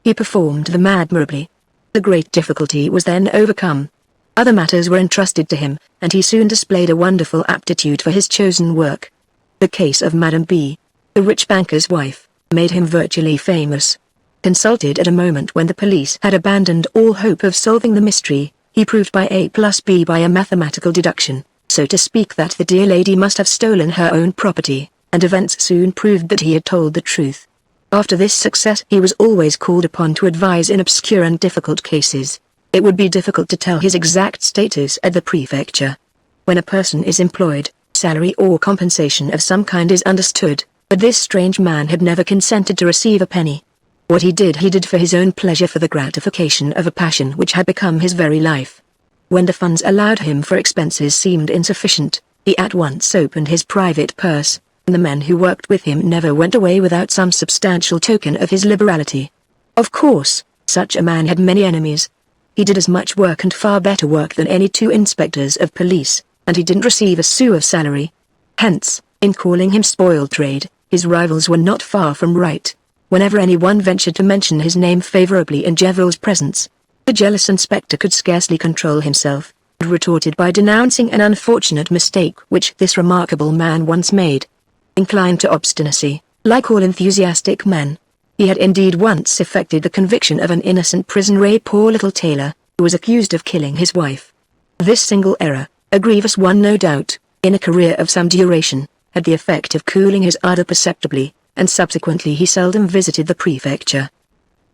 He performed them admirably. The great difficulty was then overcome. Other matters were entrusted to him, and he soon displayed a wonderful aptitude for his chosen work. The case of Madame B., the rich banker's wife, made him virtually famous. Consulted at a moment when the police had abandoned all hope of solving the mystery, he proved by A plus B by a mathematical deduction, so to speak, that the dear lady must have stolen her own property, and events soon proved that he had told the truth. After this success he was always called upon to advise in obscure and difficult cases. It would be difficult to tell his exact status at the prefecture. When a person is employed, salary or compensation of some kind is understood, but this strange man had never consented to receive a penny. What he did for his own pleasure, for the gratification of a passion which had become his very life. When the funds allowed him for expenses seemed insufficient, he at once opened his private purse, and the men who worked with him never went away without some substantial token of his liberality. Of course, such a man had many enemies. He did as much work and far better work than any two inspectors of police, and he didn't receive a sou of salary. Hence, in calling him spoiled trade, his rivals were not far from right. Whenever anyone ventured to mention his name favorably in Gevrol's presence, the jealous inspector could scarcely control himself, and retorted by denouncing an unfortunate mistake which this remarkable man once made. inclined to obstinacy, like all enthusiastic men. He had indeed once effected the conviction of an innocent prison rape poor little tailor, who was accused of killing his wife. This single error, a grievous one no doubt, in a career of some duration, had the effect of cooling his ardor perceptibly, and subsequently he seldom visited the prefecture.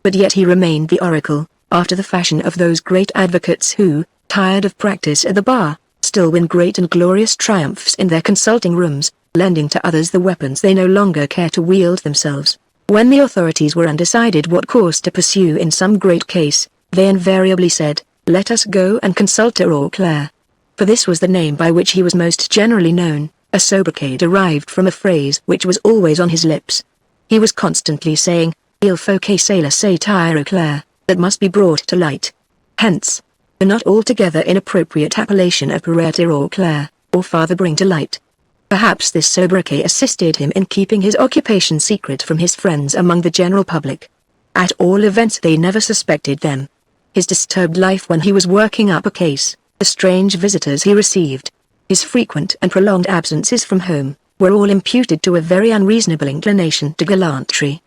But yet he remained the oracle, after the fashion of those great advocates who, tired of practice at the bar, still win great and glorious triumphs in their consulting rooms, lending to others the weapons they no longer care to wield themselves. When the authorities were undecided what course to pursue in some great case, they invariably said, "Let us go and consult Tirauclair." For this was the name by which he was most generally known, a sobriquet derived from a phrase which was always on his lips. He was constantly saying, "Il faut que cela soit Tirauclair," that must be brought to light. Hence, the not altogether inappropriate appellation of Père Tirauclair, or Father Bring to Light. Perhaps this sobriquet assisted him in keeping his occupation secret from his friends among the general public. At all events they never suspected them. His disturbed life when he was working up a case, the strange visitors he received, his frequent and prolonged absences from home, were all imputed to a very unreasonable inclination to gallantry.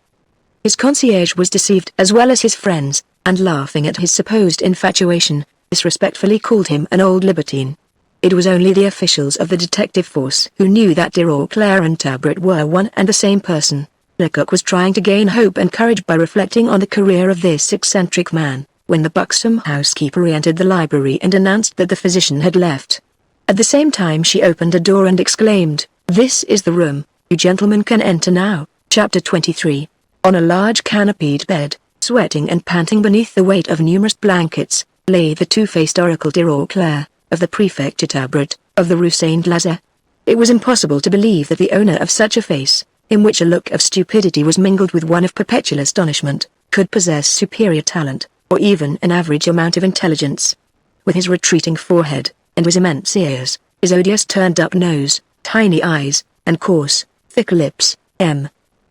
His concierge was deceived as well as his friends, and laughing at his supposed infatuation, disrespectfully called him an old libertine. It was only the officials of the detective force who knew that Tirauclair and Tabret were one and the same person. Lecoq was trying to gain hope and courage by reflecting on the career of this eccentric man, when the buxom housekeeper re-entered the library and announced that the physician had left. At the same time she opened a door and exclaimed, "This is the room, you gentlemen can enter now." Chapter 23. On a large canopied bed, sweating and panting beneath the weight of numerous blankets, lay the two-faced oracle Tirauclair, of the Prefecture Tabret, of the Rue Saint-Lazare. It was impossible to believe that the owner of such a face, in which a look of stupidity was mingled with one of perpetual astonishment, could possess superior talent, or even an average amount of intelligence. With his retreating forehead, and his immense ears, his odious turned-up nose, tiny eyes, and coarse, thick lips,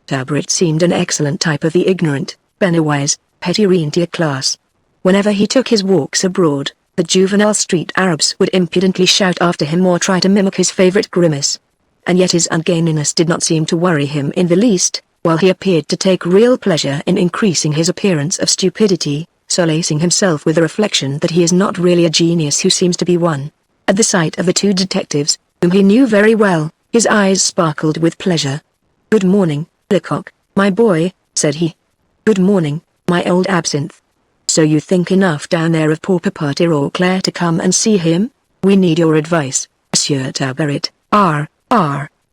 Tabret seemed an excellent type of the ignorant, Benawise, petty rentier class. Whenever he took his walks abroad, the juvenile street Arabs would impudently shout after him or try to mimic his favorite grimace. And yet his ungainliness did not seem to worry him in the least, while he appeared to take real pleasure in increasing his appearance of stupidity, solacing himself with the reflection that he is not really a genius who seems to be one. At the sight of the two detectives, whom he knew very well, his eyes sparkled with pleasure. "Good morning, Lecoq, my boy," said he. "Good morning, my old absinthe. So you think enough down there of poor Papa Tirauclair to come and see him? We need your advice, Monsieur Tabret.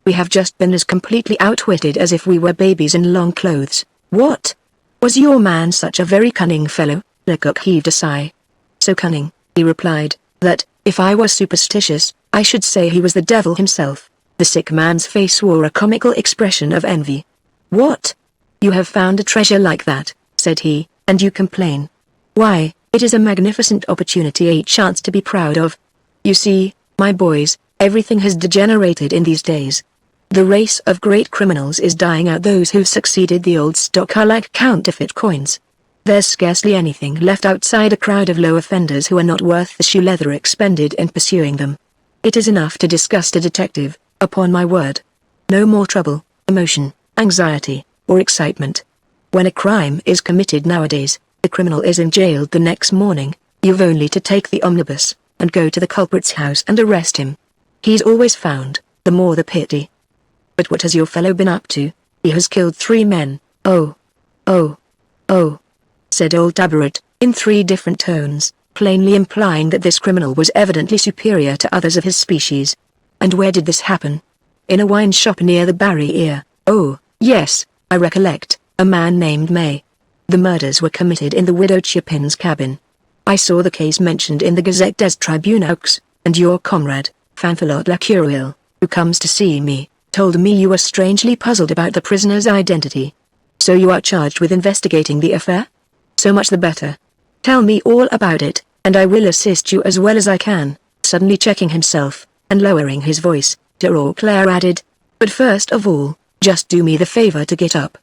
We have just been as completely outwitted as if we were babies in long clothes." "What? Was your man such a very cunning fellow?" Lecoq heaved a sigh. "So cunning," he replied, "that, if I was superstitious, I should say he was the devil himself." The sick man's face wore a comical expression of envy. "What? You have found a treasure like that," said he, "and you complain. Why, it is a magnificent opportunity, a chance to be proud of. You see, my boys, everything has degenerated in these days. The race of great criminals is dying out. Those who've succeeded the old stock are like counterfeit coins. There's scarcely anything left outside a crowd of low offenders who are not worth the shoe leather expended in pursuing them. It is enough to disgust a detective, upon my word. No more trouble, emotion, anxiety, or excitement. When a crime is committed nowadays, the criminal is jailed the next morning. You've only to take the omnibus, and go to the culprit's house and arrest him. He's always found, the more the pity. But what has your fellow been up to? He has killed 3 men. Oh, said old Tabret, in 3 different tones, plainly implying that this criminal was evidently superior to others of his species. And where did this happen? In a wine shop near the Barriere. Oh, yes, I recollect, a man named May. The murders were committed in the widow Chapin's cabin. I saw the case mentioned in the Gazette des Tribunaux, and your comrade, Fanfalot Lacuriel, who comes to see me, told me you were strangely puzzled about the prisoner's identity. So you are charged with investigating the affair? So much the better. Tell me all about it, and I will assist you as well as I can." Suddenly checking himself, and lowering his voice, Tirauclair added, "But first of all, just do me the favor to get up.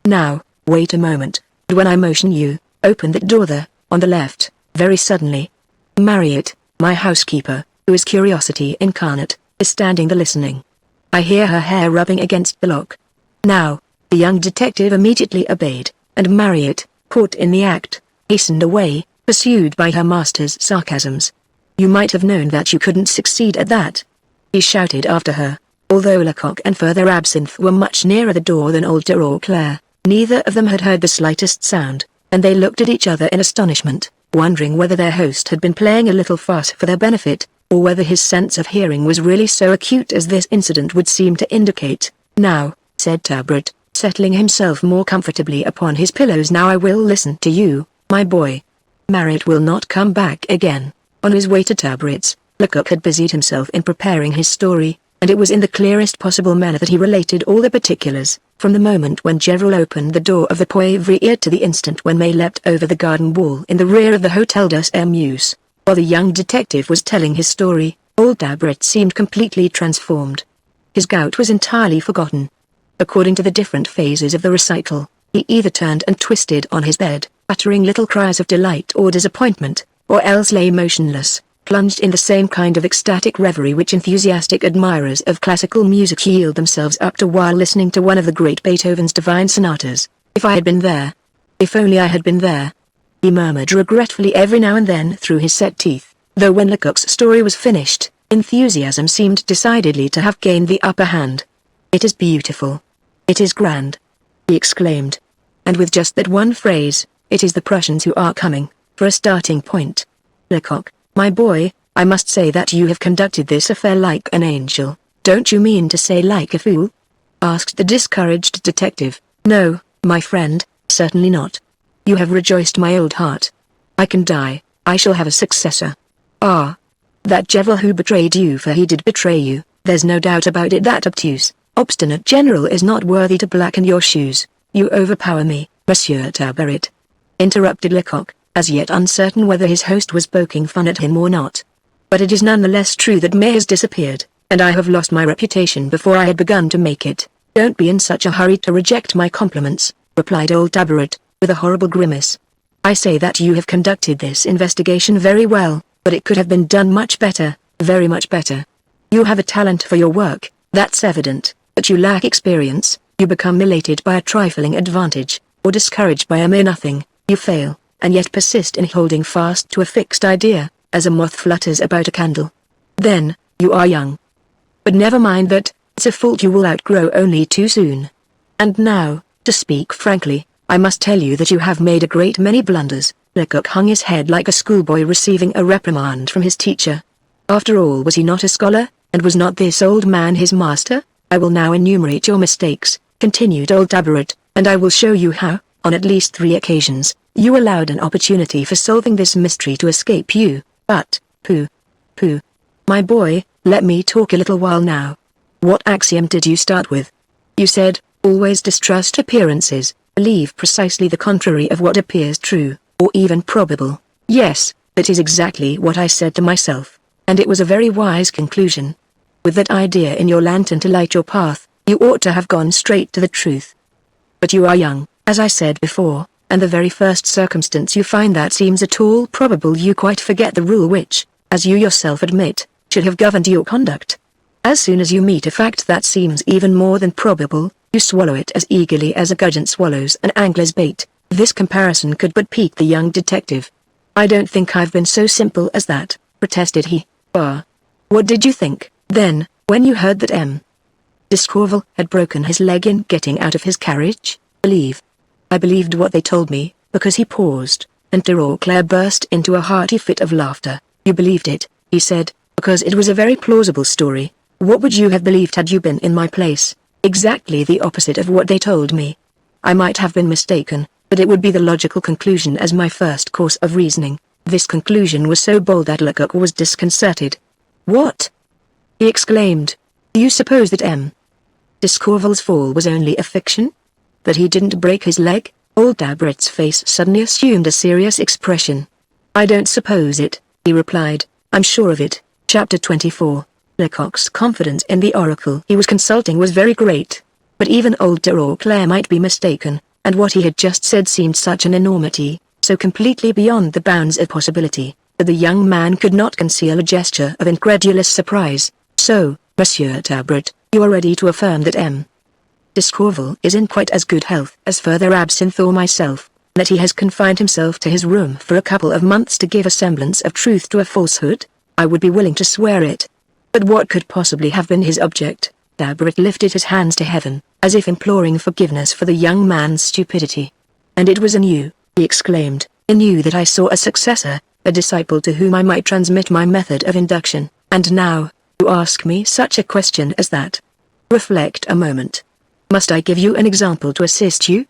Now, wait a moment, and when I motion you, open that door there, on the left, very suddenly. Marriott, my housekeeper, who is curiosity incarnate, is standing there listening. I hear her hair rubbing against the lock. Now, the young detective immediately obeyed, and Marriott, caught in the act, hastened away, pursued by her master's sarcasms. You might have known that you couldn't succeed at that, he shouted after her. Although Lecoq and Further Absinthe were much nearer the door than old de Rauclair, neither of them had heard the slightest sound, and they looked at each other in astonishment, wondering whether their host had been playing a little farce for their benefit, or whether his sense of hearing was really so acute as this incident would seem to indicate. Now, said Talbot, settling himself more comfortably upon his pillows, now I will listen to you, my boy. Marriott will not come back again. On his way to Talbot's, Lecoq had busied himself in preparing his story, and it was in the clearest possible manner that he related all the particulars, from the moment when Gevril opened the door of the Poivriere to the instant when May leapt over the garden wall in the rear of the Hotel des Hermius. While the young detective was telling his story, old Talbot seemed completely transformed. His gout was entirely forgotten. According to the different phases of the recital, he either turned and twisted on his bed, uttering little cries of delight or disappointment, or else lay motionless, plunged in the same kind of ecstatic reverie which enthusiastic admirers of classical music yield themselves up to while listening to one of the great Beethoven's divine sonatas. If I had been there. If only I had been there. He murmured regretfully every now and then through his set teeth, though when Lecoq's story was finished, enthusiasm seemed decidedly to have gained the upper hand. It is beautiful. It is grand, he exclaimed. And with just that one phrase, it is the Prussians who are coming, for a starting point. Lecoq, my boy, I must say that you have conducted this affair like an angel. Don't you mean to say like a fool? Asked the discouraged detective. No, my friend, certainly not. You have rejoiced my old heart. I can die, I shall have a successor. Ah, that Gevril who betrayed you, for he did betray you, there's no doubt about it. That obtuse, obstinate general is not worthy to blacken your shoes. You overpower me, Monsieur Talbot. Interrupted Lecoq, as yet uncertain whether his host was poking fun at him or not. But it is none the less true that May has disappeared, and I have lost my reputation before I had begun to make it. Don't be in such a hurry to reject my compliments, replied old Talbot, with a horrible grimace. I say that you have conducted this investigation very well, but it could have been done much better, very much better. You have a talent for your work, that's evident, but you lack experience. You become elated by a trifling advantage, or discouraged by a mere nothing. You fail, and yet persist in holding fast to a fixed idea, as a moth flutters about a candle. Then, you are young. But never mind that, it's a fault you will outgrow only too soon. And now, to speak frankly, I must tell you that you have made a great many blunders. Lecoq hung his head like a schoolboy receiving a reprimand from his teacher. After all, was he not a scholar, and was not this old man his master? I will now enumerate your mistakes, continued old Talbot, and I will show you how, on at least 3 occasions, you allowed an opportunity for solving this mystery to escape you. But, pooh. My boy, let me talk a little while now. What axiom did you start with? You said, always distrust appearances, believe precisely the contrary of what appears true, or even probable. Yes, that is exactly what I said to myself, and it was a very wise conclusion. With that idea in your lantern to light your path, you ought to have gone straight to the truth. But you are young, as I said before, and the very first circumstance you find that seems at all probable you quite forget the rule which, as you yourself admit, should have governed your conduct. As soon as you meet a fact that seems even more than probable, you swallow it as eagerly as a gudgeon swallows an angler's bait. This comparison could but pique the young detective. I don't think I've been so simple as that, protested he. What did you think, then, when you heard that M. D'Escorval had broken his leg in getting out of his carriage? I believed what they told me, because he paused, and de Rauclair burst into a hearty fit of laughter. You believed it, he said, because it was a very plausible story. What would you have believed had you been in my place? Exactly the opposite of what they told me. I might have been mistaken, but it would be the logical conclusion as my first course of reasoning. This conclusion was so bold that Lecoq was disconcerted. What? He exclaimed. Do you suppose that M. D'Escorval's fall was only a fiction? That he didn't break his leg? Old Talbot's face suddenly assumed a serious expression. I don't suppose it, he replied. I'm sure of it. Chapter 24. Lecoq's confidence in the oracle he was consulting was very great. But even old de Rauclair might be mistaken, and what he had just said seemed such an enormity, so completely beyond the bounds of possibility, that the young man could not conceal a gesture of incredulous surprise. So, Monsieur Talbot, You are ready to affirm that M. Discorval is in quite as good health as Father Absinthe or myself, that he has confined himself to his room for a couple of months to give a semblance of truth to a falsehood? I would be willing to swear it. But what could possibly have been his object? Dabrit lifted his hands to heaven, as if imploring forgiveness for the young man's stupidity. And it was in you, he exclaimed, in you that I saw a successor, a disciple to whom I might transmit my method of induction, and now, you ask me such a question as that. Reflect a moment. Must I give you an example to assist you?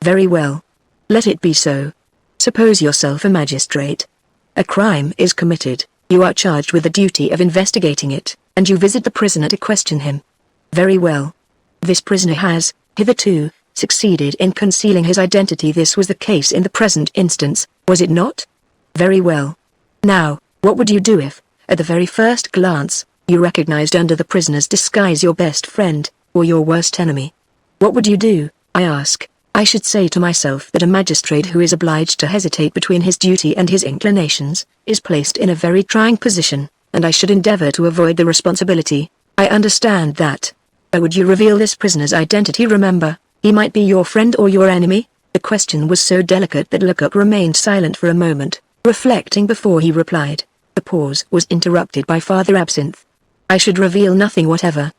Very well. Let it be so. Suppose yourself a magistrate. A crime is committed, you are charged with the duty of investigating it, and you visit the prisoner to question him. Very well. This prisoner has, hitherto, succeeded in concealing his identity. This was the case in the present instance, was it not? Very well. Now, what would you do if, at the very first glance, you recognized under the prisoner's disguise your best friend, or your worst enemy? What would you do, I ask? I should say to myself that a magistrate who is obliged to hesitate between his duty and his inclinations, is placed in a very trying position, and I should endeavor to avoid the responsibility. I understand that. But would you reveal this prisoner's identity? Remember, he might be your friend or your enemy. The question was so delicate that Lecoq remained silent for a moment, reflecting before he replied. The pause was interrupted by Father Absinthe. I should reveal nothing whatever,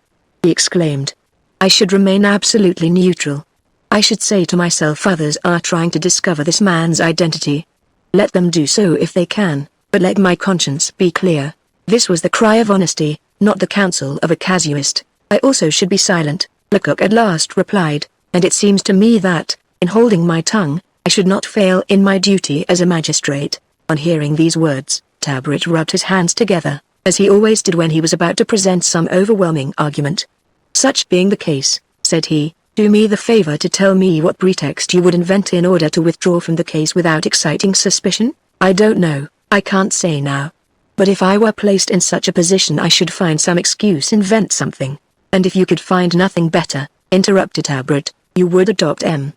he exclaimed. I should remain absolutely neutral. I should say to myself, others are trying to discover this man's identity. Let them do so if they can, but let my conscience be clear. This was the cry of honesty, not the counsel of a casuist. I also should be silent, Lecoq at last replied, and it seems to me that, in holding my tongue, I should not fail in my duty as a magistrate. On hearing these words, Tabrit rubbed his hands together, as he always did when he was about to present some overwhelming argument. Such being the case, said he, do me the favor to tell me what pretext you would invent in order to withdraw from the case without exciting suspicion. I don't know, I can't say now. But if I were placed in such a position I should find some excuse, invent something. And if you could find nothing better, interrupted Tabrit, you would adopt M.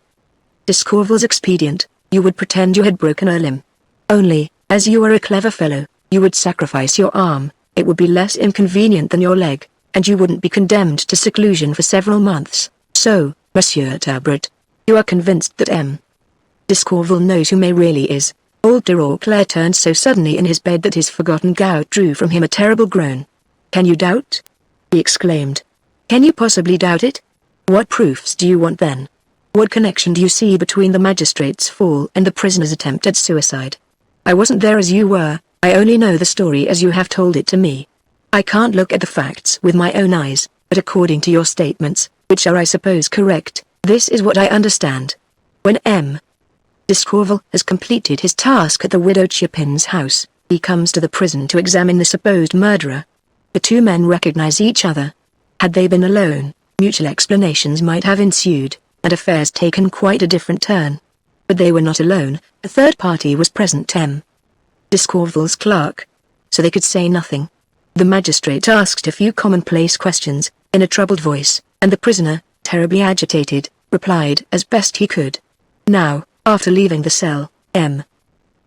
Discorval's expedient, you would pretend you had broken a limb. Only, as you are a clever fellow, you would sacrifice your arm, it would be less inconvenient than your leg, and you wouldn't be condemned to seclusion for several months. So, Monsieur Tabrit, you are convinced that M. Discorval knows who May really is. Old de Rauclair turned so suddenly in his bed that his forgotten gout drew from him a terrible groan. Can you doubt? He exclaimed. Can you possibly doubt it? What proofs do you want then? What connection do you see between the magistrate's fall and the prisoner's attempt at suicide? I wasn't there as you were, I only know the story as you have told it to me. I can't look at the facts with my own eyes, but according to your statements, which are I suppose correct, this is what I understand. When M. Discorval has completed his task at the widow Chapin's house, he comes to the prison to examine the supposed murderer. The two men recognize each other. Had they been alone, mutual explanations might have ensued, and affairs taken quite a different turn. But they were not alone, a third party was present, M. Discorval's clerk. So they could say nothing. The magistrate asked a few commonplace questions, in a troubled voice, and the prisoner, terribly agitated, replied as best he could. Now, after leaving the cell, M.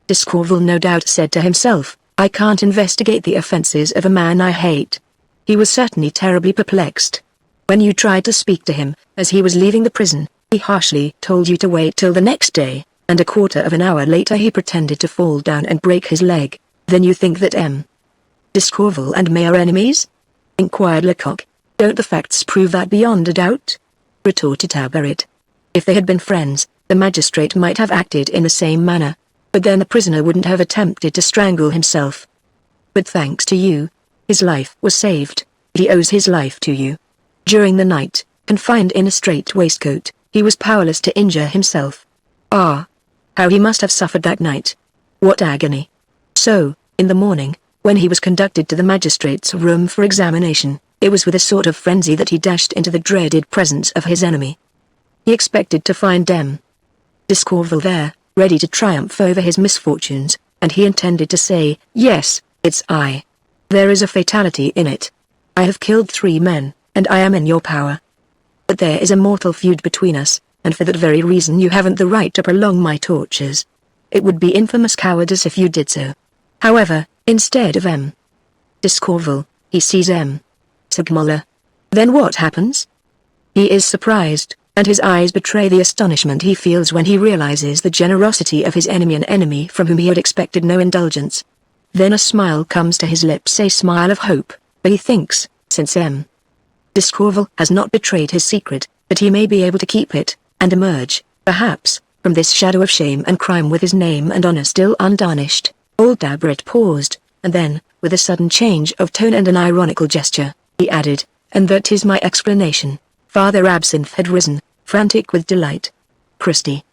Discorval no doubt said to himself, I can't investigate the offences of a man I hate. He was certainly terribly perplexed. When you tried to speak to him, as he was leaving the prison, he harshly told you to wait till the next day, and a quarter of an hour later he pretended to fall down and break his leg. Then you think that M. Discorval and May are enemies? Inquired Lecoq. Don't the facts prove that beyond a doubt? Retorted Tabrit. If they had been friends, the magistrate might have acted in the same manner, but then the prisoner wouldn't have attempted to strangle himself. But thanks to you, his life was saved. He owes his life to you. During the night, confined in a strait waistcoat, he was powerless to injure himself. Ah! How he must have suffered that night. What agony! So, in the morning, when he was conducted to the magistrate's room for examination, it was with a sort of frenzy that he dashed into the dreaded presence of his enemy. He expected to find M. Discorval there, ready to triumph over his misfortunes, and he intended to say, yes, it's I. There is a fatality in it. I have killed 3 men, and I am in your power. But there is a mortal feud between us, and for that very reason you haven't the right to prolong my tortures. It would be infamous cowardice if you did so. However, instead of M. Discorval, he sees M. Segmuller. Then what happens? He is surprised, and his eyes betray the astonishment he feels when he realizes the generosity of his enemy, an enemy from whom he had expected no indulgence. Then a smile comes to his lips, a smile of hope, for he thinks, since M. Discorval has not betrayed his secret, that he may be able to keep it, and emerge, perhaps, from this shadow of shame and crime with his name and honor still untarnished. Old Dabret paused, and then, with a sudden change of tone and an ironical gesture, he added, "And that is my explanation." Father Absinthe had risen, frantic with delight. "Christie!"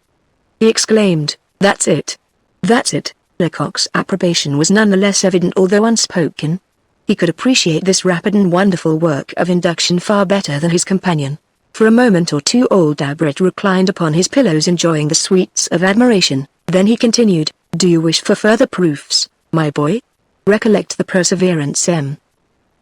he exclaimed, "that's it. That's it." Lecoq's approbation was none the less evident although unspoken. He could appreciate this rapid and wonderful work of induction far better than his companion. For a moment or two old Dabret reclined upon his pillows enjoying the sweets of admiration, then he continued, "Do you wish for further proofs, my boy? Recollect the perseverance M.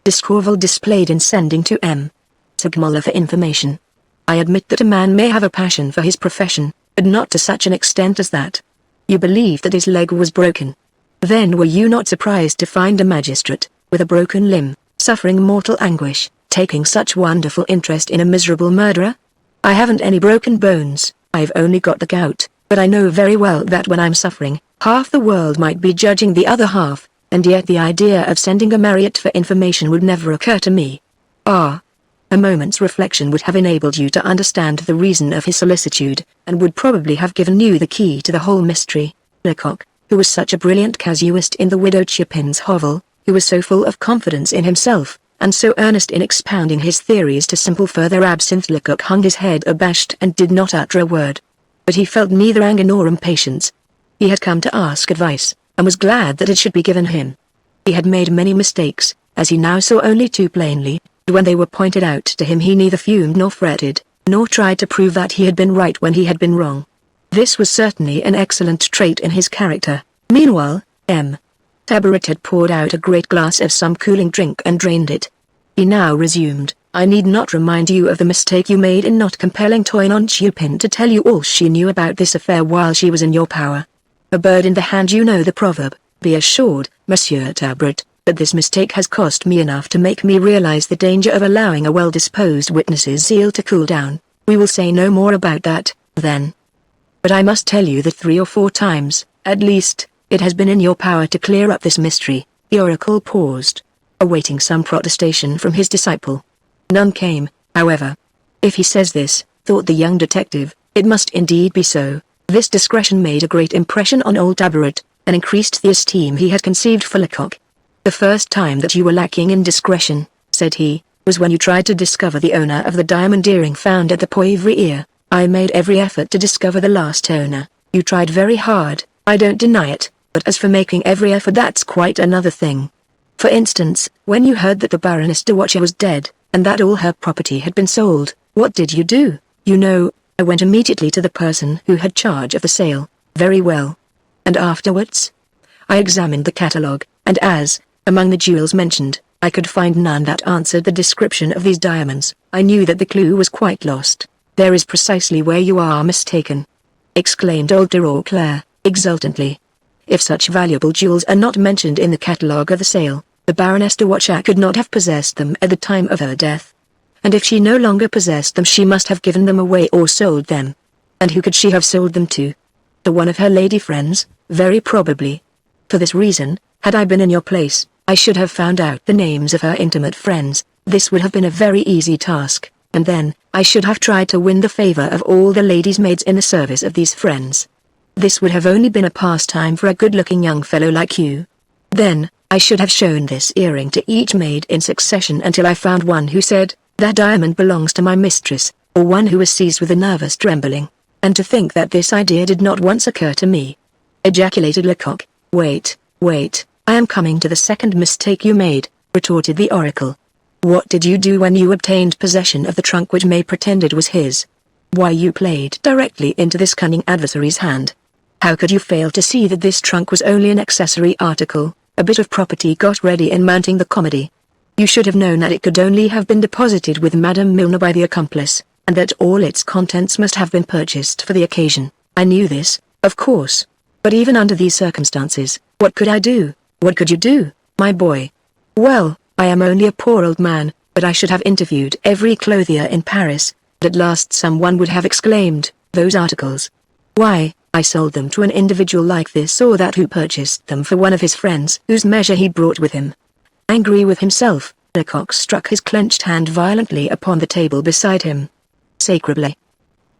Discorval displayed in sending to M. Sigmuller for information. I admit that a man may have a passion for his profession, but not to such an extent as that. You believe that his leg was broken. Then were you not surprised to find a magistrate, with a broken limb, suffering mortal anguish, taking such wonderful interest in a miserable murderer? I haven't any broken bones, I've only got the gout, but I know very well that when I'm suffering, half the world might be judging the other half, and yet the idea of sending a Marriott for information would never occur to me. Ah! A moment's reflection would have enabled you to understand the reason of his solicitude, and would probably have given you the key to the whole mystery. Lecoq, who was such a brilliant casuist in the widow Chapin's hovel, who was so full of confidence in himself, and so earnest in expounding his theories to simple Father Absinthe. Lecoq hung his head abashed and did not utter a word. But he felt neither anger nor impatience. He had come to ask advice, and was glad that it should be given him. He had made many mistakes, as he now saw only too plainly, and when they were pointed out to him he neither fumed nor fretted, nor tried to prove that he had been right when he had been wrong. This was certainly an excellent trait in his character. Meanwhile, M. Tabaret had poured out a great glass of some cooling drink and drained it. He now resumed, "I need not remind you of the mistake you made in not compelling Toinon Chupin to tell you all she knew about this affair while she was in your power. A bird in the hand, you know the proverb. Be assured, Monsieur Tabaret, that this mistake has cost me enough to make me realize the danger of allowing a well-disposed witness's zeal to cool down. We will say no more about that, then. But I must tell you that 3 or 4 times, at least, it has been in your power to clear up this mystery." The oracle paused, awaiting some protestation from his disciple. None came, however. If he says this, thought the young detective, it must indeed be so. This discretion made a great impression on old Tabaret, and increased the esteem he had conceived for Lecoq. "The first time that you were lacking in discretion," said he, "was when you tried to discover the owner of the diamond earring found at the Poivriere. I made every effort to discover the last owner. You tried very hard, I don't deny it, but as for making every effort, that's quite another thing. For instance, when you heard that the Baroness de Watcher was dead, and that all her property had been sold, what did you do? You know, I went immediately to the person who had charge of the sale." "Very well. And afterwards?" "I examined the catalogue, and as, among the jewels mentioned, I could find none that answered the description of these diamonds, I knew that the clue was quite lost." "There is precisely where you are mistaken," exclaimed old de Rauclair, exultantly. "If such valuable jewels are not mentioned in the catalogue of the sale, the Baroness de Watcher could not have possessed them at the time of her death. And if she no longer possessed them, she must have given them away or sold them. And who could she have sold them to? To one of her lady friends, very probably. For this reason, had I been in your place, I should have found out the names of her intimate friends. This would have been a very easy task, and then, I should have tried to win the favor of all the ladies' maids in the service of these friends. This would have only been a pastime for a good-looking young fellow like you. Then, I should have shown this earring to each maid in succession until I found one who said, 'That diamond belongs to my mistress,' or one who was seized with a nervous trembling. And to think that this idea did not once occur to me," ejaculated Lecoq. Wait, I am coming to the second mistake you made," retorted the oracle. "What did you do when you obtained possession of the trunk which May pretended was his? Why, you played directly into this cunning adversary's hand. How could you fail to see that this trunk was only an accessory article, a bit of property got ready in mounting the comedy? You should have known that it could only have been deposited with Madame Milner by the accomplice, and that all its contents must have been purchased for the occasion. I knew this, of course. But even under these circumstances, what could I do? What could you do, my boy?" "Well, I am only a poor old man, But I should have interviewed every clothier in Paris, and at last someone would have exclaimed, those articles. Why, I sold them to an individual like this or that who purchased them for one of his friends whose measure he brought with him. Angry with himself, Lecoq struck his clenched hand violently upon the table beside him. Sacredly!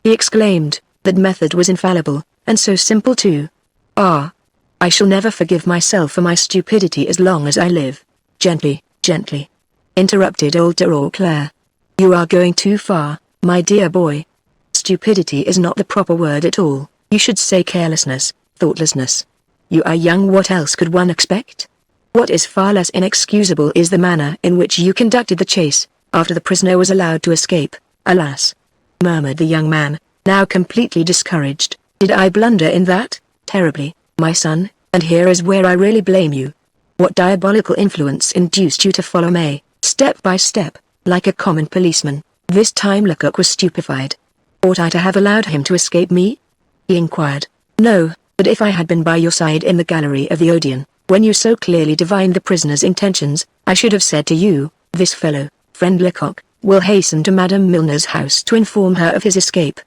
He exclaimed, that method was infallible, and so simple too. Ah! I shall never forgive myself for my stupidity as long as I live. Gently, gently, interrupted old de Roquelaire. You are going too far, my dear boy. Stupidity is not the proper word at all. You should say carelessness, thoughtlessness. You are young, what else could one expect? What is far less inexcusable is the manner in which you conducted the chase, after the prisoner was allowed to escape. Alas! Murmured the young man, now completely discouraged. Did I blunder in that? Terribly, my son, and here is where I really blame you. What diabolical influence induced you to follow May, step by step, like a common policeman? This time Lecoq was stupefied. Ought I to have allowed him to escape me? He inquired. No, but if I had been by your side in the gallery of the Odeon, when you so clearly divined the prisoner's intentions, I should have said to you, this fellow, friend Lecoq, will hasten to Madame Milner's house to inform her of his escape.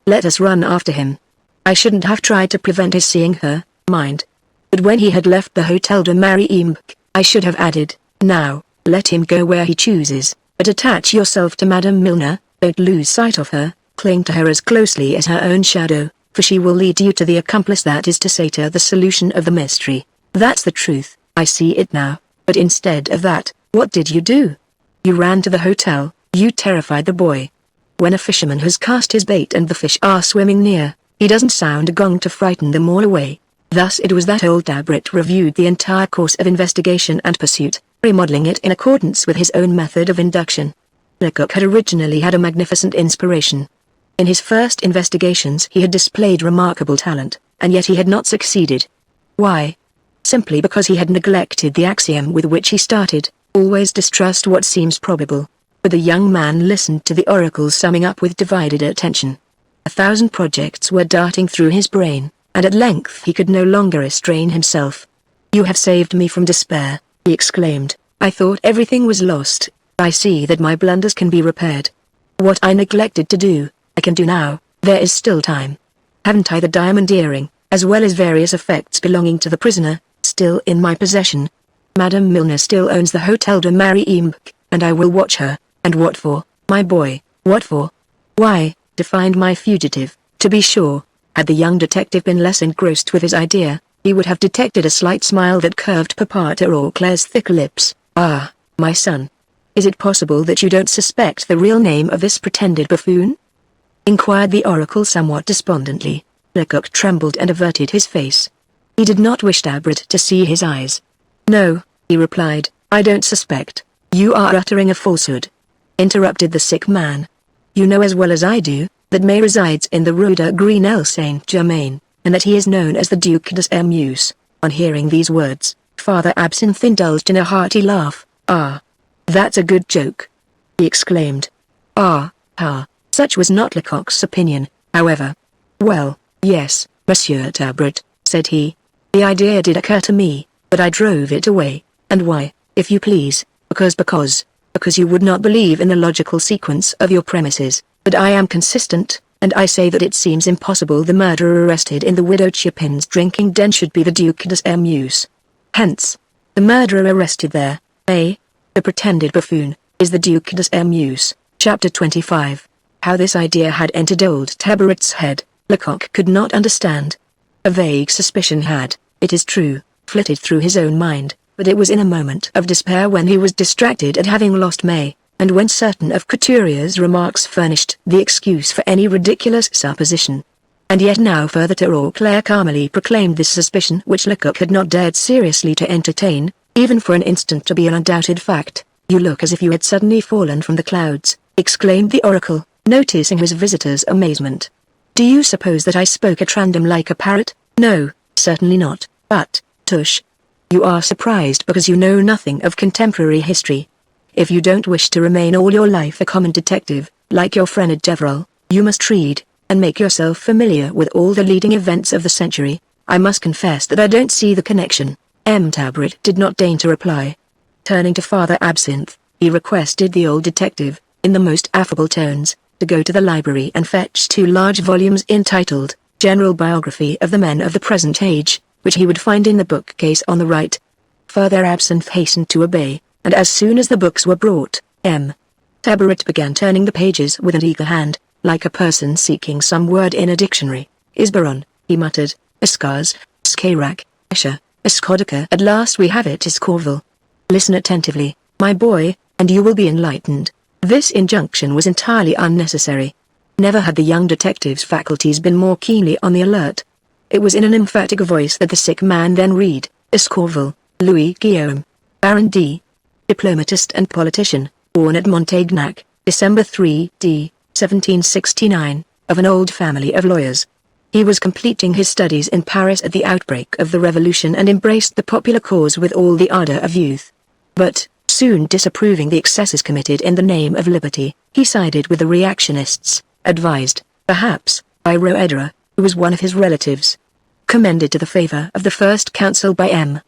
Let us run after him. I shouldn't have tried to prevent his seeing her, mind. But when he had left the Hotel de MagneonBooks, I should have added, now, let him go where he chooses, but attach yourself to Madame Milner, don't lose sight of her, cling to her as closely as her own shadow, for she will lead you to the accomplice, that is to say to the solution of the mystery. That's the truth, I see it now, but instead of that, what did you do? You ran to the hotel, you terrified the boy. When a fisherman has cast his bait and the fish are swimming near, he doesn't sound a gong to frighten them all away. Thus it was that old Dabrit reviewed the entire course of investigation and pursuit, remodeling it in accordance with his own method of induction. Lecoq had originally had a magnificent inspiration. In his first investigations he had displayed remarkable talent, and yet he had not succeeded. Why? Simply because he had neglected the axiom with which he started, always distrust what seems probable. But the young man listened to the oracle's summing up with divided attention. 1,000 projects were darting through his brain, and at length he could no longer restrain himself. You have saved me from despair, he exclaimed. I thought everything was lost. I see that my blunders can be repaired. What I neglected to do, I can do now. There is still time. Haven't I the diamond earring, as well as various effects belonging to the prisoner, still in my possession? Madame Milner still owns the Hotel de MagneonBooks, and I will watch her. And what for, my boy, what for? Why, to find my fugitive, to be sure. Had the young detective been less engrossed with his idea, he would have detected a slight smile that curved Papa de Roquelaire's thick lips. Ah, my son. Is it possible that you don't suspect the real name of this pretended buffoon? Inquired the oracle somewhat despondently. Lecoq trembled and averted his face. He did not wish Dabrit to see his eyes. No, he replied, I don't suspect. You are uttering a falsehood. Interrupted the sick man. You know as well as I do, that May resides in the Rue de Grenelle Saint-Germain, and that he is known as the Duc de Monsieur. On hearing these words, Father Absinthe indulged in a hearty laugh. Ah! That's a good joke! He exclaimed. Ah, such was not Lecoq's opinion, however. Well, yes, Monsieur Dabrit, said he. The idea did occur to me, but I drove it away. And why, if you please? Because you would not believe in the logical sequence of your premises, but I am consistent, and I say that it seems impossible the murderer arrested in the Widow Chupin's drinking den should be the Duc de Monsieur. Hence, the murderer arrested there, the pretended buffoon, is the Duc de Monsieur. Chapter 25. How this idea had entered old Tabaret's head, Lecoq could not understand. A vague suspicion had, it is true, flitted through his own mind, but it was in a moment of despair when he was distracted at having lost May, and when certain of Couturier's remarks furnished the excuse for any ridiculous supposition. And yet now further de Roquelaire calmly proclaimed this suspicion which Lecoq had not dared seriously to entertain, even for an instant, to be an undoubted fact. You look as if you had suddenly fallen from the clouds, exclaimed the oracle, noticing his visitor's amazement. Do you suppose that I spoke at random like a parrot? No, certainly not, but, tush. You are surprised because you know nothing of contemporary history. If you don't wish to remain all your life a common detective, like your friend Gaboriau, you must read, and make yourself familiar with all the leading events of the century. I must confess that I don't see the connection. Dabrit did not deign to reply. Turning to Father Absinthe, He requested the old detective, in the most affable tones, to go to the library and fetch 2 large volumes entitled, General Biography of the Men of the Present Age, which he would find in the bookcase on the right. Father Absinthe hastened to obey, and as soon as the books were brought, M. Tabaret began turning the pages with an eager hand, like a person seeking some word in a dictionary. Isbaron, he muttered, Escars, Skarak, Escher, Escodica. At last we have it, Iscorval. Listen attentively, my boy, and you will be enlightened. This injunction was entirely unnecessary. Never had the young detective's faculties been more keenly on the alert. It was in an emphatic voice that the sick man then read, Escorval, Louis Guillaume, Baron D. Diplomatist and politician, born at Montaignac, December 3 d. 1769, of an old family of lawyers. He was completing his studies in Paris at the outbreak of the Revolution and embraced the popular cause with all the ardor of youth. But, soon disapproving the excesses committed in the name of liberty, he sided with the reactionists, advised, perhaps, by Roedera, who was one of his relatives. Commended to the favor of the First Council by M.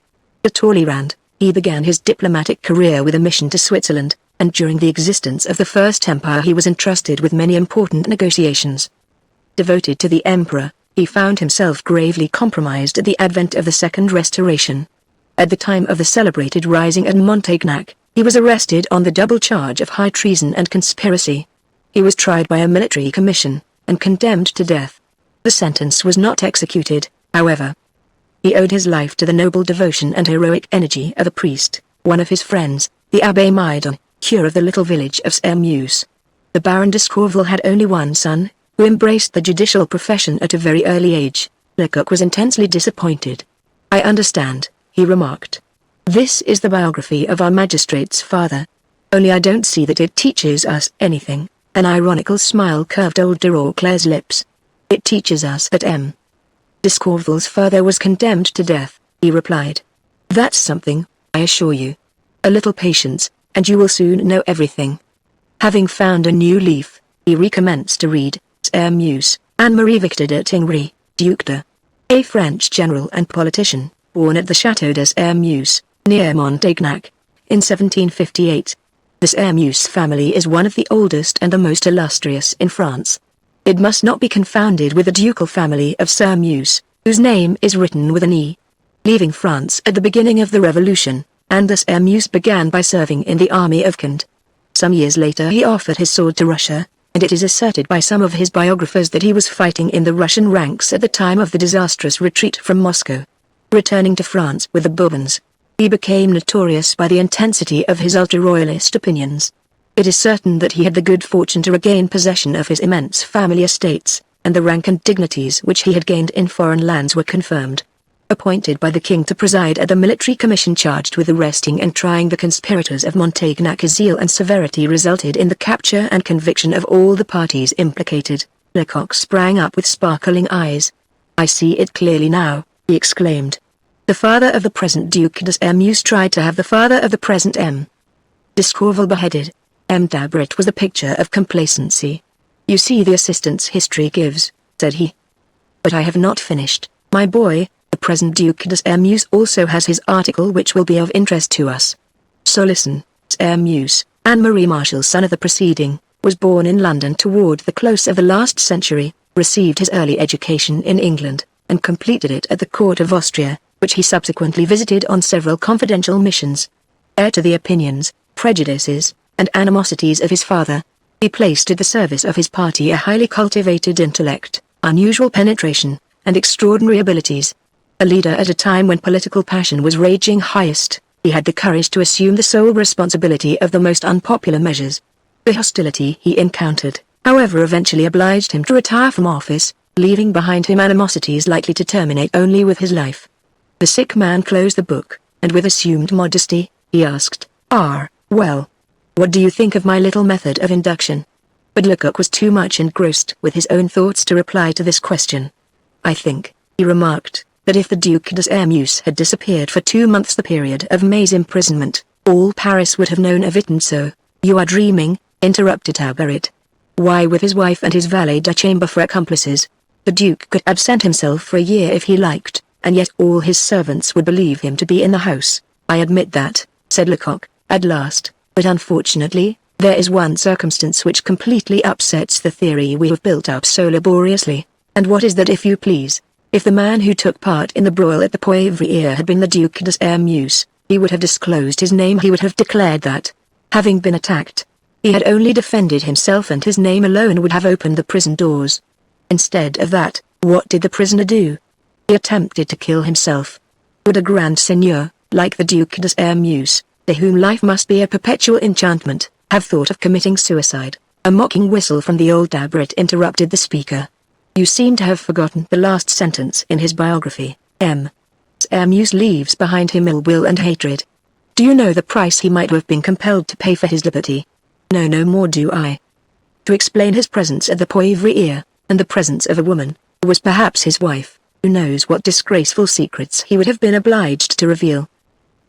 de Talleyrand, he began his diplomatic career with a mission to Switzerland, and during the existence of the First Empire he was entrusted with many important negotiations. Devoted to the Emperor, he found himself gravely compromised at the advent of the Second Restoration. At the time of the celebrated rising at Montaignac, he was arrested on the double charge of high treason and conspiracy. He was tried by a military commission, and condemned to death. The sentence was not executed, however. He owed his life to the noble devotion and heroic energy of a priest, one of his friends, the Abbé Maidon, curé of the little village of Sairmeuse. The Baron d'Escorval had only one son, who embraced the judicial profession at a very early age. Lecoq was intensely disappointed. I understand, he remarked. This is the biography of our magistrate's father. Only I don't see that it teaches us anything. An ironical smile curved old de Rauclaire's lips. It teaches us that M. d'Escorval's father was condemned to death, he replied. That's something, I assure you. A little patience, and you will soon know everything. Having found a new leaf, he recommenced to read, Sairmeuse, Anne-Marie Victor de Tingry, Duc de, a French general and politician, born at the Château de Sairmeuse, near Montaignac, in 1758. The Sairmeuse family is one of the oldest and the most illustrious in France. It must not be confounded with the ducal family of Sairmeuse, whose name is written with an E. Leaving France at the beginning of the Revolution, and de Sairmeuse began by serving in the army of Conde. Some years later he offered his sword to Russia, and it is asserted by some of his biographers that he was fighting in the Russian ranks at the time of the disastrous retreat from Moscow. Returning to France with the Bourbons, he became notorious by the intensity of his ultra-royalist opinions. It is certain that he had the good fortune to regain possession of his immense family estates, and the rank and dignities which he had gained in foreign lands were confirmed. Appointed by the king to preside at the military commission charged with arresting and trying the conspirators of Montaignac, his zeal and severity resulted in the capture and conviction of all the parties implicated. Lecoq sprang up with sparkling eyes. I see it clearly now, he exclaimed. The father of the present Duc de Sairmeuse tried to have the father of the present M. d'Escorval beheaded. M. Tabaret was the picture of complacency. You see the assistance history gives, said he. But I have not finished, my boy. The present Duc de Sairmeuse also has his article which will be of interest to us. So listen. Sairmeuse, Anne-Marie Marshal, son of the preceding, was born in London toward the close of the last century, received his early education in England, and completed it at the court of Austria, which he subsequently visited on several confidential missions. Heir to the opinions, prejudices, and animosities of his father, he placed at the service of his party a highly cultivated intellect, unusual penetration, and extraordinary abilities. A leader at a time when political passion was raging highest, he had the courage to assume the sole responsibility of the most unpopular measures. The hostility he encountered, however, eventually obliged him to retire from office, leaving behind him animosities likely to terminate only with his life. The sick man closed the book, and with assumed modesty, he asked, well, what do you think of my little method of induction? But Lecoq was too much engrossed with his own thoughts to reply to this question. I think, he remarked, that if the Duc de Sairmeuse had disappeared for 2 months, the period of May's imprisonment, all Paris would have known of it. And so, you are dreaming, interrupted Tabaret. Why, with his wife and his valet de chambre for accomplices, the Duke could absent himself for a year if he liked, and yet all his servants would believe him to be in the house. I admit that, said Lecoq, at last, But unfortunately, there is one circumstance which completely upsets the theory we have built up so laboriously. And what is that, if you please? If the man who took part in the brawl at the Poivriere had been the Duc de Sairmeuse, he would have disclosed his name. He would have declared that, having been attacked, he had only defended himself, and his name alone would have opened the prison doors. Instead of that, what did the prisoner do? He attempted to kill himself. Would a grand seigneur, like the Duc de Sairmeuse, to whom life must be a perpetual enchantment, have thought of committing suicide? A mocking whistle from the old Dabrit interrupted the speaker. You seem to have forgotten the last sentence in his biography. Sairmeuse leaves behind him ill will and hatred. Do you know the price he might have been compelled to pay for his liberty? No more do I. To explain his presence at the Poivriere, and the presence of a woman, who was perhaps his wife, who knows what disgraceful secrets he would have been obliged to reveal.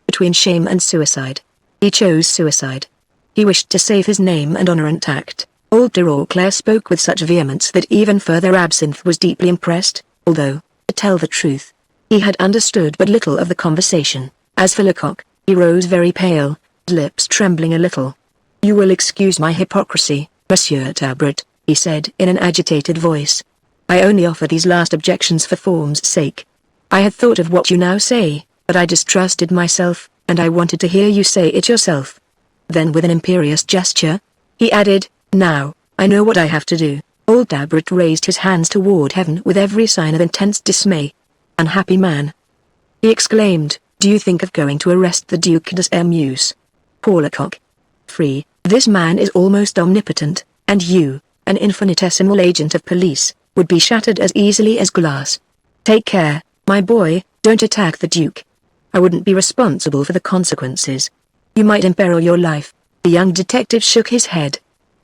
Between shame and suicide, he chose suicide. He wished to save his name and honor intact. Old de Rauclair spoke with such vehemence that even Further Absinthe was deeply impressed, although, to tell the truth, he had understood but little of the conversation. As for Lecoq, he rose very pale, his lips trembling a little. You will excuse my hypocrisy, Monsieur Tabret, he said in an agitated voice. I only offer these last objections for form's sake. I had thought of what you now say, but I distrusted myself, and I wanted to hear you say it yourself. Then with an imperious gesture, he added, Now, I know what I have to do. Old Dabrit raised his hands toward heaven with every sign of intense dismay. Unhappy man, he exclaimed, do you think of going to arrest the Duc de Sairmeuse? Poor Lecoq. Free, this man is almost omnipotent, and you, an infinitesimal agent of police, would be shattered as easily as glass. Take care, my boy, don't attack the Duke. I wouldn't be responsible for the consequences. You might imperil your life. The young detective shook his head.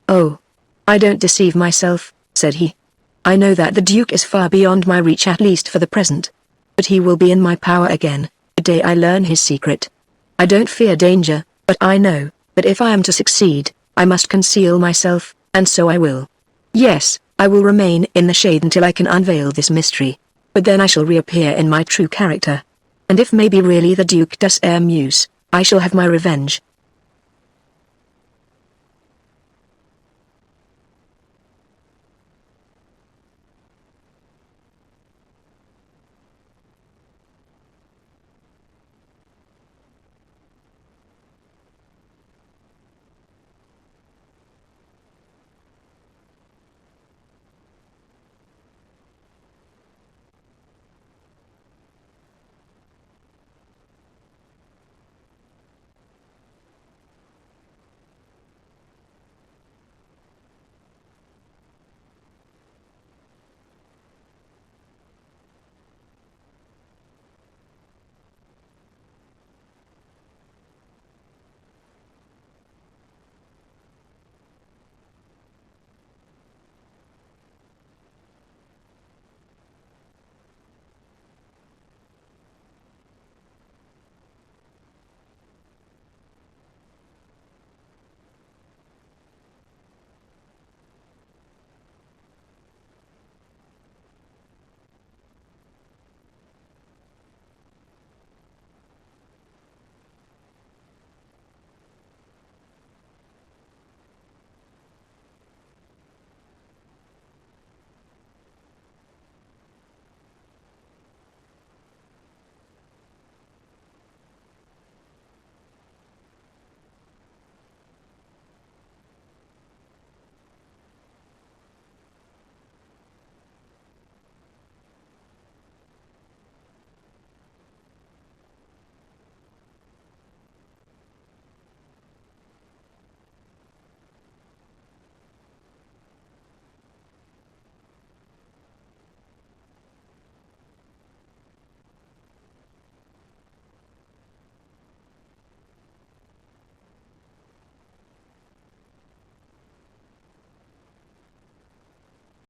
Oh, I don't deceive myself, said he. I know that the Duke is far beyond my reach, at least for the present. But he will be in my power again, the day I learn his secret. I don't fear danger, but I know that if I am to succeed, I must conceal myself, and so I will. Yes, I will remain in the shade until I can unveil this mystery. But then I shall reappear in my true character. And if maybe really the Duc de Sairmeuse, I shall have my revenge.